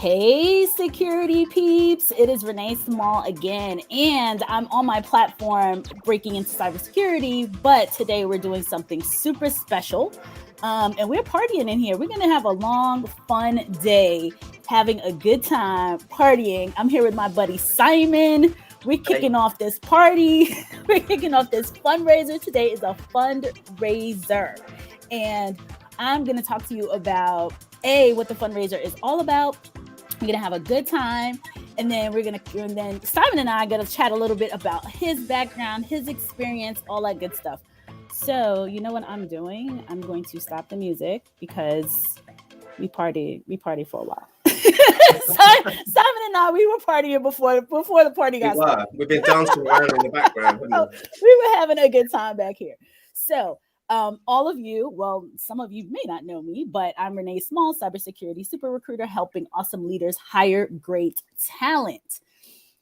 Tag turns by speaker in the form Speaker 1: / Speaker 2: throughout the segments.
Speaker 1: Hey, security peeps. It is Renee Small again, and I'm on my platform breaking into cybersecurity. But today we're doing something super special, and we're partying in here. We're going to have a long, fun day, having a good time partying. I'm here with my buddy Simon. We're kicking off this party. We're kicking off this fundraiser. Today is a fundraiser, and I'm going to talk to you about what the fundraiser is all about. We're gonna have a good time, and then Simon and I are gonna chat a little bit about his background, his experience, all that good stuff. So you know what I'm doing? I'm going to stop the music because we party for a while. Simon and I, we were partying before the party got started.
Speaker 2: We've been dancing around in the background, haven't we?
Speaker 1: We were having a good time back here. So all of you, well, some of you may not know me, but I'm Renee Small, cybersecurity super recruiter, helping awesome leaders hire great talent.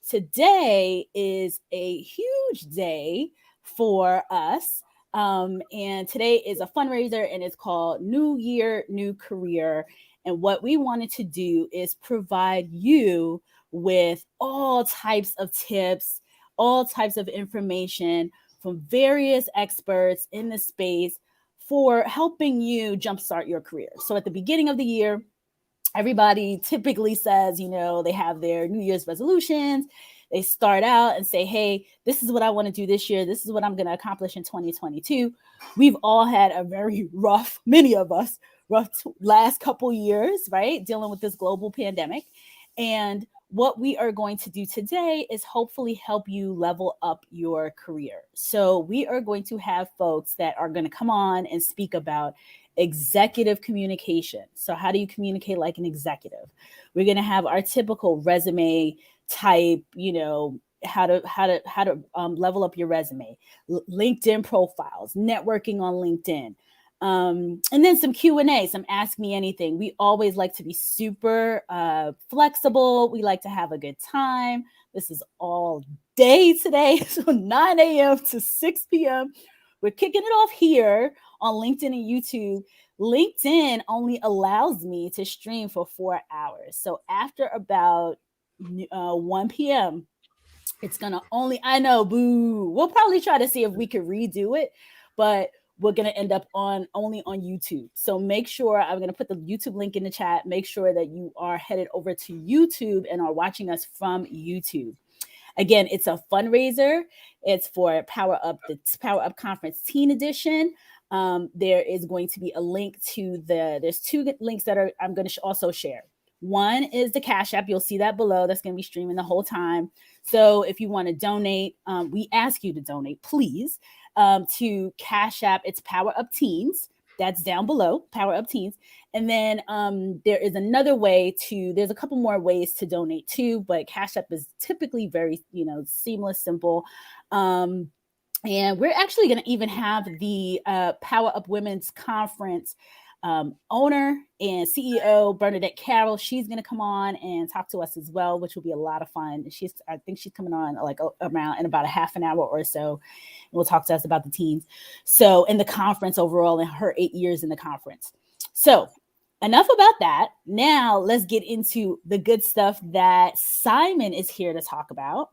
Speaker 1: Today is a huge day for us. And today is a fundraiser, and it's called New Year, New Career. And what we wanted to do is provide you with all types of tips, all types of information from various experts in the space for helping you jumpstart your career. So at the beginning of the year, everybody typically says, they have their New Year's resolutions. They start out and say, hey, this is what I want to do this year. This is what I'm going to accomplish in 2022. We've all had a very rough, many of us, last couple years, right? Dealing with this global pandemic. And what we are going to do today is hopefully help you level up your career. So we are going to have folks that are going to come on and speak about executive communication. So how do you communicate like an executive? We're going to have our typical resume type, how to level up your resume, LinkedIn profiles, networking on LinkedIn. And then some Q&A, some Ask Me Anything. We always like to be super flexible. We like to have a good time. This is all day today, so 9 a.m. to 6 p.m. We're kicking it off here on LinkedIn and YouTube. LinkedIn only allows me to stream for 4 hours. So after about 1 p.m., it's going to I know, boo. We'll probably try to see if we could redo it, but we're going to end up only on YouTube. So make sure, I'm going to put the YouTube link in the chat. Make sure that you are headed over to YouTube and are watching us from YouTube. Again, it's a fundraiser. It's for Power Up Conference Teen Edition. There is going to be a link to there's two links that I'm going to also share. One is the Cash App. You'll see that below. That's going to be streaming the whole time. So if you want to donate, we ask you to donate, please, to Cash App. It's Power Up Teens. That's down below, Power Up Teens. And then there is another way there's a couple more ways to donate too, but Cash App is typically very, seamless, simple. And we're actually going to even have the Power Up Women's Conference owner and CEO Bernadette Carroll. She's going to come on and talk to us as well, which will be a lot of fun. I think she's coming on around in about a half an hour or so. And we'll talk to us about the teens. So, in the conference overall, and her 8 years in the conference. So, enough about that. Now, let's get into the good stuff that Simon is here to talk about.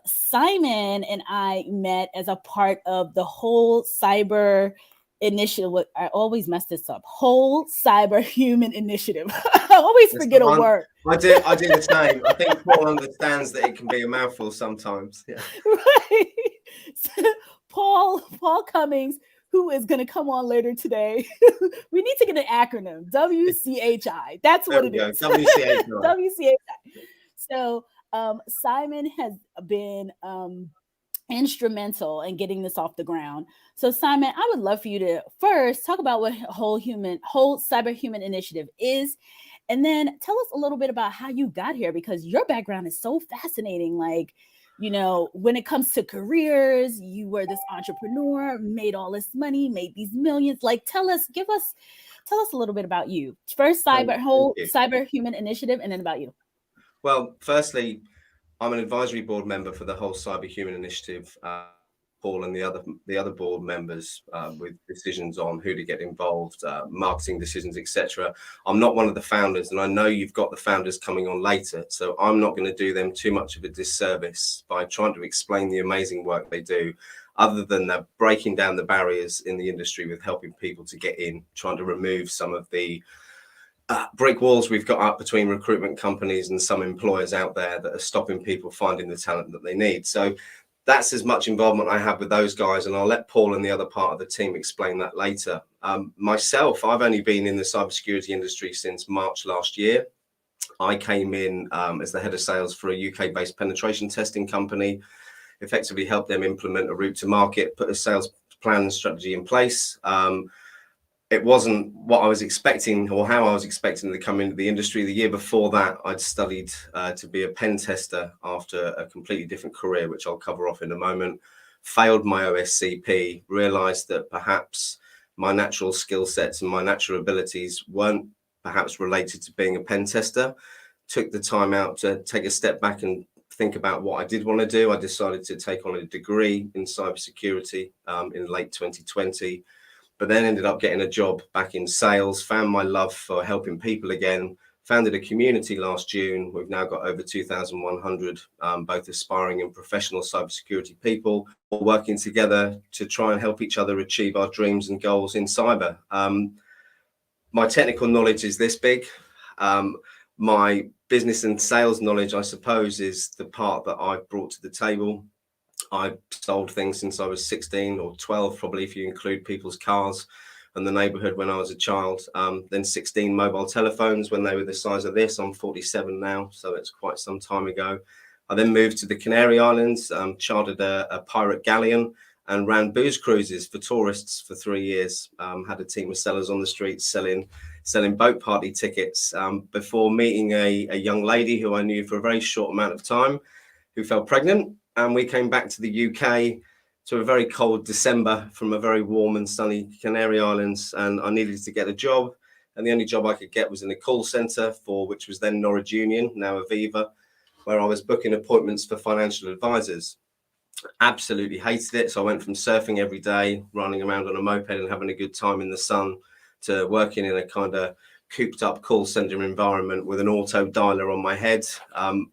Speaker 1: Simon and I met as a part of the whole cyber initiative. I always mess this up. Whole cyber human initiative. I always forget a word.
Speaker 2: I do the same. I think Paul understands that it can be a mouthful sometimes. Yeah.
Speaker 1: Right. So, Paul Cummings, who is going to come on later today. We need to get an acronym. WCHI. That's what it is.
Speaker 2: WCHI.
Speaker 1: WCHI. So Simon has been instrumental in getting this off the ground. So Simon, I would love for you to first talk about what whole cyber human initiative is, and then tell us a little bit about how you got here, because your background is so fascinating. Like, when it comes to careers, you were this entrepreneur, made all this money, made these millions. Like, tell us a little bit about you. First, cyber human initiative, and then about you.
Speaker 2: Well, firstly, I'm an advisory board member for the whole Cyber Human Initiative Paul and the other board members with decisions on who to get involved, marketing decisions, etc. I'm not one of the founders, and I know you've got the founders coming on later, so I'm not going to do them too much of a disservice by trying to explain the amazing work they do, other than they're breaking down the barriers in the industry with helping people to get in, trying to remove some of the brick walls we've got up between recruitment companies and some employers out there that are stopping people finding the talent that they need. So that's as much involvement I have with those guys, and I'll let Paul and the other part of the team explain that later. Myself, I've only been in the cybersecurity industry since March last year. I came in as the head of sales for a UK-based penetration testing company, effectively helped them implement a route to market, put a sales plan and strategy in place. It wasn't what I was expecting or how I was expecting to come into the industry. The year before that, I'd studied to be a pen tester after a completely different career, which I'll cover off in a moment. Failed my OSCP, realized that perhaps my natural skill sets and my natural abilities weren't perhaps related to being a pen tester. Took the time out to take a step back and think about what I did want to do. I decided to take on a degree in cybersecurity in late 2020. But then ended up getting a job back in sales, found my love for helping people again, founded a community last June. We've now got over 2,100, both aspiring and professional cybersecurity people, all working together to try and help each other achieve our dreams and goals in cyber. My technical knowledge is this big. My business and sales knowledge, I suppose, is the part that I've brought to the table. I've sold things since I was 16 or 12, probably, if you include people's cars and the neighborhood when I was a child. Then 16 mobile telephones when they were the size of this. I'm 47 now, so it's quite some time ago. I then moved to the Canary Islands, chartered a pirate galleon and ran booze cruises for tourists for 3 years. Had a team of sellers on the streets selling boat party tickets before meeting a young lady who I knew for a very short amount of time, who fell pregnant. And we came back to the UK to a very cold December from a very warm and sunny Canary Islands. And I needed to get a job. And the only job I could get was in a call centre for which was then Norwich Union, now Aviva, where I was booking appointments for financial advisors. Absolutely hated it. So I went from surfing every day, running around on a moped and having a good time in the sun, to working in a kind of cooped up call center environment with an auto dialer on my head.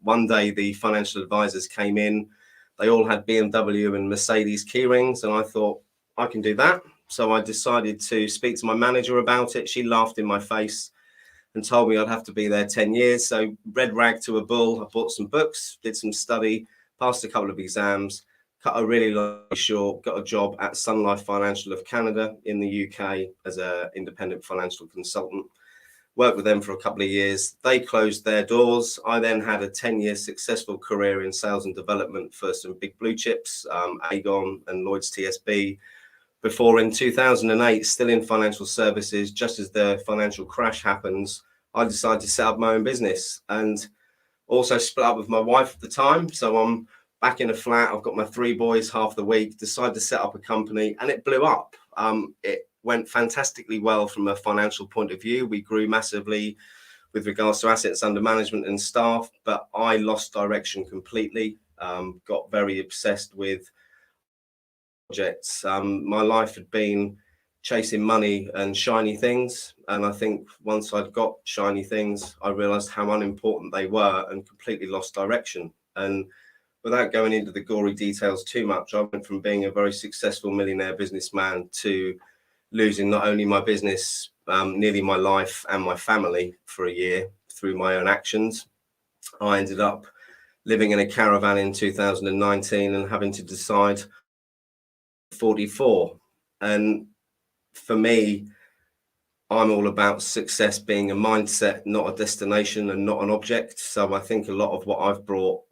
Speaker 2: One day the financial advisors came in. They all had BMW and Mercedes key rings, and I thought, I can do that. So I decided to speak to my manager about it. She laughed in my face and told me I'd have to be there 10 years. So red rag to a bull. I bought some books, did some study, passed a couple of exams, cut a really long short, got a job at Sun Life Financial of Canada in the UK as an independent financial consultant. Worked with them for a couple of years. They closed their doors. I then had a 10-year successful career in sales and development for some big blue chips, Aegon and Lloyd's TSB, before in 2008, still in financial services, just as the financial crash happens, I decided to set up my own business and also split up with my wife at the time. So I'm back in a flat. I've got my 3 boys half the week, decided to set up a company, and it blew up. It went fantastically well from a financial point of view. We grew massively with regards to assets under management and staff, but I lost direction completely, got very obsessed with projects. My life had been chasing money and shiny things. And I think once I'd got shiny things, I realized how unimportant they were and completely lost direction. And without going into the gory details too much, I went from being a very successful millionaire businessman to losing not only my business, nearly my life and my family for a year through my own actions. I ended up living in a caravan in 2019 and having to decide 44. And for me, I'm all about success being a mindset, not a destination and not an object. So I think a lot of what I've brought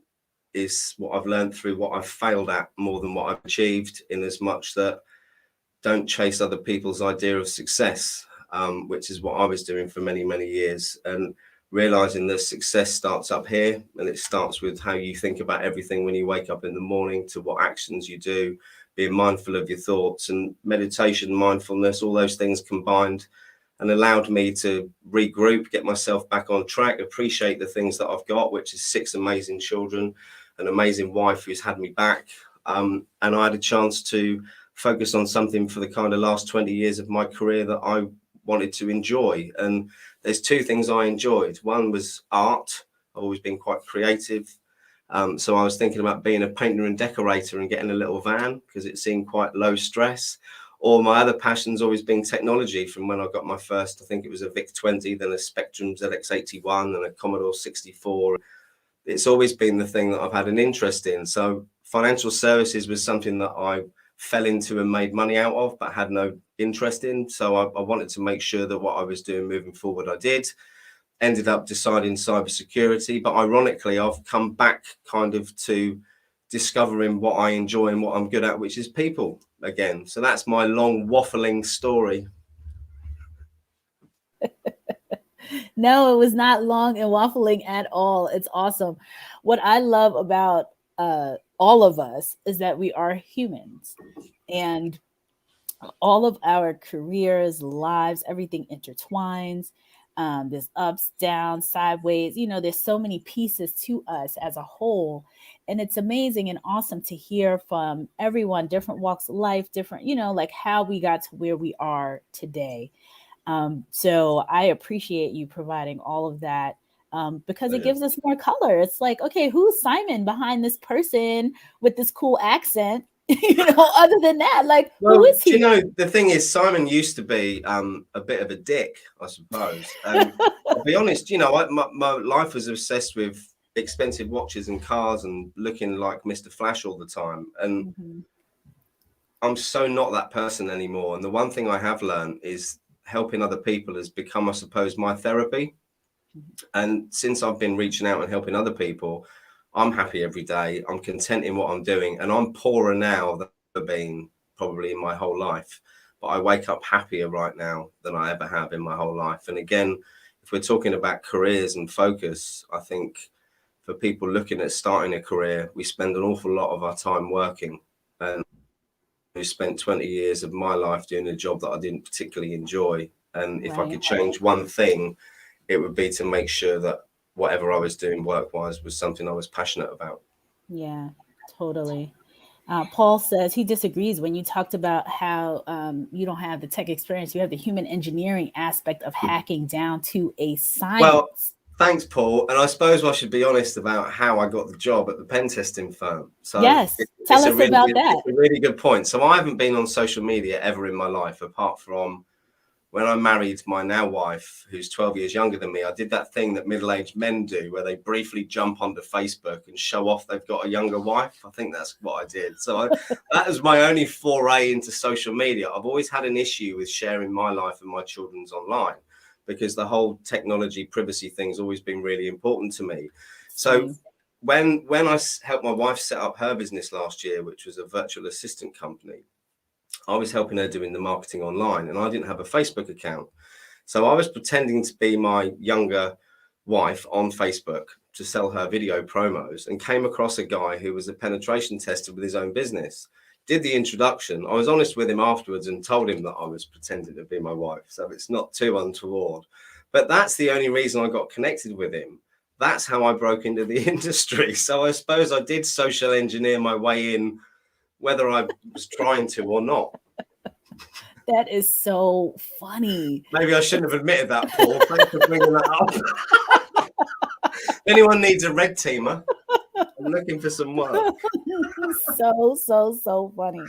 Speaker 2: is what I've learned through what I've failed at more than what I've achieved, in as much that don't chase other people's idea of success, which is what I was doing for many, many years. And realizing that success starts up here, and it starts with how you think about everything when you wake up in the morning to what actions you do, being mindful of your thoughts, and meditation, mindfulness, all those things combined, and allowed me to regroup, get myself back on track, appreciate the things that I've got, which is 6 amazing children, an amazing wife who's had me back, And I had a chance to focus on something for the kind of last 20 years of my career that I wanted to enjoy. And there's two things I enjoyed. One was art. I've always been quite creative. So I was thinking about being a painter and decorator and getting a little van because it seemed quite low stress. Or my other passion's always been technology from when I got my first, I think it was a VIC-20, then a Spectrum ZX81 and a Commodore 64. It's always been the thing that I've had an interest in. So financial services was something that I fell into and made money out of, but had no interest in. So I wanted to make sure that what I was doing moving forward, I did. Ended up deciding cybersecurity, but ironically, I've come back kind of to discovering what I enjoy and what I'm good at, which is people again. So that's my long waffling story.
Speaker 1: No, it was not long and waffling at all. It's awesome. What I love about all of us is that we are humans, and all of our careers, lives, everything intertwines. There's ups, downs, sideways. There's so many pieces to us as a whole. And it's amazing and awesome to hear from everyone, different walks of life, different, like how we got to where we are today. So I appreciate you providing all of that, because it gives us more color. It's like, okay, who's Simon behind this person with this cool accent? Other than that, like, who is he?
Speaker 2: The thing is, Simon used to be a bit of a dick, I suppose. And I'll be honest, my life was obsessed with expensive watches and cars and looking like Mr. Flash all the time. And I'm so not that person anymore. And the one thing I have learned is helping other people has become, I suppose, my therapy. And since I've been reaching out and helping other people, I'm happy every day. I'm content in what I'm doing. And I'm poorer now than I've been probably in my whole life. But I wake up happier right now than I ever have in my whole life. And again, if we're talking about careers and focus, I think for people looking at starting a career, we spend an awful lot of our time working. And I spent 20 years of my life doing a job that I didn't particularly enjoy. And if I could change one thing, it would be to make sure that whatever I was doing work-wise was something I was passionate about.
Speaker 1: Yeah, totally. Paul says he disagrees when you talked about how you don't have the tech experience. You have the human engineering aspect of hacking down to a science.
Speaker 2: Well, thanks, Paul. And I suppose I should be honest about how I got the job at the pen testing firm. So
Speaker 1: yes, tell us about that.
Speaker 2: It's a really good point. So I haven't been on social media ever in my life, apart from when I married my now wife, who's 12 years younger than me. I did that thing that middle-aged men do where they briefly jump onto Facebook and show off they've got a younger wife. I think that's what I did. So that was my only foray into social media. I've always had an issue with sharing my life and my children's online because the whole technology privacy thing's always been really important to me. So when I helped my wife set up her business last year, which was a virtual assistant company, I was helping her doing the marketing online and I didn't have a Facebook account. So I was pretending to be my younger wife on Facebook to sell her video promos and came across a guy who was a penetration tester with his own business. Did the introduction. I was honest with him afterwards and told him that I was pretending to be my wife. So it's not too untoward. But that's the only reason I got connected with him. That's how I broke into the industry. So I suppose I did social engineer my way in, whether I was trying to or not.
Speaker 1: That is so funny.
Speaker 2: Maybe I shouldn't have admitted that, Paul. Thanks for bringing that up. If anyone needs a red teamer, I'm looking for some work.
Speaker 1: So funny.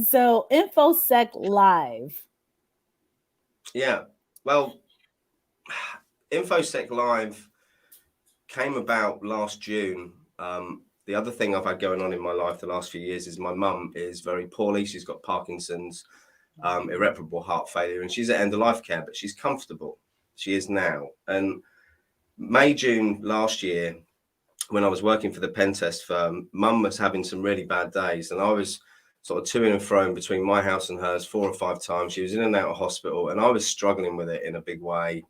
Speaker 1: So InfoSec Live.
Speaker 2: Yeah. Well, InfoSec Live came about last June. The other thing I've had going on in my life the last few years is my mum is very poorly. She's got Parkinson's, irreparable heart failure, and she's at end of life care, but she's comfortable. She is now. And May, June last year, when I was working for the pen test firm, mum was having some really bad days. And I was sort of to and fro between my house and hers 4 or 5 times. She was in and out of hospital and I was struggling with it in a big way.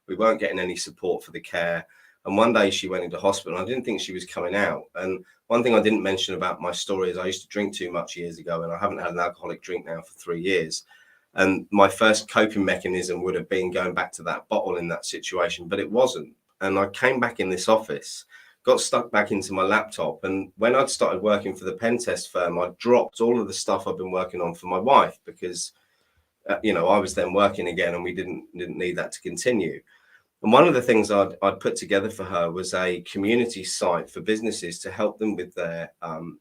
Speaker 2: We weren't getting any support for the care. And one day she went into hospital and I didn't think she was coming out. And one thing I didn't mention about my story is I used to drink too much years ago and I haven't had an alcoholic drink now for 3 years. And my first coping mechanism would have been going back to that bottle in that situation, but it wasn't. And I came back in this office got stuck back into my laptop. And when I'd started working for the pen test firm, I dropped all of the stuff I've been working on for my wife because, I was then working again and we didn't need that to continue. And one of the things I'd put together for her was a community site for businesses to help them with their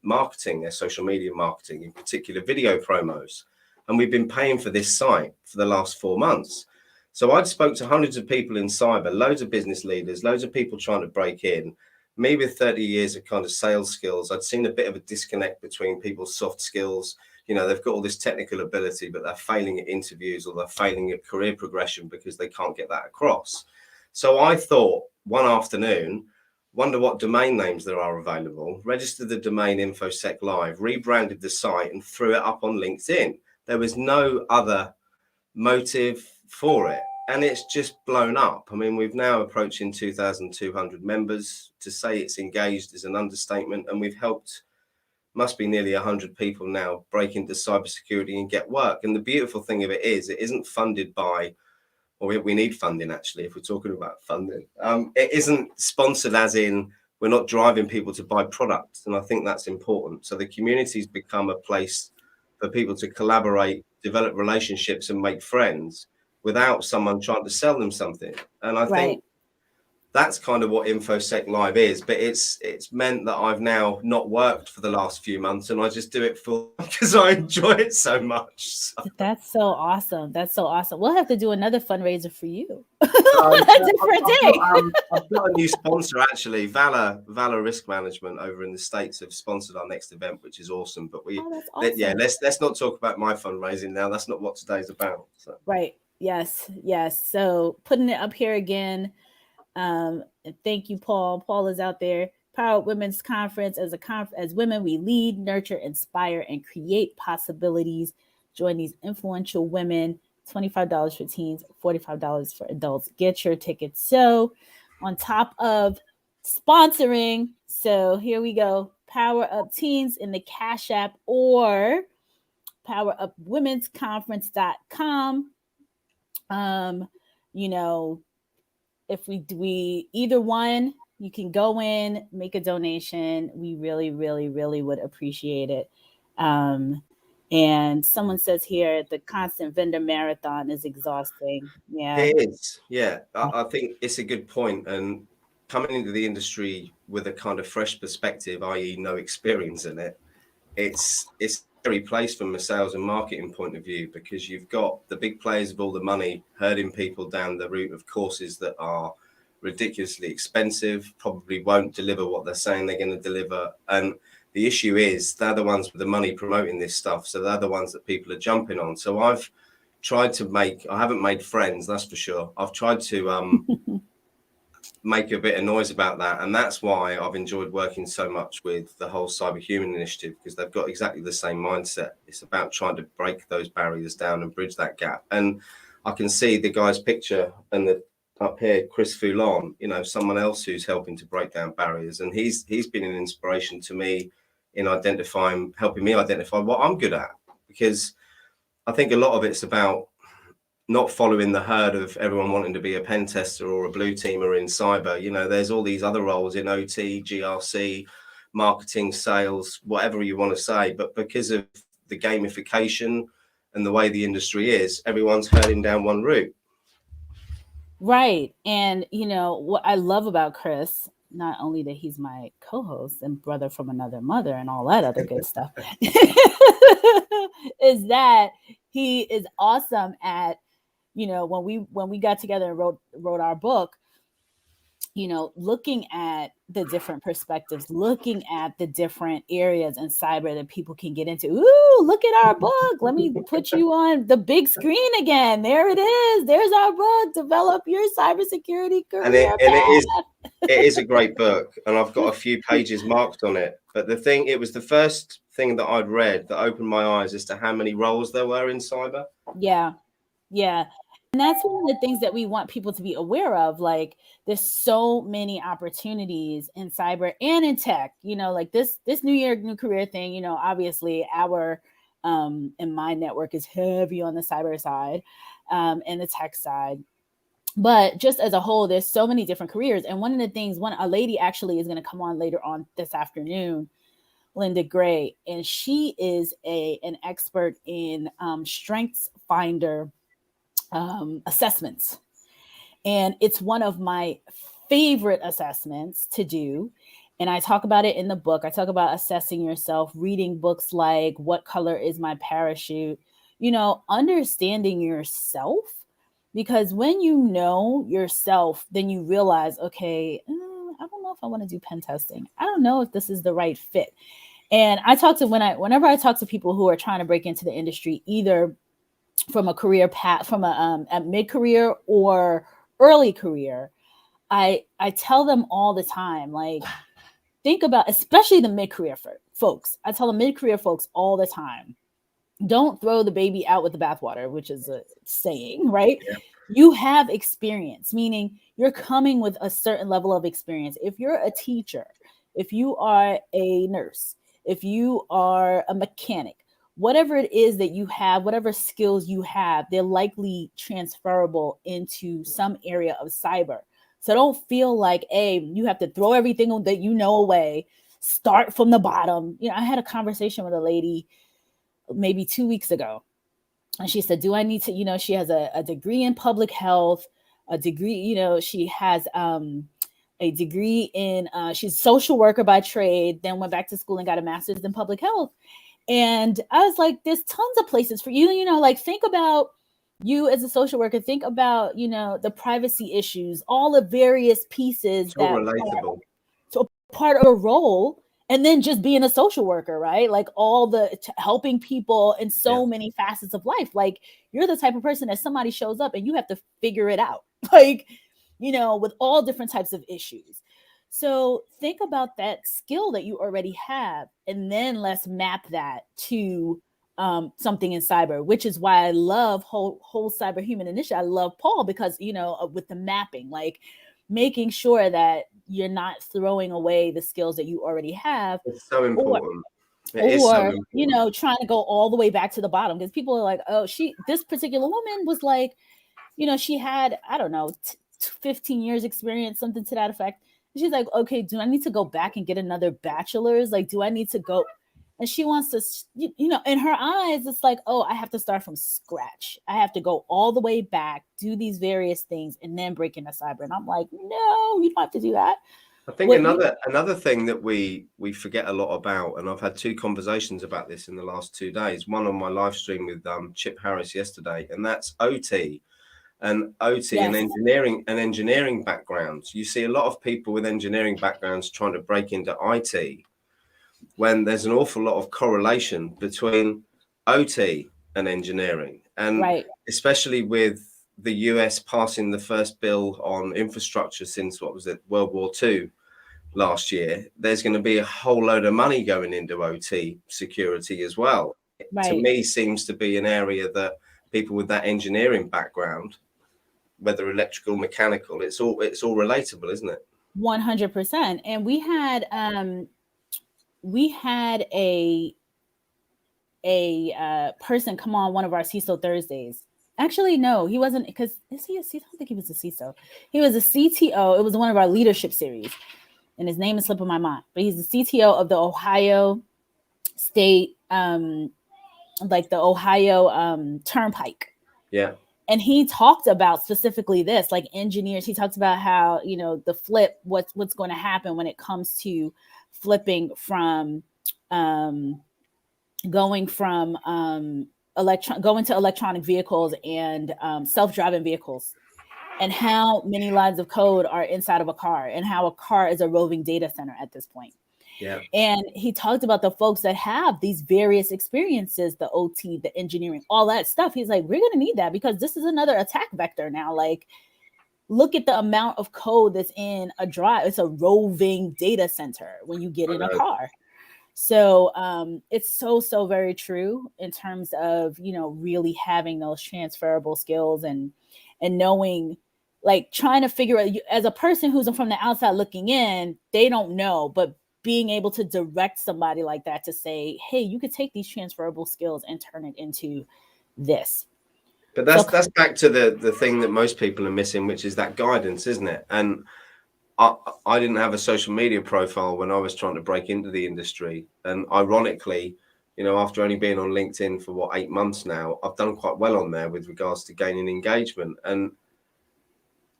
Speaker 2: marketing, their social media marketing, in particular video promos. And we've been paying for this site for the last 4 months. So I'd spoke to hundreds of people in cyber, loads of business leaders, loads of people trying to break in. Me with 30 years of kind of sales skills, I'd seen a bit of a disconnect between people's soft skills. They've got all this technical ability, but they're failing at interviews or they're failing at career progression because they can't get that across. So I thought one afternoon, wonder what domain names there are available, registered the domain InfoSec Live, rebranded the site and threw it up on LinkedIn. There was no other motive for it. And it's just blown up. I mean, we've now approaching 2,200 members. To say it's engaged is an understatement. And we've helped, must be nearly 100 people now break into cybersecurity and get work. And the beautiful thing of it isn't funded by, or we need funding, actually, if we're talking about funding. It isn't sponsored as in we're not driving people to buy products. And I think that's important. So the community's become a place for people to collaborate, develop relationships and make friends without someone trying to sell them something. And I think that's kind of what InfoSec Live is, but it's meant that I've now not worked for the last few months and I just do it because I enjoy it so much. So.
Speaker 1: That's so awesome. That's so awesome. We'll have to do another fundraiser for you. On a different day.
Speaker 2: I've got a new sponsor, actually. Valor Risk Management over in the States have sponsored our next event, which is awesome. But awesome. Let's not talk about my fundraising now. That's not what today's about. So.
Speaker 1: Right. Yes. So putting it up here again. Thank you, Paul. Paul is out there. Power Women's Conference. As women, we lead, nurture, inspire, and create possibilities. Join these influential women. $25 for teens, $45 for adults. Get your tickets. So, on top of sponsoring, so here we go. Power Up Teens in the Cash App or powerupwomensconference.com. If we either one, you can go in, make a donation. We really, really, really would appreciate it. And someone says here, the constant vendor marathon is exhausting. Yeah,
Speaker 2: it is. Yeah, I think it's a good point. And coming into the industry with a kind of fresh perspective, i.e. no experience in it, it's a very place from a sales and marketing point of view, because you've got the big players with all the money herding people down the route of courses that are ridiculously expensive, probably won't deliver what they're saying they're going to deliver. And the issue is they're the ones with the money promoting this stuff. So they're the ones that people are jumping on. So I've tried to I haven't made friends, that's for sure. I've tried to make a bit of noise about that. And that's why I've enjoyed working so much with the whole Cyberhuman initiative, because they've got exactly the same mindset. It's about trying to break those barriers down and bridge that gap. And I can see the guy's picture and up here, Chris Foulon, someone else who's helping to break down barriers. And he's been an inspiration to me in helping me identify what I'm good at, because I think a lot of it's about not following the herd of everyone wanting to be a pen tester or a blue teamer in cyber. There's all these other roles in OT, GRC, marketing, sales, whatever you want to say. But because of the gamification and the way the industry is, everyone's herding down one route.
Speaker 1: Right. And, what I love about Chris, not only that he's my co-host and brother from another mother and all that other good stuff, is that he is awesome at, when we got together and wrote our book, looking at the different perspectives, looking at the different areas in cyber that people can get into. Ooh, look at our book. Let me put you on the big screen again. There it is. There's our book, Develop Your Cybersecurity Career.
Speaker 2: It is a great book. And I've got a few pages marked on it. But it was the first thing that I'd read that opened my eyes as to how many roles there were in cyber.
Speaker 1: Yeah. And that's one of the things that we want people to be aware of. Like, there's so many opportunities in cyber and in tech, like this new year, new career thing, obviously our, and my network is heavy on the cyber side, and the tech side. But just as a whole, there's so many different careers. And one of the things, a lady actually is going to come on later on this afternoon, Linda Gray, and she is an expert in strengths finder assessments. And it's one of my favorite assessments to do. And I talk about it in the book. I talk about assessing yourself, reading books like What Color is My Parachute, understanding yourself. Because when you know yourself, then you realize, okay, I don't know if I want to do pen testing. I don't know if this is the right fit. And I talk to whenever I talk to people who are trying to break into the industry, either from a career path, from a mid-career or early career, I tell them all the time, like, think about, especially the mid-career folks. I tell the mid-career folks all the time, don't throw the baby out with the bathwater, which is a saying, right?
Speaker 2: Yeah.
Speaker 1: You have experience, meaning you're coming with a certain level of experience. If you're a teacher, if you are a nurse, if you are a mechanic, whatever it is that you have, whatever skills you have, they're likely transferable into some area of cyber. So don't feel like, hey, you have to throw everything that you know away, start from the bottom. I had a conversation with a lady maybe 2 weeks ago, and she said, do I need to, she has a degree in public health, a degree, she has a degree in, she's a social worker by trade, then went back to school and got a master's in public health. And I was like, there's tons of places for you, like, think about you as a social worker, think about, the privacy issues, all the various pieces
Speaker 2: It's all
Speaker 1: that
Speaker 2: relatable.
Speaker 1: are part of a role. And then just being a social worker, right? Like all the helping people in so many facets of life. Like you're the type of person that somebody shows up and you have to figure it out, like, with all different types of issues. So think about that skill that you already have, and then let's map that to something in cyber, which is why I love whole cyber human initiative. I love Paul because, with the mapping, like making sure that you're not throwing away the skills that you already have.
Speaker 2: It's so important.
Speaker 1: Or trying to go all the way back to the bottom, because people are like, oh, this particular woman was like, she had, I don't know, 15 years experience, something to that effect. And she's like, okay, do I need to go back and get another bachelor's? Like, do I need to go? And she wants to, in her eyes, it's like, oh, I have to start from scratch. I have to go all the way back, do these various things, and then break into cyber. And I'm like, no, you don't have to do that.
Speaker 2: I think another thing that we forget a lot about, and I've had 2 conversations about this in the last 2 days, one on my live stream with Chip Harris yesterday, and that's OT and engineering backgrounds. You see a lot of people with engineering backgrounds trying to break into IT, when there's an awful lot of correlation between OT and engineering. And especially with the US passing the first bill on infrastructure since, World War II last year, there's going to be a whole load of money going into OT security as well. To me, seems to be an area that people with that engineering background, whether electrical, mechanical, it's all relatable, isn't it?
Speaker 1: 100%. And we had a person come on one of our CISO Thursdays. Actually, no, he wasn't, because is he a CISO? I don't think he was a CISO. He was a CTO. It was one of our leadership series, and his name is slipping my mind. But he's the CTO of the Ohio State, like the Ohio Turnpike.
Speaker 2: Yeah.
Speaker 1: And he talked about specifically this, like engineers. He talks about how, the flip, what's going to happen when it comes to flipping from going to electronic vehicles and self-driving vehicles, and how many lines of code are inside of a car, and how a car is a roving data center at this point.
Speaker 2: Yeah.
Speaker 1: And he talked about the folks that have these various experiences, the OT, the engineering, all that stuff. He's like, we're going to need that, because this is another attack vector now. Like, look at the amount of code that's in a drive. It's a roving data center when you get in a car. So it's so very true in terms of, really having those transferable skills and knowing, like, trying to figure out, as a person who's from the outside looking in, they don't know, but being able to direct somebody like that to say, hey, you could take these transferable skills and turn it into this.
Speaker 2: But that's back to the thing that most people are missing, which is that guidance, isn't it? And I didn't have a social media profile when I was trying to break into the industry. And ironically, after only being on LinkedIn for 8 months now, I've done quite well on there with regards to gaining engagement. And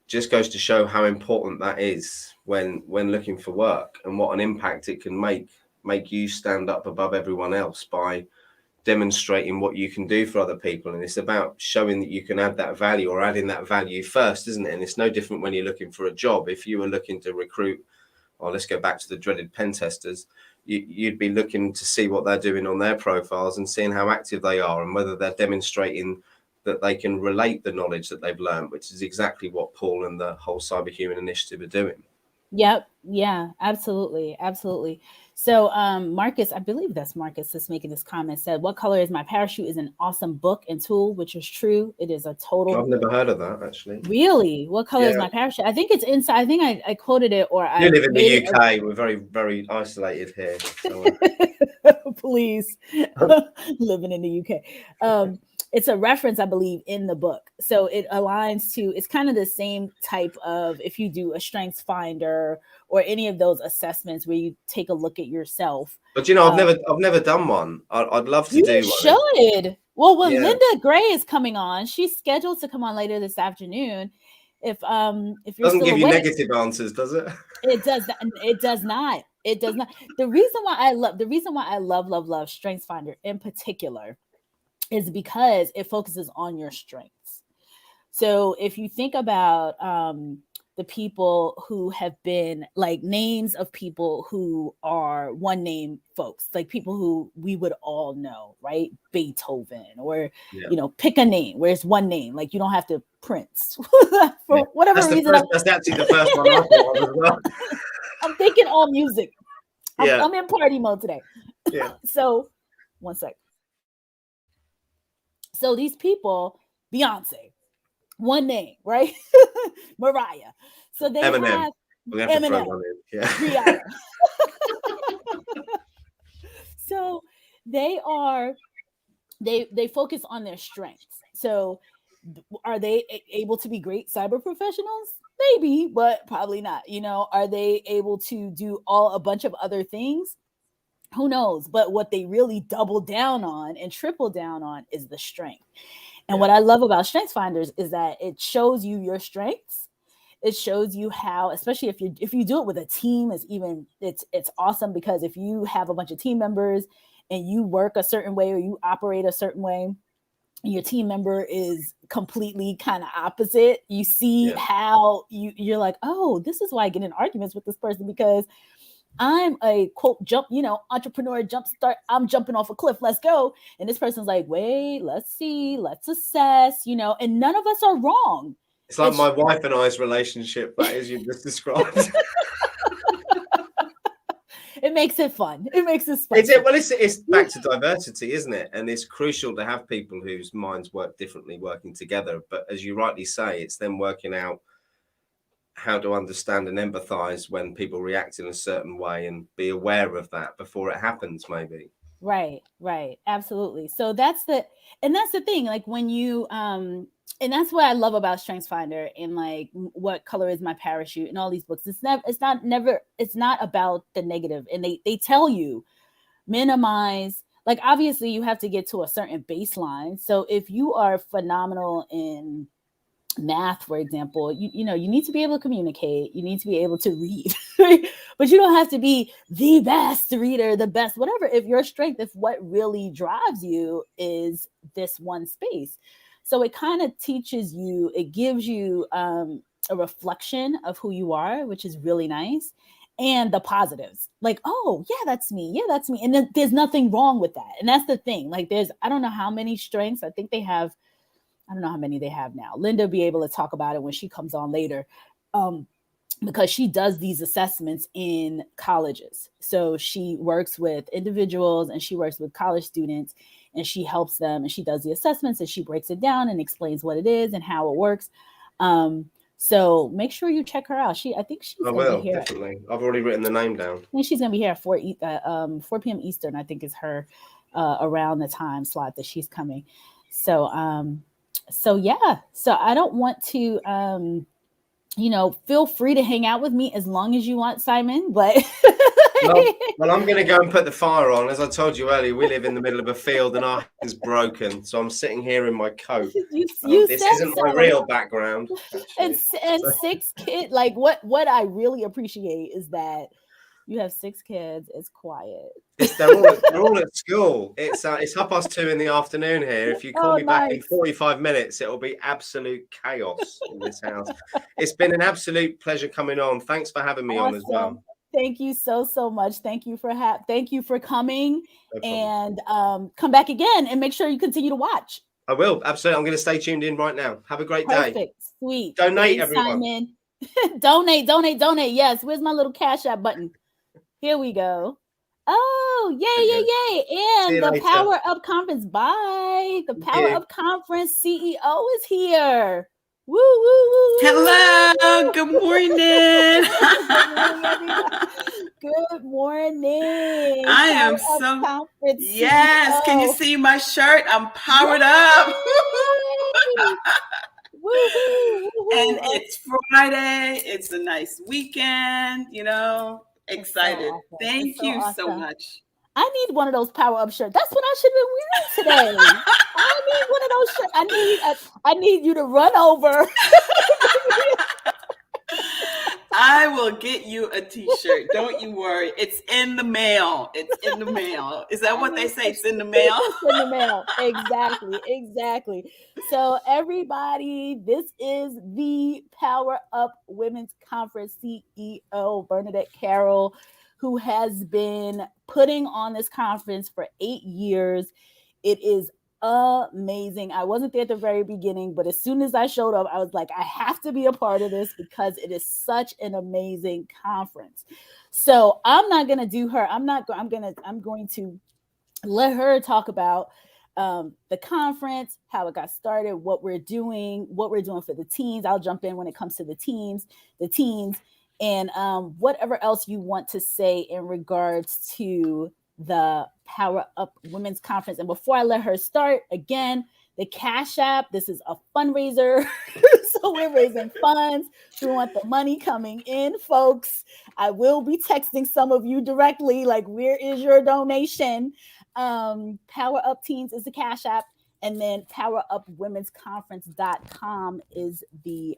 Speaker 2: just goes to show how important that is when looking for work, and what an impact it can make you stand up above everyone else by demonstrating what you can do for other people. And it's about showing that you can add that value, or adding that value first, isn't it? And it's no different when you're looking for a job. If you were looking to recruit, or let's go back to the dreaded pen testers, you'd be looking to see what they're doing on their profiles and seeing how active they are, and whether they're demonstrating that they can relate the knowledge that they've learned, which is exactly what Paul and the whole Cyberhuman initiative are doing.
Speaker 1: Yep. Yeah, absolutely. Absolutely. So Marcus, I believe that's Marcus that's making this comment, said, "What Color is My Parachute" is an awesome book and tool, which is true. It is a total.
Speaker 2: I've never heard of that, actually.
Speaker 1: Really? What color is my parachute? I think it's inside. I think I quoted it, or I
Speaker 2: You live in the
Speaker 1: made
Speaker 2: UK. We're very, very isolated here. So.
Speaker 1: Please. Living in the UK. It's a reference, I believe, in the book. So it aligns to, it's kind of the same type of, if you do a strengths finder or any of those assessments where you take a look at yourself.
Speaker 2: But I've never done one. I'd love to do one.
Speaker 1: You should. Well, when Linda Gray is coming on, she's scheduled to come on later this afternoon. If you're
Speaker 2: doesn't
Speaker 1: still
Speaker 2: give
Speaker 1: awake,
Speaker 2: you negative answers, does it?
Speaker 1: It does. It does not. It does not. The reason why I love Strengths Finder in particular is because it focuses on your strengths. So if you think about the people who have been, like, names of people who are one name folks, like people who we would all know, right? Beethoven, or pick a name where it's one name, like you don't have to Prince for whatever reason.
Speaker 2: That's actually the first one I thought of as well.
Speaker 1: I'm thinking all music. I'm in party mode today.
Speaker 2: Yeah.
Speaker 1: So, one sec. So these people, Beyonce, one name, right? Mariah. So they
Speaker 2: Eminem.
Speaker 1: have
Speaker 2: Eminem.
Speaker 1: Yeah. So they focus on their strengths. So are they able to be great cyber professionals? Maybe, but probably not. Are they able to do a bunch of other things? Who knows? But what they really double down on and triple down on is the strength. And what I love about Strengths Finders is that it shows you your strengths. It shows you how, especially if you do it with a team, it's awesome, because if you have a bunch of team members and you work a certain way or you operate a certain way, and your team member is completely kind of opposite, you see how you're like, oh, this is why I get in arguments with this person, because I'm a quote entrepreneur, jumpstart. I'm jumping off a cliff. Let's go. And this person's like, wait, let's see, let's assess, and none of us are wrong.
Speaker 2: It's like my wife and I's relationship, that is, you just described.
Speaker 1: It makes it fun. It makes it fun.
Speaker 2: It's back to diversity, isn't it? And it's crucial to have people whose minds work differently working together. But as you rightly say, it's them working out how to understand and empathize when people react in a certain way, and be aware of that before it happens, maybe.
Speaker 1: Right. Absolutely. So that's the thing, like when you, and that's what I love about Strengths Finder and like What Color is My Parachute and all these books. It's not about the negative. And they tell you, minimize, like, obviously you have to get to a certain baseline. So if you are phenomenal in math, for example, you need to be able to communicate, you need to be able to read, but you don't have to be the best reader, the best whatever. If your strength, if what really drives you is this one space, so it kind of teaches you, it gives you a reflection of who you are, which is really nice, and the positives, like, oh yeah, that's me, and then there's nothing wrong with that. And that's the thing, like, I don't know how many strengths, I think they have, I don't know how many they have now. Linda will be able to talk about it when she comes on later, because she does these assessments in colleges. So she works with individuals and she works with college students, and she helps them, and she does the assessments and she breaks it down and explains what it is and how it works. So make sure you check her out. I think she's going to be here.
Speaker 2: Definitely. I've already written the name down.
Speaker 1: I think she's going to be here at 4 p.m. Eastern, I think is her around the time slot that she's coming. So So yeah, so I don't want to feel free to hang out with me as long as you want, Simon, but
Speaker 2: Well, I'm going to go and put the fire on. As I told you earlier, we live in the middle of a field and our house is broken. So I'm sitting here in my coat.
Speaker 1: you
Speaker 2: This
Speaker 1: said
Speaker 2: isn't my
Speaker 1: so.
Speaker 2: real background,
Speaker 1: and
Speaker 2: actually.
Speaker 1: and 6 kids. Like what I really appreciate is that you have 6 kids. It's quiet.
Speaker 2: They're all at school. It's 2:30 in the afternoon here. If you call
Speaker 1: Oh,
Speaker 2: me back in
Speaker 1: nice.
Speaker 2: 45 minutes, it'll be absolute chaos in this house. It's been an absolute pleasure coming on. Thanks for having me on as well.
Speaker 1: Awesome. Thank you so much. Thank you for coming,
Speaker 2: No problem.
Speaker 1: and come back again and make sure you continue to watch.
Speaker 2: I will. Absolutely. I'm going to stay tuned in right now. Have a great day.
Speaker 1: Perfect. Sweet.
Speaker 2: Donate,
Speaker 1: Thanks,
Speaker 2: everyone.
Speaker 1: Simon. Donate. Yes. Where's my little Cash App button? Here we go. Oh, yay.
Speaker 2: See
Speaker 1: And
Speaker 2: you
Speaker 1: the
Speaker 2: later.
Speaker 1: Power Up Conference. Bye. The Power Up Conference CEO is here. Woo.
Speaker 3: Hello. Good morning.
Speaker 1: Good morning, everybody. Good morning.
Speaker 3: I am
Speaker 1: Power Up
Speaker 3: so
Speaker 1: Conference
Speaker 3: yes.
Speaker 1: CEO.
Speaker 3: Can you see my shirt? I'm powered up.
Speaker 1: Woo.
Speaker 3: And it's Friday. It's a nice weekend, excited.
Speaker 1: So awesome.
Speaker 3: Thank
Speaker 1: So
Speaker 3: you so
Speaker 1: awesome.
Speaker 3: much.
Speaker 1: I need one of those Power Up shirts. That's what I should have been wearing today. I need one of those shirts. I need you to run over.
Speaker 3: I will get you a t-shirt. Don't you worry. It's in the mail. It's in the mail. Is that what they say? It's in the mail?
Speaker 1: It's in the mail. Exactly. So everybody, this is the Power Up Women's Conference CEO, Bernadette Carroll, who has been putting on this conference for 8 years. It is amazing. I wasn't there at the very beginning, but as soon as I showed up, I was like, I have to be a part of this because it is such an amazing conference. So I'm not going to do her. I'm going to let her talk about the conference, how it got started, what we're doing for the teens. I'll jump in when it comes to the teens, and whatever else you want to say in regards to the Power Up Women's Conference. And before I let her start, again, the Cash App, this is a fundraiser. So we're raising funds. We want the money coming in, folks. I will be texting some of you directly, like, where is your donation? Power Up Teens is the Cash App. And then powerupwomensconference.com is the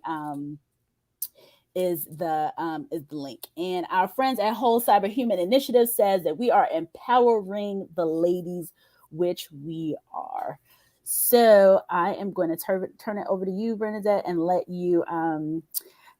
Speaker 1: link. And our friends at Whole Cyber Human Initiative says that we are empowering the ladies, which we are. So I am going to turn it over to you, Bernadette, and let you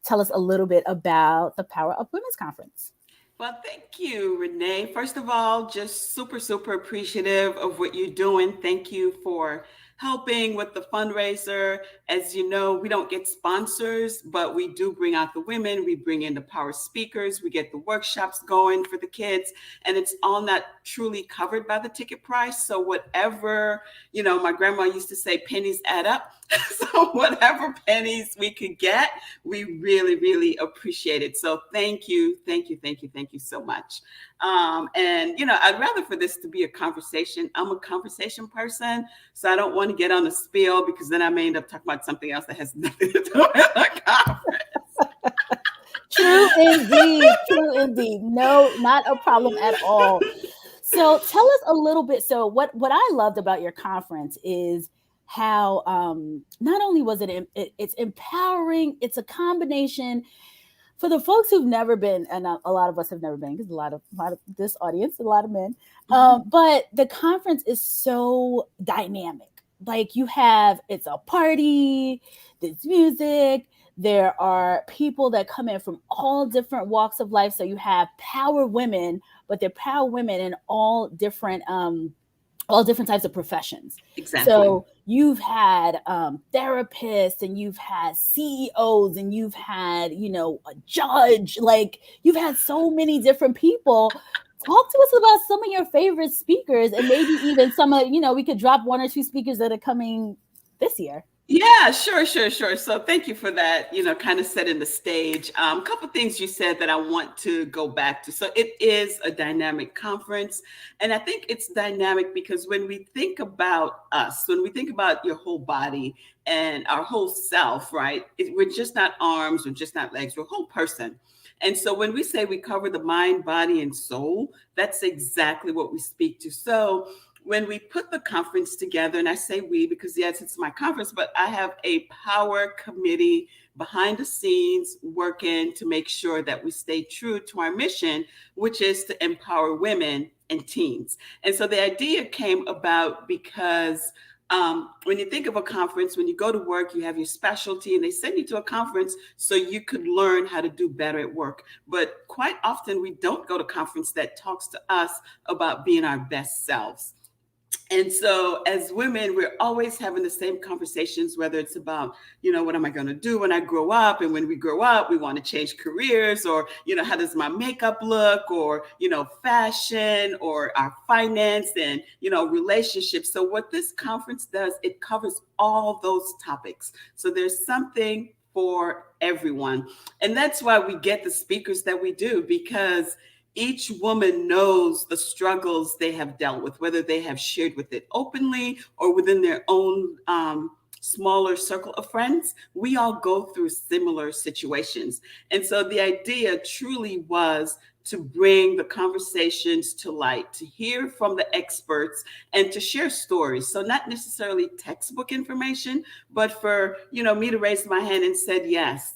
Speaker 1: tell us a little bit about the Power Up Women's Conference.
Speaker 3: Well, thank you, Renee. First of all, just super appreciative of what you're doing. Thank you for helping with the fundraiser. As you know, we don't get sponsors, but we do bring out the women. We bring in the power speakers. We get the workshops going for the kids, and it's all not truly covered by the ticket price. So whatever, my grandma used to say, pennies add up. So whatever pennies we could get, we really appreciate it. So thank you so much. And I'd rather for this to be a conversation. I'm a conversation person, so I don't want to get on the spiel because then I may end up talking about something else that has nothing to do with the conference.
Speaker 1: True indeed. No, not a problem at all. So tell us a little bit. So what I loved about your conference is how not only was it's empowering, it's a combination for the folks who've never been, and a lot of us have never been, because a lot of this audience, a lot of men, but the conference is so dynamic. Like it's a party, there's music, there are people that come in from all different walks of life. So you have power women, but they're power women in all different types of professions.
Speaker 3: Exactly.
Speaker 1: So you've had therapists, and you've had CEOs, and you've had, a judge. Like, you've had so many different people. Talk to us about some of your favorite speakers, and maybe even some of, we could drop 1 or 2 speakers that are coming this year.
Speaker 3: Yeah, sure. So thank you for that, kind of setting the stage. A couple things you said that I want to go back to. So it is a dynamic conference. And I think it's dynamic because when we think about us, when we think about your whole body and our whole self, right? We're just not arms, we're just not legs, we're a whole person. And so when we say we cover the mind, body, and soul, that's exactly what we speak to. So when we put the conference together, and I say we because yes, it's my conference, but I have a power committee behind the scenes working to make sure that we stay true to our mission, which is to empower women and teens. And so the idea came about because when you think of a conference, when you go to work, you have your specialty and they send you to a conference so you could learn how to do better at work. But quite often we don't go to conference that talks to us about being our best selves. And so as women, we're always having the same conversations, whether it's about, what am I going to do when I grow up? And when we grow up, we want to change careers or, how does my makeup look or, fashion or our finance and, relationships. So what this conference does, it covers all those topics. So there's something for everyone. And that's why we get the speakers that we do, because each woman knows the struggles they have dealt with, whether they have shared with it openly or within their own smaller circle of friends. We all go through similar situations. And so the idea truly was to bring the conversations to light, to hear from the experts and to share stories. So not necessarily textbook information, but for, me to raise my hand and said, yes,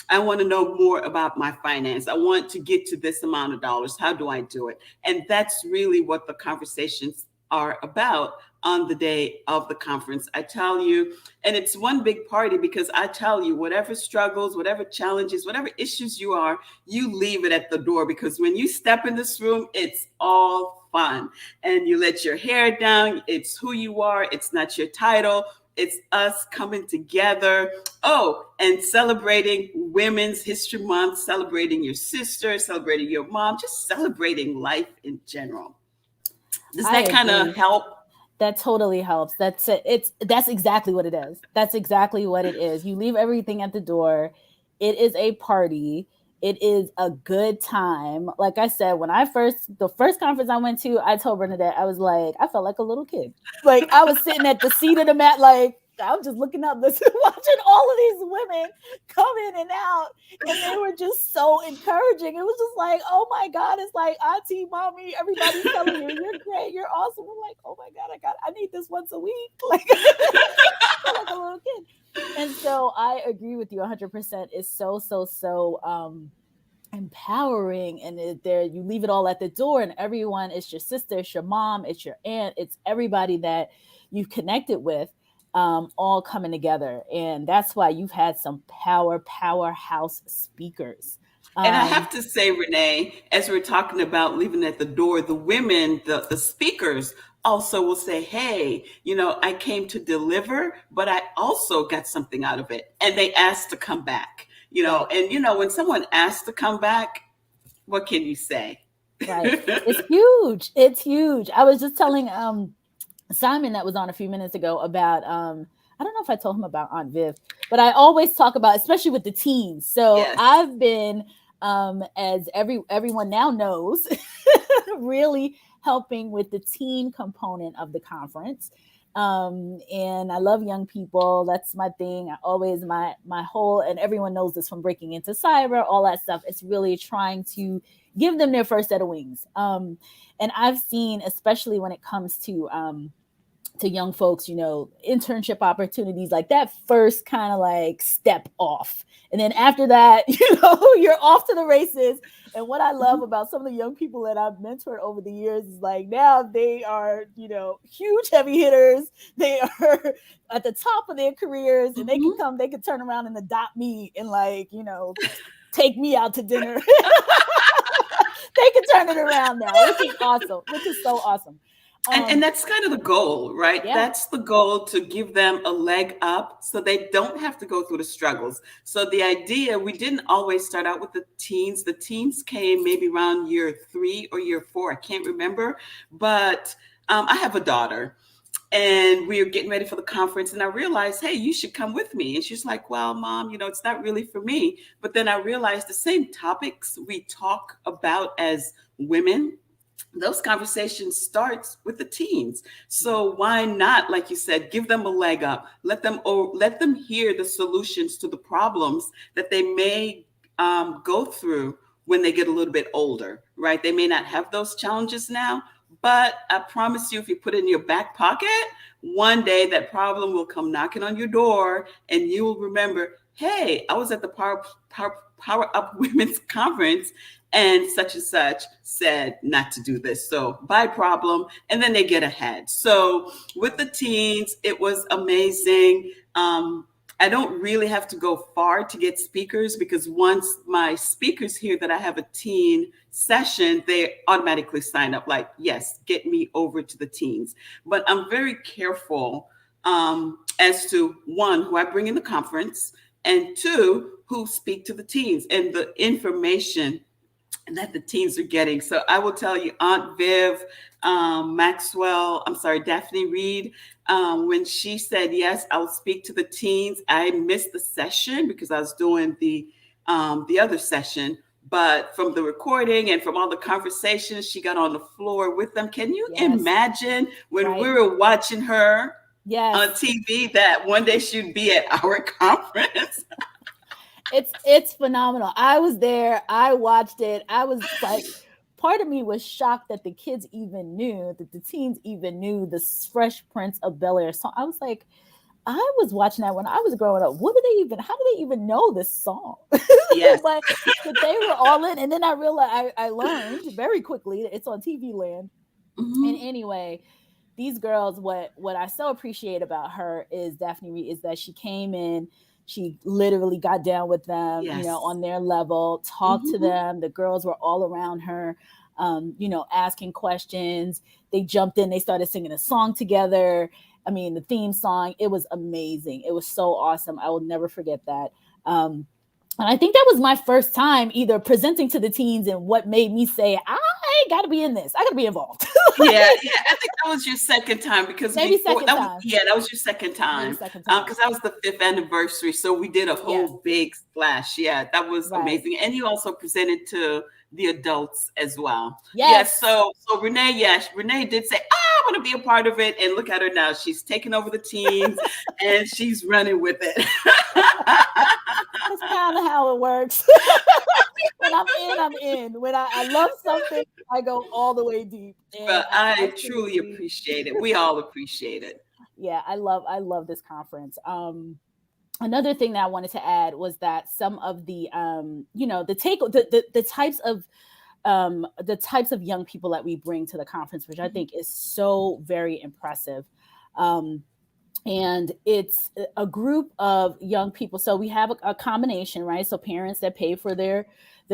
Speaker 3: I want to know more about my finance. I want to get to this amount of dollars. How do I do it? And that's really what the conversations are about on the day of the conference. I tell you, and it's one big party because I tell you, whatever struggles, whatever challenges, whatever issues you leave it at the door, because when you step in this room, it's all fun. And you let your hair down. It's who you are. It's not your title. It's us coming together. Oh, and celebrating Women's History Month, celebrating your sister, celebrating your mom, just celebrating life in general. Does that kind of help?
Speaker 1: That totally helps. That's it. That's exactly what it is. That's exactly what it is. You leave everything at the door. It is a party. It is a good time. Like I said, the first conference I went to, I told Bernadette, I was like, I felt like a little kid. Like I was sitting at the seat of the mat, like I was just looking up, watching all of these women come in and out, and they were just so encouraging. It was just like, oh my God, it's like auntie, mommy, everybody's telling you you're great, you're awesome. I'm like, oh my God, I need this once a week. Like, I feel like a little kid. And so I agree with you 100%. It's so empowering, and there you leave it all at the door, and everyone, it's your sister, it's your mom, it's your aunt, it's everybody that you've connected with, all coming together. And that's why you've had some powerhouse speakers.
Speaker 3: And I have to say, Renee, as we're talking about leaving at the door, the women, the speakers also will say, hey, I came to deliver, but I also got something out of it. And they asked to come back,
Speaker 1: Right.
Speaker 3: And, when someone asks to come back, what can you say?
Speaker 1: Right. It's huge. It's huge. I was just telling Simon that was on a few minutes ago about I don't know if I told him about Aunt Viv, but I always talk about, especially with the teens. So
Speaker 3: Yes.
Speaker 1: I've been as everyone now knows, really helping with the teen component of the conference. And I love young people. That's my thing. I always my whole, and everyone knows this from breaking into cyber, all that stuff. It's really trying to give them their first set of wings. And I've seen, especially when it comes to young folks, internship opportunities, like that first kind of like step off. And then after that, you're off to the races. And what I love about some of the young people that I've mentored over the years is like now they are, huge heavy hitters. They are at the top of their careers, and they can turn around and adopt me and like, take me out to dinner. They can turn it around now, which is awesome, which is so awesome.
Speaker 3: And that's kind of the goal, right?
Speaker 1: Yeah.
Speaker 3: That's the goal, to give them a leg up so they don't have to go through the struggles. So the idea, we didn't always start out with the teens. The teens came maybe around year 3 or year 4. I can't remember. But I have a daughter. and we were getting ready for the conference, and I realized, hey, you should come with me. And she's like, well, Mom, it's not really for me. But then I realized the same topics we talk about as women, those conversations starts with the teens. So why not, like you said, give them a leg up, let them hear the solutions to the problems that they may go through when they get a little bit older, right? They may not have those challenges now, but I promise you, if you put it in your back pocket, one day that problem will come knocking on your door, and you will remember, hey, I was at the Power Up Women's Conference, and such said not to do this. So bye problem. And then they get ahead. So with the teens, it was amazing. I don't really have to go far to get speakers, because once my speakers hear that I have a teen session, they automatically sign up like, yes, get me over to the teens. But I'm very careful as to, one, who I bring in the conference, and two, who speak to the teens and the information that the teens are getting. So I will tell you, Aunt Viv, Daphne Reed, when she said, yes, I'll speak to the teens, I missed the session because I was doing the other session. But from the recording and from all the conversations, she got on the floor with them. Can you imagine when we were watching her on TV that one day she'd be at our conference?
Speaker 1: It's phenomenal. I was there. I watched it. I was like, part of me was shocked that the kids even knew, that the teens even knew the Fresh Prince of Bel-Air song. I was like, I was watching that when I was growing up. How do they even know this song?
Speaker 3: Yes.
Speaker 1: But they were all in. And then I realized, I learned very quickly that it's on TV Land. Mm-hmm. And anyway, these girls, what I so appreciate about her is Daphne Reed, is that she came in, she literally got down with them, on their level, talked to them. The girls were all around her, asking questions. They jumped in, they started singing a song together. I mean, the theme song, it was amazing. It was so awesome. I will never forget that. And I think that was my first time either presenting to the teens, and what made me say, I got to be in this. I got to be involved.
Speaker 3: Yeah. I think that was your second time, because that was your second time. Because that was the 5th anniversary. So we did a whole big splash. Yeah, that was amazing. And you also presented to the adults as well. Yes. So Renee did say, I want to be a part of it. And look at her now. She's taking over the teams and she's running with it.
Speaker 1: That's kind of how it works. When I'm in. When I love something, I go all the way deep.
Speaker 3: But I truly appreciate it. We all appreciate it.
Speaker 1: Yeah, I love this conference. Another thing that I wanted to add was that some of the the types of young people that we bring to the conference, which I think is so very impressive. And it's a group of young people. So we have a combination, right? So parents that pay for their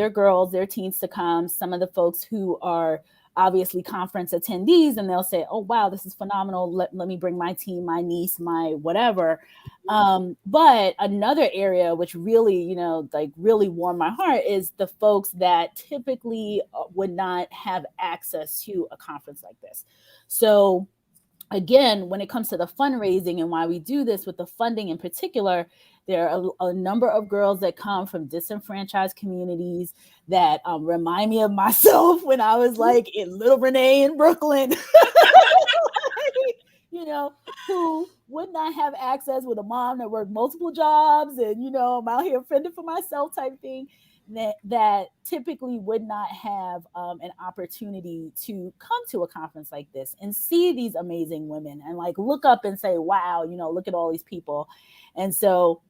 Speaker 1: girls, their teens to come, some of the folks who are obviously conference attendees, and they'll say, oh, wow, this is phenomenal. Let me bring my teen, my niece, my whatever. But another area which really, really warmed my heart is the folks that typically would not have access to a conference like this. So again, when it comes to the fundraising and why we do this with the funding in particular, there are a number of girls that come from disenfranchised communities that remind me of myself when I was like in Little Renee in Brooklyn, who would not have access, with a mom that worked multiple jobs and, I'm out here fending for myself type thing. That typically would not have an opportunity to come to a conference like this and see these amazing women and look up and say, wow, look at all these people. And so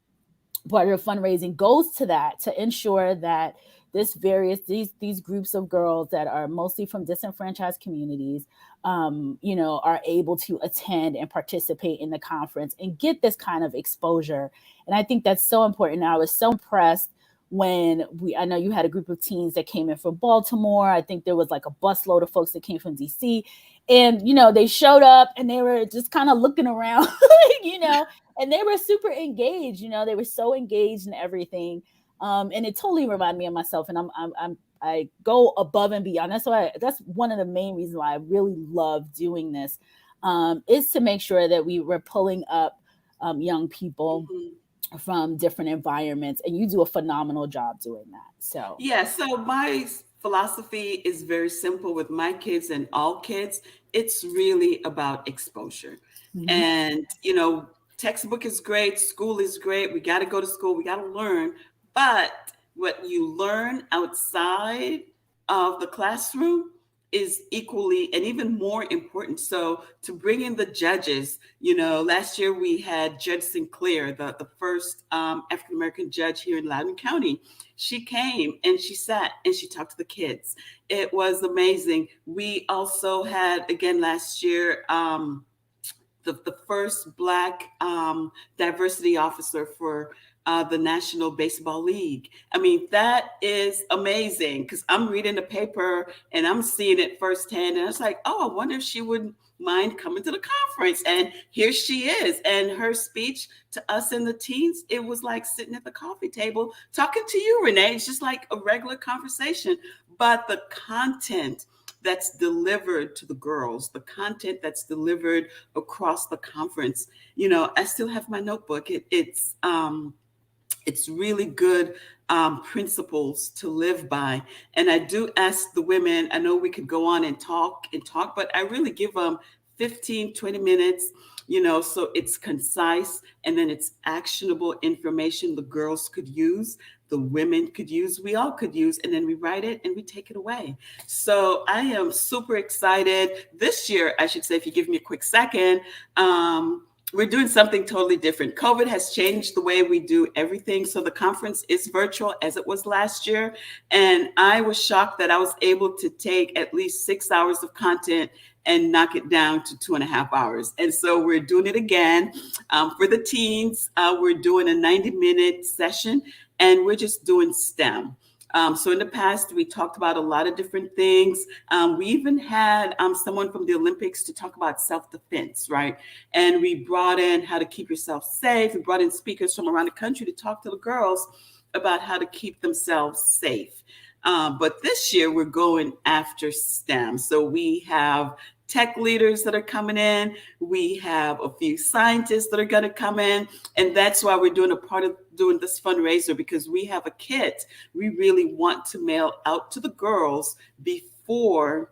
Speaker 1: part of fundraising goes to that, to ensure that these groups of girls that are mostly from disenfranchised communities, are able to attend and participate in the conference and get this kind of exposure. And I think that's so important. I was so impressed when I know you had a group of teens that came in from Baltimore. I think there was a busload of folks that came from DC, and, they showed up and they were just kind of looking around, and they were super engaged, they were so engaged in everything. And it totally reminded me of myself, and I go above and beyond. That's one of the main reasons why I really love doing this. is to make sure that we're pulling up young people from different environments, and you do a phenomenal job doing that. So
Speaker 3: yeah, so my philosophy is very simple with my kids and all kids. It's really about exposure.
Speaker 1: mhm.
Speaker 3: And, textbook is great, school is great. We got to go to school, we got to learn. But what you learn outside of the classroom is equally and even more important. So to bring in the judges, last year we had Judge Sinclair, the first African American judge here in Loudoun County. She came and she sat and she talked to the kids. It was amazing. We also had, again, last year, the first Black diversity officer for the National Baseball League. I mean, that is amazing because I'm reading the paper and I'm seeing it firsthand. And I was like, oh, I wonder if she would mind coming to the conference. And here she is. And her speech to us and the teens, it was like sitting at the coffee table talking to you, Renee. It's just like a regular conversation. But the content that's delivered to the girls, the content that's delivered across the conference, I still have my notebook. It's really good principles to live by. And I do ask the women, I know we could go on and talk, but I really give them 15, 20 minutes, so it's concise and then it's actionable information the girls could use, the women could use, we all could use, and then we write it and we take it away. So I am super excited. This year, I should say, if you give me a quick second, we're doing something totally different. COVID has changed the way we do everything. So the conference is virtual as it was last year. And I was shocked that I was able to take at least 6 hours of content and knock it down to 2.5 hours. And so we're doing it again. For the teens, we're doing a 90-minute session and we're just doing STEM. So in the past, we talked about a lot of different things. We even had someone from the Olympics to talk about self-defense, right? And we brought in how to keep yourself safe. We brought in speakers from around the country to talk to the girls about how to keep themselves safe. But this year, we're going after STEM. So we have tech leaders that are coming in. We have a few scientists that are going to come in. And that's why we're doing a part of doing this fundraiser, because we have a kit we really want to mail out to the girls before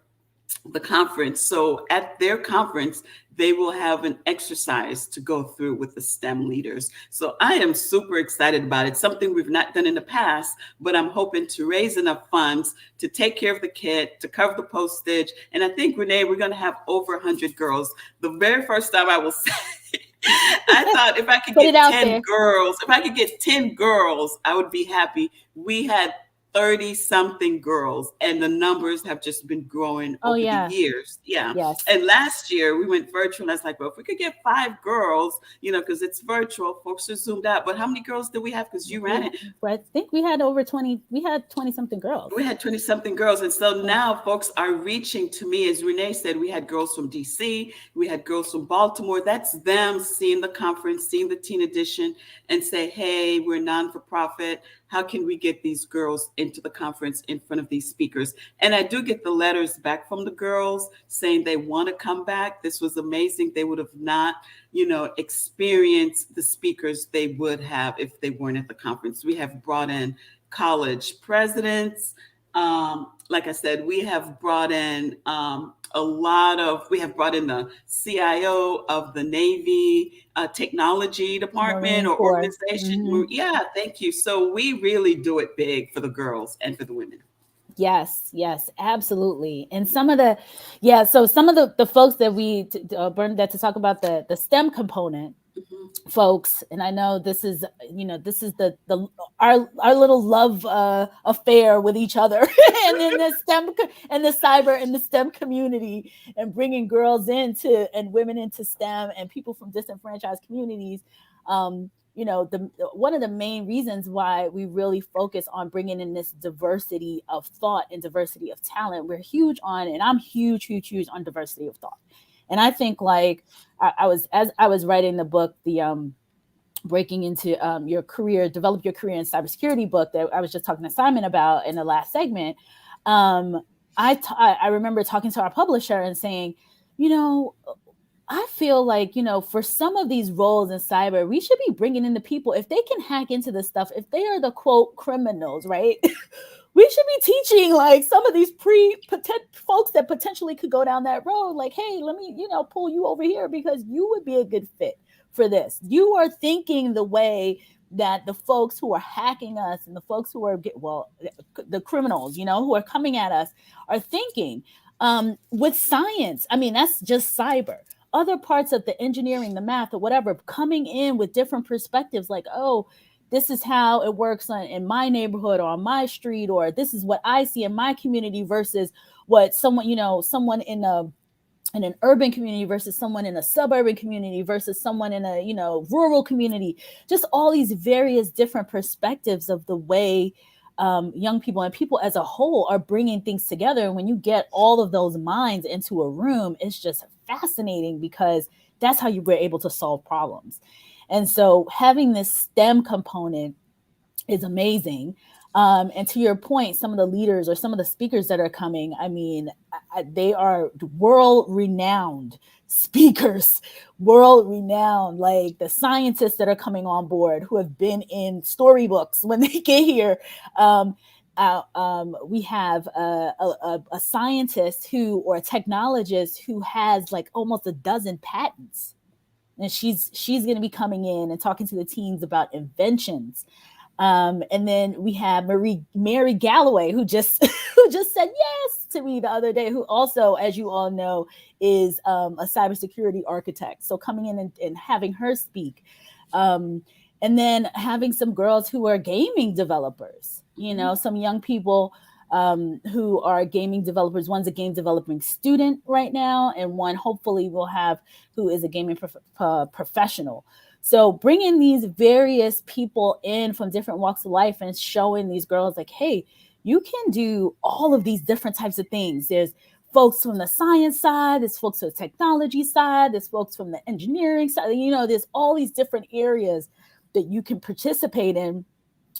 Speaker 3: the conference. So at their conference, they will have an exercise to go through with the STEM leaders. So I am super excited about it. Something we've not done in the past, but I'm hoping to raise enough funds to take care of the kit, to cover the postage. And I think, Renee, we're going to have over 100 girls. The very first time I will say, I thought if I could get 10 girls, I would be happy. We had 30 something girls, and the numbers have just been growing over the years. Yeah.
Speaker 1: Yes.
Speaker 3: And last year we went virtual, and I was like, well, if we could get 5 girls, because it's virtual, folks are zoomed out. But how many girls did we have? Because you ran it.
Speaker 1: I think we had over 20. We had 20 something girls.
Speaker 3: We had 20 something girls. And so now folks are reaching to me. As Renee said, we had girls from DC, we had girls from Baltimore. That's them seeing the conference, seeing the teen edition, and say, hey, we're non-for-profit. How can we get these girls into the conference in front of these speakers? And I do get the letters back from the girls saying they want to come back. This was amazing. They would have not, experienced the speakers they would have if they weren't at the conference. We have brought in college presidents. Like I said, we have brought in we have brought in the CIO of the Navy technology department or organization.
Speaker 1: Mm-hmm.
Speaker 3: Yeah, thank you. So we really do it big for the girls and for the women.
Speaker 1: Yes, absolutely. And some of the folks that we to talk about the STEM component, mm-hmm. folks, and I know this is our little love affair with each other and in the STEM and the cyber and the STEM community, and bringing girls and women into STEM and people from disenfranchised communities. One of the main reasons why we really focus on bringing in this diversity of thought and diversity of talent, we're huge on, and I'm huge on diversity of thought. And I think as I was writing the book, the breaking into your career, develop your career in cybersecurity book that I was just talking to Simon about in the last segment. I remember talking to our publisher and saying, I feel like, for some of these roles in cyber, we should be bringing in the people, if they can hack into this stuff, if they are the quote criminals, right? We should be teaching like some of these folks that potentially could go down that road. Like, hey, let me, pull you over here because you would be a good fit for this. You are thinking the way that the folks who are hacking us and the folks who are, the criminals, who are coming at us are thinking. With science, I mean, that's just cyber. Other parts of the engineering, the math, or whatever, coming in with different perspectives, like, oh, this is how it works in my neighborhood or on my street, or this is what I see in my community versus what someone in an urban community versus someone in a suburban community versus someone in a rural community. Just all these various different perspectives of the way young people and people as a whole are bringing things together. And when you get all of those minds into a room, it's just fascinating because that's how you were able to solve problems. And so having this STEM component is amazing. And to your point, some of the leaders or some of the speakers that are coming, I mean, they are world-renowned speakers, world-renowned, like the scientists that are coming on board who have been in storybooks when they get here. We have a scientist or a technologist who has like almost a dozen patents. And she's going to be coming in and talking to the teens about inventions. And then we have Mary Galloway, who just said yes to me the other day, who also, as you all know, is a cybersecurity architect. So coming in and having her speak. And then having some girls who are gaming developers, some young people who are gaming developers. One's a game developing student right now, and one hopefully will have who is a gaming professional. So bringing these various people in from different walks of life and showing these girls like, hey, you can do all of these different types of things. There's folks from the science side, there's folks from the technology side, there's folks from the engineering side. There's all these different areas that you can participate in.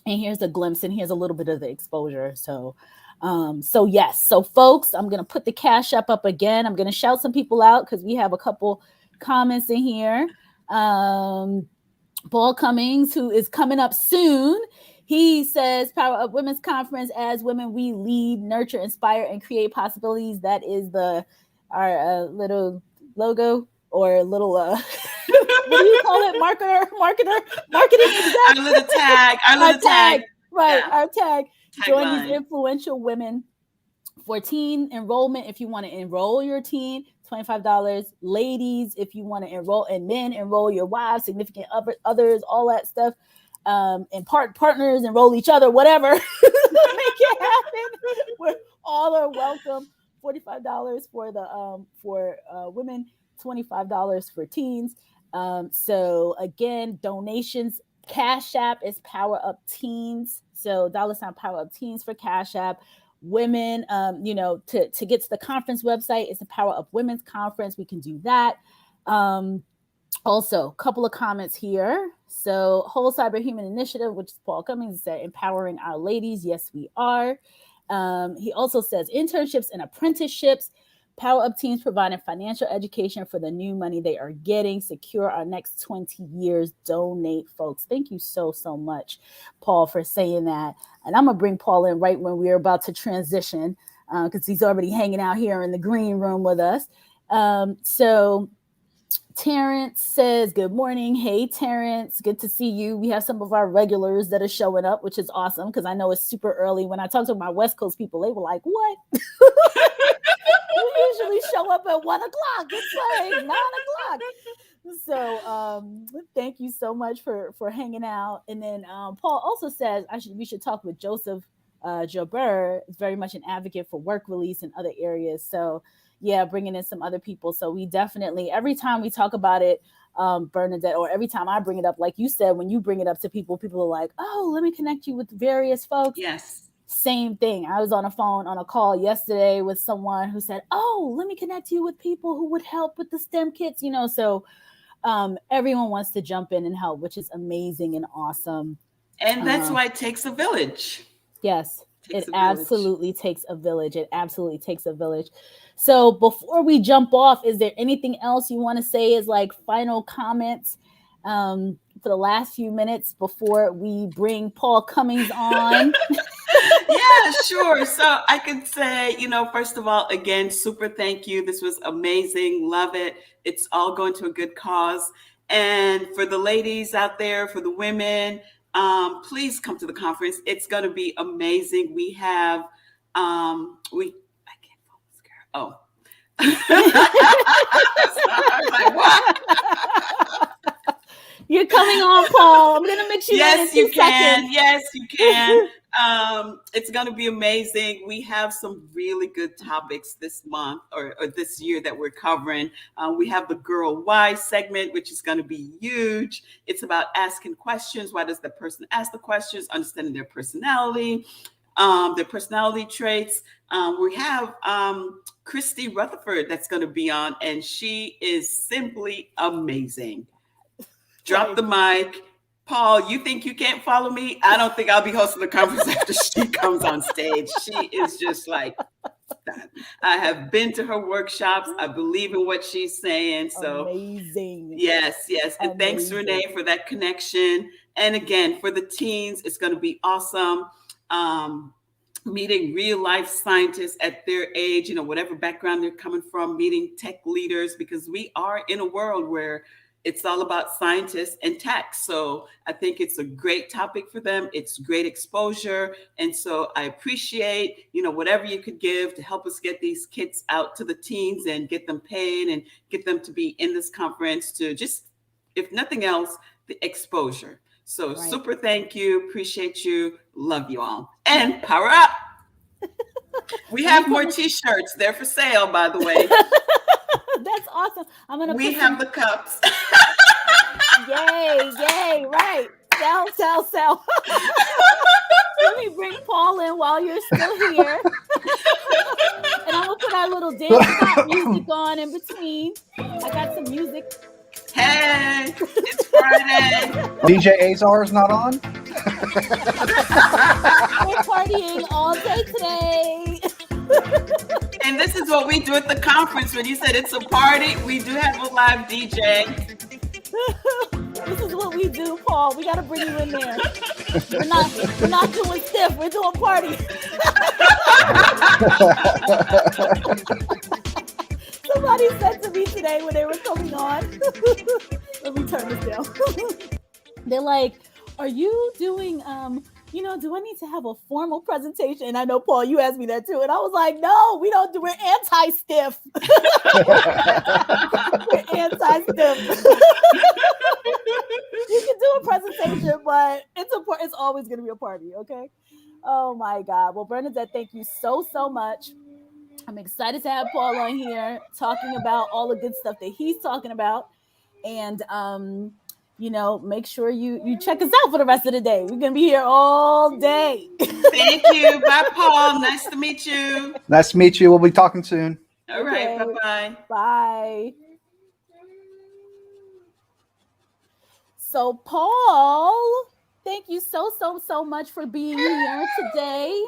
Speaker 1: And here's a glimpse, and here's a little bit of the exposure. So yes. So folks, I'm going to put the Cash App up again. I'm going to shout some people out because we have a couple comments in here. Paul Cummings, who is coming up soon. He says, Power Up Women's Conference. As women, we lead, nurture, inspire, and create possibilities. That is our little logo or little, what do you call it? Marketing exec.
Speaker 3: Our little tag.
Speaker 1: Right, yeah. Our tag. Join
Speaker 3: line.
Speaker 1: These influential women for teen enrollment. If you want to enroll your teen, $25. Ladies, if you want to enroll, and men, enroll your wives, significant others, all that stuff. And partners, enroll each other, whatever. Make it happen. We're all are welcome. $45 for women, $25 for teens. So again, donations. Cash App is Power Up Teens. So $ Power Up Teens for Cash App. Women, to get to the conference website, it's the Power Up Women's Conference. We can do that. Also, a couple of comments here. So, Whole Cyber Human Initiative, which is Paul Cummings, said, empowering our ladies. Yes, we are. He also says internships and apprenticeships. Power Up Teams providing financial education for the new money they are getting. Secure our next 20 years. Donate, folks. Thank you so much, Paul, for saying that. And I'm going to bring Paul in right when we're about to transition because he's already hanging out here in the green room with us. So Terrence says, good morning. Hey, Terrence, good to see you. We have some of our regulars that are showing up, which is awesome because I know it's super early. When I talk to my West Coast people, they were like, what? We usually show up at 1 o'clock. It's like 9 o'clock. So thank you so much for hanging out. And then Paul also says we should talk with Joseph Jobber. Is very much an advocate for work release in other areas. So yeah, bringing in some other people. So we definitely, every time we talk about it, Bernadette, or every time I bring it up, like you said, when you bring it up to people, people are like, oh, let me connect you with various folks.
Speaker 3: Yes.
Speaker 1: Same thing. I was on a call yesterday with someone who said, oh, let me connect you with people who would help with the STEM kits, so everyone wants to jump in and help, which is amazing and awesome.
Speaker 3: And that's why it takes a village.
Speaker 1: Yes. It absolutely takes a village. It absolutely takes a village. So before we jump off, is there anything else you want to say as like final comments for the last few minutes before we bring Paul Cummings on?
Speaker 3: Yeah, sure. So I could say, first of all, again, super thank you. This was amazing. Love it. It's all going to a good cause. And for the ladies out there, for the women, please come to the conference. It's going to be amazing. We have, I can't focus, girl. Oh. I was like, what?
Speaker 1: You're coming on, Paul. I'm going to mix you in 2 seconds.
Speaker 3: Yes, you can. It's going to be amazing. We have some really good topics this month or this year that we're covering. We have the Girl Why segment, which is going to be huge. It's about asking questions. Why does the person ask the questions? Understanding their personality traits. We have Christy Rutherford that's going to be on, and she is simply amazing. Drop the mic. Paul, you think you can't follow me? I don't think I'll be hosting the conference after she comes on stage. She is just like that. I have been to her workshops. I believe in what she's saying. So
Speaker 1: amazing.
Speaker 3: Yes. And thanks, Renee, for that connection. And again, for the teens, it's going to be awesome. Meeting real life scientists at their age, whatever background they're coming from, meeting tech leaders, because we are in a world where it's all about scientists and tech. So I think it's a great topic for them. It's great exposure. And so I appreciate, whatever you could give to help us get these kids out to the teens and get them paid and get them to be in this conference to just, if nothing else, the exposure. So super thank you. Appreciate you. Love you all. And power up. We have more t-shirts. They're for sale, by the way.
Speaker 1: That's awesome.
Speaker 3: We have the cups.
Speaker 1: Yay, right. Sell. Let me bring Paul in while you're still here. And I'm going to put our little dance pop music on in between. I got some music.
Speaker 3: Hey, it's Friday.
Speaker 4: DJ Azar is not on?
Speaker 1: We're partying all day today.
Speaker 3: And this is what we do at the conference. When you said it's a party, we do have a live DJ.
Speaker 1: This is what we do, Paul. We got to bring you in there. We're not doing stiff. We're doing party. Somebody said to me today when they were coming on, let me turn this down. They're like, are you doing, do I need to have a formal presentation? And I know, Paul, you asked me that too. And I was like, no, we don't do, we're anti-stiff. We're anti-stiff. You can do a presentation, but it's always going to be a party, okay? Oh my God. Well, Bernadette, thank you so much. I'm excited to have Paul on here talking about all the good stuff that he's talking about. And, make sure you check us out for the rest of the day. We're going to be here all day.
Speaker 3: Thank you. Bye, Paul. Nice to meet you.
Speaker 4: Nice to meet you. We'll be talking soon.
Speaker 3: All right. Bye-bye.
Speaker 1: Bye. So, Paul, thank you so much for being here today.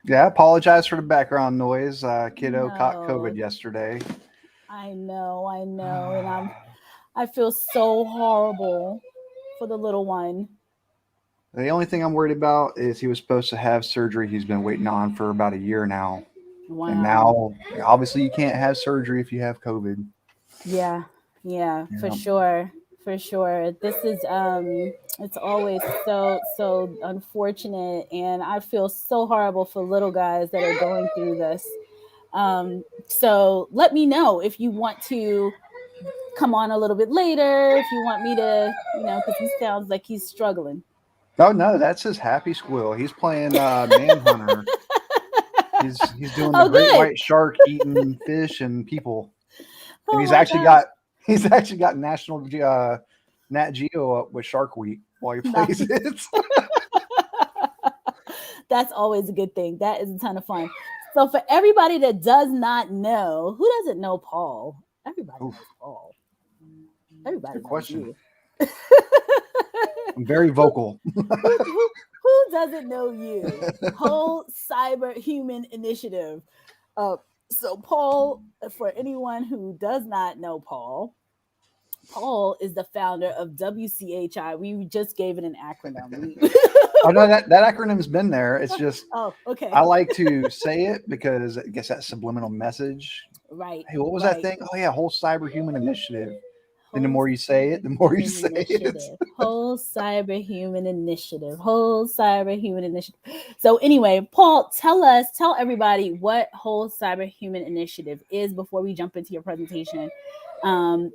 Speaker 4: Yeah, I apologize for the background noise. Kiddo caught COVID yesterday.
Speaker 1: I know. And I feel so horrible for the little one.
Speaker 4: The only thing I'm worried about is he was supposed to have surgery he's been waiting on for about a year now.
Speaker 1: Wow.
Speaker 4: And now, obviously, you can't have surgery if you have COVID.
Speaker 1: Yeah, for sure. This is, it's always so unfortunate. And I feel so horrible for little guys that are going through this. So let me know if you want to come on a little bit later, if you want me to, because he sounds like he's struggling.
Speaker 4: Oh, no, that's his happy squirrel. He's playing Manhunter. He's doing the great white shark eating fish and people. And he's actually got National Nat Geo up with Shark Week while he plays it.
Speaker 1: That's always a good thing. That is a ton of fun. So for everybody that does not know, who doesn't know Paul? Everybody knows Paul. Everybody
Speaker 4: Good question.
Speaker 1: You.
Speaker 4: I'm very vocal.
Speaker 1: Who doesn't know you? Whole Cyber Human Initiative. So Paul, for anyone who does not know Paul is the founder of WCHI. We just gave it an acronym.
Speaker 4: I know that acronym's been there. It's just,
Speaker 1: okay.
Speaker 4: I like to say it because I guess that subliminal message.
Speaker 1: Right.
Speaker 4: Hey, what was that thing? Oh yeah, whole Cyber Human Initiative. And the more you say it, the more you say it.
Speaker 1: Whole Cyber Human Initiative. Whole Cyber Human Initiative. So anyway, Paul, tell everybody what Whole Cyber Human Initiative is before we jump into your presentation. For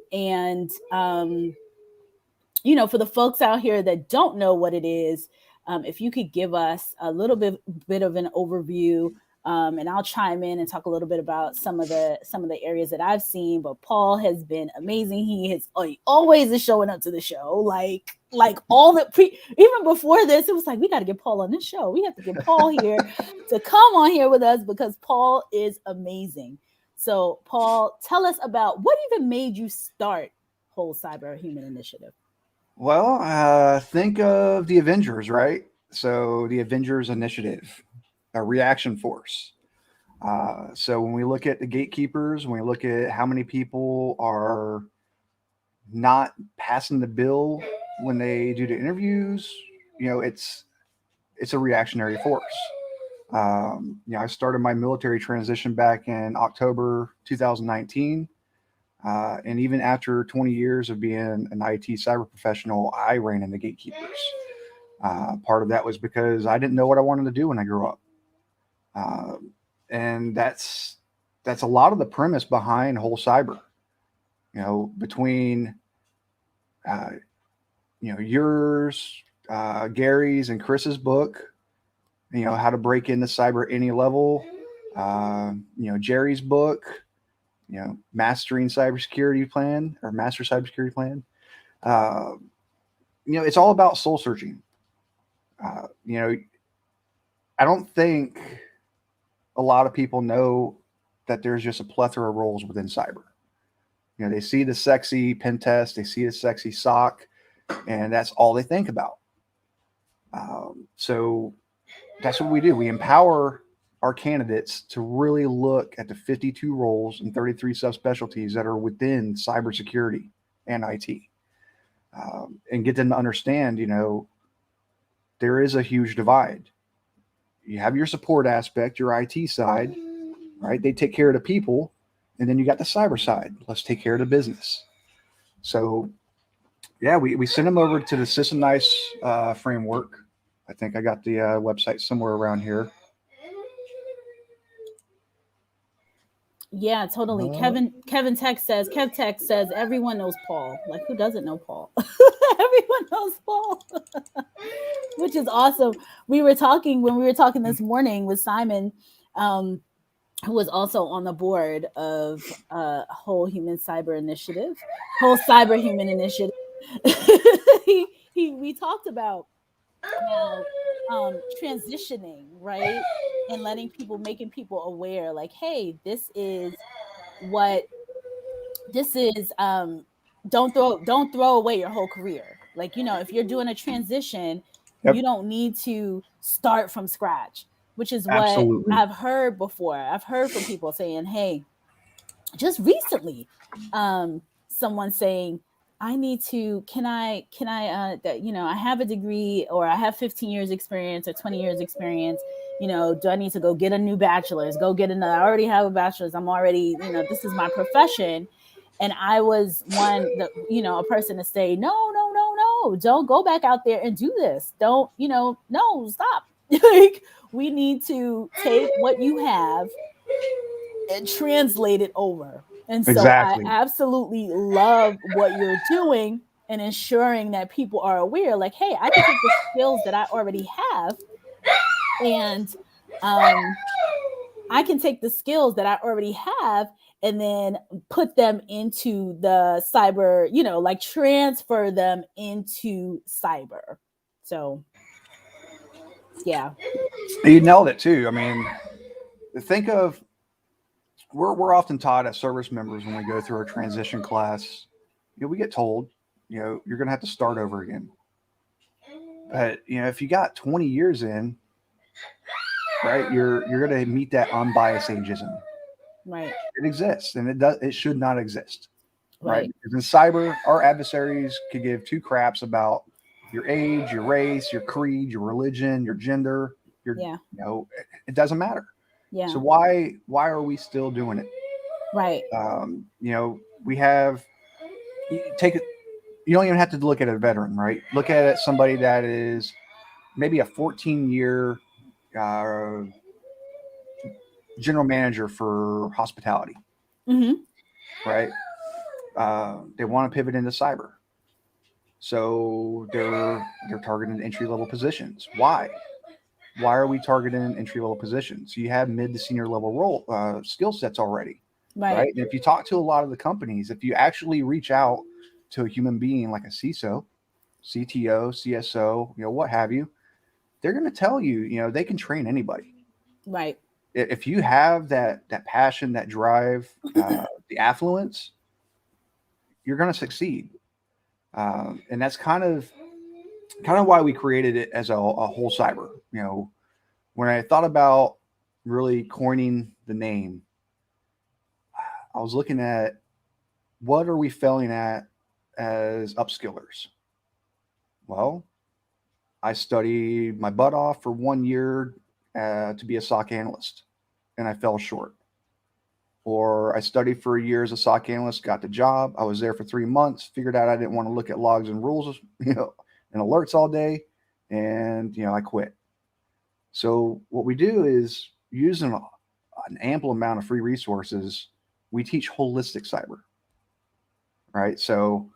Speaker 1: the folks out here that don't know what it is, if you could give us a little bit of an overview, and I'll chime in and talk a little bit about some of the areas that I've seen. But Paul has been amazing. He always is showing up to the show. Like all even before this, it was like, we got to get Paul on this show. We have to get Paul here to come on here with us because Paul is amazing. So Paul, tell us about what even made you start Whole Cyber Human Initiative.
Speaker 4: Well, think of the Avengers, right? So the Avengers Initiative, a reaction force. So when we look at the gatekeepers, when we look at how many people are not passing the bill when they do the interviews, it's a reactionary force. I started my military transition back in October 2019. And even after 20 years of being an IT cyber professional, I ran into gatekeepers. Part of that was because I didn't know what I wanted to do when I grew up. And that's a lot of the premise behind Whole Cyber, between, yours, Gary's and Chris's book, how to break into cyber any level, Jerry's book, mastering cybersecurity plan or master cybersecurity plan. It's all about soul searching. I don't think a lot of people know that there's just a plethora of roles within cyber. They see the sexy pen test, they see the sexy SOC, and that's all they think about. So that's what we do. We empower our candidates to really look at the 52 roles and 33 subspecialties that are within cybersecurity and IT, and get them to understand, there is a huge divide. You have your support aspect, your IT side, right? They take care of the people, and then you got the cyber side. Let's take care of the business. So, yeah, we send them over to the System Nice framework. I think I got the website somewhere around here.
Speaker 1: Yeah, totally. Kev Tech says everyone knows Paul. Like, who doesn't know Paul? Everyone knows Paul, which is awesome. When we were talking this morning with Simon, who was also on the board of Whole Cyber Human Initiative. We talked about how transitioning, right, and making people aware, like, hey, this is don't throw away your whole career. Like, if you're doing a transition, yep, you don't need to start from scratch, which is what Absolutely. I've heard before. I've heard from people saying, hey, just recently, someone saying, I need to, I have a degree, or I have 15 years experience or 20 years experience. Do I need to go get a new bachelor's, go get another? I already have a bachelor's. I'm already, this is my profession. And I was a person to say, no, don't go back out there and do this. Don't, no, stop. Like, we need to take what you have and translate it over. And so exactly. I absolutely love what you're doing and ensuring that people are aware, like, hey, I can take the skills that I already have, and I can take the skills that I already have and then put them into the cyber, like transfer them into cyber. So, yeah.
Speaker 4: You nailed it too. I mean, think of, we're often taught as service members when we go through our transition class, we get told, you're going to have to start over again. But if you got 20 years in, right, you're going to meet that unbiased ageism.
Speaker 1: Right.
Speaker 4: It exists, and it should not exist. Right.
Speaker 1: Right.
Speaker 4: Because in cyber, our adversaries could give two craps about your age, your race, your creed, your religion, your gender. It doesn't matter.
Speaker 1: Yeah.
Speaker 4: So why are we still doing it?
Speaker 1: Right.
Speaker 4: We have you don't even have to look at a veteran, right? Look at it, somebody that is maybe a 14-year general manager for hospitality, right? They want to pivot into cyber, so they're targeting entry-level positions. Why are we targeting entry-level positions? You have mid to senior level role skill sets already, right? And if you talk to a lot of the companies, if you actually reach out to a human being like a CISO, CTO, CSO, what have you, they're going to tell you, they can train anybody.
Speaker 1: Right.
Speaker 4: If you have that passion, that drive, the affluence, you're going to succeed. And that's kind of why we created it as a whole cyber. When I thought about really coining the name, I was looking at what are we failing at as upskillers? Well, I studied my butt off for 1 year to be a SOC analyst, and I fell short. Or I studied for a year as a SOC analyst, got the job. I was there for 3 months, figured out I didn't want to look at logs and rules, and alerts all day, and I quit. So what we do is, using an ample amount of free resources, we teach holistic cyber, right? So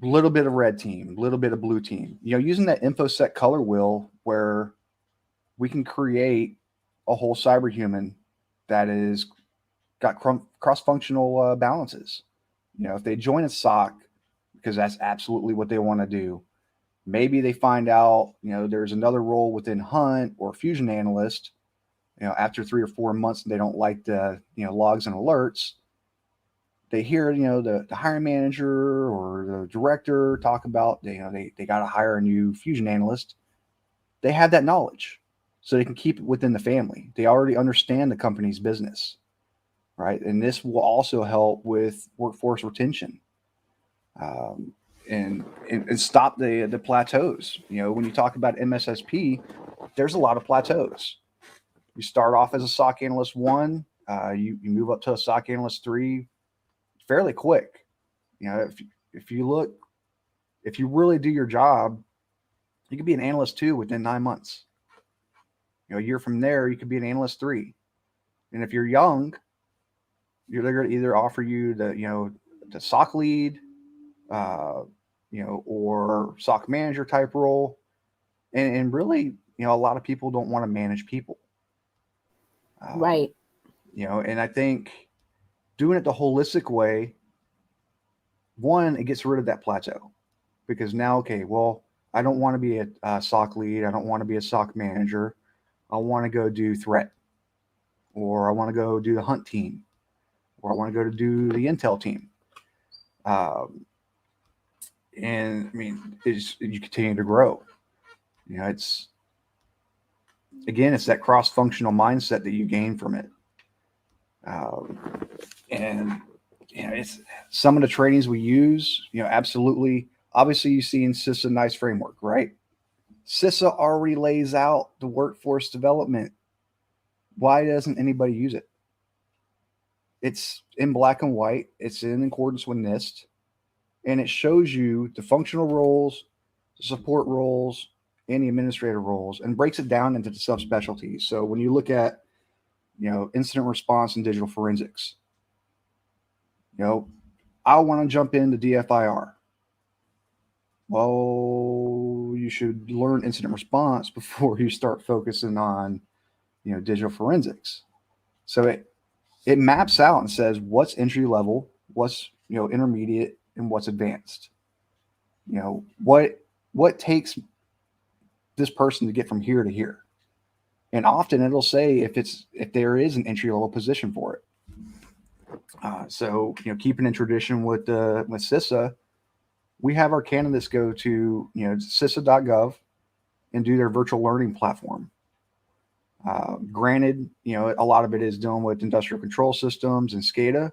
Speaker 4: a little bit of red team, a little bit of blue team, using that InfoSec color wheel where we can create a whole cyber human that is got cross-functional balances. If they join a SOC because that's absolutely what they want to do, maybe they find out, there's another role within Hunt or Fusion Analyst, after 3 or 4 months, and they don't like the, logs and alerts. They hear, the hiring manager or the director talk about, they got to hire a new Fusion Analyst. They have that knowledge, so they can keep it within the family. They already understand the company's business, right? And this will also help with workforce retention. And stop the plateaus. When you talk about MSSP, there's a lot of plateaus. You start off as a SOC analyst 1, you move up to a SOC analyst 3 fairly quick. If you really do your job, you could be an analyst 2 within 9 months. A year from there, you could be an analyst 3. And if you're young, they're going to either offer you the SOC lead, or SOC manager type role. And really, a lot of people don't want to manage people.
Speaker 1: Right.
Speaker 4: And I think doing it the holistic way, one, it gets rid of that plateau, because now, okay, well, I don't want to be a SOC lead. I don't want to be a SOC manager. I want to go do threat, or I want to go do the Hunt team, or I want to go to do the Intel team. And I mean, you continue to grow. It's that cross-functional mindset that you gain from it. And it's some of the trainings we use, absolutely. Obviously, you see in CISA NICE framework, right? CISA already lays out the workforce development. Why doesn't anybody use it? It's in black and white. It's in accordance with NIST. And it shows you the functional roles, the support roles, and the administrative roles, and breaks it down into the subspecialties. So when you look at, incident response and digital forensics, I want to jump into DFIR. Well, you should learn incident response before you start focusing on, digital forensics. So it maps out and says what's entry level, what's, intermediate, and what's advanced. What takes this person to get from here to here. And often it'll say if there is an entry level position for it. So keeping in tradition with CISA, we have our candidates go to, CISO.gov and do their virtual learning platform. Granted, a lot of it is dealing with industrial control systems and SCADA,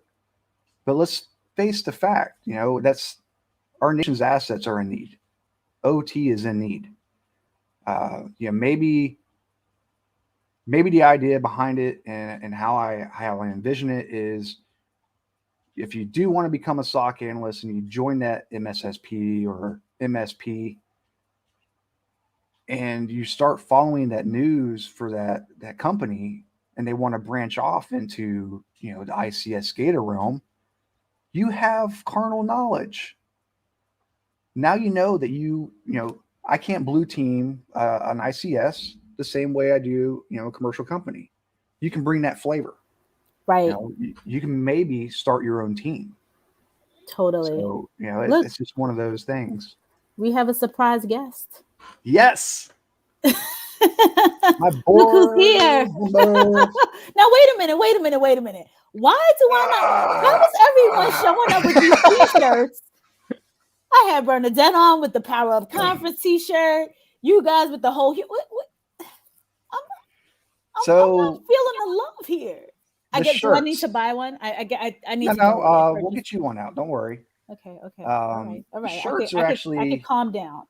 Speaker 4: but let's face the fact, that's our nation's assets are in need. OT is in need. Maybe the idea behind it and how I envision it is, if you do want to become a SOC analyst and you join that MSSP or MSP, and you start following that news for that company, and they want to branch off into the ICS SCADA realm, you have carnal knowledge. Now that I can't blue team an ICS the same way I do a commercial company. You can bring that flavor.
Speaker 1: Right.
Speaker 4: You can maybe start your own team.
Speaker 1: Totally.
Speaker 4: So, it's just one of those things.
Speaker 1: We have a surprise guest.
Speaker 4: Yes. My boy.
Speaker 1: Look who's here. Now, wait a minute. Why do I not? How is everyone showing up with these t-shirts? I had Bernadette on with the Power Up Conference t-shirt. You guys with the whole... I'm not feeling the love here. Do I need to buy one? I need to.
Speaker 4: No, we'll get you one out. Don't worry.
Speaker 1: Okay. All right.
Speaker 4: The shirts are actually.
Speaker 1: I can calm down.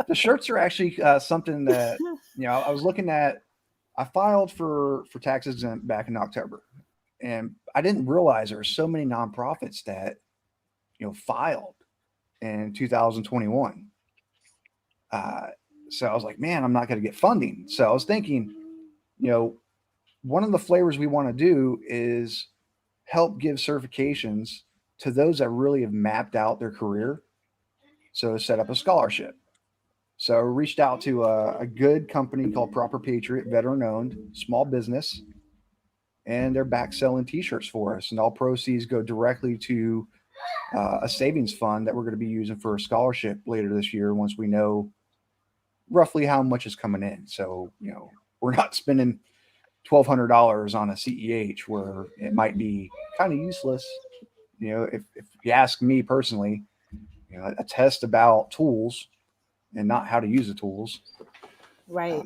Speaker 4: The shirts are actually something that I was looking at. I filed for taxes back in October, and I didn't realize there were so many nonprofits that filed in 2021. So I was like, man, I'm not going to get funding. So I was thinking, one of the flavors we want to do is help give certifications to those that really have mapped out their career. So set up a scholarship. So I reached out to a good company called Proper Patriot, veteran owned, small business, and they're back selling t-shirts for us. And all proceeds go directly to a savings fund that we're going to be using for a scholarship later this year once we know roughly how much is coming in. So, we're not spending $1,200 on a CEH where it might be kind of useless. If you ask me personally, a test about tools and not how to use the tools.
Speaker 1: Right.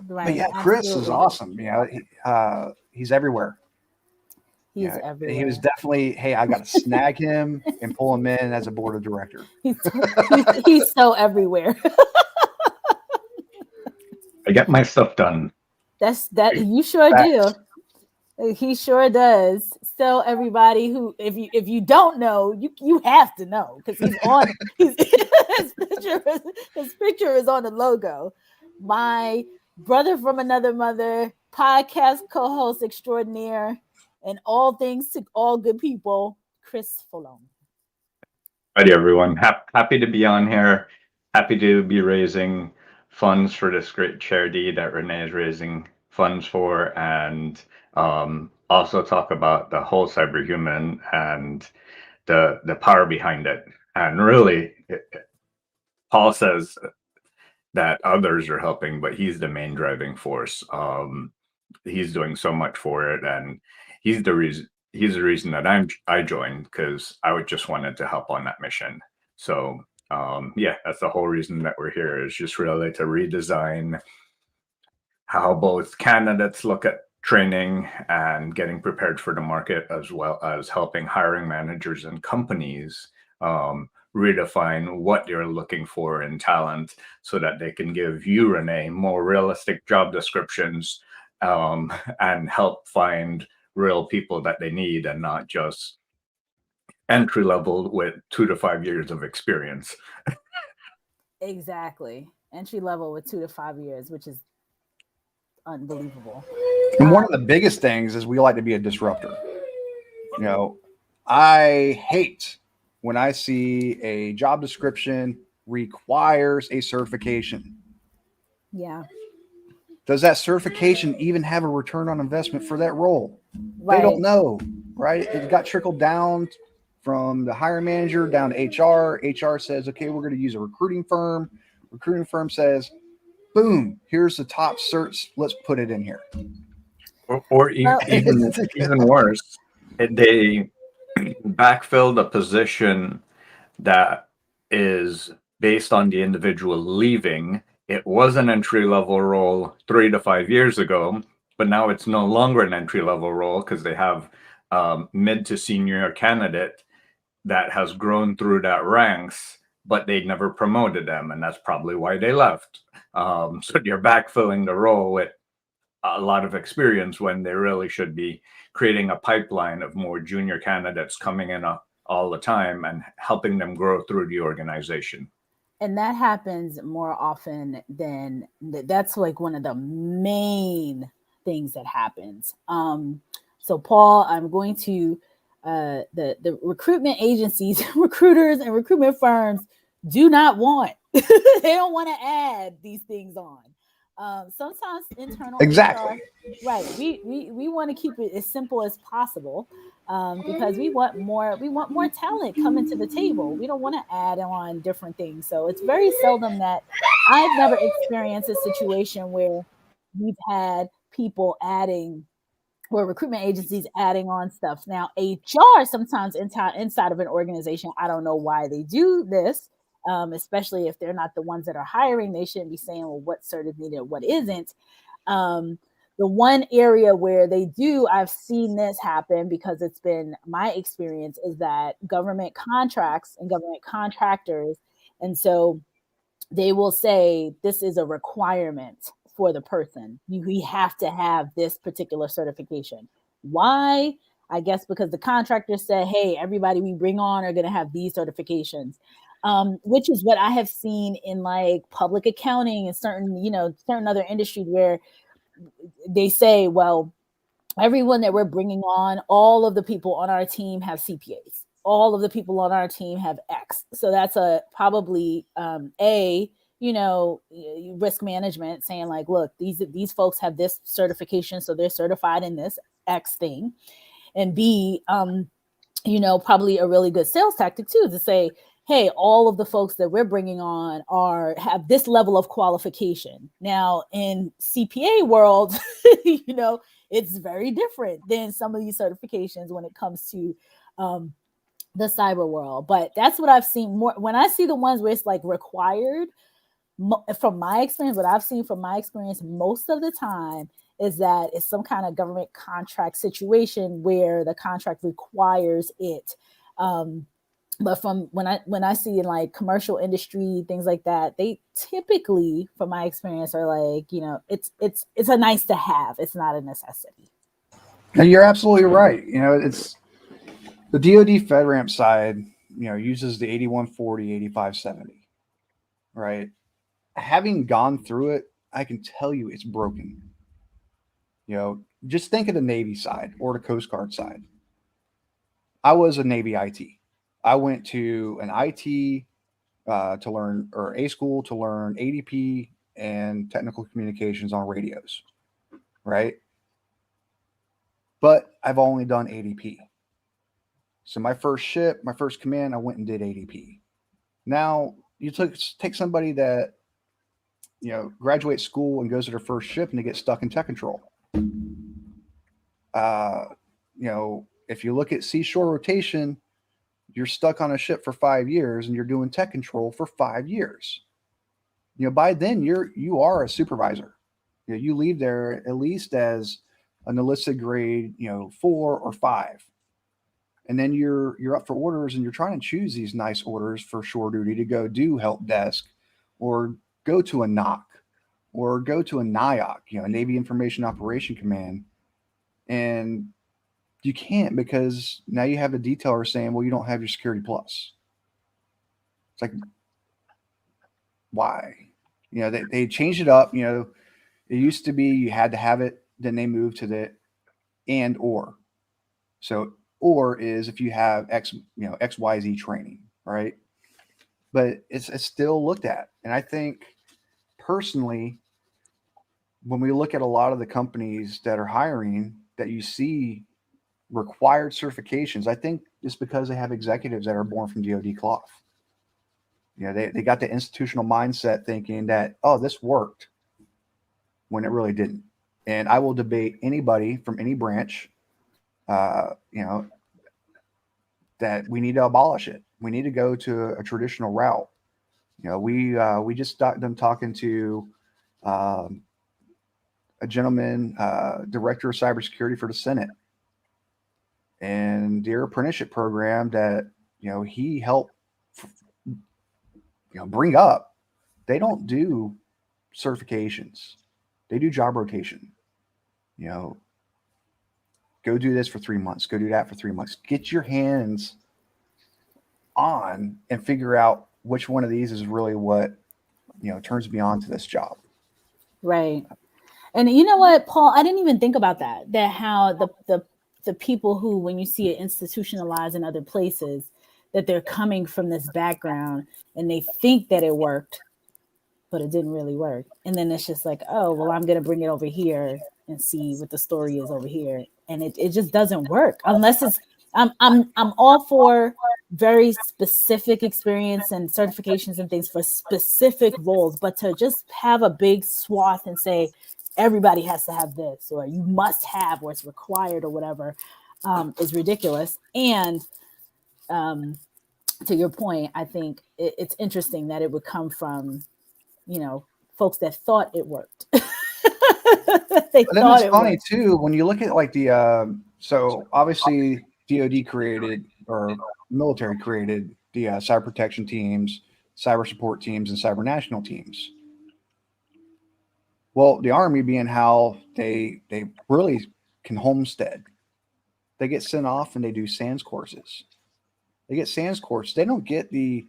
Speaker 4: But yeah, Chris is awesome. He's everywhere.
Speaker 1: He's everywhere.
Speaker 4: He was definitely, hey, I got to snag him and pull him in as a board of director.
Speaker 1: He's so everywhere.
Speaker 5: I get my stuff done.
Speaker 1: You sure do. He sure does. So everybody who, if you don't know, you have to know, because he's on. His picture is on the logo. My brother from another mother, podcast co-host extraordinaire, and all things to all good people, Chris Folon.
Speaker 5: Hi everyone. Happy to be on here. Happy to be raising funds for this great charity that Renee is raising funds for, and also talk about the whole cyberhuman and the power behind it. And really, Paul says that others are helping, but he's the main driving force. He's doing so much for it, and he's the reason that I joined, because I just wanted to help on that mission. So that's the whole reason that we're here, is just really to redesign how both candidates look at training and getting prepared for the market, as well as helping hiring managers and companies redefine what they're looking for in talent, so that they can give you, Renee, more realistic job descriptions and help find real people that they need, and not just entry level with 2 to 5 years of experience.
Speaker 1: Exactly. Entry level with 2 to 5 years, which is unbelievable.
Speaker 4: And one of the biggest things is we like to be a disruptor. I hate when I see a job description requires a certification.
Speaker 1: Yeah.
Speaker 4: Does that certification even have a return on investment for that role?
Speaker 1: Right.
Speaker 4: They don't know, right? It got trickled down from the hiring manager down to HR. HR says, okay, we're going to use a recruiting firm. Recruiting firm says, boom, here's the top certs. Let's put it in here.
Speaker 5: Or even worse, they backfill the position that is based on the individual leaving. It was an entry-level role 3 to 5 years ago, but now it's no longer an entry-level role because they have mid to senior candidate that has grown through that ranks, but they never promoted them, and that's probably why they left. So you're backfilling the role with a lot of experience when they really should be creating a pipeline of more junior candidates coming in all the time and helping them grow through the organization.
Speaker 1: And that happens more often than that's like one of the main things that happens. So Paul, I'm going to the recruitment agencies, recruiters and recruitment firms do not want, they don't want to add these things on. Sometimes internal
Speaker 4: Exactly.
Speaker 1: HR, right? We want to keep it as simple as possible, because we want more talent coming to the table. We don't want to add on different things. So it's very seldom that I've never experienced a situation where we've had people adding or recruitment agencies adding on stuff. Now, HR sometimes inside of an organization, I don't know why they do this, especially if they're not the ones that are hiring. They shouldn't be saying, well, what cert is needed, what isn't. The one area where they do, I've seen this happen because it's been my experience, is that government contracts and government contractors. And so they will say this is a requirement for the person. We have to have this particular certification. Why? I guess because the contractor said, hey, everybody we bring on are going to have these certifications, which is what I have seen in like public accounting and certain other industries where they say, well, everyone that we're bringing on, all of the people on our team have CPAs. All of the people on our team have X. So that's probably risk management saying like, look, these folks have this certification, so they're certified in this X thing. And B, probably a really good sales tactic too, to say, hey, all of the folks that we're bringing on have this level of qualification. Now, in CPA world, it's very different than some of these certifications when it comes to the cyber world. But that's what I've seen more. When I see the ones where it's like required, from my experience, what I've seen from my experience most of the time is that it's some kind of government contract situation where the contract requires it. But from when I see in like commercial industry, things like that, they typically, from my experience, are like, it's a nice to have. It's not a necessity.
Speaker 4: And you're absolutely right. It's the DoD FedRAMP side, uses the 8140, 8570, right? Having gone through it, I can tell you it's broken. Just think of the Navy side or the Coast Guard side. I was a Navy IT. I went to an IT to learn, or a school to learn ADP and technical communications on radios, right? But I've only done ADP. So my first ship, my first command, I went and did ADP. Now you take somebody that graduates school and goes to their first ship and they get stuck in tech control. If you look at seashore rotation, you're stuck on a ship for 5 years and you're doing tech control for 5 years. By then you are a supervisor. You leave there at least as an enlisted grade, 4 or 5. And then you're up for orders and you're trying to choose these nice orders for shore duty to go do help desk or go to a NOC or go to a NIOC, a Navy Information Operation Command. And you can't, because now you have a detailer saying, well, you don't have your Security Plus. It's like, why? They changed it up. It used to be you had to have it, then they moved to the and or. So or is if you have XYZ training, right? But it's still looked at. And I think personally, when we look at a lot of the companies that are hiring that you see required certifications, I think it's because they have executives that are born from DoD cloth. They got the institutional mindset thinking that, oh, this worked, when it really didn't. And I will debate anybody from any branch. that we need to abolish it. We need to go to a traditional route. You know, we just got them talking to a gentleman, director of cybersecurity for the Senate, and their apprenticeship program that, you know, he helped, you know, bring up. They don't do certifications. They do job rotation. You know, go do this for 3 months. Go do that for 3 months. Get your hands on and figure out which one of these is really what, you know, turns me on to this job.
Speaker 1: Right. And you know what, Paul, I didn't even think about that how the people who, when you see it institutionalized in other places, that they're coming from this background and they think that it worked, but it didn't really work. And then it's just like, oh, well, I'm going to bring it over here and see what the story is over here. And it just doesn't work unless it's, I'm all for very specific experience and certifications and things for specific roles, but to just have a big swath and say, everybody has to have this, or you must have, or it's required or whatever, is ridiculous. And to your point, I think it's interesting that it would come from, you know, folks that thought it worked.
Speaker 4: But then it's funny too, when you look at like the, so obviously DoD created, or military created, the cyber protection teams, cyber support teams, and cyber national teams. Well, the Army, being how they really can homestead, they get sent off and they do SANS courses. They get SANS courses. They don't get the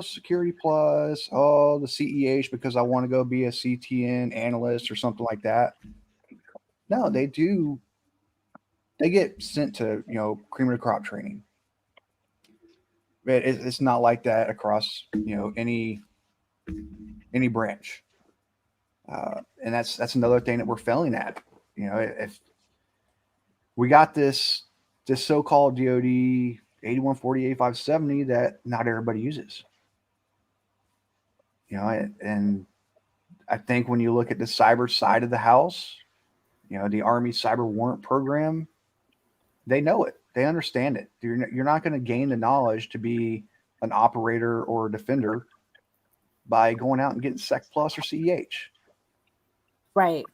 Speaker 4: Security Plus, the CEH because I want to go be a CTN analyst or something like that. No, they do. They get sent to, you know, cream of the crop training. It's not like that across, you know, any branch. And that's another thing that we're failing at. You know, if we got this so-called DoD 8140, 8570 that not everybody uses. You know, and I think when you look at the cyber side of the house, you know, the Army cyber warrant program, they know it. They understand it. You're not going to gain the knowledge to be an operator or a defender by going out and getting Sec Plus or CEH.
Speaker 1: Right.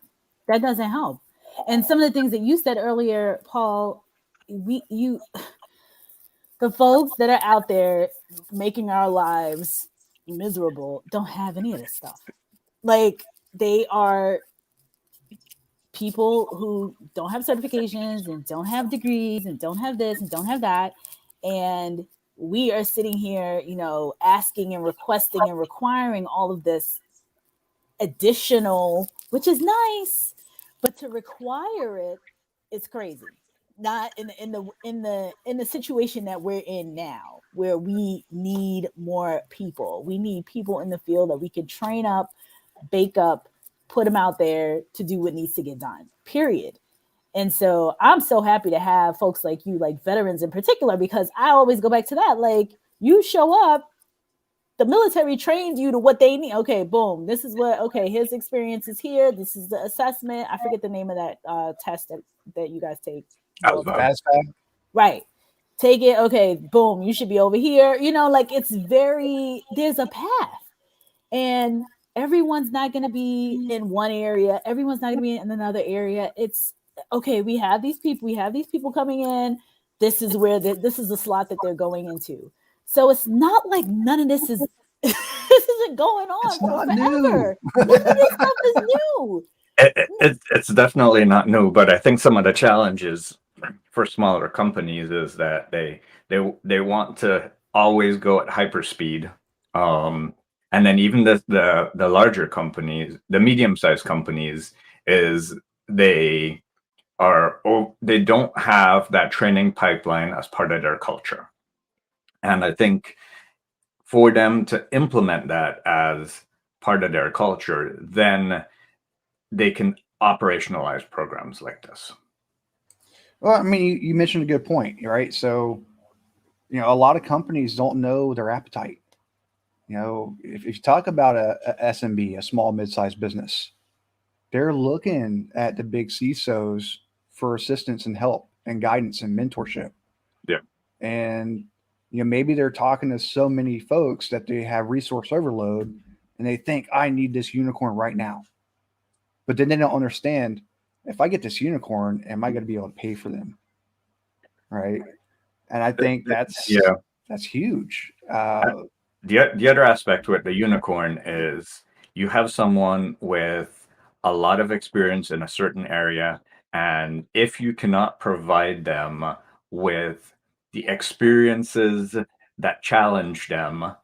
Speaker 1: That doesn't help. And some of the things that you said earlier, Paul, the folks that are out there making our lives miserable don't have any of this stuff. Like, they are people who don't have certifications and don't have degrees and don't have this and don't have that. And we are sitting here, you know, asking and requesting and requiring all of this additional, which is nice, but to require it, it's crazy. Not in the situation that we're in now, where we need more people. We need people in the field that we can train up, bake up, put them out there to do what needs to get done, period. And so I'm so happy to have folks like you, like veterans in particular, because I always go back to that. Like, you show up, the military trained you to what they need. Okay, boom. This is what, okay, his experience is here. This is the assessment. I forget the name of that test that you guys take. Right. Take it. Okay, boom. You should be over here. You know, like, it's there's a path. And everyone's not going to be in one area. Everyone's not going to be in another area. It's, okay, we have these people coming in. This is where this is the slot that they're going into. So it's not like none of this is this isn't going on for forever. None of this stuff is new.
Speaker 5: It's definitely not new, but I think some of the challenges for smaller companies is that they want to always go at hyperspeed. And then even the larger companies, the medium-sized companies, is they don't have that training pipeline as part of their culture. And I think for them to implement that as part of their culture, then they can operationalize programs like this.
Speaker 4: Well, I mean, you mentioned a good point, right? So, you know, a lot of companies don't know their appetite. You know, if you talk about a SMB, a small mid-sized business, they're looking at the big CISOs for assistance and help and guidance and mentorship.
Speaker 5: Yeah.
Speaker 4: and maybe they're talking to so many folks that they have resource overload, and they think I need this unicorn right now, but then they don't understand, if I get this unicorn, am I going to be able to pay for them, right? And I think that's huge.
Speaker 5: The other aspect with the unicorn is you have someone with a lot of experience in a certain area, and if you cannot provide them with the experiences that challenge them,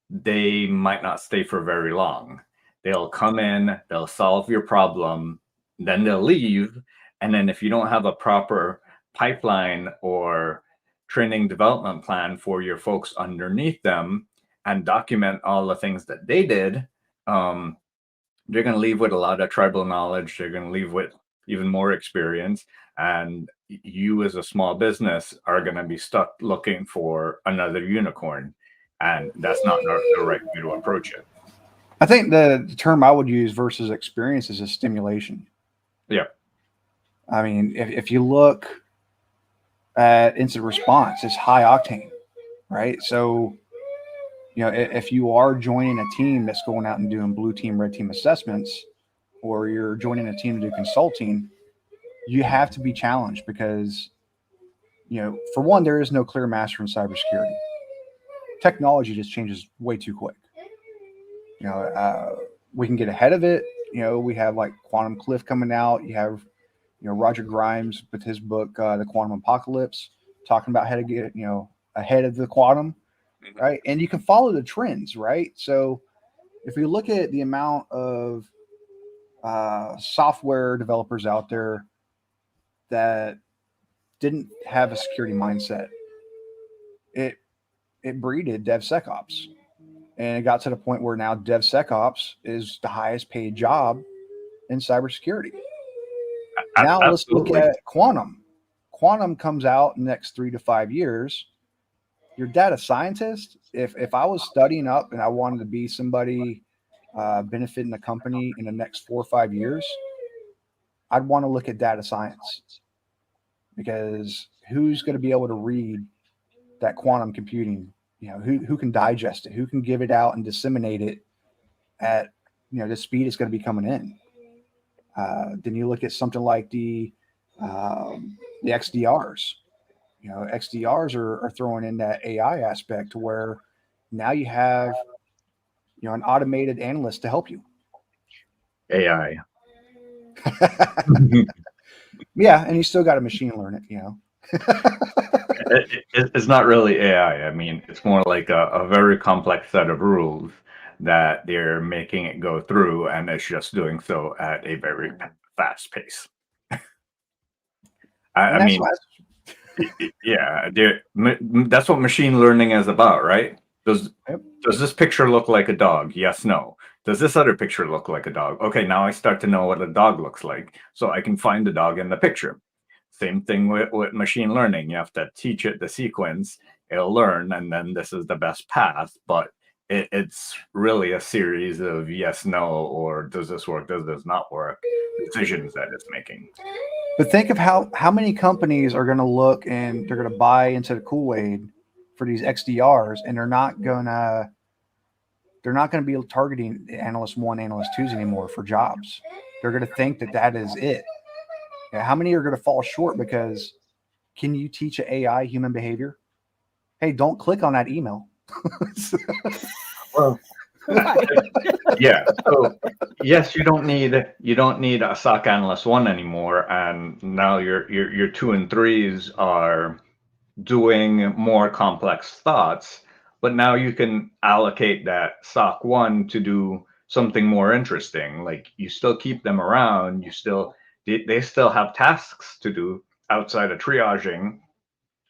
Speaker 5: they might not stay for very long. They'll come in, they'll solve your problem, then they'll leave. And then if you don't have a proper pipeline or training development plan for your folks underneath them and document all the things that they did, they're going to leave with a lot of tribal knowledge. They're going to leave with even more experience. And you as a small business are going to be stuck looking for another unicorn. And that's not the right way to approach it.
Speaker 4: I think the term I would use versus experience is a stimulation.
Speaker 5: Yeah.
Speaker 4: I mean, if you look at incident response, it's high octane, right? So, if you are joining a team that's going out and doing blue team, red team assessments, or you're joining a team to do consulting, you have to be challenged because, for one, there is no clear master in cybersecurity. Technology just changes way too quick. We can get ahead of it. We have like Quantum Cliff coming out. You have, Roger Grimes with his book, The Quantum Apocalypse, talking about how to get, ahead of the quantum, right? And you can follow the trends, right? So if we look at the amount of software developers out there that didn't have a security mindset, it breeded DevSecOps. And it got to the point where now DevSecOps is the highest paid job in cybersecurity. Now let's look at Quantum. Quantum comes out in the next 3 to 5 years. Your data scientist, if I was studying up and I wanted to be somebody benefiting the company in the next 4 or 5 years, I'd want to look at data science, because who's going to be able to read that quantum computing? Who can digest it? Who can give it out and disseminate it at the speed it's going to be coming in? Then you look at something like the XDRs. XDRs are throwing in that AI aspect to where now you have an automated analyst to help you.
Speaker 5: AI.
Speaker 4: Yeah, and you still got to machine learn it.
Speaker 5: It's not really AI. I mean, it's more like a very complex set of rules that they're making it go through, and it's just doing so at a very fast pace. I mean, yeah, that's what machine learning is about, right? Does this picture look like a dog? Yes, no. Does this other picture look like a dog? Okay, now I start to know what a dog looks like, so I can find the dog in the picture. Same thing with machine learning. You have to teach it the sequence, it'll learn, and then this is the best path. But it's really a series of yes, no, or does this work, does this not work, decisions that it's making.
Speaker 4: But think of how many companies are going to look and they're going to buy into the Kool-Aid for these XDRs, and they're not going to be targeting analyst 1, analyst 2s anymore for jobs. They're going to think that is it. How many are going to fall short because can you teach an AI human behavior? Hey, don't click on that email.
Speaker 5: Well, yeah. So yes, you don't need a SOC analyst 1 anymore, and now your 2 and 3s are doing more complex thoughts. But now you can allocate that SOC 1 to do something more interesting. Like, you still keep them around. They still have tasks to do outside of triaging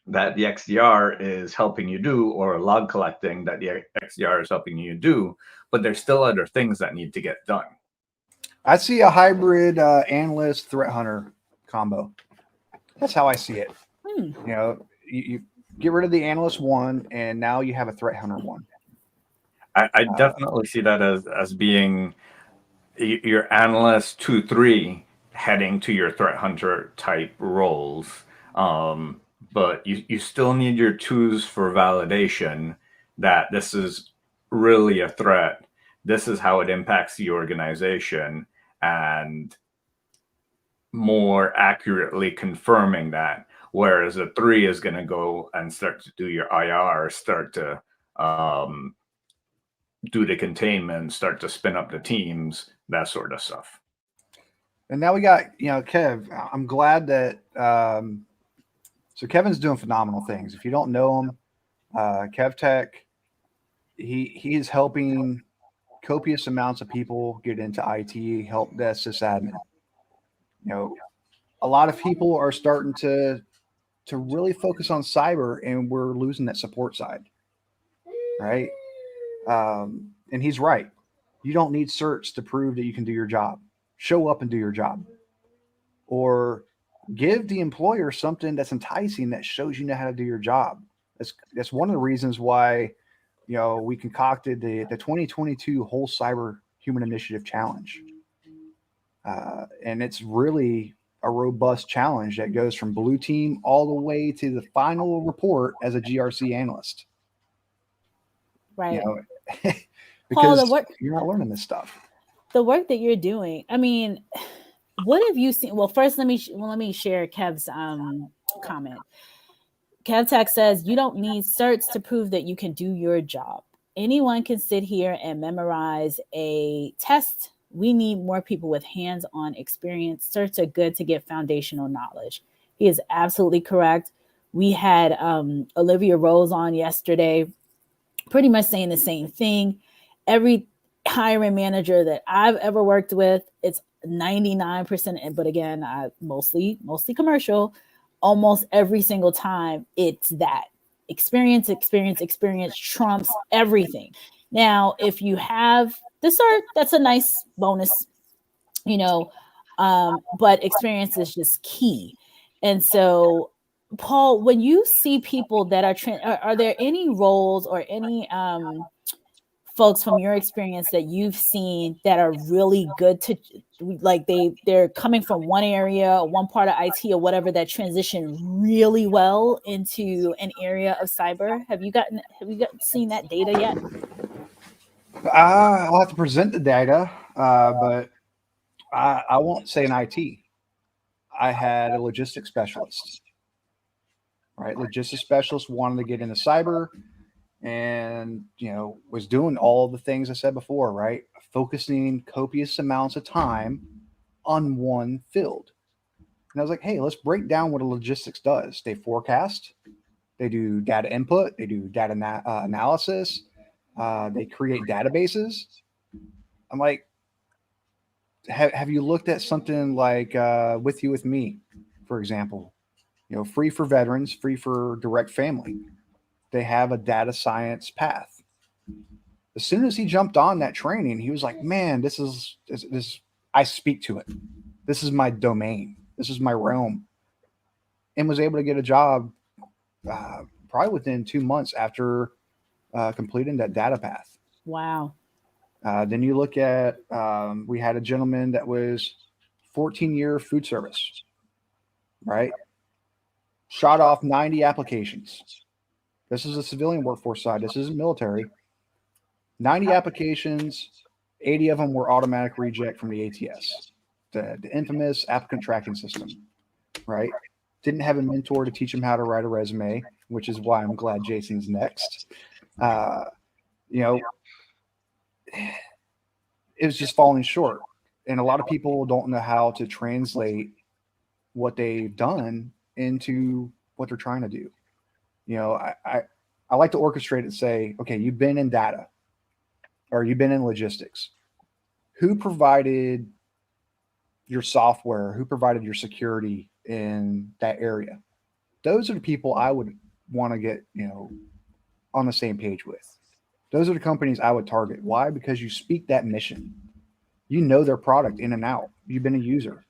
Speaker 5: that the XDR is helping you do, or log collecting that the XDR is helping you do, but there's still other things that need to get done.
Speaker 4: I see a hybrid analyst threat hunter combo. That's how I see it. You get rid of the analyst 1, and now you have a threat hunter 1.
Speaker 5: I definitely see that as being your analyst 2, 3 heading to your threat hunter type roles. but you still need your tools for validation that this is really a threat. This is how it impacts the organization, and more accurately confirming that. Whereas a 3 is going to go and start to do your IR, start to do the containment, start to spin up the teams, that sort of stuff.
Speaker 4: And now we got, Kev. I'm glad that so Kevin's doing phenomenal things. If you don't know him, Kev Tech, he is helping copious amounts of people get into IT, help desk, sysadmin. A lot of people are starting to really focus on cyber, and we're losing that support side, right? And he's right. You don't need certs to prove that you can do your job. Show up and do your job, or give the employer something that's enticing that shows you know how to do your job. That's one of the reasons why we concocted the 2022 whole cyber human initiative challenge, and it's really a robust challenge that goes from blue team all the way to the final report as a GRC analyst.
Speaker 1: Right.
Speaker 4: Because Paul, you're not learning this stuff.
Speaker 1: The work that you're doing, I mean, what have you seen? Well, first, let me share Kev's comment. Kev Tech says, you don't need certs to prove that you can do your job. Anyone can sit here and memorize a test. We need more people with hands-on experience. Certs are good to get foundational knowledge. He is absolutely correct. We had Olivia Rose on yesterday, pretty much saying the same thing. Every hiring manager that I've ever worked with, it's 99%, but again, mostly commercial. Almost every single time, it's that experience trumps everything. Now, if you have the cert, that's a nice bonus, but experience is just key. And so, Paul, when you see people that are there any roles or any folks from your experience that you've seen that are really good to, like, they're coming from one area, one part of IT or whatever, that transition really well into an area of cyber? Have you seen that data yet?
Speaker 4: I'll have to present the data, but I won't say in IT. I had a logistics specialist, right? Logistics specialist wanted to get into cyber, and was doing all the things I said before, right? Focusing copious amounts of time on one field. And I was like, hey, let's break down what a logistics does. They forecast, they do data input, they do data analysis, they create databases. I'm like, have you looked at something like With You With Me, for example? Free for veterans, free for direct family. They have a data science path. As soon as he jumped on that training, he was like, man, this I speak to it. This is my domain. This is my realm. And was able to get a job probably within 2 months after completing that data path.
Speaker 1: Wow.
Speaker 4: Then you look at, we had a gentleman that was 14-year food service, right? Shot off 90 applications. This is a civilian workforce side. This isn't military. 90 applications, 80 of them were automatic reject from the ATS, the infamous applicant tracking system, right? Didn't have a mentor to teach him how to write a resume, which is why I'm glad Jason's next. It was just falling short. And a lot of people don't know how to translate what they've done into what they're trying to do. I like to orchestrate it and say, okay, you've been in data or you've been in logistics. Who provided your software? Who provided your security in that area? Those are the people I would want to get, on the same page with. Those are the companies I would target. Why? Because you speak that mission. You know their product in and out. You've been a user.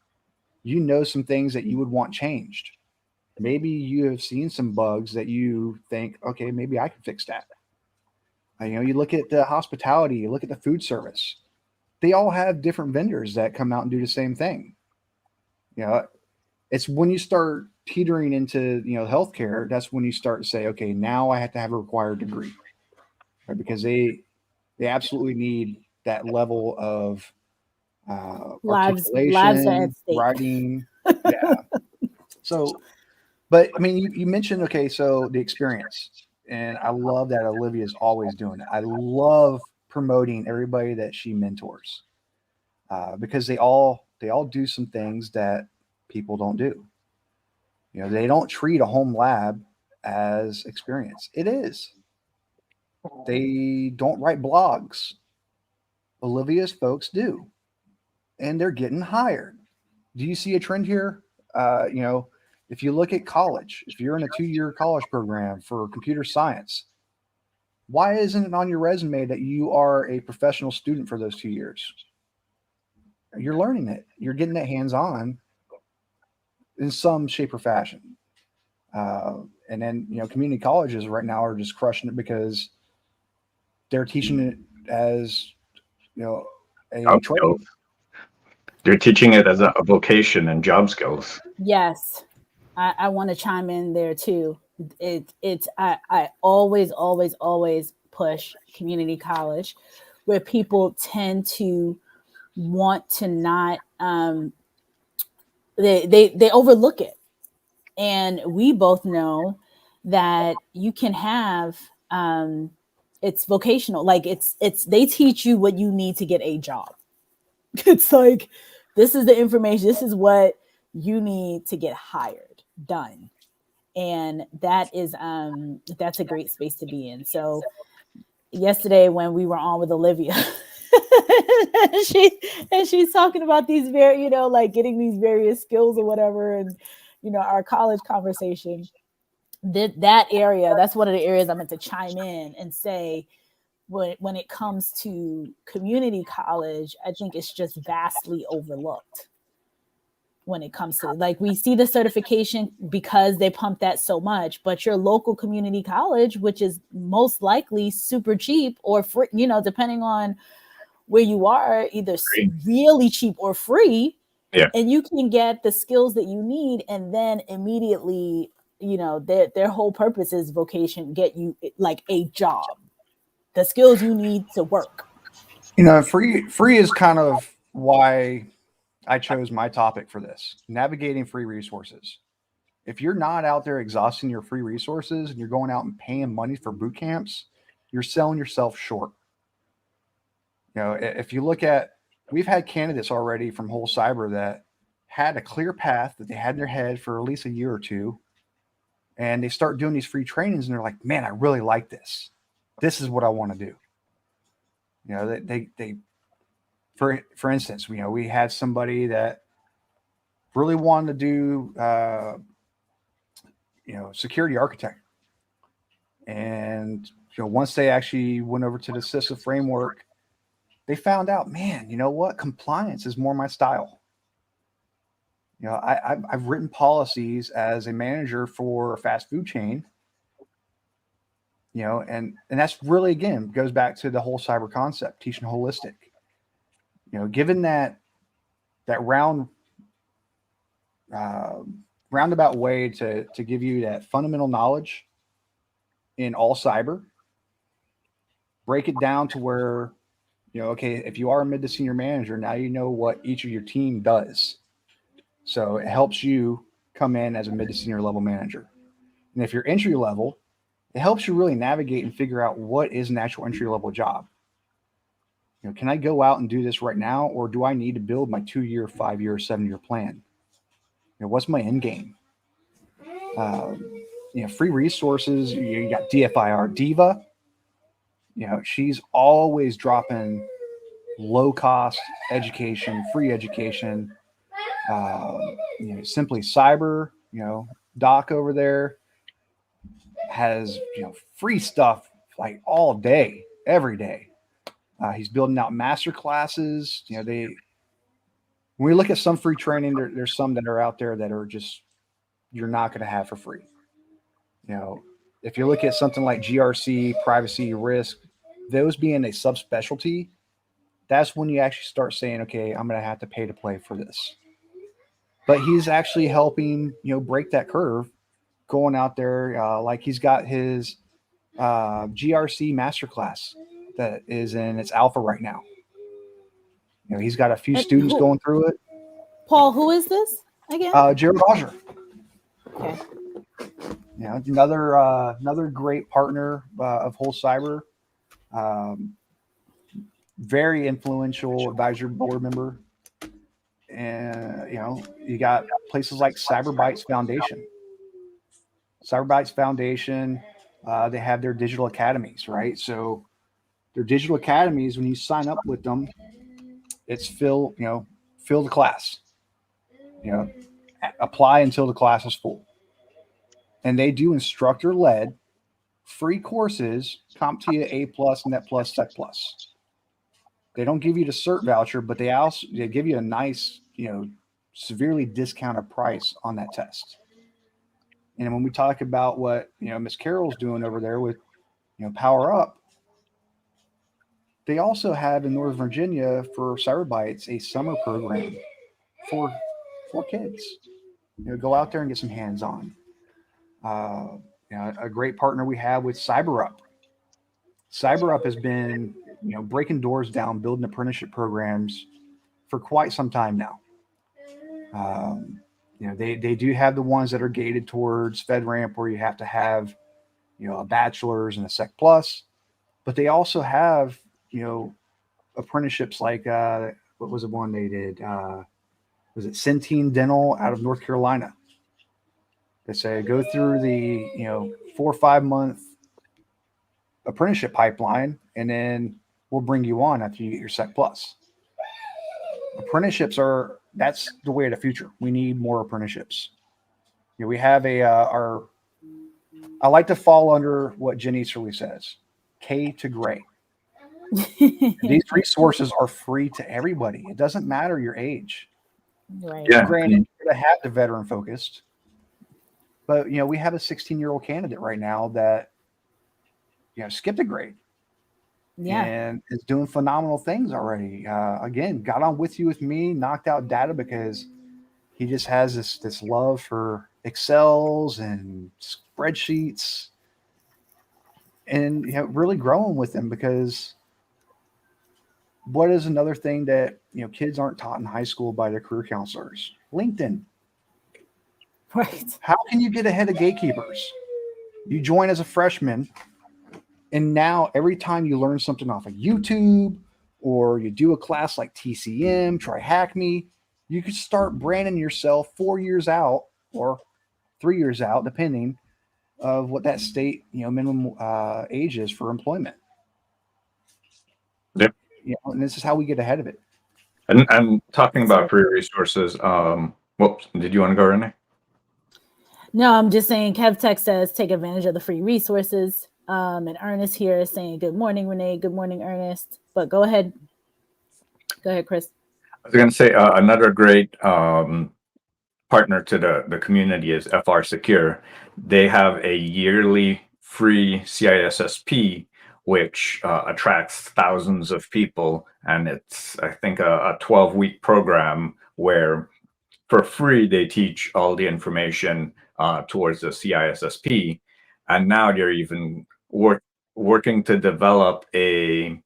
Speaker 4: You know some things that you would want changed. Maybe you have seen some bugs that you think, okay, maybe I can fix that. You look at the hospitality, you look at the food service. They all have different vendors that come out and do the same thing. It's when you start teetering into, healthcare, that's when you start to say, okay, now I have to have a required degree, right? Because they absolutely need that level of
Speaker 1: Lives are
Speaker 4: articulation,
Speaker 1: at stake.
Speaker 4: writing. Yeah. So, but I mean, you mentioned, okay, so the experience, and I love that Olivia is always doing it. I love promoting everybody that she mentors, because they all do some things that people don't do. They don't treat a home lab as experience. It is. They don't write blogs. Olivia's folks do, and they're getting hired. Do you see a trend here? If you look at college, if you're in a 2-year college program for computer science, why isn't it on your resume that you are a professional student for those 2 years? You're learning it. You're getting it hands-on in some shape or fashion. And then, community colleges right now are just crushing it because they're teaching it as, a
Speaker 5: Job
Speaker 4: trade.
Speaker 5: skills. They're teaching it as a vocation and job skills.
Speaker 1: Yes, I want to chime in there too. I always push community college, where people tend to want to not they overlook it, and we both know that you can have it's vocational, like it's they teach you what you need to get a job. It's like, this is the information, this is what you need to get hired, done. And that is that's a great space to be in. So yesterday when we were on with Olivia, she's talking about these very, like getting these various skills or whatever, and our college conversation, that area, that's one of the areas I meant to chime in and say, when it comes to community college, I think it's just vastly overlooked. When it comes to, like, we see the certification because they pump that so much, but your local community college, which is most likely super cheap or free, depending on where you are, either really cheap or free.
Speaker 5: Yeah.
Speaker 1: And you can get the skills that you need, and then immediately, their whole purpose is vocation, get you like a job, the skills you need to work.
Speaker 4: Free is kind of why I chose my topic for this: navigating free resources. If you're not out there exhausting your free resources and you're going out and paying money for boot camps, you're selling yourself short. If you look at, we've had candidates already from Whole Cyber that had a clear path that they had in their head for at least a year or two, and they start doing these free trainings and they're like, man, I really like this. This is what I want to do. They for instance, we had somebody that really wanted to do security architect, and once they actually went over to the CISO framework, they found out, man, you know what, compliance is more my style. I've written policies as a manager for a fast food chain, and that's really, again, goes back to the whole cyber concept, teaching holistic. Given that roundabout way to give you that fundamental knowledge in all cyber, break it down to where, okay, if you are a mid to senior manager, now you know what each of your team does. So it helps you come in as a mid to senior level manager. And if you're entry level, it helps you really navigate and figure out what is an actual entry level job. Can I go out and do this right now, or do I need to build my 2-year, 5-year, 7-year plan? What's my end game? Free resources. You got DFIR, Diva. She's always dropping low cost education, free education. Simply Cyber. Doc over there has free stuff like all day, every day. He's building out master classes. When we look at some free training, there's some that are out there that are just, you're not going to have for free. If you look at something like GRC, privacy, risk, those being a subspecialty, that's when you actually start saying, okay, I'm going to have to pay to play for this. but he's actually helping, break that curve, going out there. Like he's got his GRC masterclass that is in its alpha right now. He's got a few students going through it.
Speaker 1: Paul, who is this again?
Speaker 4: Jared Roger.
Speaker 1: Okay.
Speaker 4: Another great partner of Whole Cyber. Very influential advisory board member. And, you got places like Cyberbytes Foundation. Cyberbytes Foundation, they have their digital academies, right? So their digital academies, when you sign up with them, it's fill the class, apply until the class is full. And they do instructor led free courses, CompTIA A+, Net Plus, Sec Plus. They don't give you the cert voucher, but they give you a nice, severely discounted price on that test. And when we talk about what, Miss Carol's doing over there with, Power Up, they also have in Northern Virginia for Cyberbytes a summer program for kids. Go out there and get some hands-on. A great partner we have with CyberUp. CyberUp has been, breaking doors down, building apprenticeship programs for quite some time now. They do have the ones that are gated towards FedRAMP where you have to have, a bachelor's and a Sec Plus, but they also have, apprenticeships like, what was the one they did? Was it Centene Dental out of North Carolina? They say go through the 4 or 5 month apprenticeship pipeline, and then we'll bring you on after you get your Sec Plus. Apprenticeships that's the way of the future. We need more apprenticeships. We have I like to fall under what Jen Easterly says, K to gray. These resources are free to everybody. It doesn't matter your age.
Speaker 1: Right.
Speaker 5: Yeah.
Speaker 4: Granted, you're going to have the veteran focused. But, we have a 16-year-old candidate right now that, skipped a grade.
Speaker 1: Yeah.
Speaker 4: And is doing phenomenal things already. Again, got on with me, knocked out data because he just has this love for Excels and spreadsheets, and really growing with them, because what is another thing that kids aren't taught in high school by their career counselors? LinkedIn.
Speaker 1: Right.
Speaker 4: How can you get ahead of gatekeepers? You join as a freshman, and now every time you learn something off of YouTube or you do a class like TCM, try Hack Me, you could start branding yourself 4 years out or 3 years out, depending of what that state minimum age is for employment.
Speaker 5: Yep.
Speaker 4: And this is how we get ahead of it.
Speaker 5: And talking about free resources, whoops, did you want to go, Renee?
Speaker 1: No, I'm just saying KevTech says take advantage of the free resources. And Ernest here is saying, good morning, Renee. Good morning, Ernest. But go ahead. Go ahead, Chris.
Speaker 5: I was going to say another great partner to the community is FR Secure. They have a yearly free CISSP, which attracts thousands of people. And it's, I think, a 12-week program where for free they teach all the information towards the CISSP. And now they're even working to develop a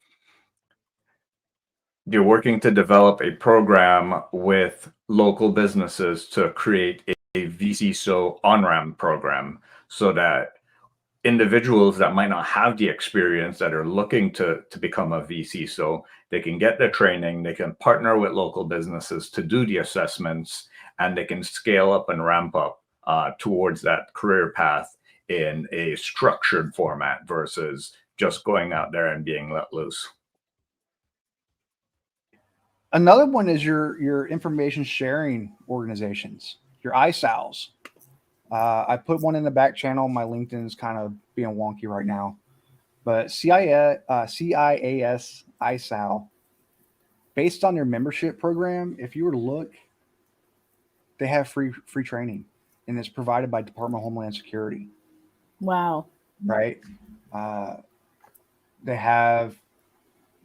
Speaker 5: program with local businesses to create a VCSO on-ramp program, so that individuals that might not have the experience that are looking to become a VCSO, they can get the training, they can partner with local businesses to do the assessments, and they can scale up and ramp up towards that career path in a structured format versus just going out there and being let loose.
Speaker 4: Another one is your information sharing organizations, your ISALs. I put one in the back channel. My LinkedIn is kind of being wonky right now, but CIAS ISAL, based on their membership program, if you were to look, they have free training, and it's provided by Department of Homeland Security.
Speaker 1: Wow.
Speaker 4: Right. They have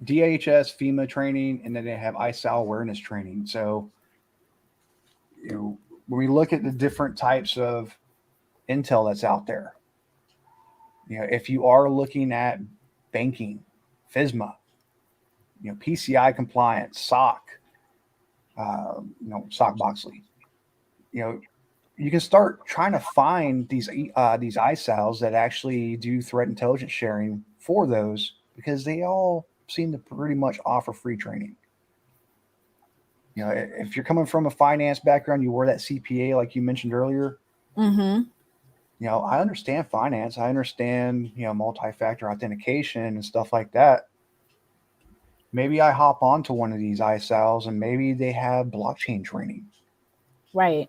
Speaker 4: DHS, FEMA training, and then they have ISAL awareness training. So when we look at the different types of intel that's out there, if you are looking at banking, FISMA, PCI compliance, SOC, SOC Boxley, you can start trying to find these ISALs that actually do threat intelligence sharing for those, because they all seem to pretty much offer free training. If you're coming from a finance background, you were that CPA like you mentioned earlier.
Speaker 1: Mm-hmm.
Speaker 4: I understand finance. I understand, multi-factor authentication and stuff like that. Maybe I hop onto one of these ISALs and maybe they have blockchain training.
Speaker 1: Right.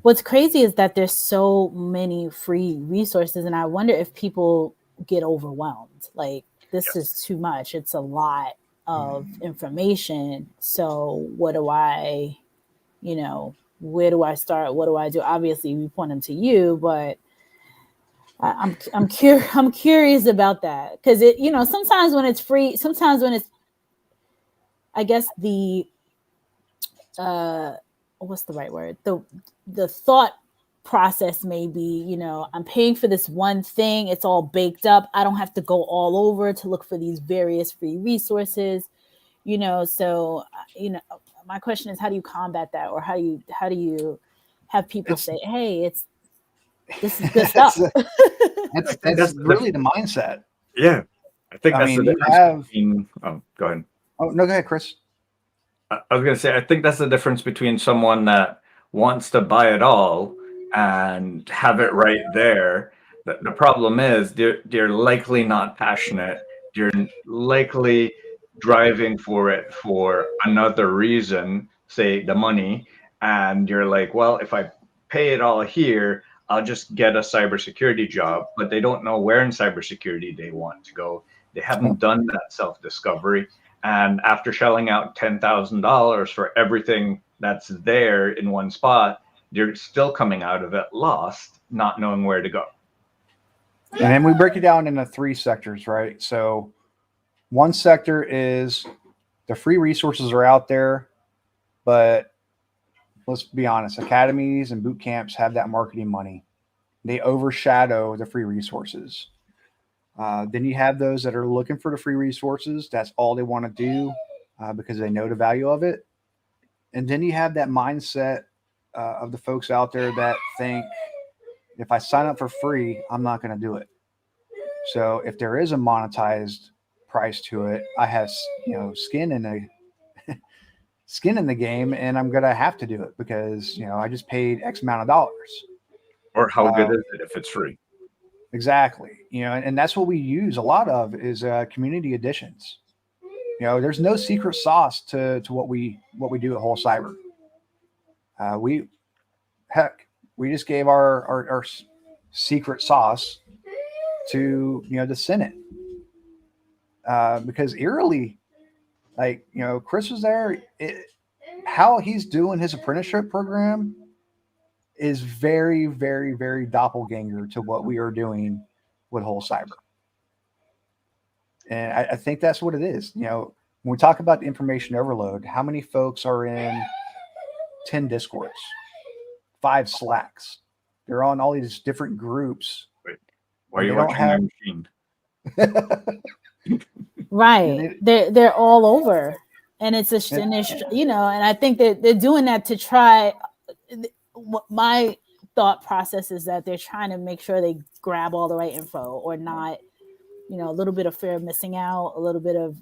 Speaker 1: What's crazy is that there's so many free resources, and I wonder if people get overwhelmed. Like, this is too much. It's a lot of information. So what do I, where do I start? What do I do? Obviously, we point them to you, but I'm curious about that, because sometimes when it's free, sometimes when it's, I guess what's the right word? The thought process may be, I'm paying for this one thing. It's all baked up. I don't have to go all over to look for these various free resources, so, my question is, how do you combat that? Or how do you have people say, hey, this is good stuff?
Speaker 4: That's really the mindset.
Speaker 5: Yeah. I think that's the difference between, go ahead.
Speaker 4: Oh, no, go ahead, Chris.
Speaker 5: I was going to say, I think that's the difference between someone that wants to buy it all and have it right there. The problem is they're likely not passionate. They're likely driving for it for another reason, say the money. And you're like, well, if I pay it all here, I'll just get a cybersecurity job. But they don't know where in cybersecurity they want to go. They haven't done that self-discovery. And after shelling out $10,000 for everything that's there in one spot, they're still coming out of it lost, not knowing where to go.
Speaker 4: And then we break it down into 3 sectors, right? So one sector is the free resources are out there, but let's be honest, academies and boot camps have that marketing money. They overshadow the free resources. Then you have those that are looking for the free resources. That's all they want to do because they know the value of it. And then you have that mindset of the folks out there that think, if I sign up for free, I'm not going to do it. So if there is a monetized price to it, I have, skin in the game, and I'm going to have to do it because, I just paid X amount of dollars.
Speaker 5: Or how good is it if it's free?
Speaker 4: Exactly. And that's what we use a lot of is community editions. There's no secret sauce to what we do at Whole Cyber. We just gave our secret sauce to the Senate because eerily, Chris was there. How he's doing his apprenticeship program is very, very, very doppelganger to what we are doing with Whole Cyber. And I think that's what it is. When we talk about the information overload, how many folks are in 10 Discords, 5 Slacks? They're on all these different groups.
Speaker 5: Wait, why are you watching my machine?
Speaker 1: Right. They're all over. And it's and I think that they're doing that to try. My thought process is that they're trying to make sure they grab all the right info or not, a little bit of fear of missing out, a little bit of,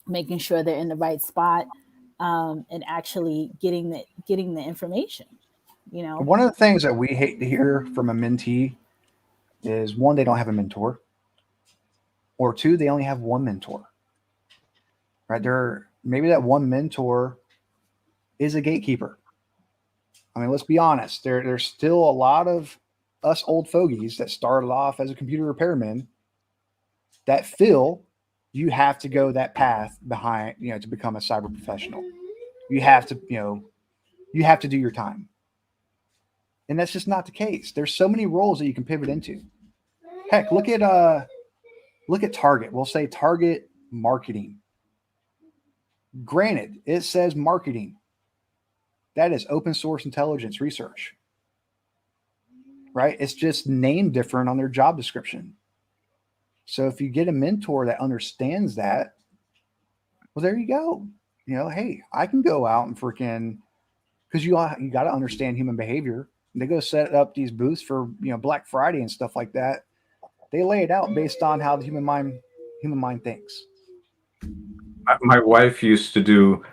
Speaker 1: making sure they're in the right spot, and actually getting the information,
Speaker 4: One of the things that we hate to hear from a mentee is 1, they don't have a mentor, or 2, they only have one mentor, right? Maybe that one mentor is a gatekeeper. I mean, let's be honest. There's still a lot of us old fogies that started off as a computer repairman that feel you have to go that path behind, to become a cyber professional. You have to do your time. And that's just not the case. There's so many roles that you can pivot into. Heck, look at Target. We'll say Target marketing. Granted, it says marketing, That is open source intelligence research, right? It's just named different on their job description. So if you get a mentor that understands that, well, there you go. Hey, I can go out and freaking, because you got to understand human behavior. They go set up these booths for Black Friday and stuff like that. They lay it out based on how the human mind thinks.
Speaker 5: My wife used to do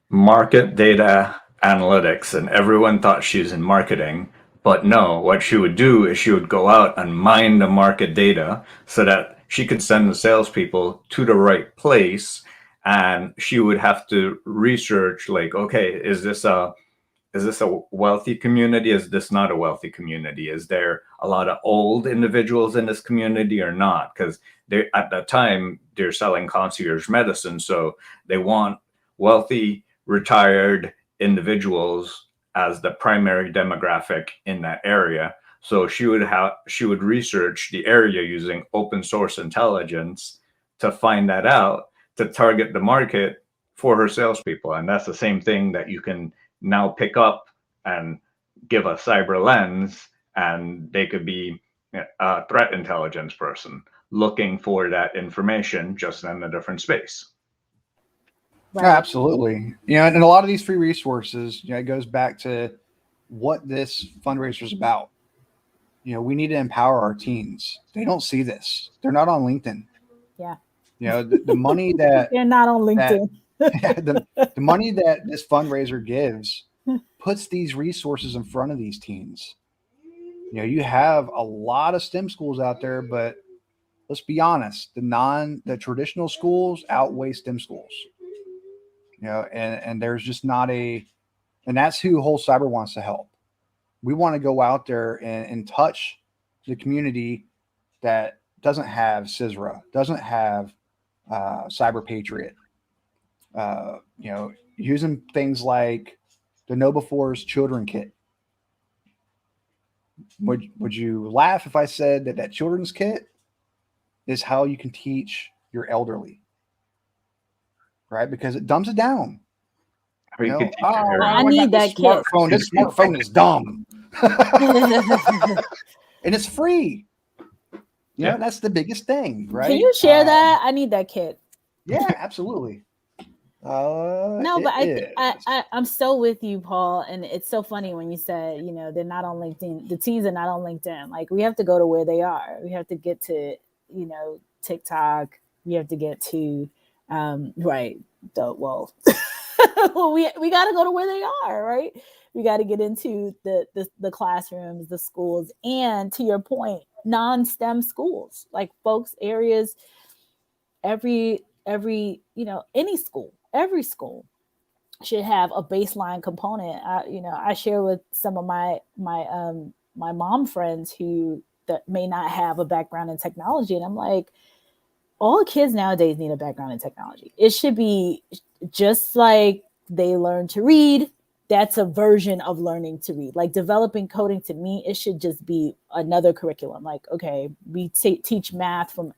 Speaker 5: market data analytics, and everyone thought she was in marketing. But no, what she would do is she would go out and mine the market data so that she could send the salespeople to the right place. And she would have to research, like, okay, is this a wealthy community? Is this not a wealthy community? Is there a lot of old individuals in this community or not? Because at that time, they're selling concierge medicine. So they want wealthy, retired individuals as the primary demographic in that area. So she would research the area using open source intelligence to find that out, to target the market for her salespeople. And that's the same thing that you can now pick up and give a cyber lens, and they could be a threat intelligence person looking for that information, just in a different space.
Speaker 4: Right. Absolutely. And a lot of these free resources, it goes back to what this fundraiser is about. We need to empower our teens. They don't see this. They're not on LinkedIn.
Speaker 1: Yeah.
Speaker 4: The money that
Speaker 1: they're not on LinkedIn.
Speaker 4: The money that this fundraiser gives puts these resources in front of these teens. You have a lot of STEM schools out there, but let's be honest, the traditional schools outweigh STEM schools. And there's just not and that's who Whole Cyber wants to help. We want to go out there and touch the community that doesn't have CISRA, doesn't have Cyber Patriot. Using things like the KnowBe4's Children Kit. Would you laugh if I said that children's kit is how you can teach your elderly, right? Because it dumbs it down.
Speaker 1: I need that
Speaker 4: smartphone. This smartphone is dumb, and it's free. That's the biggest thing, right?
Speaker 1: Can you share that? I need that kit.
Speaker 4: Yeah, absolutely.
Speaker 1: No, but I'm so with you, Paul. And it's so funny when you said, they're not on LinkedIn. The teens are not on LinkedIn. Like, we have to go to where they are. We have to get to, TikTok. We have to get to, right. Well, we got to go to where they are, right? We got to get into the classrooms, the schools, and to your point, non-STEM schools, like folks, areas, every any school. Every school should have a baseline component. I share with some of my mom friends that may not have a background in technology, and I'm like, all kids nowadays need a background in technology. It should be just like they learn to read. That's a version of learning to read. Like developing coding, to me, it should just be another curriculum. Like, okay, we teach math from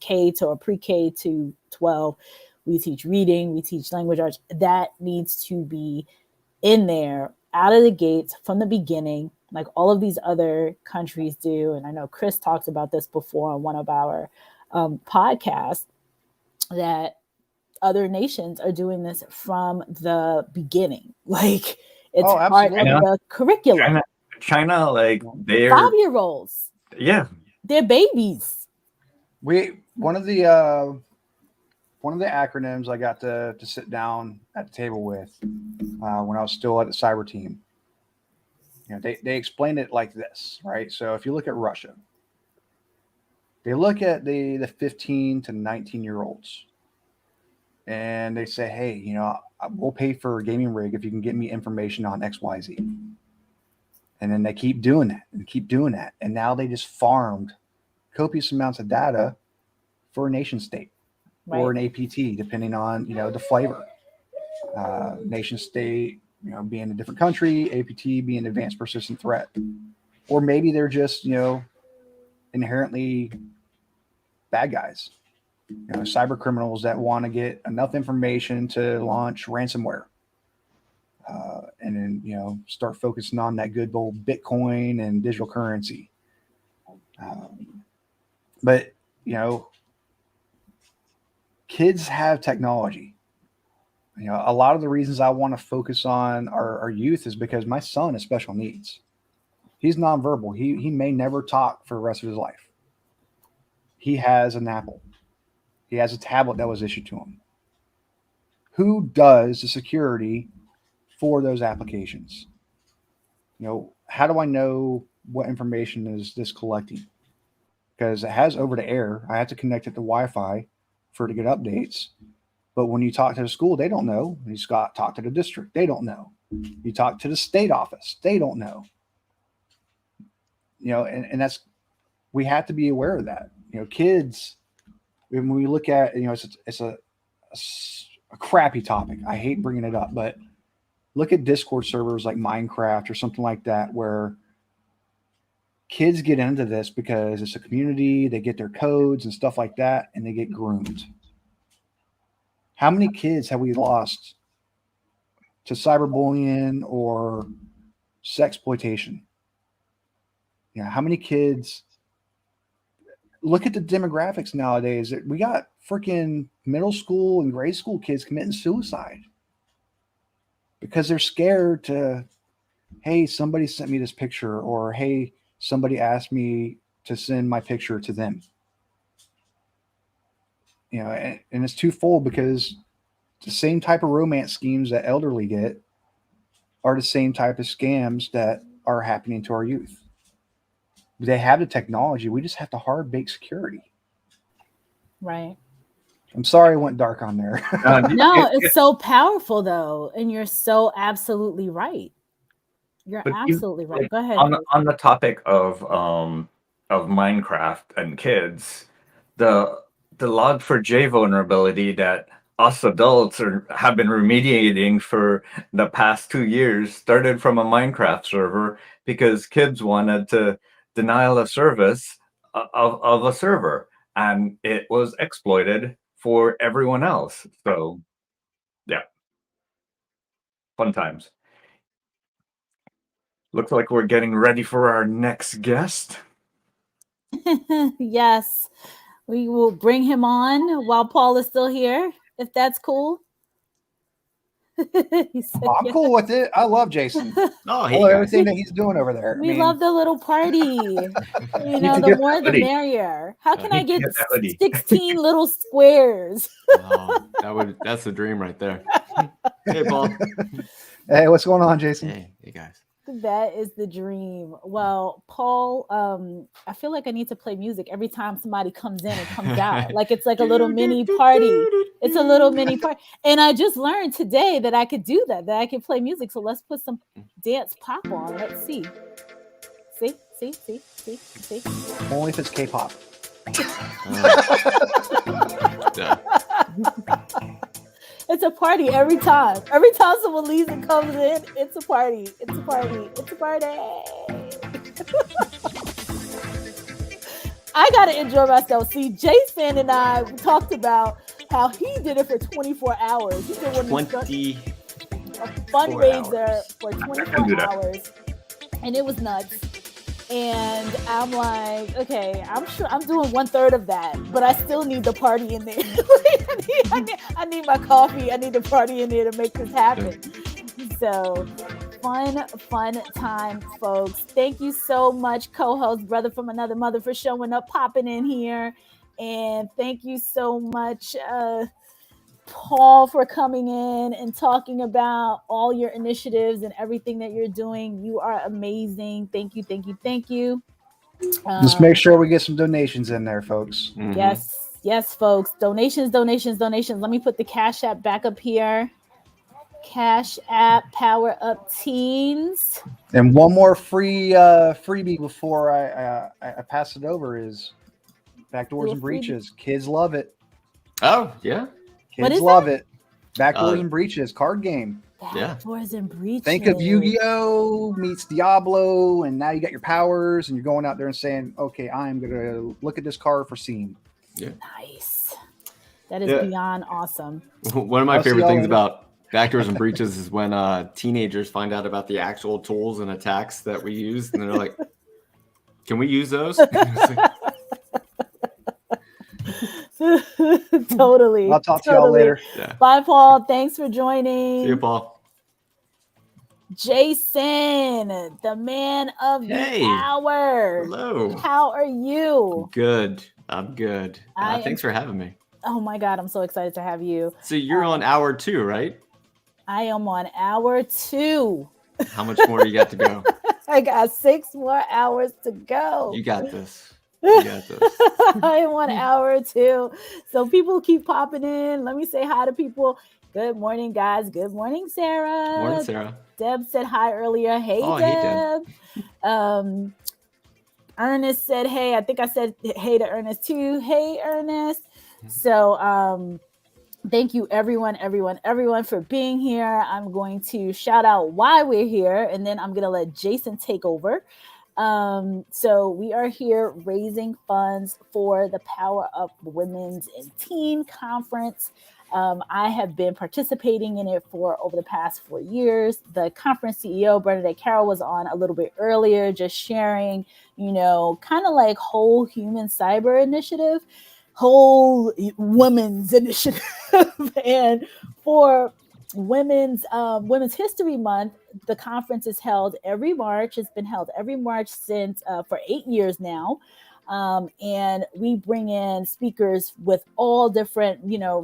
Speaker 1: K to or pre-K to 12. We teach reading, we teach language arts. That needs to be in there out of the gates from the beginning, like all of these other countries do. And I know Chris talked about this before on one of our podcasts, that other nations are doing this from the beginning. Like, it's part of the curriculum.
Speaker 5: China, like, they're
Speaker 1: 5-year-olds.
Speaker 5: Yeah.
Speaker 1: They're babies.
Speaker 4: One of the acronyms I got to sit down at the table with when I was still at the cyber team, they explained it like this, right? So if you look at Russia, they look at the 15 to 19-year-olds, and they say, hey, we'll pay for a gaming rig if you can get me information on XYZ. And then they keep doing that and keep doing that. And now they just farmed copious amounts of data for a nation state. Right. Or an APT, depending on, the flavor. Nation state, being a different country, APT being advanced persistent threat. Or maybe they're just, inherently bad guys. Cyber criminals that want to get enough information to launch ransomware. and then, you know, start focusing on that good old Bitcoin and digital currency. But, you know, kids have technology. You know, a lot of the reasons I want to focus on our youth is because my son has special needs. He's nonverbal. He may never talk for the rest of his life. He has an Apple. He has a tablet that was issued to him. Who does the security for those applications? You know, how do I know what information is this collecting? Because it has over the air. I have to connect it to Wi-Fi for it to get updates. But when you talk to the school, they don't know. You talk to the district, they don't know. You talk to the state office, they don't know. You know, and that's, we have to be aware of that. You know, kids, when we look at, you know, it's a crappy topic. I hate bringing it up, but look at Discord servers like Minecraft or something like that, where kids get into this because it's a community, they get their codes and stuff like that, and they get groomed. How many kids have we lost to cyberbullying or sexploitation? You know, how many kids? Look at the demographics nowadays. We got freaking middle school and grade school kids committing suicide because they're scared to, hey, somebody sent me this picture, or hey, somebody asked me to send my picture to them. You know, and it's twofold, because the same type of romance schemes that elderly get are the same type of scams that are happening to our youth. They have the technology. We just have to hard bake security.
Speaker 1: Right.
Speaker 4: I'm sorry I went dark on there.
Speaker 1: No, it's so powerful though. And you're so absolutely right. You're absolutely right. Go ahead.
Speaker 5: On the topic of Minecraft and kids, the log4j vulnerability that us adults have been remediating for the past 2 years started from a Minecraft server because kids wanted to denial of service of a server, and it was exploited for everyone else. So yeah, fun times. Looks like we're getting ready for our next guest.
Speaker 1: Yes, we will bring him on while Paul is still here, if that's cool.
Speaker 4: I'm cool with it. I love Jason. I love everything that he's doing over there.
Speaker 1: We love the little party. You know, the more the merrier. How can I get 16 little squares?
Speaker 6: That's the dream right there. Hey, Paul.
Speaker 4: Hey, what's going on, Jason?
Speaker 6: Hey guys.
Speaker 1: That is the dream. Well, Paul, I feel like I need to play music every time somebody comes in and comes out. Like it's like a little mini party. It's a little mini party. And I just learned today that I could do that I could play music. So let's put some dance pop on. Let's see. See.
Speaker 4: Only if it's K-pop.
Speaker 1: It's a party every time. Every time someone leaves and comes in, it's a party. It's a party. It's a party. I got to enjoy myself. See, Jason and I talked about how he did it for 24 hours. He did a fundraiser for 24 hours. And it was nuts. And I'm like, okay, I'm sure I'm doing 1/3 of that, but I still need the party in there. I need my coffee. I need the party in there to make this happen. So fun time, folks. Thank you so much, co-host, brother from another mother, for showing up, popping in here. And thank you so much, Paul, for coming in and talking about all your initiatives and everything that you're doing. You are amazing. Thank you.
Speaker 4: Just make sure we get some donations in there, folks.
Speaker 1: Mm-hmm. Yes, folks. Donations. Let me put the Cash App back up here. Cash App, Power Up Teens.
Speaker 4: And one more freebie before I pass it over is Backdoors and Breaches. Kids love it.
Speaker 6: Oh, yeah.
Speaker 4: Kids love it. Backdoors and Breaches, card game.
Speaker 1: Backdoors and Breaches.
Speaker 4: Think of Yu-Gi-Oh! Meets Diablo, and now you got your powers, and you're going out there and saying, okay, I'm going to look at this card for scene.
Speaker 6: Yeah.
Speaker 1: Nice. That is beyond awesome.
Speaker 6: One of my favorite things about Backdoors and breaches is when teenagers find out about the actual tools and attacks that we use, and they're like, "Can we use those?"
Speaker 1: Totally.
Speaker 4: I'll talk to y'all later.
Speaker 6: Yeah.
Speaker 1: Bye, Paul. Thanks for joining.
Speaker 6: See you, Paul.
Speaker 1: Jason, the man of the hour.
Speaker 6: Hello.
Speaker 1: How are you?
Speaker 6: Good. I'm good. Thanks for having me.
Speaker 1: Oh my God, I'm so excited to have you.
Speaker 6: So you're on hour 2, right?
Speaker 1: I am on hour 2.
Speaker 6: How much more do you got to go?
Speaker 1: I got 6 more hours to go.
Speaker 6: You got this. You got this.
Speaker 1: I am on hour 2. So people keep popping in. Let me say hi to people. Good morning, guys. Good morning, Sarah.
Speaker 6: Morning, Sarah.
Speaker 1: Deb said hi earlier. Hey,
Speaker 6: Oh,
Speaker 1: Deb.
Speaker 6: Hey, Deb.
Speaker 1: Ernest said, hey. I think I said hey to Ernest too. Hey, Ernest. So thank you, everyone for being here. I'm going to shout out why we're here, and then I'm going to let Jason take over. So we are here raising funds for the Power Up Women's and Teen Conference. I have been participating in it for over the past 4 years. The conference CEO, Bernadette Carroll, was on a little bit earlier, just sharing, kind of like whole human cyber initiative, whole women's initiative. And for Women's History Month, the conference is held every March. It's been held every March since for 8 years now. And we bring in speakers with all different,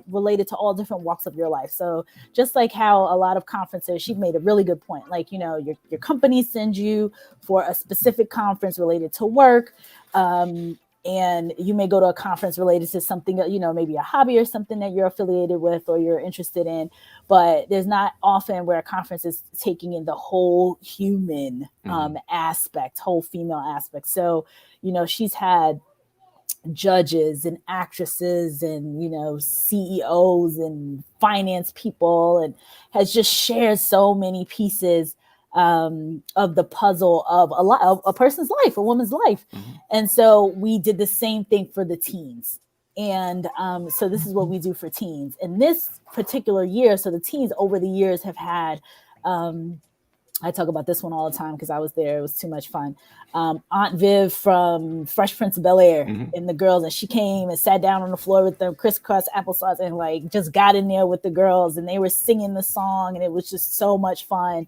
Speaker 1: related to all different walks of your life. So just like how a lot of conferences, she made a really good point. Like, your company sends you for a specific conference related to work. And you may go to a conference related to something, maybe a hobby or something that you're affiliated with or you're interested in. But there's not often where a conference is taking in the whole human aspect, whole female aspect. So, she's had judges and actresses and, CEOs and finance people, and has just shared so many pieces of the puzzle of a person's life, a woman's life. And so we did the same thing for the teens. And so this is what we do for teens. And this particular year, so the teens over the years have had, I talk about this one all the time because I was there. It was too much fun. Aunt Viv from Fresh Prince of Bel-Air and the girls, and she came and sat down on the floor with them, crisscross applesauce, and like just got in there with the girls, and they were singing the song, and it was just so much fun.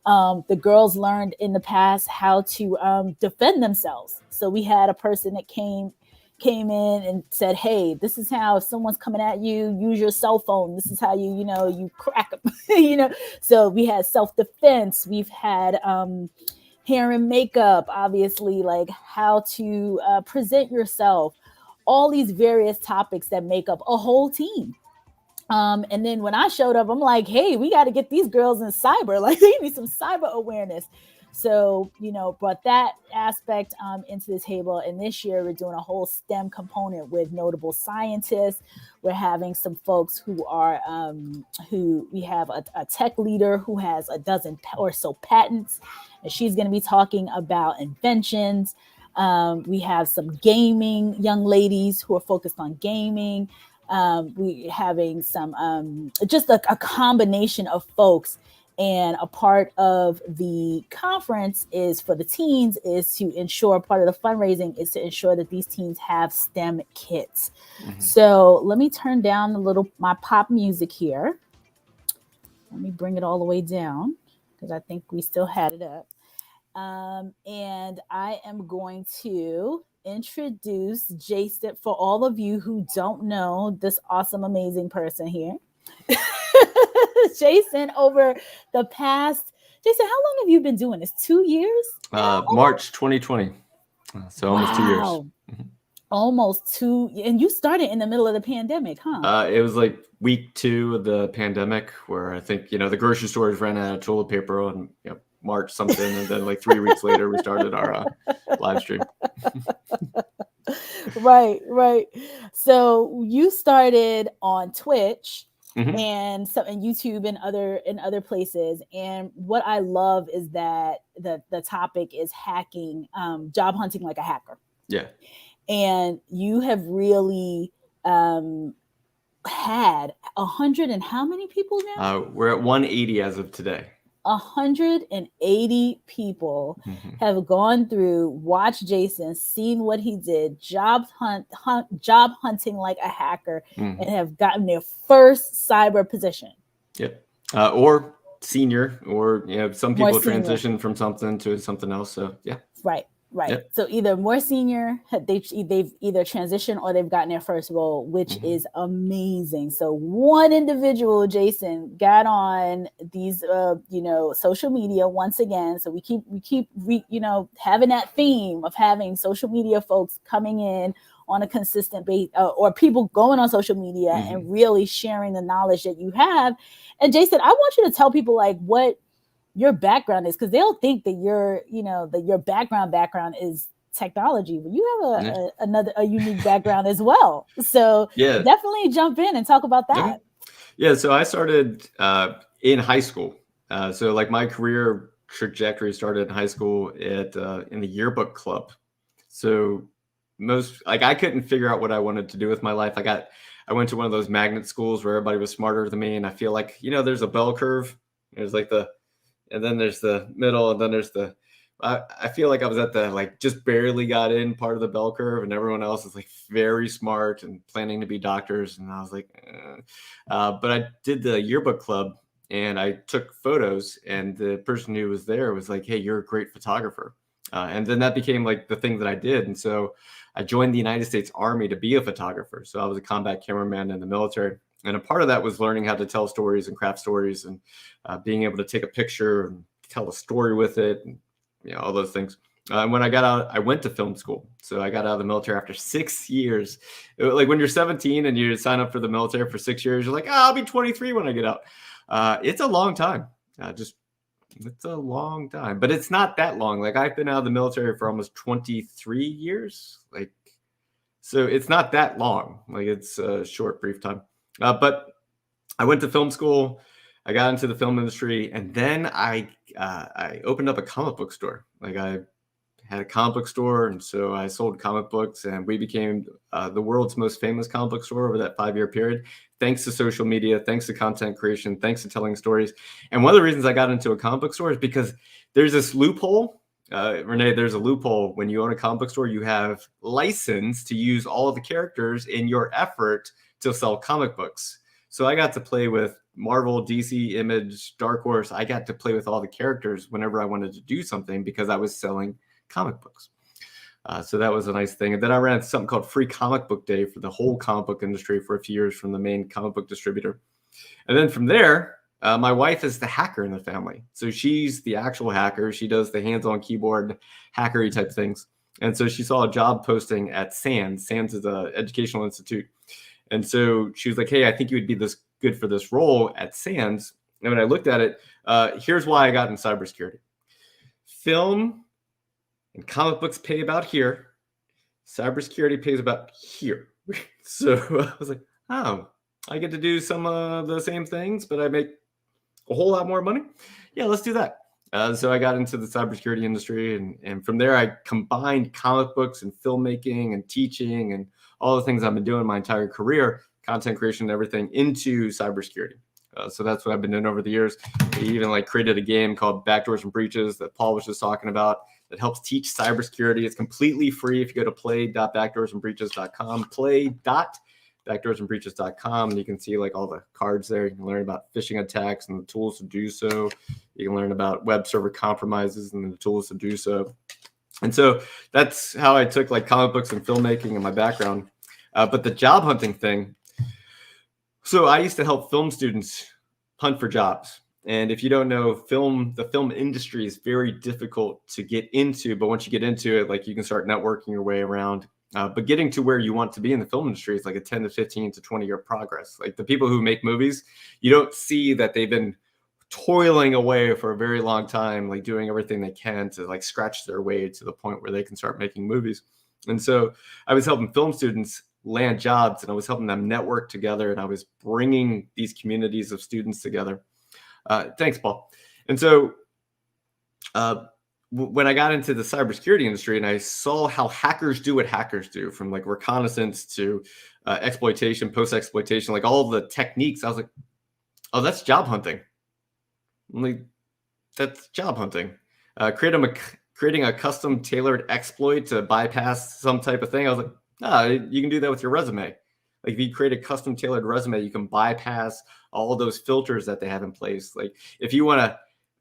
Speaker 1: The girls learned in the past how to defend themselves. So we had a person that came in and said, hey, this is how, if someone's coming at you, use your cell phone. This is how you crack them, So we had self-defense. We've had hair and makeup, obviously, like how to present yourself, all these various topics that make up a whole team. And then when I showed up, I'm like, hey, we got to get these girls in cyber. Like, they need some cyber awareness. So, brought that aspect into the table. And this year we're doing a whole STEM component with notable scientists. We're having some folks who are, we have a tech leader who has a dozen or so patents, and she's going to be talking about inventions. We have some gaming young ladies who are focused on gaming. We're having some, just a combination of folks. And a part of the conference is for the teens is to ensure, part of the fundraising is to ensure that these teens have STEM kits. So let me turn down my pop music here. Let me bring it all the way down because I think we still had it up. And I am going to introduce Jason for all of you who don't know this awesome, amazing person here. Jason, over the past, Jason, how long have you been doing this? 2 years?
Speaker 6: March 2020. So almost 2 years.
Speaker 1: Almost 2. And you started in the middle of the pandemic, huh?
Speaker 6: It was like week 2 of the pandemic where I think, the grocery stores ran out of toilet paper on March something. And then like 3 weeks later, we started our live stream.
Speaker 1: Right. So you started on Twitch. And YouTube and other places. And what I love is that the topic is hacking, job hunting like a hacker.
Speaker 6: Yeah.
Speaker 1: And you have really had 100 and how many people now?
Speaker 6: We're at 180 as of today.
Speaker 1: 180 people have gone through, watched Jason, seen what he did, job hunting like a hacker, and have gotten their first cyber position.
Speaker 6: Yep. Or senior, or some people transition from something to something else. So yeah.
Speaker 1: Right. Yep. So either more senior, they've either transitioned or they've gotten their first role, which is amazing. So one individual, Jason, got on these, social media once again. So we keep having that theme of having social media folks coming in on a consistent base, or people going on social media and really sharing the knowledge that you have. And Jason, I want you to tell people like what your background is, because they'll think that your background is technology, but you have a unique background as well. So definitely jump in and talk about that.
Speaker 6: Yeah. So I started in high school. So like my career trajectory started in high school in the yearbook club. So I couldn't figure out what I wanted to do with my life. I went to one of those magnet schools where everybody was smarter than me. And I feel like, there's a bell curve. There's like and then there's the middle, and then there's I feel like I was at the just barely got in part of the bell curve, and everyone else is very smart and planning to be doctors. And I was like, but I did the yearbook club and I took photos, and the person who was there was like, hey, you're a great photographer. And then that became the thing that I did. And so I joined the United States Army to be a photographer. So I was a combat cameraman in the military. And a part of that was learning how to tell stories and craft stories, and being able to take a picture and tell a story with it, and all those things. When I got out, I went to film school. So I got out of the military after 6 years. When you're 17 and you sign up for the military for 6 years, you're like, I'll be 23 when I get out. It's a long time. It's a long time, but it's not that long. I've been out of the military for almost 23 years. So it's not that long. It's a short, brief time. But I went to film school. I got into the film industry, and then I opened up a comic book store. I had a comic book store, and so I sold comic books, and we became the world's most famous comic book store over that 5-year period, thanks to social media, thanks to content creation, thanks to telling stories. And one of the reasons I got into a comic book store is because there's this loophole. Renee, there's a loophole. When you own a comic book store, you have license to use all of the characters in your effort to sell comic books. So I got to play with Marvel, DC, Image, Dark Horse. I got to play with all the characters whenever I wanted to do something because I was selling comic books. So that was a nice thing. And then I ran something called Free Comic Book Day for the whole comic book industry for a few years from the main comic book distributor. And then from there, my wife is the hacker in the family. So she's the actual hacker. She does the hands-on keyboard hackery type things. And so she saw a job posting at SANS. SANS is an educational institute. And so she was like, hey, I think you would be good for this role at SANS. And when I looked at it, here's why I got in cybersecurity. Film and comic books pay about here. Cybersecurity pays about here. So I was like, oh, I get to do some of the same things, but I make a whole lot more money. Yeah, let's do that. So I got into the cybersecurity industry, and from there I combined comic books and filmmaking and teaching and all the things I've been doing my entire career, content creation and everything, into cybersecurity. So that's what I've been doing over the years. We even created a game called Backdoors and Breaches that Paul was just talking about that helps teach cybersecurity. It's completely free if you go to play.backdoorsandbreaches.com, play.backdoorsandbreaches.com, and you can see all the cards there. You can learn about phishing attacks and the tools to do so. You can learn about web server compromises and the tools to do so. And so that's how I took comic books and filmmaking and my background. But the job hunting thing, so I used to help film students hunt for jobs. And if you don't know, the film industry is very difficult to get into. But once you get into it, you can start networking your way around. But getting to where you want to be in the film industry is a 10 to 15 to 20 year progress. The people who make movies, you don't see that they've been toiling away for a very long time, doing everything they can to scratch their way to the point where they can start making movies. And so I was helping film students land jobs, and I was helping them network together, and I was bringing these communities of students together. Thanks, Paul. And so when I got into the cybersecurity industry and I saw how hackers do what hackers do, from like reconnaissance to exploitation, post-exploitation, like all the techniques, I was like, oh, that's job hunting. I'm like, that's job hunting. Creating a custom tailored exploit to bypass some type of thing. I was like, ah, you can do that with your resume. Like if you create a custom tailored resume, you can bypass all those filters that they have in place. Like if you want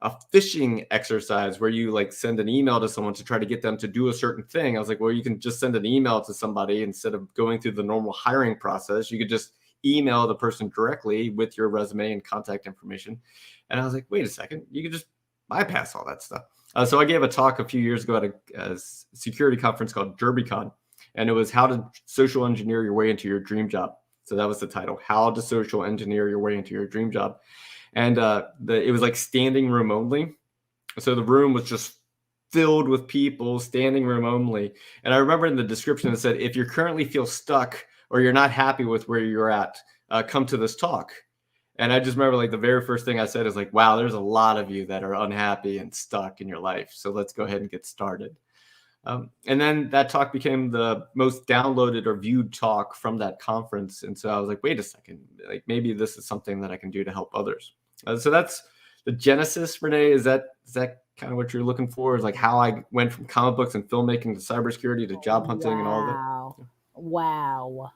Speaker 6: a phishing exercise where you like send an email to someone to try to get them to do a certain thing, I was like, well, you can just send an email to somebody instead of going through the normal hiring process. You could just email the person directly with your resume and contact information. And I was like, wait a second, you could just bypass all that stuff. So I gave a talk a few years ago at a security conference called DerbyCon, and it was how to social engineer your way into your dream job. So that was the title, how to social engineer your way into your dream job. And it was like standing room only. So the room was just filled with people, standing room only. And I remember in the description it said, if you currently feel stuck or you're not happy with where you're at, come to this talk. And I just remember like the very first thing I said is like, wow, there's a lot of you that are unhappy and stuck in your life. So let's go ahead and get started. And then that talk became the most downloaded or viewed talk from that conference. And so I was like, wait a second, like maybe this is something that I can do to help others. So that's the genesis, Renee. Is that kind of what you're looking for? Is like how I went from comic books and filmmaking to cybersecurity to job hunting and all that?
Speaker 1: Wow.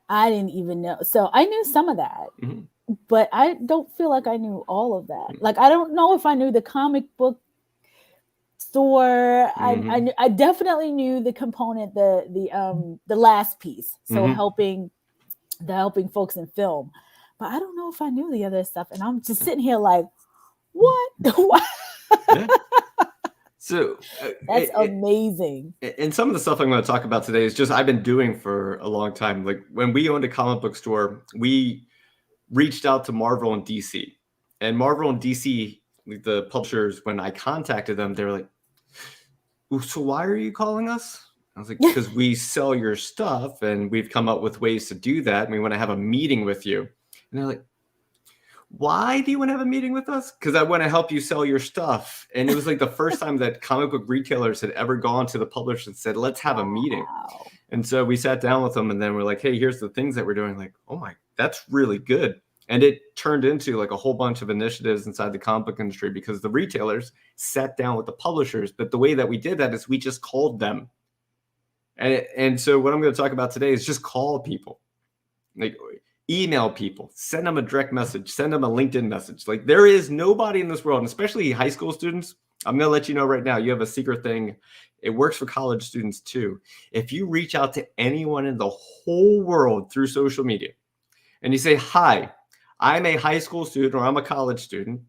Speaker 1: I didn't even know. So I knew some of that, but I don't feel like I knew all of that. Like, I don't know if I knew the comic book store. I definitely knew the component, the last piece. So helping folks in film, but I don't know if I knew the other stuff. And I'm just sitting here like, what?
Speaker 6: Yeah. So
Speaker 1: that's amazing.
Speaker 6: And some of the stuff I'm going to talk about today is just I've been doing for a long time. Like when we owned a comic book store, we reached out to Marvel and DC. And Marvel and DC, the publishers, when I contacted them, they were like, so why are you calling us? I was like, because we sell your stuff and we've come up with ways to do that. And we want to have a meeting with you. And they're like, why do you want to have a meeting with us? Because I want to help you sell your stuff. And it was like the first time that comic book retailers had ever gone to the publisher and said, let's have a meeting. And so we sat down with them and then we're like, hey, here's the things that we're doing. Like, oh my, that's really good. And it turned into like a whole bunch of initiatives inside the comic book industry because the retailers sat down with the publishers. But the way that we did that is we just called them. And so what I'm going to talk about today is just call people. Like, email people, send them a direct message, send them a LinkedIn message. Like there is nobody in this world, and especially high school students. I'm going to let you know right now, you have a secret thing. It works for college students too. If you reach out to anyone in the whole world through social media and you say, hi, I'm a high school student or I'm a college student.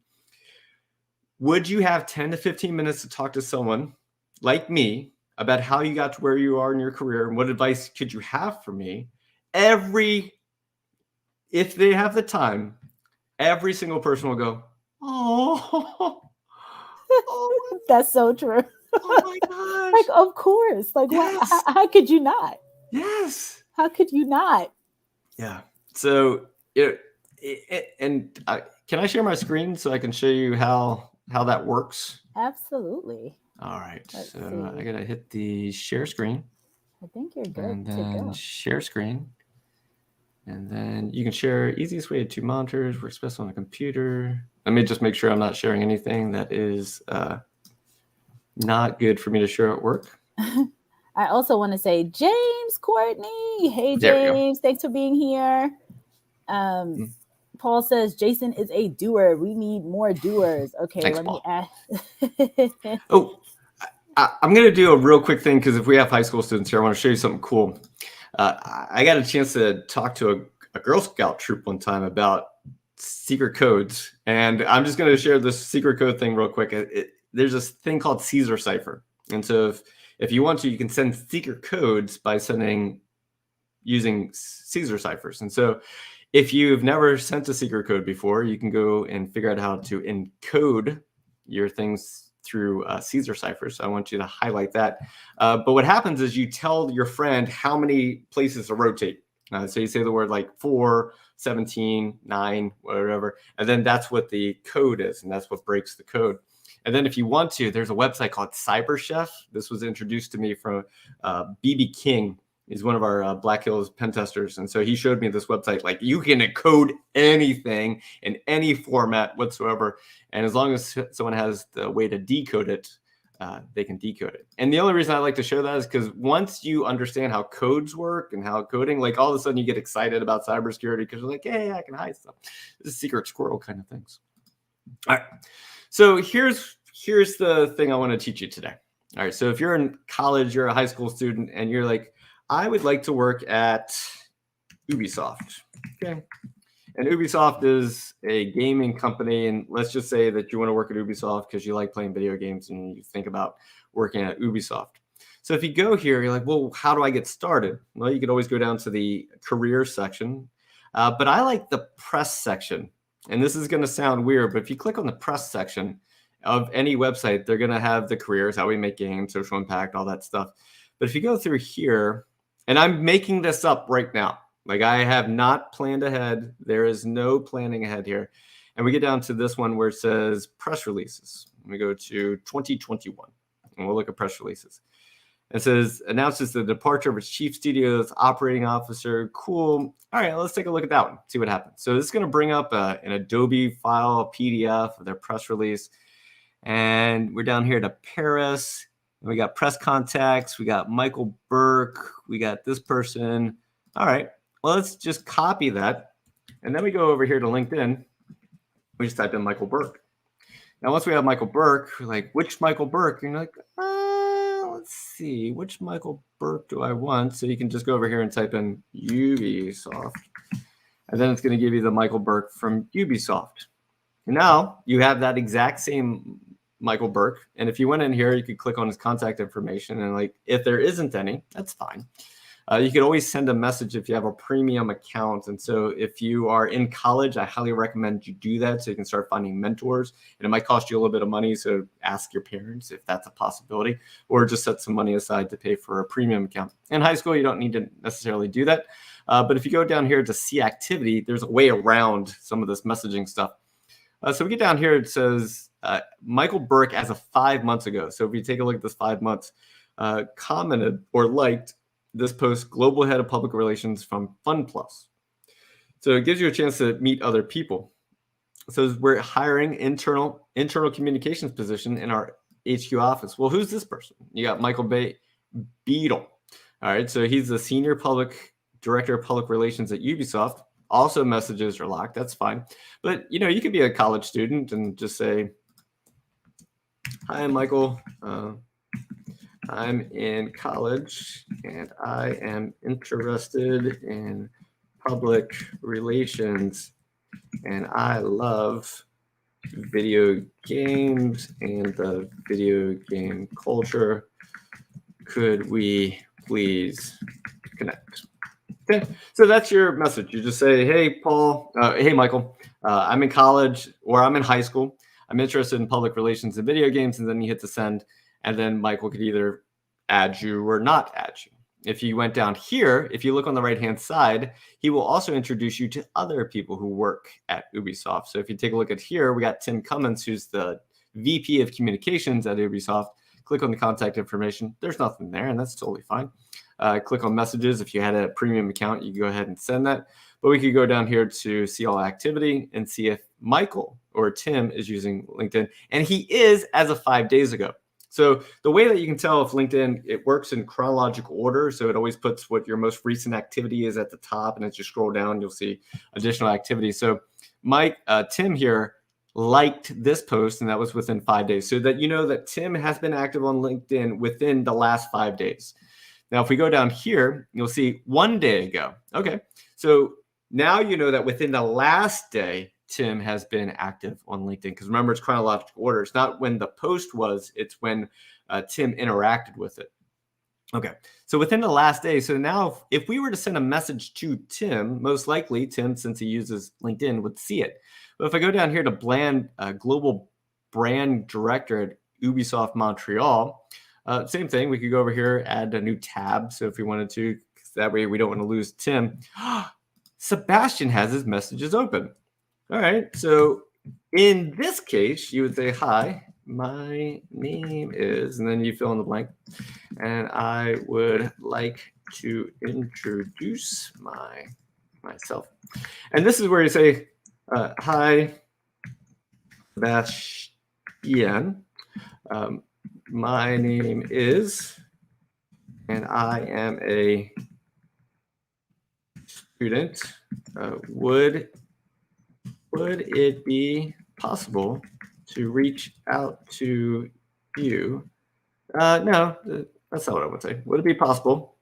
Speaker 6: Would you have 10 to 15 minutes to talk to someone like me about how you got to where you are in your career and what advice could you have for me? If they have the time, every single person will go, oh
Speaker 1: that's so true.
Speaker 6: Oh my gosh.
Speaker 1: Like, of course. Like, yes. How could you not?
Speaker 6: Yes.
Speaker 1: How could you not?
Speaker 6: Yeah. So, can I share my screen so I can show you how that works?
Speaker 1: Absolutely.
Speaker 6: All right. So I got to hit the share screen.
Speaker 1: I think you're good
Speaker 6: and
Speaker 1: to
Speaker 6: then
Speaker 1: go.
Speaker 6: Share screen. And then you can share easiest way to 2 monitors, works best on a computer. Let me just make sure I'm not sharing anything that is not good for me to share at work.
Speaker 1: I also want to say, James Courtney. Hey, James. Thanks for being here. Paul says, Jason is a doer. We need more doers. Okay,
Speaker 6: thanks,
Speaker 1: let
Speaker 6: Paul.
Speaker 1: me ask.
Speaker 6: Oh, I'm going to do a real quick thing because if we have high school students here, I want to show you something cool. I got a chance to talk to a Girl Scout troop one time about secret codes. And I'm just going to share this secret code thing real quick. There's this thing called Caesar cipher. And so if you want to, you can send secret codes by using Caesar ciphers. And so if you've never sent a secret code before, you can go and figure out how to encode your things through Caesar ciphers. So I want you to highlight that. But what happens is you tell your friend how many places to rotate. So you say the word like 4, 17, 9, whatever. And then that's what the code is. And that's what breaks the code. And then if you want to, there's a website called CyberChef. This was introduced to me from BB King. He's one of our Black Hills pen testers. And so he showed me this website, like you can encode anything in any format whatsoever. And as long as someone has the way to decode it, they can decode it. And the only reason I like to show that is because once you understand how codes work and how coding, like all of a sudden you get excited about cybersecurity because you're like, hey, I can hide stuff. This is secret squirrel kind of things. All right. So here's the thing I want to teach you today. All right. So if you're in college, you're a high school student, and you're like, I would like to work at Ubisoft. Okay. And Ubisoft is a gaming company. And let's just say that you want to work at Ubisoft because you like playing video games and you think about working at Ubisoft. So if you go here, you're like, well, how do I get started? Well, you could always go down to the career section. But I like the press section. And this is going to sound weird, but if you click on the press section of any website, they're going to have the careers, how we make games, social impact, all that stuff. But if you go through here, and I'm making this up right now. Like I have not planned ahead. There is no planning ahead here. And we get down to this one where it says press releases. We go to 2021 and we'll look at press releases. It says announces the departure of its chief studios operating officer. Cool. All right, let's take a look at that one. See what happens. So this is going to bring up an Adobe file, a PDF of their press release. And we're down here to Paris. And we got press contacts. We got Michael Burke. We got this person. All right. Well, let's just copy that. And then we go over here to LinkedIn. We just type in Michael Burke. Now, once we have Michael Burke, we're like, which Michael Burke? And you're like, let's see, which Michael Burke do I want? So you can just go over here and type in Ubisoft. And then it's going to give you the Michael Burke from Ubisoft. And now you have that exact same Michael Burke. And if you went in here, you could click on his contact information. And like, if there isn't any, that's fine. You could always send a message if you have a premium account. And so if you are in college, I highly recommend you do that so you can start finding mentors. And it might cost you a little bit of money. So ask your parents if that's a possibility, or just set some money aside to pay for a premium account. In high school, you don't need to necessarily do that. But if you go down here to see activity, there's a way around some of this messaging stuff. So we get down here, it says Michael Burke as of 5 months ago. So if you take a look at this 5 months, commented or liked this post, global head of public relations from FunPlus. So it gives you a chance to meet other people. So we're hiring internal communications position in our HQ office. Well, who's this person? You got Michael Beadle. All right, so he's the senior director of public relations at Ubisoft. Also, messages are locked. That's fine. But you could be a college student and just say, "Hi, Michael. I'm in college and I am interested in public relations and I love video games and the video game culture. Could we please connect?" Okay, so that's your message. You just say, "Hey, Paul, hey, Michael, I'm in college or I'm in high school. I'm interested in public relations and video games," and then you hit the send. And then Michael could either add you or not add you. If you went down here, if you look on the right-hand side, he will also introduce you to other people who work at Ubisoft. So if you take a look at here, we got Tim Cummins, who's the VP of Communications at Ubisoft. Click on the contact information. There's nothing there, and that's totally fine. Click on messages. If you had a premium account, you can go ahead and send that. But we could go down here to see all activity and see if Michael or Tim is using LinkedIn. And he is as of 5 days ago. So the way that you can tell if LinkedIn, it works in chronological order. So it always puts what your most recent activity is at the top. And as you scroll down, you'll see additional activity. So Tim here liked this post, and that was within 5 days. So that you know that Tim has been active on LinkedIn within the last 5 days. Now, if we go down here, you'll see 1 day ago. Okay. So now you know that within the last day, Tim has been active on LinkedIn, because remember, it's chronological order. It's not when the post was, it's when Tim interacted with it. Okay, so within the last day. So now if we were to send a message to Tim, most likely Tim, since he uses LinkedIn, would see it. But if I go down here to Global Brand Director at Ubisoft Montreal, same thing. We could go over here, add a new tab. So if we wanted to, that way we don't want to lose Tim. Sebastian has his messages open. All right, so in this case, you would say, "Hi, my name is, and then you fill in the blank. And I would like to introduce myself. And this is where you say, hi, Sebastian. My name is, and I am a student. Would it be possible to reach out to you? No, that's not what I would say. Would it be possible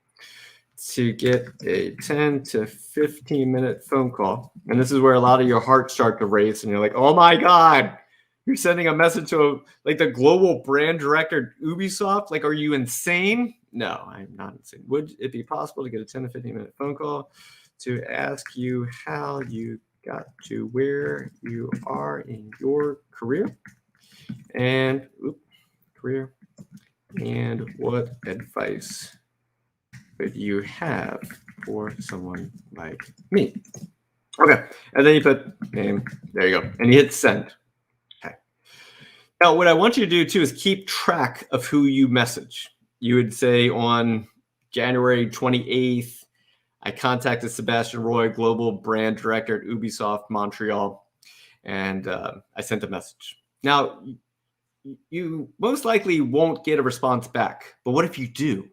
Speaker 6: to get a 10 to 15 minute phone call? And this is where a lot of your hearts start to race and you're like, oh my God, you're sending a message to like the global brand director at Ubisoft. Like, are you insane? No, I'm not insane. Would it be possible to get a 10 to 15 minute phone call to ask you how you got to where you are in your career and career, and what advice would you have for someone like me? Okay, and then you put name, there you go, and you hit send. Okay. Now what I want you to do too is keep track of who you message. You would say on January 28th, I contacted Sebastian Roy, Global Brand Director at Ubisoft Montreal, and I sent a message. Now, you most likely won't get a response back, but what if you do?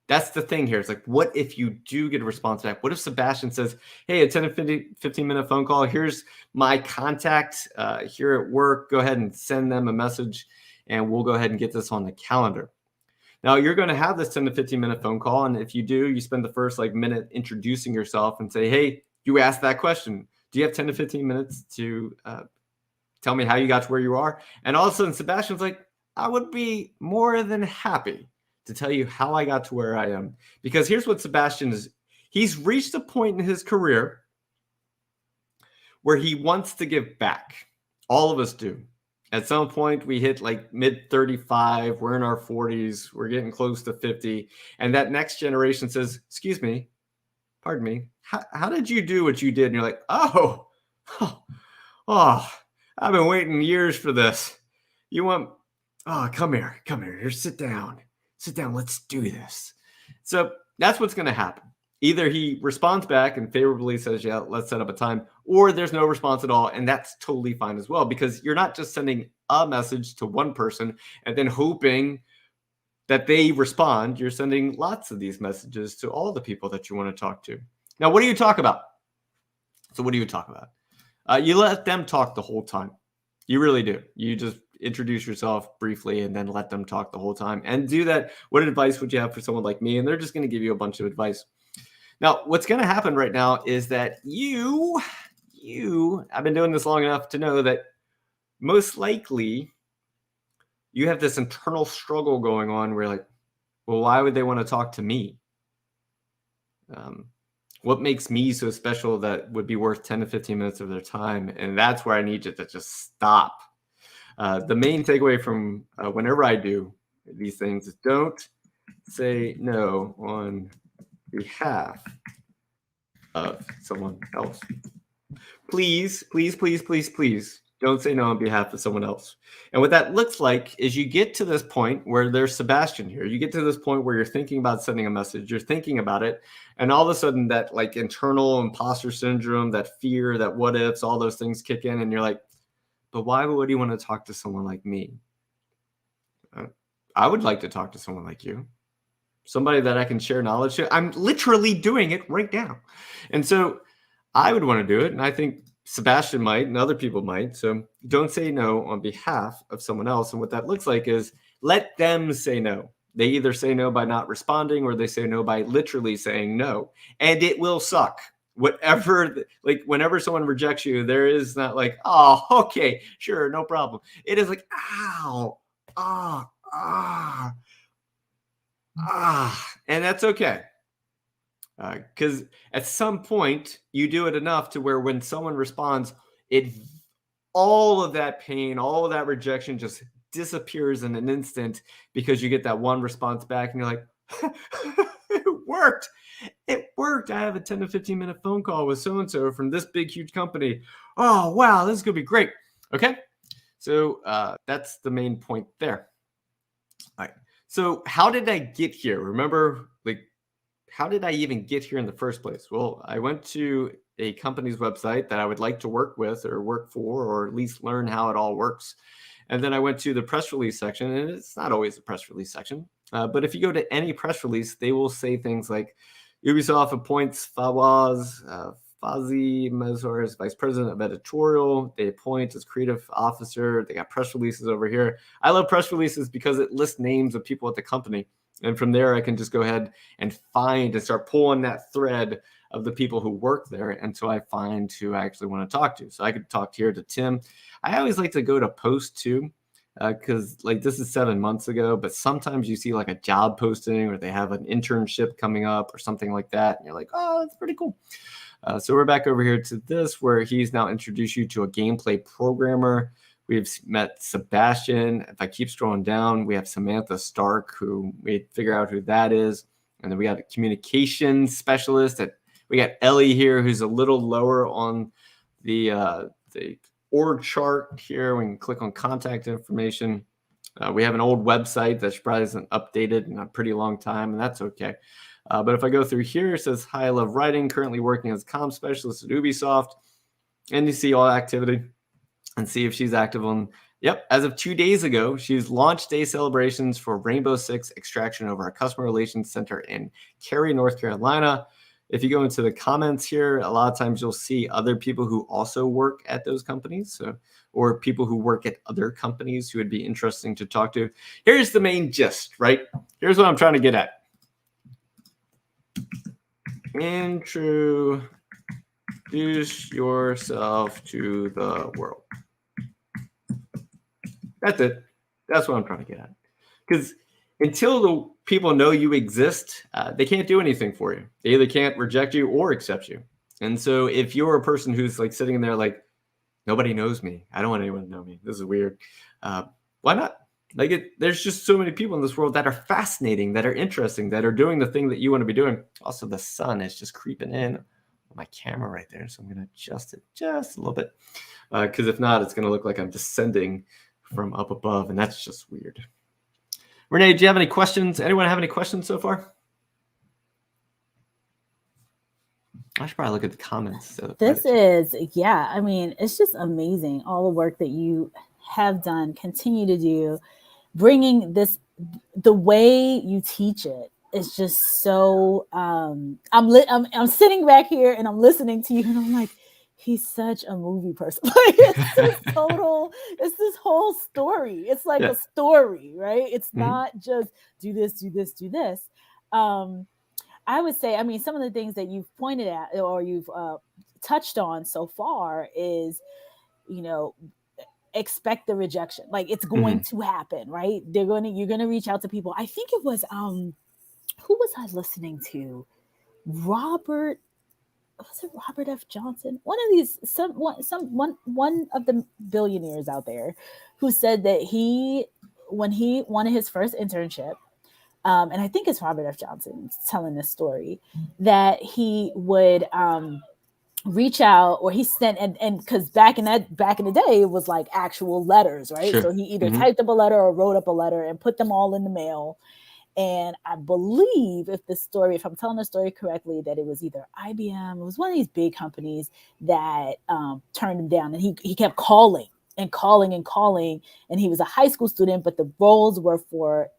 Speaker 6: That's the thing here. It's like, what if you do get a response back? What if Sebastian says, hey, a 10 to 15 minute phone call, here's my contact here at work, go ahead and send them a message, and we'll go ahead and get this on the calendar. Now you're going to have this 10 to 15 minute phone call. And if you do, you spend the first like minute introducing yourself and say, hey, you asked that question. Do you have 10 to 15 minutes to tell me how you got to where you are? And all of a sudden Sebastian's like, I would be more than happy to tell you how I got to where I am. Because here's what Sebastian is. He's reached a point in his career where he wants to give back. All of us do. At some point, we hit like mid 35. We're in our 40s. We're getting close to 50. And that next generation says, excuse me, pardon me, how did you do what you did? And you're like, oh, I've been waiting years for this. You want, come here. Here, sit down. Let's do this. So that's what's going to happen. Either he responds back and favorably says, yeah, let's set up a time, or there's no response at all. And that's totally fine as well, because you're not just sending a message to one person and then hoping that they respond. You're sending lots of these messages to all the people that you want to talk to. Now, what do you talk about? So what do you talk about? You let them talk the whole time. You really do. You just introduce yourself briefly and then let them talk the whole time, and do that. What advice would you have for someone like me? And they're just going to give you a bunch of advice. Now, what's going to happen right now is that I've been doing this long enough to know that most likely you have this internal struggle going on where like, well, why would they want to talk to me? What makes me so special that would be worth 10 to 15 minutes of their time? And that's where I need you to just stop. The main takeaway from whenever I do these things is don't say no on behalf of someone else. Please don't say no on behalf of someone else. And what that looks like is you get to this point where there's Sebastian here. You get to this point where you're thinking about sending a message, you're thinking about it, and all of a sudden that like internal imposter syndrome, that fear, that what ifs, all those things kick in, and you're like, but why would you want to talk to someone like me? I would like to talk to someone like you. Somebody that I can share knowledge to. I'm literally doing it right now. And so I would want to do it. And I think Sebastian might and other people might. So don't say no on behalf of someone else. And what that looks like is let them say no. They either say no by not responding, or they say no by literally saying no. And it will suck. Whatever, like whenever someone rejects you, there is not like, oh, okay, sure, no problem. It is like, ow, and that's okay. Because at some point you do it enough to where when someone responds, all of that pain, all of that rejection just disappears in an instant, because you get that one response back and you're like, it worked. It worked. I have a 10 to 15 minute phone call with so-and-so from this big, huge company. Oh, wow, this is going to be great. Okay. So that's the main point there. All right. So how did I get here? Remember, like, how did I even get here in the first place? Well, I went to a company's website that I would like to work with or work for, or at least learn how it all works. And then I went to the press release section, and it's not always the press release section. But if you go to any press release, they will say things like Ubisoft appoints Fazi Mazhar as vice president of editorial. They appoint as creative officer. They got press releases over here. I love press releases because it lists names of people at the company. And from there, I can just go ahead and find and start pulling that thread of the people who work there until I find who I actually want to talk to. So I could talk here to Tim. I always like to go to post too, because like this is 7 months ago, but sometimes you see like a job posting or they have an internship coming up or something like that. And you're like, oh, that's pretty cool. So we're back over here to this where he's now introduced you to a gameplay programmer. We've met Sebastian. If I keep scrolling down, we have Samantha Stark, who we figure out who that is. And then we got a communications specialist. We got Ellie here, who's a little lower on the org chart here. We can click on contact information. We have an old website that probably isn't updated in a pretty long time, and that's okay. But if I go through here, it says, hi, I love writing, currently working as a comm specialist at Ubisoft. And you see all activity and see if she's active on, yep, as of 2 days ago, she's launched day celebrations for Rainbow Six Extraction over our Customer Relations Center in Cary, North Carolina. If you go into the comments here, a lot of times you'll see other people who also work at those companies, or people who work at other companies who would be interesting to talk to. Here's the main gist, right? Here's what I'm trying to get at. Introduce yourself to the world. That's it. That's what I'm trying to get at. Because until the people know you exist, they can't do anything for you. They either can't reject you or accept you. And so if you're a person who's like sitting in there like, nobody knows me, I don't want anyone to know me, this is weird, why not? Like there's just so many people in this world that are fascinating, that are interesting, that are doing the thing that you want to be doing. Also, the sun is just creeping in on my camera right there. So I'm going to adjust it just a little bit. Because if not, it's going to look like I'm descending from up above. And that's just weird. Renee, do you have any questions? Anyone have any questions so far? I should probably look at the comments.
Speaker 1: I mean, it's just amazing. All the work that you have done, continue to do, bringing this, the way you teach it is just so, I'm sitting back here and I'm listening to you and I'm like, he's such a movie person. Like it's this whole story. It's like a story, right? It's not just do this, do this, do this. I would say, I mean, some of the things that you've pointed at or you've touched on so far is, expect the rejection. Like it's going to happen, right? You're going to reach out to people. I think it was, who was I listening to? Robert F. Johnson? One of these, one of the billionaires out there who said that when he wanted his first internship, and I think it's Robert F. Johnson telling this story, that he would reach out, or he sent, and because back in the day it was like actual letters, right? Sure. So he either typed up a letter or wrote up a letter and put them all in the mail. And I believe if I'm telling the story correctly, that it was either IBM, it was one of these big companies that turned him down, and he kept calling and calling and calling, and he was a high school student, but the roles were for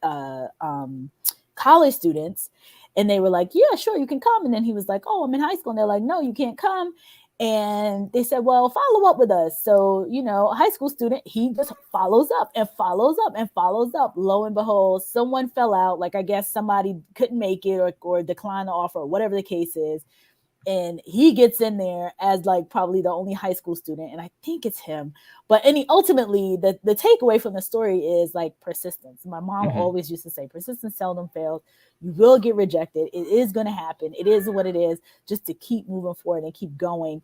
Speaker 1: college students, and they were like, yeah, sure, you can come. And then he was like, oh, I'm in high school, and they're like, no, you can't come. And they said, well, follow up with us. So, a high school student, he just follows up and follows up and follows up. Lo and behold, someone fell out. Like, I guess somebody couldn't make it or declined the offer or whatever the case is. And he gets in there as like probably the only high school student. And I think it's him. But ultimately, the takeaway from the story is like persistence. My mom always used to say, persistence seldom fails. You will get rejected. It is going to happen. It is what it is. Just to keep moving forward and keep going.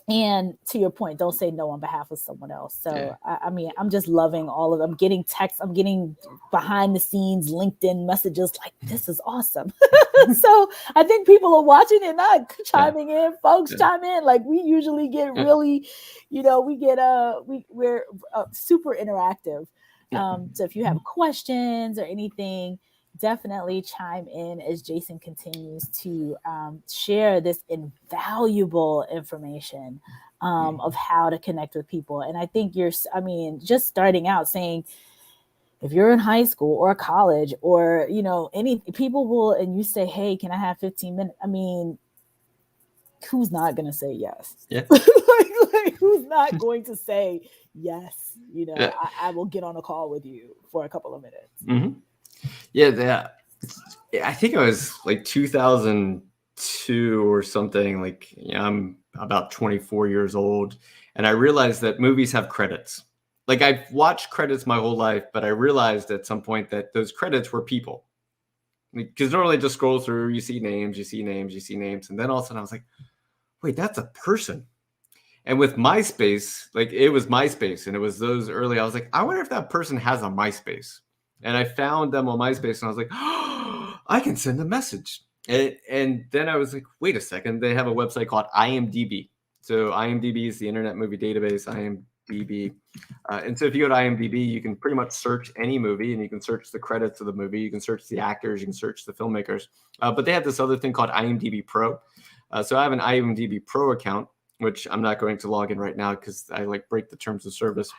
Speaker 1: And to your point, don't say no on behalf of someone else. So, I mean, I'm just loving all of them. I'm getting texts. I'm getting behind the scenes LinkedIn messages like, this is awesome. So I think people are watching and not chiming in. Folks chime in. Like, we usually get really, we get, we're super interactive. So if you have questions or anything, definitely chime in as Jason continues to share this invaluable information of how to connect with people. And I think just starting out saying, if you're in high school or college or, any people will, and you say, hey, can I have 15 minutes? I mean, who's not going to say yes?
Speaker 6: Yeah.
Speaker 1: like, who's not going to say yes? I will get on a call with you for a couple of minutes.
Speaker 6: Mm-hmm. Yeah, I think it was like 2002 or something. Like, I'm about 24 years old, and I realized that movies have credits. Like, I've watched credits my whole life, but I realized at some point that those credits were people. Because normally just scroll through, you see names, and then all of a sudden I was like, wait, that's a person. And with MySpace, like, it was MySpace, and it was those early. I was like, I wonder if that person has a MySpace. And I found them on MySpace, and I was like, oh, I can send a message. And then I was like, wait a second, they have a website called IMDb. So IMDb is the Internet Movie Database, IMDb. And so if you go to IMDb, you can pretty much search any movie, and you can search the credits of the movie. You can search the actors. You can search the filmmakers. But they have this other thing called IMDb Pro. So I have an IMDb Pro account, which I'm not going to log in right now because I break the terms of service.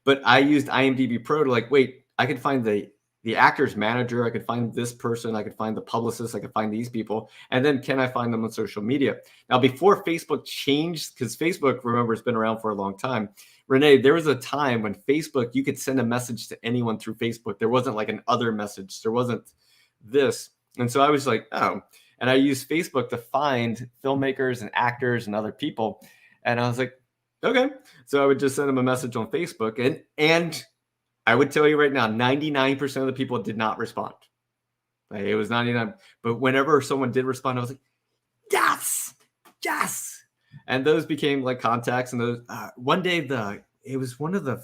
Speaker 6: But I used IMDb Pro to wait, I could find the actor's manager. I could find this person. I could find the publicist. I could find these people. And then can I find them on social media? Now, before Facebook changed, because Facebook, remember, has been around for a long time. Renee, there was a time when Facebook, you could send a message to anyone through Facebook. There wasn't an other message. There wasn't this. And so I was like, oh. And I used Facebook to find filmmakers and actors and other people. And I was like, okay. So I would just send them a message on Facebook. And I would tell you right now, 99% of the people did not respond. It was 99. But whenever someone did respond, I was like, yes. And those became contacts. And those one day, it was one of the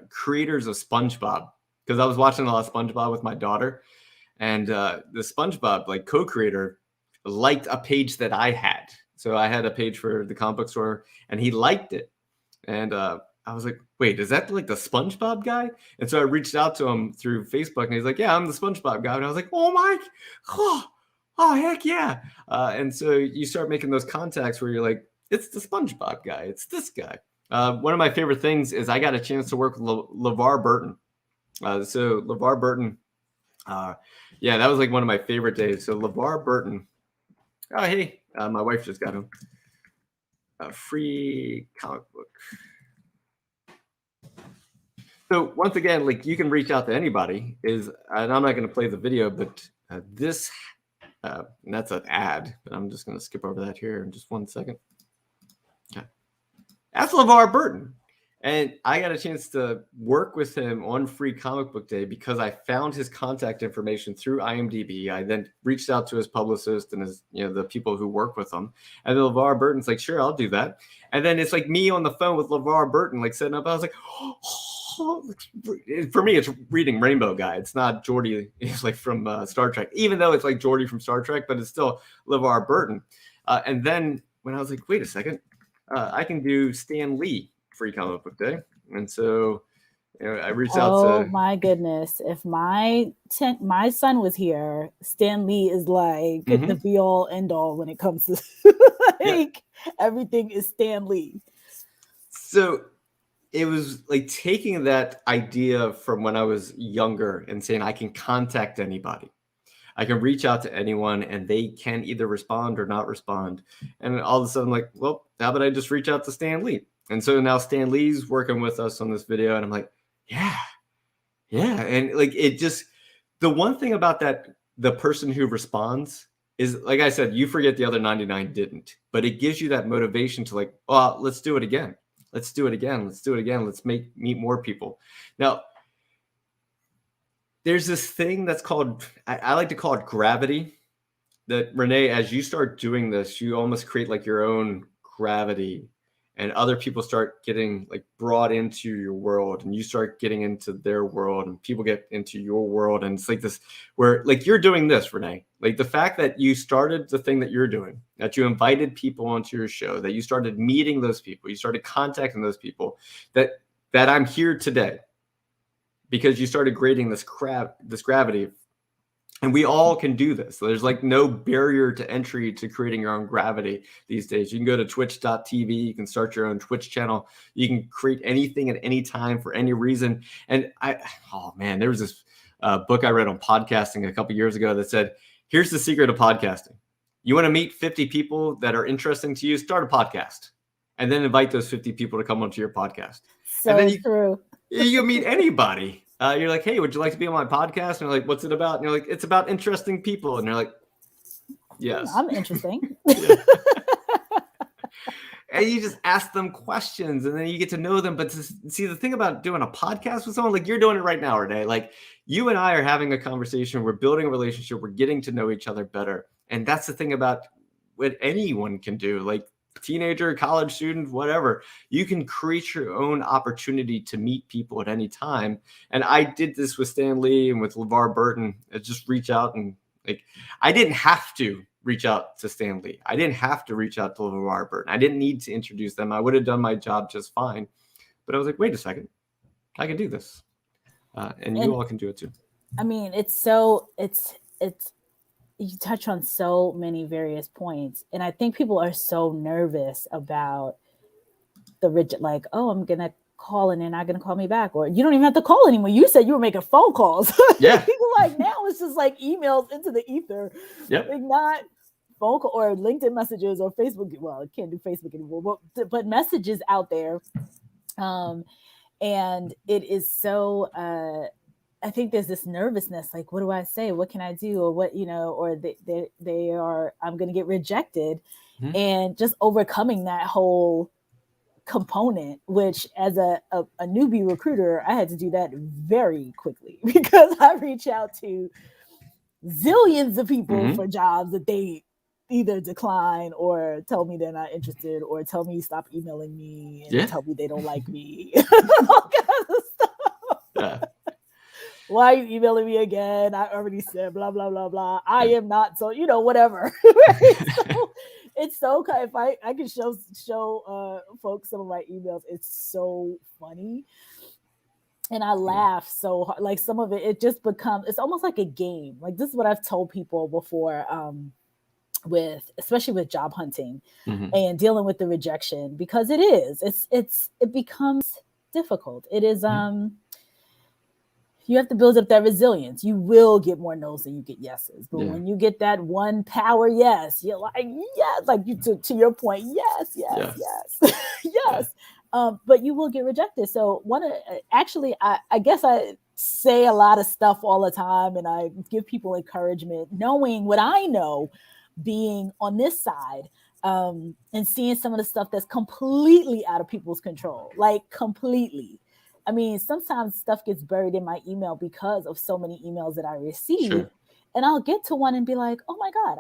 Speaker 6: creators of SpongeBob, because I was watching a lot of SpongeBob with my daughter. And the SpongeBob co-creator liked a page that I had. So I had a page for the comic book store, and he liked it. And I was like, wait, is that the SpongeBob guy? And so I reached out to him through Facebook, and he's like, yeah, I'm the SpongeBob guy. And I was like, oh my, oh heck yeah. And so you start making those contacts where you're like, it's the SpongeBob guy. It's this guy. One of my favorite things is I got a chance to work with LeVar Burton. So LeVar Burton, yeah, that was one of my favorite days. So LeVar Burton. Oh, hey, my wife just got him a free comic book. So once again, you can reach out to anybody. And I'm not going to play the video, but this, and that's an ad, but I'm just going to skip over that here in just 1 second. Okay. That's LeVar Burton. And I got a chance to work with him on Free Comic Book Day because I found his contact information through IMDb. I then reached out to his publicist and his, the people who work with him. And then LeVar Burton's like, sure, I'll do that. And then it's me on the phone with LeVar Burton, setting up. I was like, oh, for me, it's reading Rainbow Guy. It's not Geordi. It's from Star Trek, even though it's Geordi from Star Trek, but it's still LeVar Burton. And then when I was like, wait a second, I can do Stan Lee Free Comic Book Day. And so I reached out to...
Speaker 1: Oh my goodness. If my son was here, Stan Lee is the be all end all when it comes to everything is Stan Lee.
Speaker 6: So it was taking that idea from when I was younger and saying I can contact anybody. I can reach out to anyone and they can either respond or not respond. And all of a sudden, well, how about I just reach out to Stan Lee? And so now Stan Lee's working with us on this video. And I'm like, yeah. And it just, the one thing about that, the person who responds is, like I said, you forget the other 99 didn't, but it gives you that motivation to oh, let's do it again. Let's do it again. Let's meet more people. Now, there's this thing that's called, I like to call it gravity, that Renee, as you start doing this, you almost create your own gravity and other people start getting like brought into your world and you start getting into their world and people get into your world. And it's like this, where like you're doing this, Renee, like the fact that you started the thing that you're doing, that you invited people onto your show, that you started meeting those people, you started contacting those people, that I'm here today because you started creating this gravity. And we all can do this. There's like no barrier to entry to creating your own gravity these days. You can go to twitch.tv. You can start your own Twitch channel. You can create anything at any time for any reason. And there was this book I read on podcasting a couple years ago that said, here's the secret of podcasting. You want to meet 50 people that are interesting to you, start a podcast and then invite those 50 people to come onto your podcast.
Speaker 1: So
Speaker 6: and then
Speaker 1: true.
Speaker 6: You meet anybody. You're like, hey, would you like to be on my podcast? And they're like, what's it about? And you're like, it's about interesting people. And they're like, yes.
Speaker 1: I'm interesting.
Speaker 6: And you just ask them questions and then you get to know them. But see, the thing about doing a podcast with someone, like you're doing it right now, Renee, like you and I are having a conversation. We're building a relationship. We're getting to know each other better. And that's the thing about what anyone can do. Like, teenager, college student, whatever, you can create your own opportunity to meet people at any time. And I did this with Stan Lee and with LeVar Burton. I just reach out and like, I didn't have to reach out to Stan Lee. I didn't have to reach out to LeVar Burton. I didn't need to introduce them. I would have done my job just fine. But I was like, wait a second, I can do this. And you all can do it too.
Speaker 1: I mean, it's you touch on so many various points. And I think people are so nervous about the rigid, like, oh, I'm going to call and they're not going to call me back. Or you don't even have to call anymore. You said you were making phone calls.
Speaker 6: Yeah.
Speaker 1: People like now it's just like emails into the ether.
Speaker 6: Yep.
Speaker 1: Like not phone call or LinkedIn messages or Facebook. Well, I can't do Facebook anymore, but messages out there. And it is so, I think there's this nervousness, like, what do I say? What can I do? Or what, or they are, I'm going to get rejected. Mm-hmm. And just overcoming that whole component, which as a newbie recruiter, I had to do that very quickly because I reach out to zillions of people mm-hmm. for jobs that they either decline or tell me they're not interested or tell me stop emailing me and tell me they don't like me. All kinds of stuff. Yeah. Why are you emailing me again? I already said blah, blah, blah, blah. I am not so, whatever. So, it's so kind. If I can show folks some of my emails, it's so funny. And I laugh so hard. Like some of it just becomes, it's almost like a game. Like this is what I've told people before, especially with job hunting mm-hmm. and dealing with the rejection, because it becomes difficult. It is, you have to build up that resilience. You will get more no's than you get yeses. But when you get that one power yes, you're like, yes, like you to your point, yes. Yes. But you will get rejected. So I guess I say a lot of stuff all the time and I give people encouragement, knowing what I know, being on this side and seeing some of the stuff that's completely out of people's control, like completely. I mean, sometimes stuff gets buried in my email because of so many emails that I receive. Sure. And I'll get to one and be like, oh my God,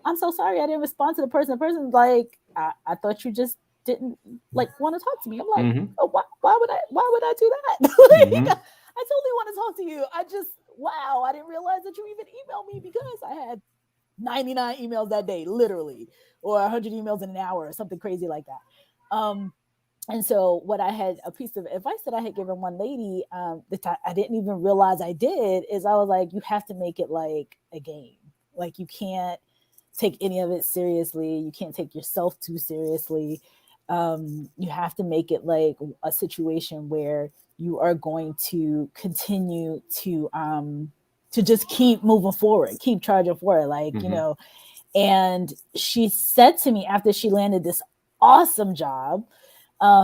Speaker 1: I'm so sorry. I didn't respond to the person. The person's like, I thought you just didn't like want to talk to me. I'm like, mm-hmm. Oh, why would I do that? Like, mm-hmm. I totally want to talk to you. I didn't realize that you even emailed me because I had 99 emails that day, literally, or 100 emails in an hour or something crazy like that. And so a piece of advice that I had given one lady that I didn't even realize I did is I was like, you have to make it like a game. Like you can't take any of it seriously. You can't take yourself too seriously. You have to make it like a situation where you are going to continue to just keep moving forward, keep charging forward. Like, mm-hmm. And she said to me after she landed this awesome job,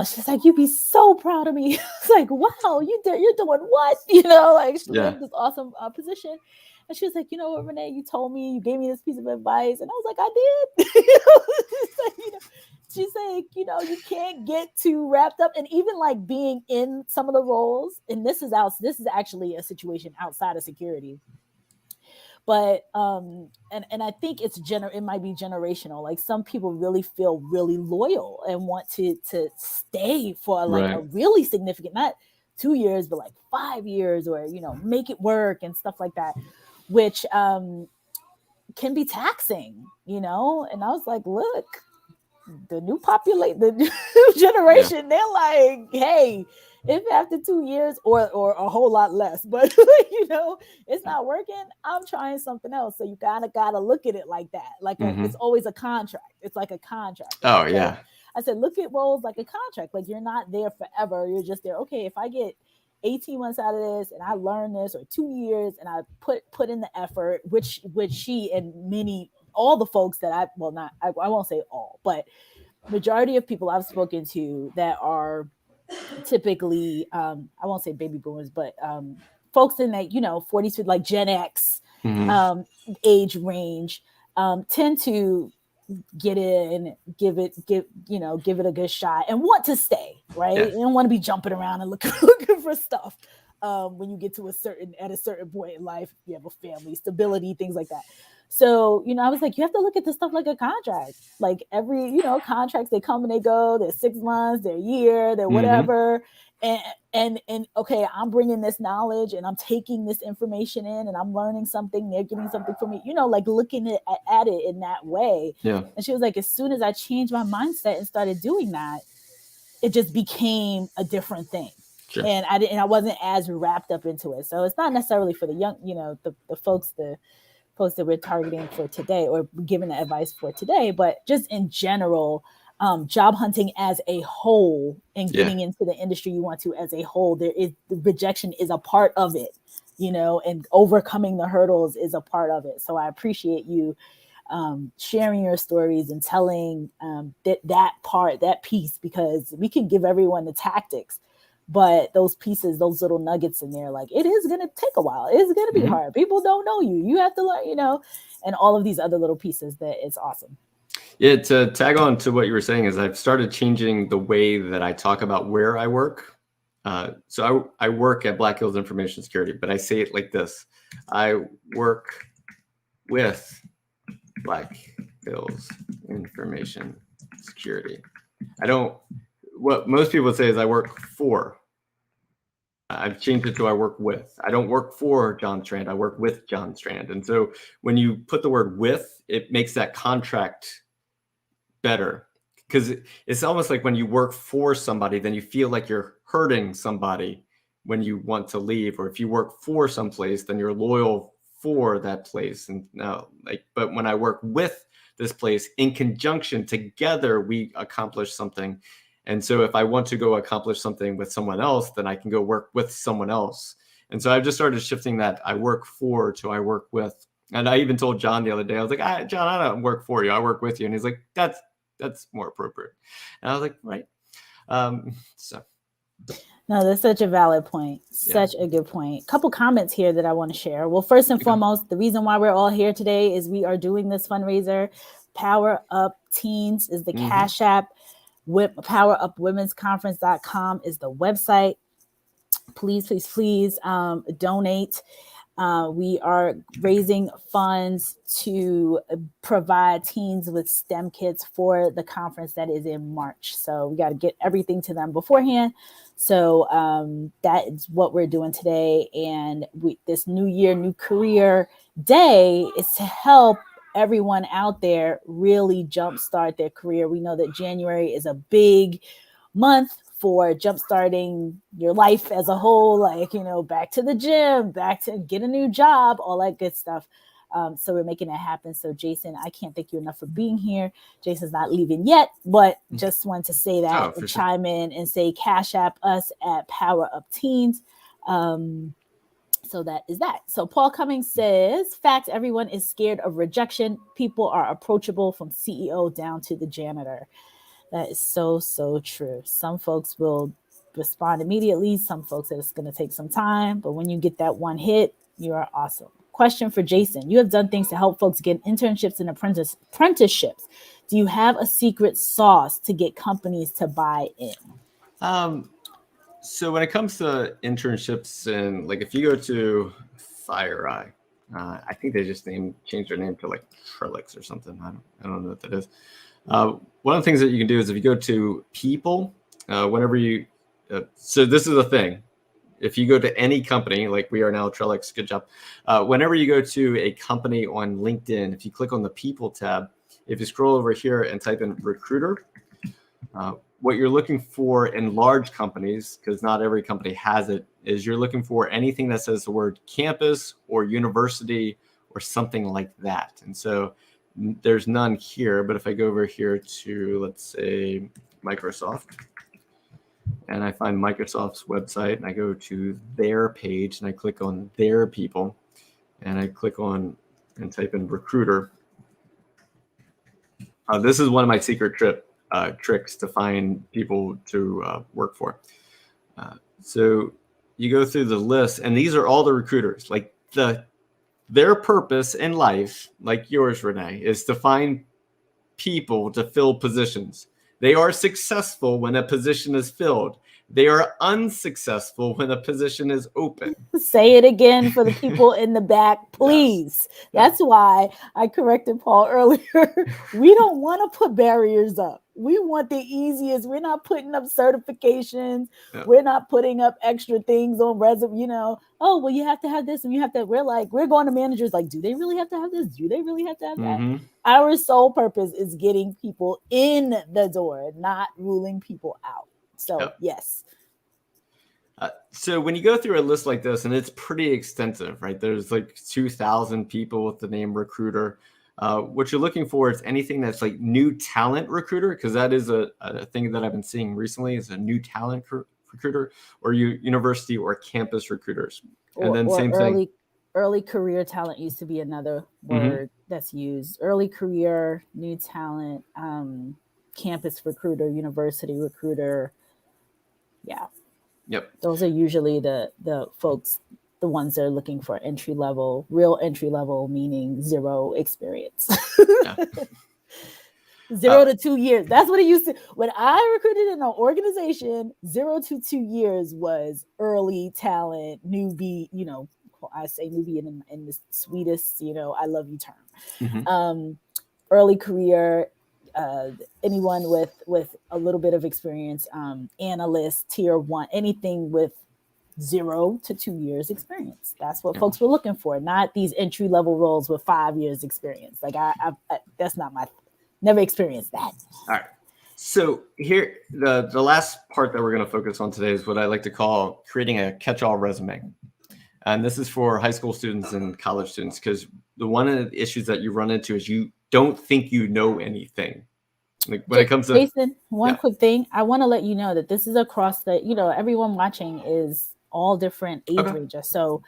Speaker 1: she's like, you'd be so proud of me. It's like, wow, you're doing what? Like she landed this awesome position. And she was like, you know what, Renee, you told me, you gave me this piece of advice. And I was like, I did. She's like, you can't get too wrapped up. And even like being in some of the roles, and this is actually a situation outside of security. But and I think it might be generational. Like some people really feel really loyal and want to stay for like a really significant, not 2 years, but like 5 years, or make it work and stuff like that, which can be taxing, And I was like, look, the new generation, they're like, hey, if after 2 years or a whole lot less, but it's not working, I'm trying something else. So you gotta look at it like that. Like it's always a contract. It's like a contract.
Speaker 6: Oh, yeah.
Speaker 1: I said, look at roles like a contract. Like you're not there forever. You're just there. Okay, if I get 18 months out of this and I learn this, or 2 years, and I put in the effort, which she and all the folks that I won't say all, but majority of people I've spoken to that are typically, I won't say baby boomers, but folks in that, 40s to like Gen X age range, tend to get in, give it a good shot and want to stay, right? You don't want to be jumping around and looking for stuff. When you get to a certain point in life, you have a family, stability, things like that. So, I was like, you have to look at this stuff like a contract. Like every, contracts, they come and they go. They're 6 months, they're a year, they're whatever. And okay, I'm bringing this knowledge and I'm taking this information in and I'm learning something. They're getting something from me, like looking at it in that way.
Speaker 6: Yeah.
Speaker 1: And she was like, as soon as I changed my mindset and started doing that, it just became a different thing. Sure. And I wasn't as wrapped up into it. So it's not necessarily for the young, the folks that we're targeting for today or giving the advice for today, but just in general, job hunting as a whole and getting into the industry you want to as a whole, the rejection is a part of it, and overcoming the hurdles is a part of it. So I appreciate you sharing your stories and telling that piece, because we can give everyone the tactics, but those pieces, those little nuggets in there, like it is going to take a while. It's going to be hard. People don't know you. You have to learn, and all of these other little pieces that it's awesome.
Speaker 6: Yeah, to tag on to what you were saying is I've started changing the way that I talk about where I work. So I work at Black Hills Information Security, but I say it like this. I work with Black Hills Information Security. What most people say is I work for. I've changed it to I work with. I don't work for John Strand. I work with John Strand. And so when you put the word with, it makes that contract better, because it's almost like when you work for somebody, then you feel like you're hurting somebody when you want to leave. Or if you work for someplace, then you're loyal for that place. And now, but when I work with this place in conjunction together, we accomplish something. And so if I want to go accomplish something with someone else, then I can go work with someone else. And so I've just started shifting that I work for to I work with. And I even told John the other day, I was like, John, I don't work for you. I work with you. And he's like, that's more appropriate. And I was like, right. So.
Speaker 1: No, that's such a valid point. Such a good point. Couple comments here that I want to share. Well, first and foremost, the reason why we're all here today is we are doing this fundraiser. Power Up Teens is the Cash App. PowerUpWomen'sConference.com is the website. Please donate. We are raising funds to provide teens with STEM kits for the conference that is in March. So we got to get everything to them beforehand. So that is what we're doing today. And this New Year, New Career Day is to help everyone out there really jumpstart their career. We know that January is a big month for jumpstarting your life as a whole, back to the gym, back to get a new job, all that good stuff. So we're making that happen. So Jason, I can't thank you enough for being here. Jason's not leaving yet, but just wanted to say that and chime in and say Cash App us at Power Up Teens. So that is that. So Paul Cummings says, facts, everyone is scared of rejection. People are approachable from CEO down to the janitor. That is so, so true. Some folks will respond immediately. Some folks, it's going to take some time. But when you get that one hit, you are awesome. Question for Jason. You have done things to help folks get internships and apprenticeships. Do you have a secret sauce to get companies to buy in?
Speaker 6: So when it comes to internships, and if you go to FireEye, I think they just changed their name to like Trellix or something. I don't know what that is. One of the things that you can do is if you go to people, whenever you, so this is the thing. If you go to any company, like we are now Trellix, good job. Whenever you go to a company on LinkedIn, if you click on the people tab, if you scroll over here and type in recruiter, what you're looking for in large companies, because not every company has it, is you're looking for anything that says the word campus or university or something like that. And so there's none here, but if I go over here to, let's say, Microsoft, and I find Microsoft's website, and I go to their page, and I click on their people, and I click on and type in recruiter. This is one of my secret tricks to find people to work for. So you go through the list, and these are all the recruiters. Like their purpose in life, like yours, Renee, is to find people to fill positions. They are successful when a position is filled. They are unsuccessful when a position is open.
Speaker 1: Say it again for the people in the back, please. Yes. That's why I corrected Paul earlier. We don't want to put barriers up. We want the easiest. We're not putting up certifications. Yeah. We're not putting up extra things on resume. Oh, well, you have to have this and you have to. We're going to managers like, do they really have to have this? Do they really have to have that? Our sole purpose is getting people in the door, not ruling people out. So, yes.
Speaker 6: So when you go through a list like this, and it's pretty extensive, right? There's like 2,000 people with the name recruiter. What you're looking for is anything that's like new talent recruiter, because that is a thing that I've been seeing recently is a new talent recruiter, or university or campus recruiters. And then same thing.
Speaker 1: Early career talent used to be another word that's used. Early career, new talent, campus recruiter, university recruiter. Yeah.
Speaker 6: Yep.
Speaker 1: Those are usually the folks, the ones that are looking for real entry level, meaning zero experience. Yeah. 0 to 2 years. That's what it used to. When I recruited in an organization, 0 to 2 years was early talent, newbie, I say newbie in the sweetest, I love you term. Early career, anyone with a little bit of experience, analyst, tier 1, anything with 0 to 2 years experience. That's what folks were looking for, not these entry level roles with 5 years experience. Like I that's not never experienced that.
Speaker 6: All right. So here, the last part that we're going to focus on today is what I like to call creating a catch-all resume. And this is for high school students and college students, because one of the issues that you run into is you don't think you know anything. Like when it comes to
Speaker 1: Jason, one quick thing. I want to let you know that this is across everyone watching is all different age ranges. So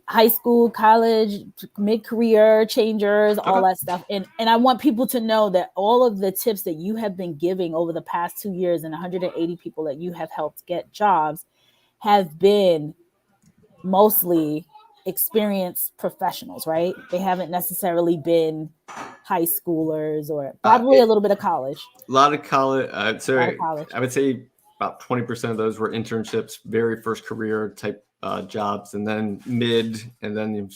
Speaker 1: high school, college, mid-career changers, all that stuff. And I want people to know that all of the tips that you have been giving over the past 2 years and 180 people that you have helped get jobs have been mostly experienced professionals, right? They haven't necessarily been high schoolers or probably a little bit of college.
Speaker 6: A lot of college. I would say about 20% of those were internships, very first career type jobs, and then mid, and then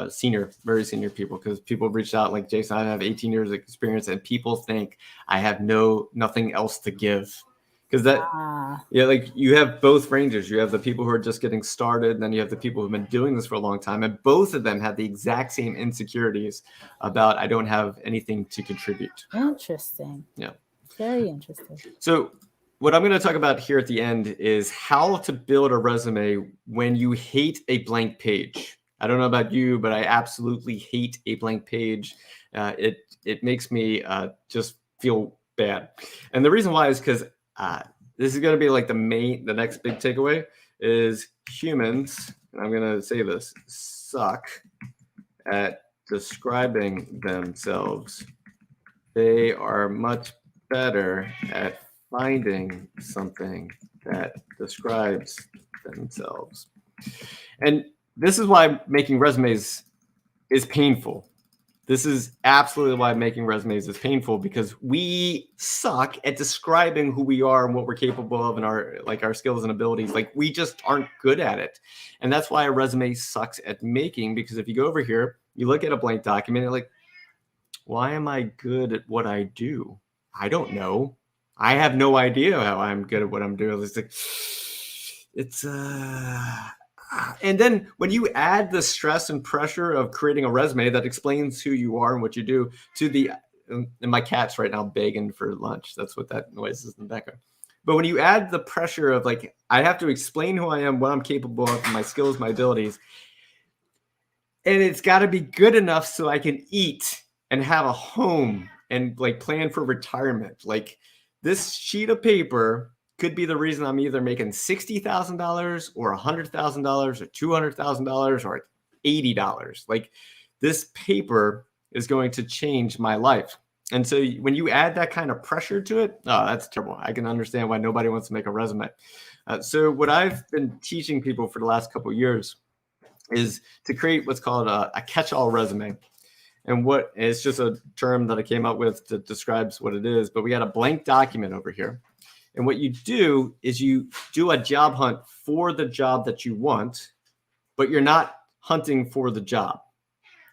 Speaker 6: senior, very senior people, because people reached out like, Jason, I have 18 years of experience, and people think I have nothing else to give. Because like you have both ranges. You have the people who are just getting started, and then you have the people who've been doing this for a long time. And both of them have the exact same insecurities about, I don't have anything to contribute.
Speaker 1: Interesting.
Speaker 6: Yeah.
Speaker 1: Very interesting.
Speaker 6: So what I'm going to talk about here at the end is how to build a resume when you hate a blank page. I don't know about you, but I absolutely hate a blank page. It makes me just feel bad. And the reason why is because this is going to be like the next big takeaway is humans, and I'm going to say this, suck at describing themselves. They are much better at finding something that describes themselves. And this is why making resumes is painful. This is absolutely why making resumes is painful, because we suck at describing who we are and what we're capable of and our skills and abilities. Like, we just aren't good at it. And that's why a resume sucks at making, because if you go over here, you look at a blank document, you're like, why am I good at what I do? I don't know. I have no idea how I'm good at what I'm doing. It's like, and then when you add the stress and pressure of creating a resume that explains who you are and what you do to and my cat's right now begging for lunch. That's what that noise is in the background. But when you add the pressure of like, I have to explain who I am, what I'm capable of, my skills, my abilities, and it's got to be good enough so I can eat and have a home and like plan for retirement. Like, this sheet of paper could be the reason I'm either making $60,000 or $100,000 or $200,000 or $80. Like, this paper is going to change my life. And so when you add that kind of pressure to it, oh, that's terrible. I can understand why nobody wants to make a resume. So what I've been teaching people for the last couple of years is to create what's called a catch-all resume. And it's just a term that I came up with that describes what it is. But we got a blank document over here. And what you do is you do a job hunt for the job that you want, but you're not hunting for the job.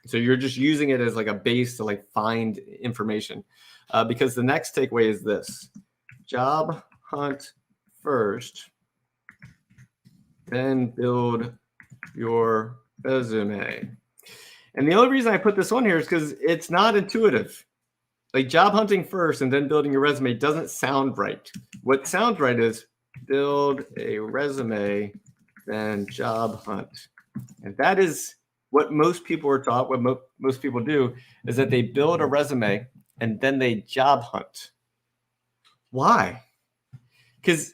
Speaker 6: So you're just using it as like a base to like find information. Because the next takeaway is this: job hunt first, then build your resume. And the only reason I put this on here is because it's not intuitive. Like, job hunting first and then building your resume doesn't sound right. What sounds right is build a resume, then job hunt. And that is what most people are taught. What most people do is that they build a resume and then they job hunt. Why? Because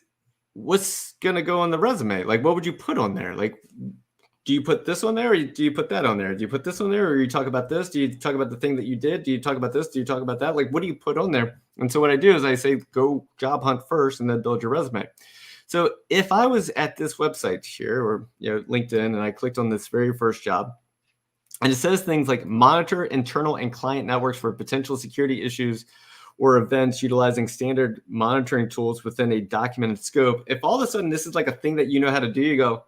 Speaker 6: what's going to go on the resume? Like, what would you put on there? Like, do you put this on there, or do you put that on there? Do you put this on there, or you talk about this? Do you talk about the thing that you did? Do you talk about this? Do you talk about that? Like, what do you put on there? And so what I do is I say, go job hunt first and then build your resume. So if I was at this website here, or LinkedIn, and I clicked on this very first job, and it says things like monitor internal and client networks for potential security issues or events utilizing standard monitoring tools within a documented scope. If all of a sudden this is like a thing that you know how to do, you go,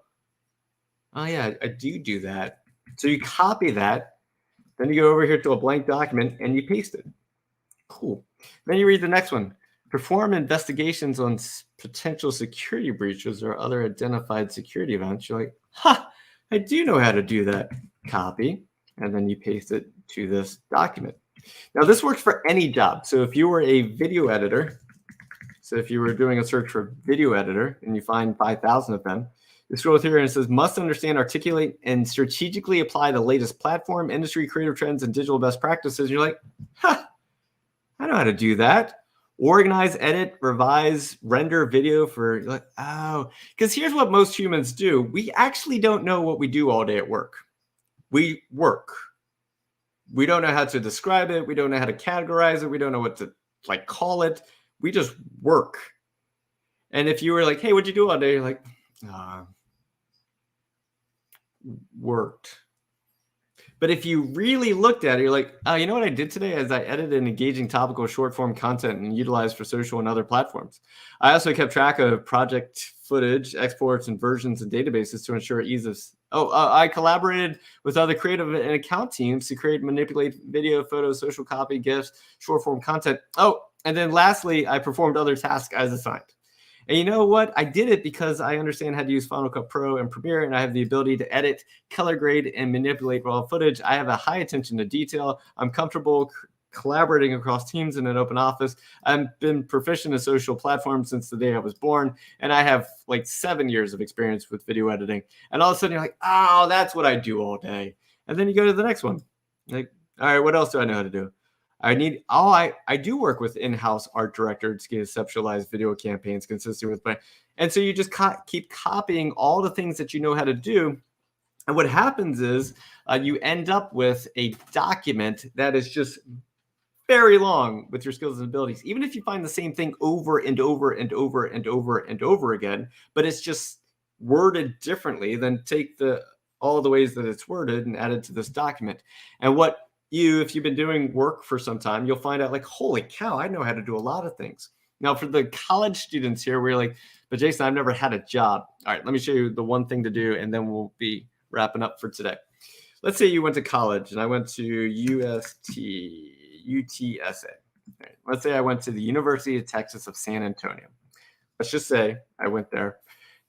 Speaker 6: oh yeah, I do that. So you copy that, then you go over here to a blank document and you paste it. Cool. Then you read the next one. Perform investigations on potential security breaches or other identified security events. You're like, I do know how to do that. Copy, and then you paste it to this document. Now, this works for any job. So if you were a video editor, so if you were doing a search for video editor and you find 5,000 of them, you scroll through and it says, must understand, articulate, and strategically apply the latest platform, industry, creative trends, and digital best practices. You're like, I know how to do that. Organize, edit, revise, render video for, you're like, oh, because here's what most humans do. We actually don't know what we do all day at work. We work. We don't know how to describe it. We don't know how to categorize it. We don't know what to call it. We just work. And if you were like, hey, what'd you do all day? You're like, worked. But if you really looked at it, you're like, oh, you know what I did today is I edited an engaging topical short form content and utilized for social and other platforms. I also kept track of project footage, exports, and versions and databases to ensure ease of. I collaborated with other creative and account teams to create and manipulate video, photos, social copy, GIFs, short form content. Oh, and then lastly, I performed other tasks as assigned. And you know what? I did it because I understand how to use Final Cut Pro and Premiere, and I have the ability to edit, color grade, and manipulate raw footage. I have a high attention to detail. I'm comfortable collaborating across teams in an open office. I've been proficient in social platforms since the day I was born, and I have 7 years of experience with video editing. And all of a sudden you're like, oh, that's what I do all day. And then you go to the next one. Like, all right, what else do I know how to do? I do work with in-house art director to conceptualize video campaigns consistent with my, and so you just keep copying all the things that you know how to do. And what happens is you end up with a document that is just very long with your skills and abilities. Even if you find the same thing over and over and over and over and over again, but it's just worded differently, then take all the ways that it's worded and add it to this document. And what if you've been doing work for some time, you'll find out like, holy cow, I know how to do a lot of things. Now, for the college students here, we're like, but Jason, I've never had a job. All right, let me show you the one thing to do, and then we'll be wrapping up for today. Let's say you went to college, and I went to UTSA. Right. Let's say I went to the University of Texas of San Antonio. Let's just say I went there,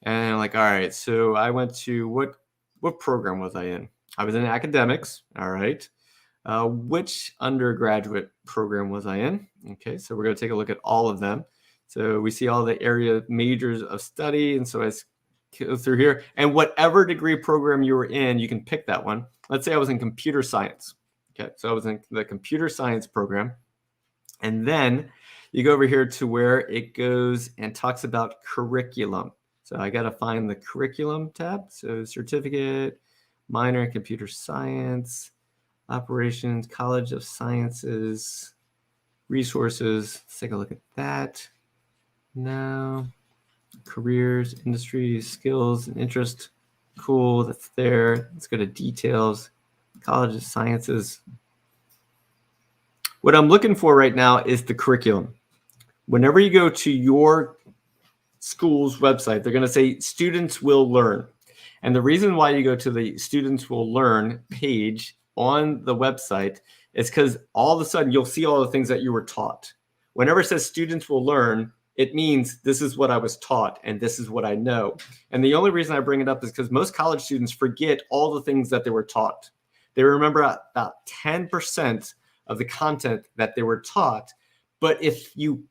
Speaker 6: and I'm like, all right, so I went to what program was I in? I was in academics. All right. Which undergraduate program was I in? Okay, so we're going to take a look at all of them. So we see all the area majors of study. And so I go through here. And whatever degree program you were in, you can pick that one. Let's say I was in computer science. Okay, so I was in the computer science program. And then you go over here to where it goes and talks about curriculum. So I got to find the curriculum tab. So certificate, minor in computer science, operations, College of Sciences, resources. Let's take a look at that. Now, careers, industries, skills, and interest. Cool, that's there. Let's go to details. College of Sciences. What I'm looking for right now is the curriculum. Whenever you go to your school's website, they're going to say students will learn. And the reason why you go to the students will learn page on the website is because all of a sudden you'll see all the things that you were taught. Whenever it says students will learn, it means this is what I was taught and this is what I know. And the only reason I bring it up is because most college students forget all the things that they were taught. They remember about 10% of the content that they were taught. But if you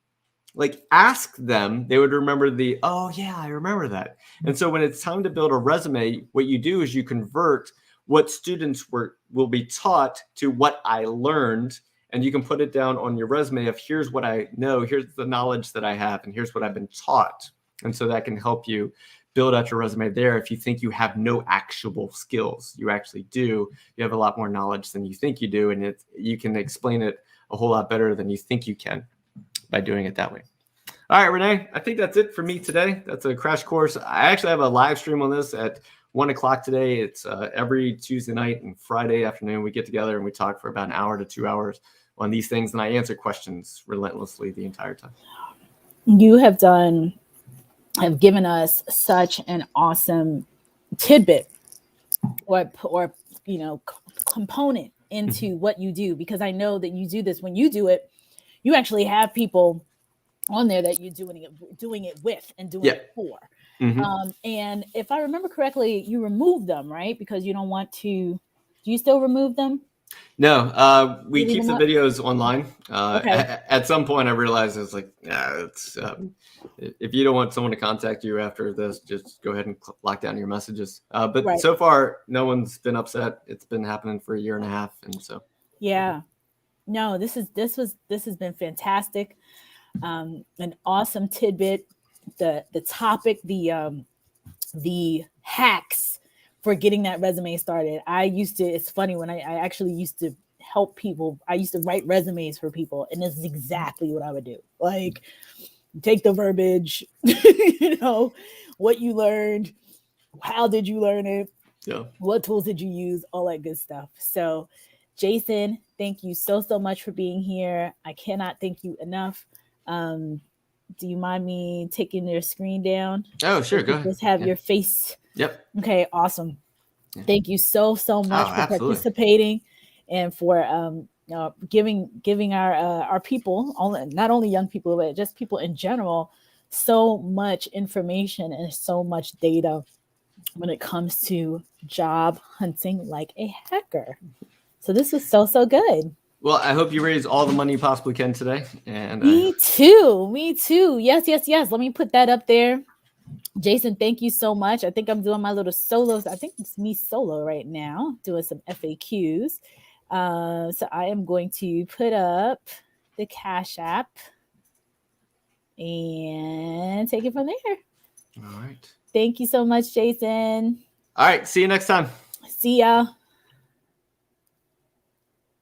Speaker 6: ask them, they would remember oh yeah, I remember that. And so when it's time to build a resume, what you do is you convert what students will be taught to what I learned. And you can put it down on your resume of here's what I know, here's the knowledge that I have, and here's what I've been taught. And so that can help you build out your resume there. If you think you have no actual skills, you actually do. You have a lot more knowledge than you think you do. And you can explain it a whole lot better than you think you can by doing it that way. All right, Renee, I think that's it for me today. That's a crash course. I actually have a live stream on this at 1 o'clock today. It's every Tuesday night and Friday afternoon. We get together and we talk for about an hour to 2 hours on these things. And I answer questions relentlessly the entire time.
Speaker 1: You have given us such an awesome tidbit or component into what you do, because I know that you do this. When you do it, you actually have people on there that you're doing it with and doing it for. Mm-hmm. And if I remember correctly, you remove them, right? Because you don't want to. Do you still remove them?
Speaker 6: No, we keep the videos online. Okay. At some point, I realized it's like, if you don't want someone to contact you after this, just go ahead and lock down your messages. But so far, no one's been upset. It's been happening for a year and a half, and so. Yeah.
Speaker 1: No, this has been fantastic. An awesome tidbit. The topic, the hacks for getting that resume started. It's funny when I actually used to help people. I used to write resumes for people, and this is exactly what I would do. Like, take the verbiage, what you learned, how did you learn it, what tools did you use, all that good stuff. So, Jason, thank you so much for being here. I cannot thank you enough. Do you mind me taking your screen down?
Speaker 6: Oh, sure. Go ahead.
Speaker 1: Just have your face.
Speaker 6: Yep.
Speaker 1: Okay. Awesome. Yeah. Thank you so much for participating and for giving our people, not only young people, but just people in general, so much information and so much data when it comes to job hunting like a hacker. So this is so good.
Speaker 6: Well, I hope you raise all the money you possibly can today. And
Speaker 1: Me too. Yes. Let me put that up there. Jason, thank you so much. I think I'm doing my little solos. I think it's me solo right now, doing some FAQs. So I am going to put up the Cash App and take it from there.
Speaker 6: All right.
Speaker 1: Thank you so much, Jason.
Speaker 6: All right. See you next time.
Speaker 1: See ya.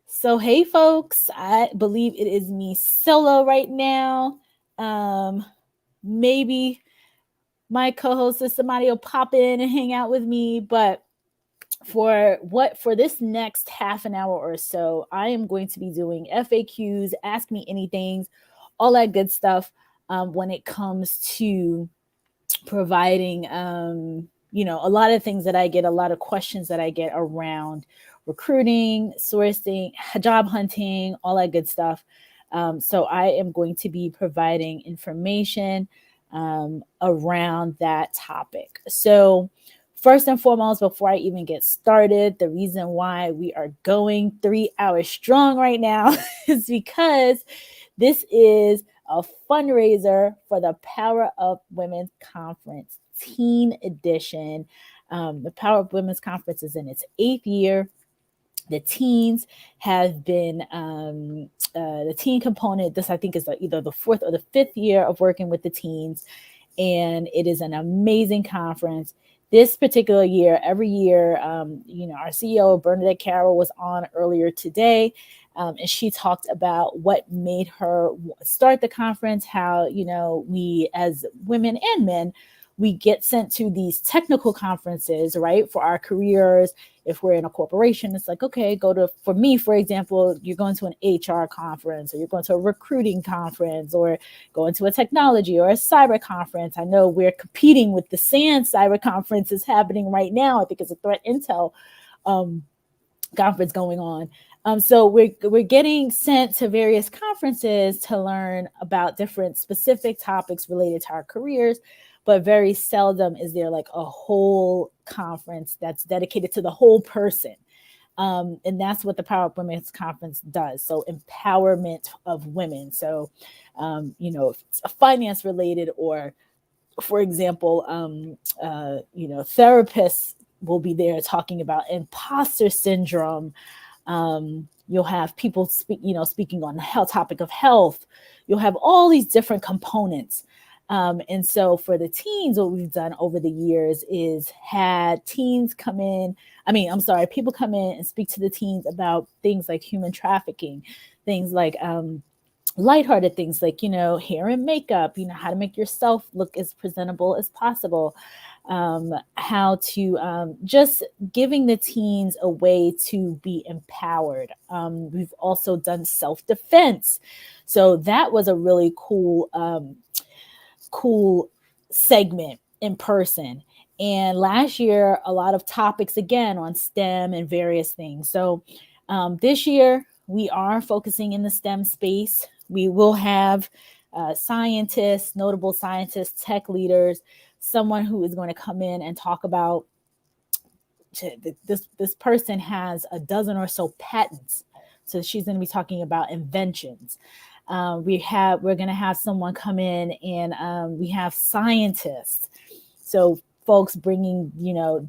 Speaker 1: So, hey, folks, I believe it is me solo right now. Maybe my co-host or somebody will pop in and hang out with me. But for this next half an hour or so, I am going to be doing FAQs, ask me anything, all that good stuff when it comes to providing, a lot of things that I get, a lot of questions that I get around recruiting, sourcing, job hunting, all that good stuff. So I am going to be providing information around that topic. So first and foremost, before I even get started, the reason why we are going 3 hours strong right now is because this is a fundraiser for the Power Up Women's Conference Teen Edition. The Power Up Women's Conference is in its 8th year. The teens have been the teen component. This, I think, is either the 4th or the 5th year of working with the teens. And it is an amazing conference. This particular year, every year, our CEO, Bernadette Carroll, was on earlier today. And she talked about what made her start the conference, how, we as women and men, we get sent to these technical conferences, right, for our careers. If we're in a corporation, it's like, okay, for me, for example, you're going to an HR conference, or you're going to a recruiting conference, or going to a technology or a cyber conference. I know we're competing with the SANS cyber conference is happening right now. I think it's a threat intel conference going on. So we're getting sent to various conferences to learn about different specific topics related to our careers, but very seldom is there like a whole conference that's dedicated to the whole person. And that's what the Power Up Women's Conference does. So empowerment of women. So, if it's finance related, or for example, therapists will be there talking about imposter syndrome. You'll have people speaking on the topic of health. You'll have all these different components. And so for the teens, what we've done over the years is had teens come in. People come in and speak to the teens about things like human trafficking, things like lighthearted things like, hair and makeup, how to make yourself look as presentable as possible. How to just giving the teens a way to be empowered. We've also done self-defense. So that was a really cool segment in person. And last year, a lot of topics again on STEM and various things. So this year, we are focusing in the STEM space. We will have scientists, notable scientists, tech leaders, someone who is going to come in and talk about this person has a dozen or so patents. So she's going to be talking about inventions. We're going to have someone come in, and we have scientists. So folks bringing,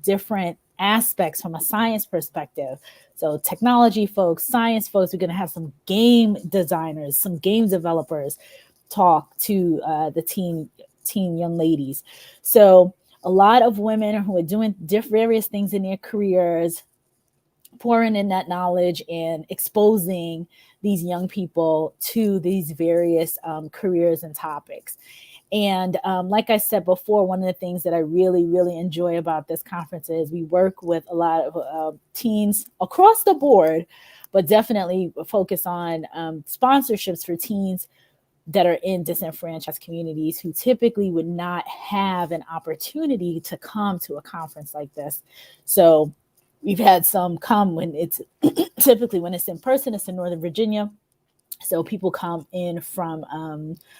Speaker 1: different aspects from a science perspective. So technology folks, science folks, we're going to have some game designers, some game developers talk to the teen young ladies. So a lot of women who are doing various things in their careers, pouring in that knowledge and exposing these young people to these various careers and topics. And like I said before, one of the things that I really, really enjoy about this conference is we work with a lot of teens across the board, but definitely focus on sponsorships for teens that are in disenfranchised communities who typically would not have an opportunity to come to a conference like this. So we've had some come when it's typically when it's in person, it's in Northern Virginia. So people come in from,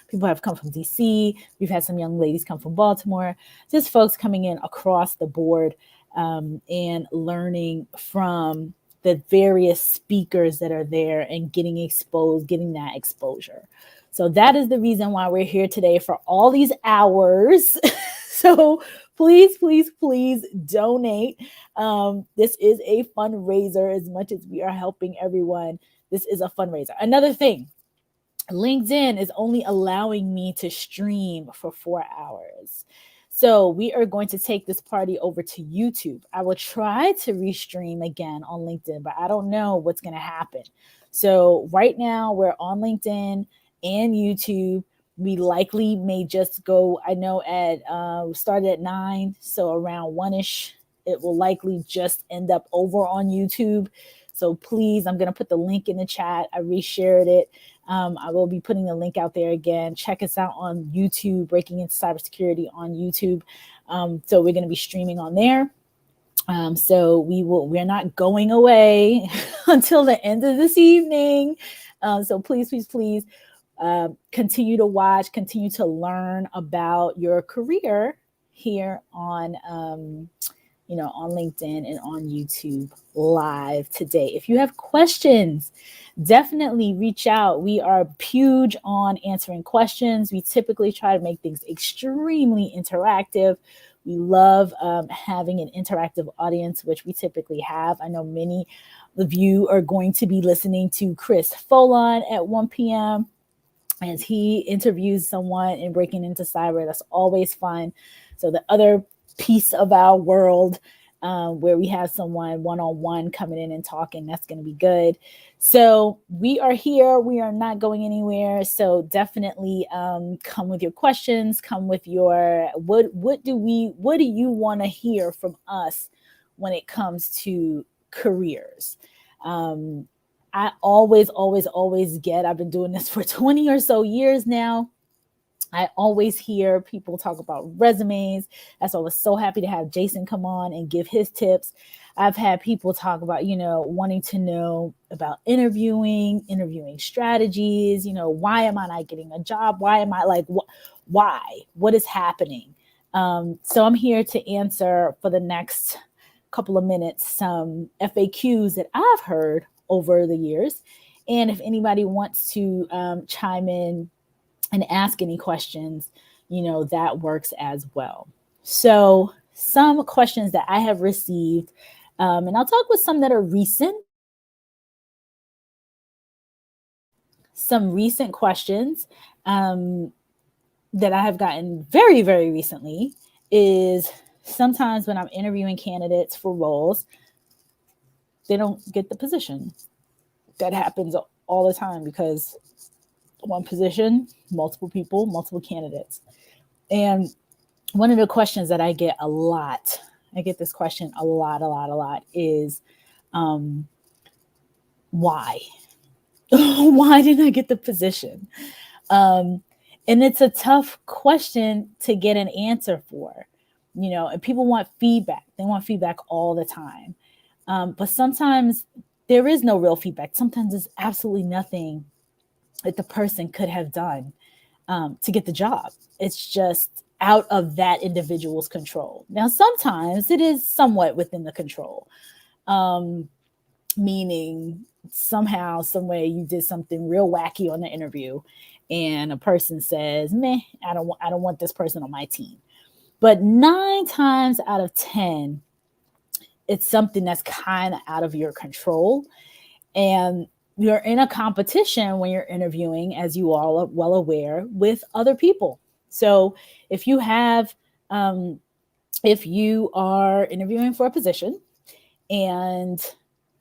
Speaker 1: people have come from DC. We've had some young ladies come from Baltimore, just folks coming in across the board and learning from the various speakers that are there and getting that exposure. So that is the reason why we're here today for all these hours. So please, please, please donate. This is a fundraiser. As much as we are helping everyone, this is a fundraiser. Another thing, LinkedIn is only allowing me to stream for 4 hours. So we are going to take this party over to YouTube. I will try to restream again on LinkedIn, but I don't know what's going to happen. So right now we're on LinkedIn and YouTube. We likely may just go, I know started at 9, so around 1-ish it will likely just end up over on YouTube. So please, I'm going to put the link in the chat. I reshared it. I will be putting the link out there again. Check us out on YouTube, Breaking Into Cybersecurity on YouTube. So we're going to be streaming on there. So we're not going away until the end of this evening. So please, continue to watch, continue to learn about your career here on, on LinkedIn and on YouTube live today. If you have questions, definitely reach out. We are huge on answering questions. We typically try to make things extremely interactive. We love having an interactive audience, which we typically have. I know many of you are going to be listening to Chris Folon at 1 p.m. as he interviews someone in Breaking Into Cyber. That's always fun. So the other piece of our world where we have someone one-on-one coming in and talking, that's going to be good. So we are here. We are not going anywhere. So definitely come with your questions, come with your, what do you want to hear from us when it comes to careers? I always get, I've been doing this for 20 or so years now. I always hear people talk about resumes. That's why I was so happy to have Jason come on and give his tips. I've had people talk about, wanting to know about interviewing strategies. Why am I not getting a job? Why am I why? What is happening? So I'm here to answer for the next couple of minutes some FAQs that I've heard over the years. And if anybody wants to chime in and ask any questions, that works as well. So some questions that I have received, and I'll talk with some that are recent. Some recent questions that I have gotten very, very recently is sometimes when I'm interviewing candidates for roles, they don't get the position. That happens all the time because one position, multiple people, multiple candidates. And one of the questions that I get a lot, I get this question a lot is, why? Why didn't I get the position? And it's a tough question to get an answer for, and people want feedback. They want feedback all the time. But sometimes there is no real feedback. Sometimes there's absolutely nothing that the person could have done to get the job. It's just out of that individual's control. Now, sometimes it is somewhat within the control, meaning somehow, some way you did something real wacky on the interview and a person says, meh, I don't want this person on my team. But 9 times out of 10, it's something that's kind of out of your control. And you're in a competition when you're interviewing, as you all are well aware, with other people. So if you have, if you are interviewing for a position and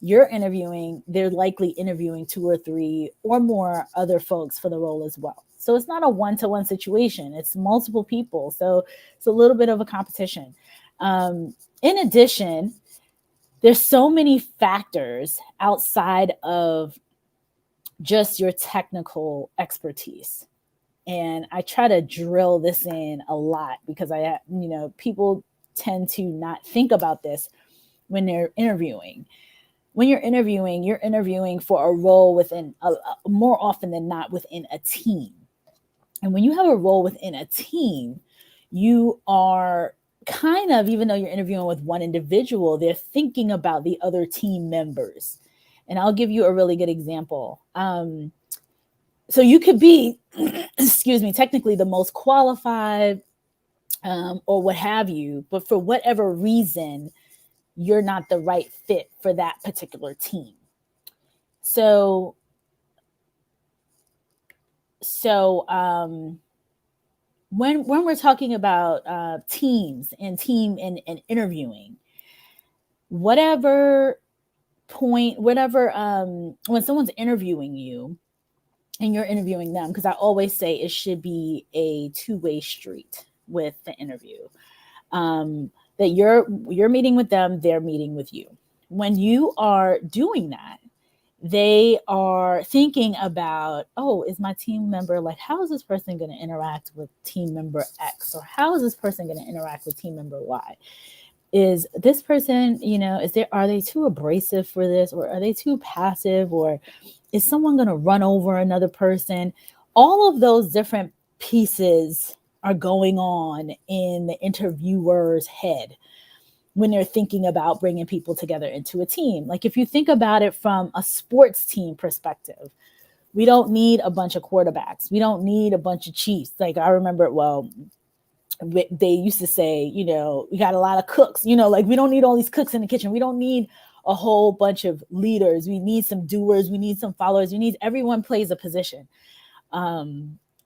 Speaker 1: you're interviewing, they're likely interviewing 2 or 3 or more other folks for the role as well. So it's not a one-to-one situation. It's multiple people. So it's a little bit of a competition. In addition, there's so many factors outside of just your technical expertise. And I try to drill this in a lot because people tend to not think about this when they're interviewing. When you're interviewing for a role within more often than not within a team. And when you have a role within a team, you are kind of, even though you're interviewing with one individual, they're thinking about the other team members. And I'll give you a really good example. So you could be, technically the most qualified or what have you, but for whatever reason, you're not the right fit for that particular team. So when we're talking about teams and team and interviewing, whatever point, when someone's interviewing you and you're interviewing them, because I always say it should be a two-way street with the interview. that you're meeting with them, they're meeting with you. When you are doing that, they are thinking about, oh, is my team member, like, how is this person going to interact with team member X? Or how is this person going to interact with team member Y? Is this person, are they too abrasive for this? Or are they too passive? Or is someone going to run over another person? All of those different pieces are going on in the interviewer's head when they're thinking about bringing people together into a team. Like, if you think about it from a sports team perspective, we don't need a bunch of quarterbacks. We don't need a bunch of chiefs. Like, I remember, they used to say, we got a lot of cooks, like, we don't need all these cooks in the kitchen. We don't need a whole bunch of leaders. We need some doers. We need some followers. Everyone plays a position.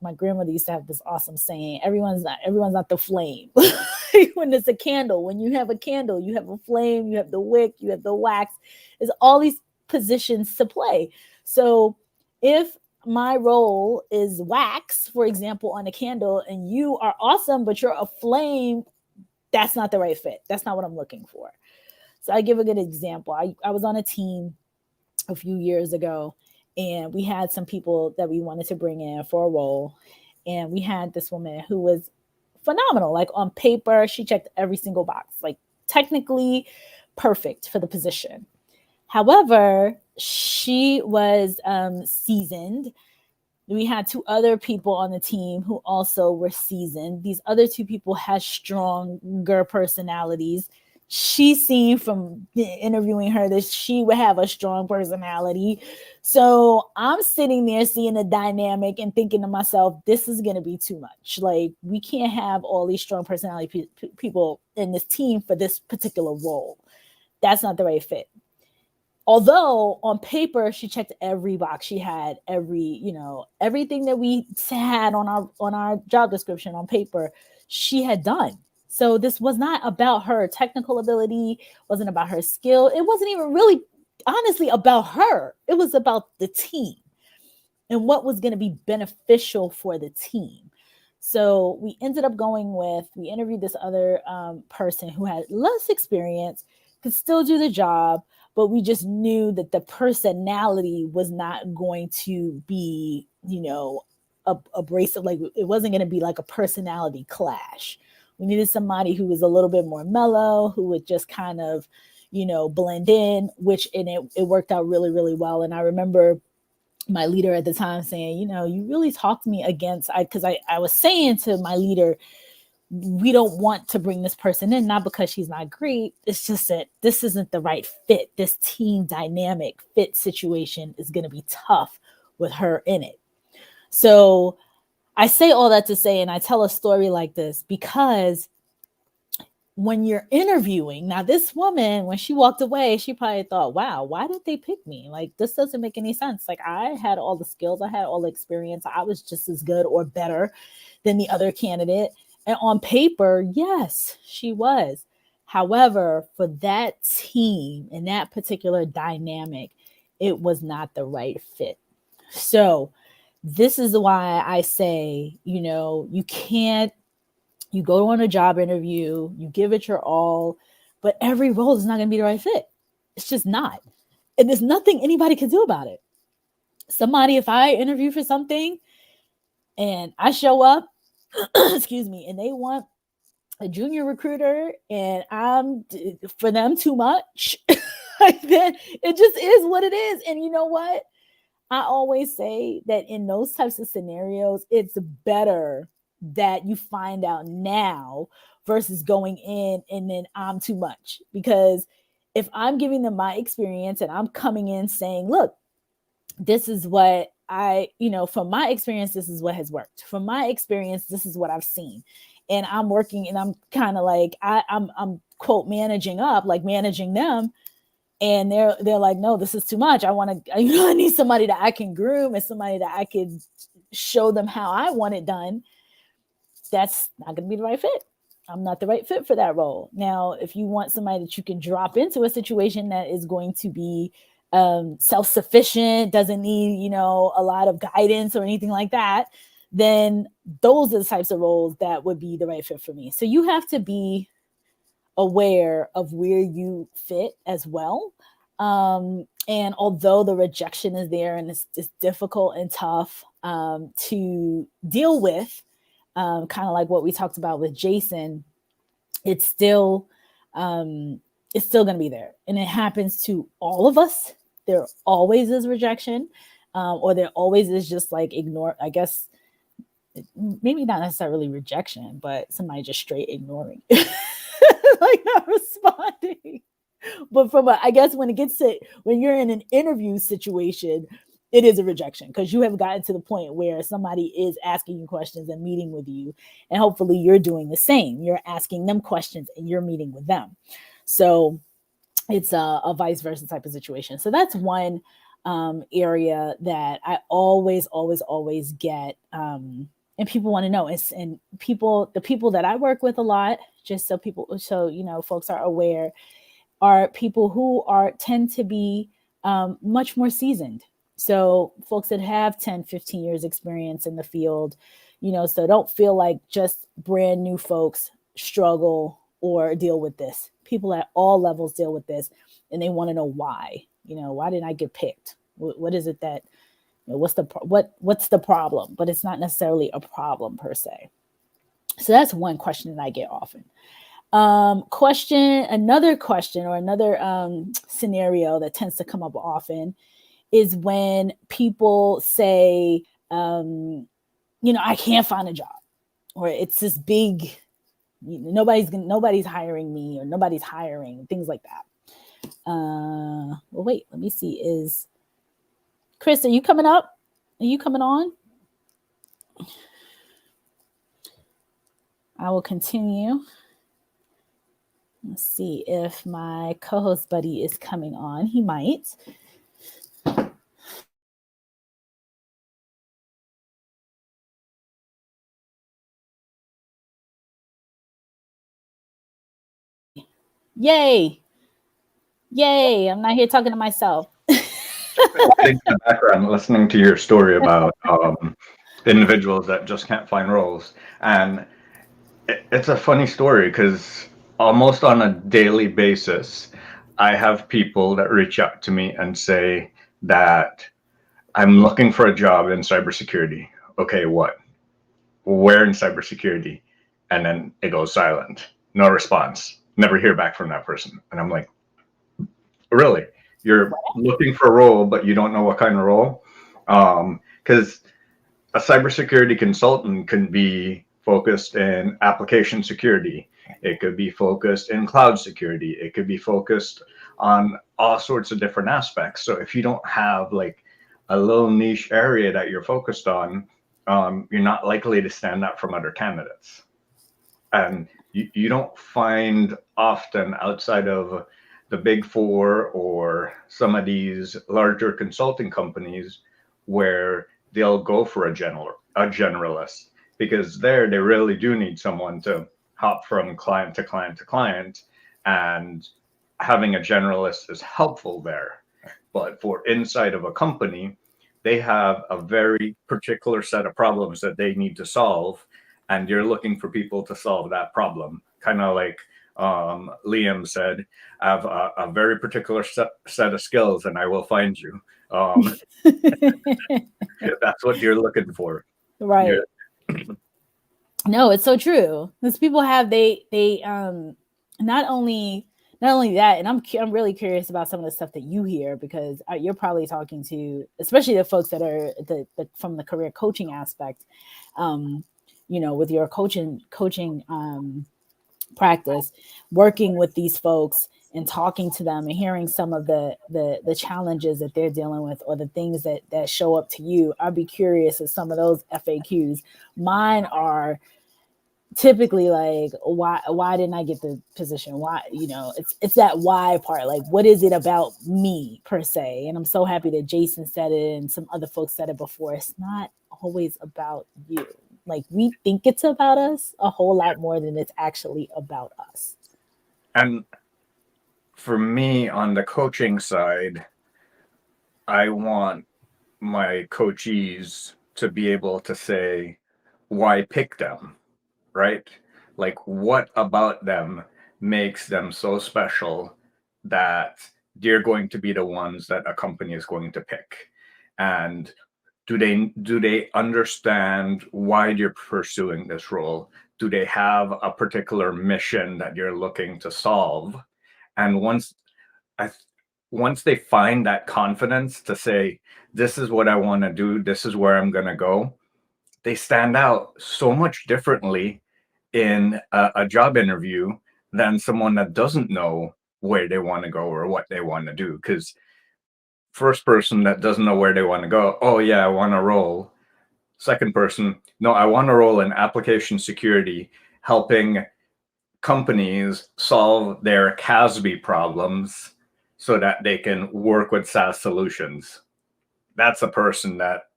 Speaker 1: My grandmother used to have this awesome saying, everyone's not the flame. When it's a candle, when you have a candle, you have a flame, you have the wick, you have the wax. There's all these positions to play. So if my role is wax, for example, on a candle, and you are awesome, but you're a flame, that's not the right fit. That's not what I'm looking for. So I give a good example. I was on a team a few years ago, and we had some people that we wanted to bring in for a role. And we had this woman who was phenomenal. Like, on paper, she checked every single box, like technically perfect for the position. However, she was seasoned. We had 2 other people on the team who also were seasoned. These other 2 people had stronger personalities. She seemed from interviewing her that she would have a strong personality. So I'm sitting there seeing the dynamic and thinking to myself, this is going to be too much. Like, we can't have all these strong personality people in this team for this particular role. That's not the right fit. Although on paper, she checked every box. She had everything that we had on our job description on paper, she had done. So this was not about her technical ability, wasn't about her skill. It wasn't even really, honestly, about her. It was about the team and what was going to be beneficial for the team. So we ended up we interviewed this other person who had less experience, could still do the job, but we just knew that the personality was not going to be, abrasive. Like, it wasn't going to be like a personality clash. We needed somebody who was a little bit more mellow, who would just kind of, blend in, it worked out really, really well. And I remember my leader at the time saying, you really talked me against, because I was saying to my leader, we don't want to bring this person in, not because she's not great. It's just that this isn't the right fit. This team dynamic fit situation is going to be tough with her in it. So I say all that to say, and I tell a story like this because when you're interviewing, now this woman, when she walked away, she probably thought, wow, why did they pick me? Like, this doesn't make any sense. Like, I had all the skills, I had all the experience. I was just as good or better than the other candidate. And on paper, yes, she was. However, for that team and that particular dynamic, it was not the right fit. So this is why I say, you go on a job interview, you give it your all, but every role is not going to be the right fit. It's just not. And there's nothing anybody can do about it. If I interview for something and I show up, excuse me, and they want a junior recruiter and I'm for them too much, then it just is what it is. And you know what? I always say that in those types of scenarios, it's better that you find out now versus going in and then I'm too much. Because if I'm giving them my experience and I'm coming in saying, look, this is what from my experience, this is what has worked. From my experience, this is what I've seen. And I'm working and I'm kind of like, I'm quote, managing them. And they're like, no, this is too much. I need somebody that I can groom and somebody that I could show them how I want it done. That's not going to be the right fit. I'm not the right fit for that role. Now, if you want somebody that you can drop into a situation that is going to be self-sufficient, doesn't need, a lot of guidance or anything like that, then those are the types of roles that would be the right fit for me. So you have to be aware of where you fit as well. And although the rejection is there and it's difficult and tough to deal with, kind of like what we talked about with Jason, it's still going to be there. And it happens to all of us. There always is rejection, or there always is just like ignore, I guess, maybe not necessarily rejection, but somebody just straight ignoring, like not responding. But I guess when you're in an interview situation, it is a rejection because you have gotten to the point where somebody is asking you questions and meeting with you. And hopefully you're doing the same. You're asking them questions and you're meeting with them. So it's a vice versa type of situation. So that's one area that I always get. And people want to know. The people that I work with a lot, just so folks are aware, are people who tend to be much more seasoned. So folks that have 10, 15 years experience in the field, so don't feel like just brand new folks struggle or deal with this. People at all levels deal with this, and they want to know why. Why didn't I get picked? What is it that, what's the problem? But it's not necessarily a problem per se. So that's one question that I get often. Another question or another scenario that tends to come up often is when people say, I can't find a job, or it's this big, nobody's hiring me, or nobody's hiring, things like that. Well, wait, let me see. Is Chris, are you coming up? Are you coming on? I will continue. Let's see if my co-host buddy is coming on. He might. Yay. I'm not here talking to myself.
Speaker 5: In the background, listening to your story about individuals that just can't find roles. And it's a funny story because almost on a daily basis, I have people that reach out to me and say that I'm looking for a job in cybersecurity. Okay, what? Where in cybersecurity? And then it goes silent. No response. Never hear back from that person. And I'm like, really? You're looking for a role, but you don't know what kind of role? Because a cybersecurity consultant can be focused in application security. It could be focused in cloud security. It could be focused on all sorts of different aspects. So if you don't have like a little niche area that you're focused on, you're not likely to stand out from other candidates. And you don't find often outside of the big four or some of these larger consulting companies where they'll go for a generalist, because there they really do need someone to hop from client to client to client, and having a generalist is helpful there. But for inside of a company, they have a very particular set of problems that they need to solve, and you're looking for people to solve that problem. Kind of like Liam said, I have a very particular set of skills and I will find you. That's what you're looking for.
Speaker 1: Right. Yeah. No, it's so true. Because people have, they not only that, and I'm really curious about some of the stuff that you hear, because you're probably talking to, especially the folks that are from the career coaching aspect, with your coaching practice, working with these folks and talking to them and hearing some of the challenges that they're dealing with, or the things that show up to you. I'd be curious of some of those FAQs. Mine are typically like, why didn't I get the position? Why, it's that why part. Like, what is it about me per se? And I'm so happy that Jason said it and some other folks said it before. It's not always about you. Like, we think it's about us a whole lot more than it's actually about us.
Speaker 5: And for me, on the coaching side, I want my coachees to be able to say, why pick them, right? Like, what about them makes them so special that they're going to be the ones that a company is going to pick? And do they understand why you're pursuing this role? Do they have a particular mission that you're looking to solve? And once they find that confidence to say, this is what I want to do, this is where I'm going to go, they stand out so much differently in a job interview than someone that doesn't know where they want to go or what they want to do. Because first person that doesn't know where they want to go, oh yeah, I want a role. Second person, no, I want a role in application security, helping companies solve their CASB problems so that they can work with SaaS solutions. That's a person that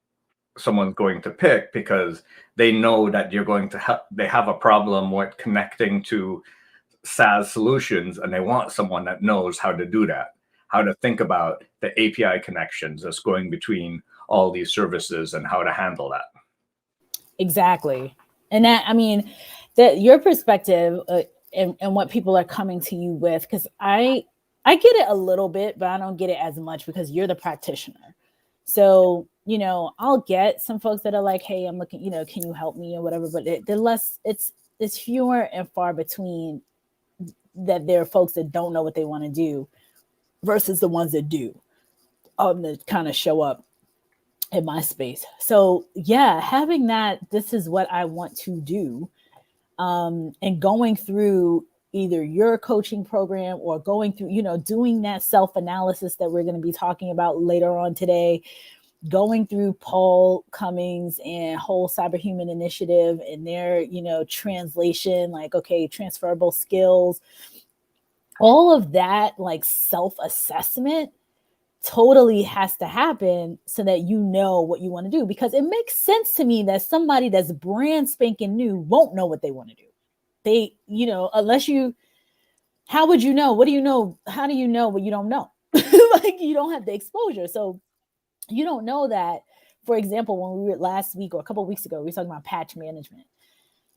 Speaker 5: someone's going to pick because they know that you're going to they have a problem with connecting to SaaS solutions, and they want someone that knows how to do that, how to think about the API connections that's going between all these services and how to handle that.
Speaker 1: Exactly. And that, I mean, that your perspective and what people are coming to you with, because I get it a little bit, but I don't get it as much because you're the practitioner. So, you know, I'll get some folks that are like, hey, I'm looking, you know, can you help me or whatever, but the less it's fewer and far between that there are folks that don't know what they want to do versus the ones that do that kind of show up in my space. So yeah, having that, this is what I want to do, and going through either your coaching program or going through, you know, doing that self-analysis that we're going to be talking about later on today, going through Paul Cummings and whole Cyberhuman Initiative and their, you know, translation, like, okay, transferable skills, all of that, like self-assessment totally has to happen so that you know what you want to do, because it makes sense to me that somebody that's brand spanking new won't know what they want to do. They, you know, unless you, how would you know? What do you know? How do you know what you don't know? Like, you don't have the exposure. So you don't know that. For example, when we were last week or a couple of weeks ago, we were talking about patch management.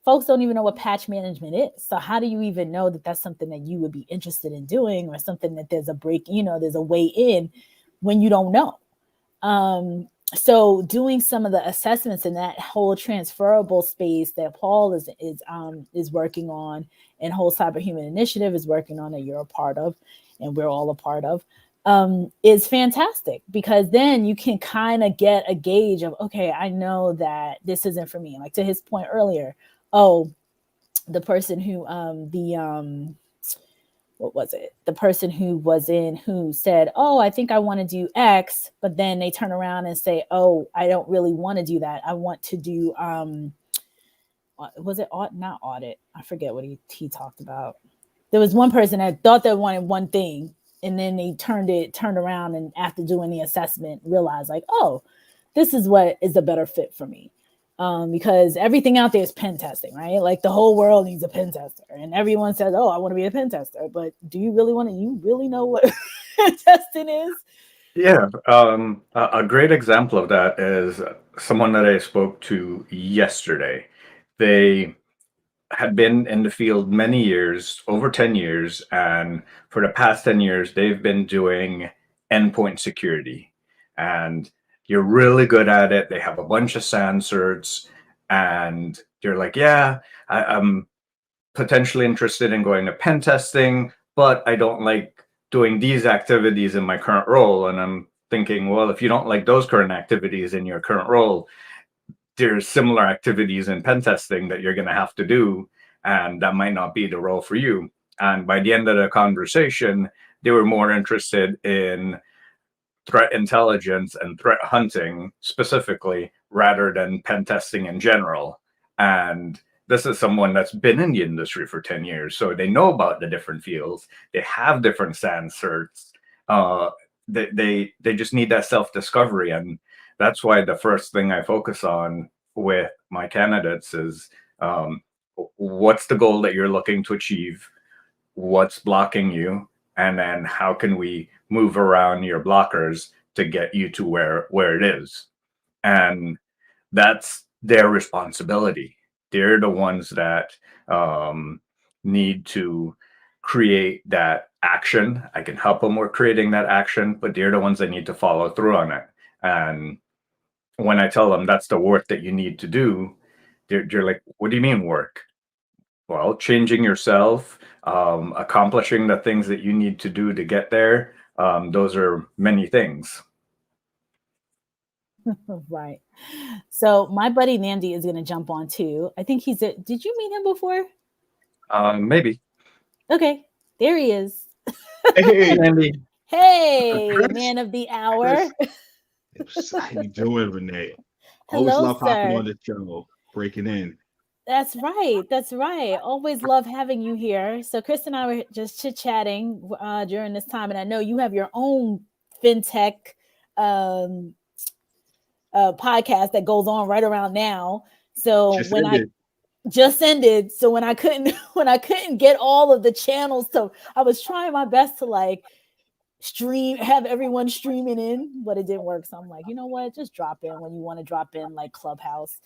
Speaker 1: Folks don't even know what patch management is. So how do you even know that that's something that you would be interested in doing, or something that there's a break, you know, there's a way in when you don't know? So doing some of the assessments in that whole transferable space that Paul is working on, and whole Cyberhuman Initiative is working on, that you're a part of and we're all a part of, is fantastic, because then you can kind of get a gauge of, okay, I know that this isn't for me. Like to his point earlier, oh, the person who what was it? The person who said, oh, I think I want to do X, but then they turn around and say, oh, I don't really want to do that. I want to do, was it not audit? I forget what he talked about. There was one person that thought they wanted one thing, and then they turned around, and after doing the assessment, realized like, oh, this is what is a better fit for me. Because everything out there is pen testing, right? Like the whole world needs a pen tester, and everyone says, oh, I want to be a pen tester. But do you really want to, you really know what pen testing is?
Speaker 5: Yeah. A great example of that is someone that I spoke to yesterday. They had been in the field many years, over 10 years. And for the past 10 years, they've been doing endpoint security. And you're really good at it. They have a bunch of SAN certs. And you're like, yeah, I'm potentially interested in going to pen testing, but I don't like doing these activities in my current role. And I'm thinking, well, if you don't like those current activities in your current role, there's similar activities in pen testing that you're going to have to do, and that might not be the role for you. And by the end of the conversation, they were more interested in threat intelligence and threat hunting specifically, rather than pen testing in general. And this is someone that's been in the industry for 10 years, so they know about the different fields. They have different SAN certs. They just need that self-discovery. And that's why the first thing I focus on with my candidates is, what's the goal that you're looking to achieve? What's blocking you? And then how can we move around your blockers to get you to where it is? And that's their responsibility. They're the ones that need to create that action. I can help them with creating that action, but they're the ones that need to follow through on it. And when I tell them that's the work that you need to do, they're like, what do you mean work? Well, changing yourself, accomplishing the things that you need to do to get there. Those are many things.
Speaker 1: Right. So my buddy Nandi is going to jump on too. I think did you meet him before?
Speaker 5: Maybe.
Speaker 1: Okay. There he is.
Speaker 7: Hey,
Speaker 5: Nandi.
Speaker 1: Hey,
Speaker 7: Chris.
Speaker 1: man of the hour.
Speaker 7: How you doing, Renee?
Speaker 1: Hello,
Speaker 7: Always love hopping
Speaker 1: sir.
Speaker 7: on the show, breaking in.
Speaker 1: That's right. That's right. Always love having you here. So Chris and I were just chit-chatting during this time, and I know you have your own fintech podcast that goes on right around now. So just ended. So when I couldn't get all of the channels, so I was trying my best to like have everyone streaming in, but it didn't work. So I'm like, you know what? Just drop in when you want to drop in, like Clubhouse.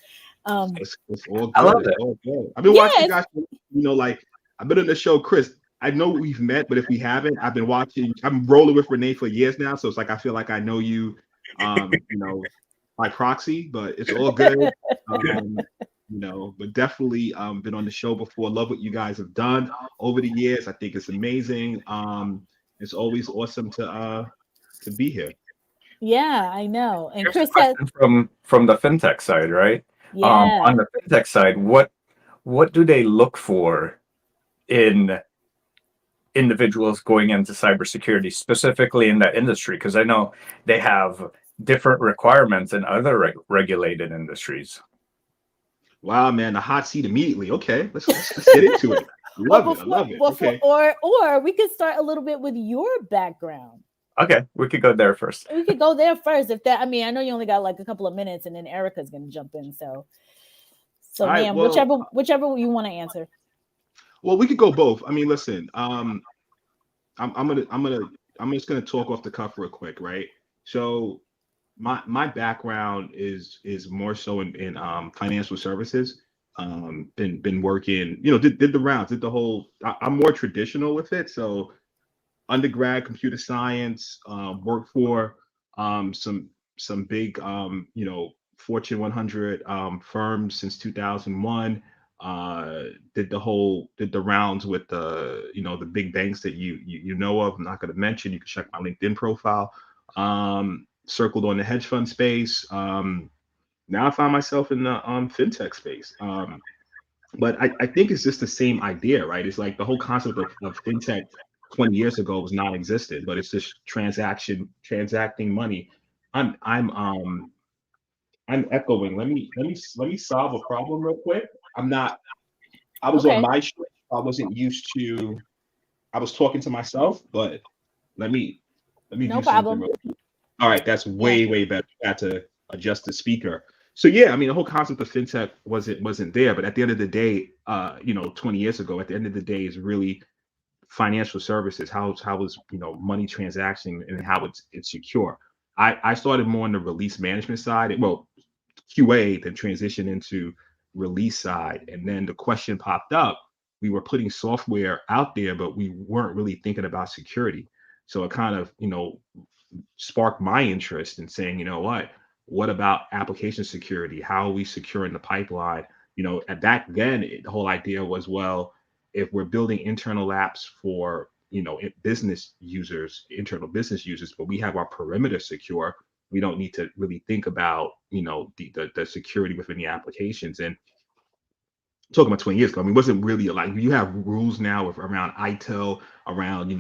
Speaker 7: It's all good.
Speaker 5: I love
Speaker 7: it's
Speaker 5: it.
Speaker 7: all good. I've been watching you guys. Like I've been on the show, Chris. I know we've met, but if we haven't, I've been watching. I'm rolling with Renee for years now, so it's like I feel like I know you, by proxy. But it's all good. But definitely been on the show before. Love what you guys have done over the years. I think it's amazing. It's always awesome to be here.
Speaker 1: Yeah, I know. And
Speaker 5: Here's
Speaker 1: Chris
Speaker 5: a question from the fintech side, right?
Speaker 1: Yeah.
Speaker 5: On the fintech side, what do they look for in individuals going into cybersecurity, specifically in that industry? Because I know they have different requirements in other regulated industries.
Speaker 7: Wow, man, the hot seat immediately. Okay, let's get into it. I love it. Okay.
Speaker 1: Or we could start a little bit with your background.
Speaker 5: Okay, we could go there first.
Speaker 1: We could go there first. I know you only got like a couple of minutes, and then Erica's going to jump in. So ma'am, whichever you want to answer.
Speaker 7: Well, we could go both. I mean, listen, I'm just gonna talk off the cuff real quick, right? So my background is more so in financial services. Been working, did the rounds, did the whole. I'm more traditional with it. So undergrad computer science, worked for some big Fortune 100 firms since 2001. Did the rounds with the big banks that you know of. I'm not going to mention. You can check my LinkedIn profile. Circled on the hedge fund space. Now I find myself in the fintech space. But I think it's just the same idea, right? It's like the whole concept of fintech 20 years ago was non-existent, but it's just transacting money. I'm echoing. Let me solve a problem real quick. I was on my show. I wasn't used to. I was talking to myself, but let me do something real quick. All right, that's way better. I had to adjust the speaker. So yeah, I mean the whole concept of fintech wasn't there, but at the end of the day, 20 years ago, at the end of the day, is really financial services. How is money transaction and how it's secure. I started more on the release management side. Well, QA, then transition into release side, and then the question popped up. We were putting software out there, but we weren't really thinking about security. So it kind of sparked my interest in saying, what about application security? How are we securing the pipeline? At that then the whole idea was, well, if we're building internal apps for business users, internal business users, but we have our perimeter secure, we don't need to really think about the security within the applications. And talking about 20 years ago, I mean, it wasn't really like you have rules now around ITIL, around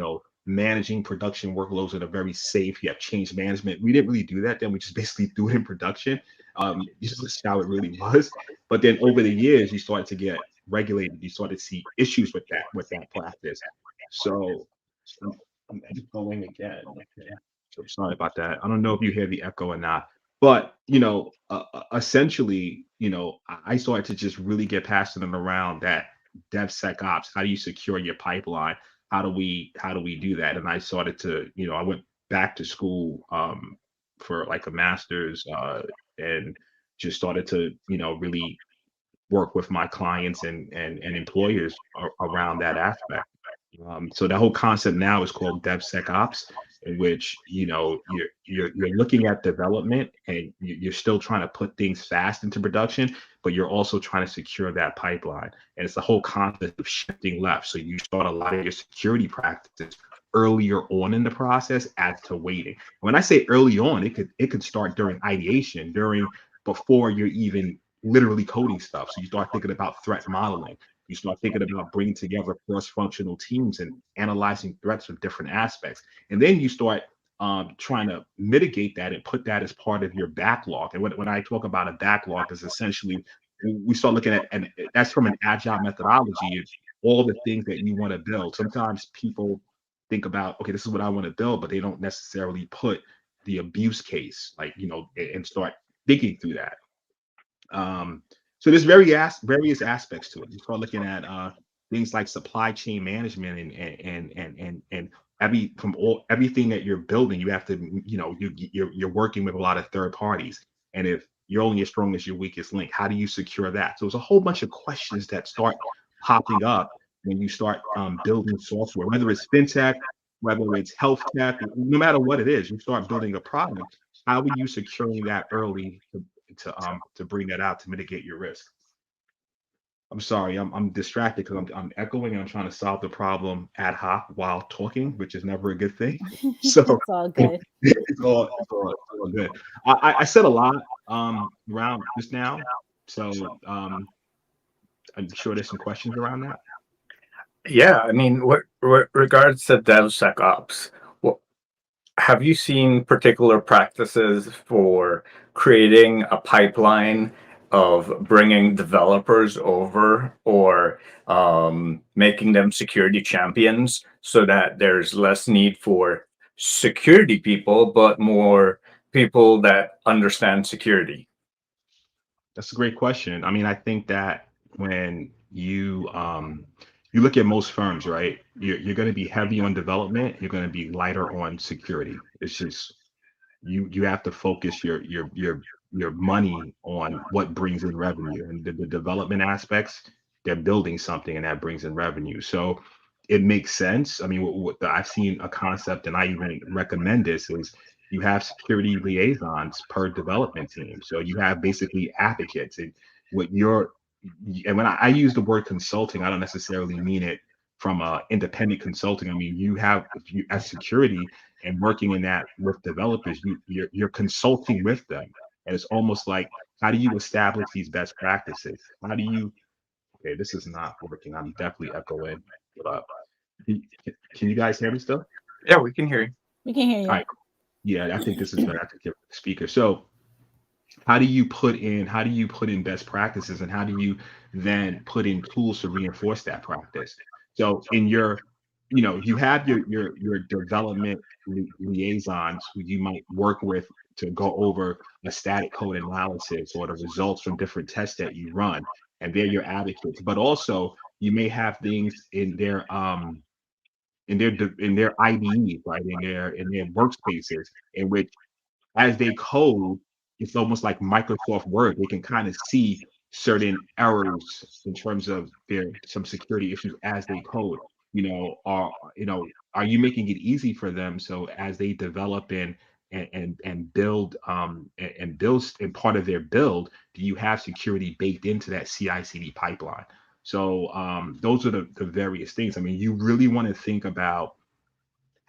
Speaker 7: managing production workloads that are very safe. You have change management. We didn't really do that then. We just basically threw it in production. Just how it really was. But then over the years, you started to get regulated. You started to see issues with that practice. So I'm echoing again. Okay. So sorry about that. I don't know if you hear the echo or not. But essentially, I started to just really get passionate around that DevSecOps. How do you secure your pipeline? How do we do that? And I started to, I went back to school for like a master's and just started to, really work with my clients and employers around that aspect. So that whole concept now is called DevSecOps, in which you're looking at development and you're still trying to put things fast into production, but you're also trying to secure that pipeline. And it's the whole concept of shifting left. So you start a lot of your security practices earlier on in the process as to waiting. When I say early on, it could start during ideation, before you're even literally coding stuff. So you start thinking about threat modeling. You start thinking about bringing together cross-functional teams and analyzing threats from different aspects. And then you start trying to mitigate that and put that as part of your backlog. And when I talk about a backlog, is essentially we start looking at, and that's from an agile methodology, of all the things that you want to build. Sometimes people think about, okay, this is what I want to build, but they don't necessarily put the abuse case, and start thinking through that. So there's various aspects to it. You start looking at things like supply chain management and everything that you're building. You have to, you're working with a lot of third parties, and if you're only as strong as your weakest link, how do you secure that? So there's a whole bunch of questions that start popping up when you start building software, whether it's fintech, whether it's health tech, no matter what it is. You start building a product. How are you securing that early to bring that out to mitigate your risk? I'm sorry, I'm distracted because I'm echoing and I'm trying to solve the problem ad hoc while talking, which is never a good thing. So
Speaker 1: It's all good.
Speaker 7: it's all good. I said a lot around this now, so I'm sure there's some questions around that.
Speaker 5: Yeah, I mean, what regards to DevSecOps, have you seen particular practices for creating a pipeline of bringing developers over, or making them security champions, so that there's less need for security people, but more people that understand security?
Speaker 7: That's a great question. I mean, I think that when you look at most firms, right, you're going to be heavy on development, you're going to be lighter on security. It's just you have to focus your money on what brings in revenue, and the development aspects, they're building something and that brings in revenue. So it makes sense. I mean, I've seen a concept, and I even recommend this, is you have security liaisons per development team. So you have basically advocates, and what you're and when I use the word consulting, I don't necessarily mean it from independent consulting. I mean, you as security and working in that with developers, you're consulting with them, and it's almost like, how do you establish these best practices? How do you? Okay, this is not working. I'm definitely echoing. Can you guys hear me still?
Speaker 5: Yeah, we can hear you.
Speaker 1: We can hear you.
Speaker 7: All right. Yeah, I think this is better. I have to give the speaker. So how do you put in best practices, and how do you then put in tools to reinforce that practice? So in you have your development liaisons who you might work with to go over a static code analysis or the results from different tests that you run, and they're your advocates. But also you may have things in their IDEs, right, in their workspaces, in which as they code, it's almost like Microsoft Word. They can kind of see certain errors in terms of some security issues as they code. Are you making it easy for them, so as they develop and build and build, and part of their build, do you have security baked into that CI/CD pipeline? So those are the various things. I mean, you really want to think about,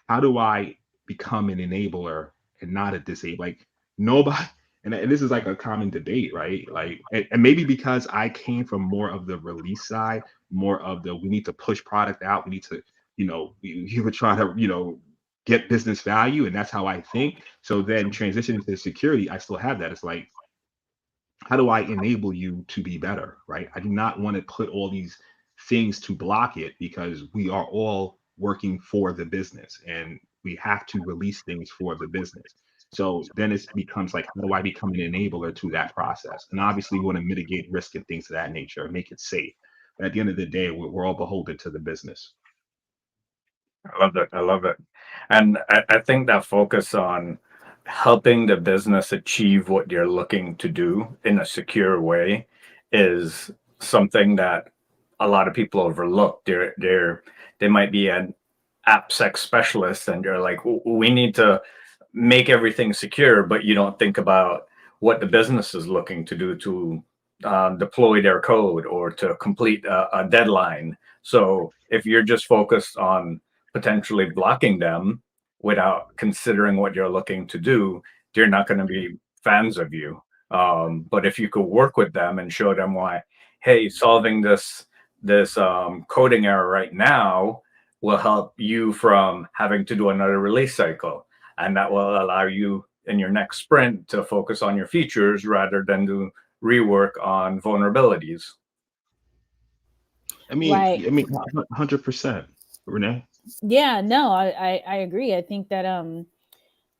Speaker 7: how do I become an enabler and not a disable? Like, nobody, and this is like a common debate, right? Like, and maybe because I came from more of the release side, more of we need to push product out, we need to, we were trying to, get business value, and that's how I think. So then transitioning to security, I still have that. It's like, how do I enable you to be better, right? I do not want to put all these things to block it, because we are all working for the business, and we have to release things for the business. So then it becomes like, how do I become an enabler to that process? And obviously we want to mitigate risk and things of that nature, make it safe. But at the end of the day, we're all beholden to the business.
Speaker 5: I love it. I love it. And I think that focus on helping the business achieve what you're looking to do in a secure way is something that a lot of people overlook. They might be an AppSec specialist, and you're like, we need to make everything secure, but you don't think about what the business is looking to do to deploy their code or to complete a deadline. So if you're just focused on potentially blocking them without considering what you're looking to do, they're not going to be fans of you. But if you could work with them and show them why, hey, solving this coding error right now will help you from having to do another release cycle, and that will allow you in your next sprint to focus on your features rather than do rework on vulnerabilities.
Speaker 7: I mean, 100%, Renee.
Speaker 1: Yeah, no, I agree. I think that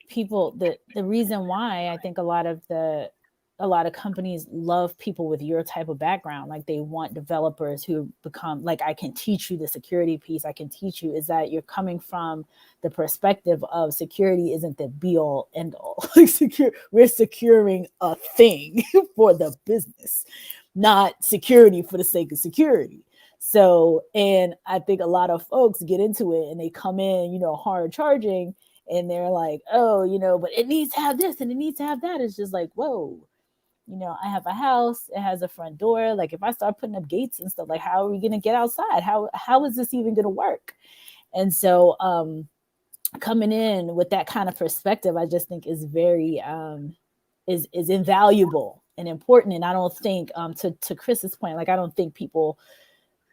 Speaker 1: people, the reason why I think a lot of companies love people with your type of background, like they want developers who become like, I can teach you the security piece, I can teach you, is that you're coming from the perspective of security isn't the be all end all. We're securing a thing for the business, not security for the sake of security. So, and I think a lot of folks get into it and they come in, hard charging, and they're like, oh, but it needs to have this and it needs to have that. It's just like, whoa, I have a house, it has a front door. Like if I start putting up gates and stuff, like how are we going to get outside? How is this even going to work? And so coming in with that kind of perspective, I just think is very, is invaluable and important. And I don't think, to Chris's point, like, I don't think people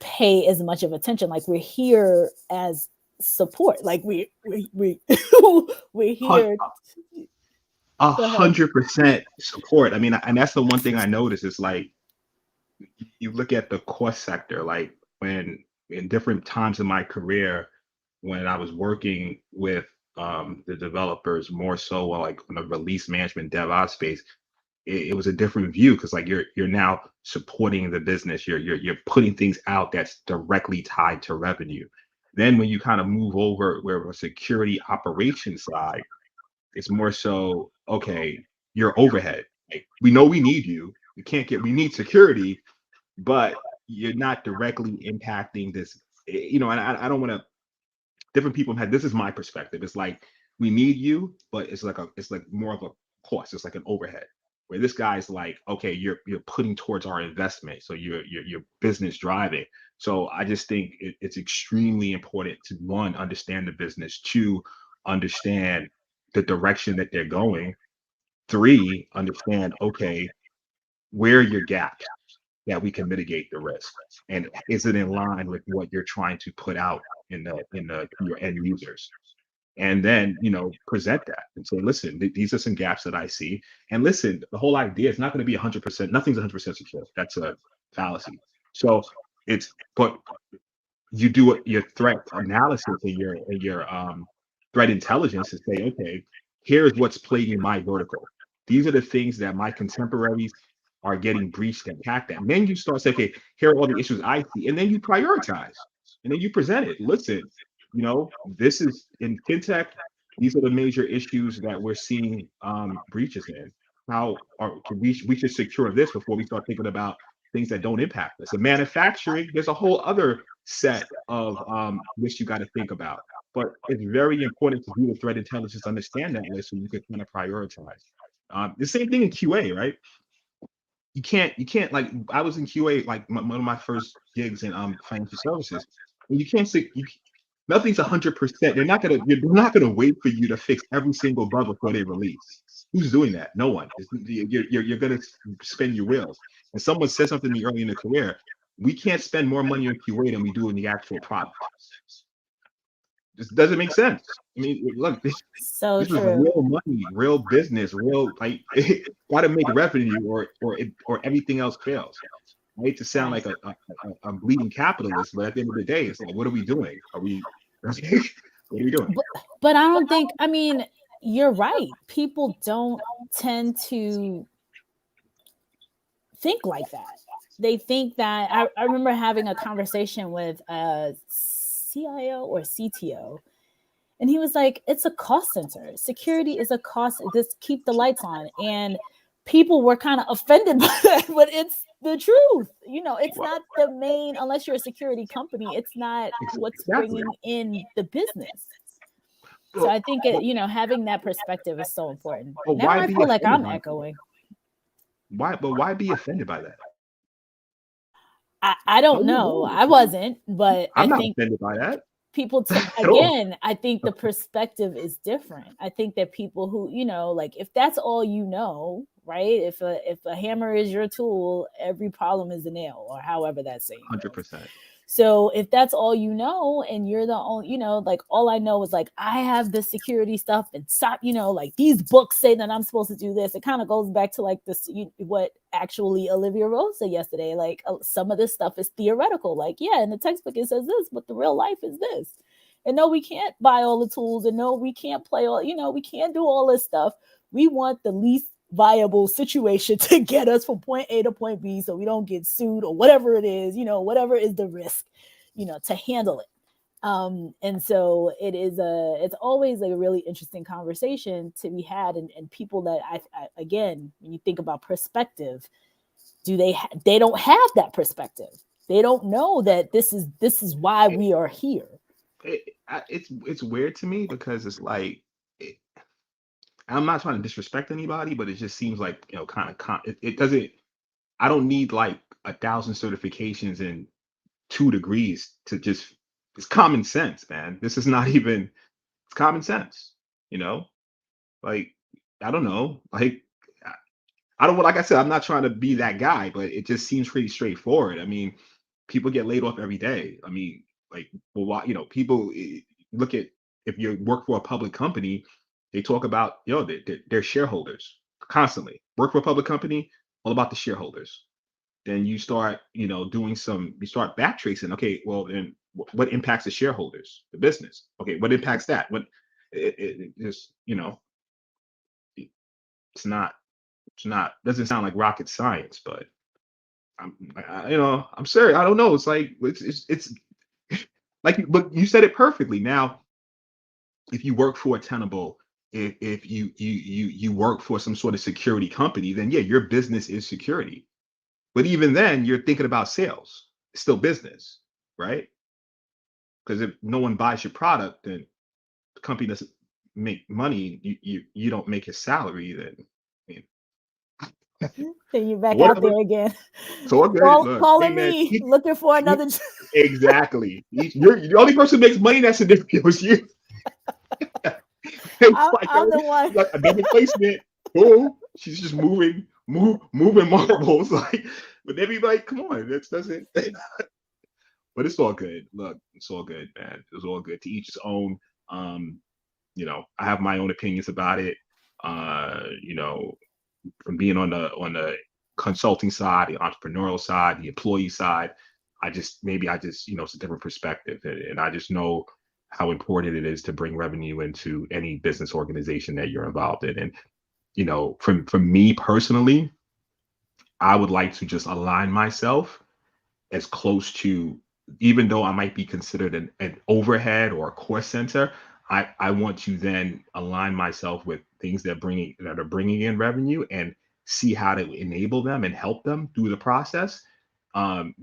Speaker 1: pay as much of attention. Like we're here as support. Like we're here.
Speaker 7: 100% support. I mean, and that's the one thing I noticed is like, you look at the cost sector, like when in different times in my career, when I was working with the developers more so like in the release management DevOps space, it was a different view because like you're now supporting the business, you're putting things out that's directly tied to revenue. Then when you kind of move over where a security operations side, it's more so, okay, your overhead. Like, we know we need you. We need security, but you're not directly impacting this. And I don't want to. Different people have. This is my perspective. It's like we need you, but it's like more of a cost. It's like an overhead. Where this guy's like, okay, you're putting towards our investment, so you're business driving. So I just think it's extremely important to, one, understand the business, two, understand the direction that they're going, three, understand, okay, where are your gaps that we can mitigate the risk, and is it in line with what you're trying to put out in your end users, and then present that and say, listen, these are some gaps that I see, and listen, the whole idea is not going to be 100%. Nothing's 100% secure. That's a fallacy. So but you do your threat analysis and your threat intelligence to say, okay, here's what's plaguing my vertical. These are the things that my contemporaries are getting breached and hacked at. And then you start saying, okay, here are all the issues I see. And then you prioritize. And then you present it. Listen, this is in fintech. These are the major issues that we're seeing breaches in. We should secure this before we start thinking about things that don't impact us. In manufacturing, there's a whole other set of which you got to think about. But it's very important to do the threat intelligence, understand that list, so you can kind of prioritize. The same thing in QA, right? You can't like, I was in QA like one of my first gigs in financial services. And you can't say nothing's 100%. They're not gonna wait for you to fix every single bug before they release. Who's doing that? No one. You're gonna spin your wheels. And someone said something to me early in the career. We can't spend more money on QA than we do in the actual product. This doesn't make sense. I mean, look, this is real money, real business, real, like, got to make revenue or everything else fails. I hate to sound like a bleeding capitalist, but at the end of the day, it's like, what are we doing? What are we doing?
Speaker 1: But I don't think, I mean, you're right. People don't tend to think like that. They think that, I remember having a conversation with a CIO or CTO, and he was like, it's a cost center. Security is a cost. Just keep the lights on. And people were kind of offended by that, but the truth. You know, it's not the main, unless you're a security company, it's not what's bringing in the business. So I think you know, having that perspective is so important. Now I feel like I'm echoing.
Speaker 7: Why be offended by that?
Speaker 1: I don't know. I wasn't, but
Speaker 7: I'm
Speaker 1: I
Speaker 7: not
Speaker 1: think
Speaker 7: offended by that.
Speaker 1: People again, I think the perspective is different. I think that people who, you know, like if that's all you know, right? If a hammer is your tool, every problem is a nail, or however that saying
Speaker 7: 100%.
Speaker 1: So if that's all you know, and you're the only, you know, like all I know is like I have the security stuff and stop, you know, like these books say that I'm supposed to do this. It kind of goes back to like this, what actually Olivia Rose said yesterday. Like some of this stuff is theoretical. Like, yeah, in the textbook it says this, but the real life is this. And no, we can't buy all the tools, and no, we can't play all, you know, we can't do all this stuff. We want the least viable situation to get us from point A to point B so we don't get sued or whatever it is, you know, whatever is the risk, you know, to handle it. And so it's always a really interesting conversation to be had. And people that I again, when you think about perspective, they don't have that perspective. They don't know that this is why we are here.
Speaker 7: It's weird to me because it's like, I'm not trying to disrespect anybody, but it just seems like, you know, it doesn't, I don't need like 1,000 certifications and 2 degrees to just, it's common sense, man. This is not even, it's common sense, you know, like, I don't know, like, I don't, like I said, I'm not trying to be that guy, but it just seems pretty straightforward. I mean, people get laid off every day. I mean, like, well, why, you know, people look at, if you work for a public company, they talk about, you know, their shareholders constantly. Work for a public company, all about the shareholders. Then you start, you know, you start back tracing. Okay, well, then what impacts the shareholders? The business. Okay, what impacts that? What it just, you know, it's not, doesn't sound like rocket science, but you know, I'm sorry, I don't know. It's like, it's like, but you said it perfectly. Now, if you work for a Tenable, if you work for some sort of security company, then yeah, your business is security. But even then, you're thinking about sales. It's still business, right? Because if no one buys your product, then the company doesn't make money. You don't make his salary. Then, I mean,
Speaker 1: then you're back out there again.
Speaker 7: So okay,
Speaker 1: calling me, looking for another.
Speaker 7: Exactly. You're the only person who makes money in that scenario is you.
Speaker 1: I'm the one.
Speaker 7: Like a double placement. Oh, she's just moving marbles. Like, but they be like, come on, that doesn't. But it's all good. Look, it's all good, man. It's all good. To each his own. You know, I have my own opinions about it. You know, from being on the consulting side, the entrepreneurial side, the employee side, I just, you know, it's a different perspective, and I just know how important it is to bring revenue into any business organization that you're involved in. And, you know, for me personally, I would like to just align myself as close to, even though I might be considered an overhead or a cost center, I want to then align myself with things that are bringing in revenue, and see how to enable them and help them through the process,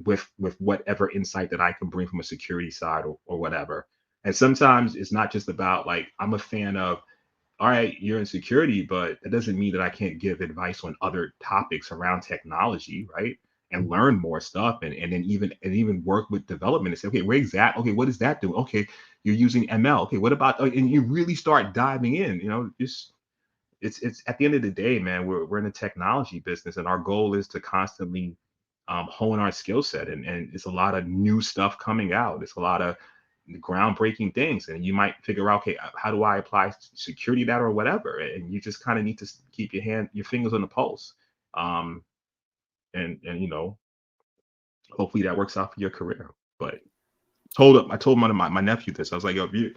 Speaker 7: with whatever insight that I can bring from a security side or whatever. And sometimes it's not just about, like, I'm a fan of, all right, you're in security, but that doesn't mean that I can't give advice on other topics around technology, right? And learn more stuff, and then even work with development and say, okay, okay, what is that doing? Okay, you're using ML. Okay, what about, and you really start diving in, you know, just, it's at the end of the day, man, we're in a technology business, and our goal is to constantly hone our skill set, and it's a lot of new stuff coming out. It's a lot of groundbreaking things, and you might figure out, okay, how do I apply security data or whatever, and you just kind of need to keep your fingers on the pulse, and you know, hopefully that works out for your career. But I told my nephew this. I was like, yo, if you're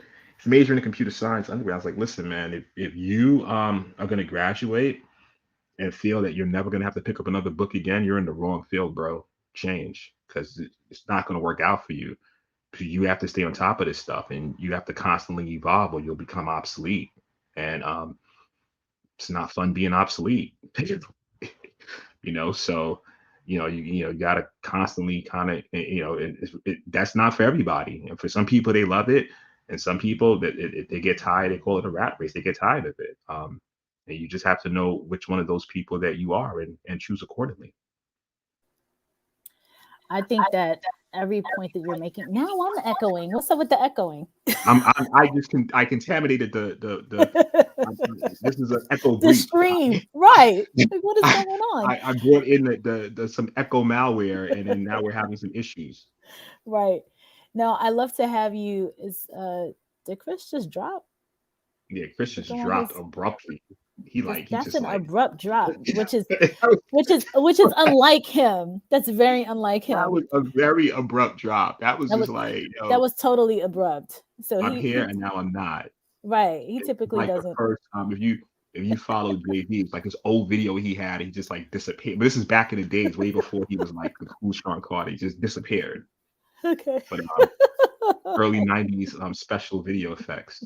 Speaker 7: majoring in computer science undergrad, I was like, listen, man, if you are going to graduate and feel that you're never going to have to pick up another book again, you're in the wrong field, bro. Change, because it's not going to work out for you. You have to stay on top of this stuff, and you have to constantly evolve, or you'll become obsolete. And it's not fun being obsolete. You know, so you got to constantly kind of, that's not for everybody. And for some people, they love it. And some people that they get tired, they call it a rat race. They get tired of it. And you just have to know which one of those people that you are and choose accordingly.
Speaker 1: I think that every point that you're making, now I'm echoing. What's up with the echoing?
Speaker 7: I contaminated this is an echo
Speaker 1: the stream, right? Like, what is going on?
Speaker 7: I brought in the some echo malware, and then now we're having some issues.
Speaker 1: Right. Now I love to have you. Did Chris just drop?
Speaker 7: Yeah, Chris just dropped abruptly.
Speaker 1: That's an abrupt drop, which is unlike him. That's very unlike him.
Speaker 7: That was a very abrupt drop. That was
Speaker 1: totally abrupt. So
Speaker 7: I'm here and now I'm not.
Speaker 1: Right. He typically doesn't.
Speaker 7: The first time, if you follow JD, it's like his old video he had, he just like disappeared. But this is back in the days, way before he was like the cool strong card. He just disappeared.
Speaker 1: Okay.
Speaker 7: But early 90s special video effects.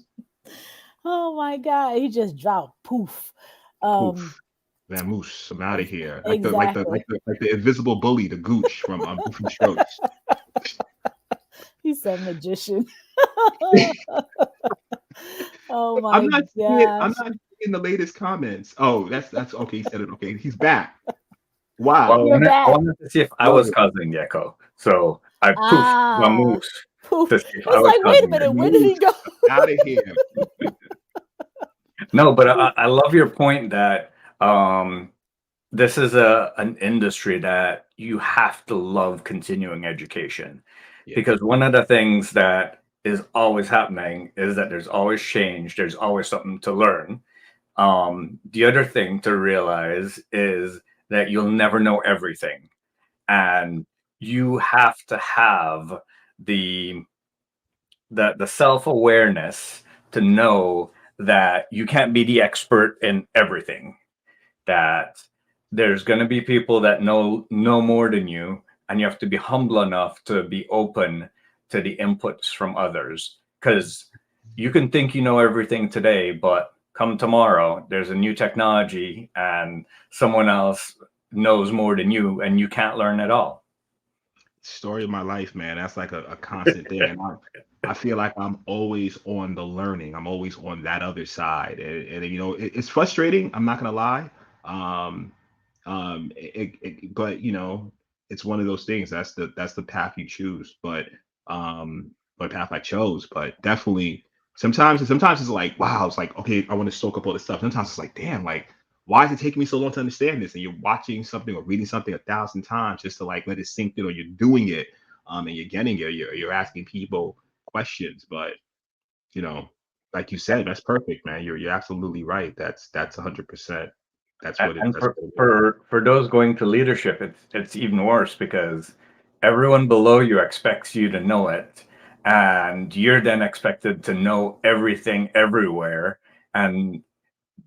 Speaker 1: Oh my God. He just dropped. Poof.
Speaker 7: Poof. Vamoose, I'm out of here.
Speaker 1: Exactly.
Speaker 7: Like the invisible bully, the Gooch from Goofy Strokes.
Speaker 1: He's a magician. Oh my
Speaker 7: I'm not seeing the latest comments. Oh, that's okay. He said it. Okay, he's back. Wow.
Speaker 5: Well, I wanted to see if I was causing the echo, so I poofed my moves.
Speaker 1: Poof. It's like, wait a minute, where did he go?
Speaker 7: Out of here.
Speaker 5: No, but I love your point that this is an industry that you have to love continuing education, because one of the things that is always happening is that there's always change. There's always something to learn. The other thing to realize is that you'll never know everything, and you have to have the self-awareness to know that you can't be the expert in everything, that there's going to be people that know more than you, and you have to be humble enough to be open to the inputs from others, because you can think you know everything today, but come tomorrow, there's a new technology and someone else knows more than you, and you can't learn at all.
Speaker 7: Story of my life, man. That's like a constant thing. And I feel like I'm always on the learning. I'm always on that other side. And it's frustrating. I'm not going to lie. But it's one of those things. That's the path you choose. But path I chose. But definitely sometimes it's like, wow, it's like, okay, I want to soak up all this stuff. Sometimes it's like, damn, like, why is it taking me so long to understand this? And you're watching something or reading something 1,000 times just to like let it sink in, or you're doing it and you're getting it, you're asking people questions. But like you said, that's perfect, man. You're absolutely right. That's 100%. That's what it is.
Speaker 5: For those going to leadership, it's even worse, because everyone below you expects you to know it, and you're then expected to know everything everywhere, and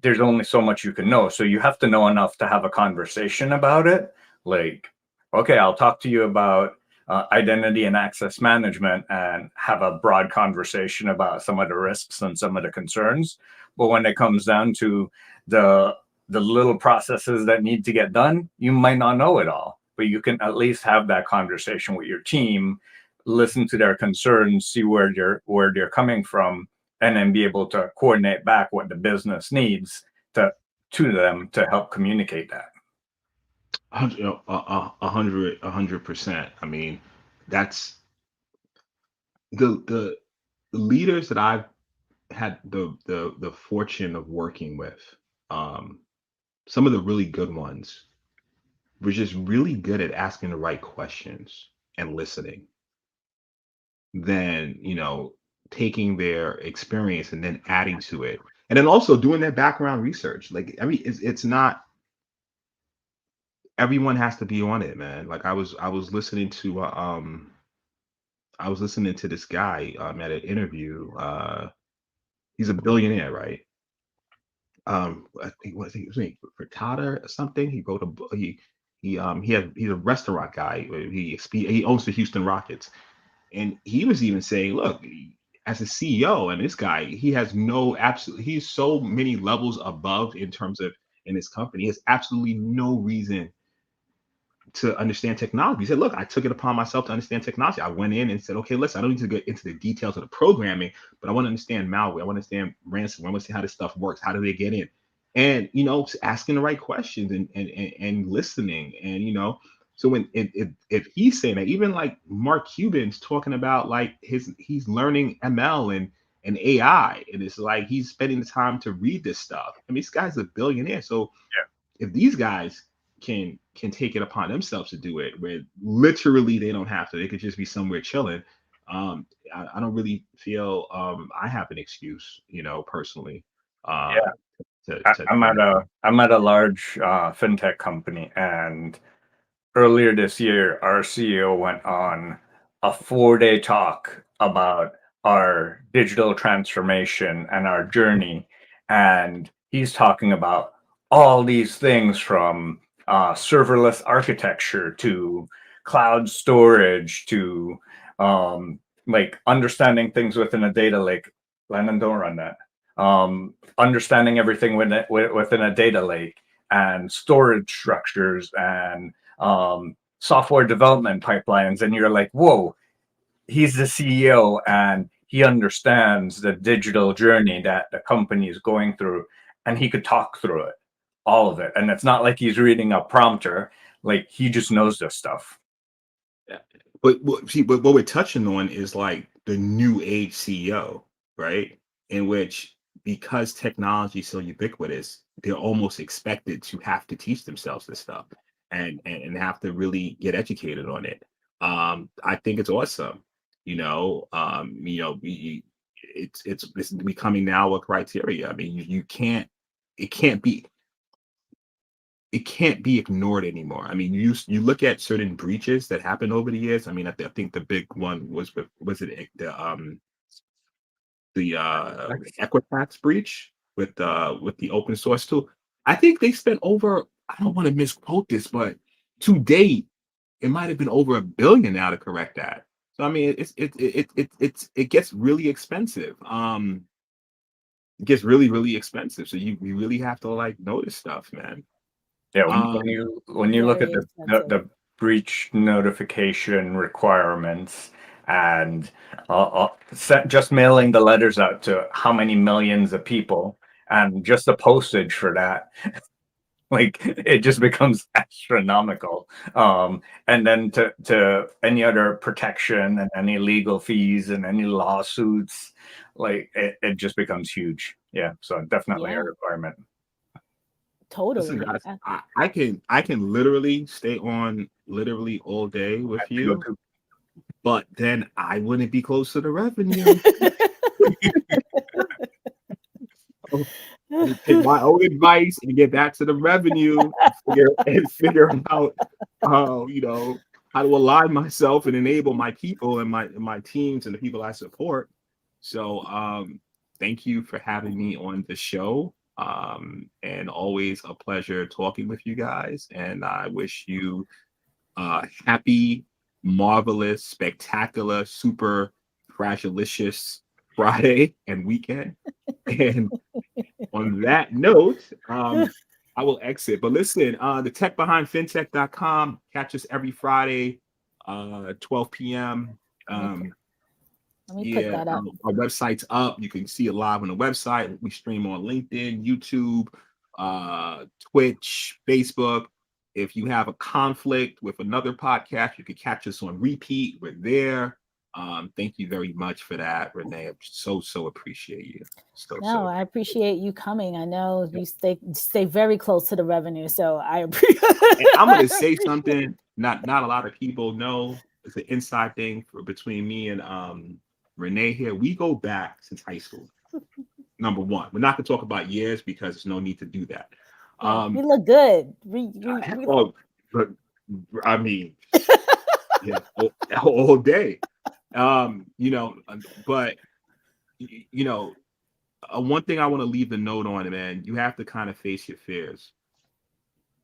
Speaker 5: there's only so much you can know. So you have to know enough to have a conversation about it. Like, okay, I'll talk to you about identity and access management and have a broad conversation about some of the risks and some of the concerns. But when it comes down to the little processes that need to get done, you might not know it all, but you can at least have that conversation with your team, listen to their concerns, see where they're coming from, and then be able to coordinate back what the business needs to them to help communicate that.
Speaker 7: 100%. I mean, that's the leaders that I've had the fortune of working with. Some of the really good ones were just really good at asking the right questions and listening. Then, taking their experience and then adding to it, and then also doing their background research. Like, it's not everyone has to be on it, man. Like I was listening to this guy at an interview. He's a billionaire, right? I think was he Frittata or something. He wrote he's a restaurant guy. He owns the Houston Rockets. And he was even saying, look, as a CEO, and this guy, he's so many levels above in terms of in his company. He has absolutely no reason to understand technology. He said, look, I took it upon myself to understand technology. I went in and said, okay, listen, I don't need to get into the details of the programming, but I want to understand malware. I want to understand ransomware. I want to see how this stuff works. How do they get in? And, asking the right questions and listening. And, so when if he's saying that, even like Mark Cuban's talking about like he's learning ML and AI, and it's like he's spending the time to read this stuff. I mean, this guy's a billionaire. So if these guys can take it upon themselves to do it, where literally they don't have to, they could just be somewhere chilling. I don't really feel I have an excuse, personally.
Speaker 5: I'm at a large fintech company, and earlier this year, our CEO went on a 4-day talk about our digital transformation and our journey. And he's talking about all these things from serverless architecture to cloud storage to like understanding things within a data lake. Landon, don't run that. Understanding everything within a data lake and storage structures and software development pipelines, and you're like, whoa, he's the CEO and he understands the digital journey that the company is going through, and he could talk through it, all of it. And it's not like he's reading a prompter, like he just knows this stuff.
Speaker 7: Yeah. But what we're touching on is like the new age CEO, right? In which, because technology is so ubiquitous, they're almost expected to have to teach themselves this stuff and have to really get educated on it. I think it's awesome. It's becoming now a criteria. I mean, it can't be ignored anymore. I mean, you look at certain breaches that happened over the years. I mean, I think the big one was the Equifax breach with the open source tool. I think they spent over, I don't want to misquote this, but to date, it might have been over $1 billion now to correct that. So I mean, it gets really expensive. It gets really, really expensive. So you really have to like notice stuff, man.
Speaker 5: Yeah, when you look at the breach notification requirements and just mailing the letters out to how many millions of people and just the postage for that, like it just becomes astronomical. And then to any other protection and any legal fees and any lawsuits, like it just becomes huge. Yeah, so definitely a requirement.
Speaker 1: Totally.
Speaker 7: Listen, guys, I can literally stay on literally all day with you, but then I wouldn't be close to the revenue. Take my own advice and get back to the revenue and figure out how to align myself and enable my people and my teams and the people I support. So thank you for having me on the show. And always a pleasure talking with you guys. And I wish you happy, marvelous, spectacular, super fragilicious Friday and weekend. And on that note, I will exit. But listen, the techbehindfintech.com, catch us every Friday, 12 p.m.
Speaker 1: Let me put that up.
Speaker 7: Our website's up. You can see it live on the website. We stream on LinkedIn, YouTube, Twitch, Facebook. If you have a conflict with another podcast, you can catch us on repeat. We're there. Thank you very much for that, Renee. I so appreciate you.
Speaker 1: I appreciate you coming. I know you stay very close to the revenue, so I appreciate.
Speaker 7: I'm going to say something not a lot of people know. It's an inside thing between me and Renee here. We go back since high school. Number one, we're not going to talk about years because there's no need to do that.
Speaker 1: We look good.
Speaker 7: But I mean, yeah, all day. But one thing I want to leave the note on, man, you have to kind of face your fears,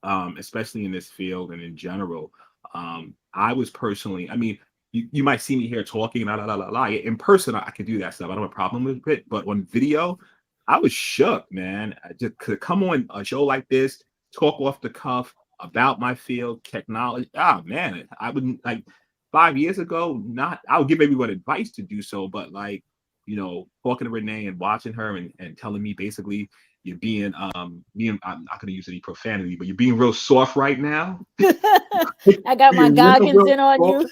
Speaker 7: especially in this field and in general. I was personally, I mean, you might see me here talking, in person, I can do that stuff. I don't have a problem with it, but on video, I was shook, man. Just to come on a show like this, talk off the cuff, about my field, technology. Oh man, I wouldn't like 5 years ago. I would give everyone advice to do so, but like, talking to Renee and watching her and telling me basically you're being I'm not gonna use any profanity, but you're being real soft right now.
Speaker 1: I got my Goggins in on you.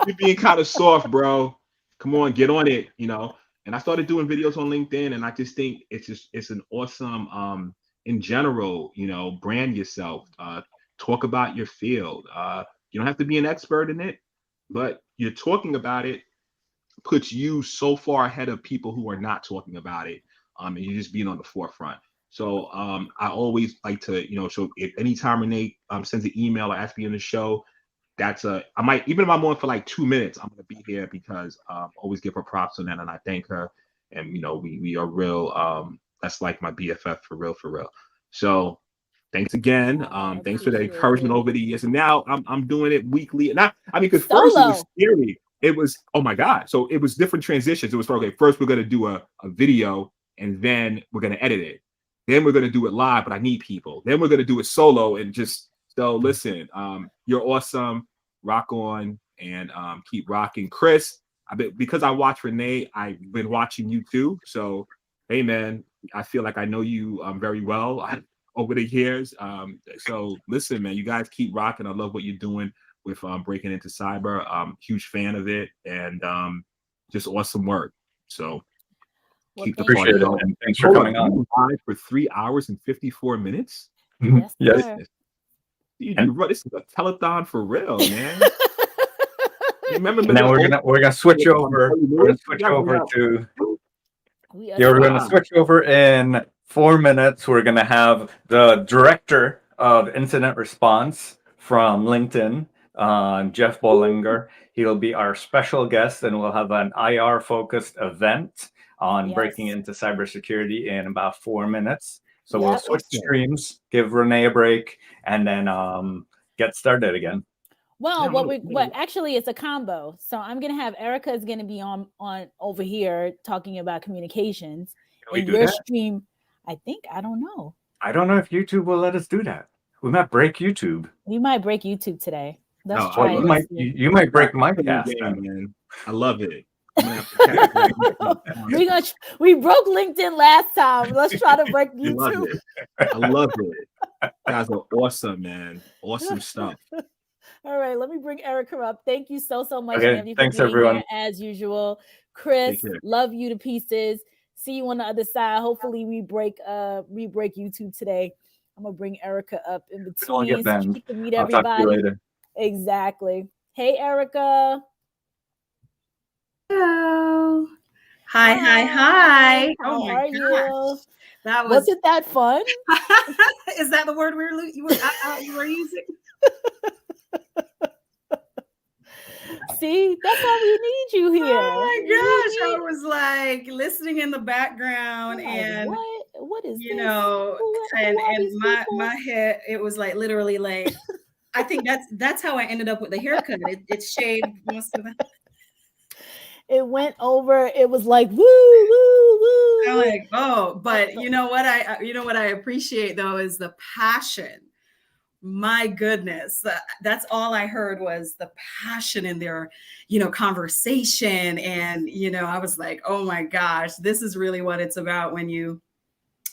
Speaker 7: You're being kind of soft, bro. Come on, get on it, And I started doing videos on LinkedIn, and I just think it's an awesome in general, brand yourself, talk about your field. You don't have to be an expert in it, but you're talking about it puts you so far ahead of people who are not talking about it. And you're just being on the forefront. So I always like to, so if anytime Renee sends an email or asks me on the show, I might, even if I'm on for like 2 minutes, I'm going to be here because always give her props on that. And I thank her. And, we are real. That's like my BFF for real, for real. So thanks again. Thanks for the encouragement over the years. And now I'm doing it weekly. And because first it was scary. It was, oh my God. So it was different transitions. It was, okay, first we're going to do a video and then we're going to edit it. Then we're going to do it live, but I need people. Then we're going to do it solo and just, so listen, you're awesome. Rock on and keep rocking. Chris, because I watch Renee, I've been watching you too. So, hey man, I feel like I know you very well over the years. So listen, man, you guys keep rocking. I love what you're doing with breaking into cyber. Huge fan of it and just awesome work. So keep the party going.
Speaker 5: And thanks for coming on.
Speaker 7: Live for 3 hours and 54 minutes.
Speaker 1: Yes.
Speaker 7: This is a telethon for real, man.
Speaker 5: Remember, now we're gonna switch over. We're gonna switch over to. We're gonna switch over in 4 minutes. We're gonna have the director of incident response from LinkedIn, Jeff Bollinger. He'll be our special guest, and we'll have an IR-focused event on breaking into cybersecurity in about 4 minutes. So we'll switch streams, give Renee a break, and then get started again.
Speaker 1: Well, actually it's a combo. So I'm gonna have Erica is gonna be on over here talking about communications.
Speaker 5: Can we do that?
Speaker 1: Stream, I don't know.
Speaker 5: I don't know if YouTube will let us do that. We might break YouTube.
Speaker 1: We might break YouTube today. Let's try it.
Speaker 5: You might break my cast.
Speaker 7: Man. I love it.
Speaker 1: We broke LinkedIn last time. Let's try to break YouTube.
Speaker 7: I love it. You guys are awesome, man. Awesome stuff.
Speaker 1: All right, let me bring Erica up. Thank you so much.
Speaker 5: Okay, thanks everyone.
Speaker 1: Here, as usual, Chris, love you to pieces. See you on the other side. Hopefully, we break YouTube today. I'm gonna bring Erica up in between so she can meet everybody.
Speaker 5: Talk to you later.
Speaker 1: Exactly. Hey, Erica.
Speaker 8: Hello. Hi.
Speaker 1: How are you? Wasn't that fun?
Speaker 8: Is that the word you were using?
Speaker 1: See, that's why we need you here.
Speaker 8: Oh my gosh, I was like listening in the background and
Speaker 1: what is
Speaker 8: this? And my head, it was like literally like I think that's how I ended up with the haircut. It's shaved most of the.
Speaker 1: It went over. It was like woo woo woo.
Speaker 8: I'm like, but you know what I appreciate though is the passion. My goodness, that's all I heard was the passion in their, conversation. And, I was like, oh my gosh, this is really what it's about when you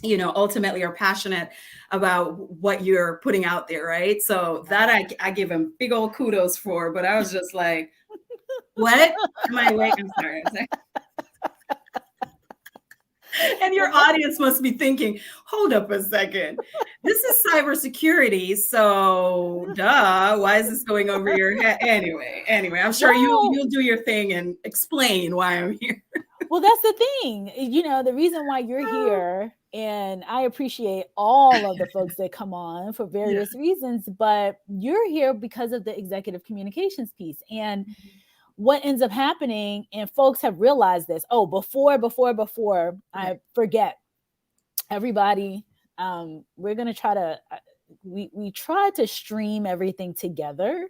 Speaker 8: ultimately are passionate about what you're putting out there. Right. So that I give him big old kudos for, but I was just like, what? I'm sorry. And your audience must be thinking, hold up a second. This is cybersecurity. So why is this going over your head? Anyway, I'm sure you'll do your thing and explain why I'm here.
Speaker 1: Well, that's the thing. The reason why you're here, and I appreciate all of the folks that come on for various reasons, but you're here because of the executive communications piece. And what ends up happening, and folks have realized this. Before I forget, everybody, we're going to try to, we tried to stream everything together,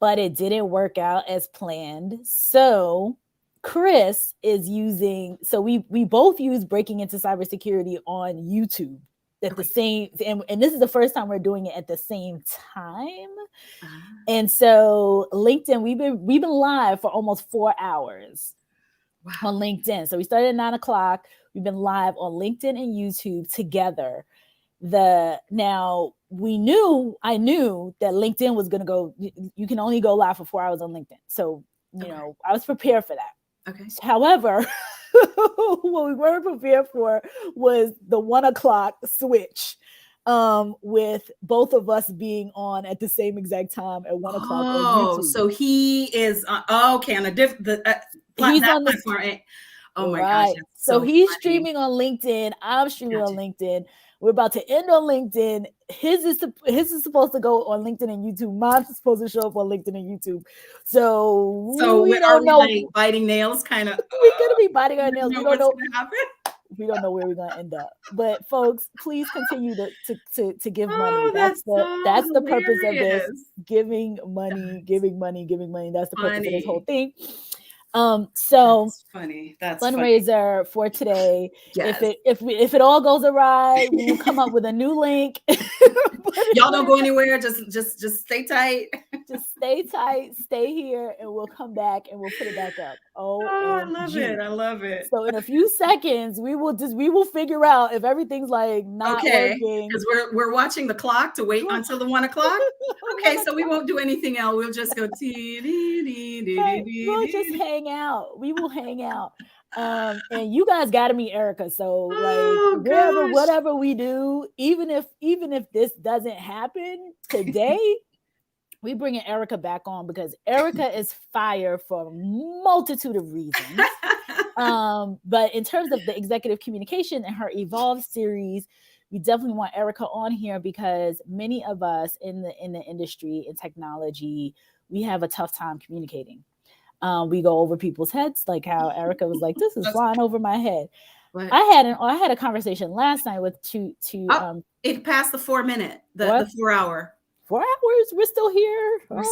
Speaker 1: but it didn't work out as planned. So Chris is using, we both use Breaking Into Cybersecurity on YouTube. at the same, and this is the first time we're doing it at the same time. And so LinkedIn, we've been live for almost 4 hours on LinkedIn. So we started at 9 o'clock. We've been live on LinkedIn and YouTube together. Now I knew that LinkedIn was going to go, you can only go live for 4 hours on LinkedIn. So, you know, I was prepared for that.
Speaker 8: Okay.
Speaker 1: However, what we weren't prepared for was the 1 o'clock switch, with both of us being on at the same exact time at 1 o'clock on YouTube.
Speaker 8: So he is okay on a different
Speaker 1: he's on the
Speaker 8: platform. Oh my
Speaker 1: right.
Speaker 8: gosh.
Speaker 1: So he's
Speaker 8: funny.
Speaker 1: streaming on LinkedIn. I'm streaming on LinkedIn. We're about to end on LinkedIn. His is supposed to go on LinkedIn and YouTube. Mine's supposed to show up on LinkedIn and YouTube. So we don't know.
Speaker 8: Like biting nails, kind of.
Speaker 1: We're gonna be biting our nails. We don't know.
Speaker 8: Happen.
Speaker 1: We don't know where we're gonna end up. But folks, please continue to give money. That's the purpose of this. Giving money. That's the purpose of this whole thing. So
Speaker 8: that's funny. That's
Speaker 1: fundraiser for today.
Speaker 8: Yes.
Speaker 1: If it all goes awry, we will come up with a new link.
Speaker 8: Y'all don't go anywhere. Just stay tight.
Speaker 1: Just stay tight. Stay here, and we'll come back and we'll put it back up.
Speaker 8: I love it.
Speaker 1: So in a few seconds, we will figure out if everything's like not working.
Speaker 8: Because we're watching the clock to wait until the 1 o'clock. Okay, so we won't do anything else. We'll just go
Speaker 1: we'll just hang out. We will hang out. And you guys got to meet Erica. So whatever we do, even if this doesn't happen today, we bringing Erica back on because Erica is fire for a multitude of reasons. But in terms of the executive communication and her Evolve series, we definitely want Erica on here because many of us in the industry in technology, we have a tough time communicating. We go over people's heads, like how Erica was like, "This is flying over my head."
Speaker 8: What?
Speaker 1: I had a conversation last night with
Speaker 8: it passed the 4 minute, the 4 hour.
Speaker 1: 4 hours. We're still here. We're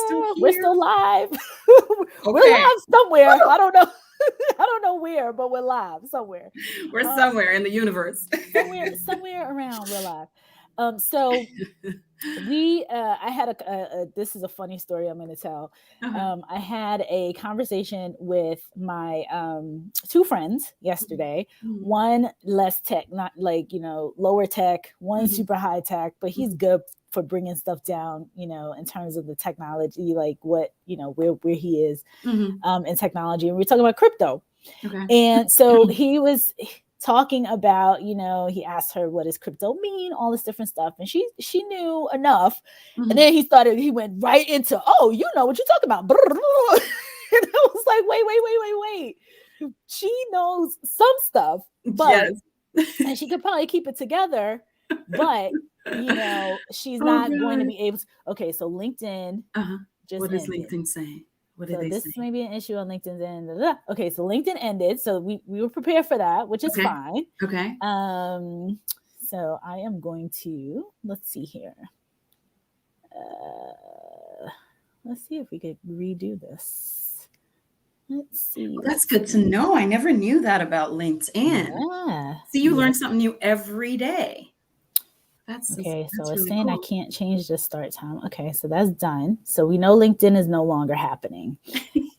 Speaker 1: still live.
Speaker 8: Okay.
Speaker 1: We're live somewhere. I don't know. I don't know where, but we're live somewhere.
Speaker 8: We're somewhere in the universe.
Speaker 1: somewhere around we're live. So I had this is a funny story I'm going to tell. I had a conversation with my two friends yesterday. One less tech, not like, lower tech, one super high tech, but he's good for bringing stuff down, in terms of the technology, like what, where he is in technology. And we were talking about crypto. Okay. And so he was talking about, he asked her, what does crypto mean? All this different stuff. And she knew enough. And then he went right into, oh, you know what you're talking about. And I was like, wait. She knows some stuff, but and she could probably keep it together, but she's not going to be able to. Okay, so LinkedIn.
Speaker 8: What does LinkedIn say? What did they say?
Speaker 1: This may be an issue on LinkedIn's end. Okay, so LinkedIn ended, so we were prepared for that, which is fine.
Speaker 8: Okay.
Speaker 1: So I am going to let's see here. Let's see if we could redo this. Let's see.
Speaker 8: Well, that's good to know. I never knew that about LinkedIn.
Speaker 1: Yeah.
Speaker 8: See, you learn something new every day.
Speaker 1: That's okay. So it's saying cool. I can't change the start time. Okay, so that's done. So we know LinkedIn is no longer happening.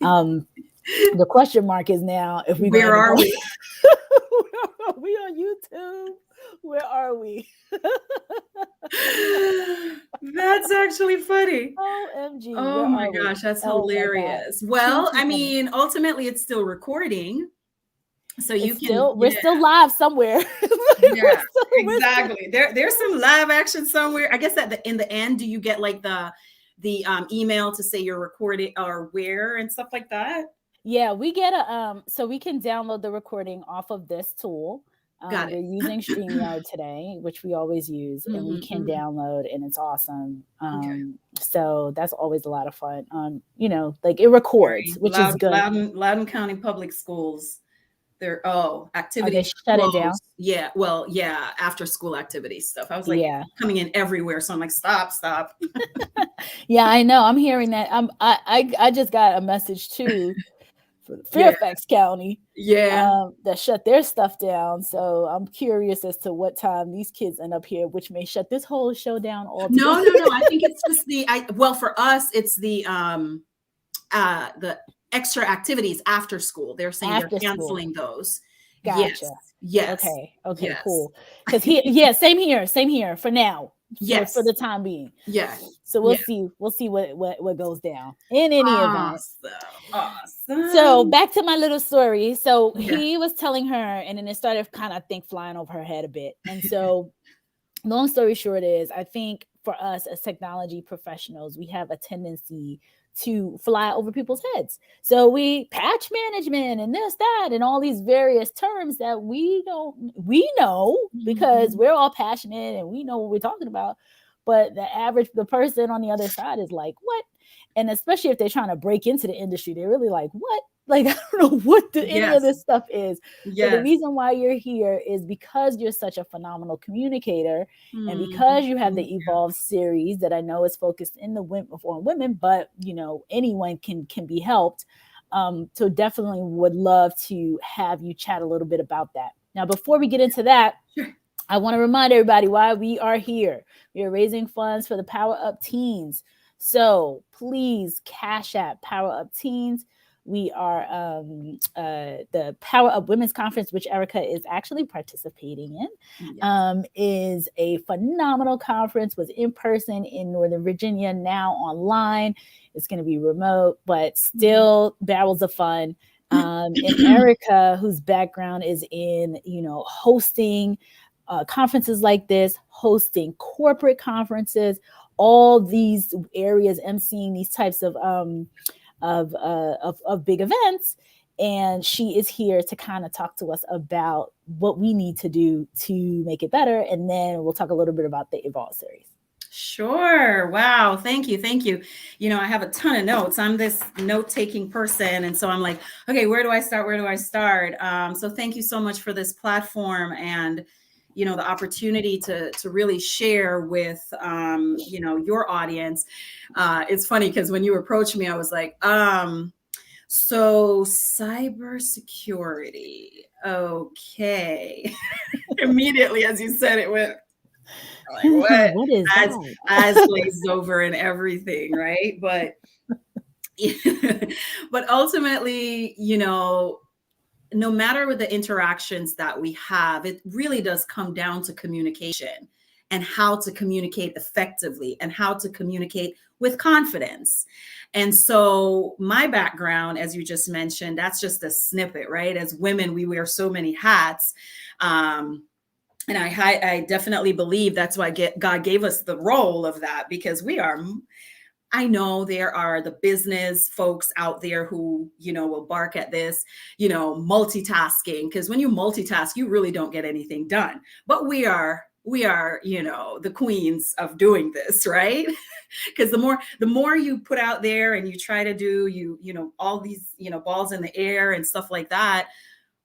Speaker 1: The question mark is now if we.
Speaker 8: Where are we?
Speaker 1: Are we on YouTube? Where are we?
Speaker 8: That's actually funny.
Speaker 1: OMG.
Speaker 8: Oh my gosh, that's hilarious. Well, I mean, ultimately, it's still recording. So we're still live somewhere. Yeah, exactly. There's some live action somewhere. I guess in the end, do you get like the email to say you're recording or where and stuff like that?
Speaker 1: Yeah, we get so we can download the recording off of this tool.
Speaker 8: Got it.
Speaker 1: We're using StreamYard today, which we always use, and we can download, and it's awesome. So that's always a lot of fun. Like it records, which is good.
Speaker 8: Loudoun County Public Schools. They're activities
Speaker 1: shut it down.
Speaker 8: Yeah, well, yeah, after school activities stuff. I was like coming in everywhere, so I'm like, stop. Yeah,
Speaker 1: I know. I'm hearing that. I just got a message too Fairfax County.
Speaker 8: Yeah.
Speaker 1: That shut their stuff down. So I'm curious as to what time these kids end up here, which may shut this whole show down altogether.
Speaker 8: No. I think it's just well, for us, it's the extra activities after school. They're saying they're canceling those.
Speaker 1: Gotcha.
Speaker 8: Yes.
Speaker 1: Okay,
Speaker 8: yes.
Speaker 1: Cool. Because same here for now. For the time being.
Speaker 8: Yeah.
Speaker 1: So we'll see what goes down in any event.
Speaker 8: Awesome.
Speaker 1: So back to my little story. So he was telling her, and then it started kind of flying over her head a bit. And so long story short is, I think for us as technology professionals, we have a tendency to fly over people's heads. So we patch management and this, that, and all these various terms that we know because we're all passionate and we know what we're talking about. But the person on the other side is like, what? And especially if they're trying to break into the industry, they're really like, what? Like, I don't know what any of this stuff is. But the reason why you're here is because you're such a phenomenal communicator, and because you have the Evolve series that I know is focused on women, but anyone can be helped. So definitely would love to have you chat a little bit about that. Now, before we get into that, I want to remind everybody why we are here. We are raising funds for the Power Up Teens. So please Cash App Power Up Teens. We are the Power Up Women's Conference, which Erica is actually participating in, is a phenomenal conference. Was in person in Northern Virginia, now online. It's going to be remote, but still barrels of fun. And Erica, whose background is in, hosting conferences like this, hosting corporate conferences, all these areas, emceeing these types of big events, and she is here to kind of talk to us about what we need to do to make it better, and then we'll talk a little bit about the Evolve series.
Speaker 8: Sure. Wow. Thank you. I have a ton of notes. I'm this note-taking person, and so I'm like, okay, where do I start? So thank you so much for this platform and the opportunity to really share with, your audience. It's funny because when you approached me, I was like, so cybersecurity. Okay. Immediately, as you said, it went like, what is that? Eyes glazed over and everything. Right. But ultimately, no matter what the interactions that we have, it really does come down to communication and how to communicate effectively and how to communicate with confidence. And so my background, as you just mentioned, that's just a snippet, right? As women, we wear so many hats. And I definitely believe that's why God gave us the role of that, because I know there are the business folks out there who, will bark at this, multitasking, because when you multitask, you really don't get anything done. But we are, the queens of doing this, right? Because the more you put out there and you try to do, all these, balls in the air and stuff like that,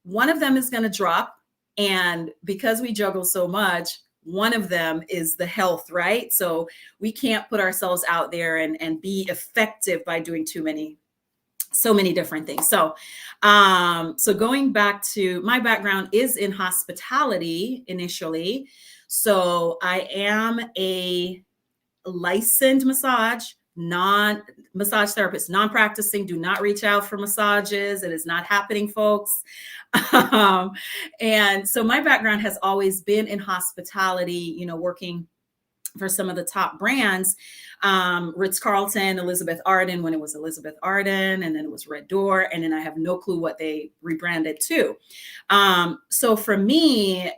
Speaker 8: one of them is going to drop. And because we juggle so much, one of them is the health, right? So we can't put ourselves out there and be effective by doing so many different things. So, so going back to my background is in hospitality initially. So I am a licensed massage therapist, non-practicing. Do not reach out for massages. It is not happening, folks. And so my background has always been in hospitality, working for some of the top brands, Ritz-Carlton, Elizabeth Arden, when it was Elizabeth Arden, and then it was Red Door. And then I have no clue what they rebranded to. So for me,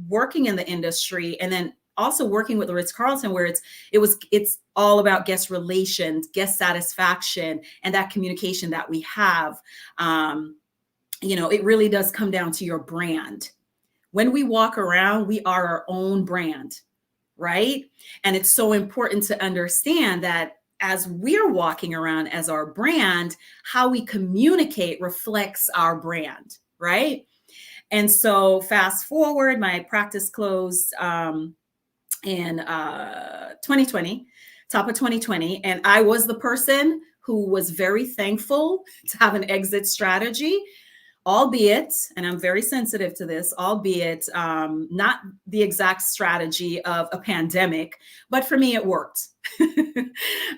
Speaker 8: working in the industry and then also working with the Ritz-Carlton, where it's all about guest relations, guest satisfaction, and that communication that we have. It really does come down to your brand. When we walk around, we are our own brand, right? And it's so important to understand that as we're walking around as our brand, how we communicate reflects our brand, right? And so fast forward, my practice closed in 2020, top of 2020. And I was the person who was very thankful to have an exit strategy, albeit, and I'm very sensitive to this, albeit not the exact strategy of a pandemic, but for me, it worked.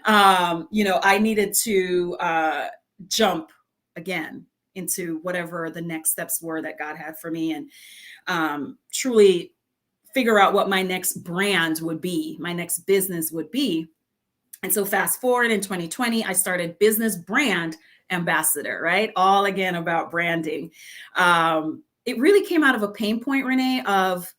Speaker 8: I needed to jump again into whatever the next steps were that God had for me, and truly figure out what my next brand would be, my next business would be. And so fast forward in 2020, I started Business Brand Ambassador, right? All again about branding. It really came out of a pain point, Renee, of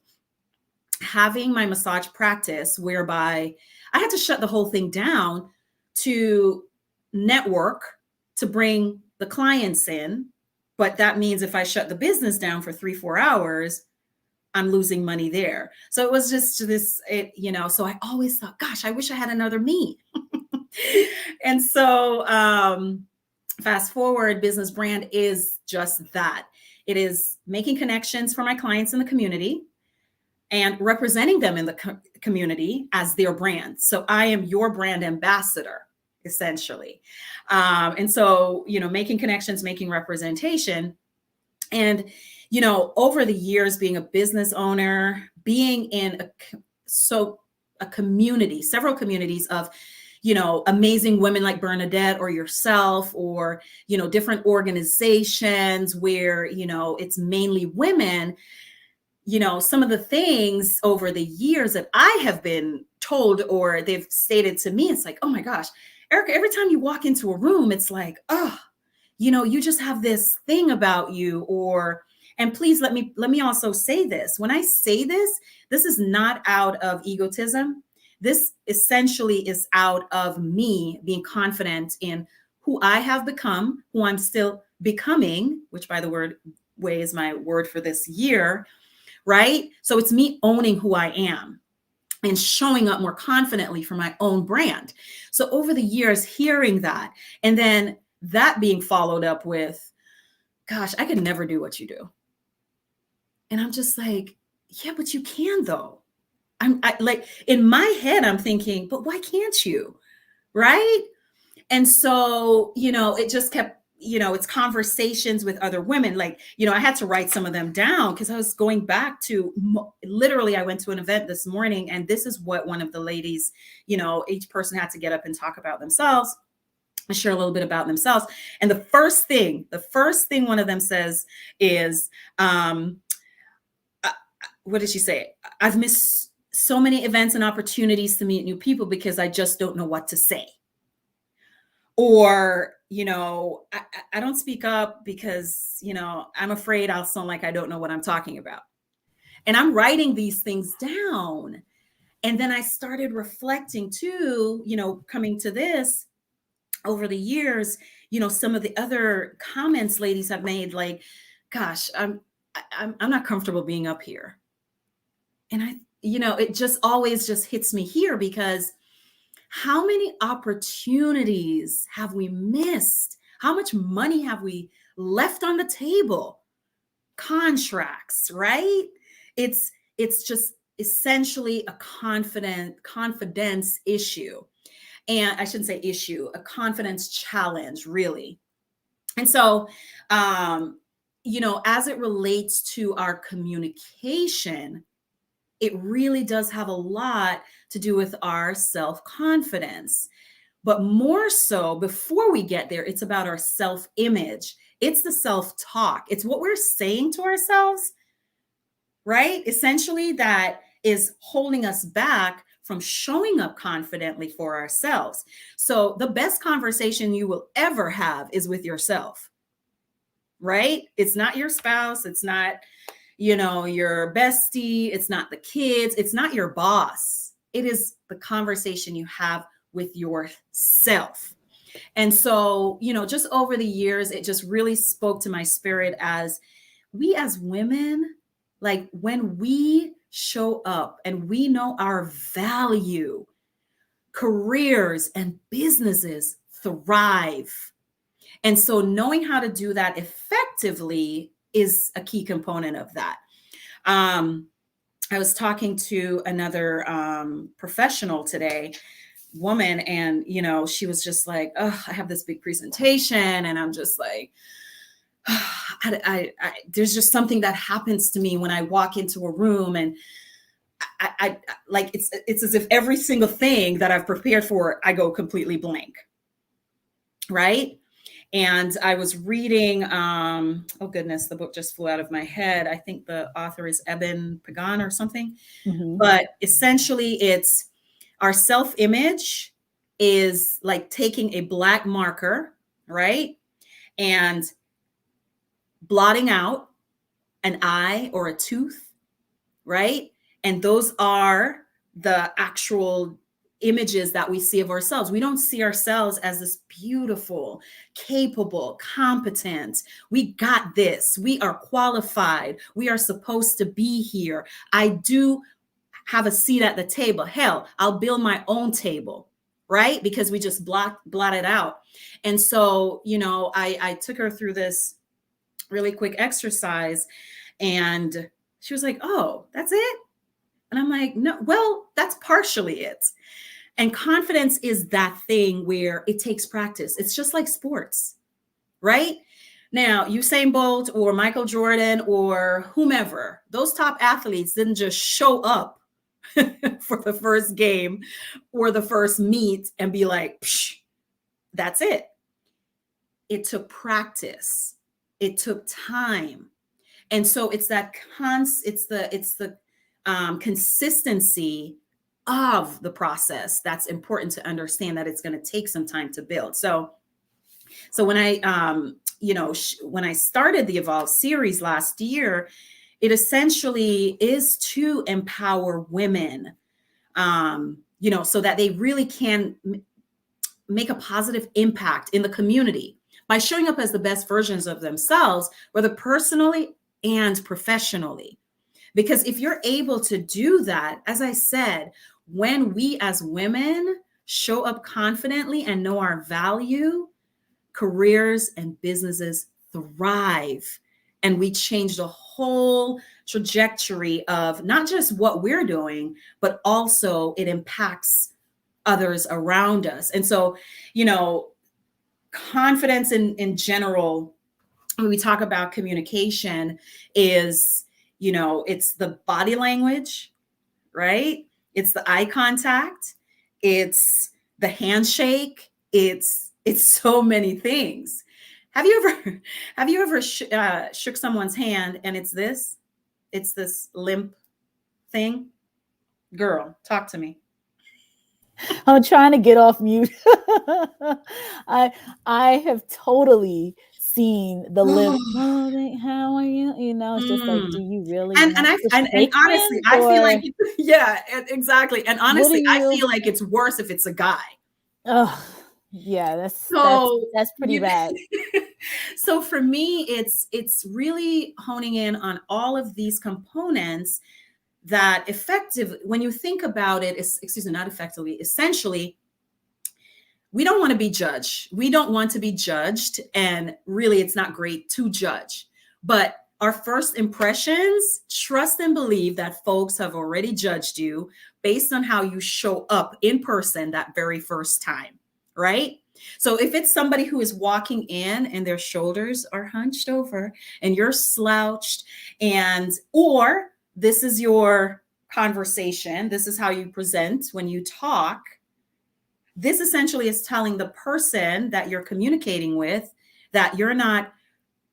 Speaker 8: having my massage practice whereby I had to shut the whole thing down to network, to bring the clients in. But that means if I shut the business down for 3-4 hours, I'm losing money there. So it was just this, so I always thought, gosh, I wish I had another me. And so fast forward, Business Brand is just that. It is making connections for my clients in the community and representing them in the community as their brand. So I am your brand ambassador, essentially. And so, making connections, making representation. And, over the years, being a business owner, being in a community, several communities of, amazing women like Bernadette or yourself, or, different organizations where, it's mainly women, some of the ththings over the years that I have been told or they've stated to me, it's like, oh my gosh, Erica, every time you walk into a room, it's like, oh, you just have this thing about you. And please let me also say this. When I say this is not out of egotism. This essentially is out of me being confident in who I have become, who I'm still becoming, which by the way is my word for this year, right? So it's me owning who I am and showing up more confidently for my own brand. So over the years, hearing that, and then that being followed up with, gosh, I could never do what you do. And I'm just like, yeah, but you can though. I like in my head, I'm thinking, but why can't you? Right. And so, it just kept, it's conversations with other women. Like, I had to write some of them down because I was going back to literally, I went to an event this morning and this is what one of the ladies, each person had to get up and talk about themselves and share a little bit about themselves. And the first thing one of them says is, what did she say? I've missed so many events and opportunities to meet new people because I just don't know what to say. Or, I don't speak up because, I'm afraid I'll sound like I don't know what I'm talking about. And I'm writing these things down. And then I started reflecting too, coming to this over the years, some of the other comments ladies have made, like, gosh, I'm not comfortable being up here. And it just always just hits me here because how many opportunities have we missed? How much money have we left on the table? Contracts, right? It's just essentially a confidence issue. And I shouldn't say issue, a confidence challenge, really. And so, as it relates to our communication, it really does have a lot to do with our self-confidence. But more so, before we get there, it's about our self-image. It's the self-talk. It's what we're saying to ourselves, right? Essentially, that is holding us back from showing up confidently for ourselves. So the best conversation you will ever have is with yourself, right? It's not your spouse. It's not, your bestie. It's not the kids. It's not your boss. It is the conversation you have with yourself. And so, just over the years, it just really spoke to my spirit as we as women, like when we show up and we know our value, careers and businesses thrive. And so knowing how to do that effectively is a key component of that. I was talking to another professional today woman, and, you know, she was just like, oh, I have this big presentation. And I'm just like, there's just something that happens to me when I walk into a room, and I like, it's as if every single thing that I've prepared for, I go completely blank. Right. And I was reading, oh goodness, the book just flew out of my head. I think the author is Eben Pagan or something. Mm-hmm. But essentially it's our self-image is like taking a black marker, right? And blotting out an eye or a tooth, right? And those are the actual images that we see of ourselves. We don't see ourselves as this beautiful, capable, competent. We got this. We are qualified. We are supposed to be here. I do have a seat at the table. Hell, I'll build my own table, right? Because we just blot it out. And so, you know, I took her through this really quick exercise, and she was like, oh, that's it? And I'm like, no, well, that's partially it. And confidence is that thing where it takes practice. It's just like sports, right? Now, Usain Bolt or Michael Jordan or whomever, those top athletes didn't just show up for the first game or the first meet and be like, psh, that's it. It took practice. It took time. And so it's that consistency of the process that's important to understand, that it's going to take some time to build. So when I, when I started the Evolve series last year, it essentially is to empower women, so that they really can make a positive impact in the community by showing up as the best versions of themselves, whether personally and professionally. Because if you're able to do that, as I said, when we as women show up confidently and know our value, careers and businesses thrive. And we change the whole trajectory of not just what we're doing, but also it impacts others around us. And so, confidence in general, when we talk about communication, is, it's the body language, right? It's the eye contact. It's the handshake. It's so many things. Have you ever shook someone's hand and it's this limp thing? Girl, talk to me.
Speaker 1: I'm trying to get off mute. I have totally seen the limp. Oh, how are you? It's just like, do you really?
Speaker 8: And honestly, I feel like, yeah, exactly. And honestly, I feel like it's worse if it's a guy.
Speaker 1: Oh, yeah, that's pretty bad.
Speaker 8: So for me, it's really honing in on all of these components that when you think about it, essentially, we don't want to be judged. We don't want to be judged. And really, it's not great to judge. But our first impressions, trust and believe that folks have already judged you based on how you show up in person that very first time, right? So if it's somebody who is walking in and their shoulders are hunched over and you're slouched, or this is your conversation, this is how you present when you talk, this essentially is telling the person that you're communicating with that you're not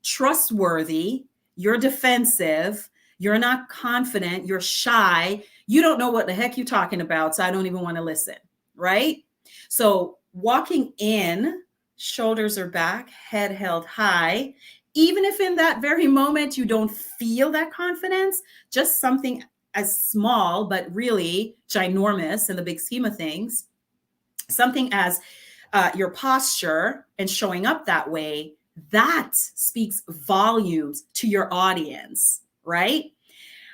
Speaker 8: trustworthy, you're defensive, you're not confident, you're shy, you don't know what the heck you're talking about, so I don't even want to listen, right? So walking in, shoulders are back, head held high, even if in that very moment you don't feel that confidence, just something as small but really ginormous in the big scheme of things, something as your posture and showing up that way, that speaks volumes to your audience, right?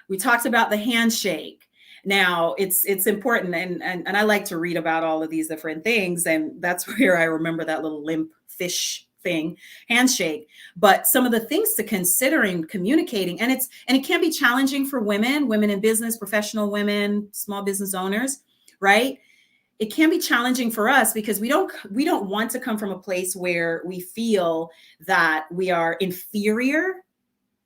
Speaker 8: We talked about the handshake. Now it's important, and I like to read about all of these different things, and that's where I remember that little limp fish thing, handshake. But some of the things to consider in communicating, and it can be challenging for women in business, professional women, small business owners, right? it can be challenging for us because we don't want to come from a place where we feel that we are inferior,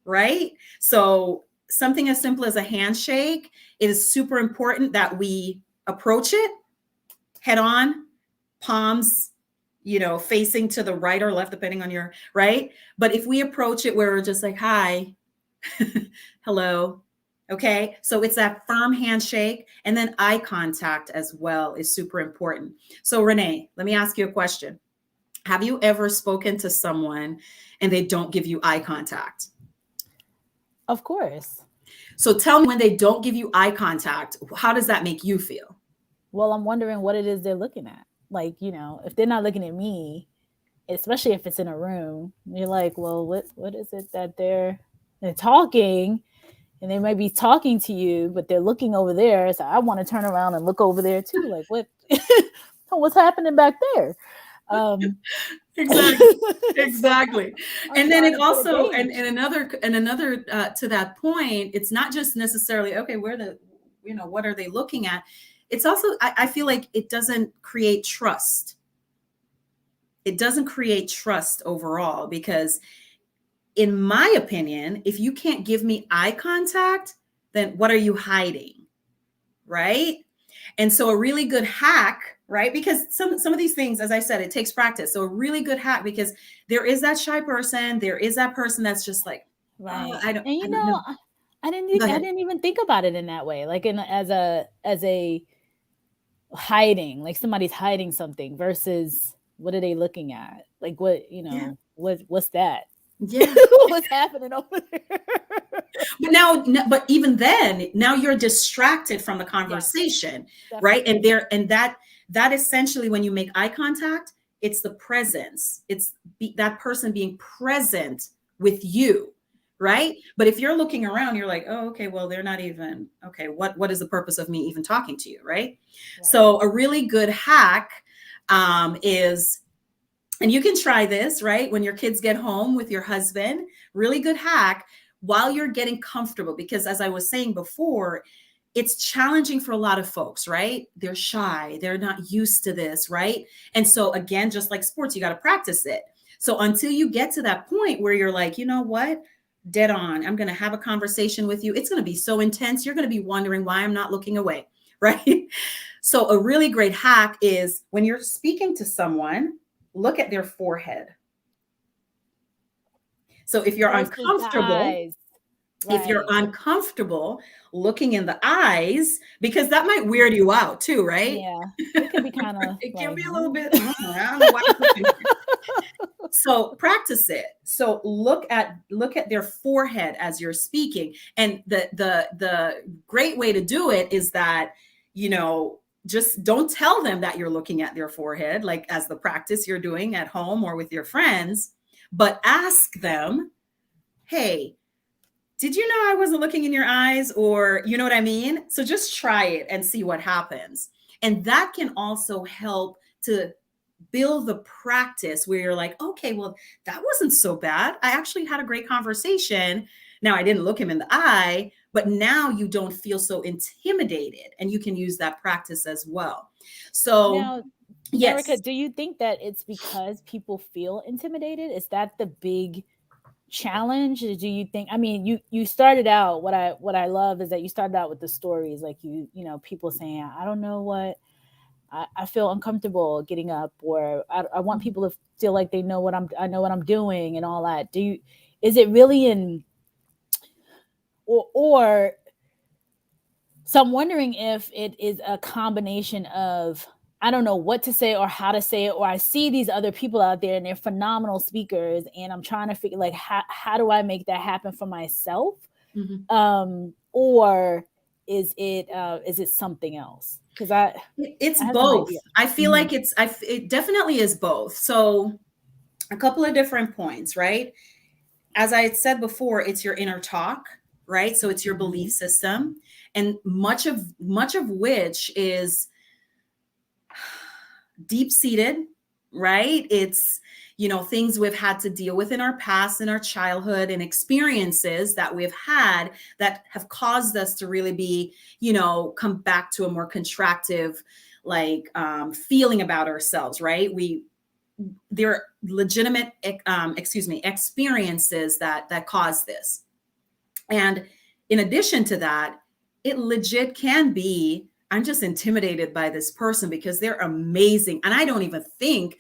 Speaker 8: right? So something as simple as a handshake, it is super important that we approach it head on, palms, facing to the right or left, depending on your right. But if we approach it where we're just like, hi, hello. Okay. So it's that firm handshake, and then eye contact as well is super important. So Renee, let me ask you a question. Have you ever spoken to someone and they don't give you eye contact?
Speaker 1: Of course.
Speaker 8: So tell me, when they don't give you eye contact, how does that make you feel?
Speaker 1: Well, I'm wondering what it is they're looking at. Like, if they're not looking at me, especially if it's in a room, you're like, well, what is it that they're talking, and they might be talking to you, but they're looking over there. So I want to turn around and look over there too. Like, what's happening back there?
Speaker 8: Exactly. And then it also, and another to that point, it's not just necessarily, okay, what are they looking at? It's also, I feel like it doesn't create trust. It doesn't create trust overall, because in my opinion, if you can't give me eye contact, then what are you hiding? Right? And so a really good hack, right? Because some of these things, as I said, it takes practice. So a really good hack, because there is that shy person, there is that person that's just like,
Speaker 1: right.
Speaker 8: Oh, I don't
Speaker 1: know. I didn't even think about it in that way. Like as a hiding, like somebody's hiding something versus what are they looking at? Like what's that?
Speaker 8: Yeah.
Speaker 1: What's happening over there?
Speaker 8: But even then, now you're distracted from the conversation, yes, right? And that essentially, when you make eye contact, it's the presence. It's that person being present with you, right? But if you're looking around, you're like, oh, okay, well, they're not even, okay, what is the purpose of me even talking to you, right? So a really good hack is, and you can try this, right? When your kids get home with your husband, really good hack, while you're getting comfortable, because as I was saying before, it's challenging for a lot of folks, right? They're shy, they're not used to this, right? And so again, just like sports, you got to practice it. So until you get to that point where you're like, you know what? Dead on, I'm going to have a conversation with you. It's going to be so intense. You're going to be wondering why I'm not looking away, right? So a really great hack is, when you're speaking to someone, look at their forehead. So if you're uncomfortable, if you're uncomfortable looking in the eyes, because that might weird you out too, right?
Speaker 1: Yeah, it can be kind of.
Speaker 8: It can be a little bit. I don't know why. So practice it. So look at their forehead as you're speaking, and the great way to do it is that, just don't tell them that you're looking at their forehead, like as the practice you're doing at home or with your friends, but ask them, hey, did you know I wasn't looking in your eyes? Or, you know what I mean? So just try it and see what happens. And that can also help to build the practice where you're like, okay, well, that wasn't so bad. I actually had a great conversation. Now, I didn't look him in the eye, but now you don't feel so intimidated, and you can use that practice as well. So
Speaker 1: now,
Speaker 8: yes.
Speaker 1: Erica, do you think that it's because people feel intimidated? Is that the big challenge? Do you think, I mean, you started out, what I love is that you started out with the stories, like people saying, I don't know what, I feel uncomfortable getting up, or I want people to feel like they know I know what I'm doing and all that. Is it really in, or so I'm wondering if it is a combination of, I don't know what to say or how to say it, or I see these other people out there and they're phenomenal speakers, and I'm trying to figure, like, how do I make that happen for myself? Mm-hmm. Or is it something else? Because
Speaker 8: it's both. I feel like it definitely is both. So a couple of different points, right? As I had said before, it's your inner talk, right? So it's your belief system, and much of which is deep-seated, right? It's, things we've had to deal with in our past, in our childhood, and experiences that we've had that have caused us to really be, come back to a more contractive feeling about ourselves, right? There are legitimate, experiences that cause this. And in addition to that, it legit can be, I'm just intimidated by this person because they're amazing. And I don't even think,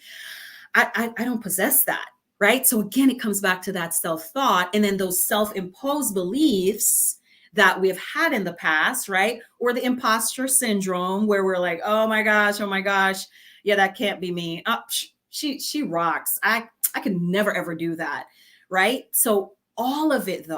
Speaker 8: I don't possess that, right? So again, it comes back to that self-thought, and then those self-imposed beliefs that we've had in the past, right? Or the imposter syndrome, where we're like, oh my gosh, yeah, that can't be me. Oh, she rocks. I could never ever do that, right? So all of it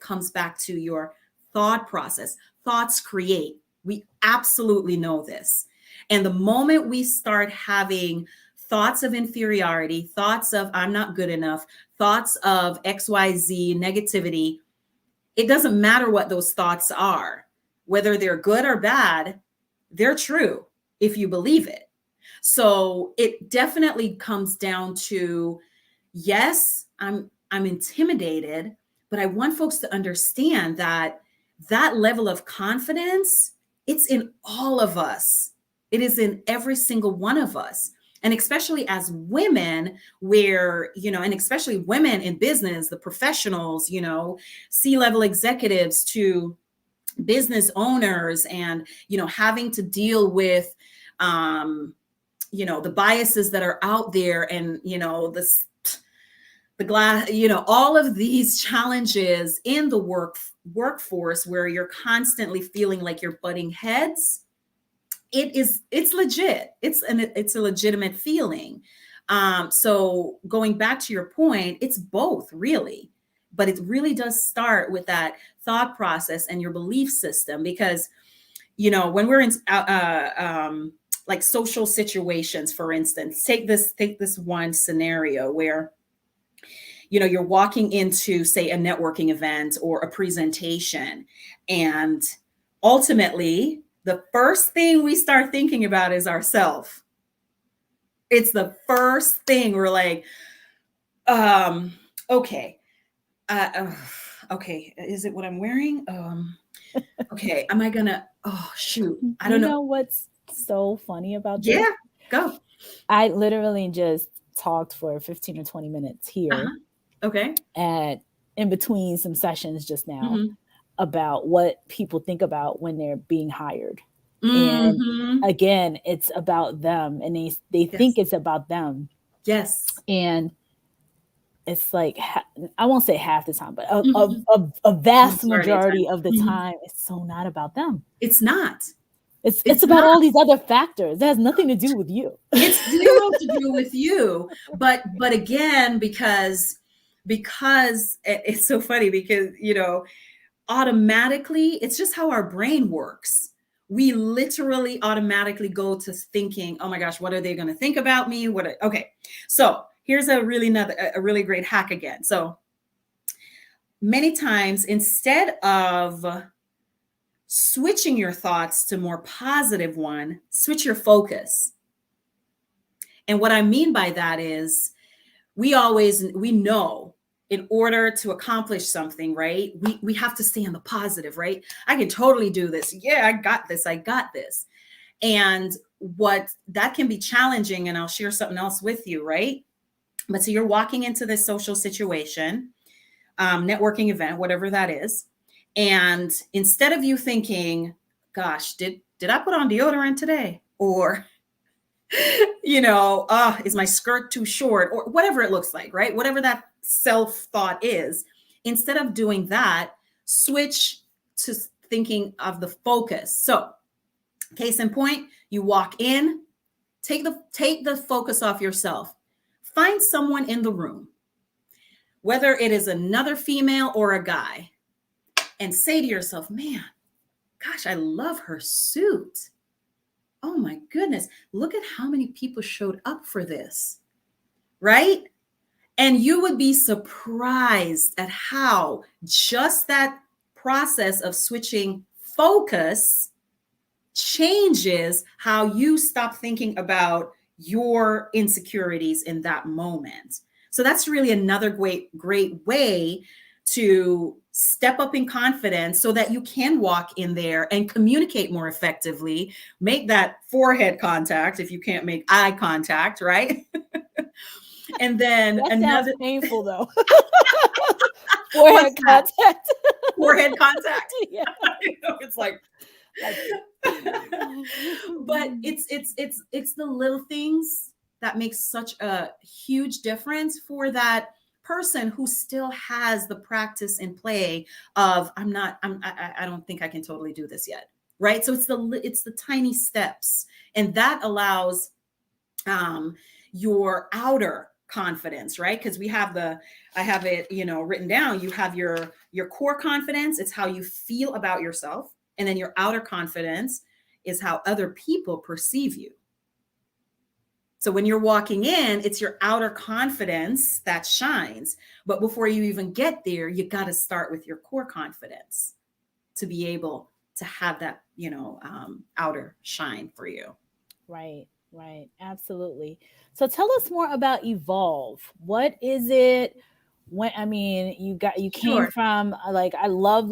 Speaker 8: comes back to your thought process. Thoughts create. We absolutely know this. And the moment we start having thoughts of inferiority, thoughts of I'm not good enough, thoughts of XYZ negativity, it doesn't matter what those thoughts are, whether they're good or bad, they're true if you believe it. So it definitely comes down to, yes, I'm intimidated, but I want folks to understand that level of confidence, it's in all of us. It is in every single one of us. And especially as women, where, and especially women in business, the professionals, C-level executives to business owners, and, having to deal with, the biases that are out there, and, the glass, all of these challenges in the workforce, where you're constantly feeling like you're butting heads. It's legit. It's a legitimate feeling. So going back to your point, it's both really, but it really does start with that thought process and your belief system, because, when we're in, like social situations, for instance, take this one scenario where, you're walking into, say, a networking event or a presentation, and ultimately the first thing we start thinking about is ourselves. It's the first thing. We're like, okay, okay, is it what I'm wearing? Okay, am I gonna? Oh shoot, I don't know.
Speaker 1: You know what's so funny about this?
Speaker 8: Yeah, go.
Speaker 1: I literally just talked for 15 or 20 minutes here.
Speaker 8: Okay.
Speaker 1: In between some sessions just now about what people think about when they're being hired. And again, it's about them, and they think it's about them.
Speaker 8: Yes.
Speaker 1: And it's like, I won't say half the time, but a vast majority of the time, it's so not about them.
Speaker 8: It's not.
Speaker 1: It's about all these other factors. It has nothing to do with you.
Speaker 8: It's zero to do with you. But again, because it's so funny, because, automatically, it's just how our brain works. We literally automatically go to thinking, oh my gosh, what are they going to think about me? Okay. So here's a really great hack again. So many times, instead of switching your thoughts to more positive one, switch your focus. And what I mean by that is, we know, in order to accomplish something, right, we have to stay in the positive, right? I can totally do this. Yeah, I got this. And what that can be challenging, and I'll share something else with you, right? But so you're walking into this social situation, networking event, whatever that is. And instead of you thinking, gosh, did I put on deodorant today? Or, is my skirt too short? Or whatever it looks like, right? Whatever that self-thought is, instead of doing that, switch to thinking of the focus. So case in point, you walk in, take the focus off yourself. Find someone in the room, whether it is another female or a guy, and say to yourself, man, gosh, I love her suit. Oh my goodness, look at how many people showed up for this, right? And you would be surprised at how just that process of switching focus changes how you stop thinking about your insecurities in that moment. So that's really another great way to step up in confidence so that you can walk in there and communicate more effectively, make that forehead contact if you can't make eye contact, right? And then
Speaker 1: that
Speaker 8: another
Speaker 1: sounds painful though. Forehead contact.
Speaker 8: Forehead contact.
Speaker 1: Yeah.
Speaker 8: It's like but it's the little things that makes such a huge difference for that person who still has the practice in play of I don't think I can totally do this yet, right? So it's the tiny steps, and that allows your outer confidence, right? Because I have it, written down. You have your core confidence. It's how you feel about yourself. And then your outer confidence is how other people perceive you. So when you're walking in, it's your outer confidence that shines. But before you even get there, you got to start with your core confidence to be able to have that, outer shine for you.
Speaker 1: Right. Absolutely. So tell us more about Evolve. What is it? You came from I love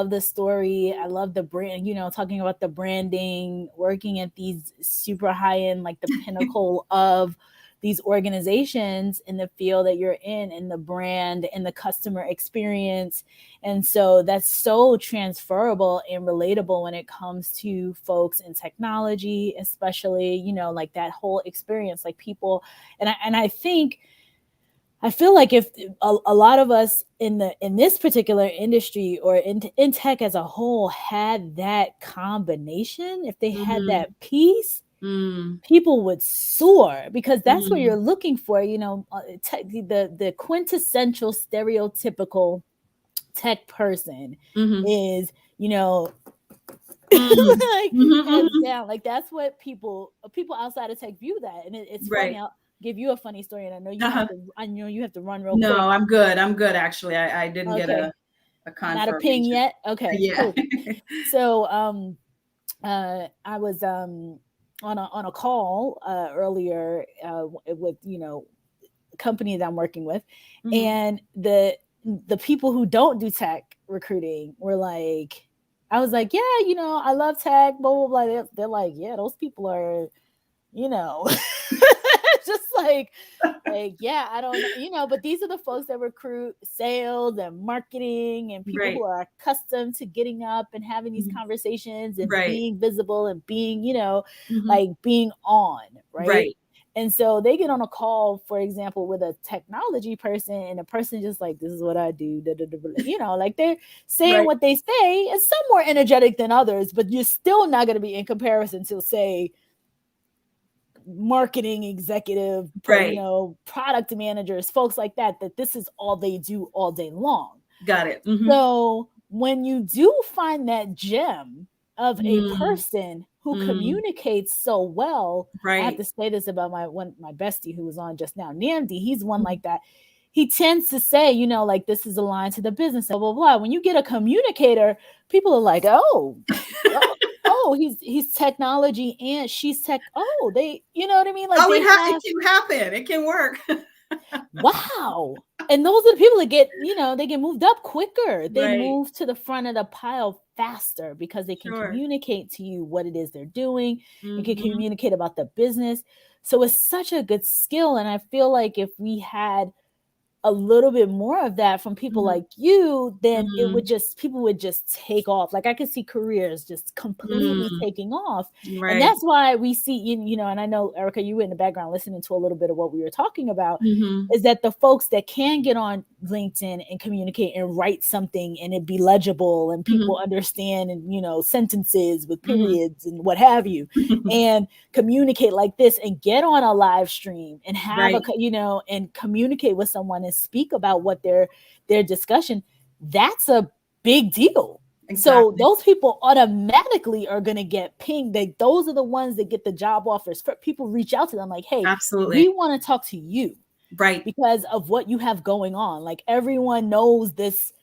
Speaker 1: the story. I love the brand, talking about the branding, working at these super high end, like the pinnacle of these organizations in the field that you're in the brand and the customer experience. And so that's so transferable and relatable when it comes to folks in technology, especially, like that whole experience, like people. And I feel like if a lot of us in this particular industry or in tech as a whole had that combination, if they had that piece, people would soar, because that's what you're looking for. The quintessential stereotypical tech person is, hands down. Like that's what people outside of tech view that. And it's
Speaker 8: right.
Speaker 1: funny. I'll give you a funny story, and I know you have to run real quick.
Speaker 8: No, I'm good. Actually. I didn't get a confirmation.
Speaker 1: Not a ping yet. Okay.
Speaker 8: Yeah.
Speaker 1: Cool. So I was on a call earlier with company that I'm working with, and the people who don't do tech recruiting were like, I was like, yeah, I love tech, blah blah blah. They're like, yeah, those people are, just like yeah, I don't know, but these are the folks that recruit sales and marketing and people who are accustomed to getting up and having these conversations and being visible and being, like being on, right? And so they get on a call, for example, with a technology person, and the person just like, this is what I do, like they're saying what they say, and some more energetic than others, but you're still not going to be in comparison to, say, marketing executive, product managers, folks like that this is all they do all day long.
Speaker 8: Got it.
Speaker 1: So when you do find that gem of a person who communicates so well, I have to say this about my bestie who was on just now, Namdi. He's one like that. He tends to say, like, this is aligned to the business, blah blah blah. When you get a communicator, people are like, oh, he's technology and she's tech. Oh, they, you know what I mean? Like,
Speaker 8: it can happen. It can work.
Speaker 1: Wow. And those are the people that get, they get moved up quicker. They move to the front of the pile faster because they can communicate to you what it is they're doing. You can communicate about the business. So it's such a good skill. And I feel like if we had a little bit more of that from people like you, then people would just take off. Like I could see careers just completely taking off. And that's why we see, and I know, Erica, you were in the background listening to a little bit of what we were talking about, is that the folks that can get on LinkedIn and communicate and write something and it be legible and people understand, and, sentences with periods and what have you, and communicate like this and get on a live stream and have and communicate with someone and speak about what their discussion, that's a big deal. Exactly. So those people automatically are going to get pinged. Those are the ones that get the job offers. People reach out to them like, hey,
Speaker 8: absolutely,
Speaker 1: we want to talk to you.
Speaker 8: Right.
Speaker 1: Because of what you have going on. Like everyone knows this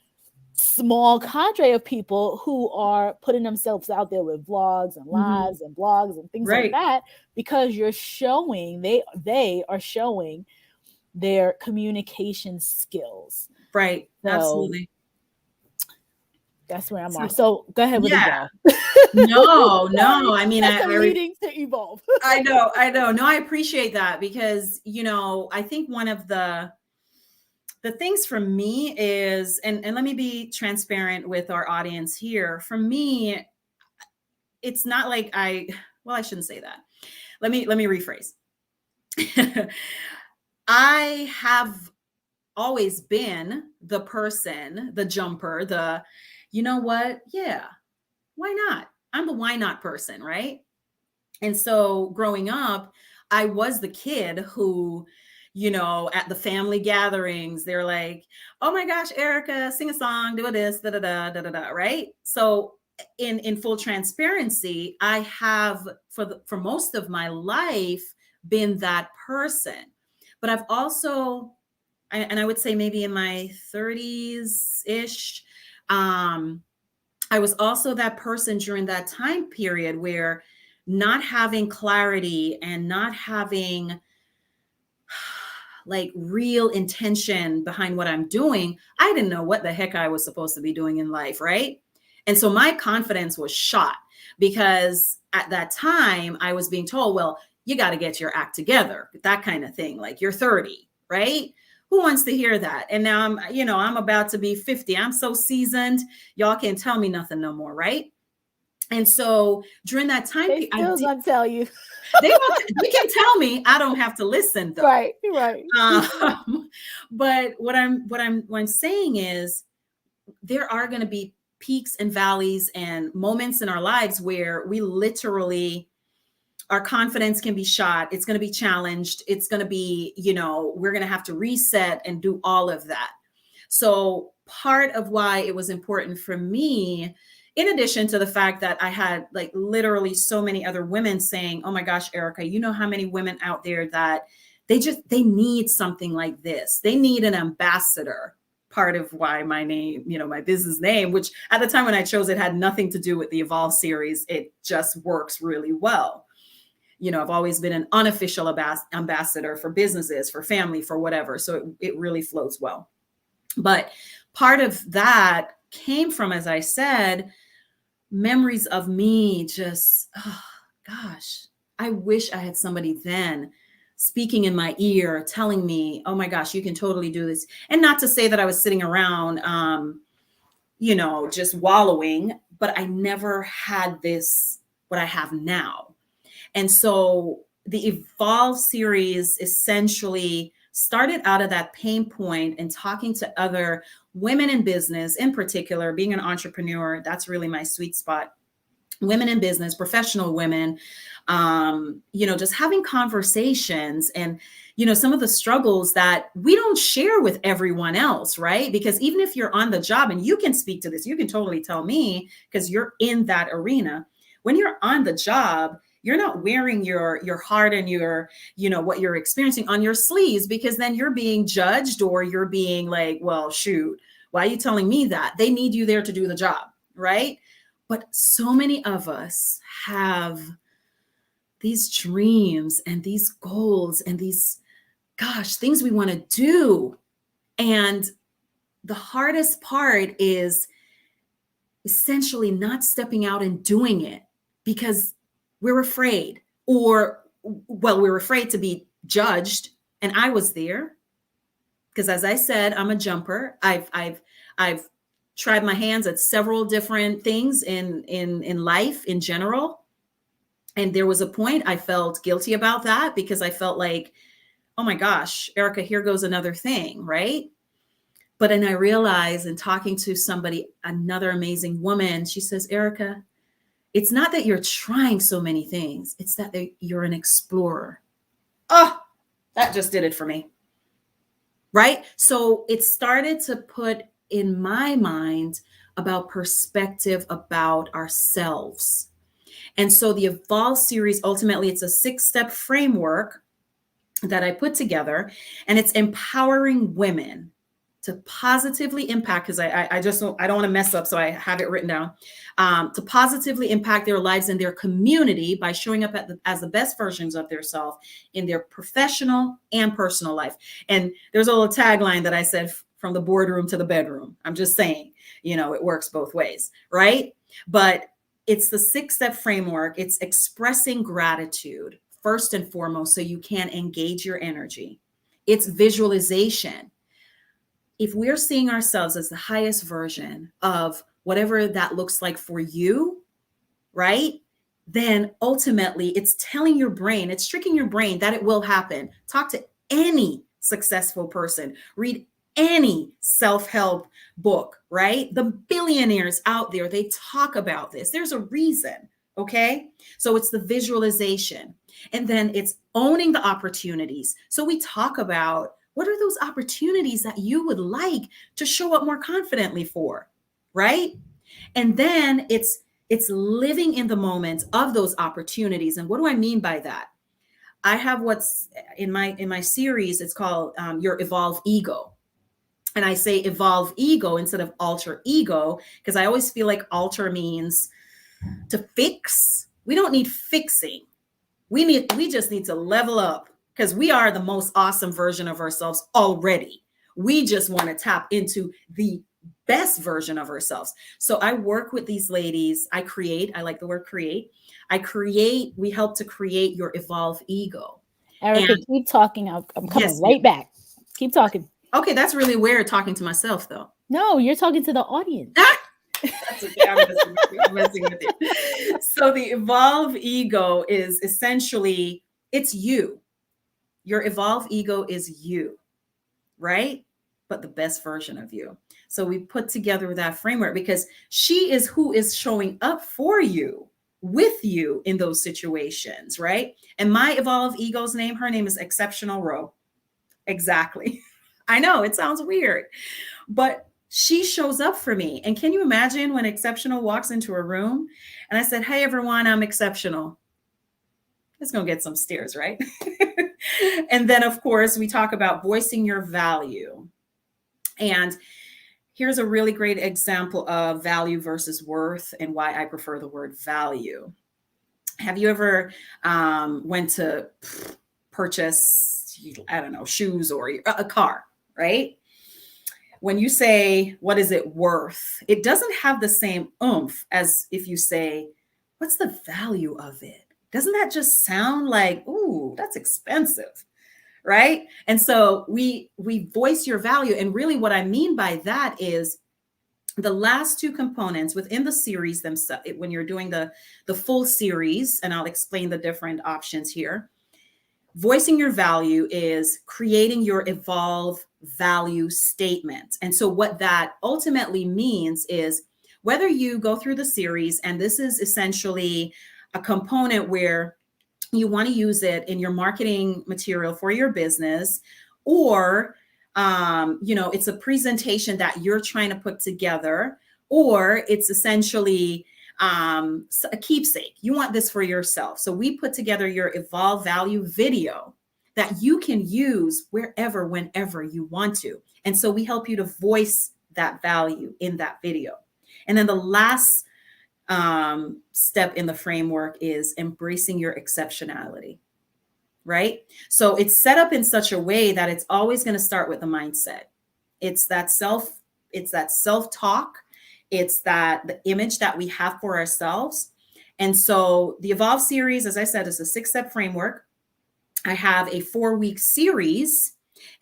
Speaker 1: small cadre of people who are putting themselves out there with vlogs and lives and blogs and things like that, because you're showing, they are showing their communication skills.
Speaker 8: Right.
Speaker 1: So
Speaker 8: Absolutely.
Speaker 1: That's where I'm at. So go ahead with
Speaker 8: yeah.
Speaker 1: Evolve.
Speaker 8: No. I mean,
Speaker 1: I'm leading to Evolve.
Speaker 8: I know. No, I appreciate that because, I think one of the things for me is, and let me be transparent with our audience here. For me, it's not like I shouldn't say that. Let me rephrase. I have always been the person, the jumper, you know what? Yeah, why not? I'm the why not person, right? And so growing up, I was the kid who, at the family gatherings, they're like, oh my gosh, Erica, sing a song, do this, da da da da da, right? So in full transparency, I have for most of my life been that person. But I've also, and I would say maybe in my 30s-ish, I was also that person during that time period where not having clarity and not having like real intention behind what I'm doing, I didn't know what the heck I was supposed to be doing in life, right? And so my confidence was shot because at that time I was being told, well, you got to get your act together, that kind of thing. Like you're 30, right? Who wants to hear that? And now I'm about to be 50. I'm so seasoned. Y'all can't tell me nothing no more, right? And so during that time,
Speaker 1: they still gonna tell you.
Speaker 8: they can tell me. I don't have to listen, though.
Speaker 1: Right.
Speaker 8: But what I'm saying is, there are going to be peaks and valleys and moments in our lives where we literally, our confidence can be shot. It's going to be challenged. It's going to be, we're going to have to reset and do all of that. So part of why it was important for me, in addition to the fact that I had like literally so many other women saying, oh my gosh, Erica, you know how many women out there that they need something like this. They need an ambassador. Part of why my name, my business name, which at the time when I chose it had nothing to do with the Evolve series. It just works really well. I've always been an unofficial ambassador for businesses, for family, for whatever. So it really flows well. But part of that came from, as I said, memories of me just, oh gosh, I wish I had somebody then speaking in my ear, telling me, oh my gosh, you can totally do this. And not to say that I was sitting around, just wallowing, but I never had this, what I have now. And so the Evolve series essentially started out of that pain point and talking to other women in business, in particular, being an entrepreneur, that's really my sweet spot. Women in business, professional women, just having conversations and, some of the struggles that we don't share with everyone else, right? Because even if you're on the job, and you can speak to this, you can totally tell me because you're in that arena. When you're on the job, you're not wearing your heart and your, what you're experiencing on your sleeves, because then you're being judged or you're being like, well, shoot, why are you telling me that? They need you there to do the job, right? But so many of us have these dreams and these goals and these, things we want to do. And the hardest part is essentially not stepping out and doing it because we're afraid, or, well, we're afraid to be judged. And I was there because, as I said, I'm a jumper. I've tried my hands at several different things in life in general. And there was a point I felt guilty about that because I felt like, oh my gosh, Erica, here goes another thing, right? But then I realized in talking to somebody, another amazing woman, she says, Erica, it's not that you're trying so many things. It's that you're an explorer. Oh, that just did it for me. Right? So it started to put in my mind about perspective about ourselves. And so the Evolve series, ultimately, it's a 6-step framework that I put together, and it's empowering women to positively impact, because I don't want to mess up, so I have it written down, to positively impact their lives and their community by showing up as the best versions of themselves in their professional and personal life. And there's a little tagline that I said, from the boardroom to the bedroom. I'm just saying, it works both ways, right? But it's the 6-step framework. It's expressing gratitude first and foremost, so you can engage your energy. It's visualization. If we're seeing ourselves as the highest version of whatever that looks like for you, right? Then ultimately it's telling your brain, it's tricking your brain that it will happen. Talk to any successful person, read any self-help book, right? The billionaires out there, they talk about this. There's a reason, okay? So it's the visualization. And then it's owning the opportunities. So we talk about what are those opportunities that you would like to show up more confidently for, right? And then it's living in the moment of those opportunities. And what do I mean by that? I have what's in my series, it's called your Evolve Ego. And I say evolve ego instead of alter ego, because I always feel like alter means to fix. We don't need fixing. We just need to level up, because we are the most awesome version of ourselves already. We just want to tap into the best version of ourselves. So I work with these ladies. I like the word create. We help to create your evolve ego.
Speaker 1: Erica, keep talking. I'm coming right back. Keep talking.
Speaker 8: Okay, that's really weird talking to myself though.
Speaker 1: No, you're talking to the audience.
Speaker 8: That's okay. I'm messing with you. So the evolve ego is essentially, it's you. Your evolve ego is you, right? But the best version of you. So we put together that framework because she is who is showing up for you, with you in those situations, right? And my evolve ego's name, her name is Exceptional Ro. Exactly. I know it sounds weird, but she shows up for me. And can you imagine when Exceptional walks into a room and I said, hey, everyone, I'm Exceptional. It's going to get some stares, right? And then, of course, we talk about voicing your value. And here's a really great example of value versus worth and why I prefer the word value. Have you ever went to purchase, I don't know, shoes or a car, right? When you say, what is it worth? It doesn't have the same oomph as if you say, what's the value of it? Doesn't that just sound like, ooh, that's expensive, right? And so we voice your value. And really what I mean by that is the last two components within the series themselves, when you're doing the full series, and I'll explain the different options here. Voicing your value is creating your evolve value statement. And so what that ultimately means is whether you go through the series, and this is essentially a component where you want to use it in your marketing material for your business, or it's a presentation that you're trying to put together, or it's essentially a keepsake. You want this for yourself. So we put together your evolve value video that you can use wherever, whenever you want to. And so we help you to voice that value in that video. And then the last step in the framework is embracing your exceptionality, right? So it's set up in such a way that it's always going to start with the mindset. It's that self-talk. It's the image that we have for ourselves. And so the Evolve series, as I said, is a 6-step framework. I have a 4-week series.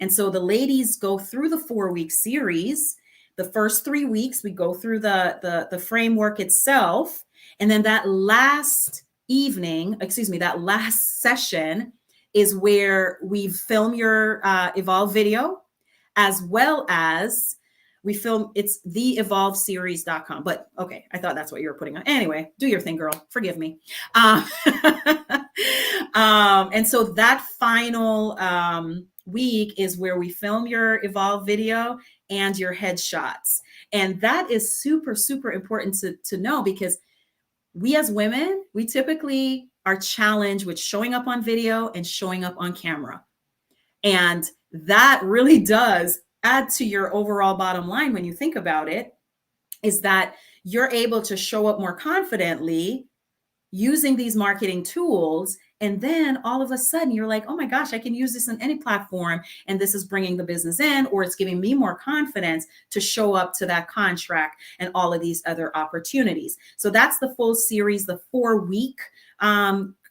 Speaker 8: And so the ladies go through the 4-week series. The first 3 weeks, we go through the framework itself. And then that last session is where we film your Evolve video, as well as we film, it's theevolveseries.com. But okay, I thought that's what you were putting on. Anyway, do your thing, girl. Forgive me. And so that final week is where we film your Evolve video and your headshots. And that is super, super important to know, because we as women, we typically are challenged with showing up on video and showing up on camera. And that really does add to your overall bottom line when you think about it, is that you're able to show up more confidently using these marketing tools And then all of a sudden you're like, oh my gosh, I can use this in any platform. And this is bringing the business in, or it's giving me more confidence to show up to that contract and all of these other opportunities. So that's the full series, the 4-week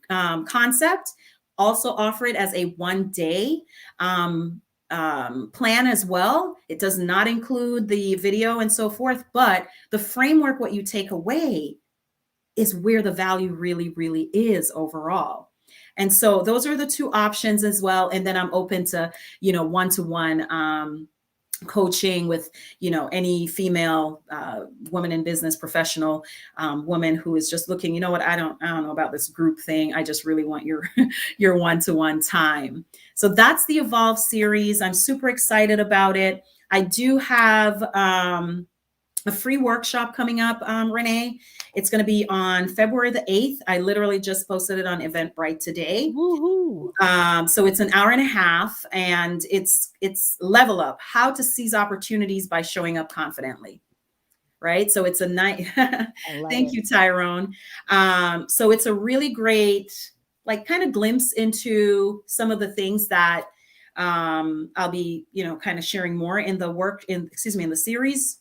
Speaker 8: concept. Also offer it as a 1-day plan as well. It does not include the video and so forth, but the framework, what you take away is where the value really, really is overall. And so those are the 2 options as well. And then I'm open to, one-to-one coaching with, any female woman in business, professional woman who is just looking, you know what, I don't know about this group thing. I just really want your your one-to-one time. So that's the Evolve series. I'm super excited about it. I do have a free workshop coming up, Renee. It's going to be on February the 8th. I literally just posted it on Eventbrite today. So it's an hour and a half, and it's level up, how to seize opportunities by showing up confidently. Right. So it's a nice, thank you, Tyrone. So it's a really great, kind of glimpse into some of the things that I'll be, kind of sharing more in the series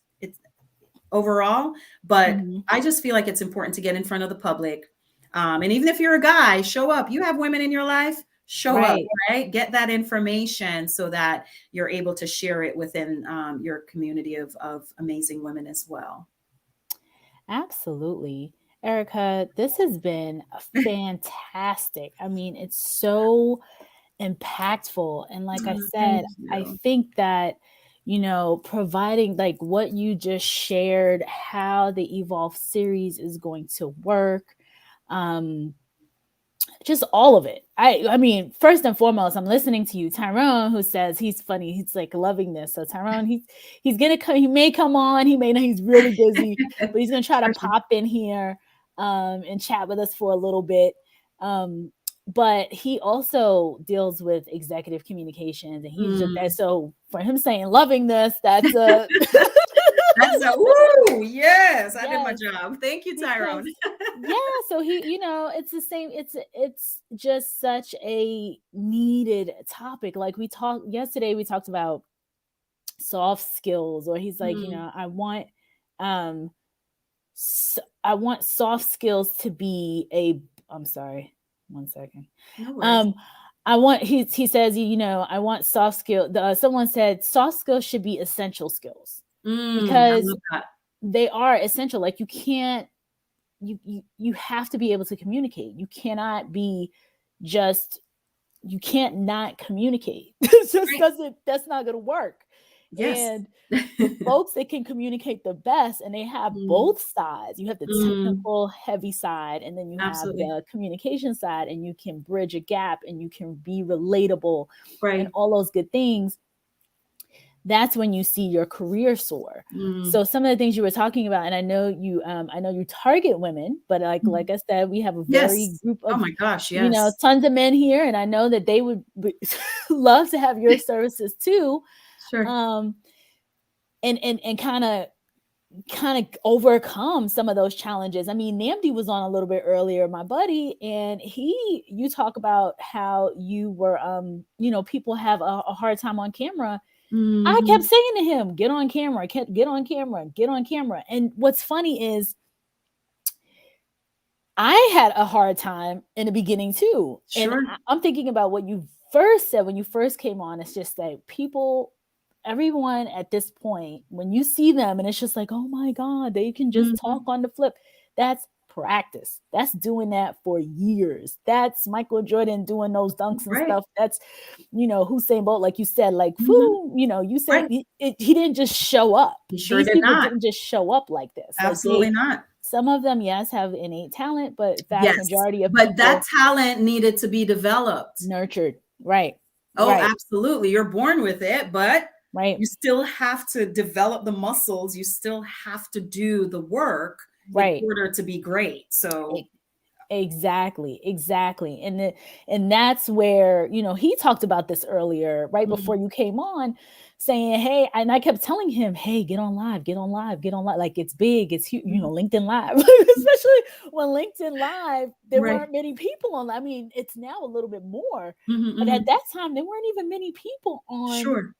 Speaker 8: overall, but I just feel like it's important to get in front of the public. And even if you're a guy, show up. You have women in your life, show up, right? Get that information so that you're able to share it within your community of amazing women as well.
Speaker 1: Absolutely. Erica, this has been fantastic. I mean, it's so impactful. And like I said, I think that providing what you just shared, how the Evolve series is going to work, just all of it. I mean, first and foremost, I'm listening to you, Tyrone, who says he's funny. He's loving this. So Tyrone, he's gonna come. He may come on. He may not. He's really busy, but he's gonna try to pop in here and chat with us for a little bit. But he also deals with executive communications, and he's just so for him saying loving this, that's a
Speaker 8: that's a woo, yes, I did my job. Thank you, Tyrone.
Speaker 1: So he, it's the same, it's just such a needed topic. Like we talked about soft skills, or he's like, I want soft skills to be I'm sorry. 1 second. No he says, I want soft skill. Someone said soft skills should be essential skills because they are essential. Like you can't, you have to be able to communicate. You cannot not communicate. It's just that's not going to work. Yes. And the folks that can communicate the best, and they have both sides. You have the technical heavy side, and then you have the communication side, and you can bridge a gap, and you can be relatable, and all those good things. That's when you see your career soar. So some of the things you were talking about, and I know you target women, but like I said, we have a very group of, tons of men here, and I know that they would love to have your services too. Sure. And kind of overcome some of those challenges. I mean, Namdi was on a little bit earlier, my buddy, and you talk about how you were, people have a hard time on camera. I kept saying to him, get on camera. And what's funny is I had a hard time in the beginning too. Sure. And I'm thinking about what you first said when you first came on. It's just like everyone at this point, when you see them and it's just like, oh my God, they can just talk on the flip. That's practice. That's doing that for years. That's Michael Jordan doing those dunks and stuff. That's, Usain Bolt, like you said, you said he didn't just show up. These people didn't just show up like this.
Speaker 8: Absolutely not.
Speaker 1: Some of them, yes, have innate talent, but vast majority of people,
Speaker 8: that talent needed to be developed.
Speaker 1: Nurtured. Right.
Speaker 8: Oh, absolutely. You're born with it, but you still have to develop the muscles. You still have to do the work in order to be great. So
Speaker 1: exactly. And that's where, he talked about this earlier, right before you came on. saying, hey, and I kept telling him, hey, get on live. Like it's big, it's huge, LinkedIn Live, especially when LinkedIn Live, there weren't many people on. I mean, it's now a little bit more, but at that time, there weren't even many people on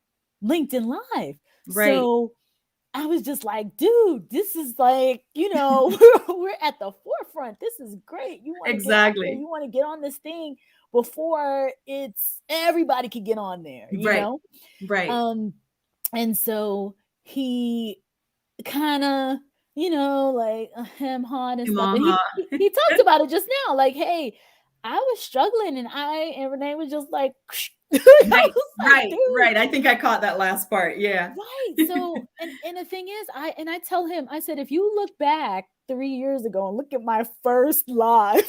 Speaker 1: LinkedIn Live. So I was just like, dude, this is like, we're at the forefront. This is great. You want to get out there, you want to get on this thing before it's everybody could get on there, you know?
Speaker 8: Right.
Speaker 1: And so he kind of, like hem-hawed and stuff. And he talked about it just now, like, hey, I was struggling and Renee was just like,
Speaker 8: right. I think I caught that last part. Yeah.
Speaker 1: Right. So, and the thing is, I tell him, I said, if you look back 3 years ago and look at my first live,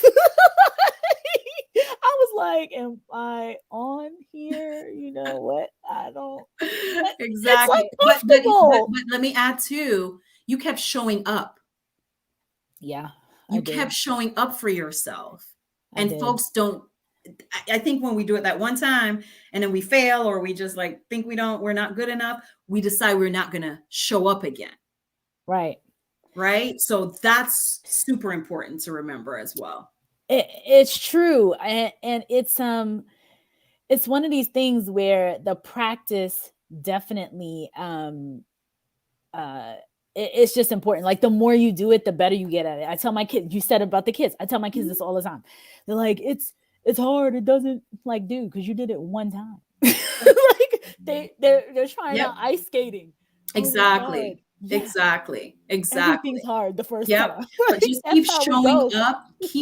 Speaker 1: I was like, am I on here? You know what? I don't.
Speaker 8: Exactly.
Speaker 1: It's uncomfortable.
Speaker 8: But let me add too, you kept showing up.
Speaker 1: Yeah.
Speaker 8: You kept showing up for yourself. And folks don't, I think when we do it that one time and then we fail, or we just like think we're not good enough, we decide we're not going to show up again.
Speaker 1: Right.
Speaker 8: So that's super important to remember as well.
Speaker 1: It's true. And it's one of these things where the practice definitely, it's just important. Like the more you do it, the better you get at it. I tell my kids, you said about the kids, I tell my kids this all the time. They're like, it's hard. It doesn't, like, dude, because you did it one time. Like they're trying out ice skating.
Speaker 8: Exactly. Exactly.
Speaker 1: Everything's hard the first time.
Speaker 8: But just keep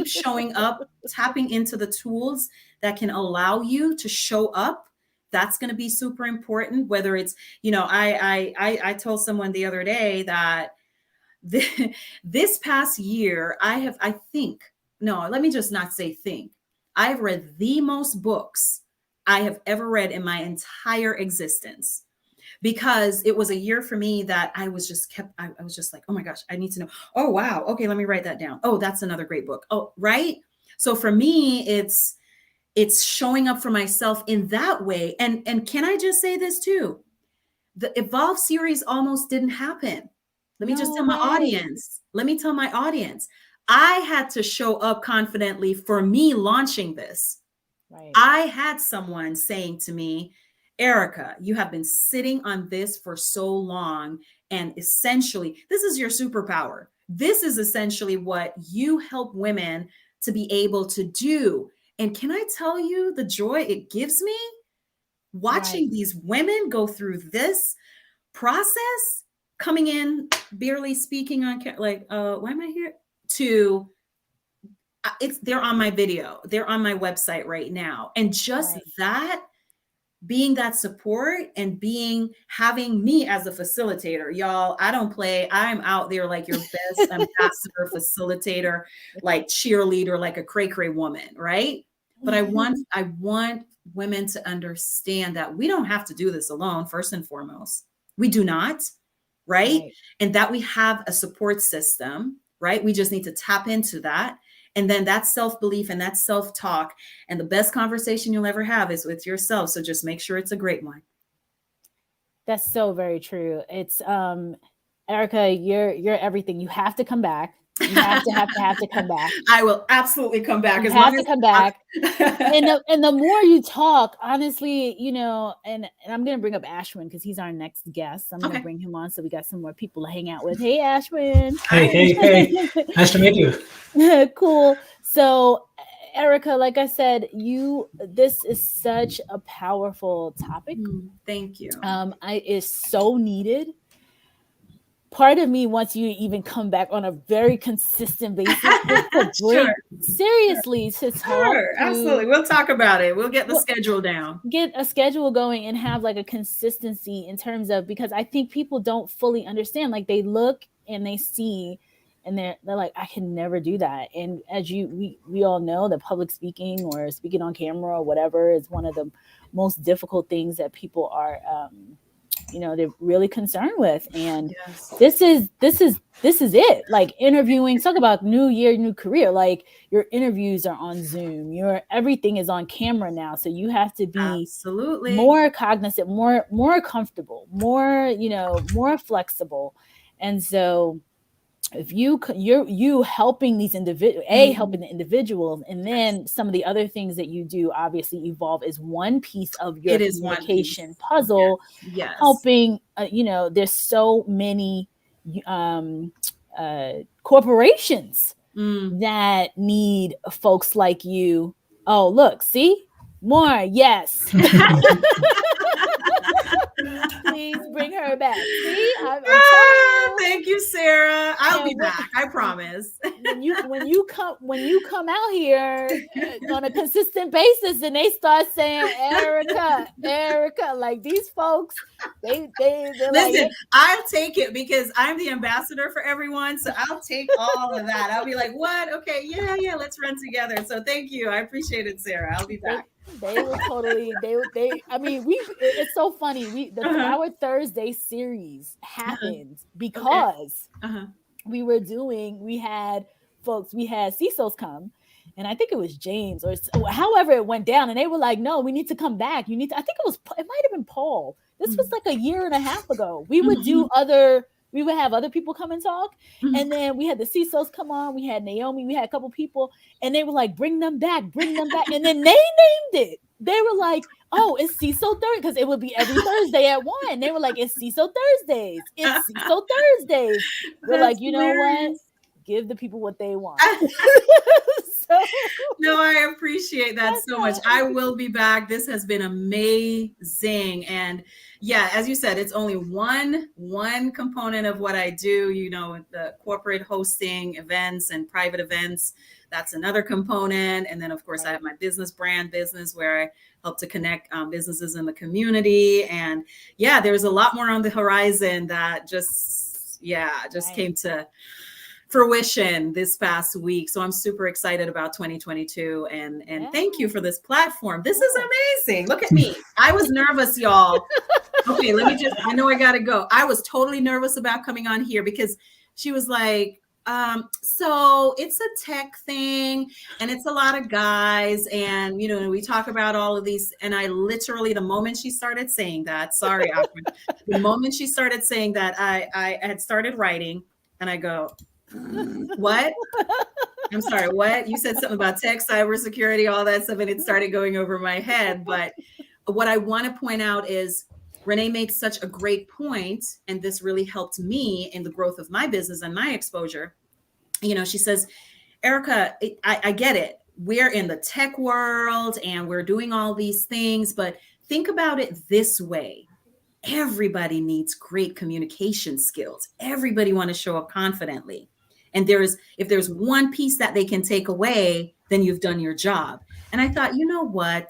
Speaker 8: showing up, tapping into the tools that can allow you to show up. That's going to be super important. Whether it's, I told someone the other day that this past year, I've read the most books I have ever read in my entire existence, because it was a year for me that I was just like, oh my gosh, I need to know. Oh, wow. Okay. Let me write that down. Oh, that's another great book. Oh, right. So for me, it's showing up for myself in that way. And can I just say this too? The Evolve series almost didn't happen. Let me tell my audience, I had to show up confidently for me launching this. Right. I had someone saying to me, Erica, you have been sitting on this for so long. And essentially, this is your superpower. This is essentially what you help women to be able to do. And can I tell you the joy it gives me watching these women go through this process, coming in, barely speaking on, like, why am I here? They're on my video. They're on my website right now. And just that, being that support and having me as a facilitator, y'all, I don't play. I'm out there like your best ambassador, facilitator, like cheerleader, like a cray-cray woman, right? But I want women to understand that we don't have to do this alone, first and foremost. We do not, right? And that we have a support system, right? We just need to tap into that. And then that self-belief and that self-talk, and the best conversation you'll ever have is with yourself. So just make sure it's a great one.
Speaker 1: That's so very true. It's Erica, you're everything. You have to come back. You have to come back.
Speaker 8: I will absolutely come back.
Speaker 1: You have to come back. And the more you talk, honestly, and I'm going to bring up Ashwin because he's our next guest. I'm going to bring him on so we got some more people to hang out with. Hey, Ashwin.
Speaker 9: Hey. Nice to meet you.
Speaker 1: Cool. So, Erica, like I said, this is such a powerful topic.
Speaker 8: Thank you.
Speaker 1: It's so needed. Part of me wants you to even come back on a very consistent basis. Seriously, to talk.
Speaker 8: Absolutely. We'll talk about it. We'll get the schedule down.
Speaker 1: Get a schedule going and have like a consistency in terms of, because I think people don't fully understand. Like they look and they see and they're like, I can never do that. And as we all know that public speaking or speaking on camera or whatever is one of the most difficult things that people are they're really concerned with. And this is it. Like interviewing, talk about new year, new career. Like your interviews are on Zoom, everything is on camera now. So you have to be more cognizant, more comfortable, more flexible. And so if you helping these individuals, helping the individuals, and then some of the other things that you do obviously evolve is one piece of your communication puzzle.
Speaker 8: Yes.
Speaker 1: Helping, there's so many corporations that need folks like you. Oh, look, see more. Yes. Please bring her back. See, I'm telling you.
Speaker 8: Thank you, Sarah. I'll be back. I promise.
Speaker 1: When you come out here on a consistent basis, and they start saying Erica, like these folks, they're
Speaker 8: listen.
Speaker 1: Like,
Speaker 8: I'll take it because I'm the ambassador for everyone. So I'll take all of that. I'll be like, what? Okay, yeah, let's run together. So thank you. I appreciate it, Sarah. I'll be back.
Speaker 1: They will totally. I mean, it's so funny. Our Thursday series happened because we had CISOs come, and I think it was James or however it went down, and they were like, "No, we need to come back. You need to." I think it might have been Paul. This was like a year and a half ago. We would we would have other people come and talk. And then we had the CISOs come on. We had Naomi. We had a couple people. And they were like, bring them back. And then they named it. They were like, oh, it's CISO Thursday. Because it would be every Thursday at 1. They were like, it's CISO Thursdays. It's CISO Thursdays. We're like, you know what? Give the people what they want.
Speaker 8: No, I appreciate that so much. I will be back. This has been amazing. And yeah, as you said, it's only one component of what I do, the corporate hosting events and private events. That's another component. And then of course I have my business where I help to connect businesses in the community. And yeah, there's a lot more on the horizon that just came to fruition this past week. So I'm super excited about 2022 and thank you for this platform. This is amazing. Look at me. I was nervous, y'all. Okay, I know I gotta go. I was totally nervous about coming on here because she was like, so it's a tech thing and it's a lot of guys and we talk about all of these, and I literally, the moment she started saying that, the moment she started saying that, I had started writing and I go, what? I'm sorry, what? You said something about tech, cybersecurity, all that stuff, and it started going over my head. But what I want to point out is Renee made such a great point, and this really helped me in the growth of my business and my exposure. She says, Erica, I get it. We're in the tech world and we're doing all these things, but think about it this way. Everybody needs great communication skills. Everybody wants to show up confidently. And if there's one piece that they can take away, then you've done your job. And I thought, you know what?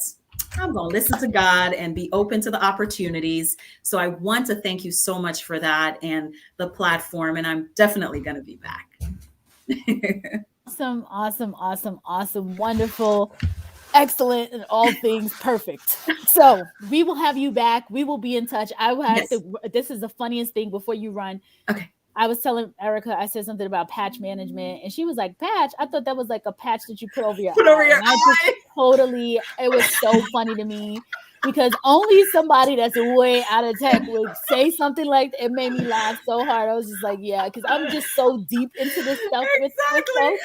Speaker 8: I'm going to listen to God and be open to the opportunities. So I want to thank you so much for that and the platform. And I'm definitely going to be back.
Speaker 1: Awesome. Wonderful. Excellent in all things, perfect. So we will have you back. We will be in touch. I will have to. This is the funniest thing before you run.
Speaker 8: Okay.
Speaker 1: I was telling Erica, I said something about patch management, and she was like, "Patch? I thought that was like a patch that you put over your eye." It was so funny to me because only somebody that's way out of tech would say something like that. It made me laugh so hard. I was just like, yeah, because I'm just so deep into this stuff with folks.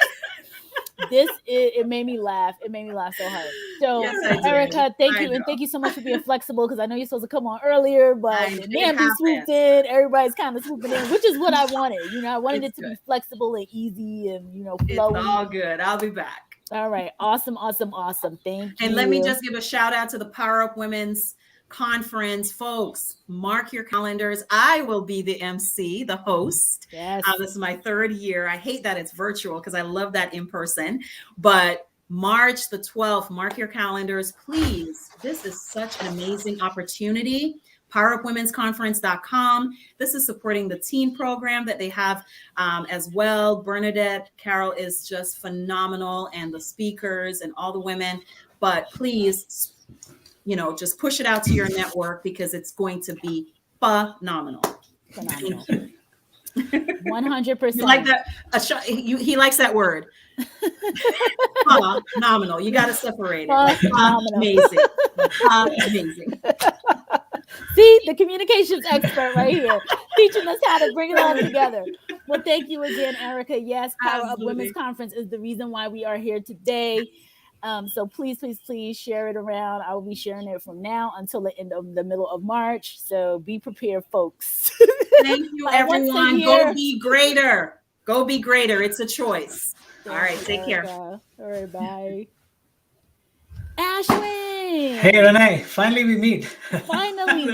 Speaker 1: It made me laugh. It made me laugh so hard. So Erica, thank you. And thank you so much for being flexible because I know you're supposed to come on earlier, but Namby swooped in. Everybody's kind of swooping in, which is what I wanted. I wanted it to be flexible and easy and, flowy.
Speaker 8: It's all good. I'll be back.
Speaker 1: All right. Awesome. Thank you.
Speaker 8: And let me just give a shout out to the Power Up Women's Conference. Folks, mark your calendars. I will be the MC, the host.
Speaker 1: Yes.
Speaker 8: This is my 3rd year. I hate that it's virtual because I love that in person. But March the 12th, mark your calendars, please. This is such an amazing opportunity. PowerUpWomen'sConference.com. This is supporting the teen program that they have as well. Bernadette Carroll is just phenomenal, and the speakers and all the women. But please, just push it out to your network because it's going to be phenomenal.
Speaker 1: 100%.
Speaker 8: You like that? He likes that word. Phenomenal. You got to separate it. Like, amazing. Amazing.
Speaker 1: See, the communications expert right here, teaching us how to bring it all together. Well, thank you again, Erica. Yes, Power Up Women's Conference is the reason why we are here today. So please, please, please share it around. I will be sharing it from now until the end of the middle of March. So be prepared, folks.
Speaker 8: Thank you, everyone. Go be greater. Go be greater. It's a choice. All right. Take care.
Speaker 1: All right. Bye. Ashwin.
Speaker 9: Hey, Renee. Finally, we meet.
Speaker 1: Finally,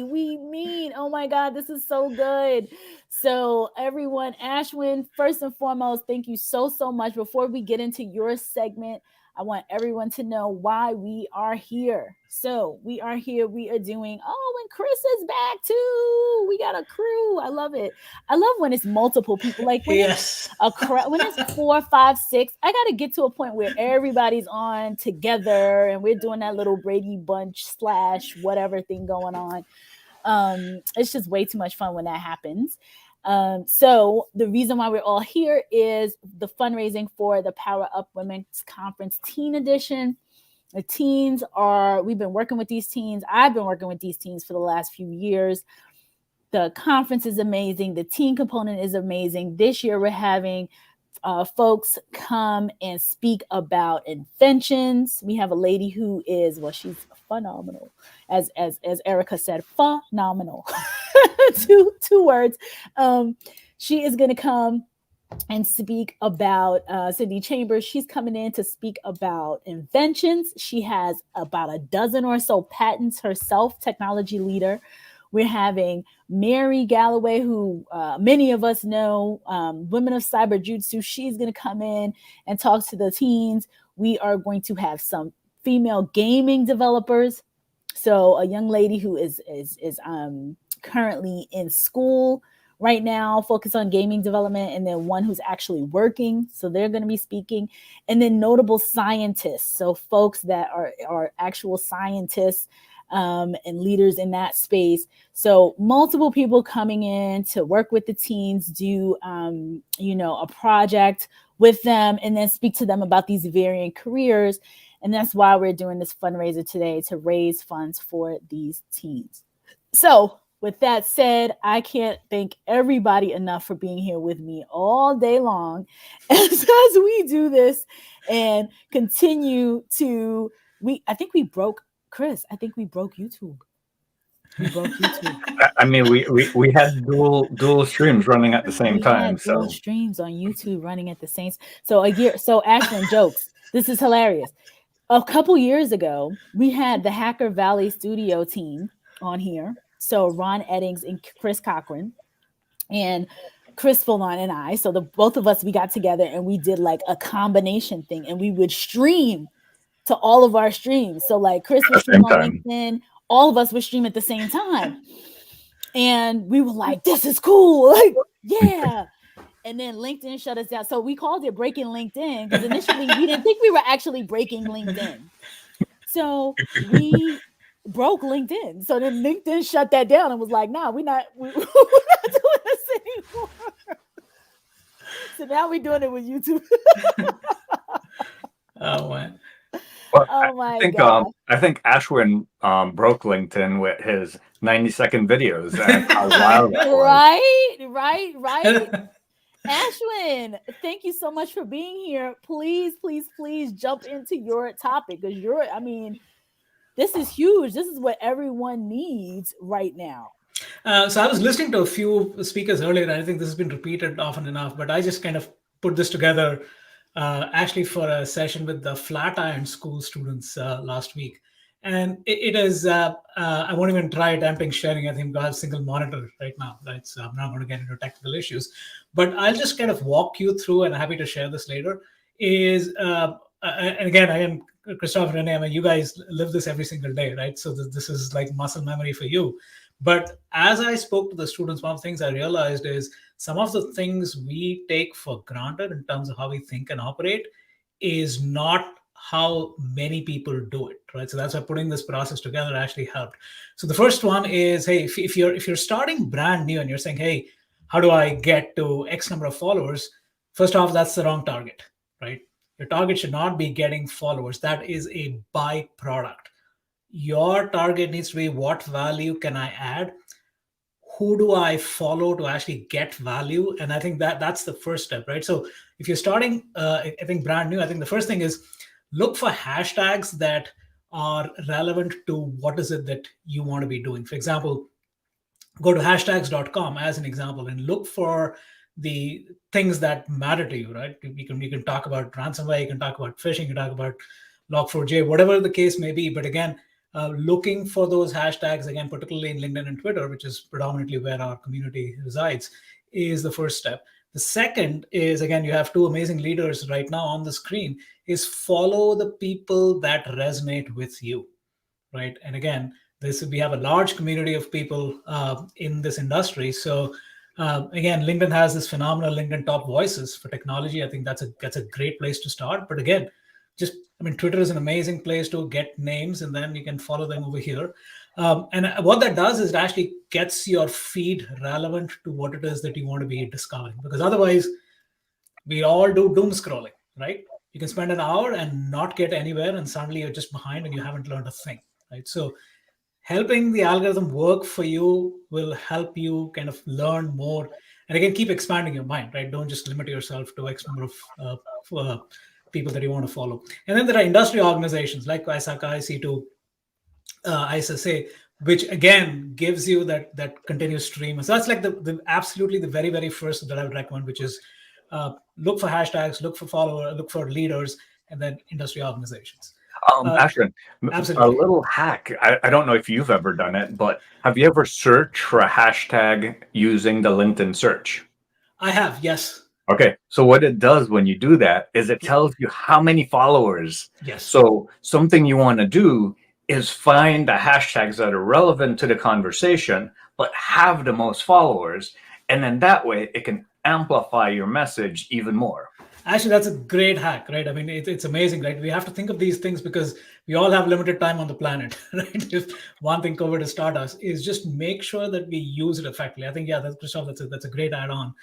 Speaker 1: we meet. Oh my God, this is so good. So everyone, Ashwin, first and foremost, thank you so much. Before we get into your segment, I want everyone to know why we are here. So we are here. We are doing, and Chris is back too. We got a crew. I love it. I love when it's multiple people. Like when it's when it's 4, 5, 6, I got to get to a point where everybody's on together and we're doing that little Brady Bunch / whatever thing going on. It's just way too much fun when that happens. So the reason why we're all here is the fundraising for the Power Up Women's Conference Teen Edition. The teens we've been working with these teens. I've been working with these teens for the last few years. The conference is amazing. The teen component is amazing. This year we're having folks come and speak about inventions. We have a lady who is, she's phenomenal. As Erica said, phenomenal. two words. She is going to come and speak about Cindy Chambers. She's coming in to speak about inventions. She has about a dozen or so patents herself, technology leader. We're having Mary Galloway, who many of us know, Women of Cyber Jutsu. She's going to come in and talk to the teens. We are going to have some female gaming developers. So a young lady who is currently in school right now, focus on gaming development, and then one who's actually working. So they're going to be speaking. And then notable scientists. So folks that are actual scientists and leaders in that space. So multiple people coming in to work with the teens, do, a project with them, and then speak to them about these varying careers. And that's why we're doing this fundraiser today, to raise funds for these teens. So with that said, I can't thank everybody enough for being here with me all day long as we do this and continue to, I think we broke YouTube.
Speaker 5: I mean, we had dual streams running at the same time.
Speaker 1: Dual streams on YouTube running at the same. So Ashwin, jokes. This is hilarious. A couple years ago, we had the Hacker Valley Studio team on here. So Ron Eddings and Chris Cochran and Chris Fullon and I. So both of us, we got together and we did like a combination thing, and we would stream to all of our streams. So like Chris would stream on LinkedIn, all of us would stream at the same time. And we were like, this is cool. Like, yeah. And then LinkedIn shut us down. So we called it Breaking LinkedIn because initially we didn't think we were actually breaking LinkedIn. So we broke LinkedIn. So then LinkedIn shut that down and was like, nah, we're not doing this anymore. So now we're doing it with YouTube.
Speaker 9: Oh, man.
Speaker 5: Well, God. I think Ashwin broke LinkedIn with his 90-second videos. And how wild that was.
Speaker 1: Right. Ashwin, thank you so much for being here. Please jump into your topic because this is huge. This is what everyone needs right now.
Speaker 9: So I was listening to a few speakers earlier, and I think this has been repeated often enough, but I just kind of put this together actually for a session with the Flatiron School students last week. And it is, I won't even try attempting sharing. I think I have a single monitor right now, right? So I'm not going to get into technical issues, but I'll just kind of walk you through, and happy to share this later, and again, Christoph, Renee, I mean, you guys live this every single day, right? So this is like muscle memory for you. But as I spoke to the students, one of the things I realized is some of the things we take for granted in terms of how we think and operate is not how many people do it, right? So that's why putting this process together actually helped. So the first one is, hey, if you're starting brand new and you're saying, hey, how do I get to X number of followers? First off, that's the wrong target, right? Your target should not be getting followers. That is a byproduct. Your target needs to be, what value can I add? Who do I follow to actually get value? And I think that's the first step, right? So if you're starting, I think brand new, I think the first thing is look for hashtags that are relevant to what is it that you want to be doing. For example, go to hashtags.com as an example and look for the things that matter to you, right? You can talk about ransomware, you can talk about phishing, you can talk about log4j, whatever the case may be. But again, looking for those hashtags, again, particularly in LinkedIn and Twitter, which is predominantly where our community resides, is the first step. The second is, again, you have two amazing leaders right now on the screen, is follow the people that resonate with you, right? And again, we have a large community of people in this industry. So again, LinkedIn has this phenomenal LinkedIn top voices for technology. I think that's a great place to start. But again, Twitter is an amazing place to get names, and then you can follow them over here. And what that does is it actually gets your feed relevant to what it is that you want to be discovering. Because otherwise, we all do doom scrolling, right? You can spend an hour and not get anywhere, and suddenly you're just behind and you haven't learned a thing, right? So helping the algorithm work for you will help you kind of learn more. And again, keep expanding your mind, right? Don't just limit yourself to X number of people that you want to follow. And then there are industry organizations like ISACA, IC2, ISSA, which again gives you that continuous stream. So that's like the absolutely the very, very first that I would recommend, which is look for hashtags, look for followers, look for leaders, and then industry organizations.
Speaker 5: Ashwin, a little hack. I don't know if you've ever done it, but have you ever searched for a hashtag using the LinkedIn search?
Speaker 9: I have, yes.
Speaker 5: Okay, so what it does when you do that is it tells you how many followers.
Speaker 9: Yes.
Speaker 5: So something you want to do is find the hashtags that are relevant to the conversation, but have the most followers. And then that way it can amplify your message even more.
Speaker 9: Actually, that's a great hack, right? I mean, it's amazing, right? We have to think of these things because we all have limited time on the planet, right? If one thing COVID has taught us is just make sure that we use it effectively. I think, yeah, Christoph, that's a great add-on.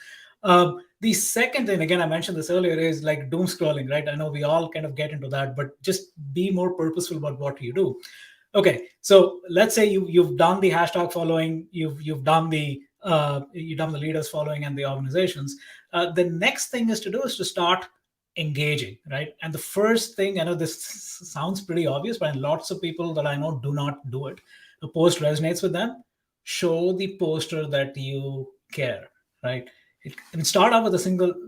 Speaker 9: The second thing, again, I mentioned this earlier, is like doom scrolling, right? I know we all kind of get into that, but just be more purposeful about what you do. Okay, so let's say you've done the hashtag following, you've done the leaders following and the organizations. The next thing is to start engaging, right? And the first thing, I know this sounds pretty obvious, but lots of people that I know do not do it. The post resonates with them. Show the poster that you care, right? And start off with a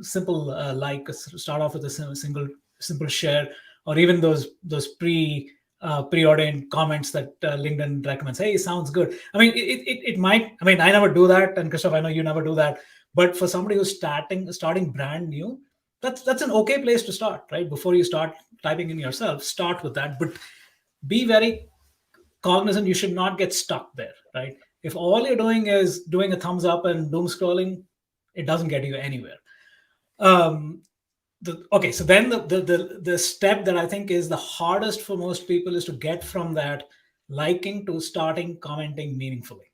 Speaker 9: simple like, start off with a simple share, or even those preordained comments that LinkedIn recommends. Hey, sounds good. I mean, it might. I mean, I never do that, and Christoph, I know you never do that. But for somebody who's starting brand new, that's an okay place to start, right? Before you start typing in yourself, start with that. But be very cognizant. You should not get stuck there, right? If all you're doing is doing a thumbs up and doom scrolling, it doesn't get you anywhere. Okay, so then the step that I think is the hardest for most people is to get from that liking to starting commenting meaningfully.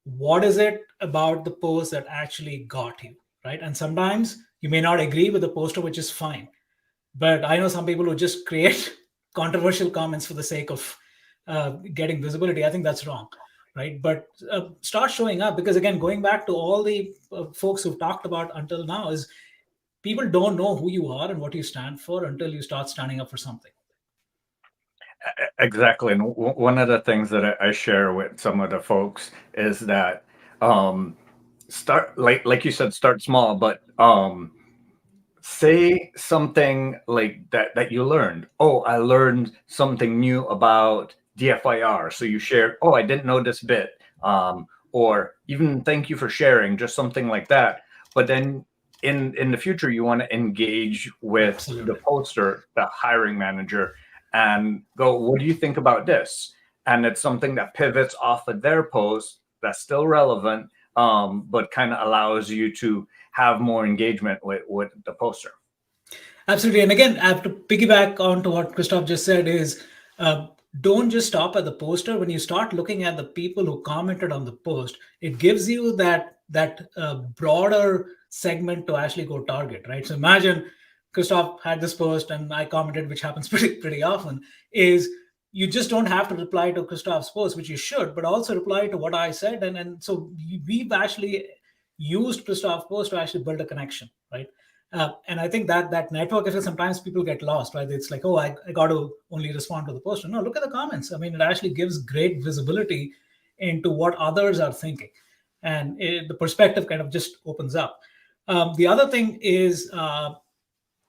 Speaker 9: What is it about the post that actually got you, right? And sometimes you may not agree with the poster, which is fine. But I know some people who just create controversial comments for the sake of getting visibility. I think that's wrong, right? But start showing up, because again, going back to all the folks who've talked about until now, is people don't know who you are and what you stand for until you start standing up for something.
Speaker 5: Exactly. And one of the things that I share with some of the folks is that start, like you said, start small, but say something like that you learned. Oh, I learned something new about DFIR. So you shared, oh, I didn't know this bit. Or even thank you for sharing, just something like that. But then in the future, you want to engage with Absolutely. The poster, the hiring manager, and go, what do you think about this? And it's something that pivots off of their post that's still relevant, but kind of allows you to have more engagement with the poster.
Speaker 9: Absolutely. And again, I have to piggyback on to what Christoph just said is don't just stop at the poster. When you start looking at the people who commented on the post, it gives you that broader segment to actually go target, right? So imagine Christoph had this post and I commented, which happens pretty often, is you just don't have to reply to Christoph's post, which you should, but also reply to what I said. And so we've actually used Christoph's post to actually build a connection, right? And I think that network effect, sometimes people get lost, right? It's like, oh, I got to only respond to the poster. No, look at the comments. I mean, it actually gives great visibility into what others are thinking. And the perspective kind of just opens up. The other thing is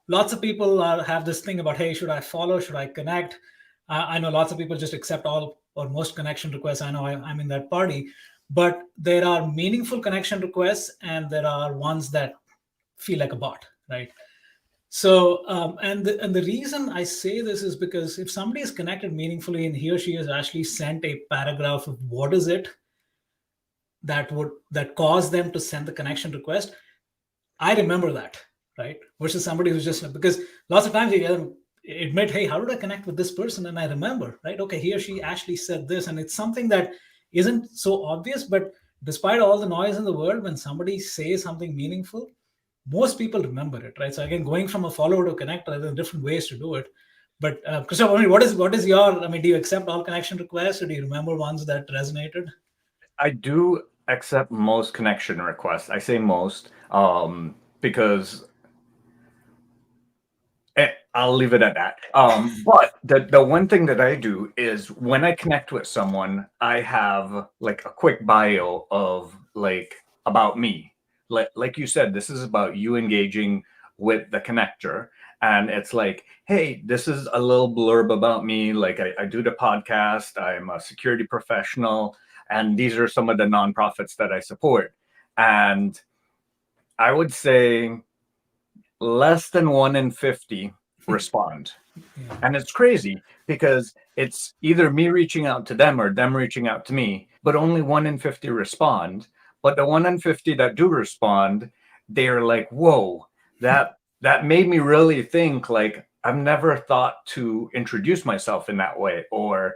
Speaker 9: lots of people have this thing about, hey, should I follow? Should I connect? I know lots of people just accept all or most connection requests. I know I'm in that party. But there are meaningful connection requests and there are ones that feel like a bot, right? So, and the reason I say this is because if somebody is connected meaningfully and he or she has actually sent a paragraph of what is it that caused them to send the connection request, I remember that, right? Versus somebody who's just, because lots of times you admit, hey, how did I connect with this person? And I remember, right? Okay, he or she actually said this, and it's something that isn't so obvious, but despite all the noise in the world, when somebody says something meaningful, most people remember it, right? So again, going from a follower to a connector, there are different ways to do it. But Christoph, I mean, what is your? I mean, do you accept all connection requests, or do you remember ones that resonated?
Speaker 5: I do accept most connection requests. I say most because I'll leave it at that. But the one thing that I do is when I connect with someone, I have like a quick bio of like about me. Like you said, this is about you engaging with the connector. And it's like, hey, this is a little blurb about me. Like I do the podcast, I'm a security professional, and these are some of the nonprofits that I support. And I would say less than 1 in 50 respond.
Speaker 9: Yeah.
Speaker 5: And it's crazy because it's either me reaching out to them or them reaching out to me, but only 1 in 50 respond. But the 1 in 50 that do respond, they're like, whoa, that made me really think, like, I've never thought to introduce myself in that way. Or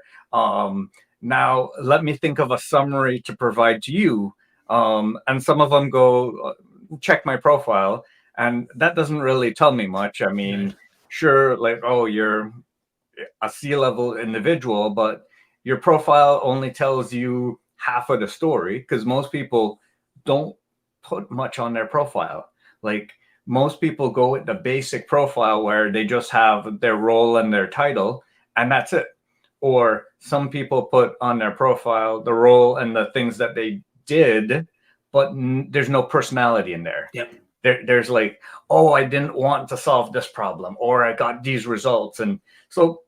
Speaker 5: now let me think of a summary to provide to you. And some of them go, check my profile. And that doesn't really tell me much. I mean, sure, like, oh, you're a C-level individual, but your profile only tells you half of the story because most people don't put much on their profile. Like most people go with the basic profile where they just have their role and their title, and that's it. Or some people put on their profile the role and the things that they did, but there's no personality in there.
Speaker 9: Yep.
Speaker 5: There's like, oh, I didn't want to solve this problem, or I got these results. And so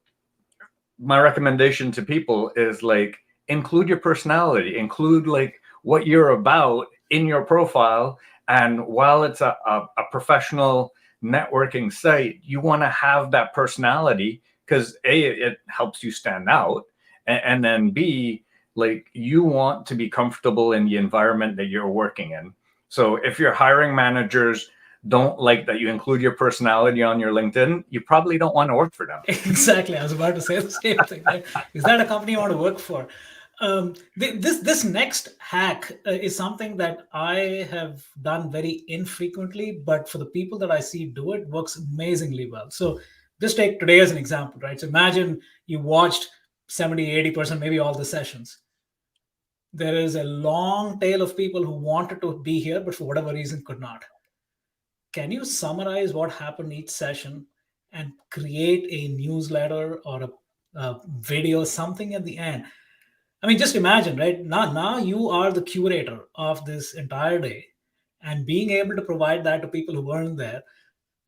Speaker 5: my recommendation to people is like, include your personality, include like what you're about in your profile. And while it's a professional networking site, you want to have that personality because A, it helps you stand out. And then B, like you want to be comfortable in the environment that you're working in. So if your hiring managers don't like that you include your personality on your LinkedIn, you probably don't want to work for them.
Speaker 9: Exactly. I was about to say the same thing. Right? Is that a company you want to work for? This next hack is something that I have done very infrequently, but for the people that I see do it, works amazingly well. So just take today as an example, right? So imagine you watched 70, 80%, maybe all the sessions. There is a long tail of people who wanted to be here, but for whatever reason could not. Can you summarize what happened each session and create a newsletter or a video, something at the end? I mean, just imagine, right? Now you are the curator of this entire day, and being able to provide that to people who weren't there,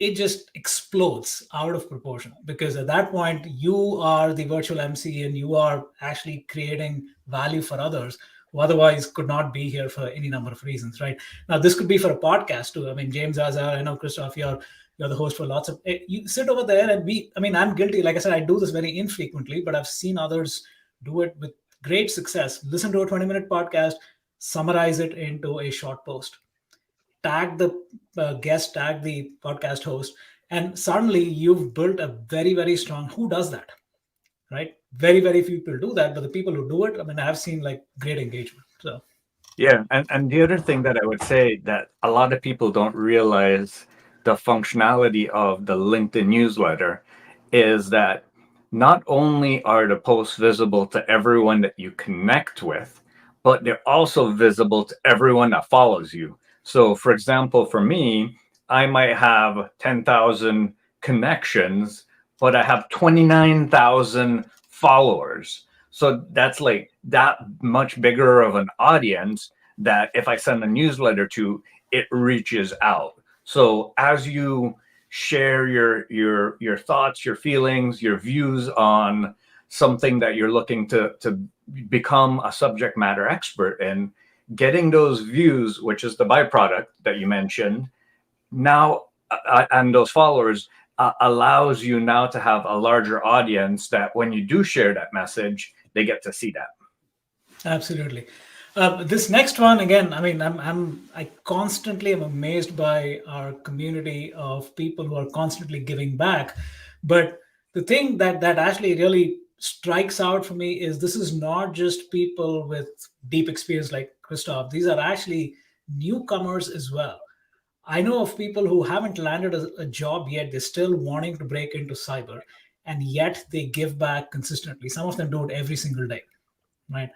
Speaker 9: it just explodes out of proportion because at that point you are the virtual MC and you are actually creating value for others who otherwise could not be here for any number of reasons, right? Now this could be for a podcast too. I mean, James Azar, I know Christoph, you're the host for lots of, you sit over there and I'm guilty. Like I said, I do this very infrequently, but I've seen others do it with great success. Listen to a 20-minute podcast, summarize it into a short post. Tag the guest, tag the podcast host, And suddenly you've built a very, very strong, who does that, right? Very, very few people do that, but the people who do it, I mean, I've seen like great engagement. So
Speaker 5: yeah, and the other thing that I would say that a lot of people don't realize the functionality of the LinkedIn newsletter is that not only are the posts visible to everyone that you connect with, but they're also visible to everyone that follows you. So, for example, for me, I might have 10,000 connections, but I have 29,000 followers. So that's like that much bigger of an audience that if I send a newsletter to, it reaches out. So as you share your thoughts, your feelings, your views on something that you're looking to become a subject matter expert in, getting those views, which is the byproduct that you mentioned, now and those followers allows you now to have a larger audience that when you do share that message, they get to see that.
Speaker 9: Absolutely. This next one, again, I mean, I constantly am amazed by our community of people who are constantly giving back. But the thing that actually really strikes out for me is this is not just people with deep experience like Christoph. These are actually newcomers as well. I know of people who haven't landed a job yet. They're still wanting to break into cyber, and yet they give back consistently. Some of them do it every single day, right?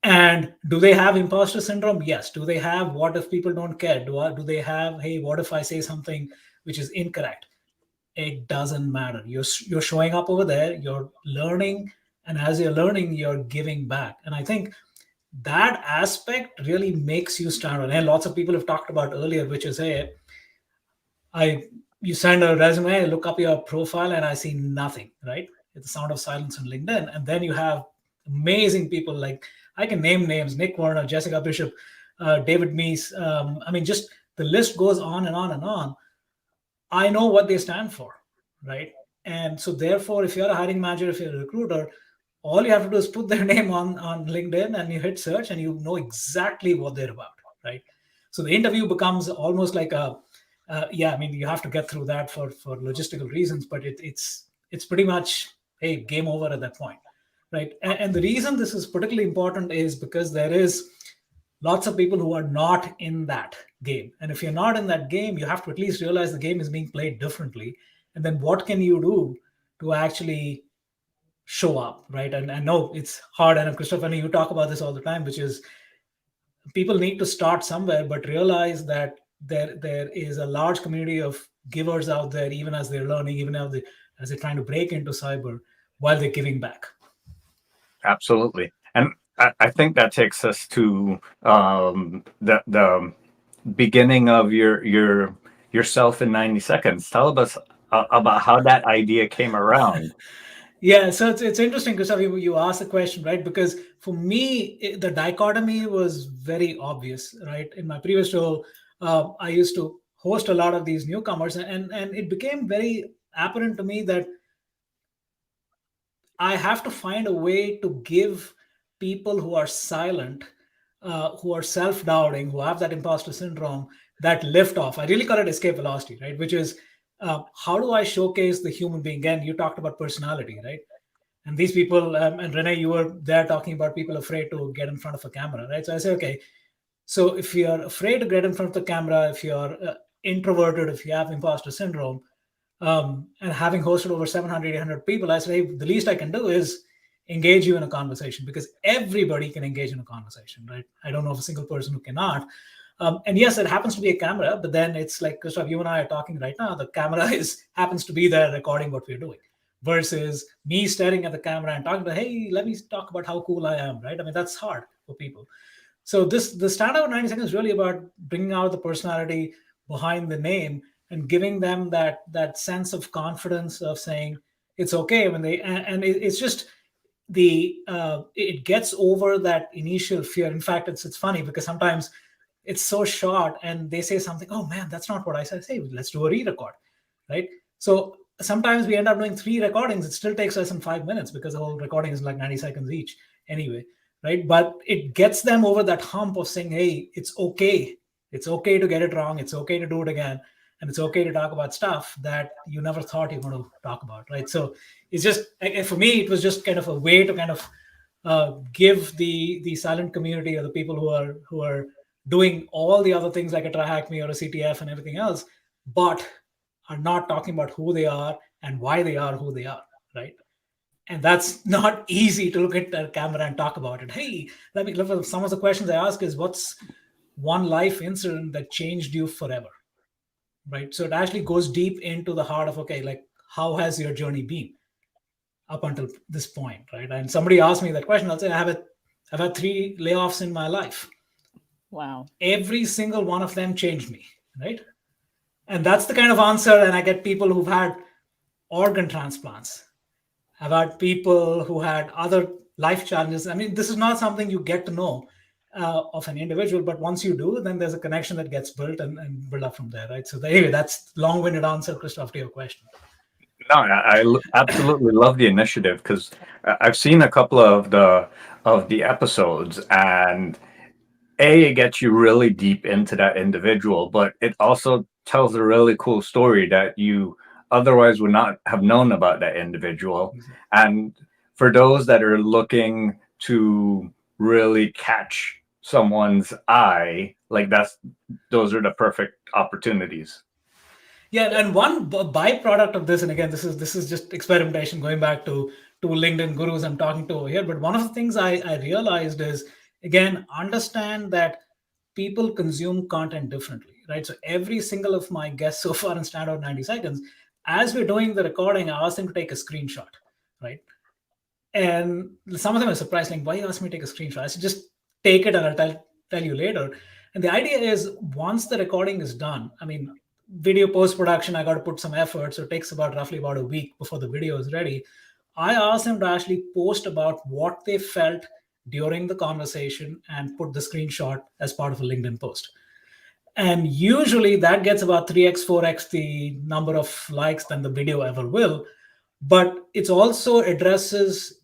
Speaker 9: And do they have imposter syndrome? Yes. Do they have what if people don't care? Do they have, hey, what if I say something which is incorrect? It doesn't matter. You're showing up over there, you're learning, and as you're learning, you're giving back. And I think that aspect really makes you stand out. And lots of people have talked about earlier, which is, hey, you send a resume, I look up your profile, and I see nothing, right? It's the sound of silence on LinkedIn. And then you have amazing people like, I can name names: Nick Warner, Jessica Bishop, David Meese. I mean, just the list goes on and on and on. I know what they stand for, right? And so therefore, if you're a hiring manager, if you're a recruiter, all you have to do is put their name on LinkedIn and you hit search and you know exactly what they're about, right? So the interview becomes almost like I mean, you have to get through that for logistical reasons, but it's pretty much, hey, game over at that point, right? And the reason this is particularly important is because there is lots of people who are not in that game. And if you're not in that game, you have to at least realize the game is being played differently. And then what can you do to actually show up, right? And I know it's hard. And Christopher, you talk about this all the time, which is people need to start somewhere, but realize that there is a large community of givers out there, even as they're learning, even as they're trying to break into cyber while they're giving back.
Speaker 5: Absolutely. And I think that takes us to the beginning of yourself in 90 seconds. Tell us about how that idea came around.
Speaker 9: Yeah, so it's interesting, Gustav, you asked the question, right? Because for me, the dichotomy was very obvious, right? In my previous role, I used to host a lot of these newcomers, and it became very apparent to me that I have to find a way to give people who are silent, who are self-doubting, who have that imposter syndrome, that lift off. I really call it escape velocity, right? Which is how do I showcase the human being? Again, you talked about personality, right? And these people, and Renee, you were there talking about people afraid to get in front of a camera, right? So I say, okay, so if you're afraid to get in front of the camera, if you're introverted, if you have imposter syndrome, and having hosted over 700, 800 people, I say, hey, the least I can do is engage you in a conversation, because everybody can engage in a conversation, right? I don't know of a single person who cannot. And yes, it happens to be a camera, but then it's like, Christoph, you and I are talking right now. The camera happens to be there recording what we're doing, versus me staring at the camera and talking about, hey, let me talk about how cool I am, right? I mean, that's hard for people. So the standout 90 seconds is really about bringing out the personality behind the name and giving them that sense of confidence of saying it's okay when they, and it's just it gets over that initial fear. In fact, it's funny because sometimes it's so short and they say something, oh man, that's not what I said. Say, let's do a re-record, right? So sometimes we end up doing 3 recordings. It still takes us in 5 minutes because the whole recording is like 90 seconds each anyway, right? But it gets them over that hump of saying, hey, it's okay. It's okay to get it wrong. It's okay to do it again. and it's okay to talk about stuff that you never thought you were going to talk about, right? So it's just, for me, it was just kind of a way to kind of give the silent community, or the people who are doing all the other things like a TryHackMe or a CTF and everything else, but are not talking about who they are and why they are who they are, right? And that's not easy to look at the camera and talk about it. Hey, let me look at some of the questions I ask is, what's one life incident that changed you forever, right? So it actually goes deep into the heart of, okay, like, how has your journey been up until this point, right? And somebody asked me that question, I'll say, I've had 3 layoffs in my life.
Speaker 1: Wow.
Speaker 9: Every single one of them changed me, right? And that's the kind of answer. And I get people who've had organ transplants. I've had people who had other life challenges. I mean, this is not something you get to know of an individual, but once you do, then there's a connection that gets built and build up from there, right? So anyway, that's long-winded answer, Christoph, to your question.
Speaker 5: No, I absolutely love the initiative, because I've seen a couple of the episodes, and it gets you really deep into that individual, but it also tells a really cool story that you otherwise would not have known about that individual. And for those that are looking to really catch someone's eye, like those are the perfect opportunities.
Speaker 9: Yeah, and one byproduct of this, and again, this is just experimentation, going back to LinkedIn gurus I'm talking to over here. But one of the things I realized is, again, understand that people consume content differently, right? So every single of my guests so far in Standout 90 Seconds, as we're doing the recording, I asked them to take a screenshot, right? And some of them are surprised, like, why you asked me to take a screenshot? I said, just take it and I'll tell you later. And the idea is, once the recording is done, I mean, video post-production, I got to put some effort. So it takes roughly about a week before the video is ready. I asked them to actually post about what they felt during the conversation and put the screenshot as part of a LinkedIn post. And usually that gets about 3x, 4x the number of likes than the video ever will. But it's also addresses,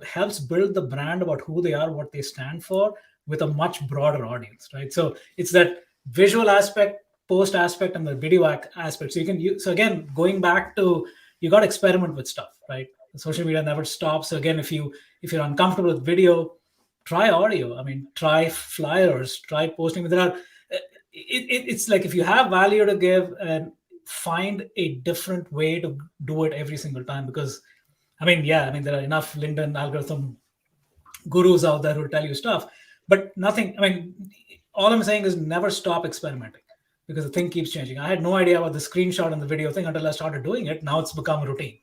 Speaker 9: helps build the brand about who they are, what they stand for, with a much broader audience, right? So it's that visual aspect, post aspect, and the video aspect. So you can use, so again, going back to, you got to experiment with stuff, right? Social media never stops. So again, if you're uncomfortable with video, try audio. I mean, try flyers, try posting. It's like, if you have value to give, and find a different way to do it every single time. Because I mean, there are enough LinkedIn algorithm gurus out there who tell you stuff, but nothing. I mean, all I'm saying is, never stop experimenting, because the thing keeps changing. I had no idea about the screenshot and the video thing until I started doing it. Now it's become a routine.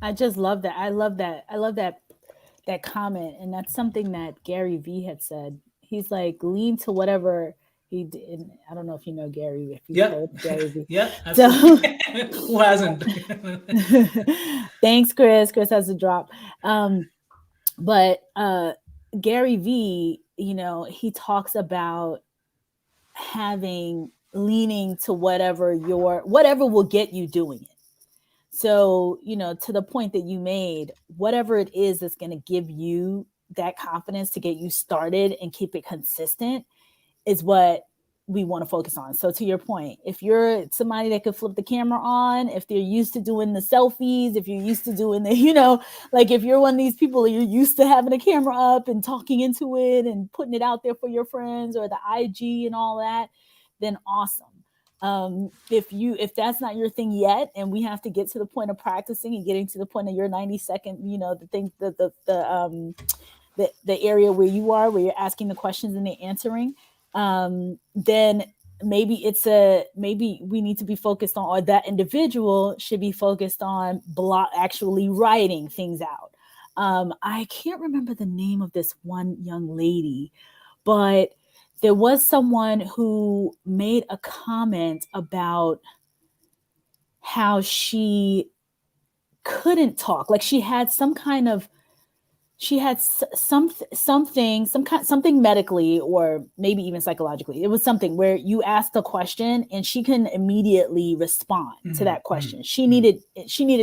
Speaker 1: I just love that. I love that comment. And that's something that Gary Vee had said. He's like, lean to whatever he did. I don't know if you know Gary. If you heard Gary Vee.
Speaker 9: Yeah. So, who hasn't?
Speaker 1: Thanks, Chris. Chris has to drop. But Gary Vee, he talks about leaning to whatever will get you doing it. So, to the point that you made, whatever it is that's going to give you that confidence to get you started and keep it consistent is what we want to focus on. So to your point, if you're somebody that could flip the camera on, if they're used to doing the selfies, if you're used to doing the, like if you're one of these people, you're used to having a camera up and talking into it and putting it out there for your friends, or the IG and all that, then awesome. If that's not your thing yet, and we have to get to the point of practicing and getting to the point of your 90-second, the thing, the area where you're asking the questions and they're answering, then maybe we need to be focused on, or that individual should be focused on actually writing things out. I can't remember the name of this one young lady, but there was someone who made a comment about how she couldn't talk. Like she had something medically, or maybe even psychologically. It was something where you asked a question and she couldn't immediately respond to that question. She needed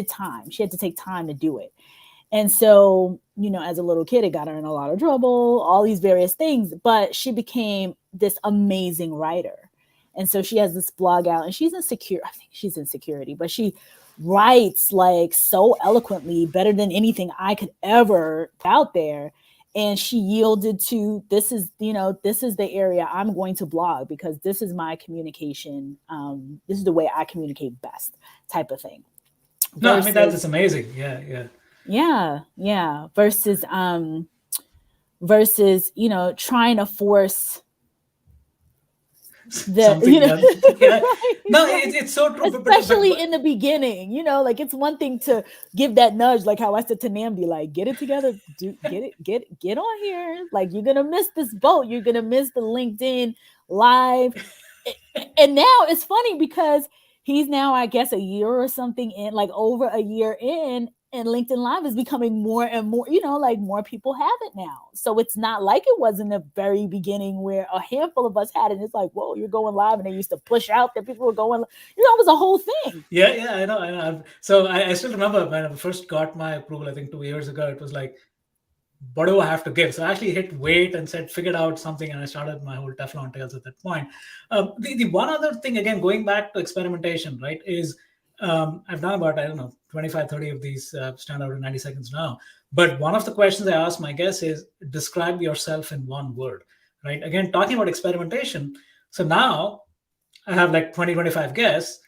Speaker 1: time. She had to take time to do it. And so, as a little kid, it got her in a lot of trouble, all these various things, but she became this amazing writer. And so she has this blog out, and she's in I think she's in security, but she writes like so eloquently, better than anything I could ever put out there. And she yielded to, this is the area I'm going to blog, because this is my communication. This is the way I communicate best, type of thing.
Speaker 9: No, I mean, that's amazing.
Speaker 1: Yeah. Versus, trying to force
Speaker 9: it's so true.
Speaker 1: Especially in the beginning, like it's one thing to give that nudge, like how I said to Namdi, like, get it together, get on here. Like, you're gonna miss this boat, you're gonna miss the LinkedIn live. And now it's funny because he's now, I guess, a year or something in, like over a year in, and LinkedIn Live is becoming more and more, like more people have it now. So it's not like it was in the very beginning where a handful of us had it. And it's like, whoa, you're going live. And they used to push out that people were going, it was a whole thing.
Speaker 9: Yeah, I know. So I still remember when I first got my approval, I think 2 years ago, it was like, what do I have to give? So I actually hit wait and figured out something, and I started my whole Teflon Tales at that point. The one other thing, again, going back to experimentation, right, is I've done about, 25, 30 of these stand out in 90 seconds now. But one of the questions I ask my guests is, describe yourself in one word, right? Again, talking about experimentation. So now I have like 20, 25 guests,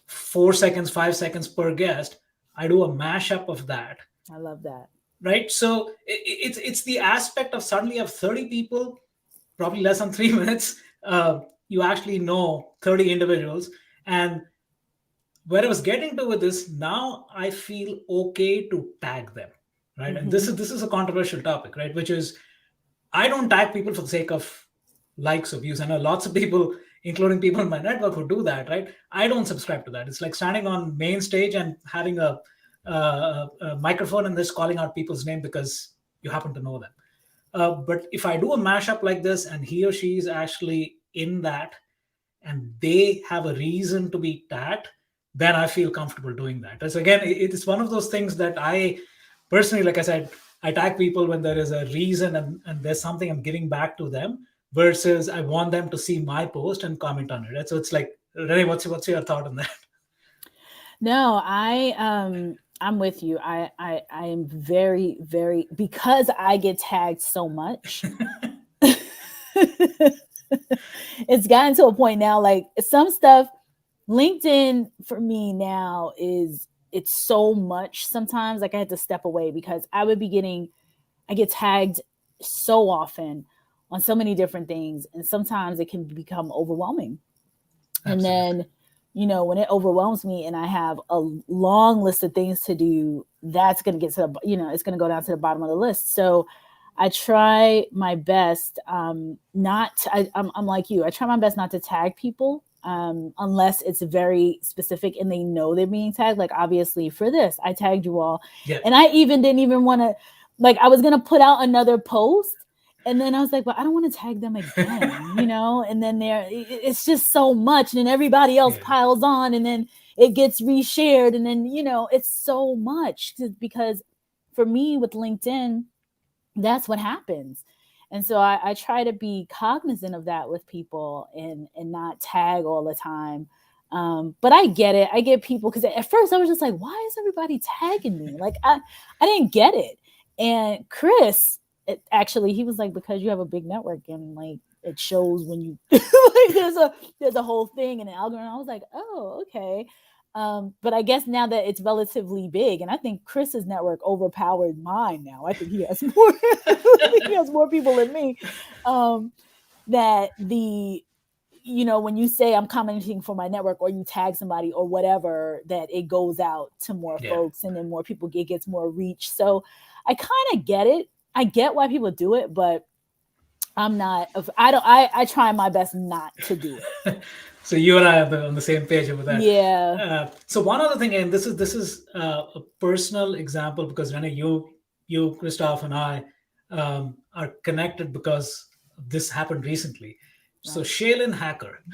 Speaker 9: 4 seconds, 5 seconds per guest. I do a mashup of that.
Speaker 1: I love that.
Speaker 9: Right. So it's the aspect of suddenly you have 30 people, probably less than 3 minutes. You actually know 30 individuals. And where I was getting to with this, now I feel okay to tag them. Right. Mm-hmm. And this is a controversial topic, right? Which is, I don't tag people for the sake of likes or views. I know lots of people, including people in my network, who do that. Right. I don't subscribe to that. It's like standing on main stage and having a microphone and just calling out people's name because you happen to know them. But if I do a mashup like this and he or she is actually in that and they have a reason to be tagged, then I feel comfortable doing that. So again, it's one of those things that I personally, like I said, I tag people when there is a reason and there's something I'm giving back to them, versus I want them to see my post and comment on it. Right? So it's like, Renee, what's your thought on that?
Speaker 1: No, I'm with you. I am very, very, because I get tagged so much. It's gotten to a point now, like some stuff, LinkedIn for me now it's so much sometimes, like I had to step away because I get tagged so often on so many different things. And sometimes it can become overwhelming. Absolutely. And then, when it overwhelms me and I have a long list of things to do, that's going to get to it's going to go down to the bottom of the list. So I try my best I'm like you. I try my best not to tag people unless it's very specific and they know they're being tagged. Like, obviously for this, I tagged you all. Yeah. And I didn't even want to, like, I was going to put out another post. And then I was like, well, I don't want to tag them again, and then it's just so much. And then everybody else piles on, and then it gets reshared. And then, it's so much because for me with LinkedIn, that's what happens. And so I try to be cognizant of that with people and not tag all the time. But I get it. I get people, because at first I was just like, why is everybody tagging me? Like, I didn't get it. And Chris, actually, he was like, because you have a big network and like it shows when you like there's a whole thing and an algorithm. I was like, oh, okay. But I guess now that it's relatively big, and I think Chris's network overpowered mine now. I think he has more he has more people than me. That when you say I'm commenting for my network, or you tag somebody or whatever, that it goes out to more folks, and then more people gets more reach. So I kind of get it. I get why people do it, but I try my best not to do it.
Speaker 9: So you and I are on the same page over that.
Speaker 1: Yeah.
Speaker 9: So one other thing, and this is a personal example, because Renee, you, Christoph, and I are connected because this happened recently. Right. So Shaylin Hacker,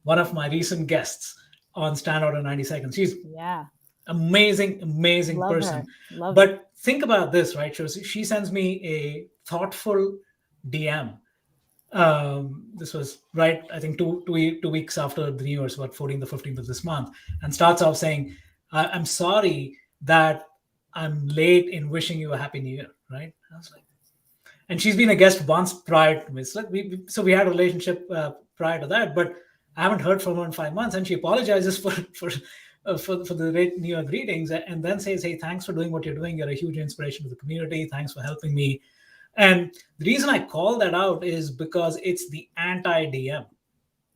Speaker 9: one of my recent guests on Standout in 90 Seconds, she's amazing Love person. But think about this, right? She sends me a thoughtful DM This was right, I think, two weeks after the New Year's, about 14th or 15th of this month, and starts off saying, I'm sorry that I'm late in wishing you a happy New Year, right? I was like, and she's been a guest once prior to me. So we had a relationship prior to that, but I haven't heard from her in 5 months, and she apologizes for the late New Year greetings, and then says, "Hey, thanks for doing what you're doing. You're a huge inspiration to the community. Thanks for helping me." And the reason I call that out is because it's the anti-DM.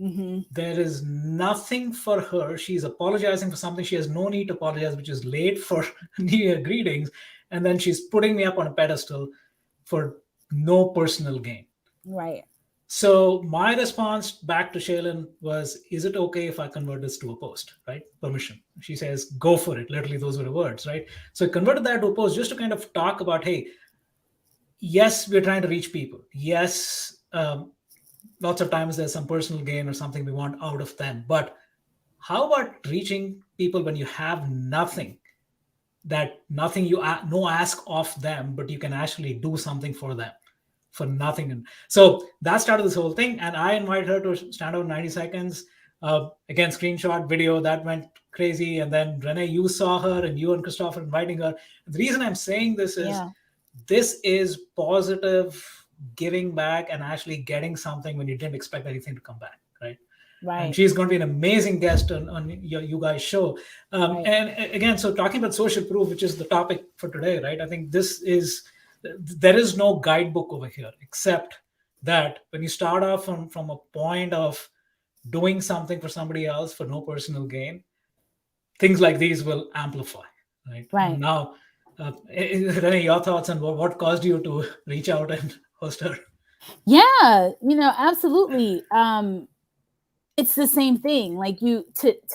Speaker 9: Mm-hmm. There is nothing for her. She's apologizing for something she has no need to apologize, which is late for New Year greetings, and then she's putting me up on a pedestal for no personal gain.
Speaker 1: Right.
Speaker 9: So my response back to Shaylin was, is it okay if I convert this to a post, right? Permission. She says, go for it. Literally, those were the words, right? So I converted that to a post just to kind of talk about, hey, yes, we're trying to reach people. Yes, lots of times there's some personal gain or something we want out of them. But how about reaching people when you have nothing? That nothing you no ask of them, but you can actually do something for them for nothing. And so that started this whole thing. And I invited her to stand out 90 seconds. Again, screenshot video that went crazy. And then Renee, you saw her, and you and Christopher inviting her. The reason I'm saying this is this is positive giving back and actually getting something when you didn't expect anything to come back, right? Right. And she's going to be an amazing guest on you guys' show. Right. And again, so talking about social proof, which is the topic for today, right? I think there is no guidebook over here, except that when you start off from a point of doing something for somebody else for no personal gain, things like these will amplify, right? Right. Now, Renee, your thoughts on what caused you to reach out and host her?
Speaker 1: Yeah, absolutely. It's the same thing, like to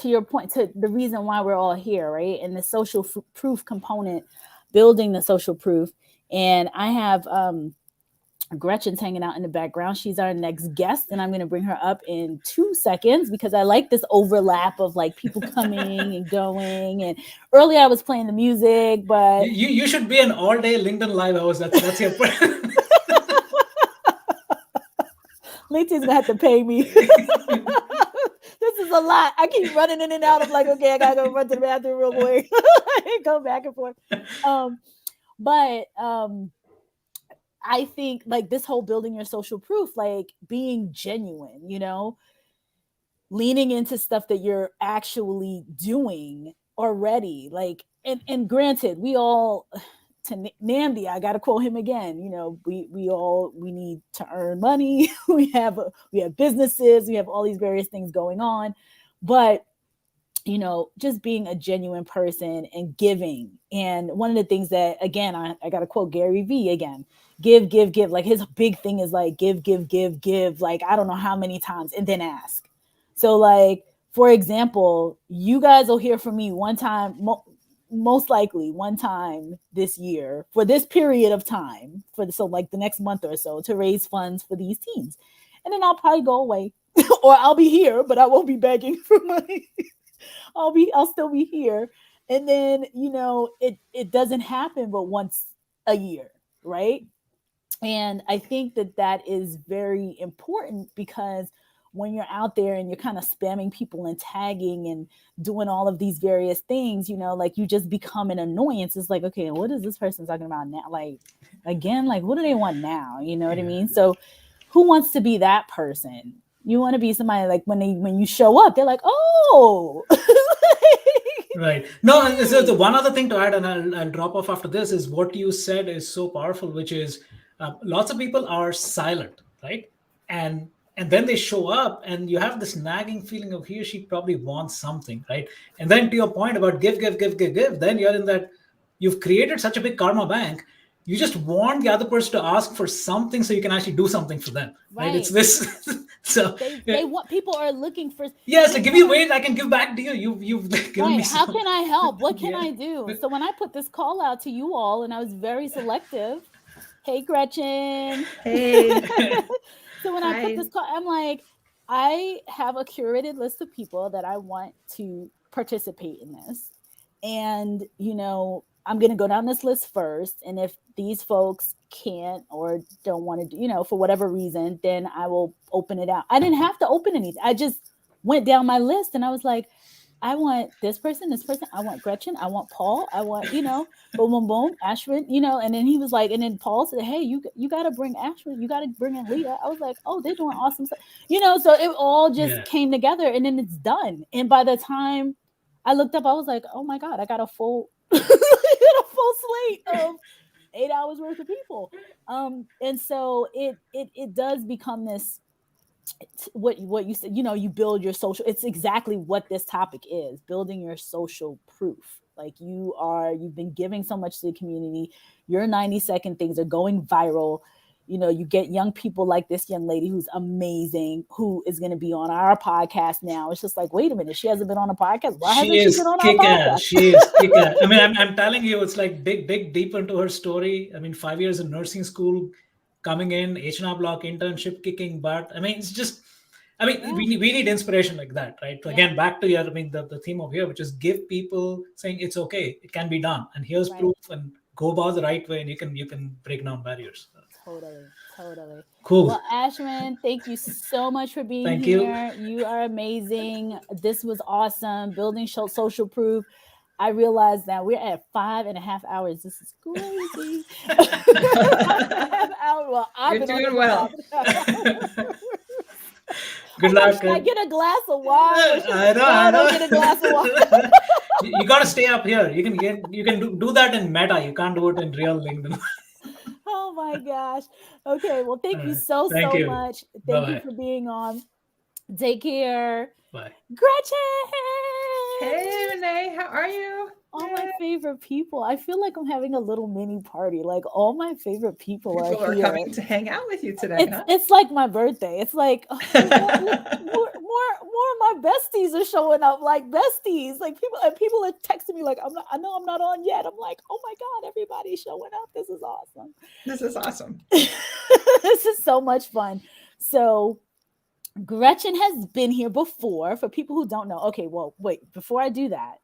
Speaker 1: your point, to the reason why we're all here, right? And the social proof component, building the social proof. And I have Gretchen's hanging out in the background. She's our next guest, and I'm going to bring her up in 2 seconds because I like this overlap of like people coming and going. And earlier I was playing the music, but
Speaker 9: you should be an all-day LinkedIn Live host. That's your plan.
Speaker 1: LinkedIn's gonna have to pay me. This is a lot. I keep running in and out of like, okay, I gotta go run to the bathroom real quick. Go back and forth. But I think like this whole building your social proof, like being genuine, leaning into stuff that you're actually doing already. Like, and granted, we all, to Namdi, I got to quote him again. We need to earn money. we have businesses. We have all these various things going on, but just being a genuine person and giving. And one of the things that, again, I got to quote Gary Vee again, give. Like his big thing is like, give. Like, I don't know how many times, and then ask. So like, for example, you guys will hear from me one time, most likely one time this year for this period of time so like the next month or so to raise funds for these teams. And then I'll probably go away or I'll be here, but I won't be begging for money. I'll still be here. And then, it doesn't happen but once a year. Right. And I think that is very important because when you're out there and you're kind of spamming people and tagging and doing all of these various things, like you just become an annoyance. It's like, okay, what is this person talking about now? Like, again, like, what do they want now? You know what I mean? So who wants to be that person? You want to be somebody like when you show up, they're like, oh.
Speaker 9: Right. No, and so the one other thing to add, and I'll drop off after this, is what you said is so powerful, which is lots of people are silent, right? And then they show up and you have this nagging feeling of he or she probably wants something, right? And then to your point about give, then you're in that, you've created such a big karma bank. You just want the other person to ask for something so you can actually do something for them, right? It's this. So
Speaker 1: they want, people are looking for.
Speaker 9: Yes, give you weight, I can give back to you. You've given me
Speaker 1: How can I help? What can I do? So when I put this call out to you all, and I was very selective. Hey, Gretchen.
Speaker 10: Hey.
Speaker 1: So when I put this call, I'm like, I have a curated list of people that I want to participate in this. And, I'm going to go down this list first. And if these folks can't or don't want to, you know, for whatever reason, then I will open it out. I didn't have to open anything. I just went down my list and I was like, I want this person. I want Gretchen. I want Paul. I want, you know, boom, boom, boom, Ashwin, you know. And then he was like, and then Paul said, hey, you got to bring Ashwin. You got to bring in Leah. I was like, oh, they're doing awesome stuff. You know, so it all just came together and then it's done. And by the time I looked up, I was like, oh my God, I got a full slate of 8 hours worth of people. And so it does become this, what you said, you know, you build your social, it's exactly what this topic is, building your social proof. Like you've been giving so much to the community, your 90-second things are going viral. You know, you get young people like this young lady who's amazing, who is going to be on our podcast now. It's just like, wait a minute, she hasn't been on a podcast. Why hasn't she been on our podcast?
Speaker 9: She is kick-ass. I mean, I'm telling you, it's like dig deep into her story. I mean, 5 years in nursing school, coming in, H&R Block internship, kicking butt. I mean, it's just, I mean, we need inspiration like that, right? So again, back to the theme of here, which is give people saying it's okay, it can be done, and here's proof, and go about the right way, and you can break down barriers.
Speaker 1: Totally.
Speaker 9: Cool.
Speaker 1: Well, Ashwin, thank you so much for being here. You are amazing. This was awesome. Building social proof. I realized that we're at 5.5 hours. This is crazy. 5.5 hours. Well,
Speaker 10: You're doing well.
Speaker 9: Good luck.
Speaker 1: Should I get a glass of wine?
Speaker 9: I know.
Speaker 1: Get a glass of wine.
Speaker 9: You got to stay up here. You can do that in Meta. You can't do it in real LinkedIn.
Speaker 1: Oh my gosh. Okay. Well, thank you so much. Thank you for being on. Take care.
Speaker 9: Bye.
Speaker 1: Gretchen.
Speaker 10: Hey, Renee. How are you?
Speaker 1: All my favorite people. I feel like I'm having a little mini party. Like all my favorite people are here.
Speaker 10: Coming to hang out with you today.
Speaker 1: It's like my birthday. It's like more of my besties are showing up. Like besties. Like people are texting me like, I know I'm not on yet. I'm like, oh my God, everybody's showing up. This is awesome. This is so much fun. So Gretchen has been here before. For people who don't know, okay, well, wait, before I do that,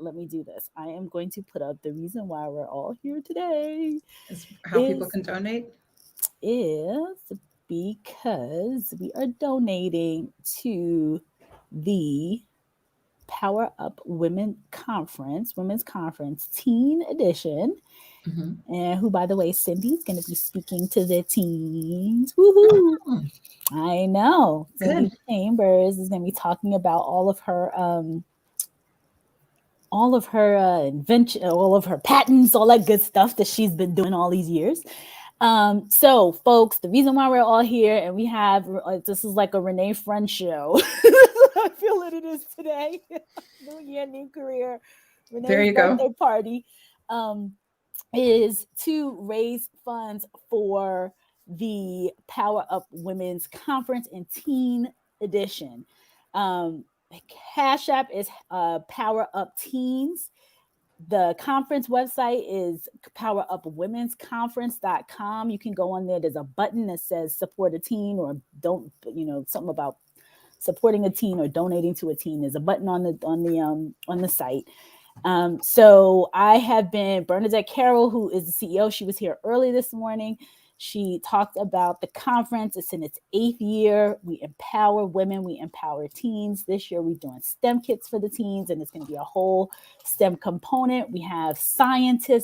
Speaker 1: let me do this. I am going to put up the reason why we're all here today.
Speaker 10: People can donate?
Speaker 1: Is because we are donating to the Power Up Women's Conference Teen Edition. Mm-hmm. And who, by the way, Cindy's going to be speaking to the teens. Woohoo! Oh. I know. Cindy Chambers is going to be talking about all of her invention, all of her patents, all that good stuff that she's been doing all these years. So, folks, the reason why we're all here, and we have this is like a Renee Friend show. I feel that it is today. New year, new career. Renee's
Speaker 10: there you
Speaker 1: birthday
Speaker 10: go.
Speaker 1: Party. Is to raise funds for the Power Up Women's Conference and Teen Edition. Cash App is Power Up Teens. The conference website is powerupwomensconference.com. You can go on there. There's a button that says support a teen or don't, something about supporting a teen or donating to a teen. There's a button on the site. So I have been Bernadette Carroll, who is the CEO. She was here early this morning. She talked about the conference. It's in its 8th year. We empower women. We empower teens. This year we're doing STEM kits for the teens, and it's going to be a whole STEM component. We have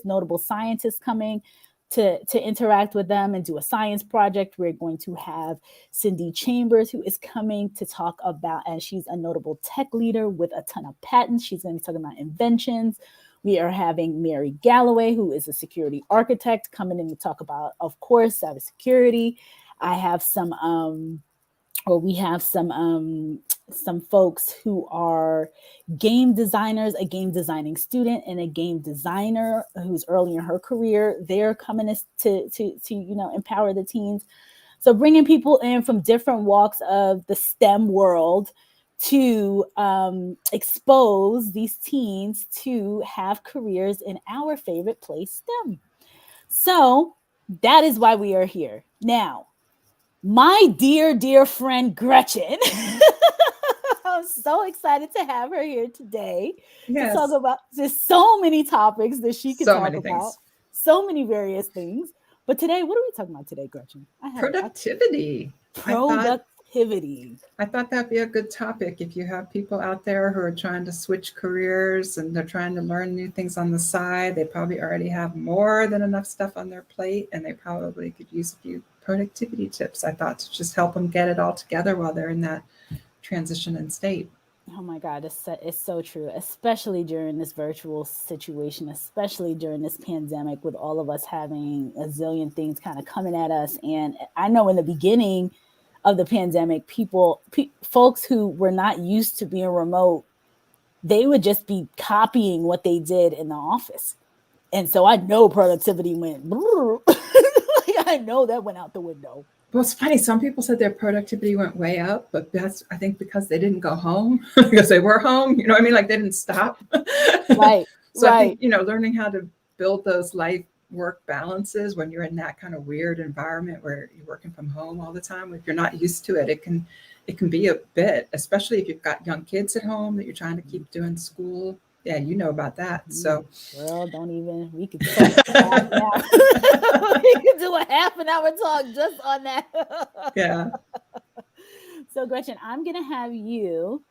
Speaker 1: notable scientists coming to interact with them and do a science project. We're going to have Cindy Chambers, who is coming to talk about, and she's a notable tech leader with a ton of patents. She's going to be talking about inventions. We are having Mary Galloway, who is a security architect, coming in to talk about, of course, cybersecurity. We have some folks who are game designers, a game designing student and a game designer who's early in her career. They're coming to empower the teens. So bringing people in from different walks of the STEM world to expose these teens to have careers in our favorite place, STEM. So that is why we are here. Now, my dear friend Gretchen, I'm so excited to have her here today
Speaker 10: Yes.
Speaker 1: to talk about just so many topics that she can talk about.
Speaker 10: Things.
Speaker 1: So many various things. But today, what are we talking about today, Gretchen?
Speaker 10: Productivity.
Speaker 1: Productivity.
Speaker 10: I thought that'd be a good topic if you have people out there who are trying to switch careers and they're trying to learn new things on the side. They probably already have more than enough stuff on their plate, and they probably could use a few productivity tips, I thought, to just help them get it all together while they're in that transition and state.
Speaker 1: Oh my God, it's so true, especially during this virtual situation, especially during this pandemic with all of us having a zillion things kind of coming at us. And I know in the beginning of the pandemic, folks who were not used to being remote, they would just be copying what they did in the office. And so I know productivity went, I know that went out the window.
Speaker 10: Well, it's funny. Some people said their productivity went way up, but that's, I think, because they didn't go home, because they were home. You know what I mean? Like they didn't stop.
Speaker 1: Right.
Speaker 10: So I think, learning how to build those life work balances when you're in that kind of weird environment where you're working from home all the time, if you're not used to it, it can be a bit, especially if you've got young kids at home that you're trying to keep doing school. Yeah, you know about that. So,
Speaker 1: girl, we could talk now. We could do a half an hour talk just on that.
Speaker 10: Yeah.
Speaker 1: So, Gretchen, I'm gonna have you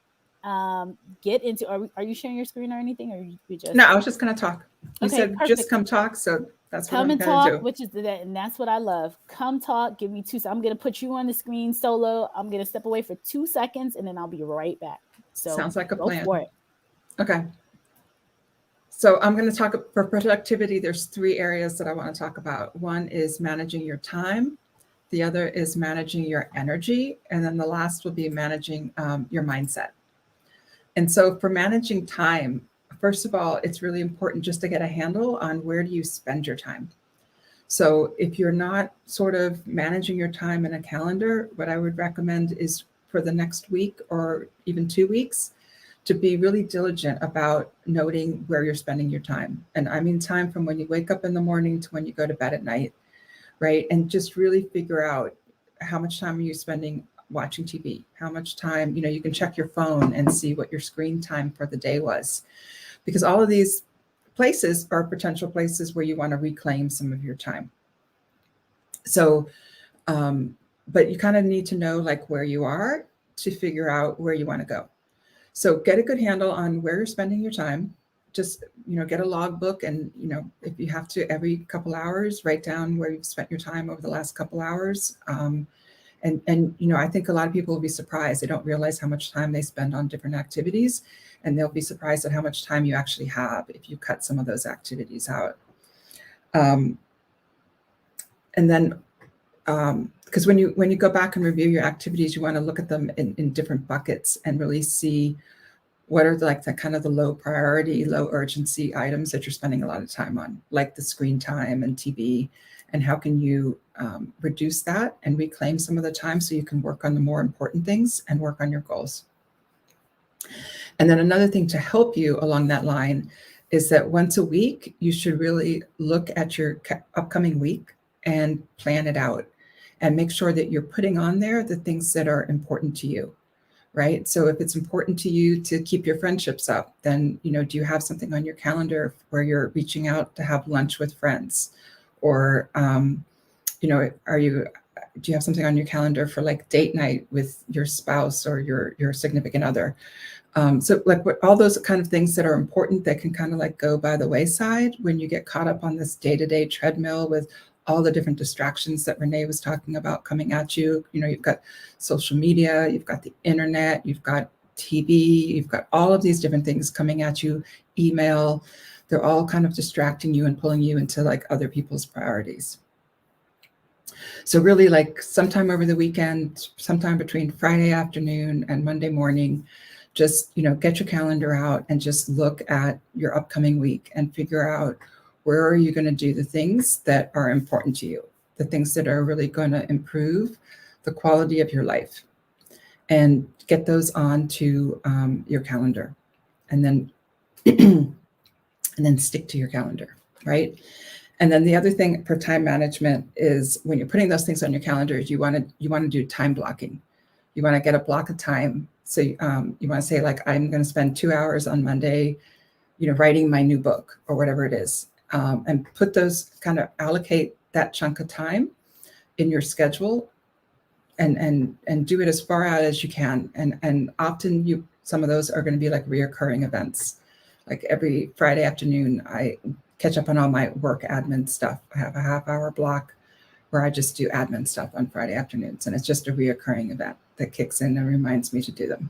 Speaker 1: get into. Are you sharing your screen or anything, or you just?
Speaker 10: No, I was just gonna talk. You said
Speaker 1: perfect.
Speaker 10: Just come talk, so that's what
Speaker 1: come
Speaker 10: I'm
Speaker 1: and
Speaker 10: gonna
Speaker 1: talk,
Speaker 10: do.
Speaker 1: which is that, and that's what I love. Come talk. Give me 2 seconds. I'm gonna put you on the screen solo. I'm gonna step away for 2 seconds, and then I'll be right back. So
Speaker 10: sounds like a plan.
Speaker 1: For it.
Speaker 10: Okay. So I'm going to talk for productivity. There's 3 areas that I want to talk about. One is managing your time. The other is managing your energy. And then the last will be managing your mindset. And so for managing time, first of all, it's really important just to get a handle on where do you spend your time. So if you're not sort of managing your time in a calendar, what I would recommend is for the next week or even 2 weeks, to be really diligent about noting where you're spending your time. And I mean time from when you wake up in the morning to when you go to bed at night, right? And just really figure out how much time are you spending watching TV? How much time, you can check your phone and see what your screen time for the day was. Because all of these places are potential places where you want to reclaim some of your time. So, but you kind of need to know like where you are to figure out where you want to go. So get a good handle on where you're spending your time. Just, get a logbook and, if you have to, every couple hours, write down where you've spent your time over the last couple hours. And I think a lot of people will be surprised. They don't realize how much time they spend on different activities, and they'll be surprised at how much time you actually have if you cut some of those activities out. And then, because when you go back and review your activities, you want to look at them in different buckets and really see what are the kind of the low priority, low urgency items that you're spending a lot of time on, like the screen time and TV, and how can you reduce that and reclaim some of the time so you can work on the more important things and work on your goals. And then another thing to help you along that line is that once a week, you should really look at your upcoming week and plan it out and make sure that you're putting on there the things that are important to you, right? So if it's important to you to keep your friendships up, then, do you have something on your calendar where you're reaching out to have lunch with friends? Or, do you have something on your calendar for like date night with your spouse or your significant other? So like all those kind of things that are important that can kind of like go by the wayside when you get caught up on this day-to-day treadmill with all the different distractions that Renee was talking about coming at you. You've got social media, you've got the internet, you've got TV, you've got all of these different things coming at you, email. They're all kind of distracting you and pulling you into like other people's priorities. So really like sometime over the weekend, sometime between Friday afternoon and Monday morning, just, get your calendar out and just look at your upcoming week and figure out where are you going to do the things that are important to you, the things that are really going to improve the quality of your life, and get those onto your calendar, and then and then stick to your calendar, right? And then the other thing for time management is when you're putting those things on your calendar is you want to do time blocking. You want to get a block of time. So you want to say, like, I'm going to spend 2 hours on Monday, writing my new book or whatever it is, and put those, kind of allocate that chunk of time in your schedule, and do it as far out as you can. And often some of those are going to be like reoccurring events. Like every Friday afternoon, I catch up on all my work admin stuff. I have a half-hour block where I just do admin stuff on Friday afternoons, and it's just a reoccurring event that kicks in and reminds me to do them.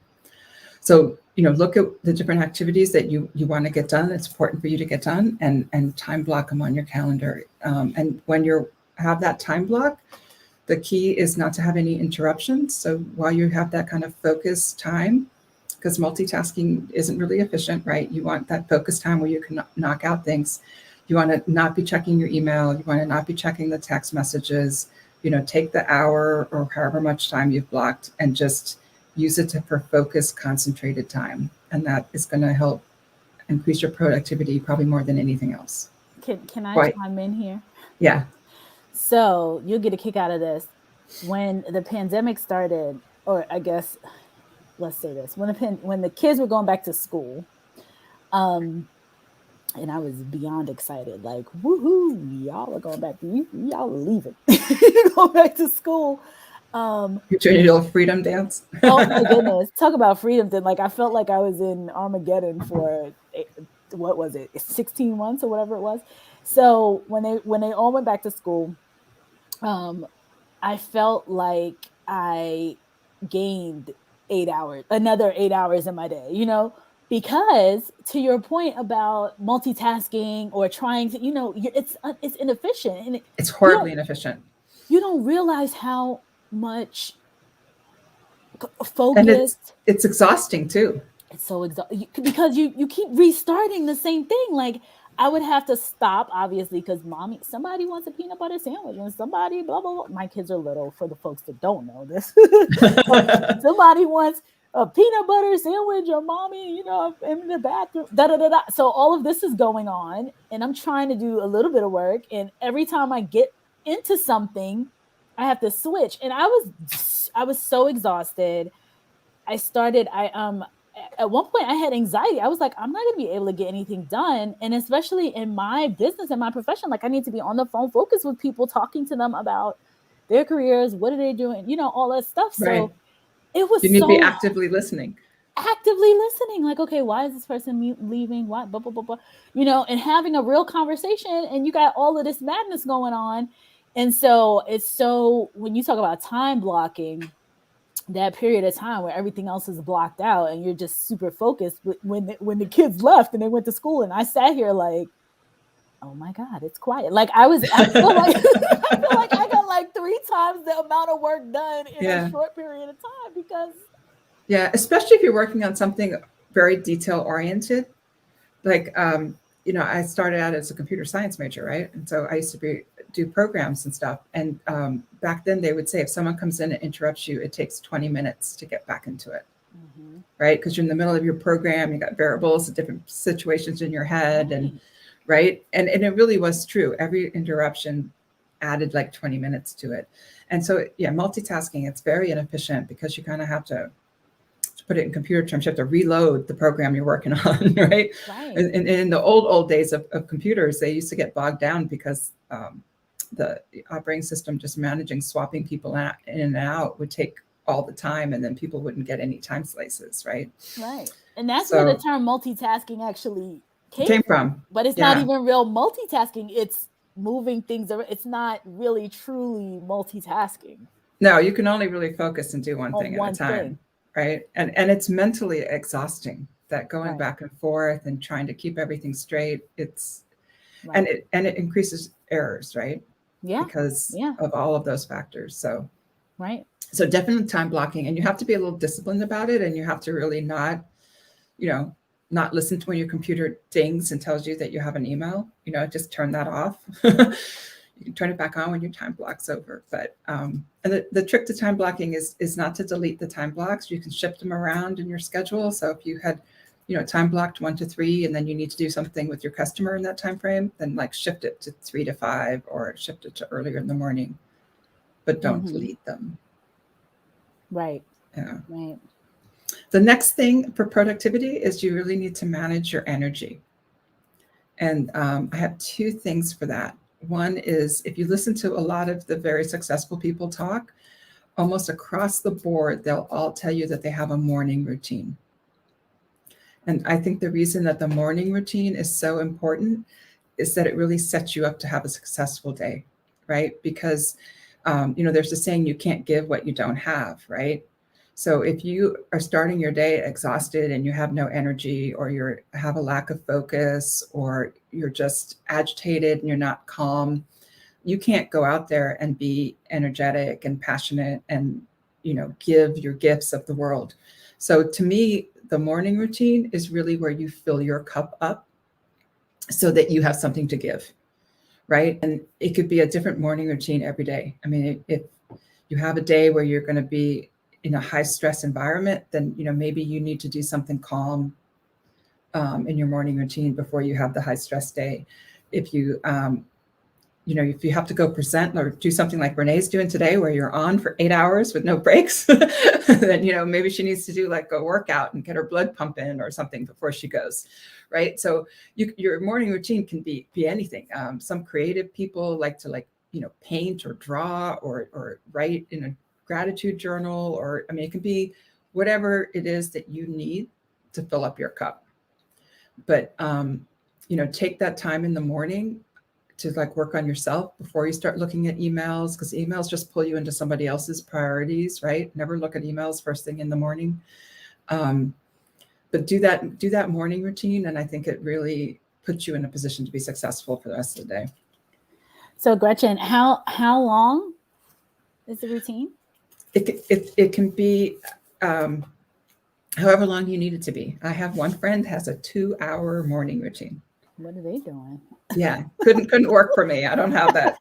Speaker 10: So, look at the different activities that you want to get done. It's important for you to get done, and time block them on your calendar. And when you have that time block, the key is not to have any interruptions. So while you have that kind of focus time, because multitasking isn't really efficient, right? You want that focus time where you can knock out things. You want to not be checking your email. You want to not be checking the text messages. Take the hour or however much time you've blocked and just use it for focused, concentrated time. And that is going to help increase your productivity probably more than anything else.
Speaker 1: Can I chime in here?
Speaker 10: Yeah.
Speaker 1: So you'll get a kick out of this. When the pandemic started, or I guess, let's say this, when the kids were going back to school, and I was beyond excited, like, woohoo, y'all are going back, y'all are leaving, going back to school.
Speaker 10: You're doing your little freedom dance.
Speaker 1: Oh my goodness. Talk about freedom. Then, like, I felt like I was in Armageddon for, what was it, 16 months or whatever it was. So when they all went back to school, I felt like I gained another 8 hours in my day, because to your point about multitasking or trying to, it's inefficient. And
Speaker 10: it's horribly inefficient.
Speaker 1: You don't realize how much focus.
Speaker 10: And it's exhausting too.
Speaker 1: It's so exhausting because you keep restarting the same thing. Like, I would have to stop, obviously, because somebody wants a peanut butter sandwich and somebody blah, blah, blah. My kids are little, for the folks that don't know this. Somebody wants a peanut butter sandwich, or mommy, in the bathroom, da, da, da, da. So all of this is going on, and I'm trying to do a little bit of work. And every time I get into something, I have to switch. And I was so exhausted. At one point I had anxiety. I was like, I'm not going to be able to get anything done. And especially in my business and my profession, like, I need to be on the phone, focused with people, talking to them about their careers. What are they doing? All that stuff.
Speaker 10: Right.
Speaker 1: So it was,
Speaker 10: you need to be actively listening.
Speaker 1: Like, okay, why is this person leaving? Why? Blah, blah, blah, blah. And having a real conversation, and you got all of this madness going on. And so when you talk about time blocking, that period of time where everything else is blocked out and you're just super focused, when the kids left and they went to school, and I sat here like, oh my God, it's quiet. Like, I feel like I got like 3 times the amount of work done in a short period of time, because.
Speaker 10: Yeah. Especially if you're working on something very detail oriented. Like, I started out as a computer science major, right? And so I used to do programs and stuff. And back then they would say, if someone comes in and interrupts you, it takes 20 minutes to get back into it, right? Because you're in the middle of your program, you got variables, different situations in your head, and right. And it really was true. Every interruption added like 20 minutes to it. And so, multitasking, it's very inefficient, because you kind of have to put it in computer terms, you have to reload the program you're working on, right? And in the old days of computers, they used to get bogged down because the operating system just managing, swapping people in and out would take all the time, and then people wouldn't get any time slices, right?
Speaker 1: Right. And that's where the term multitasking actually came from. But it's not even real multitasking. It's moving things around. It's not really truly multitasking.
Speaker 10: No, you can only really focus and do one thing at a time. Right. And it's mentally exhausting, that going back and forth and trying to keep everything straight. It's and it increases errors, right?
Speaker 1: Yeah.
Speaker 10: Because of all of those factors. So
Speaker 1: So
Speaker 10: definitely time blocking, and you have to be a little disciplined about it, and you have to really not listen to when your computer dings and tells you that you have an email. Just turn that off. You can turn it back on when your time block's over. But and the trick to time blocking is not to delete the time blocks. You can shift them around in your schedule. So if you had, time blocked 1 to 3, and then you need to do something with your customer in that time frame, then like shift it to 3 to 5, or shift it to earlier in the morning. But don't delete them.
Speaker 1: Right.
Speaker 10: Yeah.
Speaker 1: Right.
Speaker 10: The next thing for productivity is you really need to manage your energy. And I have two things for that. One is if you listen to a lot of the very successful people talk, almost across the board, they'll all tell you that they have a morning routine. And I think the reason that the morning routine is so important is that it really sets you up to have a successful day, right? Because, there's a saying, you can't give what you don't have, right? So if you are starting your day exhausted and you have no energy, or you have a lack of focus, or you're just agitated and you're not calm, you can't go out there and be energetic and passionate and, give your gifts of the world. So to me, the morning routine is really where you fill your cup up so that you have something to give, right? And it could be a different morning routine every day. I mean, if you have a day where you're going to be in a high stress environment, then, maybe you need to do something calm in your morning routine before you have the high stress day. If you, if you have to go present or do something like Renee's doing today, where you're on for 8 hours with no breaks, then, maybe she needs to do like a workout and get her blood pumping or something before she goes. Right. So your morning routine can be anything. Some creative people like to paint or draw or write in a gratitude journal, or, it can be whatever it is that you need to fill up your cup. But, take that time in the morning to work on yourself before you start looking at emails, because emails just pull you into somebody else's priorities, right? Never look at emails first thing in the morning. But do that morning routine, and I think it really puts you in a position to be successful for the rest of the day.
Speaker 1: So Gretchen, how long is the routine?
Speaker 10: It can be however long you need it to be. I have one friend has a 2-hour morning routine.
Speaker 1: What are they doing?
Speaker 10: Yeah, couldn't work for me. I don't have that.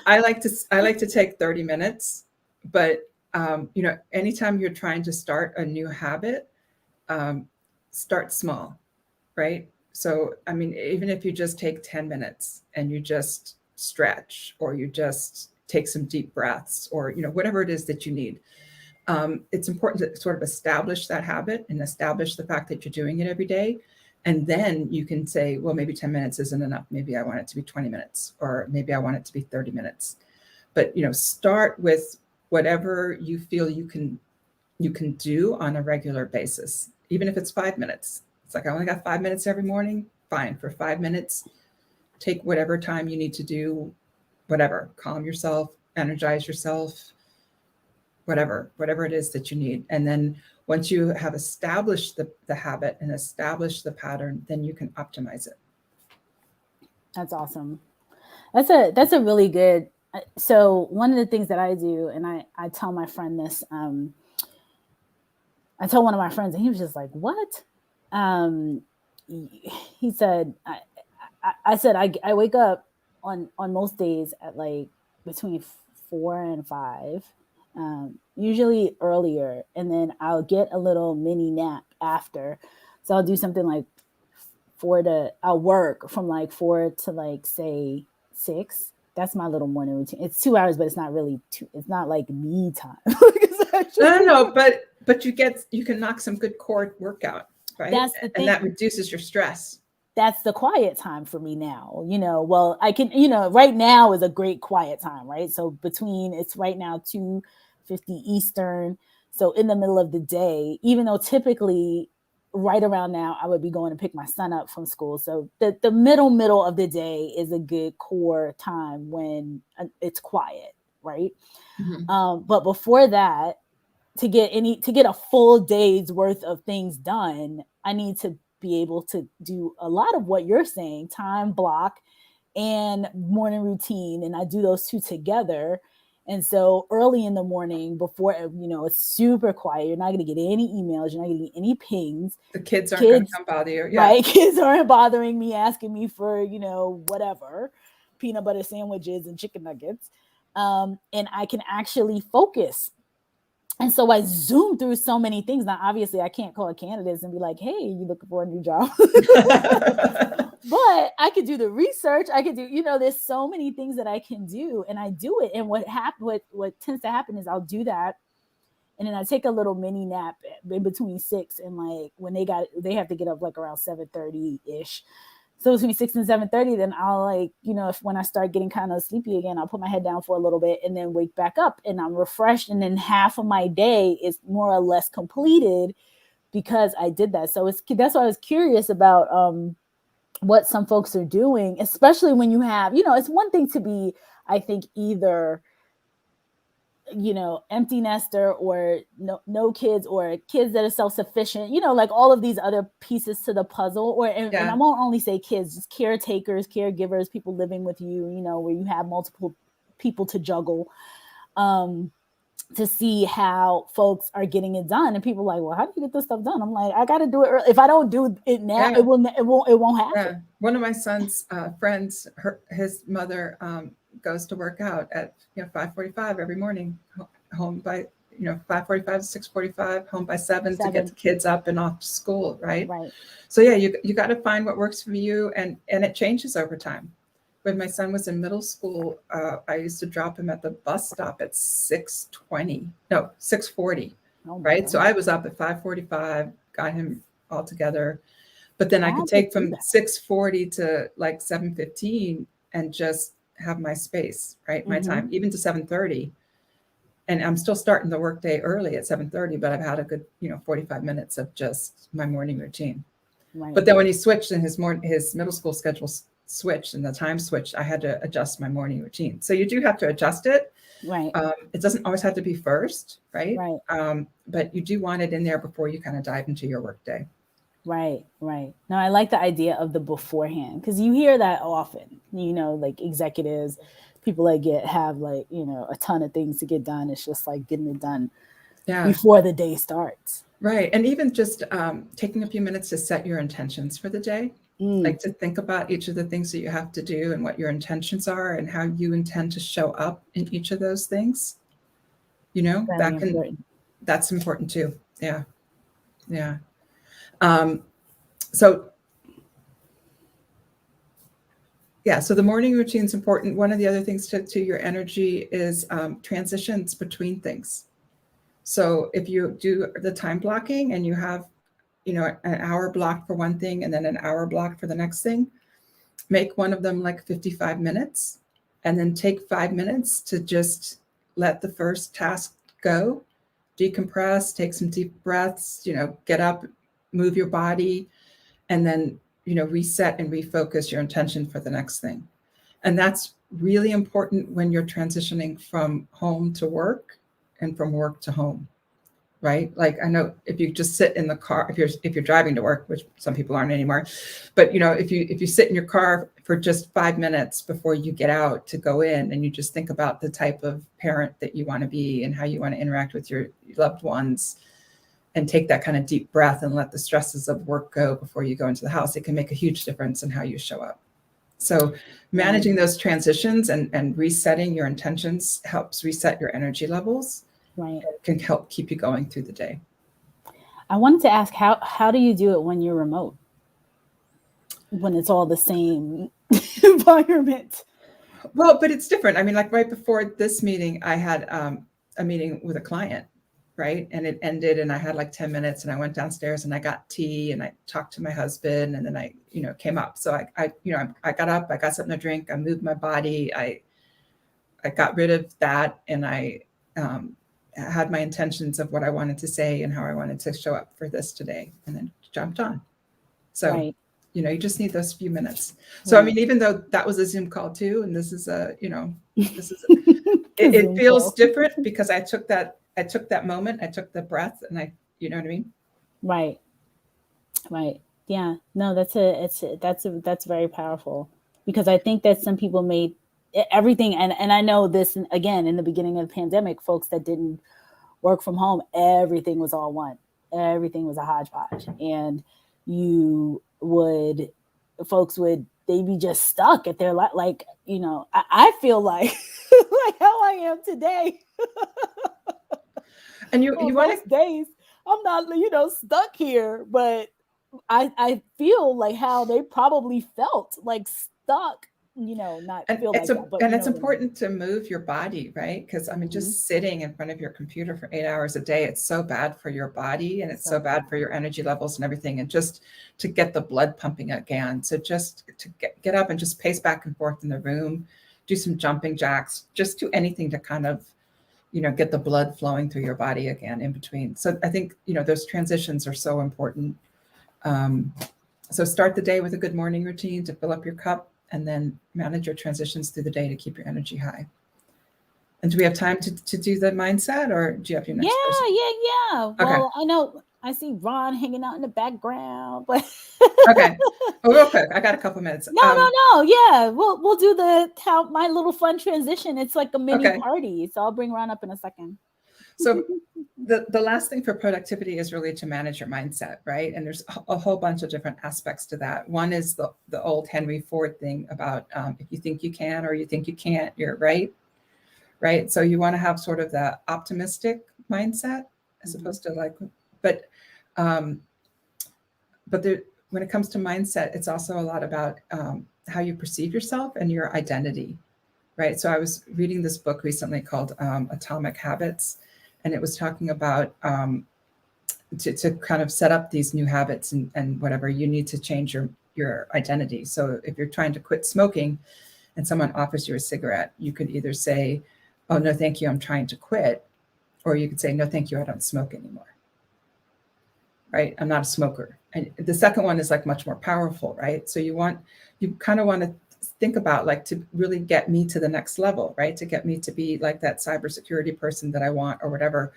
Speaker 10: I like to take 30 minutes, but anytime you're trying to start a new habit, start small, right? So, even if you just take 10 minutes and you just stretch, or you just take some deep breaths, or, whatever it is that you need, it's important to sort of establish that habit and establish the fact that you're doing it every day. And then you can say, well, maybe 10 minutes isn't enough. Maybe I want it to be 20 minutes, or maybe I want it to be 30 minutes. But, start with whatever you feel you can do on a regular basis, even if it's 5 minutes. It's like, I only got 5 minutes every morning. Fine. For 5 minutes, take whatever time you need to do, whatever, calm yourself, energize yourself, whatever it is that you need. And then once you have established the habit and established the pattern, then you can optimize it.
Speaker 1: That's awesome. That's a really good. So one of the things that I do, and I tell my friend this, I told one of my friends, and he was just like, what? He said, I said, I wake up on most days at between 4 and 5, usually earlier. And then I'll get a little mini nap after. So I'll do something like I'll work from 4 to say 6. That's my little morning routine. It's 2 hours, but it's not really it's not like me time.
Speaker 10: No, but you can knock some good core workout, right?
Speaker 1: That's the thing.
Speaker 10: And that reduces your stress.
Speaker 1: That's the quiet time for me now. Well, I can, right now is a great quiet time, right? So it's right now 2:50 Eastern. So in the middle of the day, even though typically right around now I would be going to pick my son up from school. So the middle of the day is a good core time when it's quiet, right? Mm-hmm. But before that, to get a full day's worth of things done, I need to be able to do a lot of what you're saying, time block and morning routine. And I do those two together. And so early in the morning, before, it's super quiet, you're not going to get any emails. You're not going to get any pings.
Speaker 10: The kids aren't going to come bother you. Yeah.
Speaker 1: Right. Kids aren't bothering me, asking me for, whatever, peanut butter sandwiches and chicken nuggets. And I can actually focus. And so I zoom through so many things. Now, obviously, I can't call candidates and be like, hey, you looking for a new job? But I could do the research. I could do, there's so many things that I can do, and I do it. And what tends to happen is I'll do that. And then I take a little mini nap in between 6 and like when they have to get up like around 7:30 ish. So between 6 and 7:30, then I'll like, when I start getting kind of sleepy again, I'll put my head down for a little bit and then wake back up and I'm refreshed. And then half of my day is more or less completed because I did that. So that's why I was curious about what some folks are doing, especially when you have, it's one thing to be, I think, either empty nester or no kids or kids that are self-sufficient, like all of these other pieces to the puzzle, and I won't only say kids, just caretakers, caregivers, people living with you, where you have multiple people to juggle, to see how folks are getting it done. And people are like, well, how do you get this stuff done? I'm like, I got to do it early. If I don't do it now, it won't happen.
Speaker 10: Yeah. One of my son's friends, his mother goes to work out at 5:45 every morning, home by 5:45 to 6:45, home by 7 to get the kids up and off to school, right? So yeah, you got to find what works for you, and it changes over time. When my son was in middle school, I used to drop him at the bus stop at 6:40, right? So I was up at 5:45, got him all together, but then I could take from 6:40 to like 7:15 and just have my space, right? My time, even to 7:30. And I'm still starting the workday early at 7:30, but I've had a good, 45 minutes of just my morning routine. Right. But then when he switched and his middle school schedule switched and the time switched, I had to adjust my morning routine. So you do have to adjust it.
Speaker 1: Right.
Speaker 10: It doesn't always have to be first, right? But you do want it in there before you kind of dive into your workday.
Speaker 1: Right. No, I like the idea of the beforehand, because you hear that often, like executives, people that have like, a ton of things to get done. It's just like getting it done before the day starts.
Speaker 10: Right. And even just taking a few minutes to set your intentions for the day, like to think about each of the things that you have to do and what your intentions are and how you intend to show up in each of those things. That's important too. Yeah. So the morning routine is important. One of the other things to your energy is transitions between things. So if you do the time blocking and you have, an hour blocked for one thing and then an hour blocked for the next thing, make one of them like 55 minutes and then take 5 minutes to just let the first task go, decompress, take some deep breaths, get up, move your body, and then, reset and refocus your intention for the next thing. And that's really important when you're transitioning from home to work and from work to home, right? Like I know if you just sit in the car, if you're driving to work, which some people aren't anymore, but if you sit in your car for just 5 minutes before you get out to go in and you just think about the type of parent that you want to be and how you want to interact with your loved ones, and take that kind of deep breath and let the stresses of work go before you go into the house, it can make a huge difference in how you show up. So managing those transitions and resetting your intentions helps reset your energy levels.
Speaker 1: Right.
Speaker 10: It can help keep you going through the day.
Speaker 1: I wanted to ask, how do you do it when you're remote? When it's all the same environment?
Speaker 10: Well, but it's different. I mean, like right before this meeting, I had a meeting with a client. Right. And it ended and I had like 10 minutes and I went downstairs and I got tea and I talked to my husband and then I, came up. So I got up, I got something to drink, I moved my body. I got rid of that and I had my intentions of what I wanted to say and how I wanted to show up for this today and then jumped on. So, you just need those few minutes. So, I mean, even though that was a Zoom call too, and this is it feels different because I took that moment, I took the breath and you know what I mean?
Speaker 1: Right. Yeah, no, that's very powerful, because I think that some people made everything. And I know this, again, in the beginning of the pandemic, folks that didn't work from home, everything was all one. Everything was a hodgepodge. And folks would, they'd be just stuck at their life. Like, I feel like, like how I am today.
Speaker 10: And you want
Speaker 1: days, I'm not, stuck here, but I feel like how they probably felt, like stuck not
Speaker 10: And
Speaker 1: feel
Speaker 10: it's
Speaker 1: like that. But
Speaker 10: and it's important to move your body, right? Because I mean, just sitting in front of your computer for 8 hours a day, it's so bad for your body, and it's so bad for your energy levels and everything. And just to get the blood pumping again, so just to get up and just pace back and forth in the room, do some jumping jacks, just do anything to kind of, get the blood flowing through your body again in between. So I think, those transitions are so important. So start the day with a good morning routine to fill up your cup, and then manage your transitions through the day to keep your energy high. And do we have time to do the mindset, or do you have your next person?
Speaker 1: Yeah.
Speaker 10: Okay.
Speaker 1: Well, I know I see Ron hanging out in the background, but
Speaker 10: okay. Oh, real quick, I got a couple minutes.
Speaker 1: No. Yeah, we'll do my little fun transition. It's like a mini party, so I'll bring Ron up in a second.
Speaker 10: So the last thing for productivity is really to manage your mindset, right? And there's a whole bunch of different aspects to that. One is the old Henry Ford thing about if you think you can or you think you can't, you're right. So you want to have sort of that optimistic mindset as opposed to but when it comes to mindset, it's also a lot about how you perceive yourself and your identity, right? So I was reading this book recently called Atomic Habits, and it was talking about to kind of set up these new habits and whatever, you need to change your identity. So if you're trying to quit smoking and someone offers you a cigarette, you could either say, oh, no, thank you, I'm trying to quit. Or you could say, no, thank you, I don't smoke anymore. Right? I'm not a smoker. And the second one is much more powerful, right? So you kind of want to think about to really get me to the next level, right? To get me to be like that cybersecurity person that I want or whatever.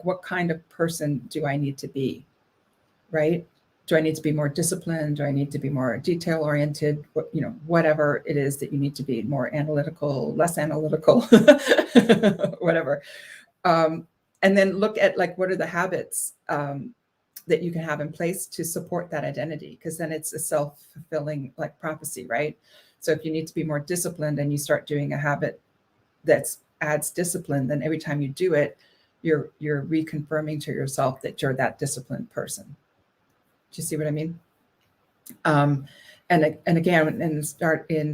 Speaker 10: What kind of person do I need to be, right? Do I need to be more disciplined? Do I need to be more detail oriented? Whatever it is that you need to be, more analytical, less analytical, whatever. And then look at what are the habits that you can have in place to support that identity, because then it's a self-fulfilling prophecy, right? So if you need to be more disciplined and you start doing a habit that adds discipline, then every time you do it, you're reconfirming to yourself that you're that disciplined person. Do you see what I mean? And again, in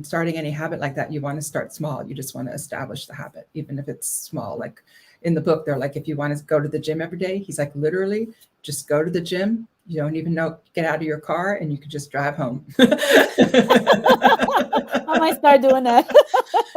Speaker 10: starting any habit like that, you want to start small. You just want to establish the habit, even if it's small. In the book, they're if you want to go to the gym every day, he's literally just go to the gym. You don't even get out of your car, and you could just drive home.
Speaker 1: I might start doing that.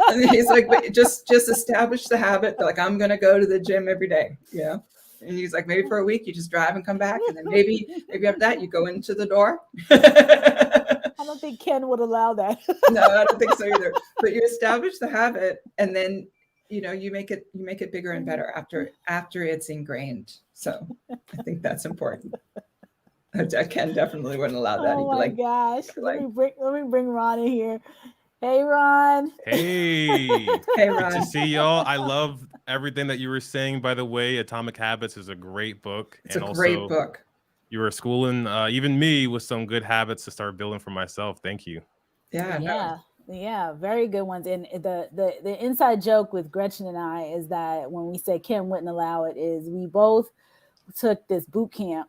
Speaker 10: And he's but just establish the habit. I'm going to go to the gym every day. Yeah. And he's maybe for a week you just drive and come back, and then maybe after that you go into the door.
Speaker 1: I don't think Ken would allow that.
Speaker 10: No, I don't think so either. But you establish the habit, and then you make it bigger and better after it's ingrained. So I think that's important. Ken definitely wouldn't allow that.
Speaker 1: Oh my gosh! Let me bring Ron in here. Hey, Ron.
Speaker 11: Hey.
Speaker 10: Hey, Ron.
Speaker 11: Good to see y'all. I love everything that you were saying, by the way. Atomic Habits is a great book.
Speaker 10: It's a great book.
Speaker 11: You were schooling even me with some good habits to start building for myself. Thank you.
Speaker 1: Yeah, very good ones. And the inside joke with Gretchen and I is that when we say Ken wouldn't allow it, is we both took this boot camp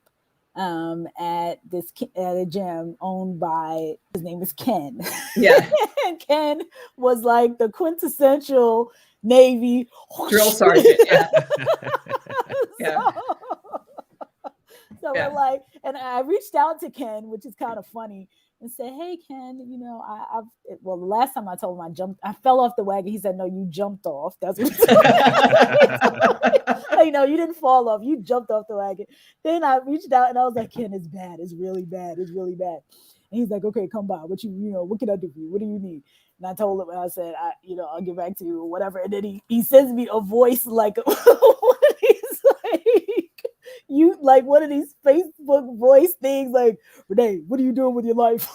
Speaker 1: at a gym owned by, his name is Ken.
Speaker 10: Yeah.
Speaker 1: And Ken was the quintessential Navy
Speaker 10: drill sergeant. Yeah.
Speaker 1: Yeah. So we're and I reached out to Ken, which is kind of funny, and said, "Hey, Ken, the last time I told him I fell off the wagon." He said, "No, you jumped off." That's what he said. No, you didn't fall off. You jumped off the wagon. Then I reached out and I was like, "Ken, it's bad. It's really bad. It's really bad." And he's like, "Okay, come by. What what can I do for you? What do you need?" And I told him, and I said, "I'll get back to you or whatever." And then he sends me a voice one of these Facebook voice things "Renee, what are you doing with your life?"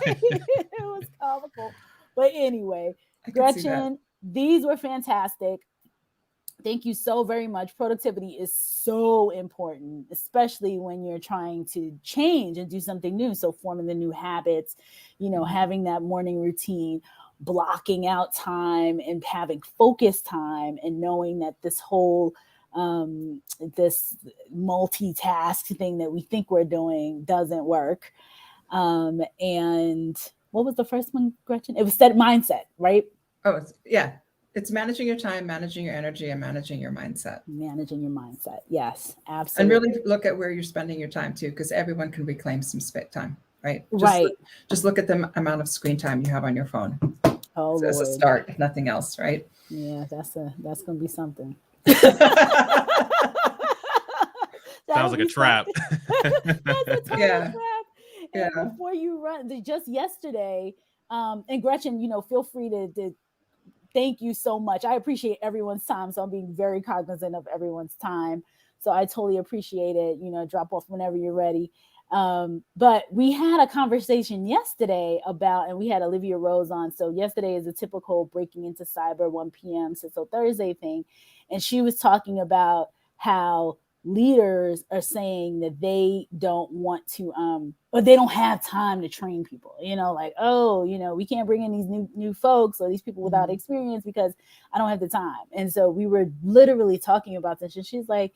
Speaker 1: It was comical. But anyway, Gretchen, these were fantastic. Thank you so very much. Productivity is so important, especially when you're trying to change and do something new. So forming the new habits, having that morning routine, blocking out time and having focus time, and knowing that this whole this multitask thing that we think we're doing doesn't work. And What was the first one, Gretchen? It was set mindset, right?
Speaker 10: Oh, yeah. It's managing your time, managing your energy, and managing your mindset.
Speaker 1: Managing your mindset. Yes, absolutely.
Speaker 10: And really look at where you're spending your time too, because everyone can reclaim some time, right? Just look at the amount of screen time you have on your phone.
Speaker 1: Oh,
Speaker 10: so as a start, if nothing else, right?
Speaker 1: Yeah, that's gonna be something.
Speaker 11: Sounds like a trap.
Speaker 1: That's a total trap. And
Speaker 10: Yeah.
Speaker 1: before you run, just yesterday, and Gretchen, feel free to thank you so much. I appreciate everyone's time, so I'm being very cognizant of everyone's time. So I totally appreciate it. Drop off whenever you're ready. But we had a conversation yesterday about, and we had Olivia Rose on. So yesterday is a typical Breaking Into Cyber 1 p.m. So Thursday thing. And she was talking about how leaders are saying that they don't want to, or they don't have time to train people, we can't bring in these new folks or these people without experience because I don't have the time. And so we were literally talking about this, and she's like,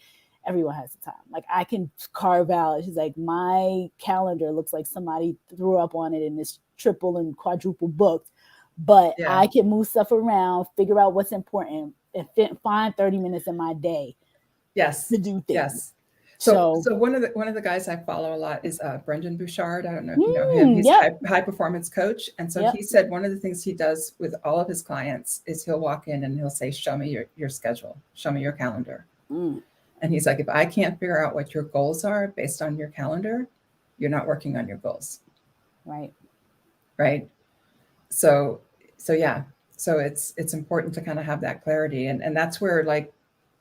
Speaker 1: everyone has the time. Like, I can carve out. She's like, my calendar looks like somebody threw up on it and it's triple and quadruple booked, but I can move stuff around, figure out what's important, and find 30 minutes in my day.
Speaker 10: Yes.
Speaker 1: To do things.
Speaker 10: Yes. So one of the guys I follow a lot is Brendan Bouchard. I don't know if you know him. He's a high performance coach. And so he said one of the things he does with all of his clients is he'll walk in and he'll say, show me your schedule. Show me your calendar. And he's like, if I can't figure out what your goals are based on your calendar, you're not working on your goals.
Speaker 1: Right.
Speaker 10: Right. So yeah. So it's important to kind of have that clarity. And that's where, like,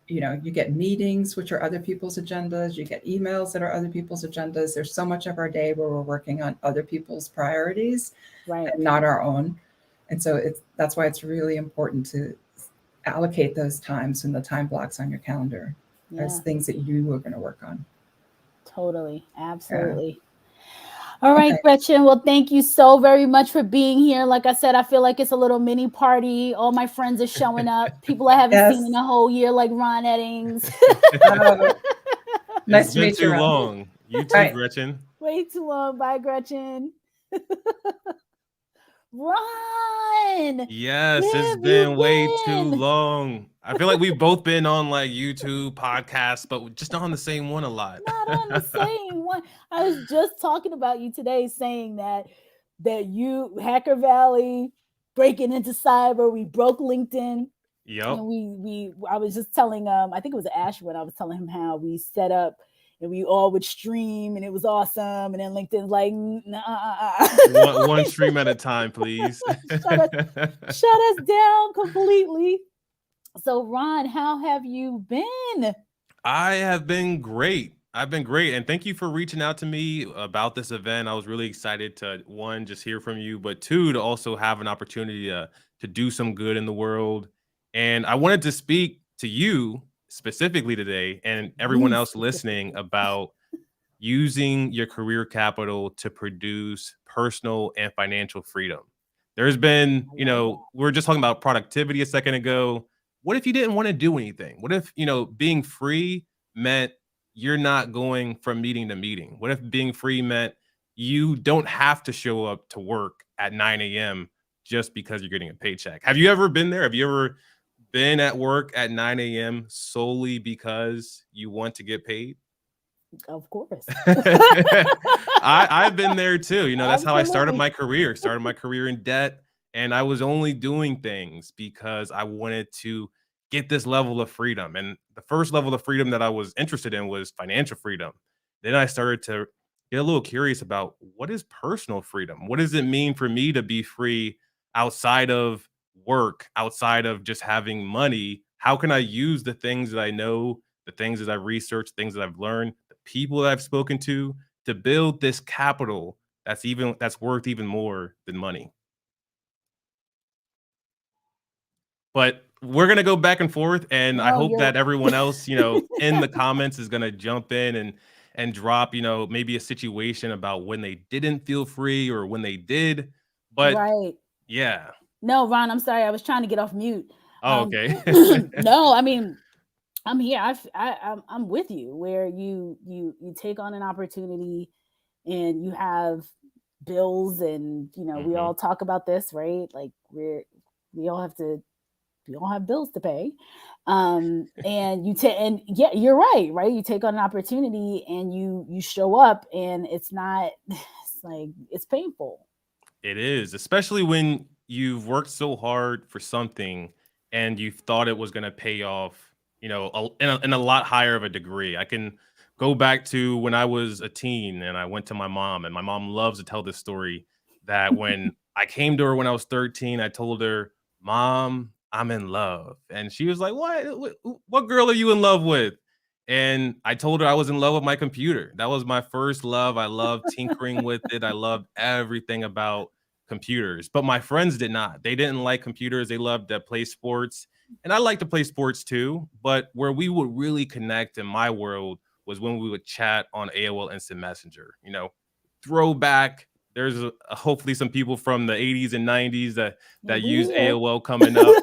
Speaker 10: you get meetings, which are other people's agendas. You get emails that are other people's agendas. There's so much of our day where we're working on other people's priorities,
Speaker 1: right,
Speaker 10: and not our own. And so that's why it's really important to allocate those times and the time blocks on your calendar as things that you are going to work on.
Speaker 1: Totally. Absolutely. All right, Gretchen. Well, thank you so very much for being here. Like I said, I feel like it's a little mini party. All my friends are showing up. People I haven't seen in a whole year, like Ron Eddings.
Speaker 11: Nice to meet you. Too long. You too, Gretchen.
Speaker 1: Way too long. Bye, Gretchen. Ron.
Speaker 11: Yes, it's been way too long. I feel like we've both been on like YouTube podcasts, but just not on the same one a lot.
Speaker 1: Not on the same one. I was just talking about you today, saying that you, Hacker Valley, Breaking Into Cyber, we broke LinkedIn.
Speaker 11: Yep.
Speaker 1: And I was just telling I think it was Ashwin. I was telling him how we set up and we all would stream and it was awesome. And then LinkedIn's like, nah.
Speaker 11: One stream at a time, please.
Speaker 1: Shut us down completely. So Ron, how have you been?
Speaker 11: I have been great. I've been great. And thank you for reaching out to me about this event. I was really excited to, one, just hear from you, but two, to also have an opportunity to do some good in the world. And I wanted to speak to you specifically today and everyone else listening about using your career capital to produce personal and financial freedom. There's been, we were just talking about productivity a second ago. What if you didn't want to do anything? What if, being free meant you're not going from meeting to meeting? What if being free meant you don't have to show up to work at 9 a.m. just because you're getting a paycheck? Have you ever been there? Have you ever been at work at 9 a.m. solely because you want to get paid?
Speaker 1: Of course.
Speaker 11: I've been there too. That's how I started my career in debt. And I was only doing things because I wanted to get this level of freedom. And the first level of freedom that I was interested in was financial freedom. Then I started to get a little curious about what is personal freedom? What does it mean for me to be free outside of work, outside of just having money? How can I use the things that I know, the things that I've researched, things that I've learned, the people that I've spoken to build this capital that's worth even more than money? But we're going to go back and forth, and I hope that everyone else, in the comments is going to jump in and drop, maybe a situation about when they didn't feel free or when they did. But yeah.
Speaker 1: No, Ron, I'm sorry. I was trying to get off mute.
Speaker 11: Oh, okay.
Speaker 1: No, I mean, I'm here. I'm with you where you take on an opportunity and you have bills, and we all talk about this, right? Like we all have bills to pay. And yeah, you're right? You take on an opportunity and you show up, and it's like it's painful.
Speaker 11: It is, especially when you've worked so hard for something and you thought it was going to pay off, in a lot higher of a degree. I can go back to when I was a teen and I went to my mom, and my mom loves to tell this story that when I came to her when I was 13, I told her, "Mom, I'm in love." And she was like, what girl are you in love with? And I told her I was in love with my computer. That was my first love. I loved tinkering with it. I loved everything about computers, but my friends did not. They didn't like computers. They loved to play sports, and I like to play sports too. But where we would really connect in my world was when we would chat on AOL Instant Messenger. Throwback. There's hopefully some people from the 80s and 90s that use AOL coming up.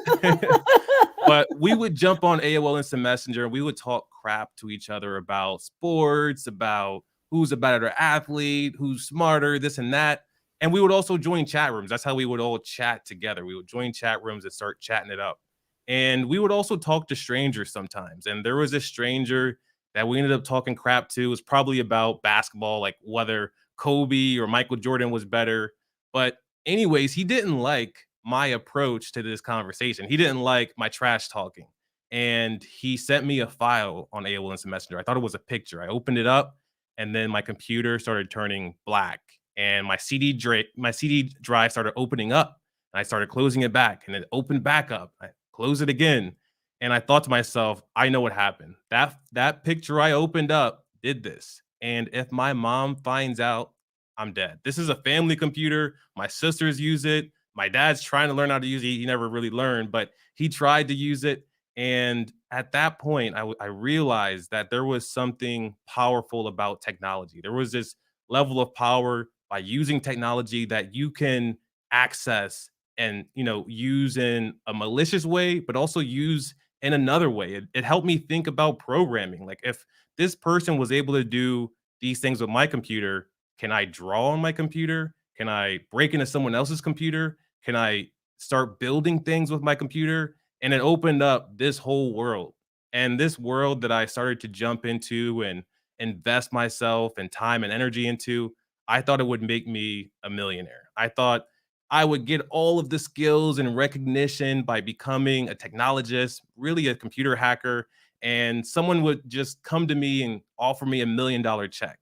Speaker 11: But we would jump on AOL Instant Messenger and we would talk crap to each other about sports, about who's a better athlete, who's smarter, this and that. And we would also join chat rooms. That's how we would all chat together. We would join chat rooms and start chatting it up. And we would also talk to strangers sometimes. And there was this stranger that we ended up talking crap to. It was probably about basketball, like whether Kobe or Michael Jordan was better. But anyways, he didn't like my approach to this conversation. He didn't like my trash talking. And he sent me a file on AOL Instant Messenger. I thought it was a picture. I opened it up, and then my computer started turning black. And my CD drive started opening up. And I started closing it back, and it opened back up. I closed it again. And I thought to myself, I know what happened. That picture I opened up did this. And if my mom finds out, I'm dead. This is a family computer. My sisters use it. My dad's trying to learn how to use it. He never really learned, but he tried to use it. And at that point, I realized that there was something powerful about technology. There was this level of power by using technology that you can access and use in a malicious way, but also use in another way. It helped me think about programming. Like, if this person was able to do these things with my computer, can I draw on my computer? Can I break into someone else's computer? Can I start building things with my computer? And it opened up this whole world. And this world that I started to jump into and invest myself and time and energy into, I thought it would make me a millionaire. I thought I would get all of the skills and recognition by becoming a technologist, really a computer hacker, and someone would just come to me and offer me $1 million check.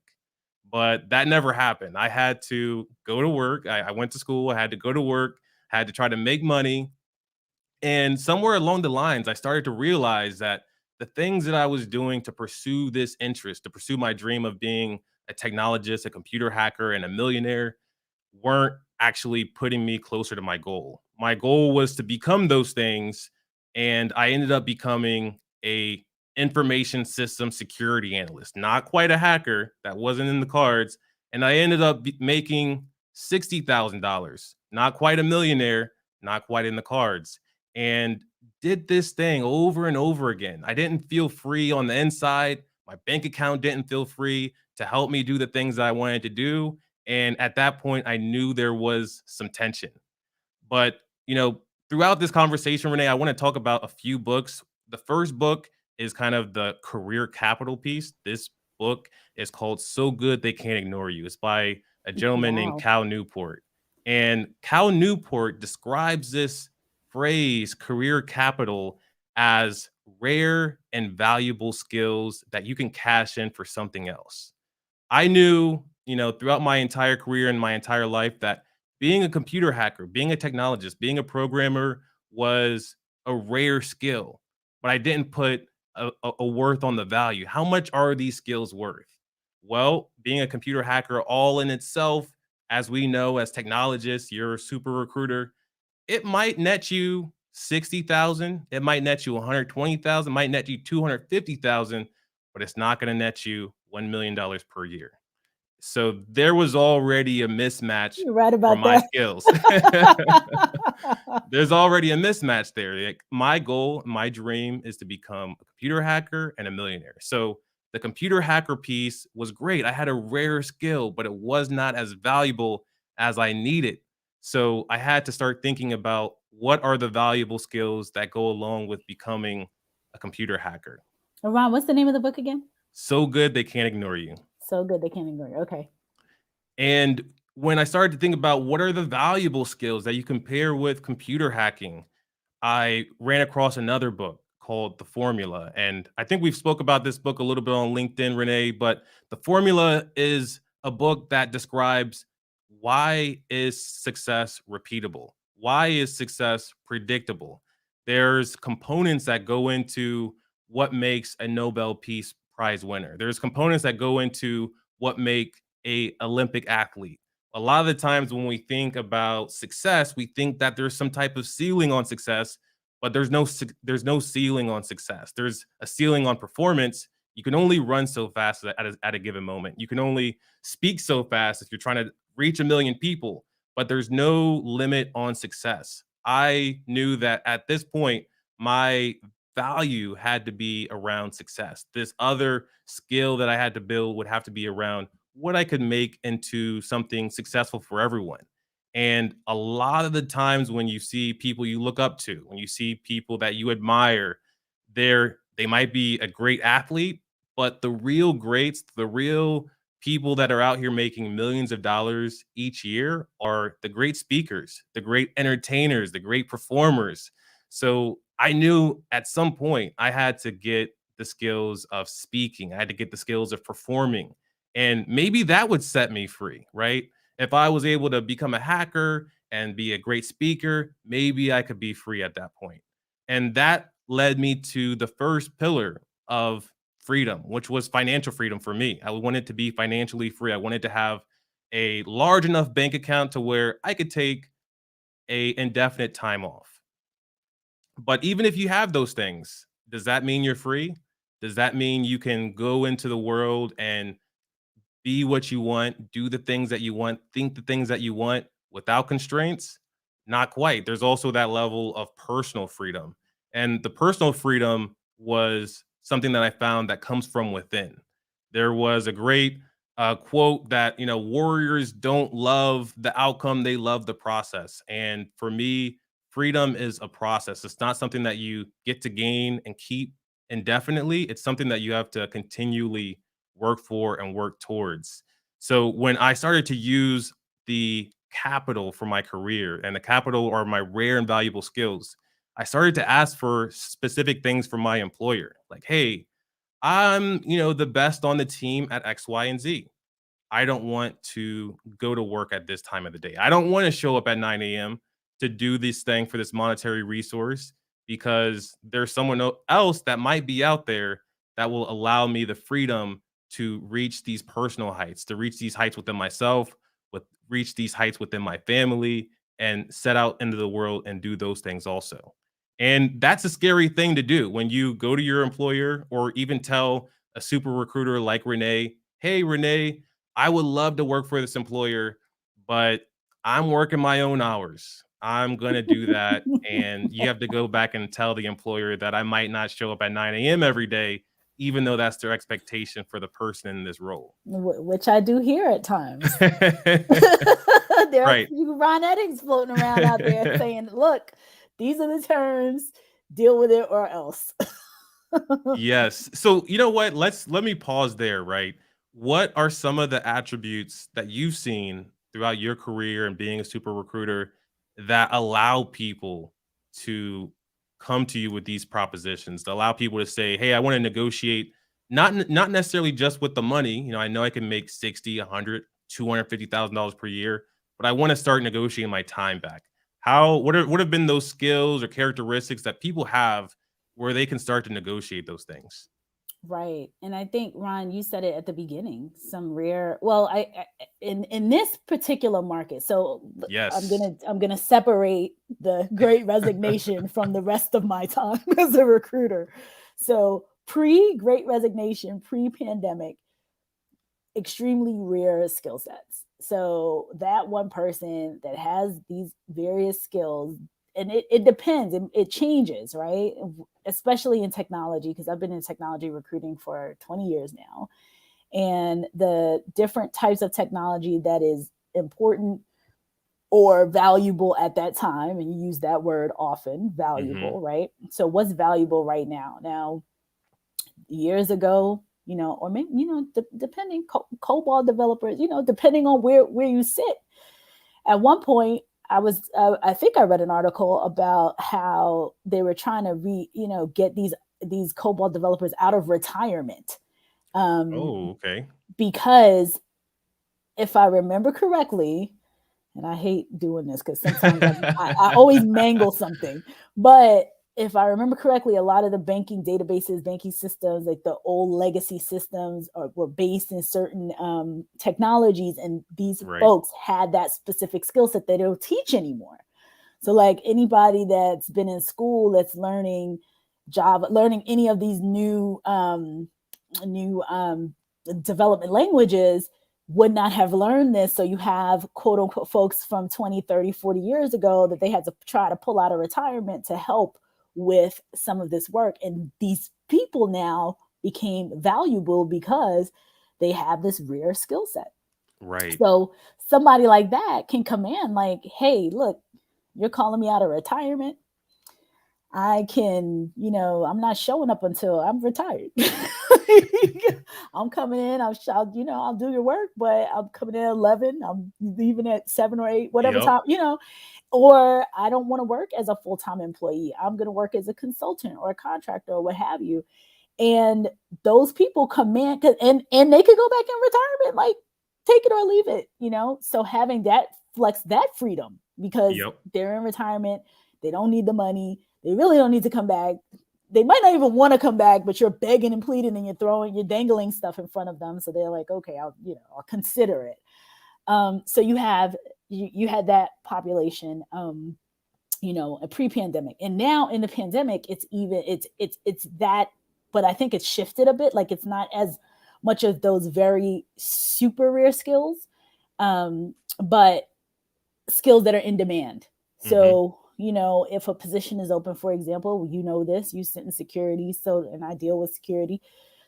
Speaker 11: But that never happened. I had to go to work. I went to school. I had to go to work, had to try to make money. And somewhere along the lines, I started to realize that the things that I was doing to pursue this interest, to pursue my dream of being a technologist, a computer hacker, and a millionaire, weren't actually putting me closer to my goal. My goal was to become those things, and I ended up becoming a information system security analyst. Not quite a hacker, that wasn't in the cards, and I ended up making $60,000. Not quite a millionaire, not quite in the cards, and did this thing over and over again. I didn't feel free on the inside. My bank account didn't feel free to help me do the things that I wanted to do. And at that point, I knew there was some tension. But, throughout this conversation, Renee, I want to talk about a few books. The first book is kind of the career capital piece. This book is called So Good They Can't Ignore You. It's by a gentleman named Cal Newport. And Cal Newport describes this phrase, career capital, as rare and valuable skills that you can cash in for something else. I knew, throughout my entire career and my entire life that being a computer hacker, being a technologist, being a programmer was a rare skill, but I didn't put a worth on the value. How much are these skills worth? Well, being a computer hacker all in itself, as we know, as technologists, you're a super recruiter, it might net you 60,000, it might net you 120,000, might net you 250,000, but it's not going to net you $1 million per year. So there was already a mismatch for my skills. There's already a mismatch there. Like, my goal, my dream is to become a computer hacker and a millionaire. So the computer hacker piece was great. I had a rare skill, but it was not as valuable as I need it. So I had to start thinking about what are the valuable skills that go along with becoming a computer hacker.
Speaker 1: Ron, what's the name of the book again?
Speaker 11: So Good They Can't Ignore You.
Speaker 1: So Good They Can't Ignore You. Okay.
Speaker 11: And when I started to think about what are the valuable skills that you compare with computer hacking, I ran across another book called The Formula. And I think we've spoke about this book a little bit on LinkedIn, Renee, but The Formula is a book that describes why is success repeatable? Why is success predictable? There's components that go into what makes a Nobel Peace Prize winner. There's components that go into what make a Olympic athlete. A lot of the times when we think about success, we think that there's some type of ceiling on success, but there's no ceiling on success. There's a ceiling on performance. You can only run so fast at a given moment. You can only speak so fast if you're trying to reach 1 million people, but there's no limit on success. I knew that at this point, my value had to be around success. This other skill that I had to build would have to be around what I could make into something successful for everyone. And a lot of the times when you see people you look up to, when you see people that you admire, they might be a great athlete, but the real greats, the real people that are out here making millions of dollars each year are the great speakers, the great entertainers, the great performers. So I knew at some point I had to get the skills of speaking. I had to get the skills of performing. And maybe that would set me free, right? If I was able to become a hacker and be a great speaker, maybe I could be free at that point. And that led me to the first pillar of freedom, which was financial freedom for me. I wanted to be financially free. I wanted to have a large enough bank account to where I could take a indefinite time off. But even if you have those things, does that mean you're free? Does that mean you can go into the world and be what you want, do the things that you want, think the things that you want without constraints? Not quite. There's also that level of personal freedom. And the personal freedom was something that I found that comes from within. There was a great quote that, warriors don't love the outcome, they love the process. And for me, freedom is a process. It's not something that you get to gain and keep indefinitely. It's something that you have to continually work for and work towards. So when I started to use the capital for my career, and the capital are my rare and valuable skills, I started to ask for specific things from my employer. Like, hey, I'm, the best on the team at X, Y, and Z. I don't want to go to work at this time of the day. I don't want to show up at 9 a.m. to do this thing for this monetary resource, because there's someone else that might be out there that will allow me the freedom to reach these personal heights, to reach these heights within myself, reach these heights within my family, and set out into the world and do those things also. And that's a scary thing to do when you go to your employer, or even tell a super recruiter like Renee, hey, Renee, I would love to work for this employer, but I'm working my own hours. I'm going to do that. And you have to go back and tell the employer that I might not show up at 9 a.m. every day, even though that's their expectation for the person in this role.
Speaker 1: Which I do hear at times. There are a few Ron Eddings floating around out there saying, look, these are the terms, deal with it or else.
Speaker 11: Yes. So you know what? Let me pause there, right? What are some of the attributes that you've seen throughout your career and being a super recruiter that allow people to come to you with these propositions, to allow people to say, hey, I want to negotiate, not necessarily just with the money. I know I can make $60, $100, $250,000 per year, but I want to start negotiating my time back. What have been those skills or characteristics that people have where they can start to negotiate those things?
Speaker 1: Right. And I think, Ron, you said it at the beginning, some rare, well, I in this particular market. So
Speaker 11: yes,
Speaker 1: I'm gonna separate the Great Resignation from the rest of my time as a recruiter. So pre-Great Resignation, pre-pandemic, extremely rare skill sets. So that one person that has these various skills, and it depends, it changes, right? Especially in technology, because I've been in technology recruiting for 20 years now. And the different types of technology that is important or valuable at that time. And you use that word often, valuable, right? So what's valuable right now? Now, years ago, you know, or maybe, you know, depending, COBOL developers, you know, depending on where you sit. At one point, I think I read an article about how they were trying to get these COBOL developers out of retirement.
Speaker 11: Okay.
Speaker 1: Because if I remember correctly, and I hate doing this because sometimes I always mangle something, but if I remember correctly, a lot of the banking databases, banking systems, like the old legacy systems were based in certain technologies, and these folks had that specific skill set that they don't teach anymore. So like anybody that's been in school that's learning Java, learning any of these new development languages would not have learned this. So you have quote unquote folks from 20, 30, 40 years ago that they had to try to pull out of retirement to help with some of this work. And these people now became valuable because they have this rare skill set.
Speaker 11: Right.
Speaker 1: So somebody like that can command like, hey, look, you're calling me out of retirement. I can, you know, I'm not showing up until I'm retired. I'm coming in, I'll do your work, but I'm coming in at 11, I'm leaving at 7 or 8, whatever time, you know, or I don't want to work as a full-time employee. I'm going to work as a consultant or a contractor or what have you. And those people command, and they could go back in retirement, like take it or leave it, you know? So having that flex, that freedom, because they're in retirement, they don't need the money. They really don't need to come back. They might not even want to come back, but you're begging and pleading and you're dangling stuff in front of them. So they're like, okay, I'll consider it. So you had that population, a pre-pandemic, and now in the pandemic, it's that, but I think it's shifted a bit. Like it's not as much of those very super rare skills, but skills that are in demand. So, if a position is open, for example, you sit in security. So, and I deal with security.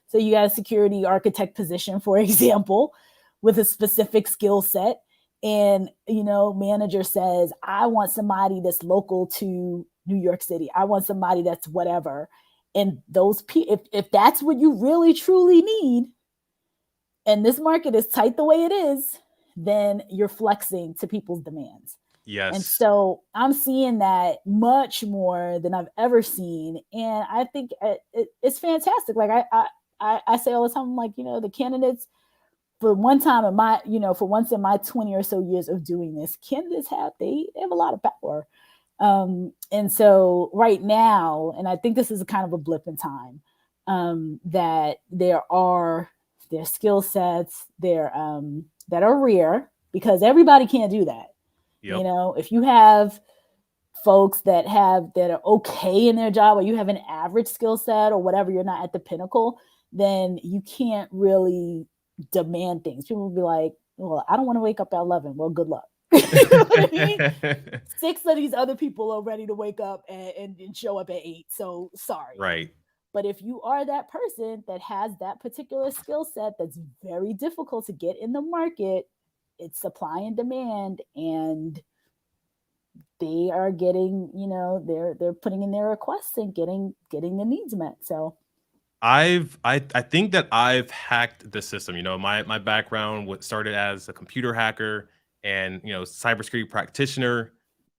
Speaker 1: So you got a security architect position, for example, with a specific skill set. And, manager says, I want somebody that's local to New York City. I want somebody that's whatever. And those people, if that's what you really, truly need, and this market is tight the way it is, then you're flexing to people's demands.
Speaker 11: Yes.
Speaker 1: And so I'm seeing that much more than I've ever seen. And I think it's fantastic. Like I say all the time, like, the candidates, for once in my 20 or so years of doing this, candidates have a lot of power. And so right now, and I think this is a kind of a blip in time, that their skill sets that are rare, because everybody can't do that. Yep. If you have folks that are okay in their job, or you have an average skill set or whatever, you're not at the pinnacle, then you can't really demand things. People will be like, well, I don't want to wake up at 11. Well, good luck. You know what I mean? 6 of these other people are ready to wake up and show up at 8. So sorry.
Speaker 11: Right.
Speaker 1: But if you are that person that has that particular skill set that's very difficult to get in the market, it's supply and demand, and they are getting, they're putting in their requests and getting the needs met. So
Speaker 11: I think that I've hacked the system. My background started as a computer hacker and, cybersecurity practitioner,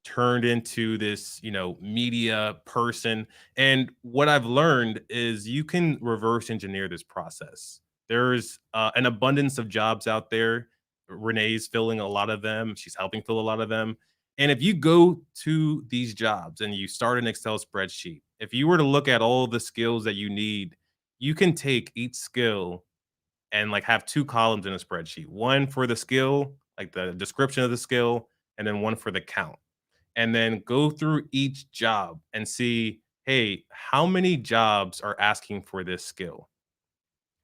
Speaker 11: turned into this, media person. And what I've learned is you can reverse engineer this process. There's an abundance of jobs out there. Renee's filling a lot of them. She's helping fill a lot of them. And if you go to these jobs and you start an Excel spreadsheet, if you were to look at all the skills that you need, you can take each skill and have 2 columns in a spreadsheet, one for the skill, like the description of the skill, and then one for the count. And then go through each job and see, hey, how many jobs are asking for this skill?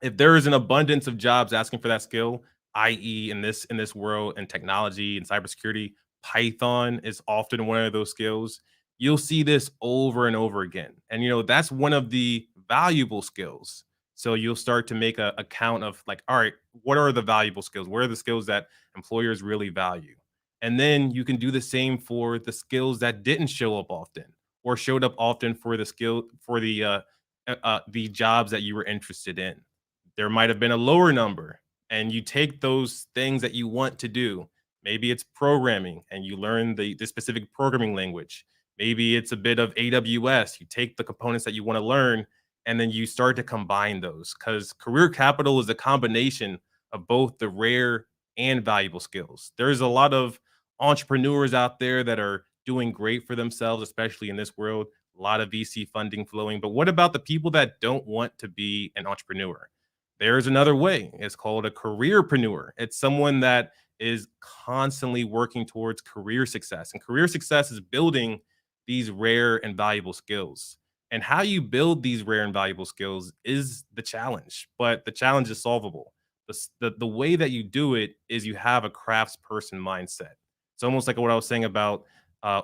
Speaker 11: If there is an abundance of jobs asking for that skill, i.e. in this world and technology and cybersecurity, Python is often one of those skills. You'll see this over and over again. And that's one of the valuable skills. So you'll start to make a count of all right, what are the valuable skills? What are the skills that employers really value? And then you can do the same for the skills that didn't show up often or showed up often for the jobs that you were interested in. There might have been a lower number, and you take those things that you want to do. Maybe it's programming and you learn the specific programming language. Maybe it's a bit of AWS. You take the components that you want to learn and then you start to combine those, because career capital is a combination of both the rare and valuable skills. There's a lot of entrepreneurs out there that are doing great for themselves, especially in this world, a lot of VC funding flowing. But what about the people that don't want to be an entrepreneur? There's another way. It's called a careerpreneur. It's someone that is constantly working towards career success. And career success is building these rare and valuable skills. And how you build these rare and valuable skills is the challenge, but the challenge is solvable. The way that you do it is you have a craftsperson mindset. It's almost like what I was saying about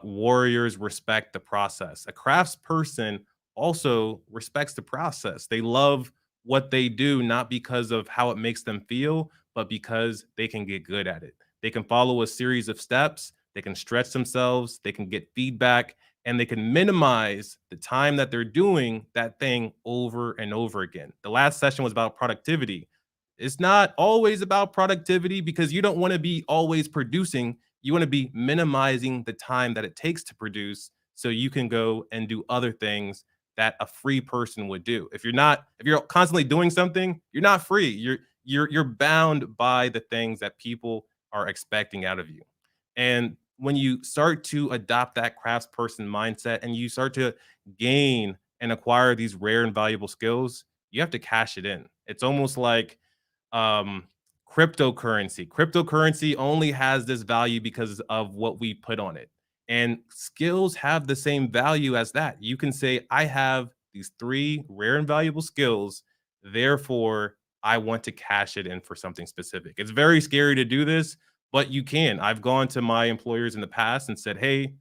Speaker 11: warriors respect the process. A craftsperson also respects the process. They love what they do, not because of how it makes them feel, but because they can get good at it. They can follow a series of steps, they can stretch themselves, they can get feedback, and they can minimize the time that they're doing that thing over and over again. The last session was about productivity. It's not always about productivity because you don't want to be always producing. You want to be minimizing the time that it takes to produce so you can go and do other things that a free person would do. If you're constantly doing something, you're not free. You're bound by the things that people are expecting out of you. And when you start to adopt that craftsperson mindset and you start to gain and acquire these rare and valuable skills, you have to cash it in. It's almost like cryptocurrency. Cryptocurrency only has this value because of what we put on it. And skills have the same value as that. You can say, I have these 3 rare and valuable skills, therefore I want to cash it in for something specific. It's very scary to do this, but you can. I've gone to my employers in the past and said, hey,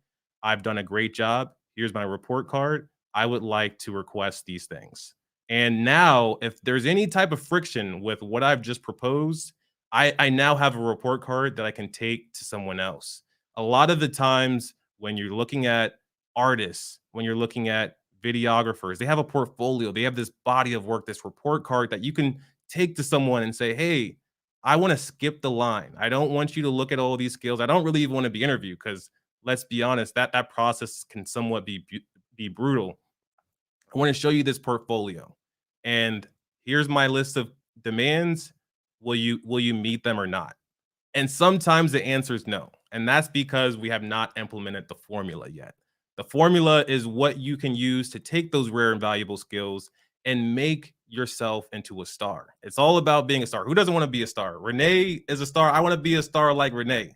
Speaker 11: I've done a great job. Here's my report card. I would like to request these things. And now, if there's any type of friction with what I've just proposed, I now have a report card that I can take to someone else. A lot of the times when you're looking at artists, when you're looking at videographers, they have a portfolio, they have this body of work, this report card that you can take to someone and say, hey, I want to skip the line. I don't want you to look at all these skills. I don't really even want to be interviewed because let's be honest, that process can somewhat be brutal. I want to show you this portfolio. And here's my list of demands. Will you meet them or not? And sometimes the answer is no. And that's because we have not implemented the formula yet. The formula is what you can use to take those rare and valuable skills and make yourself into a star. It's all about being a star. Who doesn't want to be a star? Renee is a star. I want to be a star like Renee.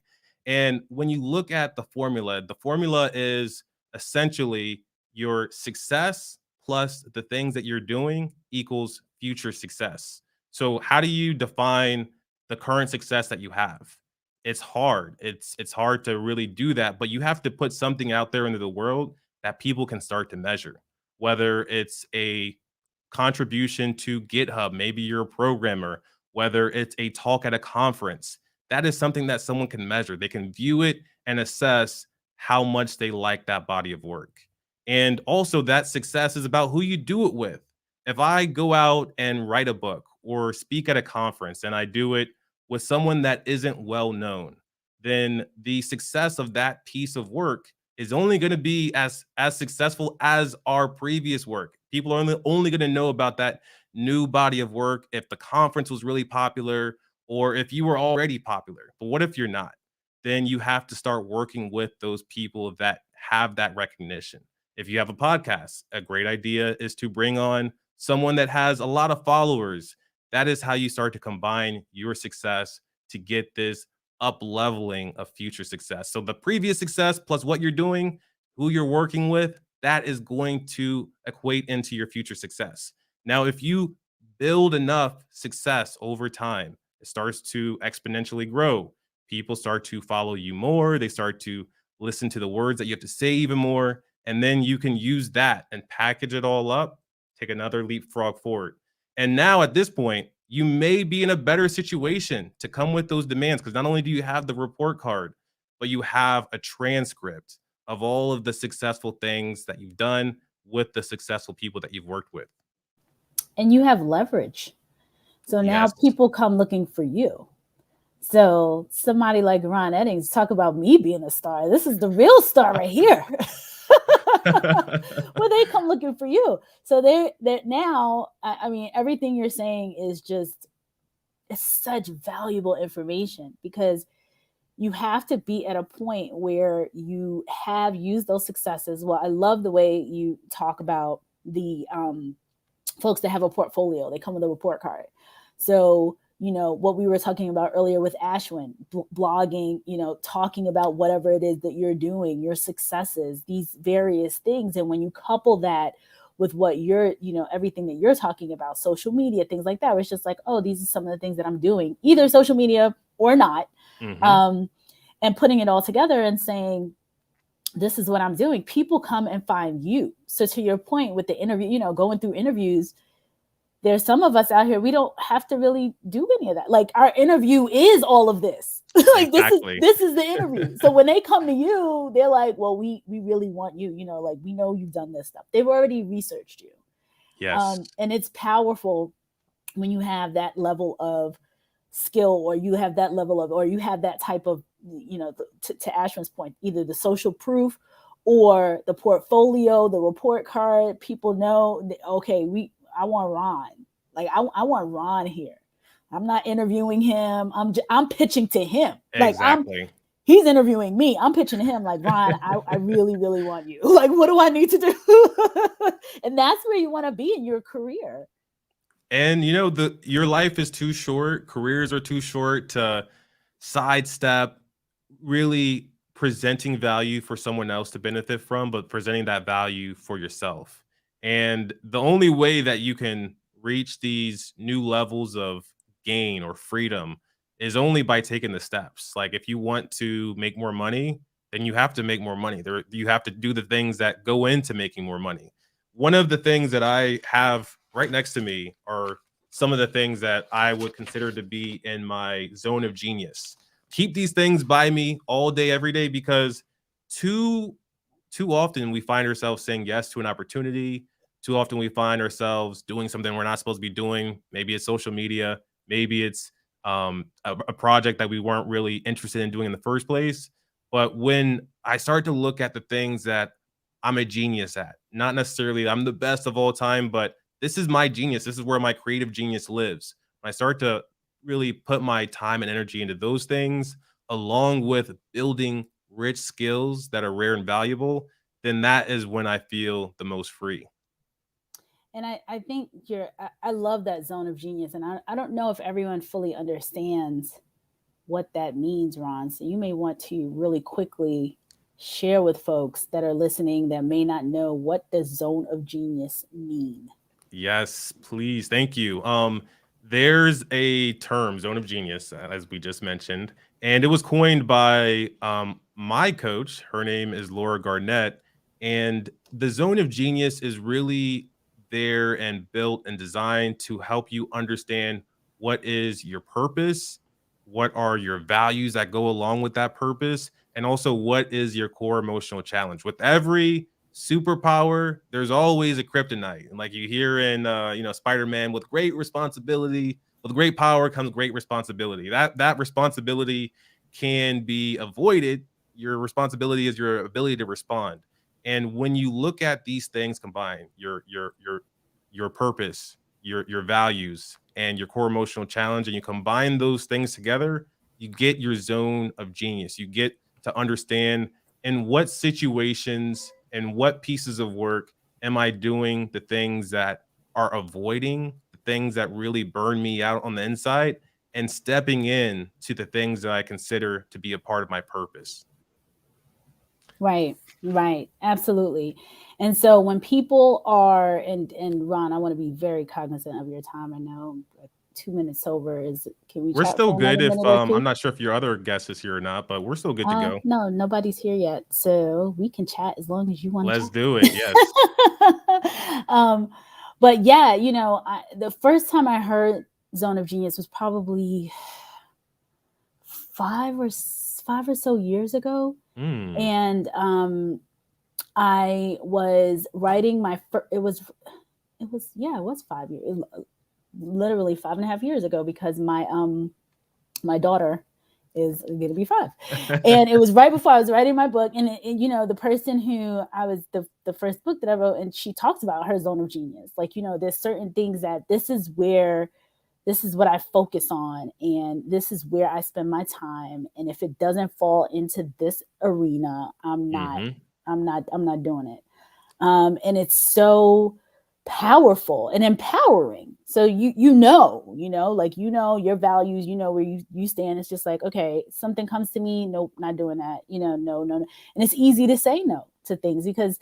Speaker 11: And when you look at the formula is essentially your success plus the things that you're doing equals future success. So how do you define the current success that you have? It's hard. It's hard to really do that, but you have to put something out there into the world that people can start to measure. Whether it's a contribution to GitHub, maybe you're a programmer, whether it's a talk at a conference, that is something that someone can measure. They can view it and assess how much they like that body of work. And also that success is about who you do it with. If I go out and write a book or speak at a conference and I do it with someone that isn't well known, then the success of that piece of work is only going to be as successful as our previous work. People are only going to know about that new body of work if the conference was really popular or if you were already popular. But what if you're not? Then you have to start working with those people that have that recognition. If you have a podcast, a great idea is to bring on someone that has a lot of followers. That is how you start to combine your success to get this up leveling of future success. So the previous success plus what you're doing, who you're working with, that is going to equate into your future success. Now, if you build enough success over time, it starts to exponentially grow. People start to follow you more. They start to listen to the words that you have to say even more. And then you can use that and package it all up, take another leapfrog forward. And now at this point, you may be in a better situation to come with those demands because not only do you have the report card, but you have a transcript of all of the successful things that you've done with the successful people that you've worked with.
Speaker 1: And you have leverage. So now people come looking for you. So somebody like Ron Eddings, talk about me being a star. This is the real star right here. Well, they come looking for you. So they're now, I mean, everything you're saying is just, it's such valuable information, because you have to be at a point where you have used those successes. Well, I love the way you talk about the folks that have a portfolio. They come with a report card. So, you know, what we were talking about earlier with Ashwin, blogging, you know, talking about whatever it is that you're doing, your successes, these various things. And when you couple that with what you're, you know, everything that you're talking about, social media, things like that, it's just like, oh, these are some of the things that I'm doing, either social media or not. And putting it all together and saying, this is what I'm doing. People come and find you. So to your point with the interview, you know, going through interviews, there's some of us out here, we don't have to really do any of that. Like, our interview is all of this. Like,
Speaker 11: Exactly.
Speaker 1: this is the interview. So when they come to you, they're like, well, we really want you, you know, like, we know you've done this stuff. They've already researched you.
Speaker 11: Yes.
Speaker 1: And it's powerful when you have that level of skill, or you have that level of, or you have that type of, you know, to Ashwin's point, either the social proof or the portfolio, the report card. People know, okay, I want Ron. Like, I want Ron here. I'm not interviewing him. I'm pitching to him.
Speaker 11: Exactly.
Speaker 1: Like, he's interviewing me. I'm pitching to him like, Ron, I really, really want you. Like, what do I need to do? And that's where you want to be in your career.
Speaker 11: And, you know, your life is too short. Careers are too short to sidestep really presenting value for someone else to benefit from, but presenting that value for yourself. And the only way that you can reach these new levels of gain or freedom is only by taking the steps. Like, if you want to make more money, then you have to make more money. You have to do the things that go into making more money. One of the things that I have right next to me are some of the things that I would consider to be in my zone of genius. Keep these things by me all day, every day, because too often we find ourselves saying yes to an opportunity. Too often we find ourselves doing something we're not supposed to be doing. Maybe it's social media. Maybe it's a project that we weren't really interested in doing in the first place. But when I start to look at the things that I'm a genius at, not necessarily I'm the best of all time, but this is my genius. This is where my creative genius lives. When I start to really put my time and energy into those things, along with building rich skills that are rare and valuable, then that is when I feel the most free.
Speaker 1: And I think I love that zone of genius. And I don't know if everyone fully understands what that means, Ron. So you may want to really quickly share with folks that are listening that may not know, what does zone of genius mean?
Speaker 11: Yes, please. Thank you. There's a term, zone of genius, as we just mentioned, and it was coined by my coach. Her name is Laura Garnett. And the zone of genius is really there and built and designed to help you understand what is your purpose, what are your values that go along with that purpose, and also what is your core emotional challenge. With every superpower, there's always a kryptonite. And like you hear in Spider-Man, with great responsibility, with great power comes great responsibility. That responsibility can be avoided. Your responsibility is your ability to respond. And when you look at these things combined, your purpose, your values, and your core emotional challenge, and you combine those things together, you get your zone of genius. You get to understand in what situations and what pieces of work am I doing the things that are avoiding, the things that really burn me out on the inside, and stepping in to the things that I consider to be a part of my purpose.
Speaker 1: Right. Absolutely. And so when people are, and Ron, I want to be very cognizant of your time. I know 2 minutes over
Speaker 11: We're still good if I'm not sure if your other guest is here or not, but we're still good to go.
Speaker 1: No, nobody's here yet. So we can chat as long as you want to.
Speaker 11: Let's do it. Yes.
Speaker 1: But yeah, the first time I heard Zone of Genius was probably 5 5 or so years ago.
Speaker 11: Mm.
Speaker 1: And I was writing it was 5 years, literally 5.5 years ago, because my daughter is going to be 5. And it was right before I was writing my book. And the person who I was, the first book that I wrote, and she talks about her zone of genius. Like, there's certain things that this is what I focus on, and this is where I spend my time. And if it doesn't fall into this arena, I'm not doing it. And it's so powerful and empowering. So your values, where you stand. It's just like, okay, something comes to me, nope, not doing that. No. And it's easy to say no to things, because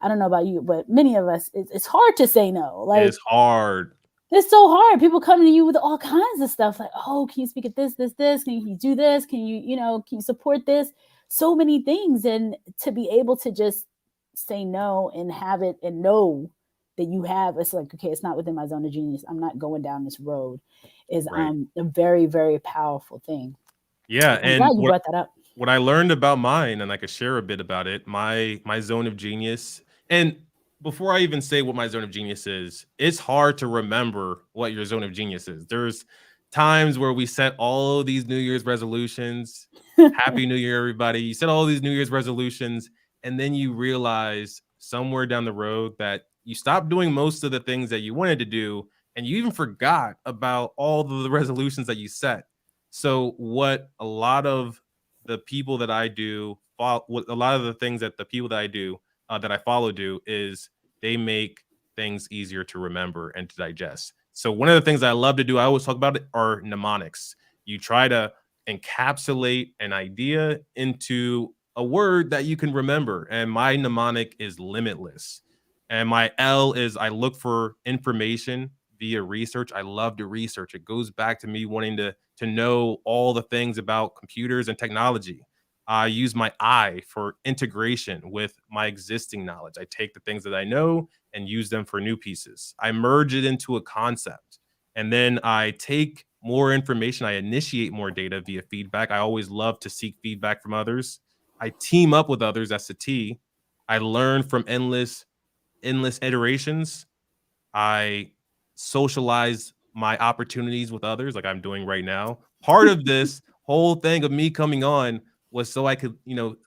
Speaker 1: I don't know about you, but many of us, it's hard to say no. Like,
Speaker 11: it's hard.
Speaker 1: It's so hard. People come to you with all kinds of stuff, like, oh, can you speak at this? Can you do this? Can you, can you support this? So many things. And to be able to just say no and have it and know that you have, it's like, okay, it's not within my zone of genius. I'm not going down this road, is
Speaker 11: right.
Speaker 1: A very, very powerful thing.
Speaker 11: Yeah.
Speaker 1: I'm glad you brought that up.
Speaker 11: What I learned about mine, and I could share a bit about it, my zone of genius. And before I even say what my zone of genius is, it's hard to remember what your zone of genius is. There's times where we set all these New Year's resolutions. Happy New Year, everybody. You set all these New Year's resolutions, and then you realize somewhere down the road that you stopped doing most of the things that you wanted to do, and you even forgot about all the resolutions that you set. So what a lot of the people that I do, a lot of the things that the people that I do, that I follow do, is they make things easier to remember and to digest. So one of the things I love to do, I always talk about it, are mnemonics. You try to encapsulate an idea into a word that you can remember. And my mnemonic is limitless. And my L is I look for information via research. I love to research. It goes back to me wanting to know all the things about computers and technology. I use my I for integration with my existing knowledge. I take the things that I know and use them for new pieces. I merge it into a concept. And then I take more information. I initiate more data via feedback. I always love to seek feedback from others. I team up with others. That's the T. I learn from endless iterations. I socialize my opportunities with others, like I'm doing right now. Part of this whole thing of me coming on was so I could,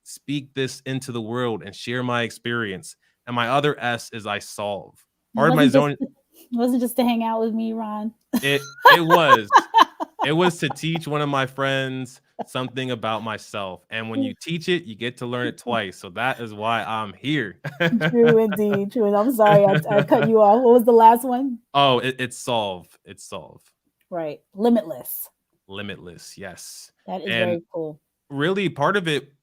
Speaker 11: speak this into the world and share my experience. And my other S is I solve. Part of my zone.
Speaker 1: It wasn't just to hang out with me, Ron.
Speaker 11: It was. It was to teach one of my friends something about myself. And when you teach it, you get to learn it twice. So that is why I'm here.
Speaker 1: True, indeed. True. And I'm sorry I cut you off. What was the last one?
Speaker 11: Oh, it's solve. It's solve.
Speaker 1: Right. Limitless.
Speaker 11: Limitless. Yes.
Speaker 1: That is very cool.
Speaker 11: Really, part of it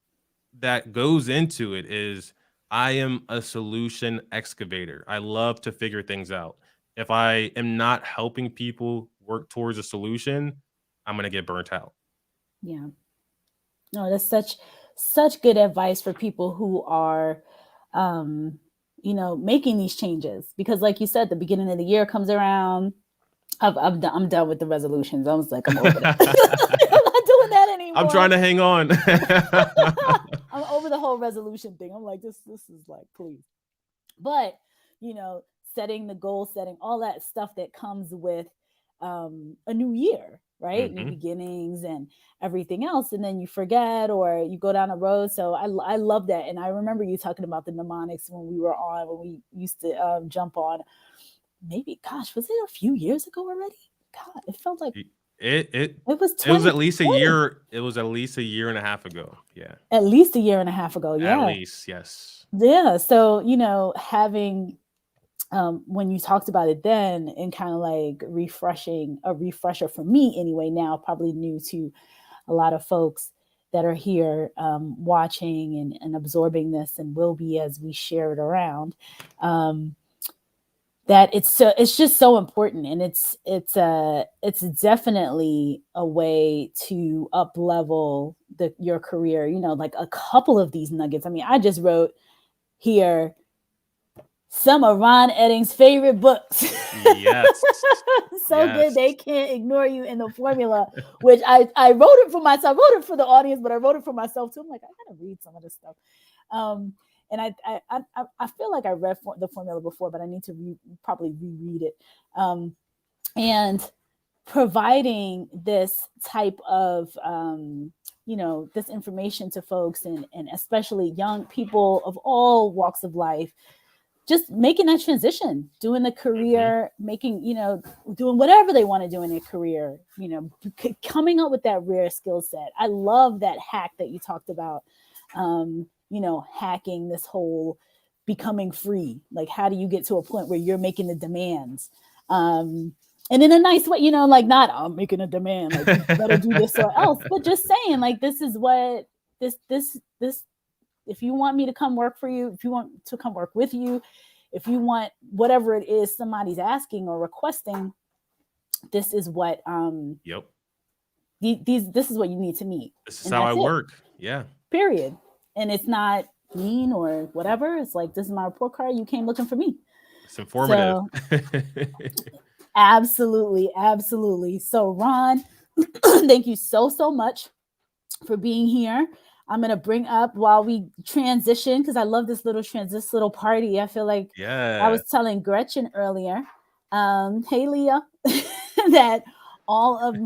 Speaker 11: that goes into it is I am a solution excavator. I love to figure things out. If I am not helping people work towards a solution, I'm going to get burnt out.
Speaker 1: Yeah. No, that's such good advice for people who are, making these changes, because like you said, the beginning of the year comes around. I'm done with the resolutions. I was like, I'm over it. I'm not doing that anymore.
Speaker 11: I'm trying to hang on.
Speaker 1: I'm over the whole resolution thing. I'm like, this is like, please. But, setting the goal, setting all that stuff that comes with a new year, right?
Speaker 11: Mm-hmm.
Speaker 1: New beginnings and everything else. And then you forget or you go down a road. So I love that. And I remember you talking about the mnemonics when we used to jump on. Maybe, gosh, was it a few years ago already? God, it felt like
Speaker 11: it
Speaker 1: was
Speaker 11: at least a year. It was at least a year and a half ago. Yeah.
Speaker 1: At least a year and a half ago. Yeah.
Speaker 11: At least, yes.
Speaker 1: Yeah. So, having when you talked about it then and kind of like a refresher for me anyway, now probably new to a lot of folks that are here watching and absorbing this and will be as we share it around. That it's just so important, and it's definitely a way to up level your career. Like a couple of these nuggets. I mean, I just wrote here some of Ron Edding's favorite books.
Speaker 11: Yes.
Speaker 1: So good they can't ignore you in the formula, which I wrote it for myself. I wrote it for the audience, but I wrote it for myself too. I'm like, I gotta read some of this stuff. And I feel like I read the formula before, but I need to probably reread it. And providing this type of this information to folks, and especially young people of all walks of life, just making that transition, doing the career, making, doing whatever they want to do in their career, coming up with that rare skill set. I love that hack that you talked about, hacking this whole becoming free. Like, how do you get to a point where you're making the demands? And in a nice way, like, not I'm making a demand, like, you better do this or else, but just saying, like, this is what this, if you want me to come work for you, if you want to come work with you, if you want whatever it is somebody's asking or requesting, this is what this is what you need to meet.
Speaker 11: This is how I work. Yeah.
Speaker 1: Period. And it's not mean or whatever. It's like, this is my report card. You came looking for me.
Speaker 11: It's informative.
Speaker 1: So, absolutely. So Ron, thank you so much for being here. I'm going to bring up while we transition, because I love this little party. I feel like I was telling Gretchen earlier, hey Leah, that all of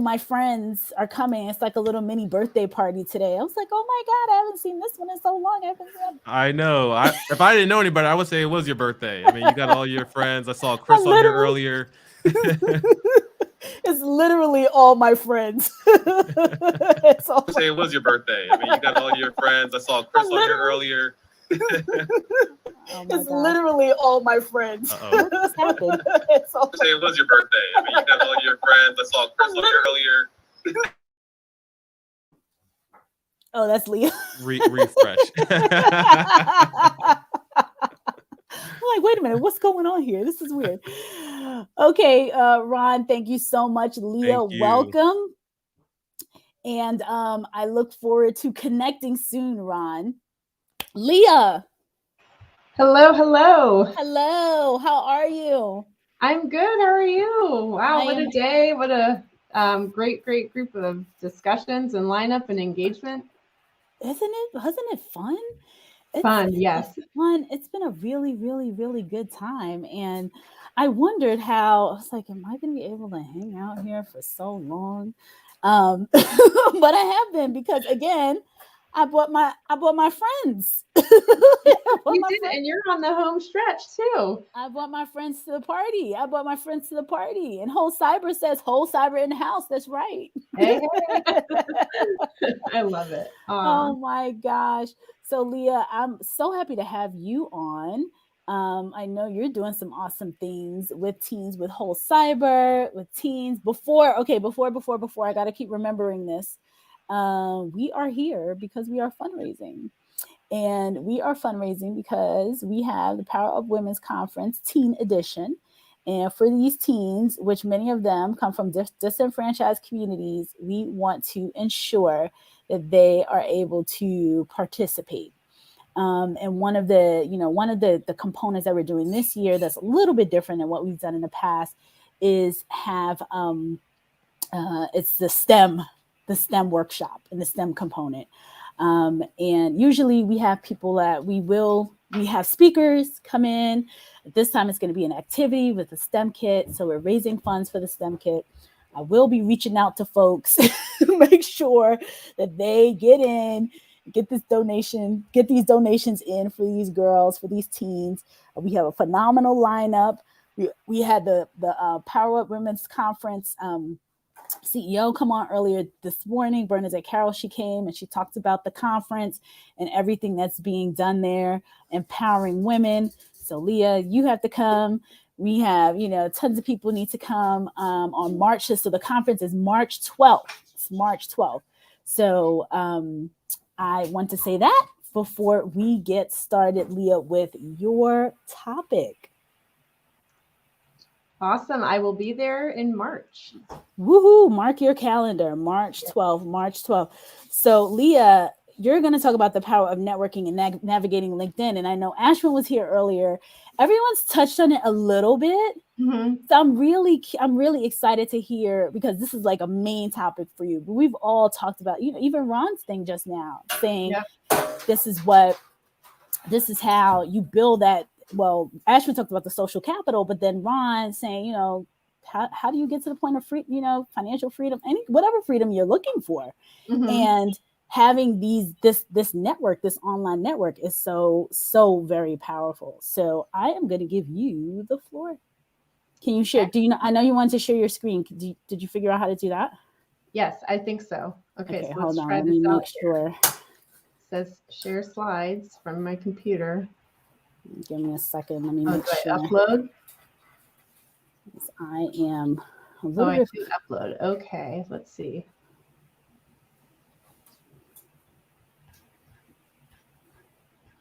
Speaker 1: my friends are coming. It's like a little mini birthday party today. I was like, oh my God, I haven't seen this one in so long.
Speaker 11: I know. If I didn't know anybody, I would say it was your birthday. I mean, you got all your friends. I saw Chris on here earlier.
Speaker 1: It's literally all my friends.
Speaker 11: It was your birthday. I mean, you got all your friends. I saw Chris on here earlier.
Speaker 1: It's literally all my friends.
Speaker 11: What just happened? It was your birthday. I mean, you got all your friends. I saw Chris on here earlier.
Speaker 1: Oh, that's Leah.
Speaker 11: Refresh.
Speaker 1: I'm like, wait a minute, what's going on here? This is weird. Okay, Ron, thank you so much. Leah, welcome. And I look forward to connecting soon, Ron. Leah.
Speaker 12: Hello.
Speaker 1: Hello, how are you?
Speaker 12: I'm good. How are you? Wow, what a day. What a great group of discussions and lineup and engagement.
Speaker 1: Wasn't it fun?
Speaker 12: Yes.
Speaker 1: It's fun. It's been a really good time. And I wondered how, I was like, am I going to be able to hang out here for so long? But I have been, because again, I brought my friends.
Speaker 12: You did, and you're on the home stretch too.
Speaker 1: I brought my friends to the party. And Whole Cyber says, Whole Cyber in the house. That's right.
Speaker 12: Hey. I love it.
Speaker 1: Oh my gosh. So Leah, I'm so happy to have you on. I know you're doing some awesome things with teens, with Whole Cyber, with teens. Before I got to keep remembering this. We are here because we are fundraising. And we are fundraising because we have the Power of Women's Conference Teen Edition. And for these teens, which many of them come from disenfranchised communities, we want to ensure that they are able to participate. And one of the components that we're doing this year that's a little bit different than what we've done in the past is have it's the STEM workshop and the STEM component. And usually we have people that we have speakers come in. This time it's going to be an activity with the STEM kit. So we're raising funds for the STEM kit. I will be reaching out to folks to make sure that they get these donations in for these girls, for these teens. We have a phenomenal lineup. We had the Power Up Women's Conference CEO come on earlier this morning. Bernadette Carroll, she came and she talked about the conference and everything that's being done there, empowering women. So Leah, you have to come. We have, tons of people need to come on March. So the conference is March 12th. It's March 12th. So I want to say that before we get started, Leah, with your topic.
Speaker 12: Awesome. I will be there in March.
Speaker 1: Woohoo. Mark your calendar. March 12th. So Leah, you're going to talk about the power of networking and navigating LinkedIn. And I know Ashwin was here earlier. Everyone's touched on it a little bit.
Speaker 12: Mm-hmm.
Speaker 1: So I'm really excited to hear, because this is like a main topic for you. But we've all talked about, even Ron's thing just now, saying this is how you build that. Well, Ashwin talked about the social capital, but then Ron saying, how do you get to the point of free, financial freedom, whatever freedom you're looking for.
Speaker 12: Mm-hmm.
Speaker 1: And having this network, this online network is so very powerful. So I am going to give you the floor. Can you share? I know you wanted to share your screen. Did you figure out how to do that?
Speaker 12: Yes, I think so. Okay, so
Speaker 1: hold
Speaker 12: let's
Speaker 1: on.
Speaker 12: try
Speaker 1: Let
Speaker 12: this
Speaker 1: me
Speaker 12: out
Speaker 1: make sure.
Speaker 12: It says share slides from my computer.
Speaker 1: Give me a second. Let me make sure.
Speaker 12: Upload?
Speaker 1: I am a little
Speaker 12: I
Speaker 1: bit.
Speaker 12: can upload. Okay, let's see.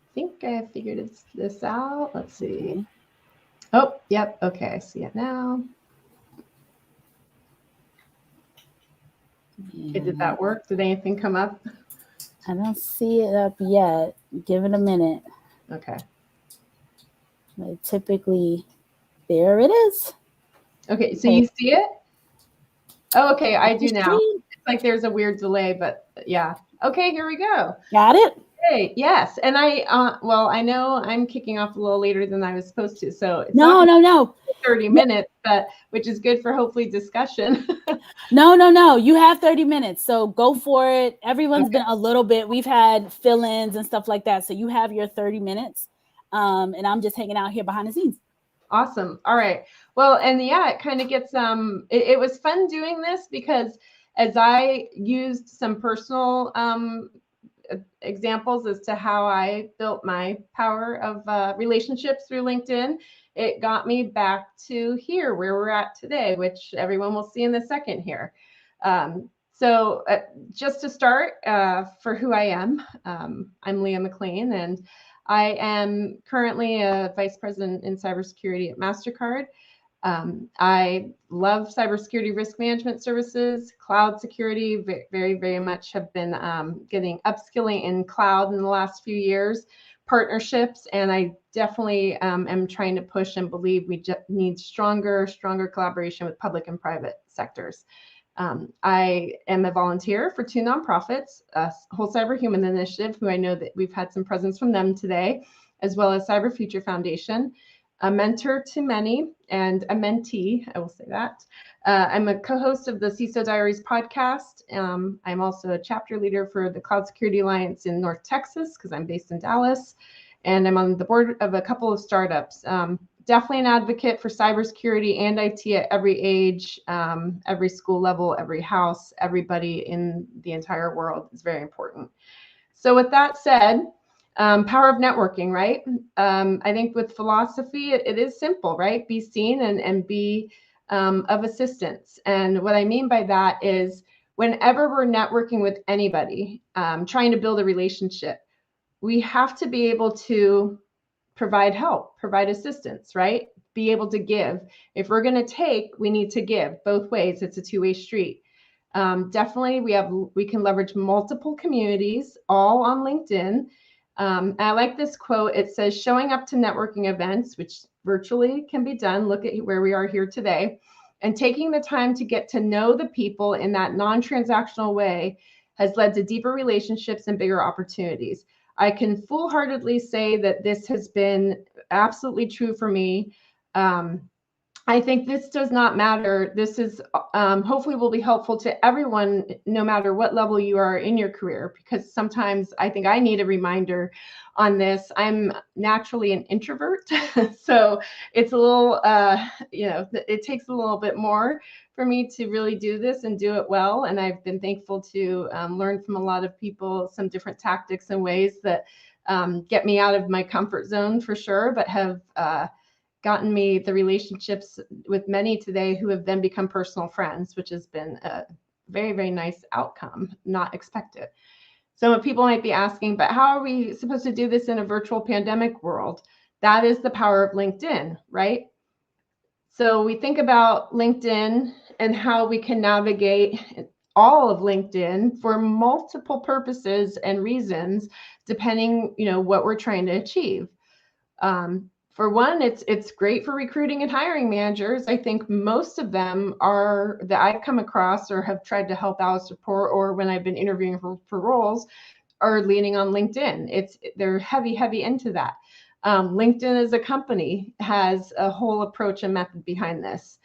Speaker 12: I think I figured this out. Let's see.
Speaker 1: Okay.
Speaker 12: Oh, yep. Okay, I see it now. Okay, did that work? Did anything come up?
Speaker 1: I don't see it up yet. Give it a minute.
Speaker 12: Okay.
Speaker 1: Typically, there it is.
Speaker 12: Okay, so you see it? Oh, okay, I do now. It's like there's a weird delay, but yeah. Okay, here we go.
Speaker 1: Got it?
Speaker 12: Okay, yes. And I know I'm kicking off a little later than I was supposed to. So it's
Speaker 1: no.
Speaker 12: 30 minutes, but which is good for hopefully discussion.
Speaker 1: No. You have 30 minutes. So go for it. Everyone's been a little bit, we've had fill-ins and stuff like that. So you have your 30 minutes. And I'm just hanging out here behind the scenes.
Speaker 12: Awesome. All right. Well, and it kind of gets, it was fun doing this because as I used some personal examples as to how I built my power of relationships through LinkedIn, it got me back to here where we're at today, which everyone will see in a second here. So just to start, for who I am, I'm Leah McLean, and I am currently a vice president in cybersecurity at MasterCard. I love cybersecurity risk management services, cloud security, very, very much have been getting upskilling in cloud in the last few years, partnerships, and I definitely am trying to push and believe we just need stronger collaboration with public and private sectors. I am a volunteer for two nonprofits, Whole Cyber Human Initiative, who I know that we've had some presence from them today, as well as Cyber Future Foundation, a mentor to many and a mentee, I will say that. I'm a co-host of the CISO Diaries podcast. I'm also a chapter leader for the Cloud Security Alliance in North Texas, because I'm based in Dallas, and I'm on the board of a couple of startups. Definitely an advocate for cybersecurity and IT at every age, every school level, every house, everybody in the entire world is very important. So with that said, power of networking, right? I think with philosophy, it is simple, right? Be seen and be of assistance. And what I mean by that is whenever we're networking with anybody, trying to build a relationship, we have to be able to provide help, provide assistance, right? Be able to give. If we're going to take, we need to give both ways. It's a two-way street. Definitely, we can leverage multiple communities, all on LinkedIn. And I like this quote. It says, showing up to networking events, which virtually can be done. Look at where we are here today. And taking the time to get to know the people in that non-transactional way has led to deeper relationships and bigger opportunities. I can full-heartedly say that this has been absolutely true for me. I think this does not matter. This is hopefully will be helpful to everyone, no matter what level you are in your career, because sometimes I think I need a reminder on this. I'm naturally an introvert, so it's a little, it takes a little bit more for me to really do this and do it well. And I've been thankful to learn from a lot of people some different tactics and ways that get me out of my comfort zone for sure, but have gotten me the relationships with many today who have then become personal friends, which has been a very, very nice outcome, not expected. So people might be asking, but how are we supposed to do this in a virtual pandemic world? That is the power of LinkedIn, right? So we think about LinkedIn and how we can navigate all of LinkedIn for multiple purposes and reasons, depending, what we're trying to achieve. For one, it's great for recruiting and hiring managers. I think most of them that I've come across or have tried to help out support, or when I've been interviewing for roles, are leaning on LinkedIn. They're heavy into that. LinkedIn as a company has a whole approach and method behind this.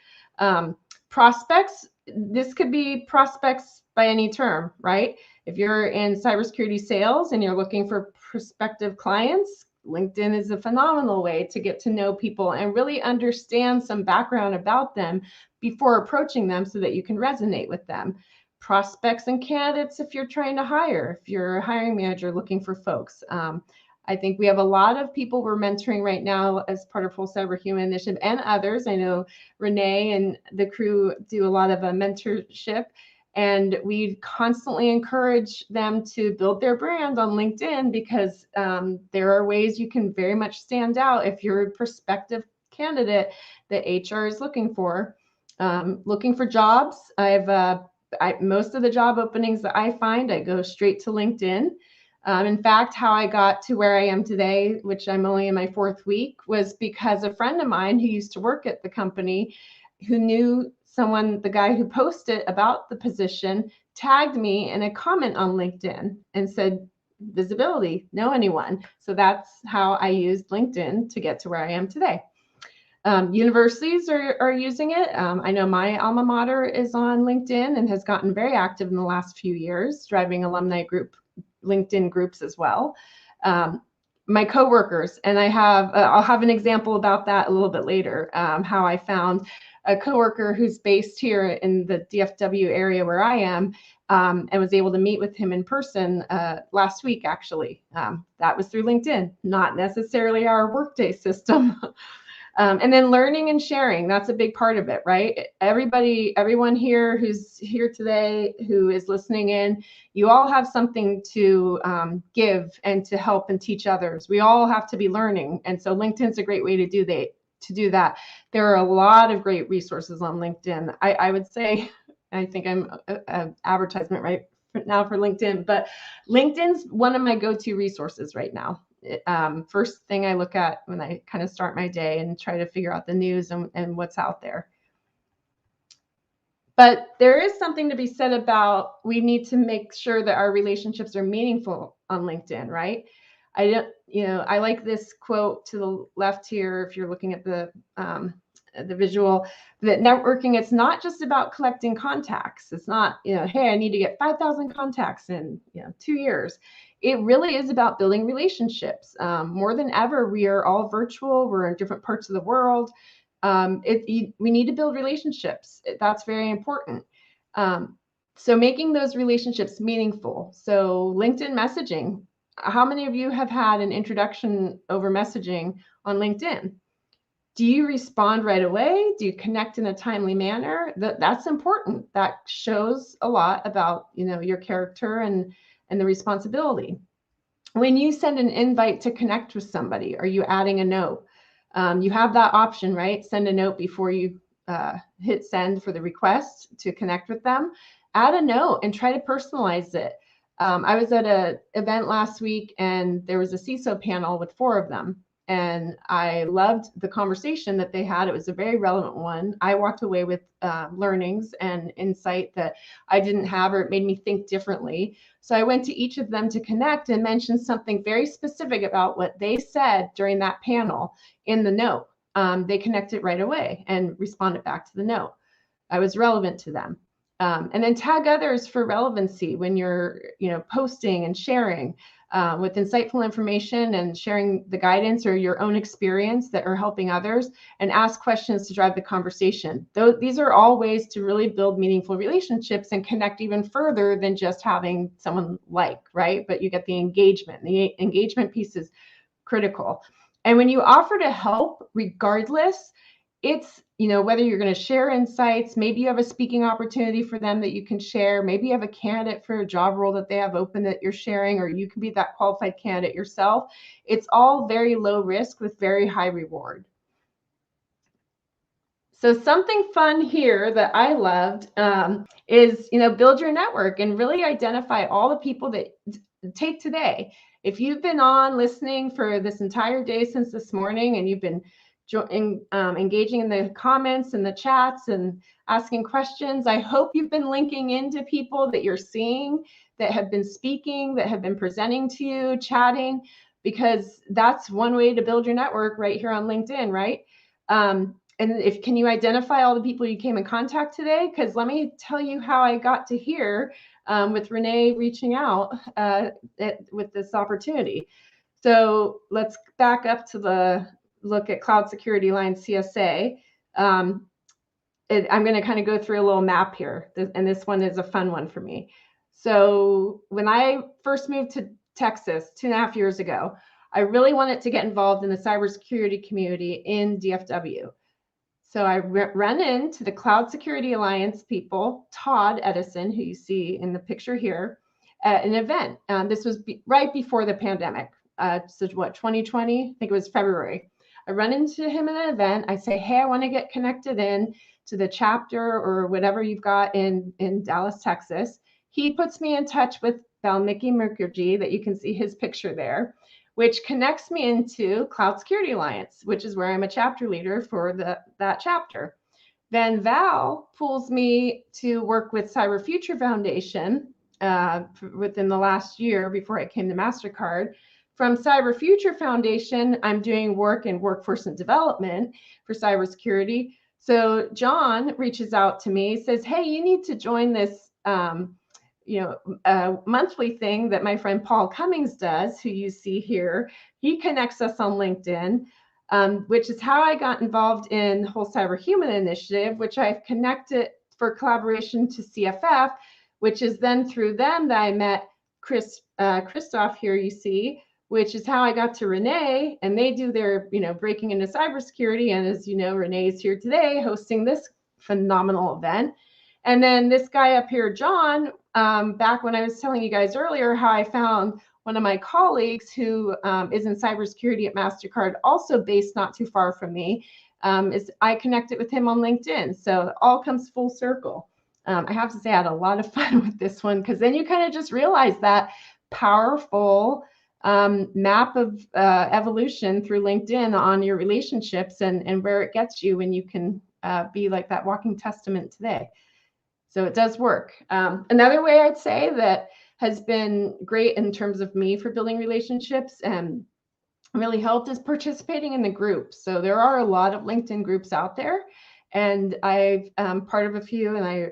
Speaker 12: Prospects, this could be prospects by any term, right? If you're in cybersecurity sales and you're looking for prospective clients, LinkedIn is a phenomenal way to get to know people and really understand some background about them before approaching them so that you can resonate with them. Prospects and candidates, if you're trying to hire, if you're a hiring manager looking for folks. I think we have a lot of people we're mentoring right now as part of Full Cyber Human Initiative and others. I know Renee and the crew do a lot of mentorship, and we constantly encourage them to build their brand on LinkedIn, because there are ways you can very much stand out if you're a prospective candidate that HR is looking for. Looking for jobs, most of the job openings that I find, I go straight to LinkedIn. In fact, how I got to where I am today, which I'm only in my 4th week, was because a friend of mine who used to work at the company, who knew someone, the guy who posted about the position, tagged me in a comment on LinkedIn and said, visibility, know anyone? So that's how I used LinkedIn to get to where I am today. Universities are using it. I know my alma mater is on LinkedIn and has gotten very active in the last few years, driving alumni group LinkedIn groups as well. My coworkers, and I'll have an example about that a little bit later, how I found a coworker who's based here in the DFW area where I am, and was able to meet with him in person last week, actually. That was through LinkedIn, not necessarily our Workday system. And then learning and sharing, that's a big part of it, right? Everyone here who's here today, who is listening in, you all have something to give and to help and teach others. We all have to be learning. And so LinkedIn's a great way to do that. There are a lot of great resources on LinkedIn. I would say, I think I'm an advertisement right now for LinkedIn, but LinkedIn's one of my go-to resources right now. First thing I look at when I kind of start my day and try to figure out the news and what's out there. But there is something to be said about, we need to make sure that our relationships are meaningful on LinkedIn, right? I like this quote to the left here, if you're looking at the visual, that networking, it's not just about collecting contacts. It's not, hey, I need to get 5,000 contacts in 2 years. It really is about building relationships. More than ever, we are all virtual. We're in different parts of the world. We need to build relationships. That's very important. So making those relationships meaningful. So LinkedIn messaging. How many of you have had an introduction over messaging on LinkedIn? Do you respond right away? Do you connect in a timely manner? That's important. That shows a lot about your character and the responsibility. When you send an invite to connect with somebody, are you adding a note? You have that option, right? Send a note before you hit send for the request to connect with them. Add a note and try to personalize it. I was at an event last week and there was a CISO panel with 4 of them. And I loved the conversation that they had. It was a very relevant one. I walked away with learnings and insight that I didn't have, or it made me think differently. So I went to each of them to connect and mention something very specific about what they said during that panel in the note. They connected right away and responded back to the note. I was relevant to them. And then tag others for relevancy when you're posting and sharing. With insightful information and sharing the guidance or your own experience that are helping others, and ask questions to drive the conversation. These are all ways to really build meaningful relationships and connect even further than just having someone right? But you get the engagement. The engagement piece is critical. And when you offer to help, regardless, it's, whether you're going to share insights, maybe you have a speaking opportunity for them that you can share. Maybe you have a candidate for a job role that they have open that you're sharing, or you can be that qualified candidate yourself. It's all very low risk with very high reward. So something fun here that I loved is, build your network and really identify all the people that take today. If you've been on listening for this entire day since this morning, and you've been engaging in the comments and the chats and asking questions, I hope you've been linking into people that you're seeing that have been speaking, that have been presenting to you, chatting, because that's one way to build your network right here on LinkedIn, right? And can you identify all the people you came in contact today? Because let me tell you how I got to here with Renee reaching out with this opportunity. So let's back up to the look at Cloud Security Alliance CSA. I'm going to kind of go through a little map here, and this one is a fun one for me. So when I first moved to Texas 2.5 years ago, I really wanted to get involved in the cybersecurity community in DFW. So I ran into the Cloud Security Alliance people, Todd Edison, who you see in the picture here, at an event. This was right before the pandemic. So what, 2020? I think it was February. I run into him at an event. I say, hey, I want to get connected in to the chapter or whatever you've got in Dallas, Texas. He puts me in touch with Valmiki Mukherjee, that you can see his picture there, which connects me into Cloud Security Alliance, which is where I'm a chapter leader for that chapter. Then Val pulls me to work with Cyber Future Foundation within the last year before I came to MasterCard. From Cyber Future Foundation, I'm doing work in workforce and development for cybersecurity. So John reaches out to me, says, hey, you need to join this monthly thing that my friend Paul Cummings does, who you see here. He connects us on LinkedIn, which is how I got involved in the whole Cyber Human Initiative, which I've connected for collaboration to CFF, which is then through them that I met Christoph here, you see, which is how I got to Renee, and they do their, breaking into cybersecurity. And as you know, Renee is here today hosting this phenomenal event. And then this guy up here, John, back when I was telling you guys earlier how I found one of my colleagues who is in cybersecurity at MasterCard, also based not too far from me, I connected with him on LinkedIn. So it all comes full circle. I have to say I had a lot of fun with this one, because then you kind of just realize that powerful map of evolution through LinkedIn on your relationships and where it gets you when you can be like that walking testament today. So it does work. Another way I'd say that has been great in terms of me for building relationships and really helped is participating in the groups. So there are a lot of LinkedIn groups out there, and I've part of a few, and I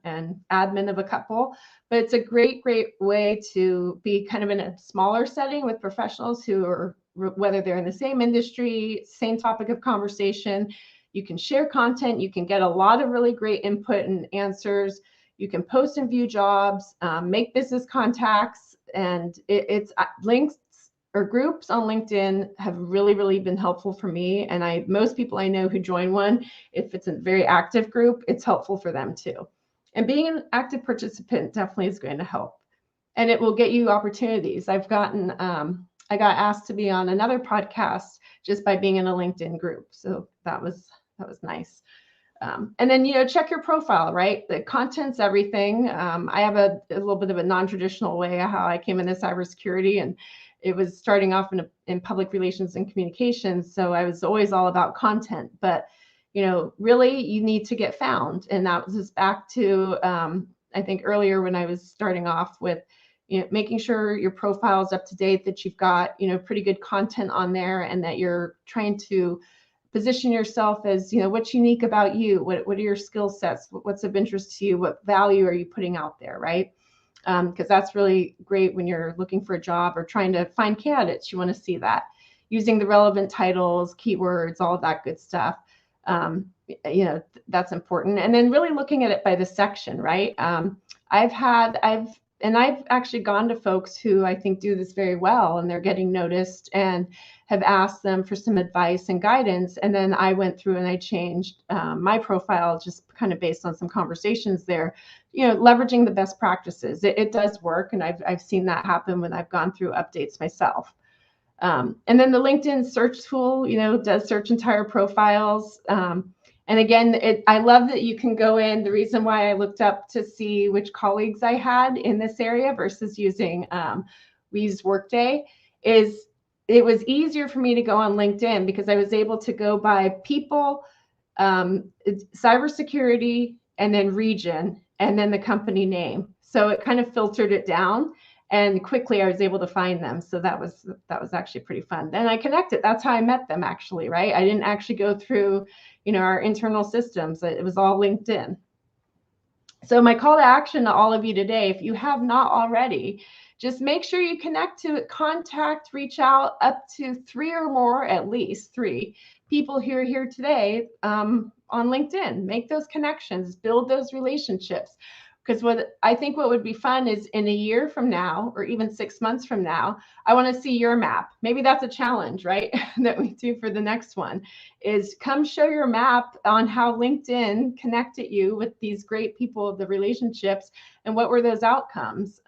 Speaker 12: and admin of a couple. But it's a great way to be kind of in a smaller setting with professionals who are, whether they're in the same industry, same topic of conversation. You can share content. You can get a lot of really great input and answers. You can post and view jobs, make business contacts, and it's links or groups on LinkedIn have really been helpful for me. And most people I know who join one, if it's a very active group, it's helpful for them too. And being an active participant definitely is going to help. And it will get you opportunities. I got asked to be on another podcast just by being in a LinkedIn group. So that was nice. And then, check your profile, right? The content's everything. I have a little bit of a non-traditional way how I came into cybersecurity, and it was starting off in public relations and communications. So I was always all about content, but, really you need to get found. And that was just back to, I think earlier when I was starting off with, making sure your profile is up to date, that you've got, pretty good content on there, and that you're trying to position yourself as, what's unique about you, what are your skill sets, what's of interest to you, what value are you putting out there, right? Because that's really great when you're looking for a job or trying to find candidates. You want to see that using the relevant titles, keywords, all of that good stuff. That's important. And then really looking at it by the section, right? I've actually gone to folks who I think do this very well, and they're getting noticed, and have asked them for some advice and guidance. And then I went through and I changed my profile just kind of based on some conversations there, leveraging the best practices. It does work. And I've seen that happen when I've gone through updates myself. And then the LinkedIn search tool, does search entire profiles. And And again, I love that you can go in. The reason why I looked up to see which colleagues I had in this area versus using, we used Workday, is it was easier for me to go on LinkedIn because I was able to go by people, cybersecurity, and then region, and then the company name. So it kind of filtered it down, and quickly I was able to find them. So that was actually pretty fun. Then I connected. That's how I met them, actually, right? I didn't actually go through, our internal systems. It was all LinkedIn. So my call to action to all of you today, if you have not already, just make sure you connect to contact, reach out up to 3 or more, at least 3 people here today on LinkedIn. Make those connections, build those relationships. Because what would be fun is in a year from now, or even 6 months from now, I want to see your map. Maybe that's a challenge, right? that we do for the next one, is come show your map on how LinkedIn connected you with these great people, the relationships, and what were those outcomes.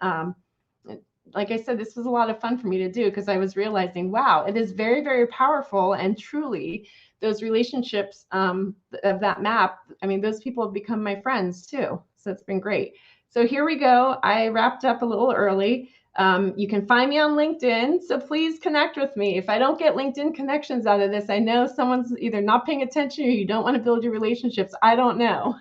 Speaker 12: Like I said, this was a lot of fun for me to do because I was realizing, wow, it is very, very powerful. And truly, those relationships of that map, those people have become my friends too. So it's been great. So here we go. I wrapped up a little early. You can find me on LinkedIn. So please connect with me. If I don't get LinkedIn connections out of this, I know someone's either not paying attention or you don't want to build your relationships. I don't know.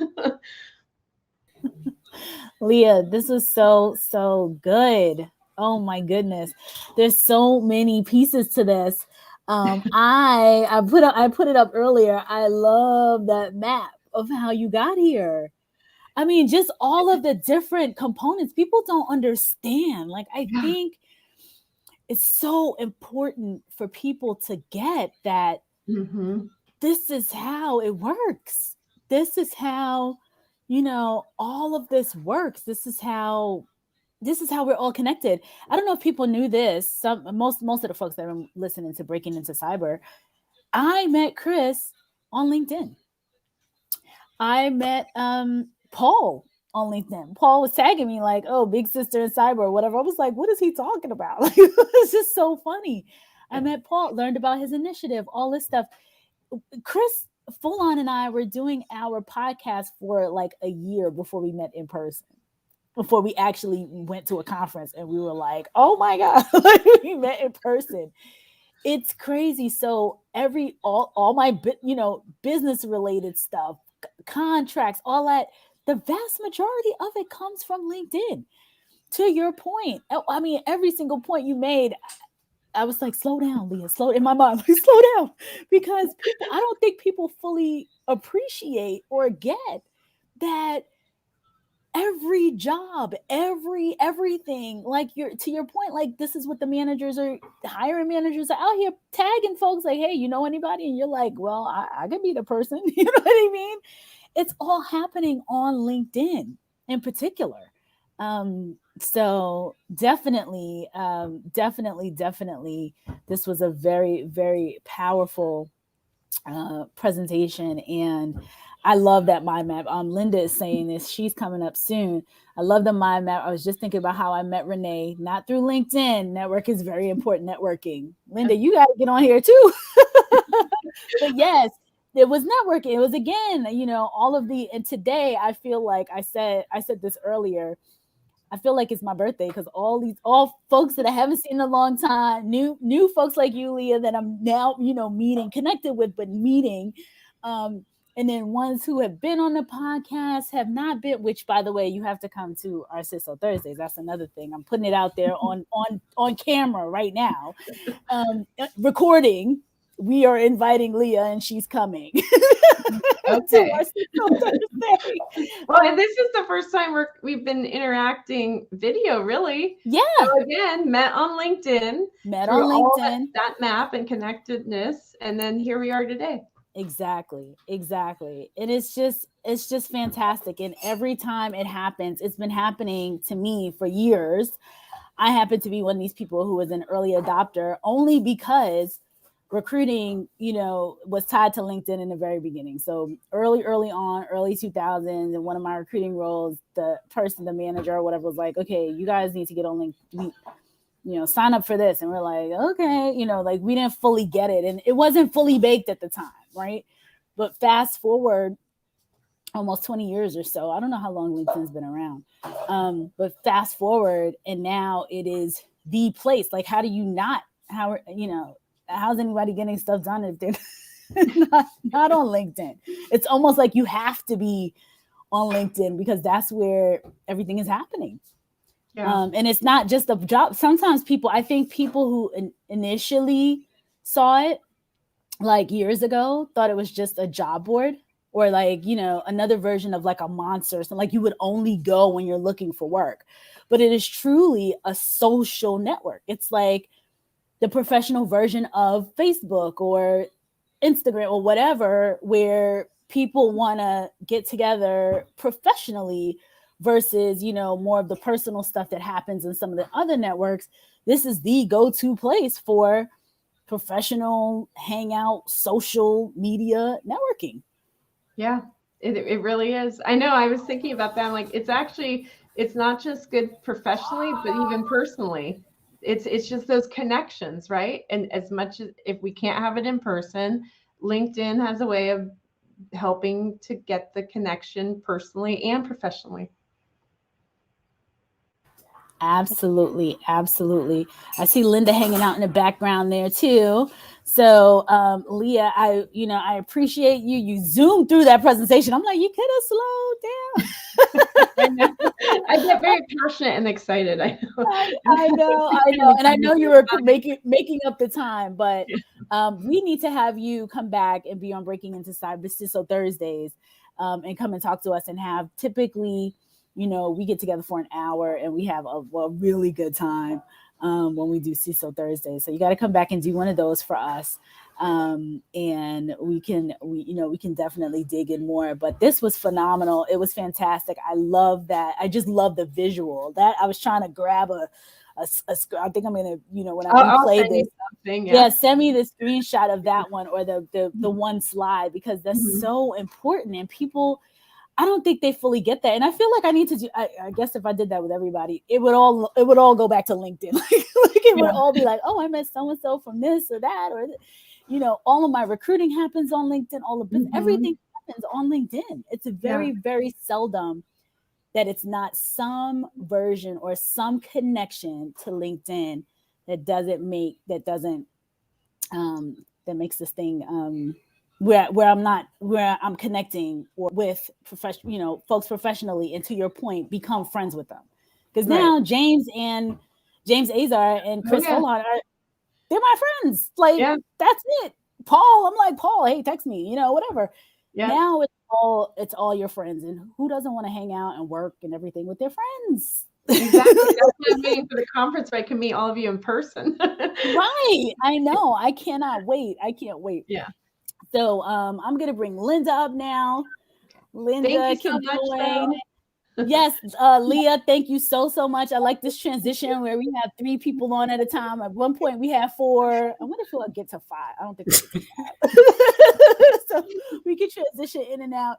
Speaker 1: Leah, this was so good. Oh my goodness. There's so many pieces to this. I put it up earlier. I love that map of how you got here. Just all of the different components people don't understand. Like, I think it's so important for people to get that this is how it works. This is how, all of this works. This is how we're all connected. I don't know if people knew this. Most of the folks that are listening to Breaking Into Cyber, I met Chris on LinkedIn. I met Paul on LinkedIn. Paul was tagging me like, "Oh, big sister in cyber," or whatever. I was like, "What is he talking about?" Like, it's just so funny. I met Paul, learned about his initiative, all this stuff. Chris Fullon and I were doing our podcast for like a year before we met in person. Before we actually went to a conference, and we were like, "Oh my God," we met in person. It's crazy. So all my business related stuff, contracts, all that, the vast majority of it comes from LinkedIn. To your point, every single point you made, I was like, slow down, Leah, slow in my mind, like, slow down, because I don't think people fully appreciate or get that every job, everything, like to your point, like this is what the hiring managers are out here tagging folks like, "Hey, you know anybody?" And you're like, "Well, I could be the person." You know what I mean? It's all happening on LinkedIn in particular. So definitely, this was a very, very powerful presentation, and I love that mind map. Linda is saying this. She's coming up soon. I love the mind map. I was just thinking about how I met Renee, not through LinkedIn. Network is very important. Networking. Linda, you got to get on here too. But yes, it was networking. It was, again, all of and today I feel like I said this earlier. I feel like it's my birthday because all folks that I haven't seen in a long time, new folks like you, Leah, that I'm now, meeting, connected with, but meeting. And then ones who have been on the podcast have not been, which, by the way, you have to come to our CISO Thursdays. That's another thing. I'm putting it out there on camera right now. Recording. We are inviting Leah, and she's coming.
Speaker 12: Okay. Well, and this is the first time we've been interacting video, really.
Speaker 1: Yeah.
Speaker 12: So again, met on LinkedIn. That map and connectedness, and then here we are today.
Speaker 1: Exactly. And it's just fantastic. And every time it happens, it's been happening to me for years. I happen to be one of these people who was an early adopter only because recruiting, was tied to LinkedIn in the very beginning. So early on, early 2000s, in one of my recruiting roles, the manager or whatever was like, "Okay, you guys need to get on LinkedIn, sign up for this." And we're like, "Okay," like we didn't fully get it. And it wasn't fully baked at the time, right? But fast forward almost 20 years or so. I don't know how long LinkedIn's been around. But fast forward, and now it is the place. Like, how do you not, how's anybody getting stuff done if they're not on LinkedIn? It's almost like you have to be on LinkedIn because that's where everything is happening. Yeah. And it's not just a job. Sometimes I think people who initially saw it like years ago thought it was just a job board, or like, another version of like a monster. So like you would only go when you're looking for work. But it is truly a social network. It's like the professional version of Facebook or Instagram or whatever, where people want to get together professionally versus, more of the personal stuff that happens in some of the other networks. This is the go-to place for professional hangout, social media networking.
Speaker 12: Yeah, it really is. I know, I was thinking about that. I'm like, it's not just good professionally, but even personally. It's just those connections, right? And as much as if we can't have it in person, LinkedIn has a way of helping to get the connection personally and professionally.
Speaker 1: Absolutely. Absolutely. I see Linda hanging out in the background there too. So, Leah, I appreciate you. You zoomed through that presentation. I'm like, you could have slowed down.
Speaker 12: I know. I get very passionate and excited. I
Speaker 1: know. And I know you were making up the time, but we need to have you come back and be on Breaking Into CISO Thursdays and come and talk to us and have typically, we get together for an hour and we have a really good time when we do CISO Thursdays. So you got to come back and do one of those for us. And we can definitely dig in more, but this was phenomenal. It was fantastic. I love that. I just love the visual that I was trying to grab I think I'm going to, when I play this, send me the screenshot of that one or the one slide, because that's so important. And people, I don't think they fully get that. And I feel like I need to do, I guess if I did that with everybody, it would all go back to LinkedIn. like it would all be like, oh, I met so-and-so from this or that, or, all of my recruiting happens on LinkedIn, all of everything happens on LinkedIn. It's very, very seldom that it's not some version or some connection to LinkedIn that makes this thing, where I'm connecting with folks professionally, and to your point, become friends with them. Because now James Azar and Chris Folon they're my friends. Like that's it. Paul, I'm like, Paul, hey, text me, whatever. Yeah. Now it's all your friends, and who doesn't want to hang out and work and everything with their friends?
Speaker 12: Exactly. That's why I'm waiting for the conference where I can meet all of you in person.
Speaker 1: Right. I know. I cannot wait. I can't wait.
Speaker 12: Yeah.
Speaker 1: So I'm gonna bring Linda up now. Linda,
Speaker 12: thank you so much.
Speaker 1: Yes, Leah, thank you so much. I like this transition where we have 3 people on at a time. At one point, we have 4. I wonder if we'll get to 5. I don't think we'll get to 5. So we can transition in and out.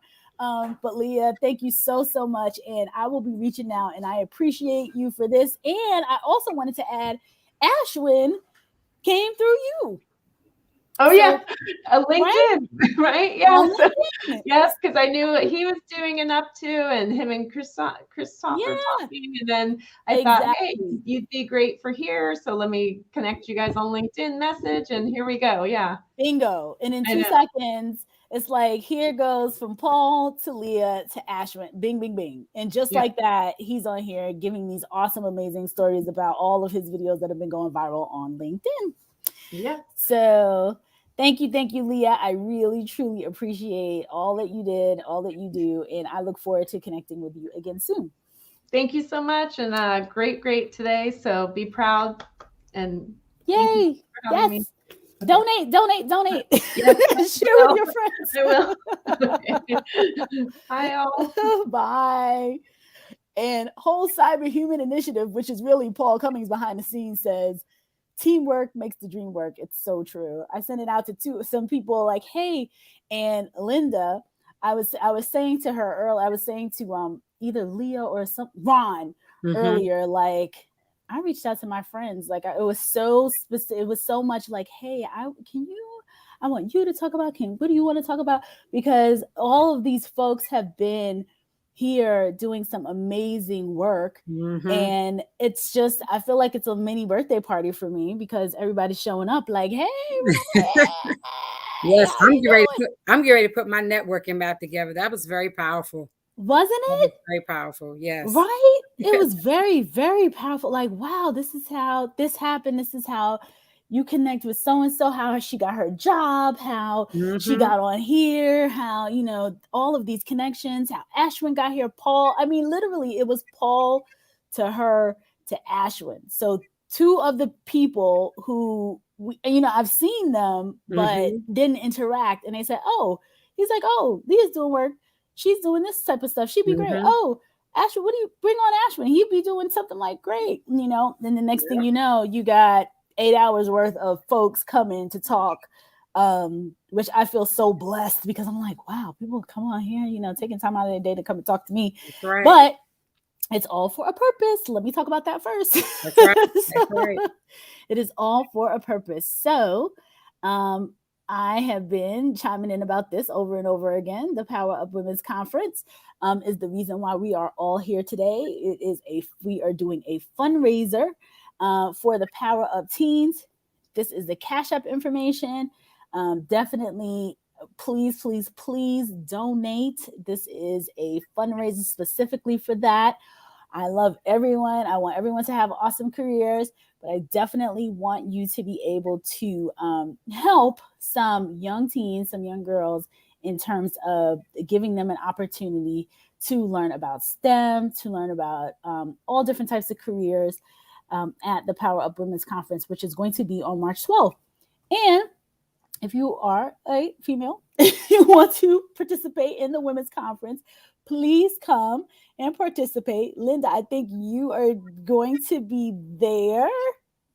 Speaker 1: But Leah, thank you so much. And I will be reaching out, and I appreciate you for this. And I also wanted to add, Ashwin came through you.
Speaker 12: Oh, yeah, a LinkedIn, right? Yeah. So, yes, because I knew he was doing an up to, and him and Chris were talking. And then I thought, hey, you'd be great for here. So let me connect you guys on LinkedIn message. And here we go. Yeah.
Speaker 1: Bingo. And in 2 seconds, it's like, here goes from Paul to Leah to Ashwin. Bing, bing, bing. And just like that, he's on here giving these awesome, amazing stories about all of his videos that have been going viral on LinkedIn.
Speaker 12: Yeah.
Speaker 1: So thank you, Leah. I really, truly appreciate all that you did, all that you do. And I look forward to connecting with you again soon.
Speaker 12: Thank you so much. And great today. So be proud. And
Speaker 1: yay. Yes. Me. Okay. Donate. Yes, share with your friends.
Speaker 12: I will. Okay. Bye all.
Speaker 1: Bye. And Whole Cyber Human Initiative, which is really Paul Cummings behind the scenes, says, teamwork makes the dream work. It's so true. I sent it out to some people like, hey, and Linda, I was saying to her earlier, I was saying to either Leah or Ron earlier, like, I reached out to my friends. Like it was so specific. It was so much like, hey, I want you to talk about what do you want to talk about? Because all of these folks have been here doing some amazing work. And it's just, I feel like it's a mini birthday party for me because everybody's showing up like, hey,
Speaker 13: yes, I'm getting ready to put my networking map together. That was very powerful.
Speaker 1: Wasn't it?
Speaker 13: Very powerful. Yes.
Speaker 1: Right. It was very, very powerful. Like, wow, this is how this happened. This is how you connect with so-and-so, how she got her job, how she got on here, how, all of these connections, how Ashwin got here, Paul. I mean, literally it was Paul to her to Ashwin. So 2 of the people who, I've seen them, but didn't interact. And they said, oh, he's like, oh, Leah's doing work. She's doing this type of stuff. She'd be great. Oh, Ashwin, what do you bring on Ashwin? He'd be doing something like great, Then the next thing you know, you got 8 hours worth of folks coming to talk, which I feel so blessed because I'm like, wow, people come on here, taking time out of their day to come and talk to me.
Speaker 13: Right.
Speaker 1: But it's all for a purpose. Let me talk about that first.
Speaker 13: That's right. That's right.
Speaker 1: It is all for a purpose. So, I have been chiming in about this over and over again. The Power Up Women's Conference is the reason why we are all here today. We are doing a fundraiser for the Power Up Teens. This is the Cash App information. Definitely, please donate. This is a fundraiser specifically for that. I love everyone. I want everyone to have awesome careers, but I definitely want you to be able to help some young teens, some young girls in terms of giving them an opportunity to learn about STEM, to learn about all different types of careers at the Power Up Women's Conference, which is going to be on March 12th. And if you are a female, you want to participate in the Women's Conference, please come and participate. Linda, I think you are going to be there.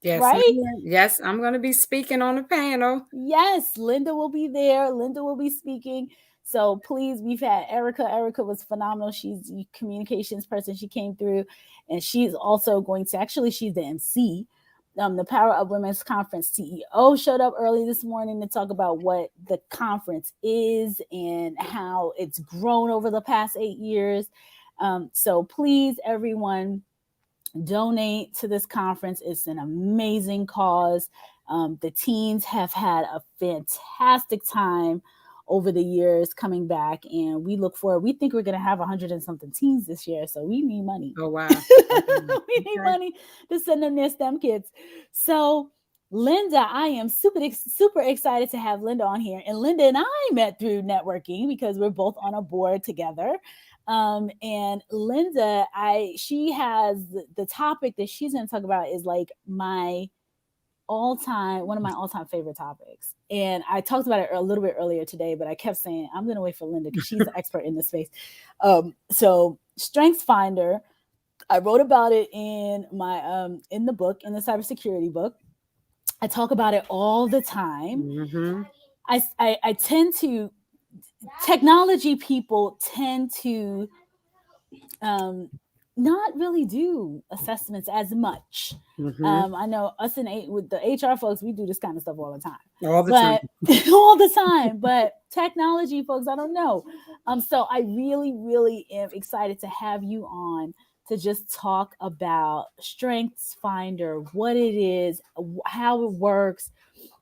Speaker 13: Yes,
Speaker 1: right?
Speaker 13: Yes, I'm going to be speaking on the panel.
Speaker 1: Yes, Linda will be there. Linda will be speaking. So please, we've had Erica. Erica was phenomenal. She's the communications person. She came through, and she's also going to, actually, she's the MC. The Power Up Women's Conference CEO showed up early this morning to talk about what the conference is and how it's grown over the past 8 years. So please, everyone, donate to this conference. It's an amazing cause. The teens have had a fantastic time over the years coming back, and we think we're going to have 100 and something teens this year, so we need money.
Speaker 13: Oh, wow.
Speaker 1: We need money to send them their STEM kids. So Linda, I am super excited to have Linda on here. And Linda and I met through networking because we're both on a board together. And Linda, she has the topic that she's going to talk about is like one of my all-time favorite topics. And I talked about it a little bit earlier today, but I kept saying, I'm going to wait for Linda because she's an expert in this space. So Strengths Finder, I wrote about it in my, in the book, in the cybersecurity book. I talk about it all the time.
Speaker 13: Mm-hmm.
Speaker 1: I tend to, technology people tend to not really do assessments as much.
Speaker 13: Mm-hmm.
Speaker 1: I know us with the HR folks, we do this kind of stuff all the time.
Speaker 13: All the time.
Speaker 1: But technology folks, I don't know. So I really, really am excited to have you on to just talk about Strengths Finder, what it is, how it works,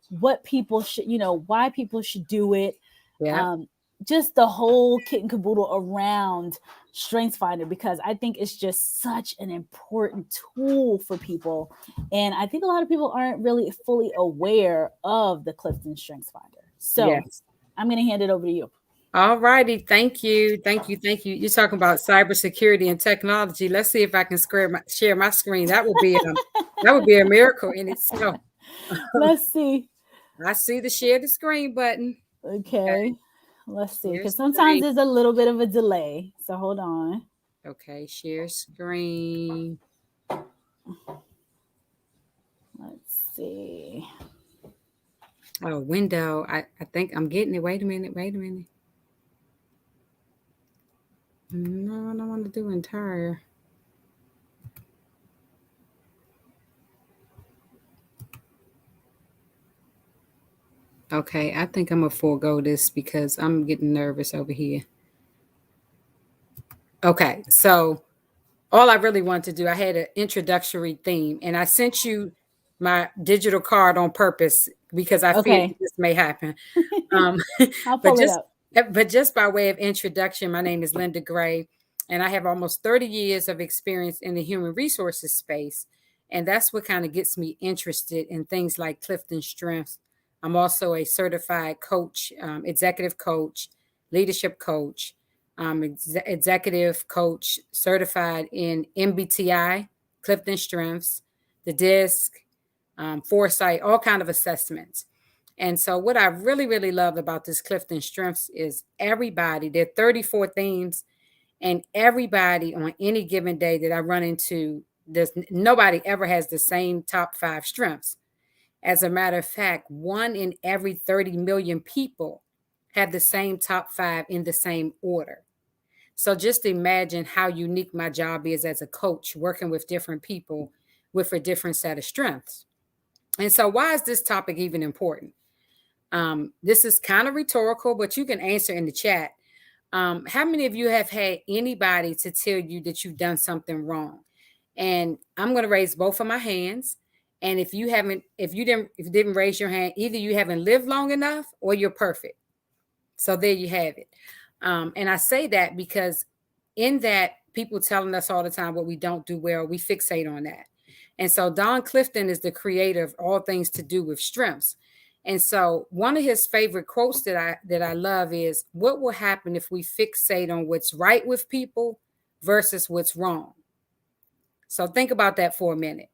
Speaker 1: what people should, why people should do it.
Speaker 13: Yeah.
Speaker 1: Just the whole kit and caboodle around Strengths Finder, because I think it's just such an important tool for people. And I think a lot of people aren't really fully aware of the Clifton Strengths Finder. So yes. I'm going to hand it over to you.
Speaker 13: All righty. Thank you. You're talking about cybersecurity and technology. Let's see if I can share my screen. That would be a miracle in itself.
Speaker 1: Let's see.
Speaker 13: I see the share the screen button.
Speaker 1: Okay. Let's see, because sometimes there's a little bit of a delay. So hold on.
Speaker 13: Okay, share screen.
Speaker 1: Let's see.
Speaker 13: Oh, window. I think I'm getting it. Wait a minute. No, I don't want to do entire. Okay, I think I'm gonna forego this because I'm getting nervous over here. Okay, so all I really wanted to do, I had an introductory theme, and I sent you my digital card on purpose because I figured this may happen.
Speaker 1: I'll pull it up.
Speaker 13: But just by way of introduction, my name is Linda Gray, and I have almost 30 years of experience in the human resources space. And that's what kind of gets me interested in things like Clifton Strengths. I'm also a certified coach, executive coach, leadership coach, executive coach, certified in MBTI, Clifton Strengths, the DISC, Foresight, all kind of assessments. And so what I really, really love about this Clifton Strengths is everybody, there are 34 themes, and everybody on any given day that I run into, nobody ever has the same top 5 strengths. As a matter of fact, 1 in every 30 million people have the same top 5 in the same order. So just imagine how unique my job is as a coach, working with different people with a different set of strengths. And so why is this topic even important? This is kind of rhetorical, but you can answer in the chat. How many of you have had anybody to tell you that you've done something wrong? And I'm going to raise both of my hands. And if you didn't raise your hand, either you haven't lived long enough or you're perfect. So there you have it. And I say that because in that, people telling us all the time what we don't do well, we fixate on that. And so Don Clifton is the creator of all things to do with strengths. And so one of his favorite quotes that I love is, what will happen if we fixate on what's right with people versus what's wrong? So think about that for a minute.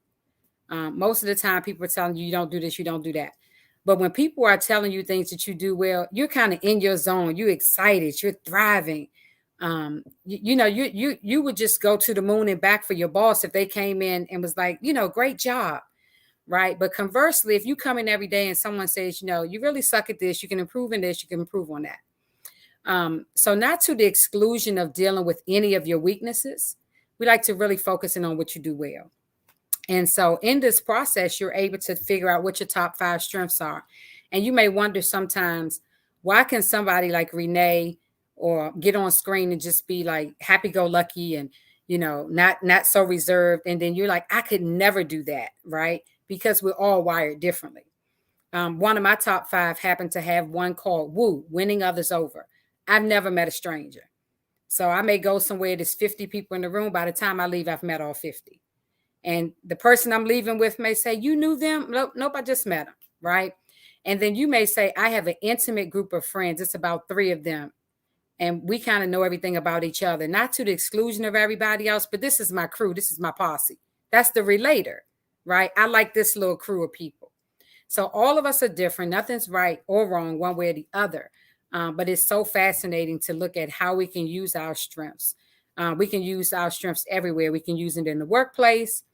Speaker 13: Most of the time people are telling you, you don't do this, you don't do that. But when people are telling you things that you do well, you're kind of in your zone. You're excited. You're thriving. You would just go to the moon and back for your boss if they came in and was like, great job. Right. But conversely, if you come in every day and someone says, you really suck at this, you can improve in this, you can improve on that. So not to the exclusion of dealing with any of your weaknesses, we like to really focus in on what you do well. And so in this process, you're able to figure out what your top 5 strengths are. And you may wonder sometimes, why can somebody like Renee or get on screen and just be like happy-go-lucky and, not so reserved. And then you're like, I could never do that. Right. Because we're all wired differently. One of my top 5 happened to have one called Woo, winning others over. I've never met a stranger. So I may go somewhere, there's 50 people in the room. By the time I leave, I've met all 50. And the person I'm leaving with may say, you knew them? Nope, I just met them, right? And then you may say, I have an intimate group of friends. It's about 3 of them. And we kind of know everything about each other, not to the exclusion of everybody else, but this is my crew. This is my posse. That's the relator, right? I like this little crew of people. So all of us are different. Nothing's right or wrong one way or the other. But it's so fascinating to look at how we can use our strengths. We can use our strengths everywhere. We can use it in the workplace.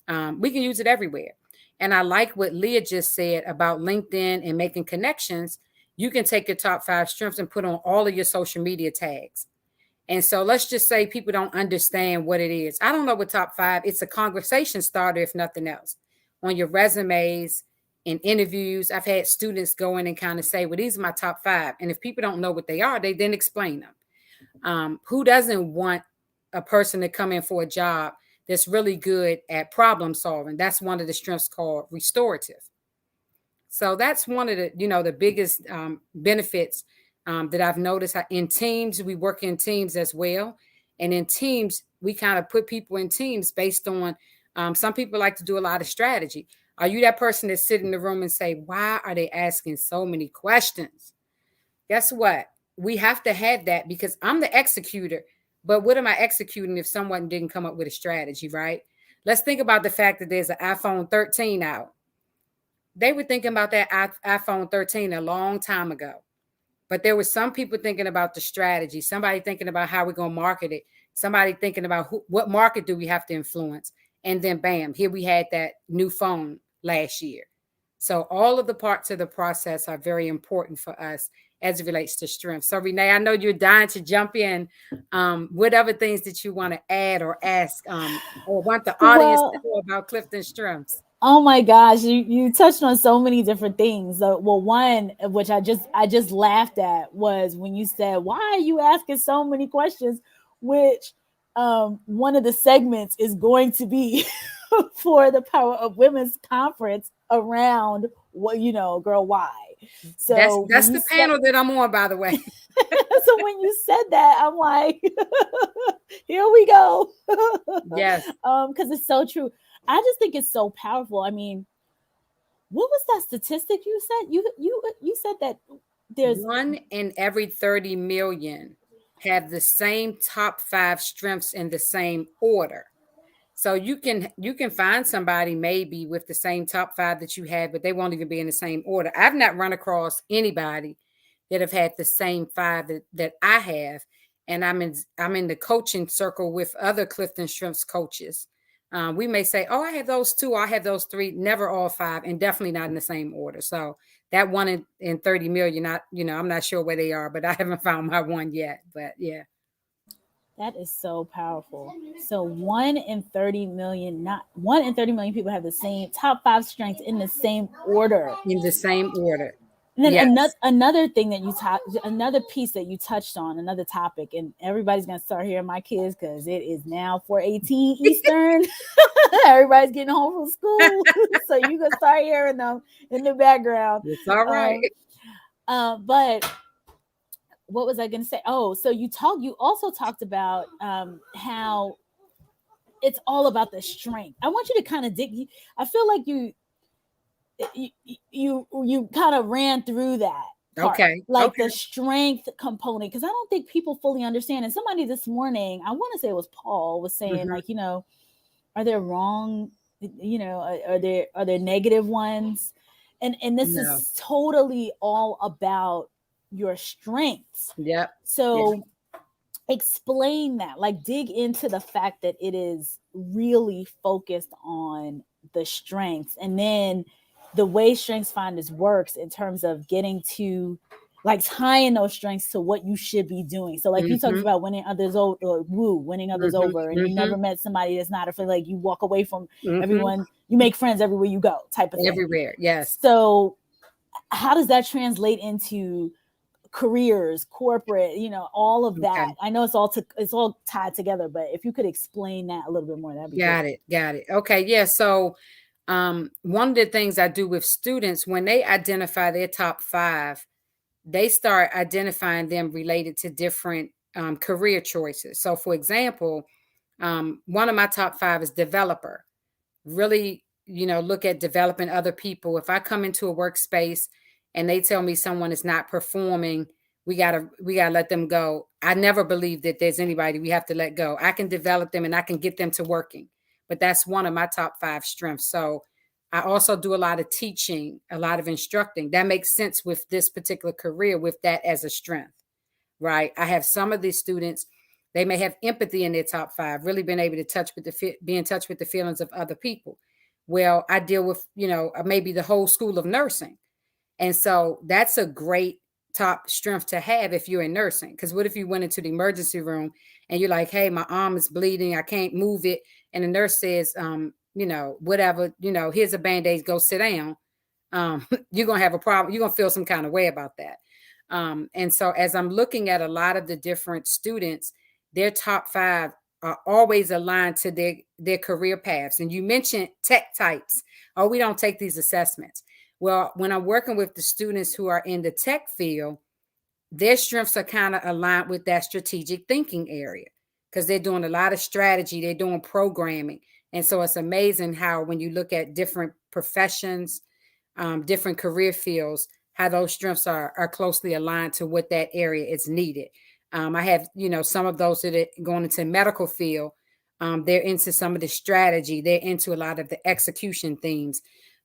Speaker 13: We can use it everywhere. And I like what Leah just said about LinkedIn and making connections. You can take your top 5 strengths and put on all of your social media tags. And so let's just say people don't understand what it is. I don't know what top 5. It's a conversation starter, if nothing else. On your resumes and interviews, I've had students go in and kind of say, well, these are my top 5. And if people don't know what they are, they then explain them. Who doesn't want a person to come in for a job that's really good at problem solving? That's one of the strengths called restorative. So that's one of the, the biggest benefits that I've noticed. In teams, we work in teams as well. And in teams, we kind of put people in teams based on, some people like to do a lot of strategy. Are you that person that sit in the room and say, why are they asking so many questions? Guess what? We have to have that because I'm the executor. But what am I executing if someone didn't come up with a strategy, right? Let's think about the fact that there's an iPhone 13 out. They were thinking about that iPhone 13 a long time ago. But there were some people thinking about the strategy, somebody thinking about how we're going to market it, somebody thinking about what market do we have to influence. And then bam, here we had that new phone last year. So all of the parts of the process are very important for us as it relates to strength. So Renee, I know you're dying to jump in. What other things that you want to add or ask or want the audience to know about Clifton Strengths?
Speaker 1: Oh my gosh, you touched on so many different things. Well, one which I just laughed at was when you said, "Why are you asking so many questions?" Which one of the segments is going to be for the Power of Women's conference around what girl, why? So
Speaker 13: that's the panel that I'm on, by the way.
Speaker 1: So when you said that, I'm like, here we go.
Speaker 13: Yes.
Speaker 1: Because it's so true. I just think it's so powerful. I mean, what was that statistic you said? You said that there's
Speaker 13: 1 in every 30 million have the same top 5 strengths in the same order. So you can find somebody maybe with the same top 5 that you had, but they won't even be in the same order. I've not run across anybody that have had the same 5 that I have. And I'm in the coaching circle with other Clifton Strengths coaches. We may say, "Oh, I have those 2, I have those 3," never all 5, and definitely not in the same order. So that 1 in 30 million, I'm not sure where they are, but I haven't found my one yet. But yeah.
Speaker 1: That is so powerful. So 1 in 30 million, not 1 in 30 million people have the same top 5 strengths in the same order.
Speaker 13: In the same order.
Speaker 1: And then
Speaker 13: yes.
Speaker 1: another thing that another piece that you touched on, another topic, and everybody's gonna start hearing my kids because it is now 4:18 Eastern. Everybody's getting home from school, so you can start hearing them in the background.
Speaker 13: It's all right.
Speaker 1: But what was I going to say? Oh, so you also talked about how it's all about the strength. I want you to kind of dig. I feel like you kind of ran through that part,
Speaker 13: okay,
Speaker 1: the strength component, because I don't think people fully understand. And somebody this morning, I want to say it was Paul, was saying are there wrong, are there negative ones, and this is totally all about your strengths.
Speaker 13: Yep.
Speaker 1: So explain that, dig into the fact that it is really focused on the strengths, and then the way Strengths Finders works in terms of getting to tying those strengths to what you should be doing. So you talked about winning others over, or winning others over, and you never met somebody that's not afraid. You walk away from everyone, you make friends everywhere you go, type of thing.
Speaker 13: Everywhere, yes.
Speaker 1: So how does that translate into careers, corporate, all of that? I know it's all tied together, but if you could explain that a little bit more, that'd be great.
Speaker 13: Got it. Okay, yeah. So one of the things I do with students, when they identify their top 5, they start identifying them related to different career choices. So for example, one of my top 5 is developer. Really, look at developing other people. If I come into a workspace and they tell me someone is not performing, we gotta let them go. I never believe that there's anybody we have to let go. I can develop them and I can get them to working, but that's one of my top 5 strengths. So I also do a lot of teaching, a lot of instructing. That makes sense with this particular career, with that as a strength, right? I have some of these students, they may have empathy in their top 5, really being able to be in touch with the feelings of other people. Well, I deal with, maybe the whole school of nursing. And so that's a great top strength to have if you're in nursing. Because what if you went into the emergency room and you're like, "Hey, my arm is bleeding, I can't move it." And the nurse says, whatever, here's a Band-Aid, go sit down. You're going to have a problem. You're going to feel some kind of way about that. And so as I'm looking at a lot of the different students, their top 5 are always aligned to their career paths. And you mentioned tech types. Oh, we don't take these assessments. Well, when I'm working with the students who are in the tech field, their strengths are kind of aligned with that strategic thinking area, because they're doing a lot of strategy, they're doing programming. And so it's amazing how when you look at different professions, different career fields, how those strengths are closely aligned to what that area is needed. I have, some of those that are going into medical field, they're into some of the strategy, they're into a lot of the execution themes.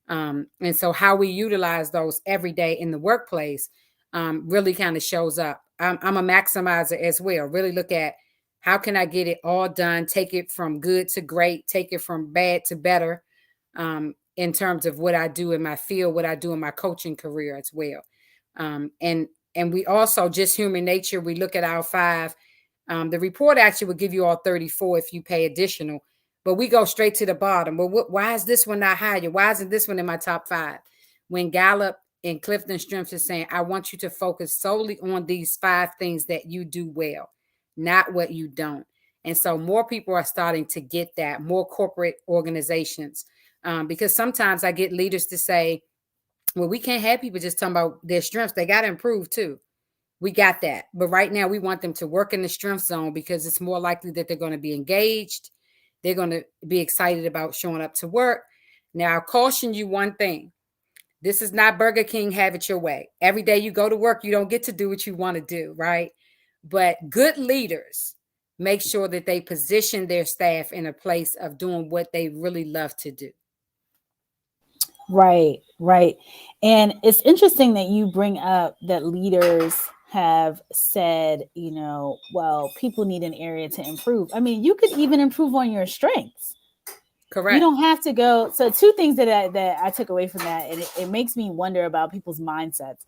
Speaker 13: And so how we utilize those every day in the workplace really kind of shows up. I'm a maximizer as well. Really look at how can I get it all done, take it from good to great, take it from bad to better, in terms of what I do in my field, what I do in my coaching career as well. And we also, just human nature, we look at our 5. The report actually will give you all 34 if you pay additional. but we go straight to the bottom. Well, why is this one not higher? Why isn't this one in my top 5? When Gallup and Clifton Strengths is saying, I want you to focus solely on these 5 things that you do well, not what you don't. And so more people are starting to get that, more corporate organizations, because sometimes I get leaders to say, well, we can't have people just talking about their strengths. They got to improve too. We got that. But right now we want them to work in the strength zone because it's more likely that they're going to be engaged. They're going to be excited about showing up to work. Now, I'll caution you one thing. This is not Burger King, have it your way. Every day you go to work, you don't get to do what you want to do, right? But good leaders make sure that they position their staff in a place of doing what they really love to do.
Speaker 1: Right, right. And it's interesting that you bring up that leaders have said, you know, well, people need an area to improve. I mean, you could even improve on your strengths.
Speaker 13: Correct.
Speaker 1: You don't have to go. So 2 things that I took away from that, and it makes me wonder about people's mindsets.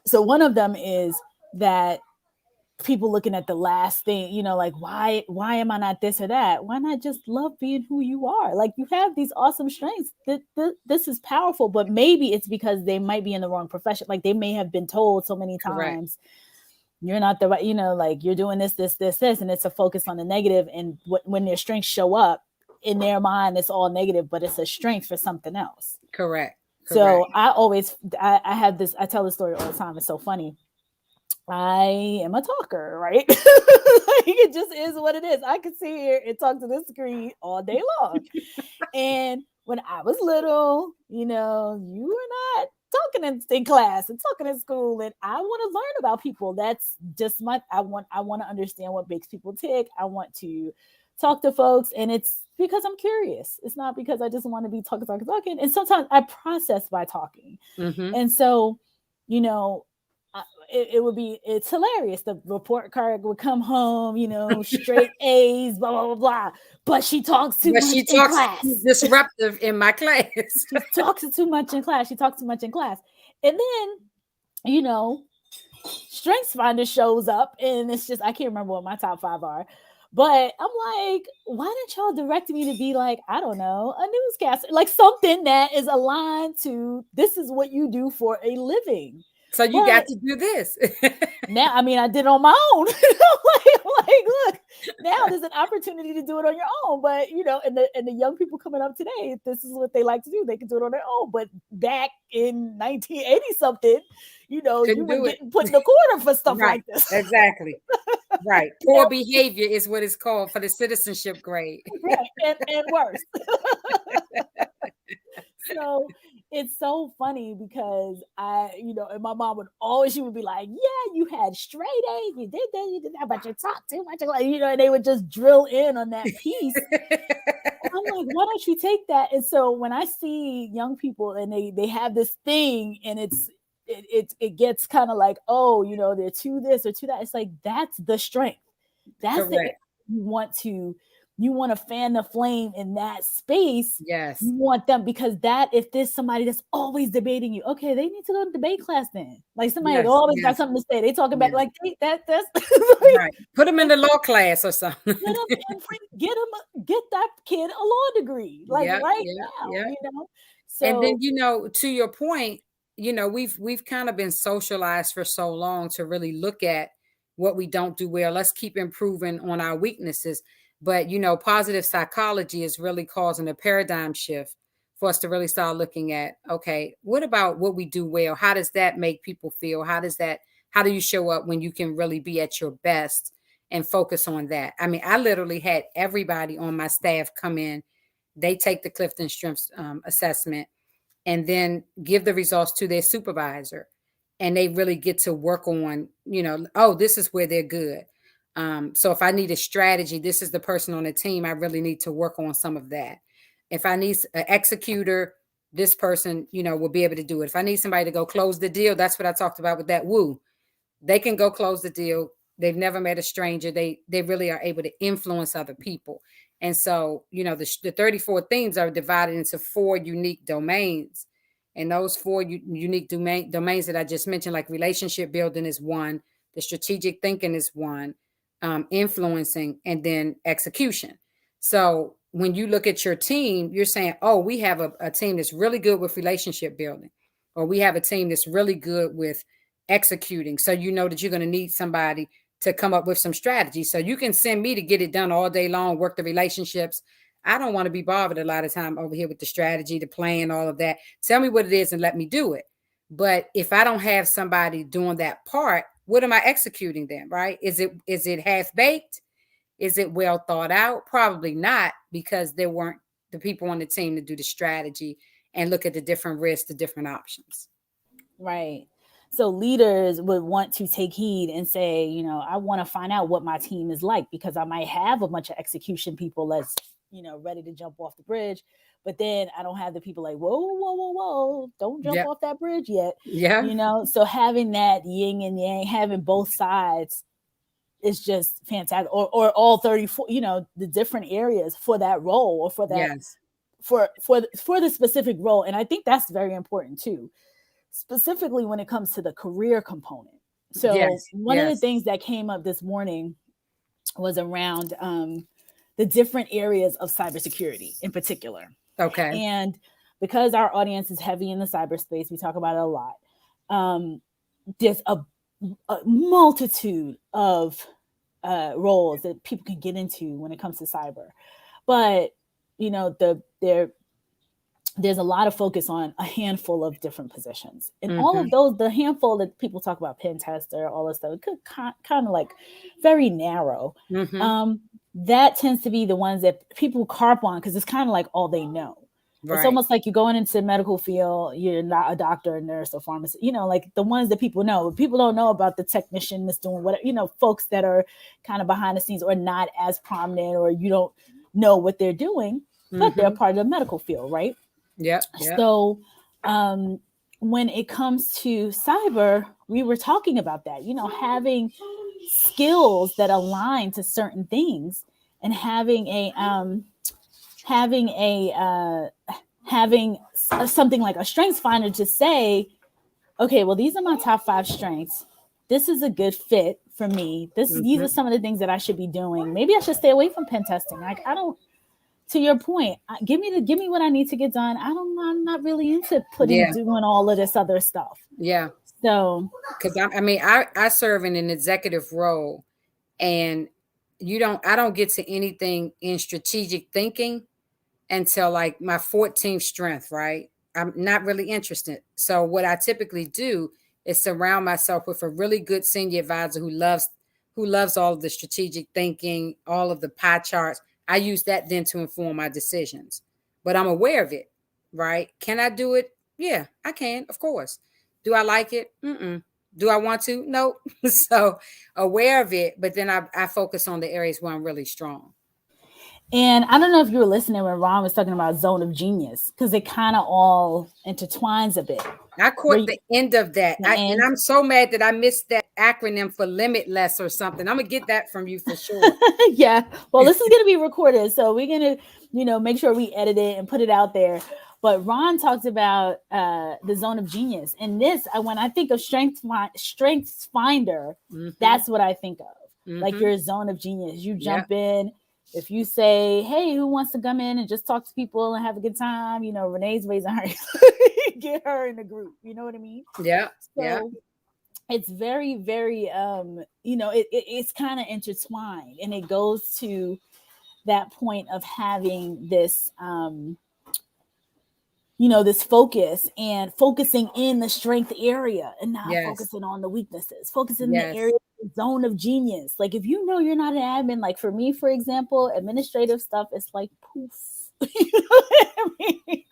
Speaker 1: So one of them is that people looking at the last thing, you know, like, why am I not this or that? Why not just love being who you are? Like, you have these awesome strengths. This is powerful, but maybe it's because they might be in the wrong profession. Like, they may have been told so many times, you're not the right, you know, like, you're doing this, and it's a focus on the negative. And when their strengths show up in their mind, it's all negative, but it's a strength for something else.
Speaker 13: Correct.
Speaker 1: So I have this, I tell this story all the time. It's so funny. I am a talker, right? It just is what it is. I can sit here and talk to this screen all day long. And when I was little, you know, you were not talking in class and talking in school, and I want to learn about people. That's just I want to understand what makes people tick. I want to talk to folks, and it's because I'm curious. It's not because I just want to be talking. And sometimes I process by talking.
Speaker 13: Mm-hmm.
Speaker 1: And so, you know, it's hilarious. The report card would come home, you know, straight A's, blah, blah, blah, blah. But she talks too much in class.
Speaker 13: Disruptive in my class.
Speaker 1: She talks too much in class. And then, you know, StrengthsFinder shows up, and it's just, I can't remember what my top 5 are. But I'm like, why didn't y'all direct me to be like, I don't know, a newscaster, like something that is aligned to, this is what you do for a living.
Speaker 13: So you got to do this.
Speaker 1: Now, I mean, I did it on my own. like, look, now there's an opportunity to do it on your own. But, you know, and the young people coming up today, this is what they like to do. They can do it on their own. But back in 1980 something, you know, you were getting put in the corner for stuff like this.
Speaker 13: Exactly. Right. Poor behavior is what it's called for the citizenship grade.
Speaker 1: Right. And worse. So it's so funny because you know, and my mom would always, she would be like, yeah, you had straight A's, you did that, but you talk too much, you know, and they would just drill in on that piece. I'm like, why don't you take that? And so when I see young people and they have this thing, and it gets kind of like, oh, you know, they're to this or to that. It's like, that's the strength. That's the, you want to fan the flame in that space.
Speaker 13: Yes.
Speaker 1: You want them, because that, if there's somebody that's always debating you, okay, they need to go to debate class then. Like somebody always got something to say. They talking about like that's
Speaker 13: right. Put them in the law class or something.
Speaker 1: Get that kid a law degree. Like now, you know. So,
Speaker 13: and then, you know, to your point, you know, we've kind of been socialized for so long to really look at what we don't do well. Let's keep improving on our weaknesses. But, you know, positive psychology is really causing a paradigm shift for us to really start looking at, okay, what about what we do well? How does that make people feel? How do you show up when you can really be at your best and focus on that? I mean, I literally had everybody on my staff come in. They take the Clifton Strengths assessment and then give the results to their supervisor. And they really get to work on, you know, oh, this is where they're good. So if I need a strategy, this is the person on the team. I really need to work on some of that. If I need an executor, this person, you know, will be able to do it. If I need somebody to go close the deal, that's what I talked about with that woo. They can go close the deal. They've never met a stranger. They really are able to influence other people. And so, you know, the 34 themes are divided into 4 unique domains. And those 4 unique domains that I just mentioned, like relationship building is one, the strategic thinking is one, influencing, and then execution. So when you look at your team, you're saying, oh, we have a team that's really good with relationship building, or we have a team that's really good with executing. So you know that you're going to need somebody to come up with some strategy. So you can send me to get it done all day long, work the relationships. I don't want to be bothered a lot of time over here with the strategy, the plan, all of that. Tell me what it is and let me do it. But if I don't have somebody doing that part, what am I executing then, right? Is it half-baked? Is it well thought out? Probably not, because there weren't the people on the team to do the strategy and look at the different risks, the different options.
Speaker 1: Right. So leaders would want to take heed and say, you know, I want to find out what my team is like, because I might have a bunch of execution people that's, you know, ready to jump off the bridge. But then I don't have the people like, whoa, don't jump off that bridge yet.
Speaker 13: Yeah.
Speaker 1: You know, so having that yin and yang, having both sides is just fantastic. Or all 34, you know, the different areas for that role, or for that, for the specific role. And I think that's very important too, specifically when it comes to the career component. So one of the things that came up this morning was around the different areas of cybersecurity in particular.
Speaker 13: Okay.
Speaker 1: And because our audience is heavy in the cyberspace, we talk about it a lot. There's a multitude of roles that people can get into when it comes to cyber. But, you know, there's a lot of focus on a handful of different positions. And all of those, the handful that people talk about, pen tester, all this stuff, it could kind of like very narrow. That tends to be the ones that people carp on because it's kind of like all they know. Right. It's almost like you're going into the medical field, you're not a doctor, a nurse, or pharmacist, you know, like the ones that people know. People don't know about the technician that's doing what, you know, folks that are kind of behind the scenes or not as prominent, or you don't know what they're doing, but they're part of the medical field, right?
Speaker 13: Yeah.
Speaker 1: So when it comes to cyber, we were talking about that, you know, having skills that align to certain things, and having something like a strengths finder to say, okay, well, these are my top 5 strengths. This is a good fit for me. These are some of the things that I should be doing. Maybe I should stay away from pen testing. Like, I don't, to your point, give me what I need to get done. I'm not really into doing all of this other stuff.
Speaker 13: Yeah.
Speaker 1: So,
Speaker 13: because I serve in an executive role, and I don't get to anything in strategic thinking until like my 14th strength, right? I'm not really interested. So what I typically do is surround myself with a really good senior advisor who loves all of the strategic thinking, all of the pie charts. I use that then to inform my decisions, but I'm aware of it, right? Can I do it? Yeah, I can, of course. Do I like it? Do I want to? No. So aware of it, but then I focus on the areas where I'm really strong.
Speaker 1: And I don't know if you were listening when Ron was talking about zone of genius, because it kind of all intertwines a bit.
Speaker 13: I caught the end of that. And I'm so mad that I missed that acronym for limitless or something. I'm going to get that from you for sure.
Speaker 1: Yeah. Well, this is going to be recorded, so we're going to, you know, make sure we edit it and put it out there. But Ron talked about the zone of genius. And this, when I think of Strengths Finder, that's what I think of. Like your zone of genius. You jump in. If you say, hey, who wants to come in and just talk to people and have a good time? You know, Renee's raising her. Get her in the group. You know what I mean?
Speaker 13: Yeah.
Speaker 1: So it's very, very, you know, it's kind of intertwined. And it goes to that point of having this, you know, this focus and focusing in the strength area and not focusing on the weaknesses, focusing in the area, zone of genius. Like, if you know you're not an admin, like for me, for example, administrative stuff is like poof. You know what I mean?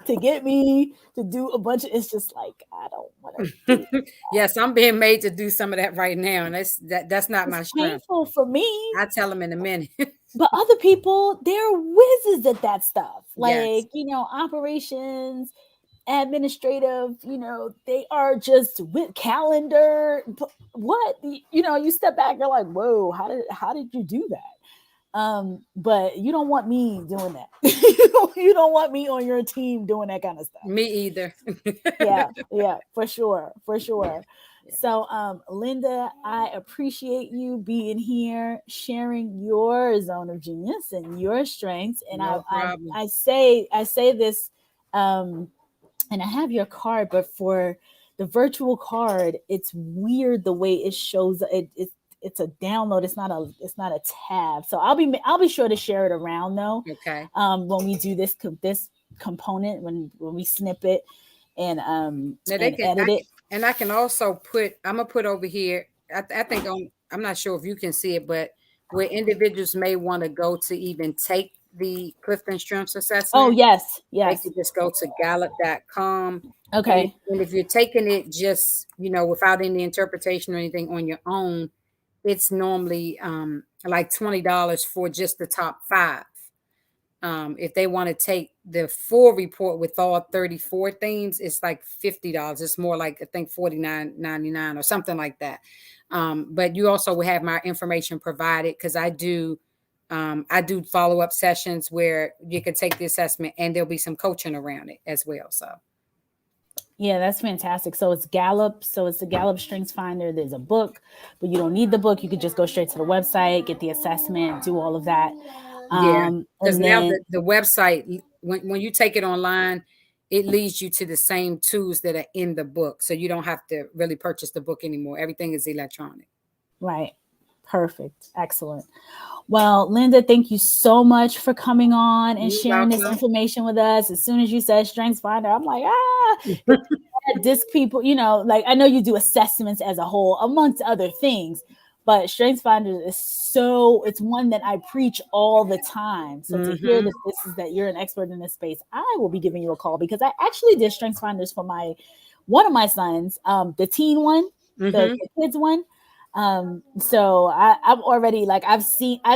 Speaker 1: To get me to do a bunch of, it's just like, I don't want to do that.
Speaker 13: Yes, I'm being made to do some of that right now, and that's not my strength.
Speaker 1: Painful for me.
Speaker 13: I'll tell them in a minute.
Speaker 1: But other people, they're whizzes at that stuff. Like, you know, operations, administrative, you know, they are just with calendar. What, you know, you step back, you're like, whoa, how did you do that? But you don't want me doing that. You don't want me on your team doing that kind of stuff.
Speaker 13: Me either.
Speaker 1: Yeah, for sure. So, Linda, I appreciate you being here, sharing your zone of genius and your strengths. And I say this, and I have your card, but for the virtual card, it's weird the way it shows. It's a download. It's not a tab. So I'll be sure to share it around though.
Speaker 13: Okay.
Speaker 1: When we do this component, when we snip it and edit it.
Speaker 13: And I can also I'm gonna put over here. I think I'm not sure if you can see it, but where individuals may want to go to even take the Clifton Strengths assessment.
Speaker 1: Oh, yes.
Speaker 13: They could just go to Gallup.com.
Speaker 1: Okay.
Speaker 13: And if you're taking it just, without any interpretation or anything on your own, it's normally like $20 for just the top 5. If they want to take the full report with all 34 themes, it's like $50. It's more like, I think, $49.99 or something like that. But you also will have my information provided, because I do follow-up sessions where you can take the assessment and there'll be some coaching around it as well. So
Speaker 1: yeah, that's fantastic. So it's Gallup. So it's the Gallup Strengths Finder. There's a book, but you don't need the book. You could just go straight to the website, get the assessment, do all of that.
Speaker 13: Because now the website, when you take it online, it leads you to the same tools that are in the book. So you don't have to really purchase the book anymore. Everything is electronic.
Speaker 1: Right. Perfect. Excellent. Well, Linda, thank you so much for coming on and sharing this information with us. As soon as you said Strengths Finder, I'm like, DISC people, like I know you do assessments as a whole, amongst other things, but Strengths Finder is it's one that I preach all the time. So to hear that you're an expert in this space, I will be giving you a call, because I actually did Strengths Finders for one of my sons, the teen one, the kids one. So I'm already I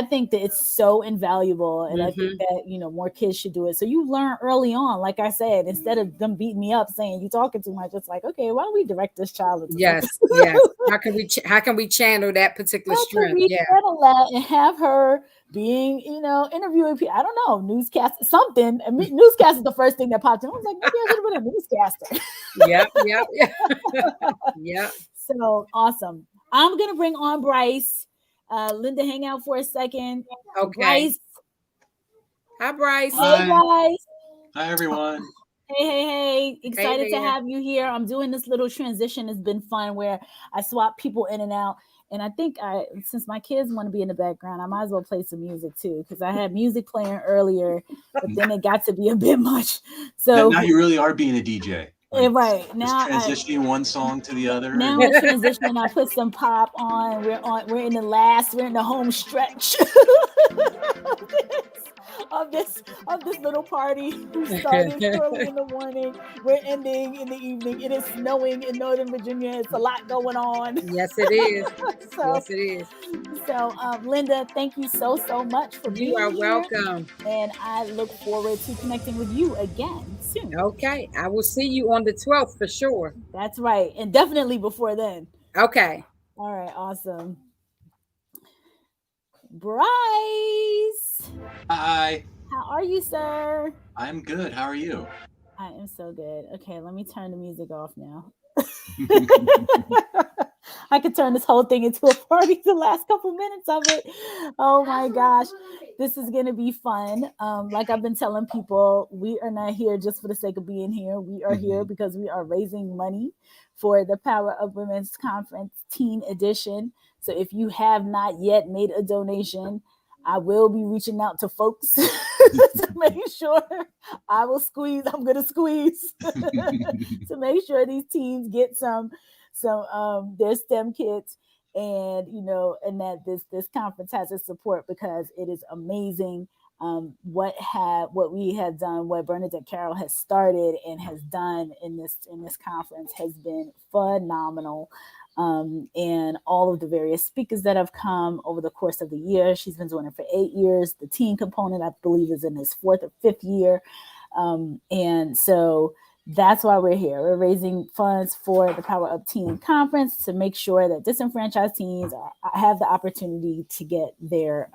Speaker 1: think that it's so invaluable, and I think that, more kids should do it. So you learn early on, like I said, instead of them beating me up saying you talking too much, it's like, okay, why don't we direct this child?
Speaker 13: Yes. How can we channel that particular strength?
Speaker 1: Channel that and have her being, interviewing people. I don't know, newscast something. I mean, newscast is the first thing that popped in. I was like, maybe I should have been a newscaster.
Speaker 13: Yeah.
Speaker 1: So awesome. I'm going to bring on Bryce. Linda, hang out for a second.
Speaker 13: Okay.
Speaker 1: Bryce.
Speaker 13: Hi, Bryce.
Speaker 1: Hey, Bryce.
Speaker 14: Hi, everyone.
Speaker 1: Hey. Excited to have you here. I'm doing this little transition. It's been fun where I swap people in and out. And I think since my kids want to be in the background, I might as well play some music too, because I had music playing earlier, but then it got to be a bit much. So
Speaker 14: now you really are being a DJ.
Speaker 1: Right now,
Speaker 14: transitioning one song to the other.
Speaker 1: Now we're transitioning. I put some pop on. We're in the home stretch of this little party. We started early in the morning. We're ending in the evening. It is snowing in Northern Virginia. It's a lot going on.
Speaker 13: Yes, it is.
Speaker 1: Yes, it is. So, Linda, thank you so much for being here.
Speaker 13: You are welcome.
Speaker 1: And I look forward to connecting with you again soon.
Speaker 13: Okay. I will see you on the 12th for sure.
Speaker 1: That's right. And definitely before then.
Speaker 13: Okay.
Speaker 1: All right. Awesome. Bryce.
Speaker 14: Hi.
Speaker 1: How are you, sir?
Speaker 14: I'm good. How are you?
Speaker 1: I am so good. Okay, let me turn the music off now. I could turn this whole thing into a party the last couple minutes of it. Oh my gosh. This is going to be fun. Like I've been telling people, we are not here just for the sake of being here. We are here because we are raising money for the Power of Women's Conference Teen Edition. So if you have not yet made a donation, I will be reaching out to folks to make sure I'm going to squeeze to make sure these teens get some their STEM kits, and and that this conference has its support, because it is amazing what we have done, what Bernadette Carroll has started and has done in this conference has been phenomenal. And all of the various speakers that have come over the course of the year. She's been doing it for 8 years. The teen component, I believe, is in his 4th or 5th year. And so that's why we're here. We're raising funds for the Power Up Teen Conference to make sure that disenfranchised teens have the opportunity to get their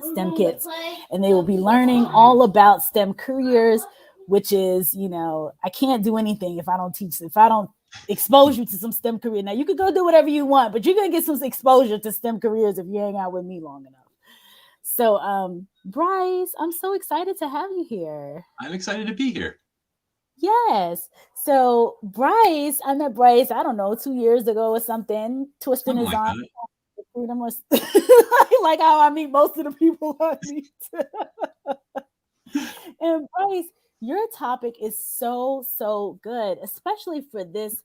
Speaker 1: STEM kits. And they will be learning all about STEM careers, which is, I can't do anything if I don't expose you to some STEM career. Now you could go do whatever you want, but you're gonna get some exposure to STEM careers if you hang out with me long enough. So, Bryce, I'm so excited to have you here.
Speaker 14: I'm excited to be here.
Speaker 1: Yes. So Bryce, I met Bryce, I don't know, 2 years ago or something, twisting his arm. Freedom was like how I meet most of the people I meet. And Bryce, your topic is so good, especially for this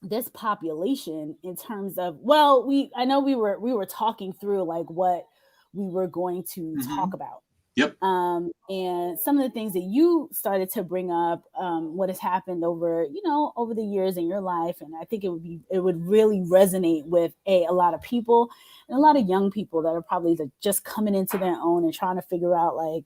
Speaker 1: this population in terms of, well, I know we were talking through like what we were going to talk about.
Speaker 14: Yep.
Speaker 1: And some of the things that you started to bring up, what has happened over the years in your life. And I think it would really resonate with a lot of people and a lot of young people that are probably just coming into their own and trying to figure out like,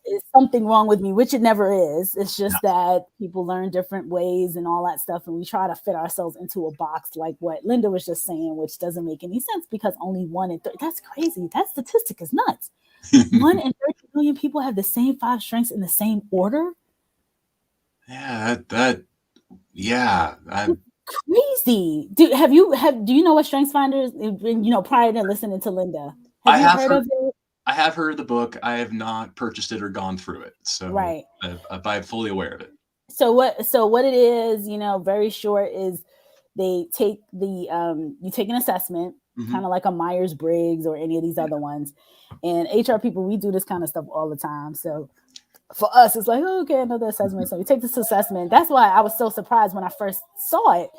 Speaker 1: is something wrong with me, which it never is. It's just that people learn different ways and all that stuff. And we try to fit ourselves into a box like what Linda was just saying, which doesn't make any sense because only 1 in 30, that's crazy. That statistic is nuts. 1 in 30 million people have the same 5 strengths in the same order.
Speaker 14: Yeah,
Speaker 1: crazy. Do you know what Strengths Finder is? Prior to listening to Linda, have you heard of it?
Speaker 14: I have heard of the book. I have not purchased it or gone through it. So
Speaker 1: right.
Speaker 14: I'm fully aware of it.
Speaker 1: So what it is, very short, is they take you take an assessment, kind of like a Myers-Briggs or any of these other ones. And HR people, we do this kind of stuff all the time. So for us, it's like, okay, another assessment. So we take this assessment. That's why I was so surprised when I first saw it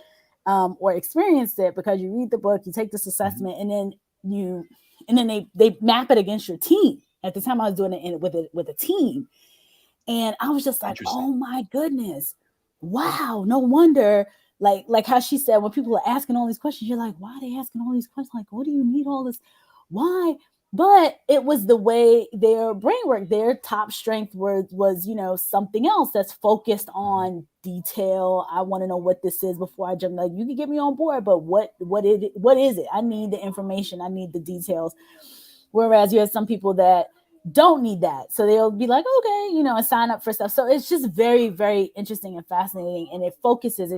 Speaker 1: or experienced it, because you read the book, you take this assessment, and then they map it against your team. At the time I was doing it with a team. And I was just like, oh my goodness, wow, no wonder. Like how she said, when people are asking all these questions, you're like, why are they asking all these questions? Like, what do you need all this? Why? But it was the way their brain worked. Their top strength was something else that's focused on detail. I want to know what this is before I jump. Like, you can get me on board, but what is it? I need the information. I need the details. Whereas you have some people that don't need that. So they'll be like, okay, and sign up for stuff. So it's just very, very interesting and fascinating. And it focuses,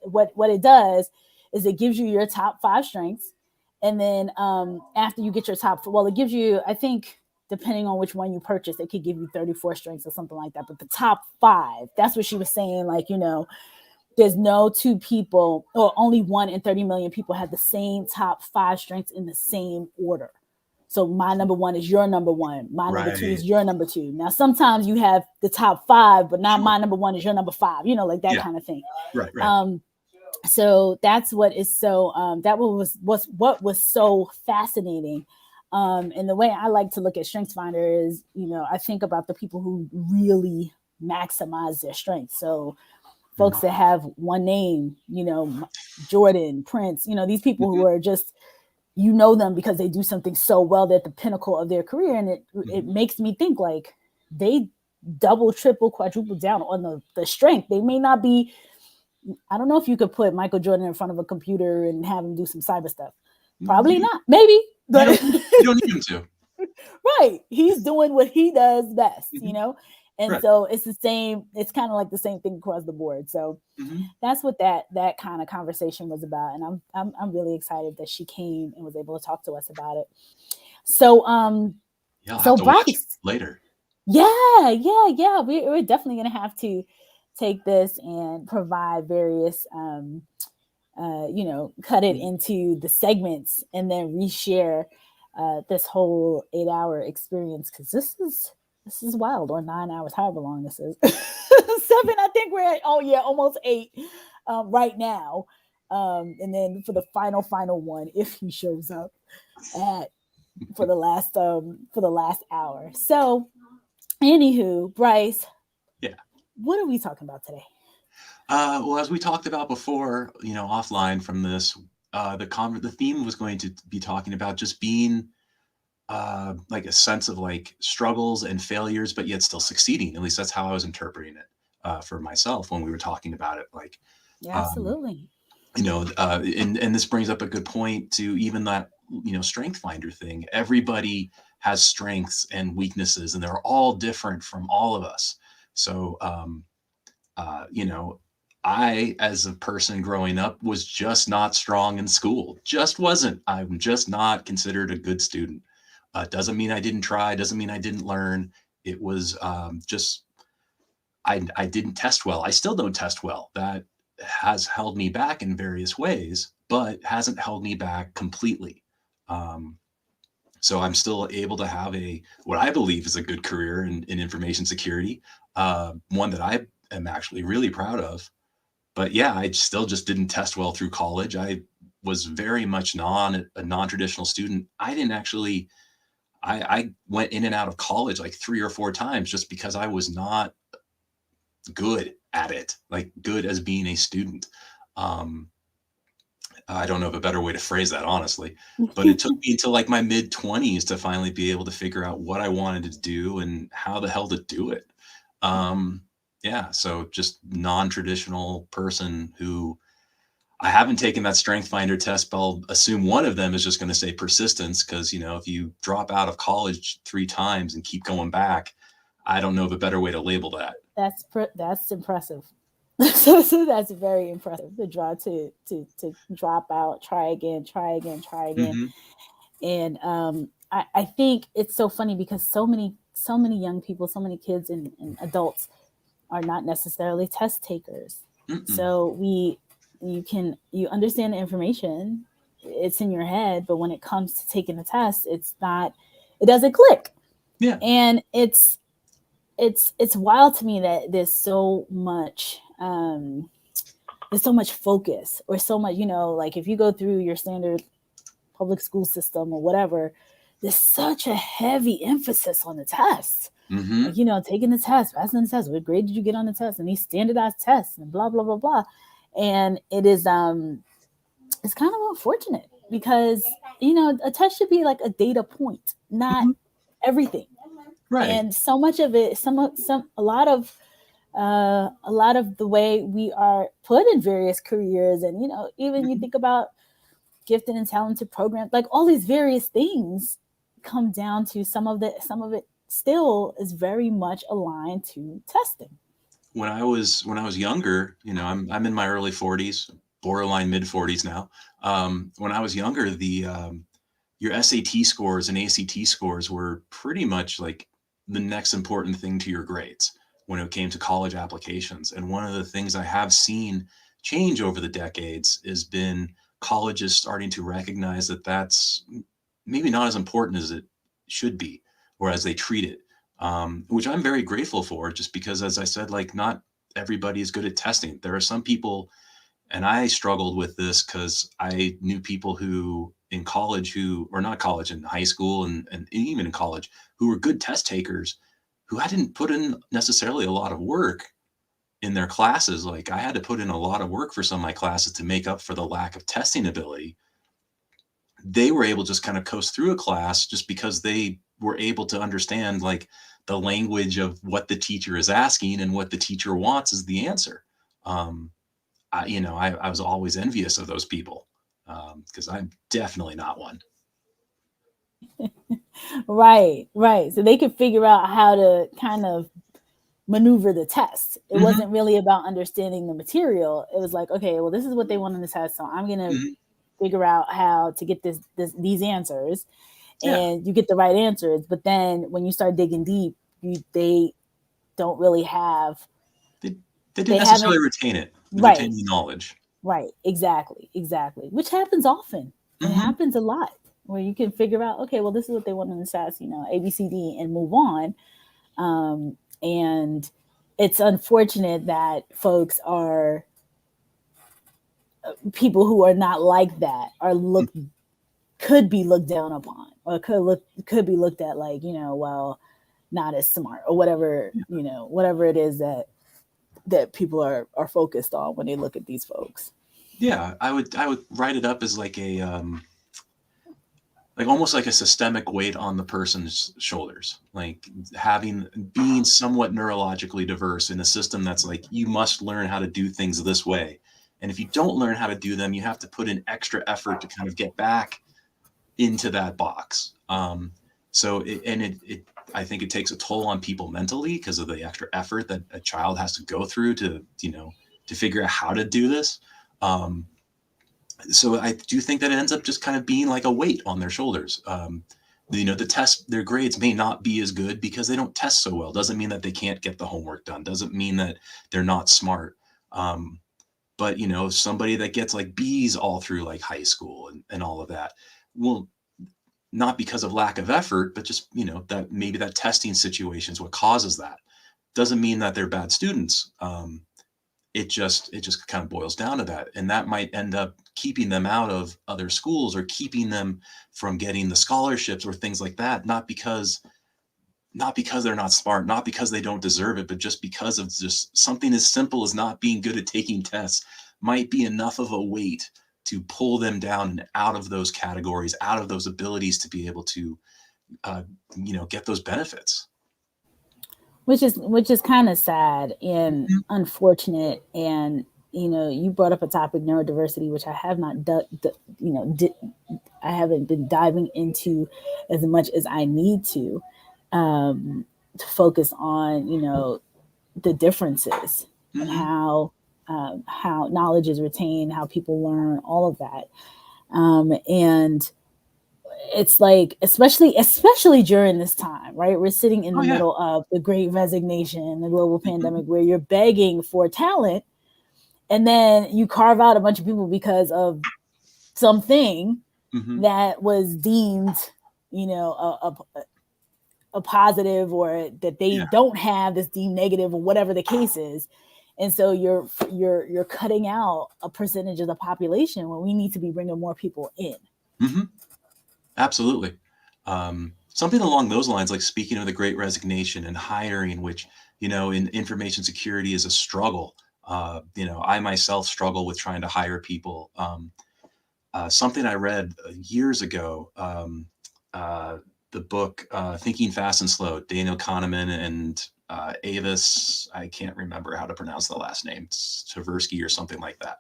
Speaker 1: what it does is it gives you your top 5 strengths. And then after you get your it gives you, I think, depending on which one you purchase, it could give you 34 strengths or something like that. But the top 5, that's what she was saying. Like, there's no 2 people, or only 1 in 30 million people have the same top 5 strengths in the same order. So my number 1 is your number 1. My number 2 is your number 2. Now, sometimes you have the top 5, but not my number 1 is your number 5, like that kind of thing.
Speaker 14: Right.
Speaker 1: So that's what is so, that was what was so fascinating. And the way I like to look at StrengthsFinder is, I think about the people who really maximize their strengths. So folks that have one name, Jordan, Prince, these people who are just, them because they do something so well. They're at the pinnacle of their career. And it makes me think like they double, triple, quadruple down on the strength. They may not be, I don't know if you could put Michael Jordan in front of a computer and have him do some cyber stuff. Probably not. Maybe. But
Speaker 14: you don't need him to.
Speaker 1: Right. He's doing what he does best, And so it's the same. It's kind of like the same thing across the board. So that's what that kind of conversation was about. And I'm really excited that she came and was able to talk to us about it. So
Speaker 14: so Bryce later.
Speaker 1: Yeah. We're definitely gonna have to take this and provide various cut it into the segments and then reshare this whole 8-hour experience, because this is wild, or 9 hours, however long this is. 7, I think we're at almost 8 right now. And then for the final one, if he shows up for the last hour. So anywho, Bryce, what are we talking about today?
Speaker 14: Well, as we talked about before, offline from this, the theme was going to be talking about just being like a sense of like struggles and failures, but yet still succeeding. At least that's how I was interpreting it for myself when we were talking about it. Like,
Speaker 1: absolutely.
Speaker 14: And this brings up a good point to even that, strength finder thing. Everybody has strengths and weaknesses, and they're all different from all of us. So, I, as a person growing up, was just not strong in school. Just wasn't. I'm just not considered a good student. Doesn't mean I didn't try. Doesn't mean I didn't learn. It was just I didn't test well. I still don't test well. That has held me back in various ways, but hasn't held me back completely. So I'm still able to have what I believe is a good career in information security, one that I am actually really proud of. But yeah, I still just didn't test well through college. I was very much a non-traditional student. I didn't actually, I went in and out of college like 3 or 4 times just because I was not good at it, like good as being a student. I don't know of a better way to phrase that, honestly, but it took me until like my mid-20s to finally be able to figure out what I wanted to do and how the hell to do it. Yeah, so just non-traditional person who I haven't taken that strength finder test, but I'll assume one of them is just going to say persistence, because, you know, if you drop out of college 3 times and keep going back, I don't know of a better way to label that.
Speaker 1: That's impressive. So that's very impressive. To drop out, try again.
Speaker 14: Mm-hmm.
Speaker 1: And I think it's so funny because so many young people, so many kids and adults are not necessarily test takers.
Speaker 14: Mm-mm.
Speaker 1: So you understand the information, it's in your head, but when it comes to taking a test, it doesn't click.
Speaker 14: Yeah.
Speaker 1: And it's wild to me that there's so much focus, or so much, you know, like if you go through your standard public school system or whatever, there's such a heavy emphasis on the test.
Speaker 14: Mm-hmm.
Speaker 1: Like, you know, taking the test, passing the test, what grade did you get on the test, and these standardized tests and blah blah blah blah. And it is it's kind of unfortunate because, you know, a test should be like a data point, not everything.
Speaker 14: Right.
Speaker 1: And so much of it, a lot of the way we are put in various careers, and, you know, even you think about gifted and talented programs, like all these various things come down to some of it still is very much aligned to testing.
Speaker 14: When I was younger, you know, I'm in my early 40s, borderline mid 40s now. When I was younger, your SAT scores and ACT scores were pretty much like the next important thing to your grades when it came to college applications. And one of the things I have seen change over the decades has been colleges starting to recognize that that's maybe not as important as it should be, or as they treat it, which I'm very grateful for, just because, as I said, like not everybody is good at testing. There are some people, and I struggled with this because I knew people who in college or not college, in high school and even in college, who were good test takers, who I didn't put in necessarily a lot of work in their classes. Like I had to put in a lot of work for some of my classes to make up for the lack of testing ability. They were able to just kind of coast through a class just because they were able to understand like the language of what the teacher is asking and what the teacher wants is the answer. I was always envious of those people because I'm definitely not one.
Speaker 1: Right. So they could figure out how to kind of maneuver the test. It wasn't really about understanding the material. It was like, okay, well, this is what they want in the test, so I'm gonna figure out how to get these answers, and you get the right answers. But then when you start digging deep, they don't really have.
Speaker 14: They didn't necessarily retain it.
Speaker 1: Right.
Speaker 14: Retain the knowledge.
Speaker 1: Right. Exactly. Which happens often. It happens a lot, where you can figure out, okay, well, this is what they want in the test, you know, A, B, C, D, and move on. And it's unfortunate that folks are people who are not like that could be looked down upon, or could be looked at like, you know, well, not as smart, or whatever, you know, whatever it is that people are focused on when they look at these folks.
Speaker 14: Yeah, I would write it up as like a like almost like a systemic weight on the person's shoulders, like being somewhat neurologically diverse in a system that's like, you must learn how to do things this way. And if you don't learn how to do them, you have to put in extra effort to kind of get back into that box. I think it takes a toll on people mentally because of the extra effort that a child has to go through to to figure out how to do this. So I do think that it ends up just kind of being like a weight on their shoulders. The test, their grades may not be as good because they don't test so well. Doesn't mean that they can't get the homework done. Doesn't mean that they're not smart. But somebody that gets like B's all through like high school and all of that, well, not because of lack of effort, but just, that maybe that testing situation is what causes that. Doesn't mean that they're bad students. It just kind of boils down to that. And that might end up keeping them out of other schools or keeping them from getting the scholarships or things like that. Not because they're not smart, not because they don't deserve it, but just because of just something as simple as not being good at taking tests might be enough of a weight to pull them down and out of those categories, out of those abilities to be able to, get those benefits.
Speaker 1: Which is kind of sad and unfortunate. And, you brought up a topic, neurodiversity, which I have not I haven't been diving into as much as I need to focus on, the differences and how knowledge is retained, how people learn, all of that. And it's like, especially during this time, right? We're sitting in the middle of the great resignation, the global pandemic, where you're begging for talent. And then you carve out a bunch of people because of something that was deemed, a positive, or that they don't have, this deemed negative, or whatever the case is. And so you're cutting out a percentage of the population when we need to be bringing more people in.
Speaker 14: Absolutely. Something along those lines, like speaking of the great resignation and hiring, which, in information security is a struggle. I myself struggle with trying to hire people. Something I read years ago, the book Thinking Fast and Slow, Daniel Kahneman and Avis, I can't remember how to pronounce the last name, Tversky or something like that.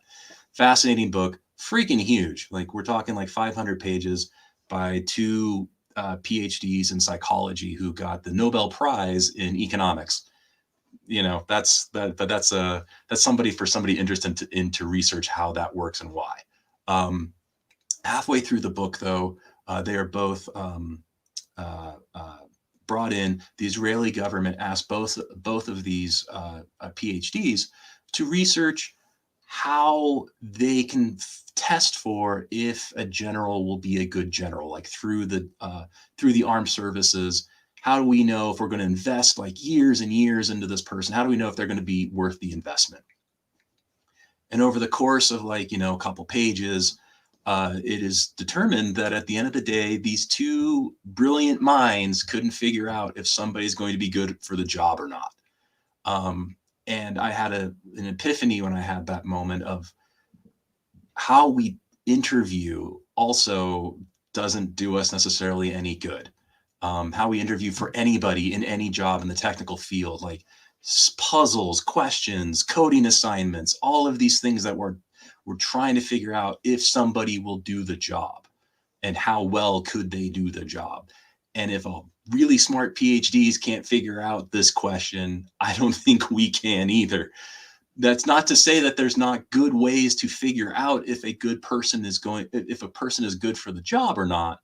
Speaker 14: Fascinating book, freaking huge. Like, we're talking like 500 pages by two PhDs in psychology who got the Nobel Prize in economics. That's somebody interested into research how that works and why. Halfway through the book, though, they are both brought in. The Israeli government asked both of these PhDs to research how they can test for if a general will be a good general, like through the armed services. How do we know if we're going to invest like years and years into this person? How do we know if they're going to be worth the investment? And over the course of a couple pages, it is determined that at the end of the day, these two brilliant minds couldn't figure out if somebody's going to be good for the job or not. And I had an epiphany when I had that moment of how we interview also doesn't do us necessarily any good. How we interview for anybody in any job in the technical field, like puzzles, questions, coding assignments, all of these things that we're trying to figure out if somebody will do the job and how well could they do the job. And if a really smart PhDs can't figure out this question, I don't think we can either. That's not to say that there's not good ways to figure out if a person is good for the job or not,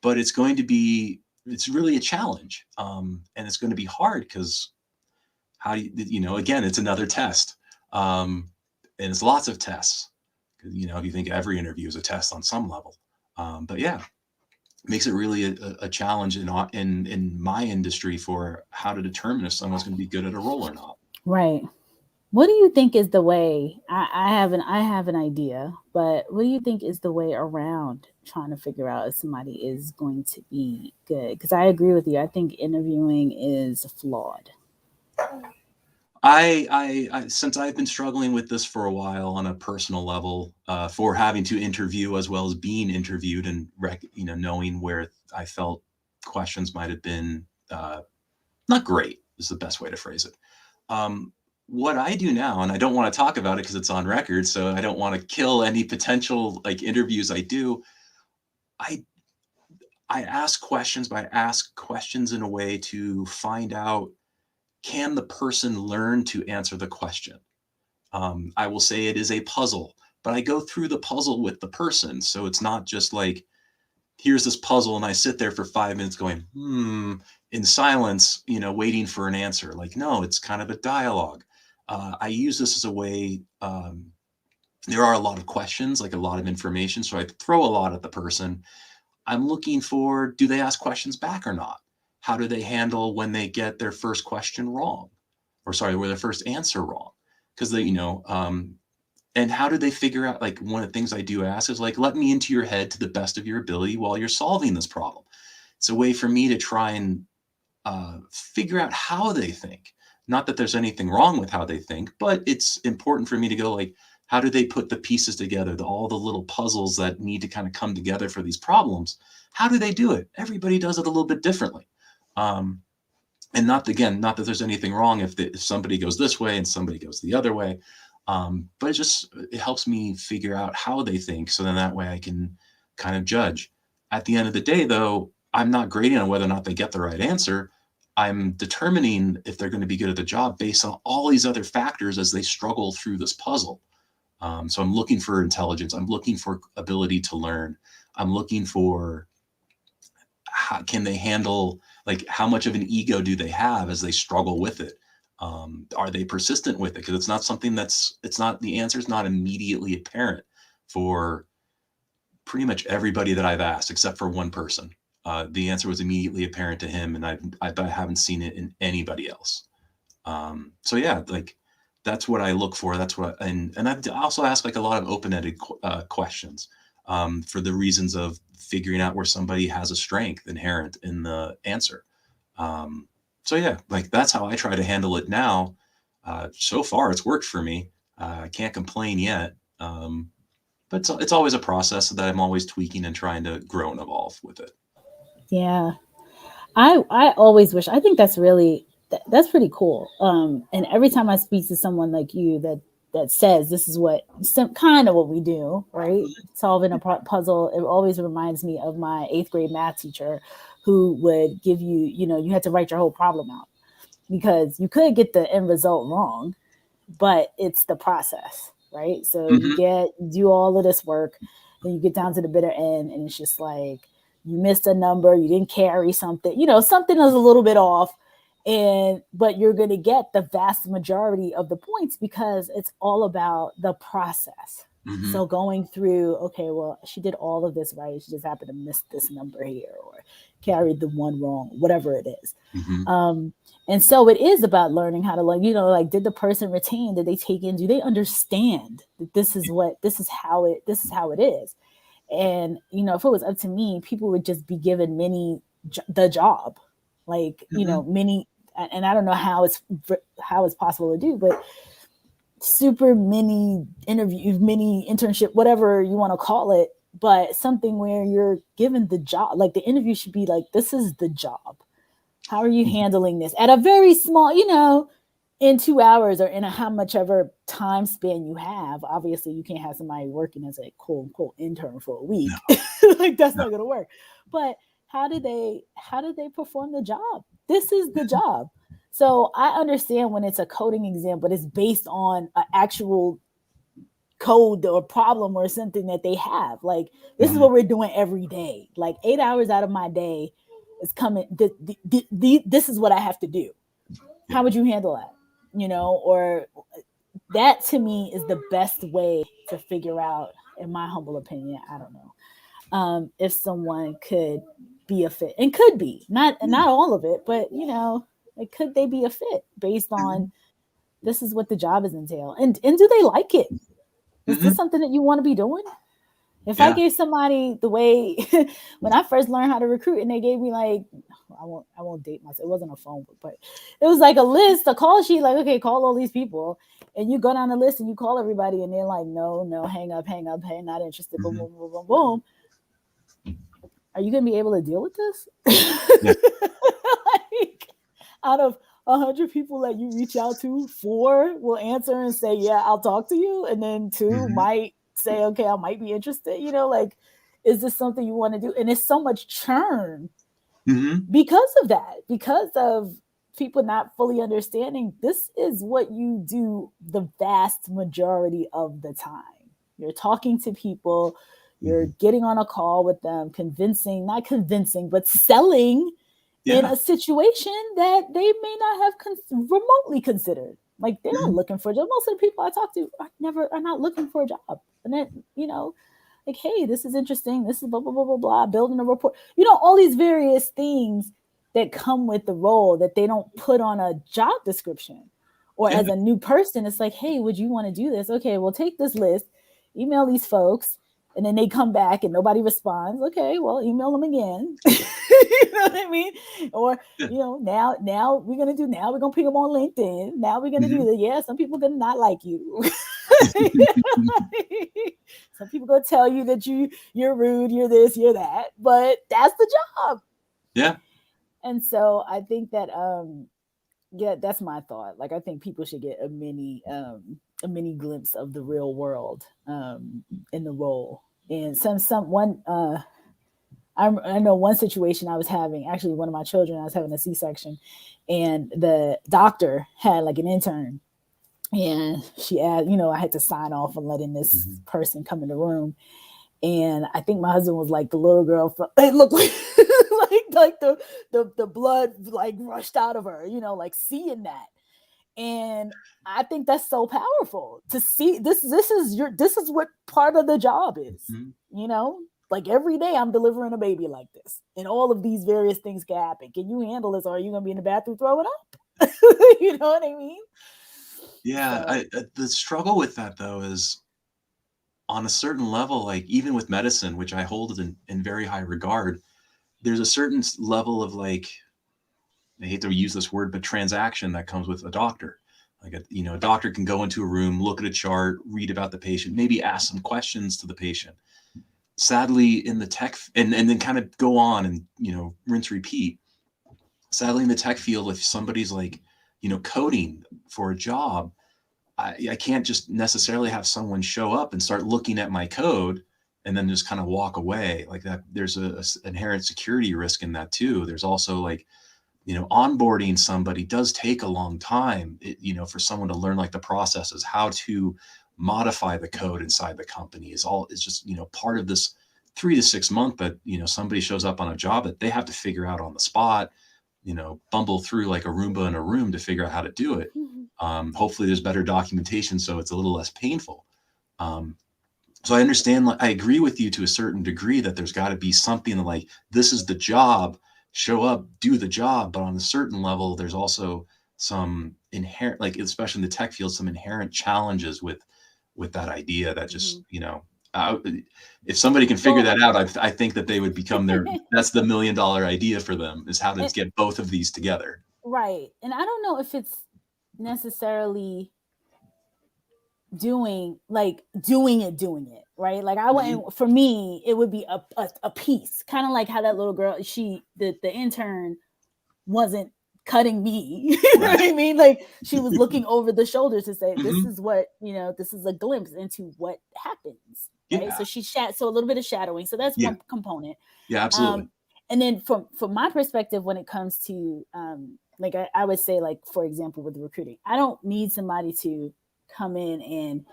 Speaker 14: but it's really a challenge. And it's going to be hard because again, it's another test. And it's lots of tests. If you think every interview is a test on some level. But yeah, it makes it really a challenge in my industry for how to determine if someone's going to be good at a role or not.
Speaker 1: Right. What do you think is the way? I have an idea, but what do you think is the way around trying to figure out if somebody is going to be good? Because I agree with you. I think interviewing is flawed.
Speaker 14: I since I've been struggling with this for a while on a personal level, for having to interview as well as being interviewed and knowing where I felt questions might have been not great is the best way to phrase it. What I do now, and I don't want to talk about it because it's on record, so I don't want to kill any potential interviews I do. I ask questions, but I ask questions in a way to find out, can the person learn to answer the question? I will say it is a puzzle, but I go through the puzzle with the person. So it's not just like, here's this puzzle and I sit there for 5 minutes going, in silence, waiting for an answer. Like, no, it's kind of a dialogue. I use this as a way, there are a lot of questions, like a lot of information. So I throw a lot at the person. I'm looking for, do they ask questions back or not? How do they handle when they get their first question wrong? Or sorry, their first answer wrong? Because they, and how do they figure out, like, one of the things I do ask is like, let me into your head to the best of your ability while you're solving this problem. It's a way for me to try and figure out how they think. Not that there's anything wrong with how they think, but it's important for me to go like, how do they put the pieces together, all the little puzzles that need to kind of come together for these problems? How do they do it? Everybody does it a little bit differently. And not that there's anything wrong if somebody goes this way and somebody goes the other way. But it helps me figure out how they think. So then that way I can kind of judge. At the end of the day, though, I'm not grading on whether or not they get the right answer. I'm determining if they're going to be good at the job based on all these other factors as they struggle through this puzzle. So I'm looking for intelligence. I'm looking for ability to learn. I'm looking for how can they handle, like, how much of an ego do they have as they struggle with it? Are they persistent with it? Because it's not something the answer is not immediately apparent for pretty much everybody that I've asked, except for one person. The answer was immediately apparent to him, and I haven't seen it in anybody else. So yeah, like, that's what I look for. That's what, and I also ask like a lot of open-ended questions for the reasons of figuring out where somebody has a strength inherent in the answer. So yeah, like, that's how I try to handle it now. So far, it's worked for me. I can't complain yet. But it's always a process that I'm always tweaking and trying to grow and evolve with it.
Speaker 1: Yeah. I always wish, I think that's really, that's pretty cool. And every time I speak to someone like you that says this is kind of what we do, right? Solving a puzzle, it always reminds me of my 8th grade math teacher who would give you, you had to write your whole problem out because you could get the end result wrong, but it's the process, right? So you do all of this work, then you get down to the bitter end, and it's just like, you missed a number, you didn't carry something, something is a little bit off, but you're going to get the vast majority of the points because it's all about the process. So going through, okay, well, she did all of this right, she just happened to miss this number here or carried the one wrong, whatever it is. And so it is about learning how to, like, did the person retain, did they take in, do they understand that this is how it is? And, if it was up to me, people would just be given the job, like, many, and I don't know how it's possible to do, but super mini interview, mini internship, whatever you want to call it, but something where you're given the job, like the interview should be like, this is the job. How are you handling this at a very small, in 2 hours or in how much ever time span you have? Obviously you can't have somebody working as a quote unquote intern for a week. Like, that's not going to work. But how do they perform the job? This is the job. So I understand when it's a coding exam, but it's based on an actual code or problem or something that they have. Like, this is what we're doing every day. Like, 8 hours out of my day is coming. This is what I have to do. How would you handle that? Or that to me is the best way to figure out, in my humble opinion, I don't know, if someone could be a fit, and could be not all of it, but like, could they be a fit based on this is what the job is entail, and do they like it? Is this something that you want to be doing? If I gave somebody the way when I first learned how to recruit, and they gave me like, I won't date myself. It wasn't a phone book, but it was like a list, a call sheet, like, okay, call all these people, and you go down the list and you call everybody, and they're like, no, hang up, hey, not interested, boom, boom, boom, boom, boom. Are you gonna be able to deal with this? Like, out of 100 people that you reach out to, 4 will answer and say, yeah, I'll talk to you, and then 2 might say, okay, I might be interested. Like, is this something you want to do? And it's so much churn because of that, because of people not fully understanding this is what you do the vast majority of the time. You're talking to people, you're getting on a call with them, not convincing, but selling in a situation that they may not have remotely considered. Like they're not looking for a job. Most of the people I talk to are not looking for a job. And then, like, hey, this is interesting. This is blah, blah, blah, blah, blah, building a report. All these various things that come with the role that they don't put on a job description. Or as a new person, it's like, hey, would you want to do this? Okay, well, take this list, email these folks, and then they come back and nobody responds. Okay, well, email them again. You know what I mean? Or, now we're going to ping them on LinkedIn. Now we're going to do that. Yeah, some people going to not like you. Some people going to tell you that you're rude, you're this, you're that, but that's the job.
Speaker 14: Yeah.
Speaker 1: And so I think that, that's my thought. Like, I think people should get a mini glimpse of the real world in the role. And I know one situation I was having, actually one of my children, I was having a C-section, and the doctor had like an intern, and she asked, I had to sign off on letting this person come in the room. And I think my husband was like, the little girl, it looked like like the blood like rushed out of her, like seeing that. And I think that's so powerful to see. This is what part of the job is, like every day I'm delivering a baby like this, and all of these various things can happen. Can you handle this? Or are you going to be in the bathroom throwing up? You know what I mean?
Speaker 14: Yeah. So. The struggle with that though is on a certain level, like even with medicine, which I hold in very high regard, there's a certain level of like, I hate to use this word, but transaction that comes with a doctor. Like, a doctor can go into a room, look at a chart, read about the patient, maybe ask some questions to the patient. Sadly, in the tech, and then kind of go on and, rinse, repeat. Sadly, in the tech field, if somebody's like, coding for a job, I can't just necessarily have someone show up and start looking at my code and then just kind of walk away like that. There's a inherent security risk in that too. There's also like, onboarding somebody does take a long time, for someone to learn like the processes, how to modify the code inside the company is just, part of this 3 to 6 month that, somebody shows up on a job that they have to figure out on the spot, bumble through like a Roomba in a room to figure out how to do it. Hopefully there's better documentation, so it's a little less painful. So I understand, I agree with you to a certain degree that there's got to be something like, this is the job, show up, do the job. But on a certain level, there's also some inherent, like, especially in the tech field, some inherent challenges with that idea that just, if somebody can figure that out, I think that they would become that's the $1 million idea for them, is how to get both of these together.
Speaker 1: Right. And I don't know if it's necessarily doing it, right? Like I wouldn't, for me, it would be a piece, kind of like how that little girl, the intern wasn't cutting me. You know what I mean? Like she was looking over the shoulders to say, this is what, this is a glimpse into what happens. Right. So so a little bit of shadowing. So that's one component.
Speaker 14: Yeah, absolutely.
Speaker 1: And then from my perspective, when it comes to like I would say, like, for example, with recruiting, I don't need somebody to come in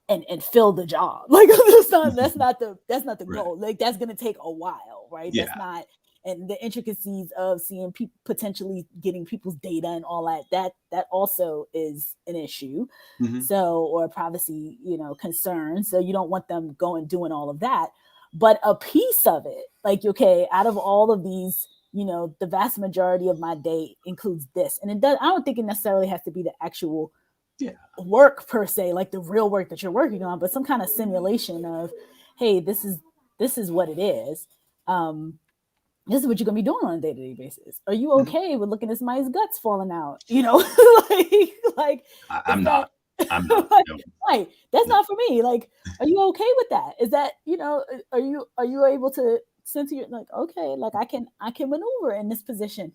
Speaker 1: and fill the job. Like that's not the goal. Like that's gonna take a while, right?
Speaker 14: Yeah.
Speaker 1: That's not, and the intricacies of seeing people potentially getting people's data and all that also is an issue. So, or privacy, concern. So you don't want them doing all of that. But a piece of it, like, okay, out of all of these, the vast majority of my day includes this. And I don't think it necessarily has to be the actual work per se, like the real work that you're working on, but some kind of simulation of, hey, this is what it is. This is what you're gonna be doing on a day-to-day basis. Are you okay with looking at somebody's guts falling out? Like
Speaker 14: I'm not.
Speaker 1: Like, right. That's not for me. Like, are you okay with that? Is that, are you able to sense you're like, okay, like I can maneuver in this position.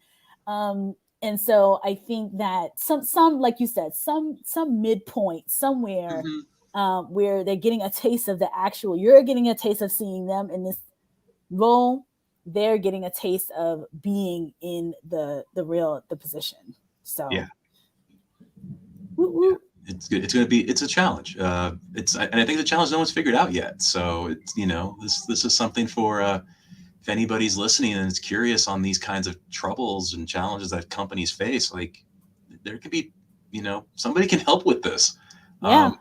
Speaker 1: And so I think that some like you said, some midpoint somewhere where they're getting a taste of you're getting a taste of seeing them in this role, they're getting a taste of being in the position. So
Speaker 14: yeah. It's good. It's a challenge. And I think the challenge no one's figured out yet. So it's, this is something for, if anybody's listening and is curious on these kinds of troubles and challenges that companies face, like there could be, somebody can help with this.
Speaker 1: Yeah.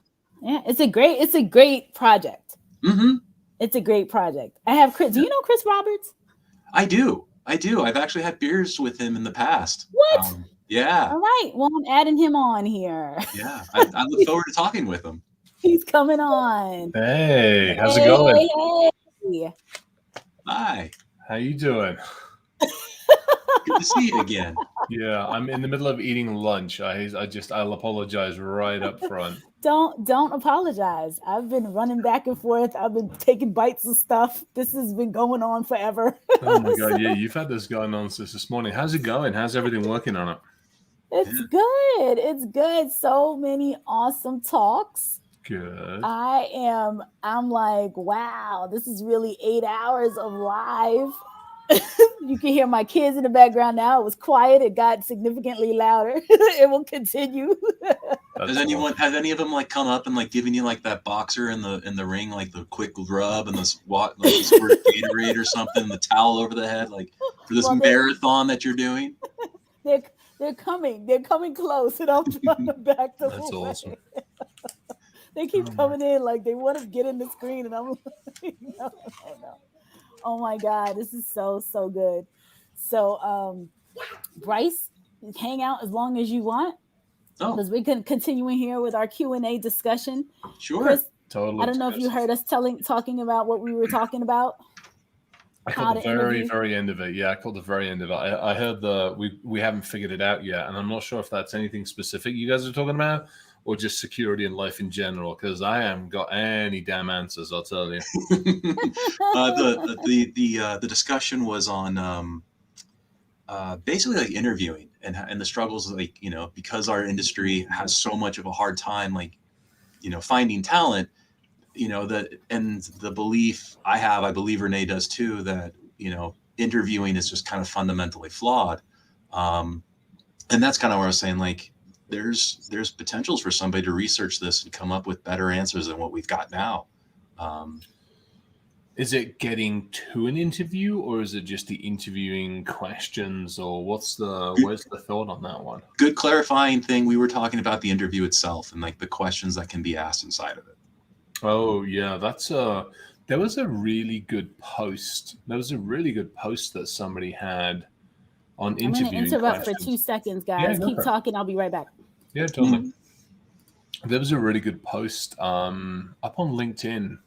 Speaker 1: It's a great project.
Speaker 14: Mm-hmm.
Speaker 1: It's a great project. I have Chris. Do you know Chris Roberts?
Speaker 14: I do. I've actually had beers with him in the past.
Speaker 1: What?
Speaker 14: Yeah.
Speaker 1: All right. Well, I'm adding him on here.
Speaker 14: Yeah. I look forward to talking with him.
Speaker 1: He's coming on.
Speaker 15: Hey, how's it going?
Speaker 1: Hey.
Speaker 14: Hi.
Speaker 15: How you doing?
Speaker 14: Good to see you again.
Speaker 15: Yeah, I'm in the middle of eating lunch. I'll apologize right up front.
Speaker 1: Don't apologize. I've been running back and forth. I've been taking bites of stuff. This has been going on forever.
Speaker 15: Oh my God, yeah, you've had this going on since this morning. How's it going? How's everything working on it?
Speaker 1: It's good. It's good. So many awesome talks.
Speaker 15: Good.
Speaker 1: I'm like, wow, this is really 8 hours of live. You can hear my kids in the background now. It was quiet. It got significantly louder. It will continue.
Speaker 14: Has any of them like come up and like given you like that boxer in the ring, like the quick rub and the squirt Gatorade or something, the towel over the head, like for this marathon that you're doing?
Speaker 1: They're coming. They're coming close, and I'm trying to back them away.
Speaker 15: That's awesome.
Speaker 1: They keep coming in like they want to get in the screen, and I'm like, no. Oh my God, this is so good. So, Bryce, hang out as long as you want, because we can continue in here with our Q&A discussion.
Speaker 14: Sure,
Speaker 1: Chris,
Speaker 15: totally.
Speaker 1: I don't know if you heard us talking about what we were talking about.
Speaker 15: I caught the very end of it. Yeah, I caught the very end of it. I heard we haven't figured it out yet, and I'm not sure if that's anything specific you guys are talking about, or just security and life in general, because I haven't got any damn answers, I'll tell you.
Speaker 14: The discussion was on basically like interviewing and the struggles, like, because our industry has so much of a hard time, like, finding talent, and the belief I believe Renee does too, that, interviewing is just kind of fundamentally flawed. And that's kind of where I was saying, like, there's potentials for somebody to research this and come up with better answers than what we've got now.
Speaker 15: Is it getting to an interview, or is it just the interviewing questions, or where's the thought on that one?
Speaker 14: Good clarifying thing. We were talking about the interview itself and like the questions that can be asked inside of it.
Speaker 15: Oh yeah, there was a really good post. That somebody had on interviewing. I'm
Speaker 1: going to interrupt
Speaker 15: questions.
Speaker 1: for 2 seconds, guys. Keep talking. I'll be right back.
Speaker 15: Yeah, totally. Mm-hmm. There was a really good post up on LinkedIn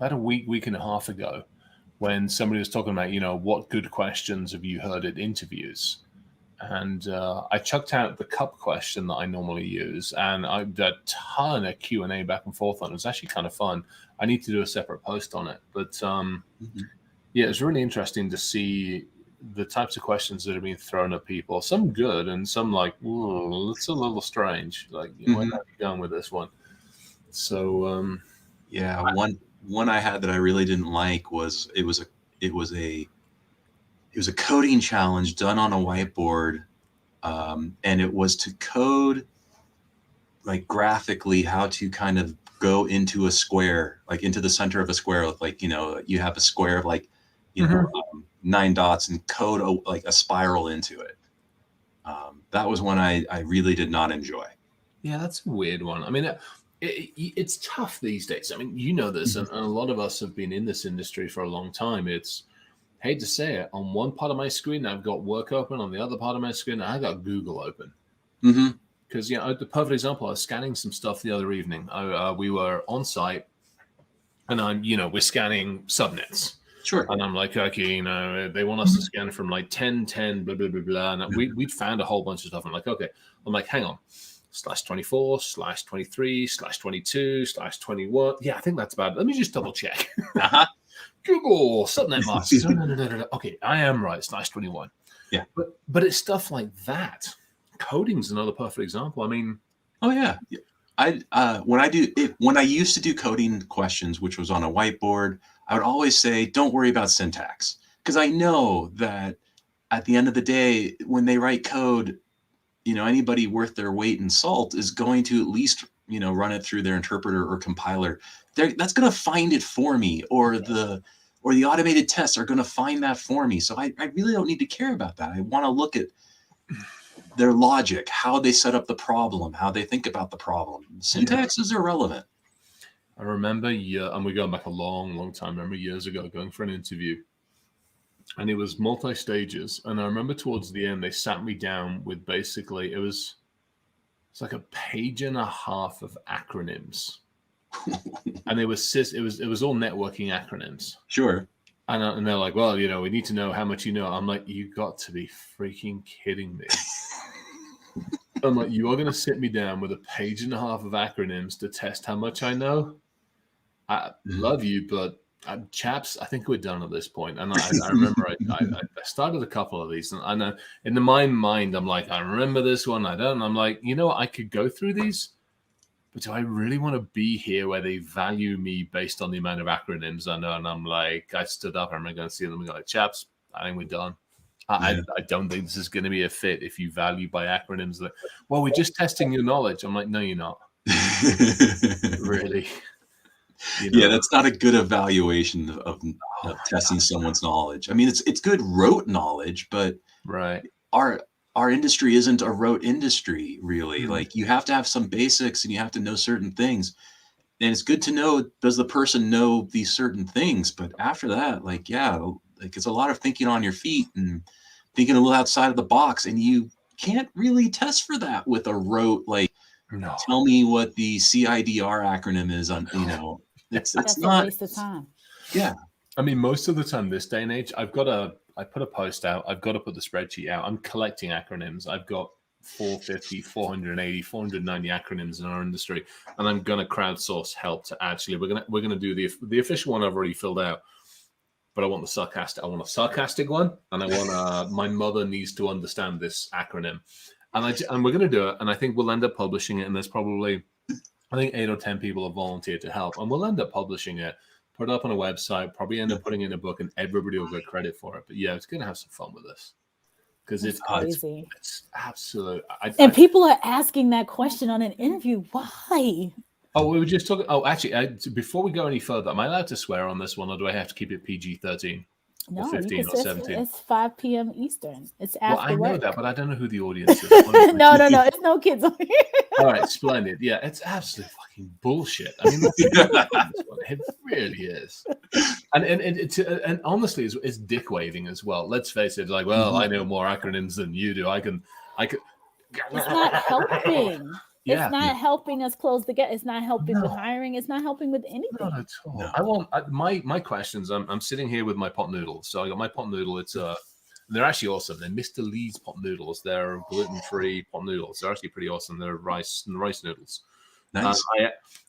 Speaker 15: about a week and a half ago, when somebody was talking about, what good questions have you heard at interviews? And I chucked out the cup question that I normally use, and I did a ton of Q&A back and forth on it. It was actually kind of fun. I need to do a separate post on it. But yeah, it's really interesting to see the types of questions that are being thrown at people. Some good and some like, it's a little strange. Like, where are you going with this one? So
Speaker 14: yeah, one I had that I really didn't like was it was a coding challenge done on a whiteboard, and it was to code like graphically how to kind of go into a square, like into the center of a square with, like, you have a square of like 9 dots and code like a spiral into it. That was one I really did not enjoy.
Speaker 15: Yeah, that's a weird one. I mean, it's tough these days. I mean, you know this, and a lot of us have been in this industry for a long time. It's, hate to say it, on one part of my screen, I've got work open. On the other part of my screen, I got Google open. Because, the perfect example, I was scanning some stuff the other evening. We were on site, and we're scanning subnets.
Speaker 14: Sure.
Speaker 15: And I'm like, okay, they want us to scan from like 10, blah, blah, blah, blah. And we'd found a whole bunch of stuff. I'm like, okay. I'm like, hang on. /24, /23, /22, /21. Yeah, I think that's about it. Let me just double check. Google subnet masks. No. Okay, I am right. /21.
Speaker 14: Yeah.
Speaker 15: But it's stuff like that. Coding's another perfect example. I mean,
Speaker 14: oh yeah. When I used to do coding questions, which was on a whiteboard, I would always say, don't worry about syntax. because I know that at the end of the day, when they write code, anybody worth their weight in salt is going to at least, run it through their interpreter or compiler. That's going to find it for me, or the automated tests are going to find that for me. So I really don't need to care about that. I want to look at their logic, how they set up the problem, how they think about the problem. Syntax is irrelevant.
Speaker 15: I remember, and we're going back a long, long time. I remember years ago going for an interview, and it was multi-stages. And I remember towards the end, they sat me down with basically, it's like a page and a half of acronyms. And it was all networking acronyms.
Speaker 14: Sure.
Speaker 15: And they're like, well, we need to know how much you know. I'm like, you got to be freaking kidding me. I'm like, you are going to sit me down with a page and a half of acronyms to test how much I know? I love you, but chaps, I think we're done at this point. And I remember I started a couple of these, and in my mind, I'm like, I remember this one, I don't. And I'm like, I could go through these, but do I really want to be here where they value me based on the amount of acronyms I know? And I'm like, I stood up, I remember going to see them and go, like, chaps, I think we're done. I don't think this is going to be a fit if you value by acronyms. Like, well, we're just testing your knowledge. I'm like, no, you're not. Really?
Speaker 14: Yeah, that's not a good evaluation of testing someone's knowledge. I mean, it's good rote knowledge, but
Speaker 15: right.
Speaker 14: Our industry isn't a rote industry, really. Like, you have to have some basics and you have to know certain things. And it's good to know, does the person know these certain things? But after that, it's a lot of thinking on your feet and thinking a little outside of the box. And you can't really test for that with a rote, tell me what the CIDR acronym is on, it's not
Speaker 1: a waste of time.
Speaker 14: Yeah.
Speaker 15: I mean, most of the time this day and age, I put a post out. I've got to put the spreadsheet out. I'm collecting acronyms. I've got 450, 480, 490 acronyms in our industry, and I'm going to crowdsource help to actually. We're gonna do the official one I've already filled out, but I want a sarcastic one, and I want my mother needs to understand this acronym, and we're going to do it, and I think we'll end up publishing it. And there's probably, I think 8 or 10 people have volunteered to help, and we'll end up publishing it. Put it up on a website, probably end up putting it in a book, and everybody will get credit for it. But yeah, it's going to have some fun with this because it's crazy. It's absolute.
Speaker 1: And people are asking that question on an interview. Why?
Speaker 15: Oh, we were just talking. Oh, actually, before we go any further, am I allowed to swear on this one, or do I have to keep it PG-13?
Speaker 1: No,
Speaker 15: or 15 or 17?
Speaker 1: It's 5 p.m. Eastern. It's after
Speaker 15: work. I know
Speaker 1: work.
Speaker 15: that, but I don't know who the audience is.
Speaker 1: No. It's no kids on here.
Speaker 15: All right, splendid. Yeah, it's absolute fucking bullshit. I mean, it really is. And honestly, it's dick waving as well. Let's face it. Like, well, I know more acronyms than you do. I could.
Speaker 1: It's not helping. Yeah. It's not helping us close the gap. It's not helping with hiring. It's not helping with anything.
Speaker 15: Not at all. No. I want my questions. I'm sitting here with my pot noodles. So I got my pot noodle. It's they're actually awesome. They're Mr. Lee's pot noodles. They're gluten-free pot noodles. They're actually pretty awesome. They're rice noodles.
Speaker 14: Nice.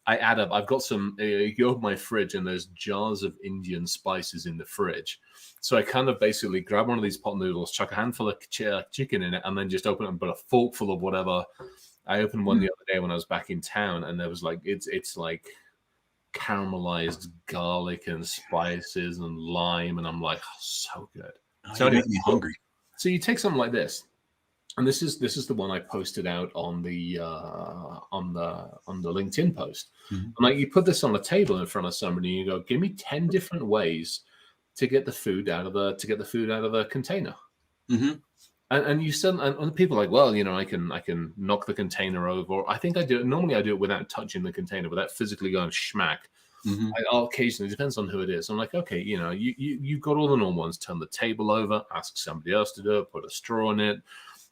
Speaker 15: I add up. I've got some. You go to my fridge and there's jars of Indian spices in the fridge. So I kind of basically grab one of these pot noodles, chuck a handful of chicken in it, and then just open it and put a forkful of whatever. I opened one the other day when I was back in town, and there was it's like caramelized garlic and spices and lime, and I'm like, oh, so good.
Speaker 14: So it makes me hungry.
Speaker 15: So you take something like this, and this is the one I posted out on the LinkedIn post. Mm-hmm. And like, you put this on a table in front of somebody, and you go, give me 10 different ways to get the food out of the container.
Speaker 14: Mm-hmm.
Speaker 15: And you said, and people are like, well, I can knock the container over. Or I think I do it. Normally I do it without touching the container, without physically going schmack. Mm-hmm. I'll occasionally, depends on who it is. I'm like, okay, you've got all the normal ones. Turn the table over, ask somebody else to do it, put a straw in it.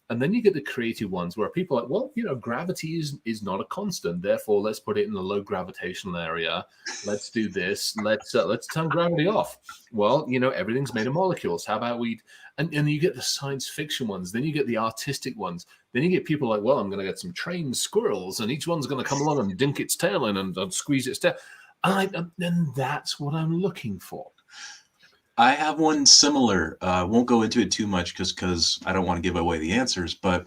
Speaker 15: And then you get the creative ones where people are like, well, gravity is not a constant. Therefore, let's put it in a low gravitational area. Let's do this. Let's turn gravity off. Well, everything's made of molecules. How about and you get the science fiction ones. Then you get the artistic ones. Then you get people like, well, I'm going to get some trained squirrels, and each one's going to come along and dink its tail in and squeeze its tail. And that's what I'm looking for.
Speaker 14: I have one similar. Won't go into it too much because I don't want to give away the answers, but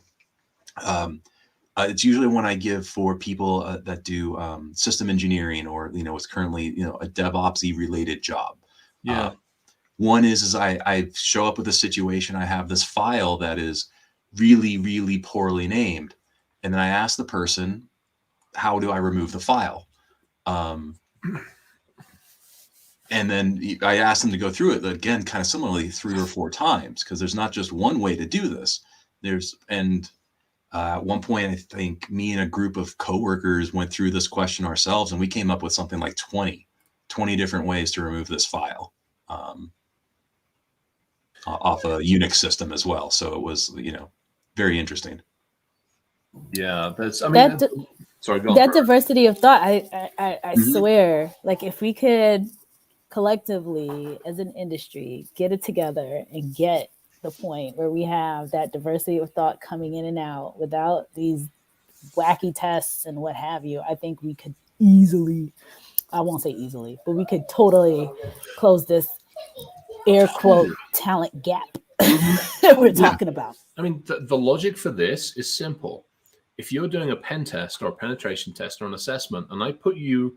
Speaker 14: it's usually one I give for people that do system engineering or, it's currently, a DevOps-y related job.
Speaker 15: Yeah.
Speaker 14: One is I show up with a situation. I have this file that is really, really poorly named. And then I ask the person, how do I remove the file? And then I asked them to go through it again, kind of similarly 3 or 4 times, because there's not just one way to do this. At one point, I think me and a group of coworkers went through this question ourselves, and we came up with something like 20 different ways to remove this file off a Unix system as well. So it was, very interesting.
Speaker 15: Yeah,
Speaker 1: sorry, go on. That diversity of thought, I swear, like if we could collectively as an industry get it together and get the point where we have that diversity of thought coming in and out without these wacky tests and what have you, I think we could easily, I won't say easily, but we could totally close this air quote talent gap that we're talking about.
Speaker 15: I mean, the logic for this is simple. If you're doing a pen test or a penetration test or an assessment, and I put you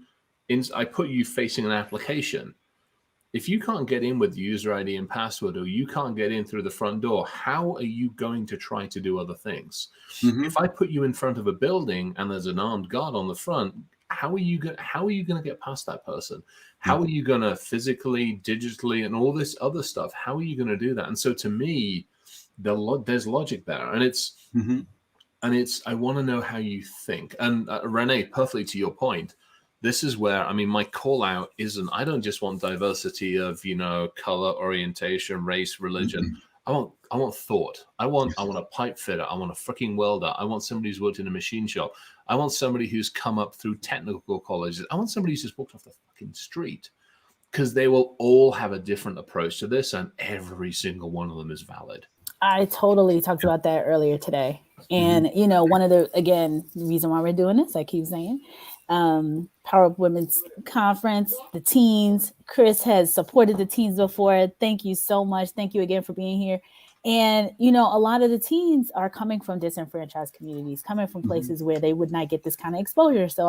Speaker 15: facing an application, if you can't get in with user ID and password, or you can't get in through the front door, how are you going to try to do other things? If I put you in front of a building and there's an armed guard on the front, how are you going to get past that person? How are you going to physically, digitally, and all this other stuff? How are you going to do that? And so to me, there's logic there, and it's I want to know how you think. And Renee, perfectly to your point, this is where, I mean, my call out isn't, I don't just want diversity of, color, orientation, race, religion. I want thought. I want a pipe fitter. I want a freaking welder. I want somebody who's worked in a machine shop. I want somebody who's come up through technical colleges. I want somebody who's just walked off the fucking street, because they will all have a different approach to this, and every single one of them is valid.
Speaker 1: I totally talked about that earlier today. And, one of the reason why we're doing this, I keep saying, Power Up Women's Conference, the teens. Chris has supported the teens before. Thank you so much. Thank you again for being here. And, a lot of the teens are coming from disenfranchised communities, coming from places where they would not get this kind of exposure. So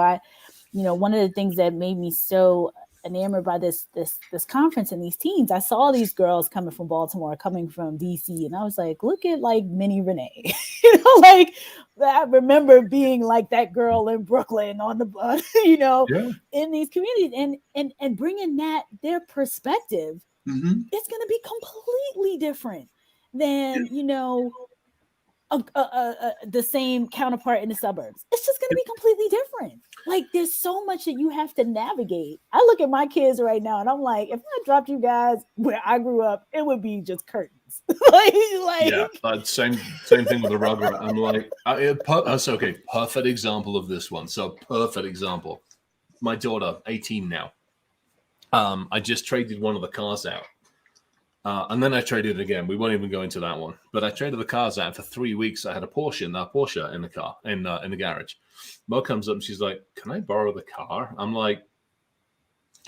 Speaker 1: one of the things that made me so enamored by this conference and these teens, I saw these girls coming from Baltimore, coming from DC, and I was like, look at like mini Renee. Like I remember being like that girl in Brooklyn on the bus, in these communities, and bringing their perspective. It's going to be completely different than the same counterpart in the suburbs. It's just going to be completely different. Like there's so much that you have to navigate. I look at my kids right now and I'm like, if I dropped you guys where I grew up, it would be just curtains.
Speaker 15: Same thing with the Rugrat. I'm like, that's okay. Perfect example of this one. So perfect example. My daughter, 18 now. I just traded one of the cars out. And then I traded it again. We won't even go into that one. But I traded the cars out for 3 weeks. I had a Porsche in the car, in the garage. Mo comes up and she's like, can I borrow the car? I'm like,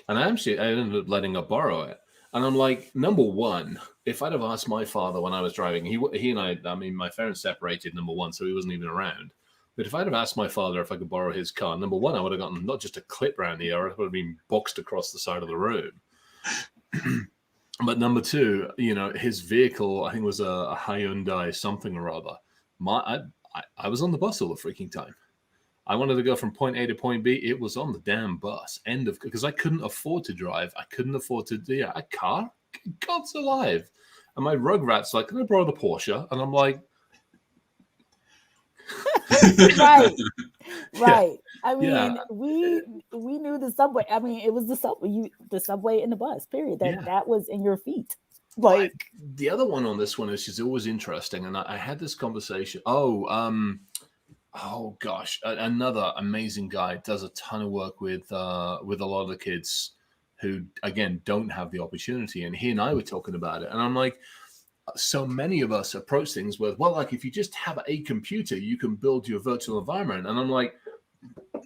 Speaker 15: and I ended up letting her borrow it. And I'm like, number one, if I'd have asked my father when I was driving, he and I mean, my parents separated, number one, so he wasn't even around. But if I'd have asked my father if I could borrow his car, number one, I would have gotten not just a clip around the ear, I would have been boxed across the side of the road. But number two, his vehicle, I think was a Hyundai something or other. I was on the bus all the freaking time. I wanted to go from point A to point B. It was on the damn bus. Because I couldn't afford to drive. I couldn't afford to do a car. God's alive. And my Rugrat's like, can I borrow the Porsche? And I'm like,
Speaker 1: right. Yeah. I mean, we knew the subway. I mean, it was the subway and the bus, period. That was in your feet. Like
Speaker 15: the other one on this one is she's always interesting. And I had this conversation. Oh gosh, another amazing guy, does a ton of work with a lot of the kids who, again, don't have the opportunity. And he and I were talking about it. And I'm like, so many of us approach things with, well, like if you just have a computer, you can build your virtual environment. And I'm like,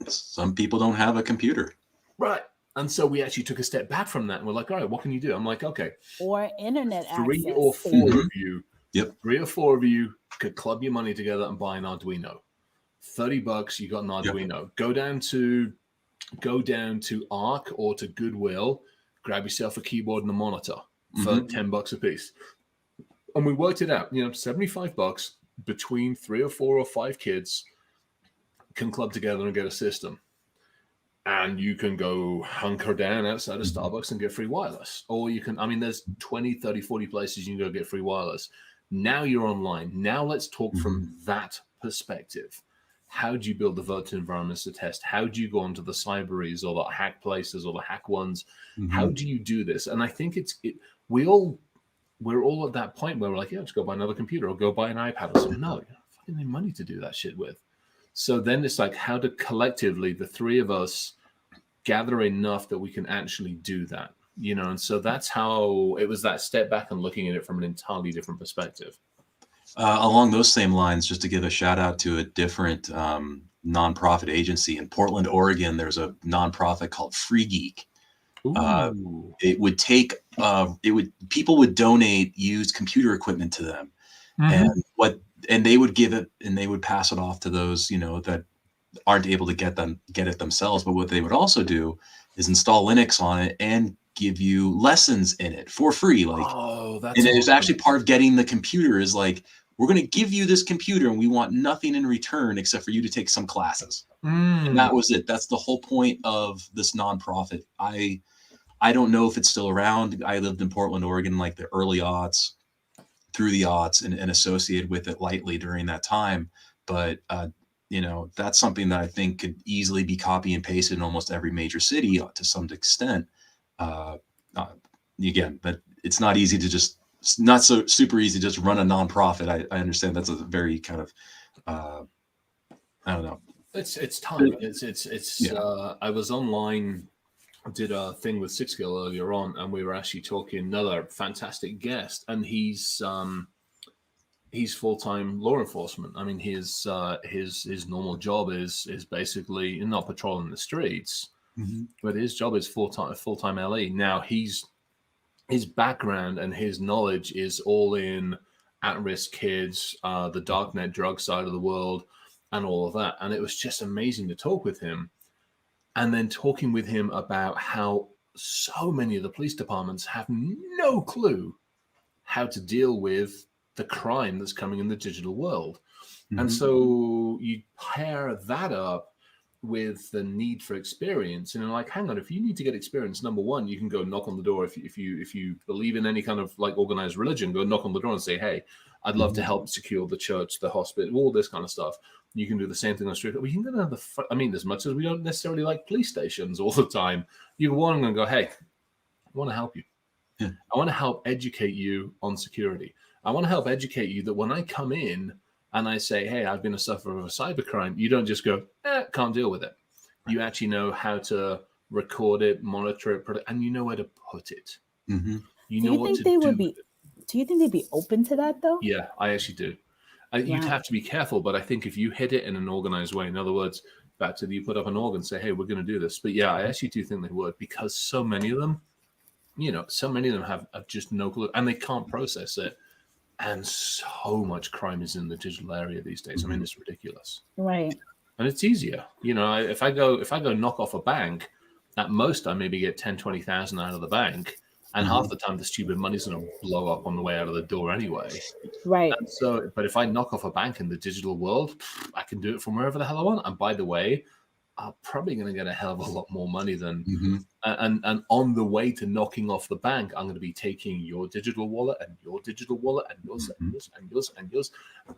Speaker 14: some people don't have a computer.
Speaker 15: Right. And so we actually took a step back from that. And we're like, all right, what can you do? I'm like, okay.
Speaker 1: Or internet access.
Speaker 15: 3 or 4 of you. Yep. 3 or 4 of you could club your money together and buy an Arduino. $30, you got an Arduino. Yep. Go down to Arc or to Goodwill, grab yourself a keyboard and a monitor. for $10 a piece. And we worked it out, $75 between 3 or 4 or 5 kids can club together and get a system. And you can go hunker down outside of Starbucks and get free wireless. Or you can, there's 20, 30, 40 places you can go get free wireless. Now you're online. Now let's talk from that perspective. How do you build the virtual environments to test? How do you go onto the cyberies or the hack places or the hack ones? How do you do this? And I think we're all at that point where we're like, yeah, just go buy another computer or go buy an iPad or something. No, you don't fucking need money to do that shit with. So then it's like, how do collectively the three of us gather enough that we can actually do that, and so that's how it was, that step back and looking at it from an entirely different perspective.
Speaker 14: Along those same lines, just to give a shout out to a different nonprofit agency in Portland, Oregon, there's a nonprofit called Free Geek. It would take, people would donate used computer equipment to them, and they would give it and they would pass it off to those, that aren't able to get it themselves. But what they would also do is install Linux on it and give you lessons in it for free. Like, and it was actually part of getting the computer is like, we're going to give you this computer and we want nothing in return except for you to take some classes. And that was it. That's the whole point of this nonprofit. I don't know if it's still around. I lived in Portland, Oregon, like the early aughts, through the aughts, and associated with it lightly during that time. But, that's something that I think could easily be copy and pasted in almost every major city to some extent. Again, but it's not easy to just, not so super easy to just run a nonprofit. I understand that's a very kind of, I don't know.
Speaker 15: It's time. I was online, did a thing with Six Skill earlier on, and we were actually talking another fantastic guest, and he's full-time law enforcement. I mean, his normal job is basically not patrolling the streets, but his job is full-time LE. Now his background and his knowledge is all in at-risk kids, the darknet drug side of the world, and all of that. And it was just amazing to talk with him. And then talking with him about how so many of the police departments have no clue how to deal with the crime that's coming in the digital world. And so you pair that up with the need for experience, and like, hang on, if you need to get experience, number one, you can go knock on the door. If you believe in any kind of like organized religion, go knock on the door and say, hey, I'd love to help secure the church, the hospital, all this kind of stuff. You can do the same thing on the street. We can go down as much as we don't necessarily like police stations all the time, you go on and go, hey, I want to help you. I want to help educate you on security. I want to help educate you that when I come in and I say, hey, I've been a sufferer of a cybercrime, you don't just go, can't deal with it. You actually know how to record it, monitor it, and you know where to put it. You know what to do.
Speaker 1: Do you think they'd be open to that, though?
Speaker 15: Yeah, I actually do. You'd have to be careful, but I think if you hit it in an organized way, in other words, back to you put up an org, say, hey, we're going to do this. But yeah, I actually do think they would, because so many of them, have just no clue, and they can't process it. And so much crime is in the digital area these days. I mean, it's ridiculous.
Speaker 1: Right.
Speaker 15: And it's easier. If I go knock off a bank, at most I maybe get 10, 20,000 out of the bank. And half the time the stupid money's going to blow up on the way out of the door anyway.
Speaker 1: Right.
Speaker 15: And so, but if I knock off a bank in the digital world, I can do it from wherever the hell I want. And by the way, I'm probably going to get a hell of a lot more money than, and on the way to knocking off the bank, I'm going to be taking your digital wallet and your digital wallet and yours and yours and yours and yours.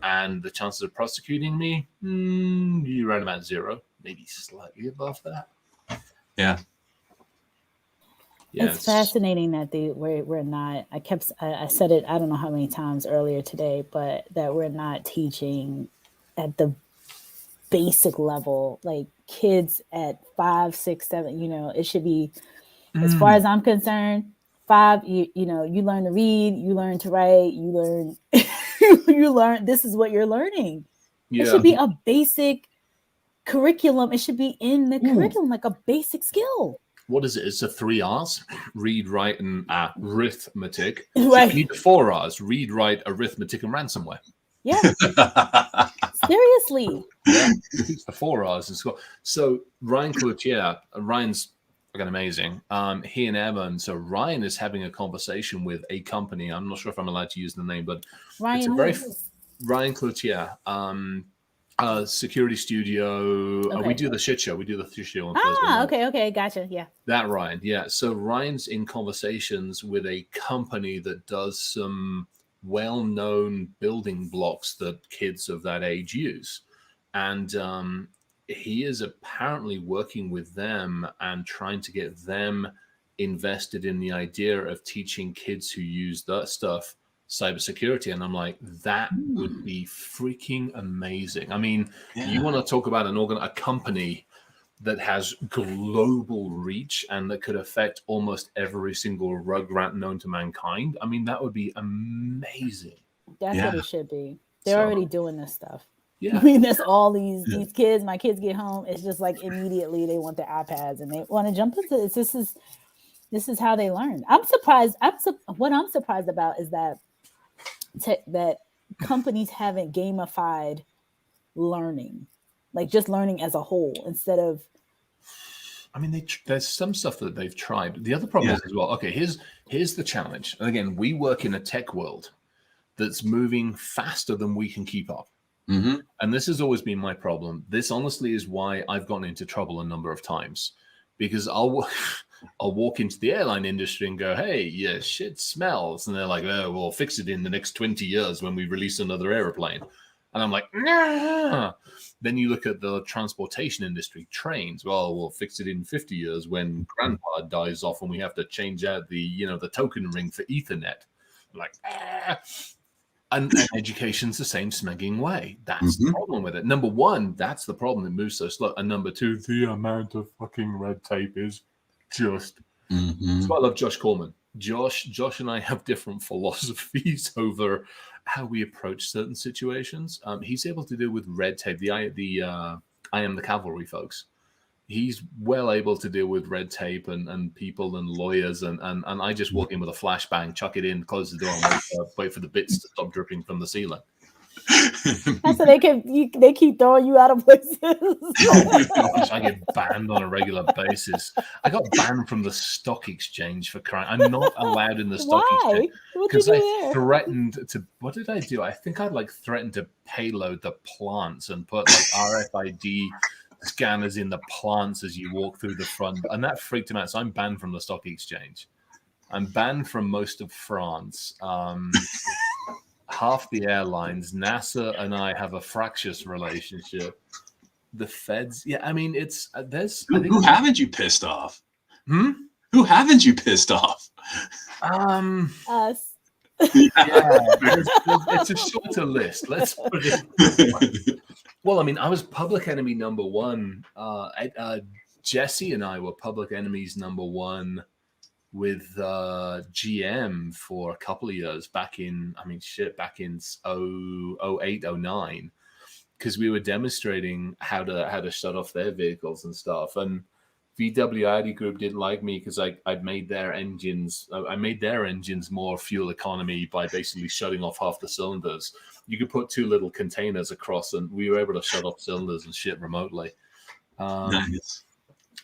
Speaker 15: And the chances of prosecuting me, you're around about 0, maybe slightly above that.
Speaker 14: Yeah.
Speaker 1: It's fascinating that we're not, I said it, I don't know how many times earlier today, but that we're not teaching at the basic level, like kids at 5, 6, 7, it should be, as far as I'm concerned, 5, you learn to read, you learn to write, you learn, this is what you're learning. It should be a basic curriculum. It should be in the curriculum, like a basic skill.
Speaker 15: What is it? It's a 3 R's: read, write, and arithmetic.
Speaker 1: Right.
Speaker 15: So you need the 4 R's: read, write, arithmetic, and ransomware.
Speaker 1: Yeah. Seriously.
Speaker 15: Yeah. It's the 4 R's in school. So Ryan Coutier, Ryan's fucking amazing. He and Evan. So Ryan is having a conversation with a company. I'm not sure if I'm allowed to use the name, but it's a very Ryan Cloutier. Security Studio.
Speaker 1: Okay.
Speaker 15: We do the shit show. We do the shit show on Thursday night.
Speaker 1: Okay, gotcha. Yeah.
Speaker 15: That Ryan, yeah. So Ryan's in conversations with a company that does some well-known building blocks that kids of that age use, and he is apparently working with them and trying to get them invested in the idea of teaching kids who use that stuff cybersecurity. And I'm like, that would be freaking amazing. I mean, you want to talk about a company that has global reach and that could affect almost every single rugrat known to mankind. I mean, that would be amazing.
Speaker 1: That's what it should be. They're already doing this stuff.
Speaker 15: Yeah.
Speaker 1: I mean, that's all these kids. My kids get home, it's just like immediately they want their iPads and they want to jump into this. This is how they learn. I'm surprised. What I'm surprised about is that that companies haven't gamified learning, like just learning as a whole instead of.
Speaker 15: I mean, there's some stuff that they've tried. The other problem is as well. Okay, here's the challenge. And again, we work in a tech world that's moving faster than we can keep up.
Speaker 14: Mm-hmm.
Speaker 15: And this has always been my problem. This honestly is why I've gotten into trouble a number of times, because I'll walk into the airline industry and go, hey, yeah, shit smells. And they're like, oh, we'll fix it in the next 20 years when we release another airplane. And I'm like, nah. Then you look at the transportation industry, trains. Well, we'll fix it in 50 years when grandpa dies off and we have to change out the token ring for Ethernet. I'm like, ah. And education's the same smegging way. That's the problem with it. Number one, that's the problem. It moves so slow. And number two, the amount of fucking red tape is just. That's why I love Josh Corman. Josh and I have different philosophies over how we approach certain situations. He's able to deal with red tape. I Am the Cavalry folks. He's well able to deal with red tape and people and lawyers and I just walk in with a flashbang, chuck it in, close the door, and wait for the bits to stop dripping from the ceiling.
Speaker 1: So they keep throwing you out of places.
Speaker 15: I get banned on a regular basis. I got banned from the stock exchange for crying. I'm not allowed in the stock exchange because I threatened to. What did I do? I think I'd threatened to payload the plants and put RFID scanners in the plants as you walk through the front, and that freaked him out. So I'm banned from the stock exchange. I'm banned from most of France. Half the airlines, NASA and I have a fractious relationship. The feds, I mean, it's there's.
Speaker 14: Who haven't you pissed off?
Speaker 15: Who
Speaker 14: haven't you pissed off?
Speaker 1: Us.
Speaker 15: It's a shorter list. Let's put it. Well, I mean, I was public enemy number one. Jesse and I were public enemies number one with GM for a couple of years back in 08, 09, because we were demonstrating how to shut off their vehicles and stuff. And VW ID Group didn't like me because I'd made their engines. I made their engines more fuel economy by basically shutting off half the cylinders. You could put two little containers across, and we were able to shut off cylinders and shit remotely.
Speaker 14: Nice.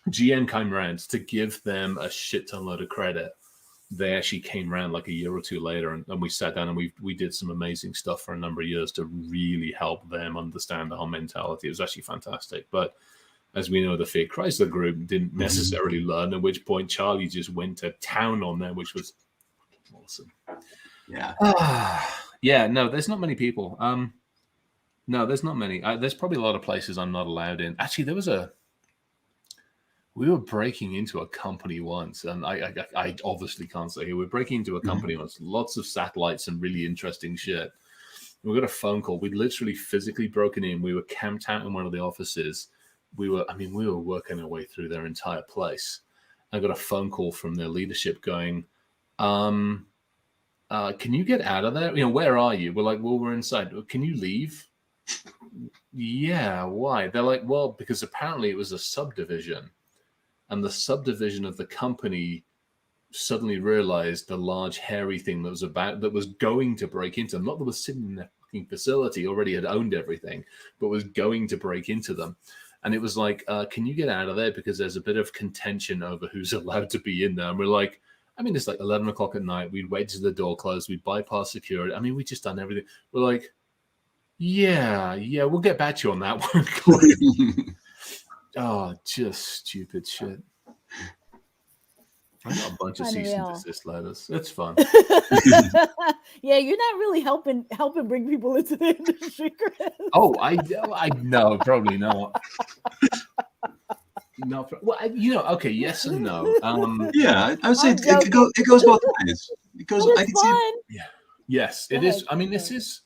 Speaker 15: GM came around to give them a shit ton load of credit. They actually came around like a year or two later, and we sat down and we did some amazing stuff for a number of years to really help them understand the whole mentality. It was actually fantastic. But as we know, the Fiat Chrysler Group didn't necessarily learn, at which point Charlie just went to town on them, which was awesome.
Speaker 14: Yeah.
Speaker 15: No, there's not many people. No, there's not many. There's probably a lot of places I'm not allowed in. Actually, we were breaking into a company once, and I obviously can't say here. We're breaking into a company once, lots of satellites and really interesting shit. We got a phone call. We'd literally physically broken in. We were camped out in one of the offices. We were working our way through their entire place. I got a phone call from their leadership going, can you get out of there? Where are you? We're like, well, we're inside. Can you leave? Yeah, why? They're like, well, because apparently it was a subdivision. And the subdivision of the company suddenly realized the large hairy thing that was going to break into them. Not that was sitting in their fucking facility, already had owned everything, but was going to break into them. And it was like, can you get out of there? Because there's a bit of contention over who's allowed to be in there. And we're like, I mean, it's like 11 o'clock at night. We'd wait till the door closed. We'd bypass security. I mean, we just done everything. We're like, yeah, we'll get back to you on that one. Oh, just stupid shit. I got a bunch of cease and desist letters. It's fun.
Speaker 1: Yeah, you're not really helping bring people into the industry, Chris.
Speaker 15: Oh, I no, probably not. No, well, okay, yes and no.
Speaker 14: Yeah, I would say it goes both ways. It goes. I can see.
Speaker 15: Yeah. Yes, it is. I mean, this is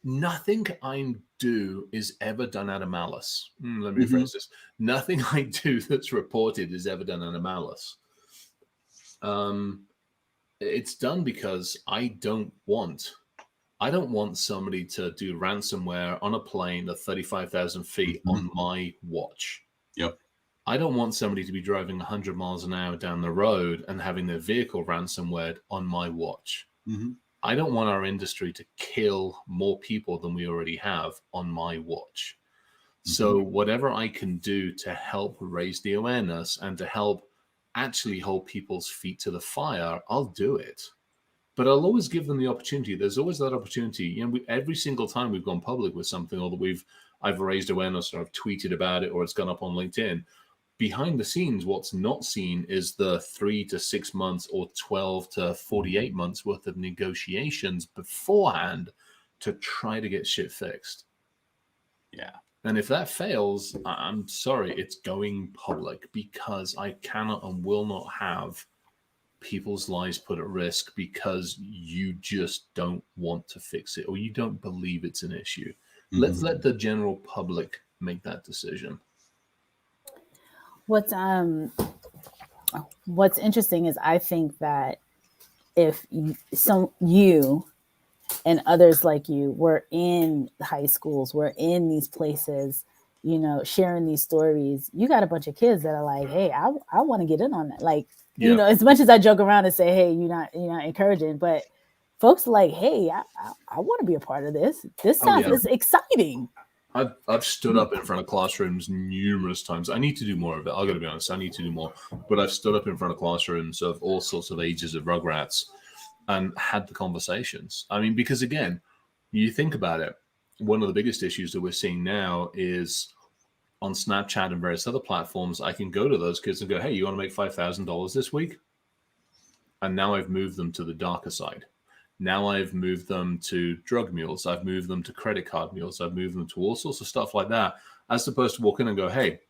Speaker 15: nothing I do is ever done out of malice. Let me rephrase this. Nothing I do that's reported is ever done out of malice. It's done because I don't want somebody to do ransomware on a plane at 35,000 feet on my watch.
Speaker 14: Yep.
Speaker 15: I don't want somebody to be driving 100 miles an hour down the road and having their vehicle ransomware on my watch. I don't want our industry to kill more people than we already have on my watch. So whatever I can do to help raise the awareness and to help actually hold people's feet to the fire, I'll do it. But I'll always give them the opportunity. There's always that opportunity. You know, every single time we've gone public with something, or that I've raised awareness, or I've tweeted about it, or it's gone up on LinkedIn. Behind the scenes, what's not seen is the 3 to 6 months or 12 to 48 months worth of negotiations beforehand to try to get shit fixed.
Speaker 14: Yeah.
Speaker 15: And if that fails, I'm sorry, it's going public, because I cannot and will not have people's lives put at risk because you just don't want to fix it or you don't believe it's an issue. Let's let the general public make that decision.
Speaker 1: What's interesting is I think that if you and others like you were in high schools, were in these places, you know, sharing these stories, you got a bunch of kids that are like, hey, I want to get in on that. Like, you know, as much as I joke around and say, hey, you're not encouraging, but folks are like, hey, I want to be a part of this. This sounds exciting.
Speaker 15: I've stood up in front of classrooms numerous times. I need to do more of it. I got to be honest. I need to do more. But I've stood up in front of classrooms of all sorts of ages of Rugrats and had the conversations. I mean, because again, you think about it, one of the biggest issues that we're seeing now is on Snapchat and various other platforms. I can go to those kids and go, hey, you want to make $5,000 this week? And now I've moved them to the darker side. Now I've moved them to drug mules. I've moved them to credit card mules. I've moved them to all sorts of stuff like that, as opposed to walk in and go, hey,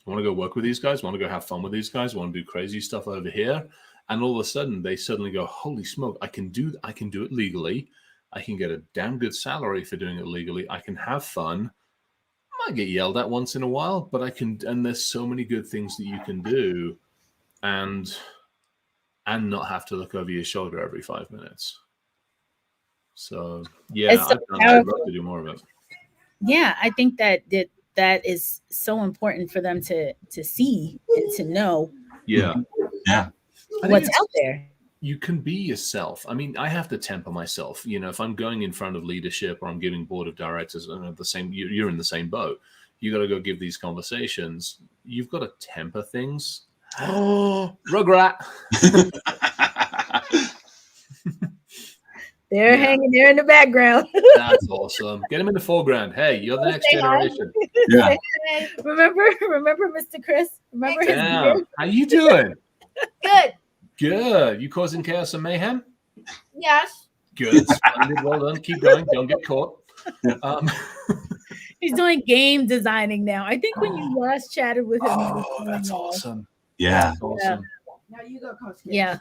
Speaker 15: I want to go work with these guys. I want to go have fun with these guys. I want to do crazy stuff over here. And all of a sudden they suddenly go, holy smoke, I can do it legally. I can get a damn good salary for doing it legally. I can have fun. I might get yelled at once in a while, but I can, and there's so many good things that you can do and not have to look over your shoulder every 5 minutes. So yeah, I'd love to do more of it.
Speaker 1: Yeah, I think that is so important for them to see and to know.
Speaker 15: Yeah.
Speaker 1: What's out there.
Speaker 15: You can be yourself. I mean, I have to temper myself. You know, if I'm going in front of leadership or I'm giving board of directors, and you're in the same boat. You got to go give these conversations. You've got to temper things. Oh, Rugrat.
Speaker 1: They're hanging there in the background.
Speaker 15: That's awesome. Get them in the foreground. Hey, you're the next generation.
Speaker 1: Yeah. Remember, Mr. Chris? Remember his beard?
Speaker 15: How you doing?
Speaker 1: Good.
Speaker 15: You causing chaos and mayhem?
Speaker 1: Yes.
Speaker 15: Good. Splendid. Well done. Keep going. Don't get caught.
Speaker 1: He's doing game designing now. I think when you last chatted with him.
Speaker 15: Oh, that's awesome.
Speaker 14: Yeah.
Speaker 15: That's awesome.
Speaker 16: Now you go, Coach Cam.
Speaker 1: Yeah.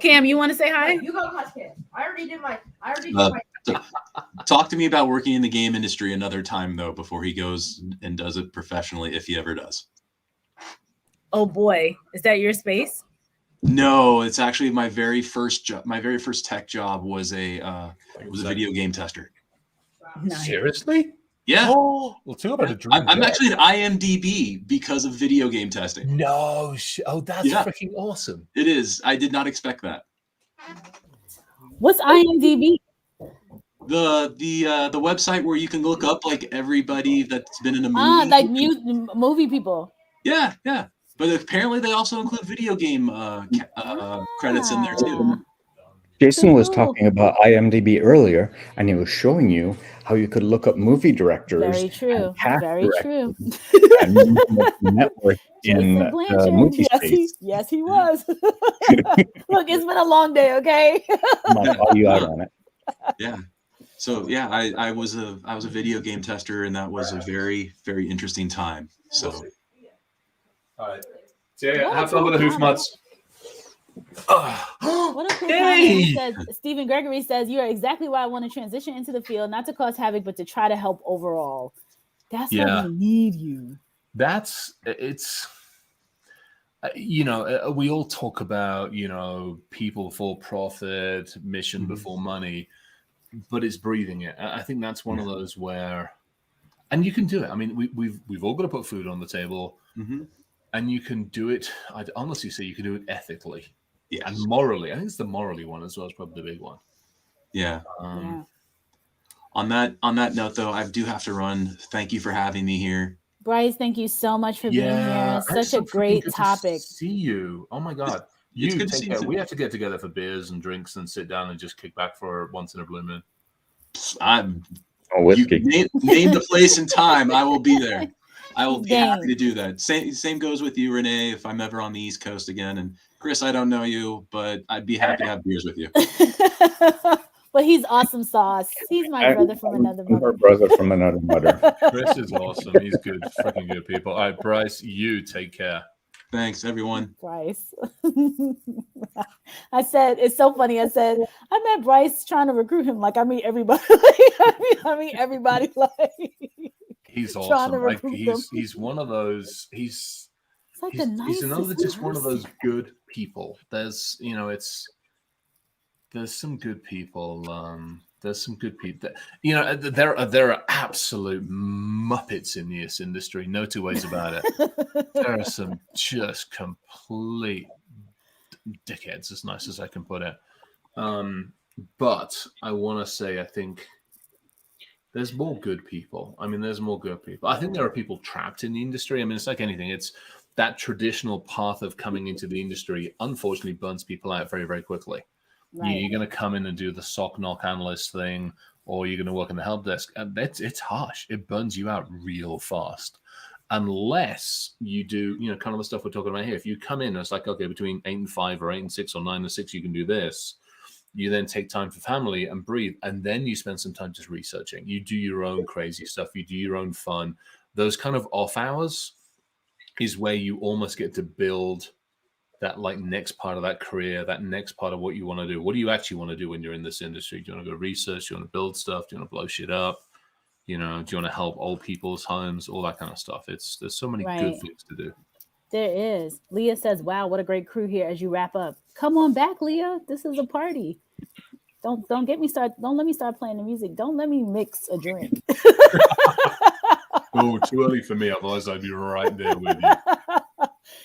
Speaker 1: Cam, you want to say hi?
Speaker 16: You go, Coach Cam. I already did my.
Speaker 14: Talk to me about working in the game industry another time, though, before he goes and does it professionally, if he ever does.
Speaker 1: Oh boy, is that your space?
Speaker 14: No, it's actually my very first job. My very first tech job was a video game tester.
Speaker 1: Nice.
Speaker 15: Seriously?
Speaker 14: Yeah.
Speaker 15: Oh, well, too about a dream.
Speaker 14: I'm actually an IMDb because of video game testing.
Speaker 15: No, oh, that's freaking awesome.
Speaker 14: It is. I did not expect that.
Speaker 1: What's IMDb?
Speaker 14: The website where you can look up like everybody that's been in a movie.
Speaker 1: Like movie people.
Speaker 14: Yeah. But apparently they also include video game credits in there too.
Speaker 17: Jason was talking about IMDb earlier, and he was showing you how you could look up movie directors.
Speaker 1: Very true.
Speaker 17: And
Speaker 1: Very true.
Speaker 17: And network in the movie space.
Speaker 1: Yes, he was. Look, it's been a long day. Okay.
Speaker 17: I'll call you out on it.
Speaker 14: Yeah. So yeah, I was a video game tester, and that was a very, very interesting time. So.
Speaker 15: All right. So yeah, have fun with the hoof mutts.
Speaker 1: What a cool comment. Says, Stephen Gregory says, you are exactly why I want to transition into the field, not to cause havoc, but to try to help overall. That's why we need you.
Speaker 15: It's we all talk about, people for profit, mission before money, but it's breathing it. I think that's one of those where, and you can do it. I mean, we've all got to put food on the table, and you can do it. I'd honestly say you can do it ethically.
Speaker 14: Yeah,
Speaker 15: and morally. I think it's the morally one as well as probably the big one.
Speaker 14: Yeah. On that note, though, I do have to run. Thank you for having me here,
Speaker 1: Bryce. Thank you so much for being here. Such a great topic.
Speaker 15: See you. Oh my God. You take care. We have to get together for beers and drinks and sit down and just kick back for once in a blue moon.
Speaker 17: Whiskey.
Speaker 14: Name the place and time. I will be there. I will be happy to do that. Same goes with you, Renee. If I'm ever on the East Coast again, and Chris, I don't know you, but I'd be happy to have beers with you.
Speaker 1: But he's awesome sauce. He's my brother from another mother.
Speaker 17: Brother from another mother.
Speaker 15: Chris is awesome. He's good, freaking good people. All right, Bryce, you take care.
Speaker 14: Thanks, everyone.
Speaker 1: Bryce. I said, it's so funny. I said, I met Bryce trying to recruit him. Like, I meet everybody. I meet everybody. Like,
Speaker 15: he's awesome. Like, he's one of those. He's another just one of those good people. There's some good people. There's some good people. There are absolute muppets in this industry. No two ways about it. There are some just complete dickheads, as nice as I can put it. But I want to say, I think there's more good people. I mean, there's more good people. I think there are people trapped in the industry. I mean, it's like anything. It's that traditional path of coming into the industry, unfortunately, burns people out very, very quickly. Right. You're going to come in and do the SOC knock analyst thing, or you're going to work in the help desk. And it's harsh. It burns you out real fast. Unless you do, kind of the stuff we're talking about here. If you come in and it's like, okay, between 8 and 5 or 8 and 6 or 9 and 6, you can do this. You then take time for family and breathe. And then you spend some time just researching. You do your own crazy stuff. You do your own fun. Those kind of off hours is where you almost get to build that like next part of that career, that next part of what you want to do. What do you actually want to do when you're in this industry? Do you want to go research? Do you want to build stuff? Do you want to blow shit up? Do you want to help old people's homes? All that kind of stuff. There's so many good things to do.
Speaker 1: There is. Leah says, wow, what a great crew here as you wrap up. Come on back, Leah. This is a party. Don't let me start playing the music. Don't let me mix a drink.
Speaker 15: Oh, too early for me. Otherwise, I'd be right there with you.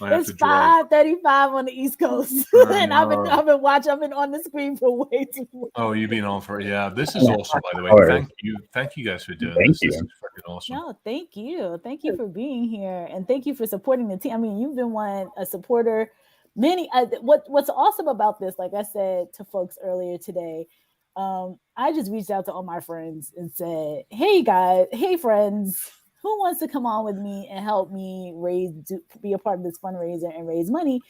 Speaker 1: It's 5:35 on the East Coast, and I've been watching. I've been on the screen for way too long.
Speaker 15: Oh, you've been on for This is awesome, by the way. Thank you guys for doing this. This is freaking awesome.
Speaker 1: No, thank you for being here, and thank you for supporting the team. I mean, you've been a supporter. What's awesome about this, like I said to folks earlier today, I just reached out to all my friends and said, "Hey guys, hey friends." Who wants to come on with me and help me be a part of this fundraiser and raise money?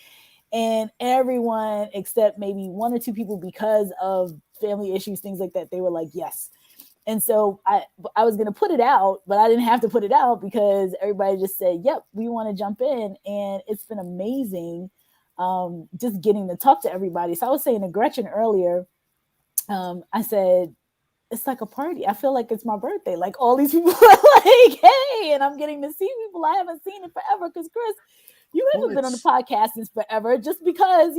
Speaker 1: And everyone except maybe 1 or 2 people, because of family issues, things like that, they were like, yes. And so I was going to put it out, but I didn't have to put it out because everybody just said, yep, we want to jump in. And it's been amazing just getting to talk to everybody. So I was saying to Gretchen earlier, I said, it's like a party. I feel like it's my birthday. Like all these people are like, hey, and I'm getting to see people I haven't seen in forever. Because Chris, you haven't been on the podcast since forever, just because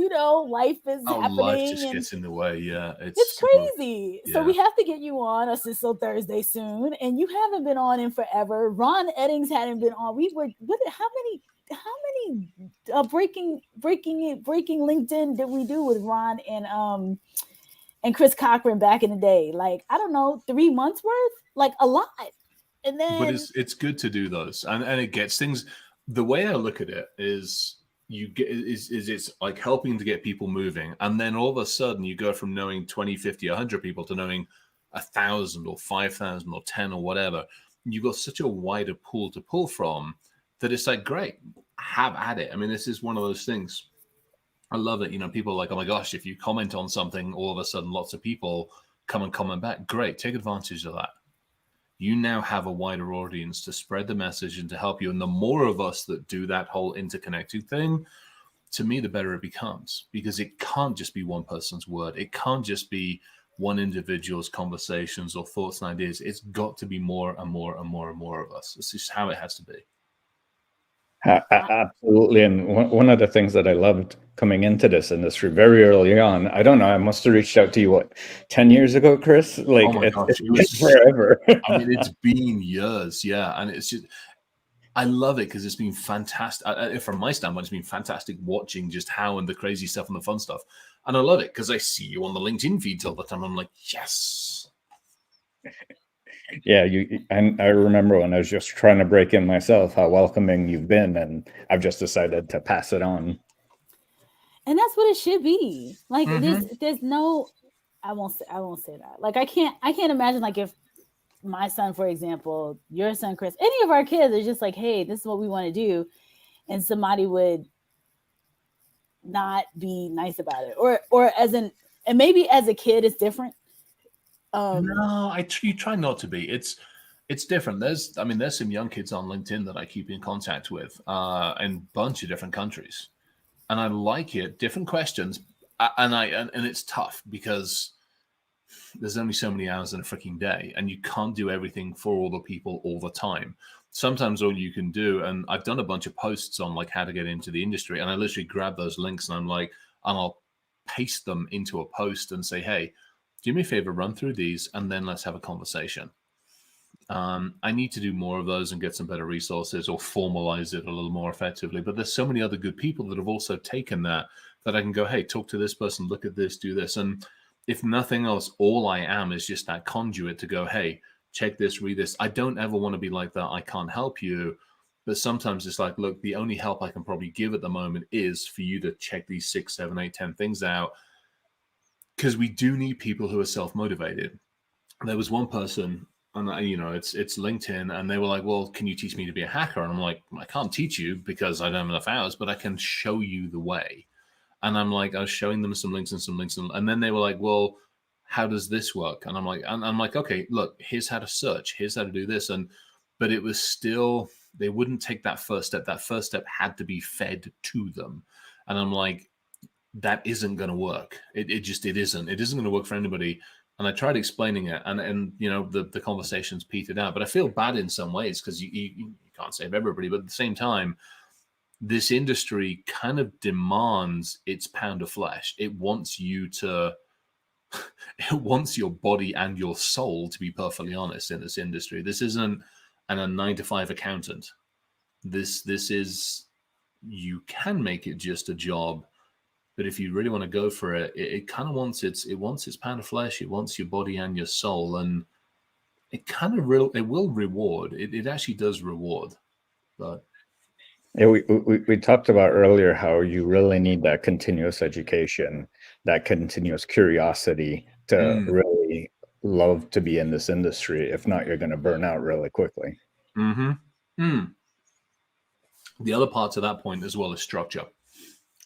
Speaker 1: life is happening.
Speaker 15: Life just gets in the way. Yeah,
Speaker 1: it's crazy. Yeah. So we have to get you on a CISO Thursday soon, and you haven't been on in forever. Ron Eddings hadn't been on. How many breaking LinkedIn did we do with Ron and Chris Cochran back in the day. Like, I don't know, 3 months worth, like a lot. And then,
Speaker 15: but it's good to do those, and it gets things. The way I look at it is it's like helping to get people moving, and then all of a sudden you go from knowing 20, 50, 100 people to knowing 1,000 or 5,000 or 10 or whatever. You've got such a wider pool to pull from that it's like, great, have at it. I mean, this is one of those things. I love it. You know, people are like, oh my gosh, if you comment on something, all of a sudden lots of people come and comment back. Great, take advantage of that. You now have a wider audience to spread the message and to help you. And the more of us that do that whole interconnected thing, to me, the better it becomes, because it can't just be one person's word. It can't just be one individual's conversations or thoughts and ideas. It's got to be more and more and more and more of us. It's just how it has to be.
Speaker 17: Absolutely. And one of the things that I loved coming into this industry very early on, I don't know, I must have reached out to you, 10 years ago, Chris? Like,
Speaker 15: oh my gosh, it was
Speaker 17: forever.
Speaker 15: I mean, it's been years. Yeah. And it's just, I love it because it's been fantastic. From my standpoint, it's been fantastic watching just how and the crazy stuff and the fun stuff. And I love it because I see you on the LinkedIn feeds all the time. I'm like, yes.
Speaker 17: Yeah, and I remember when I was just trying to break in myself, how welcoming you've been, and I've just decided to pass it on.
Speaker 1: And that's what it should be. Like, there's no, I won't say that. Like, I can't imagine, like, if my son, for example, your son, Chris, any of our kids are just like, hey, this is what we want to do, and somebody would not be nice about it, or and maybe as a kid it's different.
Speaker 15: No, you try not to be. It's different. There's some young kids on LinkedIn that I keep in contact with in a bunch of different countries, and I like it. Different questions, and it's tough because there's only so many hours in a freaking day, and you can't do everything for all the people all the time. Sometimes all you can do, and I've done a bunch of posts on like how to get into the industry, and I literally grab those links and I'll paste them into a post and say, hey, do me a favor, run through these, and then let's have a conversation. I need to do more of those and get some better resources or formalize it a little more effectively. But there's so many other good people that have also taken that I can go, hey, talk to this person, look at this, do this. And if nothing else, all I am is just that conduit to go, hey, check this, read this. I don't ever want to be like that. I can't help you. But sometimes it's like, look, the only help I can probably give at the moment is for you to check these 6, 7, 8, 10 things out. Because we do need people who are self-motivated. There was one person, and it's LinkedIn, and they were like, well, can you teach me to be a hacker? And I'm like, I can't teach you because I don't have enough hours, but I can show you the way. And I'm like, I was showing them some links, and then they were like, well, how does this work? And I'm like, okay, look, here's how to search, here's how to do this. But it was still, they wouldn't take that first step. That first step had to be fed to them. And I'm like, that isn't going to work. It isn't. It isn't going to work for anybody. And I tried explaining it, and the conversations petered out. But I feel bad in some ways because you can't save everybody. But at the same time, this industry kind of demands its pound of flesh. It wants you to, it wants your body and your soul to be perfectly honest in this industry. This isn't a 9-to-5 accountant. This is, you can make it just a job. But if you really want to go for it, it kind of wants its pound of flesh. It wants your body and your soul, and it kind of it will reward. It actually does reward. But
Speaker 17: yeah, we talked about earlier how you really need that continuous education, that continuous curiosity to really love to be in this industry. If not, you're going to burn out really quickly.
Speaker 15: The other part to that point as well is structure.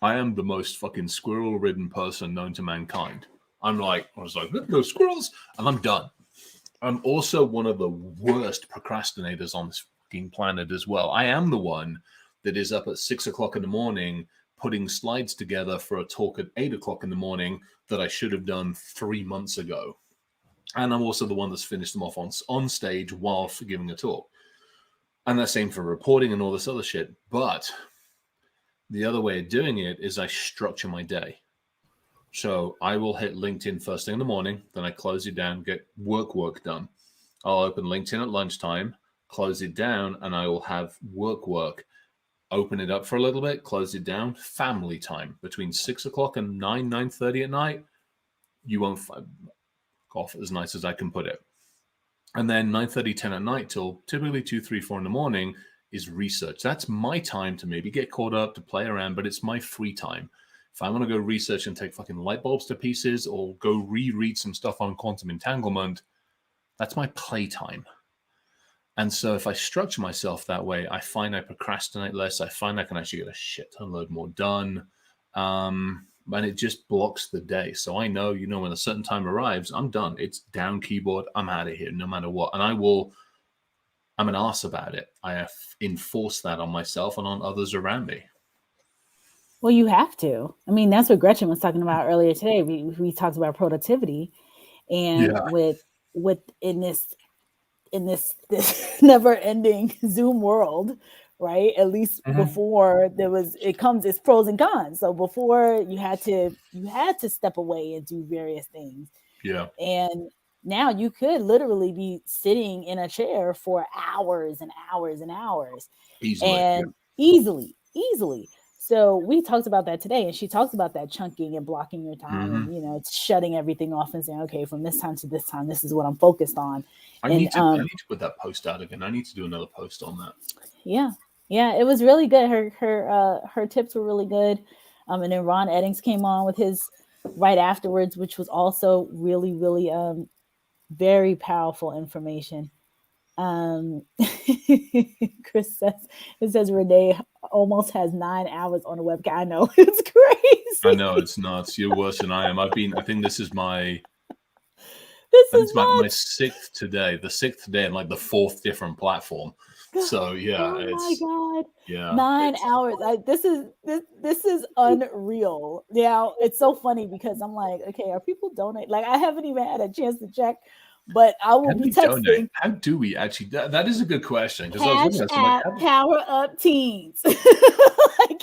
Speaker 15: I am the most fucking squirrel-ridden person known to mankind. I was like, no squirrels, and I'm done. I'm also one of the worst procrastinators on this fucking planet as well. I am the one that is up at 6 o'clock in the morning putting slides together for a talk at 8 o'clock in the morning that I should have done 3 months ago. And I'm also the one that's finished them off on stage while giving a talk. And that's same for reporting and all this other shit. But the other way of doing it is I structure my day. So I will hit LinkedIn first thing in the morning, then I close it down, get work done. I'll open LinkedIn at lunchtime, close it down, and I will have work, open it up for a little bit, close it down, family time between 6 o'clock and 9:30 at night. you won't off as nice as I can put it. And then 9:30, 10 at night till typically 2, 3, 4 in the morning is research. That's my time to maybe get caught up, to play around, but it's my free time. If I want to go research and take fucking light bulbs to pieces or go reread some stuff on quantum entanglement, that's my playtime. And so if I structure myself that way, I find I procrastinate less. I find I can actually get a shit ton load more done. And it just blocks the day. So I know, when a certain time arrives, I'm done. It's down keyboard. I'm out of here no matter what. And I'm an arse about it. I have enforced that on myself and on others around me.
Speaker 1: Well, you have to. I mean, that's what Gretchen was talking about earlier today. We talked about productivity, and with in this never-ending Zoom world, right? At least before it's pros and cons. So before you had to step away and do various things.
Speaker 15: Yeah.
Speaker 1: And now you could literally be sitting in a chair for hours and hours and hours. Easily. So we talked about that today, and she talks about that chunking and blocking your time and, shutting everything off and saying, okay, from this time to this time, this is what I'm focused on.
Speaker 15: I need to put that post out again. I need to do another post on that.
Speaker 1: Yeah, it was really good. Her tips were really good. And then Ron Eddings came on with his right afterwards, which was also really, really very powerful information. Chris says Renee almost has 9 hours on a webcam. I know, it's crazy.
Speaker 15: I know, it's nuts. You're worse than I am. I think this is my my sixth today. The sixth day on like the fourth different platform. So yeah,
Speaker 1: my God.
Speaker 15: Yeah,
Speaker 1: 9 hours. This is unreal. Now it's so funny because I'm like, okay, are people donate? Like, I haven't even had a chance to check, but I will be texting.
Speaker 15: Donate? How do we actually? That is a good question.
Speaker 1: Cash App, Power Up Teens.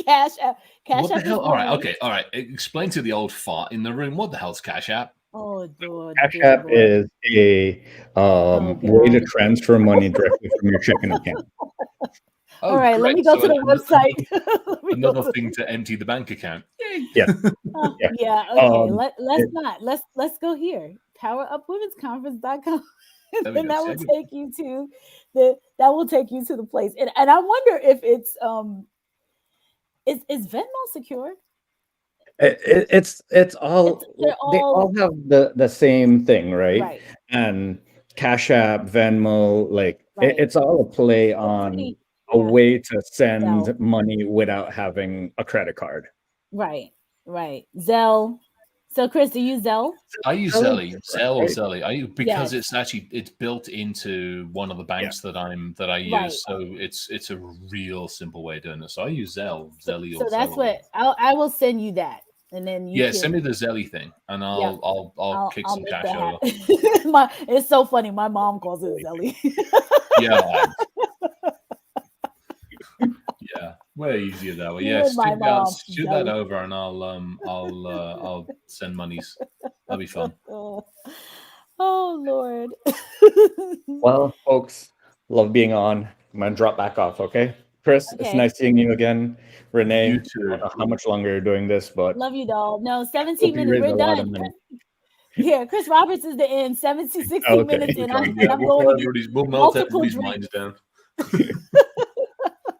Speaker 1: Cash App.
Speaker 15: What the hell? All right. Explain to the old fart in the room. What the hell's Cash App?
Speaker 1: Oh, Lord.
Speaker 17: Cash App is a way to transfer money directly from your checking account.
Speaker 1: All right, let me go to the website.
Speaker 15: Another thing to empty the bank account.
Speaker 17: Yeah.
Speaker 1: Yeah. Okay. Let's go here. PowerUpWomen'sConference.com. And that will take you to the place. And I wonder if it's is Venmo secure?
Speaker 17: They all have the same thing, right? And Cash App, Venmo, it's all a play on a way to send money without having a credit card.
Speaker 1: Right. Zelle. So Chris, do you use Zelle?
Speaker 15: I use Zelly. Because it's built into one of the banks that I use. Right. So it's a real simple way of doing it. So I use Zelly.
Speaker 1: So that's what I will send you that. And then
Speaker 15: send me the Zelly thing, and I'll kick some cash over.
Speaker 1: It's so funny. My mom calls it Zelly.
Speaker 15: Yeah. Yeah, way easier that way. Yeah, shoot that over, and I'll send monies. That'll be fun.
Speaker 1: Oh Lord.
Speaker 17: Well, folks, love being on. I'm gonna drop back off. Okay, Chris, it's nice seeing you again. Renee,
Speaker 15: you too.
Speaker 17: I don't know how much longer you're doing this, but
Speaker 1: love you, doll. No, 17 minutes. We're done. Yeah, Chris Roberts is the end. 60 minutes, and I'm going to get multiple drinks.
Speaker 15: Down.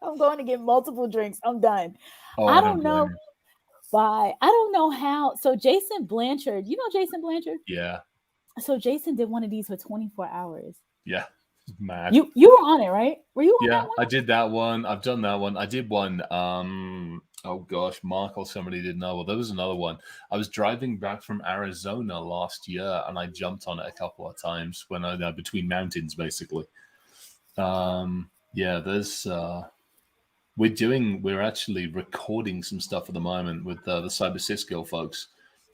Speaker 1: I'm going to get multiple drinks. I'm done. I don't know why. I don't know how. So Jason Blanchard, you know Jason Blanchard?
Speaker 15: Yeah.
Speaker 1: So Jason did one of these for 24 hours.
Speaker 15: Yeah. Mad.
Speaker 1: You were on it, right? Were you on that one?
Speaker 15: I did that one. I've done that one. I did one. Oh gosh, Mark or somebody didn't know. Well, there was another one. I was driving back from Arizona last year, and I jumped on it a couple of times when I between mountains, basically. There's we're actually recording some stuff at the moment with the Cybersecurity folks.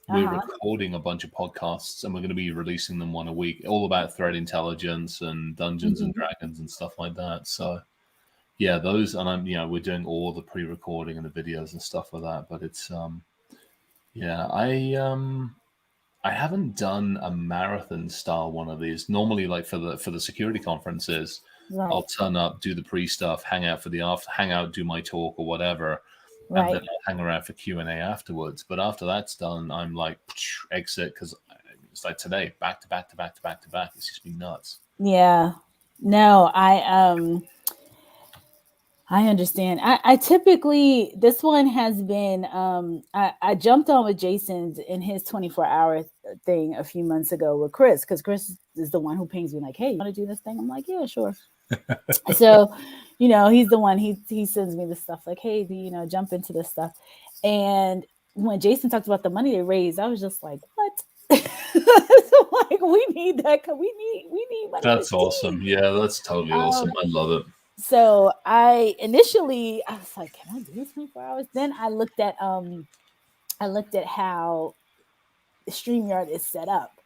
Speaker 15: We're recording a bunch of podcasts, and we're going to be releasing them one a week, all about threat intelligence and Dungeons and Dragons and stuff like that. So, yeah, those, and we're doing all the pre-recording and the videos and stuff like that. But it's, I haven't done a marathon style one of these. Normally, like for the security conferences, I'll turn up, do the pre stuff, hang out for the after, hang out, do my talk or whatever. And then I'll hang around for Q&A afterwards. But after that's done, I'm like, exit, because It's like today, back to back to back to back to back. It's just been nuts.
Speaker 1: Yeah. No, I understand. I typically, this one has been, I jumped on with Jason's in his 24-hour thing a few months ago with Chris, because Chris is the one who pings me like, hey, you want to do this thing? I'm like, yeah, sure. So, he's the one, he sends me the stuff like, hey, jump into this stuff. And when Jason talked about the money they raised, I was just like, what? So like, we need that. We need money.
Speaker 15: That's awesome. Yeah, that's totally awesome. I love it.
Speaker 1: So I was like, can I do 24 hours? Then I looked at how StreamYard is set up,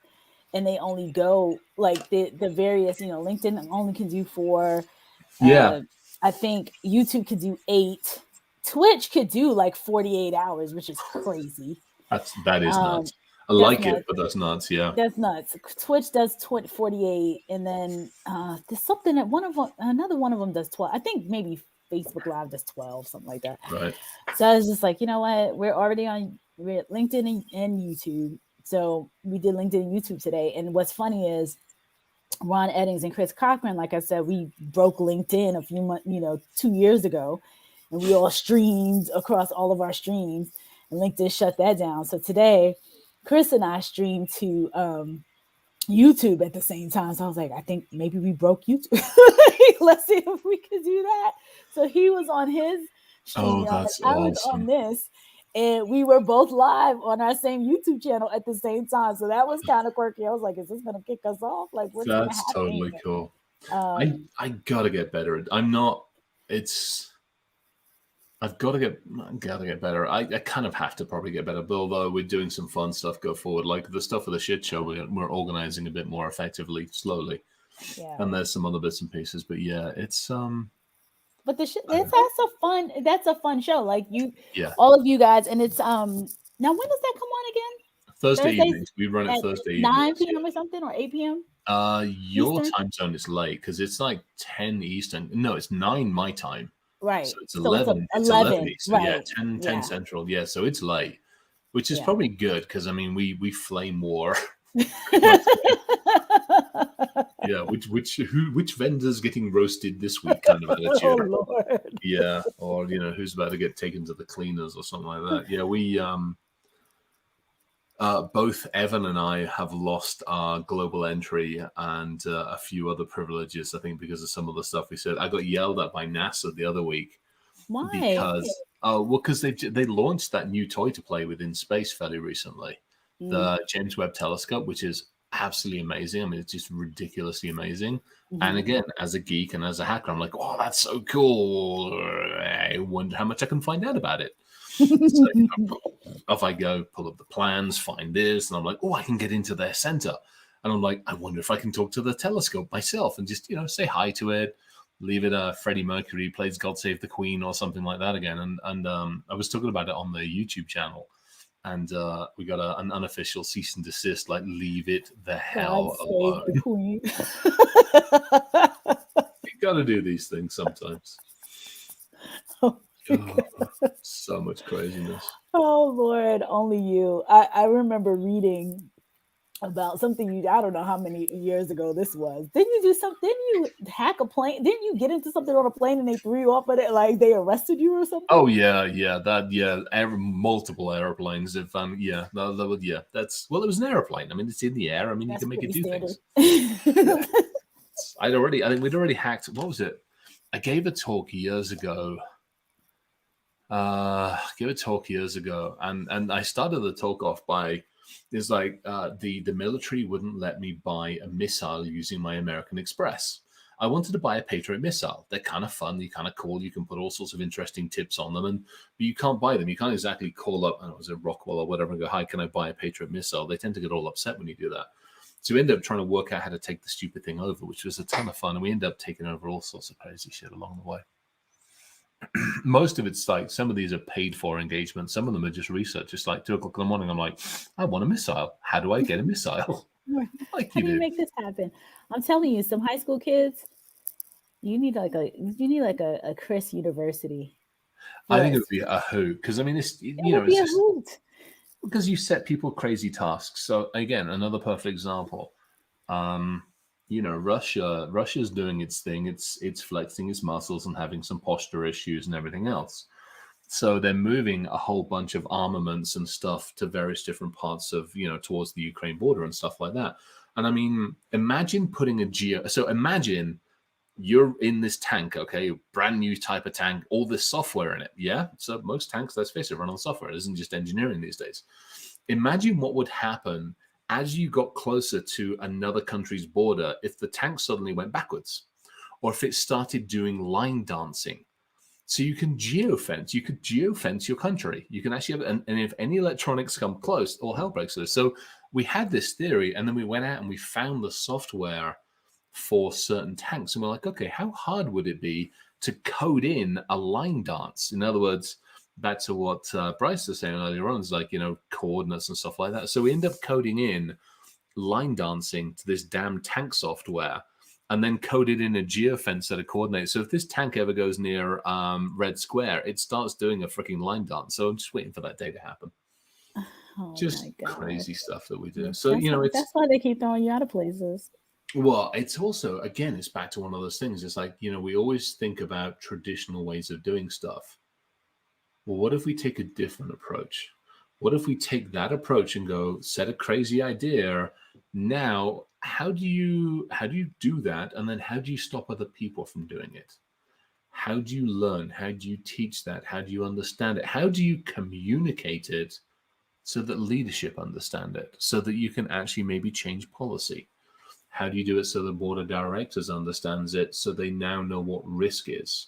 Speaker 1: and they only go like the various, LinkedIn only can do 4.
Speaker 15: Yeah.
Speaker 1: I think YouTube could do 8. Twitch could do like 48 hours, which is crazy.
Speaker 15: That is nuts. I like it, but that's nuts. Yeah,
Speaker 1: that's nuts. Twitch does 48, and then there's something that another one of them does 12. I think maybe Facebook Live does 12, something like that.
Speaker 15: Right.
Speaker 1: So I was just like, you know what? We're at LinkedIn and YouTube. So we did LinkedIn and YouTube today. And what's funny is Ron Eddings and Chris Cochran, like I said, we broke LinkedIn a few months, 2 years ago, and we all streamed across all of our streams, and LinkedIn shut that down. So today, Chris and I streamed to YouTube at the same time. So I was like, I think maybe we broke YouTube. Let's see if we can do that. So he was on his stream.
Speaker 15: That's
Speaker 1: I was on this. And we were both live on our same YouTube channel at the same time. So that was kind of quirky. I was like, is this going to kick us off? Like, what's going to happen?
Speaker 15: That's totally cool. I got to get better. I've got to get better. I kind of have to probably get better, but although we're doing some fun stuff go forward, like the stuff for the shit show, we're organizing a bit more effectively, slowly. Yeah. And there's some other bits and pieces, but yeah, it's
Speaker 1: But that's a fun show. Like all of you guys, and it's now when does that come on again?
Speaker 15: Thursday evenings. We run it Thursday
Speaker 1: 9 p.m. or something, or 8 p.m.
Speaker 15: Your
Speaker 1: Eastern?
Speaker 15: time zone is late because it's like 10 Eastern. No, it's 9 my time.
Speaker 1: Right.
Speaker 15: So it's 11.
Speaker 1: It's
Speaker 15: 11 Eastern.
Speaker 1: Right.
Speaker 15: Yeah, 10 Central. Yeah, so it's late, which is probably good because I mean we flame war. Yeah, which vendor's getting roasted this week kind of attitude.
Speaker 1: Oh Lord.
Speaker 15: Yeah, or who's about to get taken to the cleaners or something like that. Yeah, we both Evan and I have lost our global entry and a few other privileges, I think, because of some of the stuff we said. I got yelled at by NASA the other week.
Speaker 1: Why?
Speaker 15: Because they launched that new toy to play with in space fairly recently, the James Webb Telescope, which is absolutely amazing. I mean, it's just ridiculously amazing. Mm-hmm. And again, as a geek and as a hacker, I'm like, oh, that's so cool. I wonder how much I can find out about it. So, off I go, pull up the plans, find this, and I'm like, oh, I can get into their center. And I'm like, I wonder if I can talk to the telescope myself and just, say hi to it, leave it Freddie Mercury plays God Save the Queen or something like that again. And I was talking about it on the YouTube channel. And we got an unofficial cease and desist, like, leave it the hell alone.
Speaker 1: The queen.
Speaker 15: You got to do these things sometimes.
Speaker 1: Oh,
Speaker 15: so much craziness.
Speaker 1: Oh, Lord, only you. I remember reading about something I don't know how many years ago this was. Didn't you do something? Didn't you hack a plane? Didn't you get into something on a plane and they threw you off of it? Like they arrested you or something?
Speaker 15: Oh yeah. Multiple airplanes. That's it was an airplane. I mean, it's in the air. I mean, you can make it do
Speaker 1: standard
Speaker 15: things. I think we'd already hacked. What was it? I gave a talk years ago. And I started the talk off by. It's like the military wouldn't let me buy a missile using my American Express. I wanted to buy a Patriot missile. They're kind of fun. They're kind of cool. You can put all sorts of interesting tips on them, but you can't buy them. You can't exactly call up, I don't know, was it Rockwell or whatever, and go, hi, can I buy a Patriot missile? They tend to get all upset when you do that. So we ended up trying to work out how to take the stupid thing over, which was a ton of fun. And we ended up taking over all sorts of crazy shit along the way. Most of it's like some of these are paid for engagements. Some of them are just research. It's like 2:00 in the morning. I'm like, I want a missile. How do I get a missile?
Speaker 1: Like how do you make this happen? I'm telling you, some high school kids, you need like a Chris University.
Speaker 15: I think it would be a hoot because I mean, it's
Speaker 1: a hoot.
Speaker 15: Because you set people crazy tasks. So again, another perfect example. Russia's doing its thing. It's flexing its muscles and having some posture issues and everything else. So they're moving a whole bunch of armaments and stuff to various different parts of, towards the Ukraine border and stuff like that. And I mean, imagine putting so imagine you're in this tank, okay, brand new type of tank, all this software in it. Yeah. So most tanks, let's face it, run on software. It isn't just engineering these days. Imagine what would happen as you got closer to another country's border if the tank suddenly went backwards, or if it started doing line dancing. So you can geofence. You could geofence your country. You can actually have, and if any electronics come close, all hell breaks loose. So we had this theory, and then we went out and we found the software for certain tanks, and we're like, okay, how hard would it be to code in a line dance? In other words, back to what Bryce was saying earlier on, is like, coordinates and stuff like that. So we end up coding in line dancing to this damn tank software, and then coded in a geofence set of coordinates. So if this tank ever goes near Red Square, it starts doing a freaking line dance. So I'm just waiting for that day to happen. Just crazy stuff that we do. So,
Speaker 1: that's why they keep throwing you out of places.
Speaker 15: Well, it's also, again, it's back to one of those things. It's like, we always think about traditional ways of doing stuff. Well, what if we take a different approach? What if we take that approach and go set a crazy idea? Now, how do you do that? And then how do you stop other people from doing it? How do you learn? How do you teach that? How do you understand it? How do you communicate it so that leadership understand it, so that you can actually maybe change policy? How do you do it so the board of directors understands it, so they now know what risk is?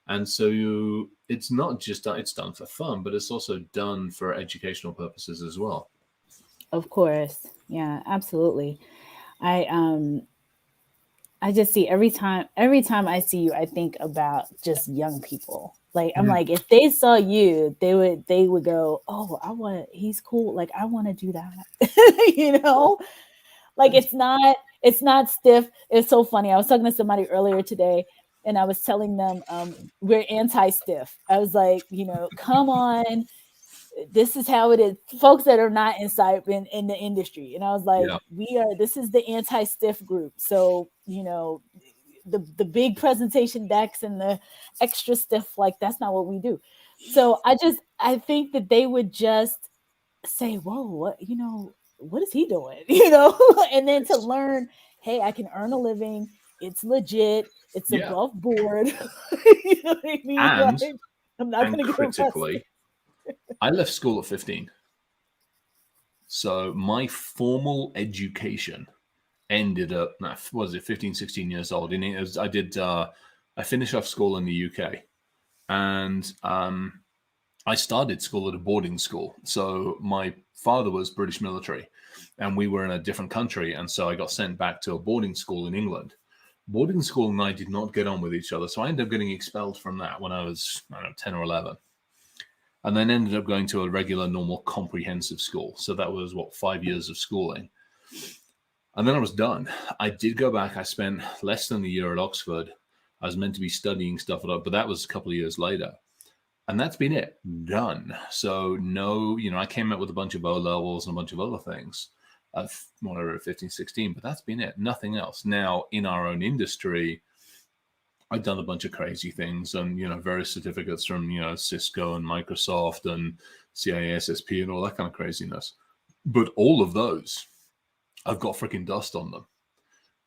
Speaker 15: And so it's not just it's done for fun, but it's also done for educational purposes as well.
Speaker 1: Of course. Yeah, absolutely. I just see every time I see you, I think about just young people. Like, I'm like, if they saw you, they would go, oh, he's cool. Like, I want to do that. Like, it's not stiff. It's so funny. I was talking to somebody earlier today, and I was telling them we're anti-stiff. I was like, come on, this is how it is. Folks that are not inside in the industry. And I was like, this is the anti-stiff group. So, the big presentation decks and the extra stiff, like, that's not what we do. So I think that they would just say, whoa, what is he doing? And then to learn, hey, I can earn a living. It's legit. It's above board. You know what I mean?
Speaker 15: And,
Speaker 1: like, I'm not going to get
Speaker 15: critically, I left school at 15. So my formal education ended up, 15, 16 years old. And I finished off school in the UK. And I started school at a boarding school. So my father was British military, and we were in a different country. And so I got sent back to a boarding school in England. Boarding school and I did not get on with each other. So I ended up getting expelled from that when I was, 10 or 11. And then ended up going to a regular, normal, comprehensive school. So that was, 5 years of schooling. And then I was done. I did go back. I spent less than a year at Oxford. I was meant to be studying stuff, but that was a couple of years later. And that's been it. Done. So no, I came out with a bunch of O-levels and a bunch of other things. Whatever, 15, 16, but that's been it. Nothing else. Now, in our own industry, I've done a bunch of crazy things and, various certificates from, Cisco and Microsoft and CISSP and all that kind of craziness. But all of those, I've got freaking dust on them.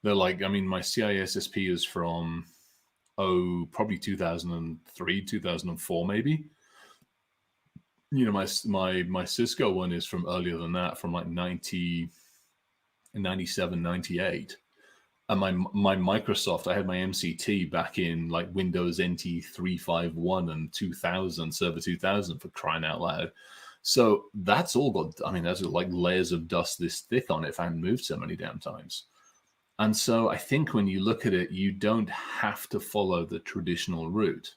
Speaker 15: They're like, my CISSP is from, probably 2003, 2004, maybe. My Cisco one is from earlier than that, from like 97, 98. And my Microsoft, I had my MCT back in like Windows NT 351 and 2000, Server 2000, for crying out loud. So that's all got, that's like layers of dust this thick on it if I hadn't moved so many damn times. And so I think when you look at it, you have to follow the traditional route.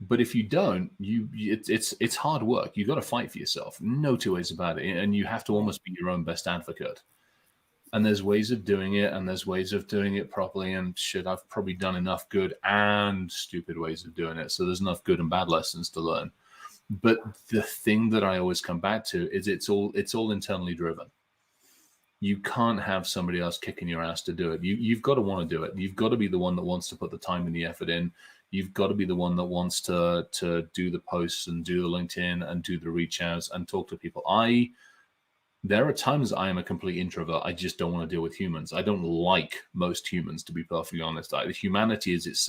Speaker 15: But if you don't, it's hard work. You got to fight for yourself. No two ways about it. And you have to almost be your own best advocate. And there's ways of doing it, and there's ways of doing it properly. And shit, I've probably done enough good and stupid ways of doing it. So there's enough good and bad lessons to learn. But the thing that I always come back to is it's all internally driven. You can't have somebody else kicking your ass to do it. You've got to want to do it. You've got to be the one that wants to put the time and the effort in. You've got to be the one that wants to do the posts and do the LinkedIn and do the reach outs and talk to people. There are times I am a complete introvert. I just don't want to deal with humans. I don't like most humans, to be perfectly honest. Humanity is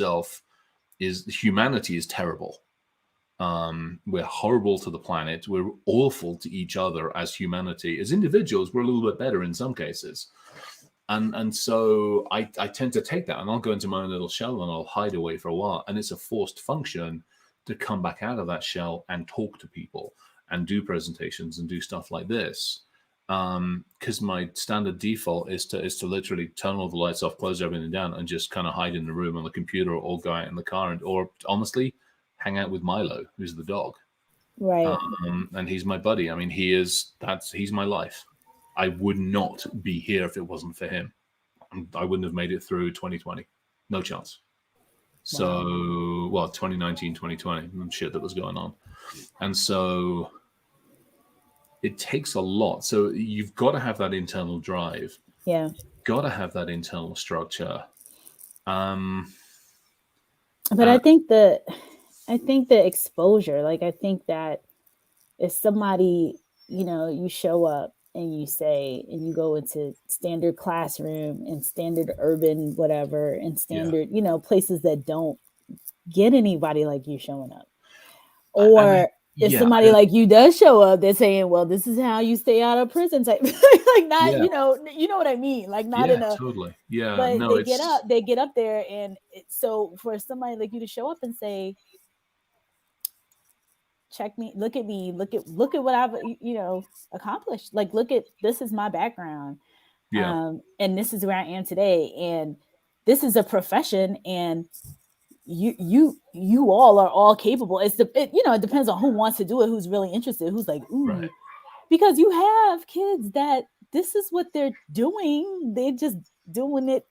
Speaker 15: terrible. We're horrible to the planet. We're awful to each other as humanity. As individuals, we're a little bit better in some cases. And so I tend to take that and I'll go into my own little shell and I'll hide away for a while. And it's a forced function to come back out of that shell and talk to people and do presentations and do stuff like this. Because my standard default is to literally turn all the lights off, close everything down, and just kind of hide in the room on the computer or go out in the car or honestly hang out with Milo, who's the dog.
Speaker 1: Right.
Speaker 15: And he's my buddy. I mean, he's my life. I would not be here if it wasn't for him. I wouldn't have made it through 2020. No chance. So, 2019, 2020, and shit that was going on. And so it takes a lot. So you've got to have that internal drive.
Speaker 1: Yeah.
Speaker 15: Got to have that internal structure.
Speaker 1: But I think the exposure, like, I think that if somebody, you show up and you say, and you go into standard classroom and standard urban, whatever, and standard, places that don't get anybody like you showing up. Or if somebody like you does show up, they're saying, well, this is how you stay out of prison type. Like not, you know what I mean? Like not in a
Speaker 15: totally. Yeah.
Speaker 1: But
Speaker 15: No,
Speaker 1: they get up there, and so for somebody like you to show up and say, check me, look at what I've accomplished. Like, this is my background. And this is where I am today. And this is a profession, and you all are all capable. It depends on who wants to do it, who's really interested, who's like, ooh, right. Because you have kids that this is what they're doing. They're just doing it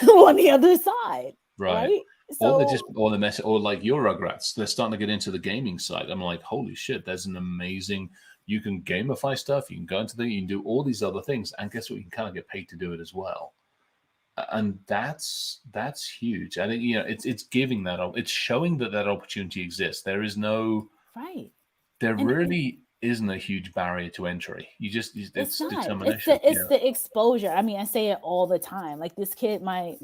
Speaker 1: on the other side. Right. So,
Speaker 15: or like your Rugrats, they're starting to get into the gaming side. I'm like, holy shit, there's an amazing, you can gamify stuff, you can go into you can do all these other things, and guess what? You can kind of get paid to do it as well. And that's huge. I think, it's giving that, it's showing that opportunity exists. There is no,
Speaker 1: right.
Speaker 15: There really isn't a huge barrier to entry. It's determination.
Speaker 1: It's the exposure. I mean, I say it all the time. Like this kid, my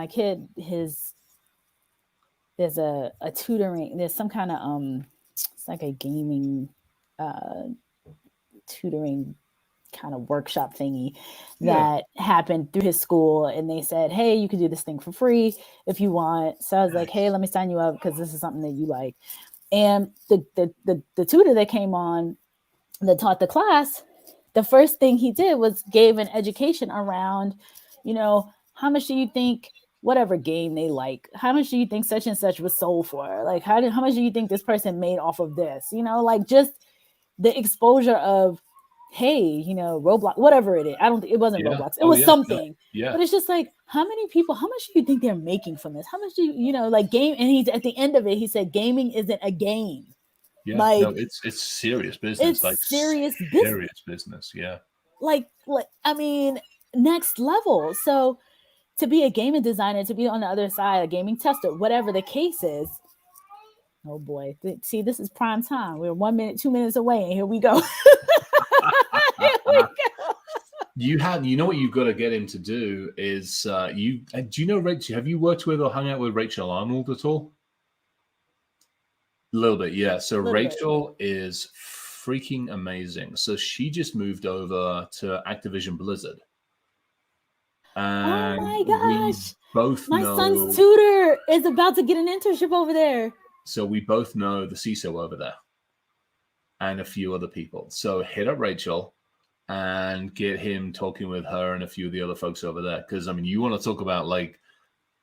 Speaker 1: kid, there's a tutoring, there's some kind of it's like a gaming tutoring kind of workshop thingy that happened through his school, and they said, hey, you can do this thing for free if you want. So I was like, hey, let me sign you up because this is something that you like. And the tutor that came on that taught the class, the first thing he did was gave an education around, how much do you think whatever game they like, how much do you think such and such was sold for? Like, how much do you think this person made off of this? Like just the exposure of, hey, Roblox, whatever it is. It wasn't Roblox. It was something. Yeah. But it's just like, how much do you think they're making from this? How much do like game? And he's at the end of it, he said, gaming isn't a game.
Speaker 15: Yeah, like, no, it's serious business.
Speaker 1: It's serious
Speaker 15: business. Yeah.
Speaker 1: Like, I mean, next level. So to be a gaming designer, to be on the other side, a gaming tester, whatever the case is. Oh boy. See, this is prime time. We're 1 minute, 2 minutes away, and here we go.
Speaker 15: You know what you've got to get him to do is do you know Rachel? Have you worked with or hung out with Rachel Arnold at all? A little bit, yeah. So Rachel is freaking amazing. So she just moved over to Activision Blizzard. And
Speaker 1: oh my gosh!
Speaker 15: My
Speaker 1: son's tutor is about to get an internship over there.
Speaker 15: So we both know the CISO over there and a few other people. So hit up Rachel and get him talking with her and a few of the other folks over there. Because, I mean, you want to talk about, like,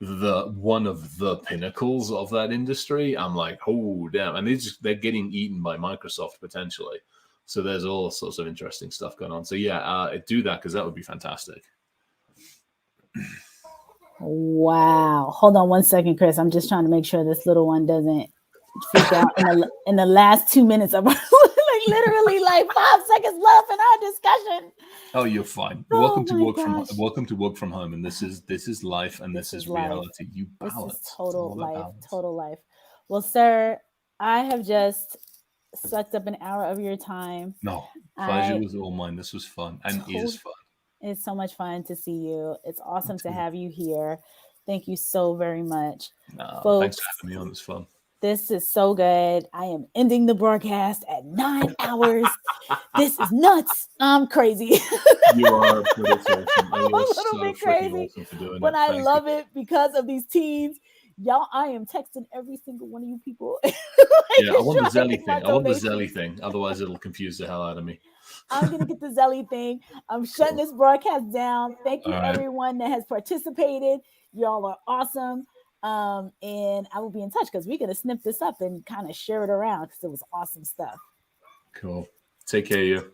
Speaker 15: one of the pinnacles of that industry. I'm like, oh, damn. And they're getting eaten by Microsoft, potentially. So there's all sorts of interesting stuff going on. So, yeah, do that because that would be fantastic.
Speaker 1: Wow. Hold on 1 second, Chris. I'm just trying to make sure this little one doesn't freak out in the last 2 minutes of our like literally like 5 seconds left in our discussion.
Speaker 15: Oh, you're fine.
Speaker 1: Oh
Speaker 15: Welcome to
Speaker 1: my
Speaker 15: work from
Speaker 1: gosh.
Speaker 15: welcome to work from home, and this is life, and this is
Speaker 1: life.
Speaker 15: reality. You balance.
Speaker 1: This is total life. Total life. Well, sir, I have just sucked up an hour of your time.
Speaker 15: No, pleasure was all mine. This was fun and is fun.
Speaker 1: It's so much fun to see you. It's awesome to have you here. Thank you so very much.
Speaker 15: Folks, thanks for having me on. It's fun.
Speaker 1: This is so good. I am ending the broadcast at 9 hours. This is nuts. I'm crazy.
Speaker 15: You are pretty awesome.
Speaker 1: I'm a little bit crazy,
Speaker 15: awesome
Speaker 1: but I love it because of these teams. Y'all, I am texting every single one of you people.
Speaker 15: Yeah, I want the Zelly thing. I want the Zelly thing. Otherwise, it'll confuse the hell out of me.
Speaker 1: I'm going to get the Zelly thing. I'm shutting this broadcast down. Thank you, everyone that has participated. Y'all are awesome. And I will be in touch because we're going to snip this up and kind of share it around because it was awesome stuff.
Speaker 15: Cool. Take care of you.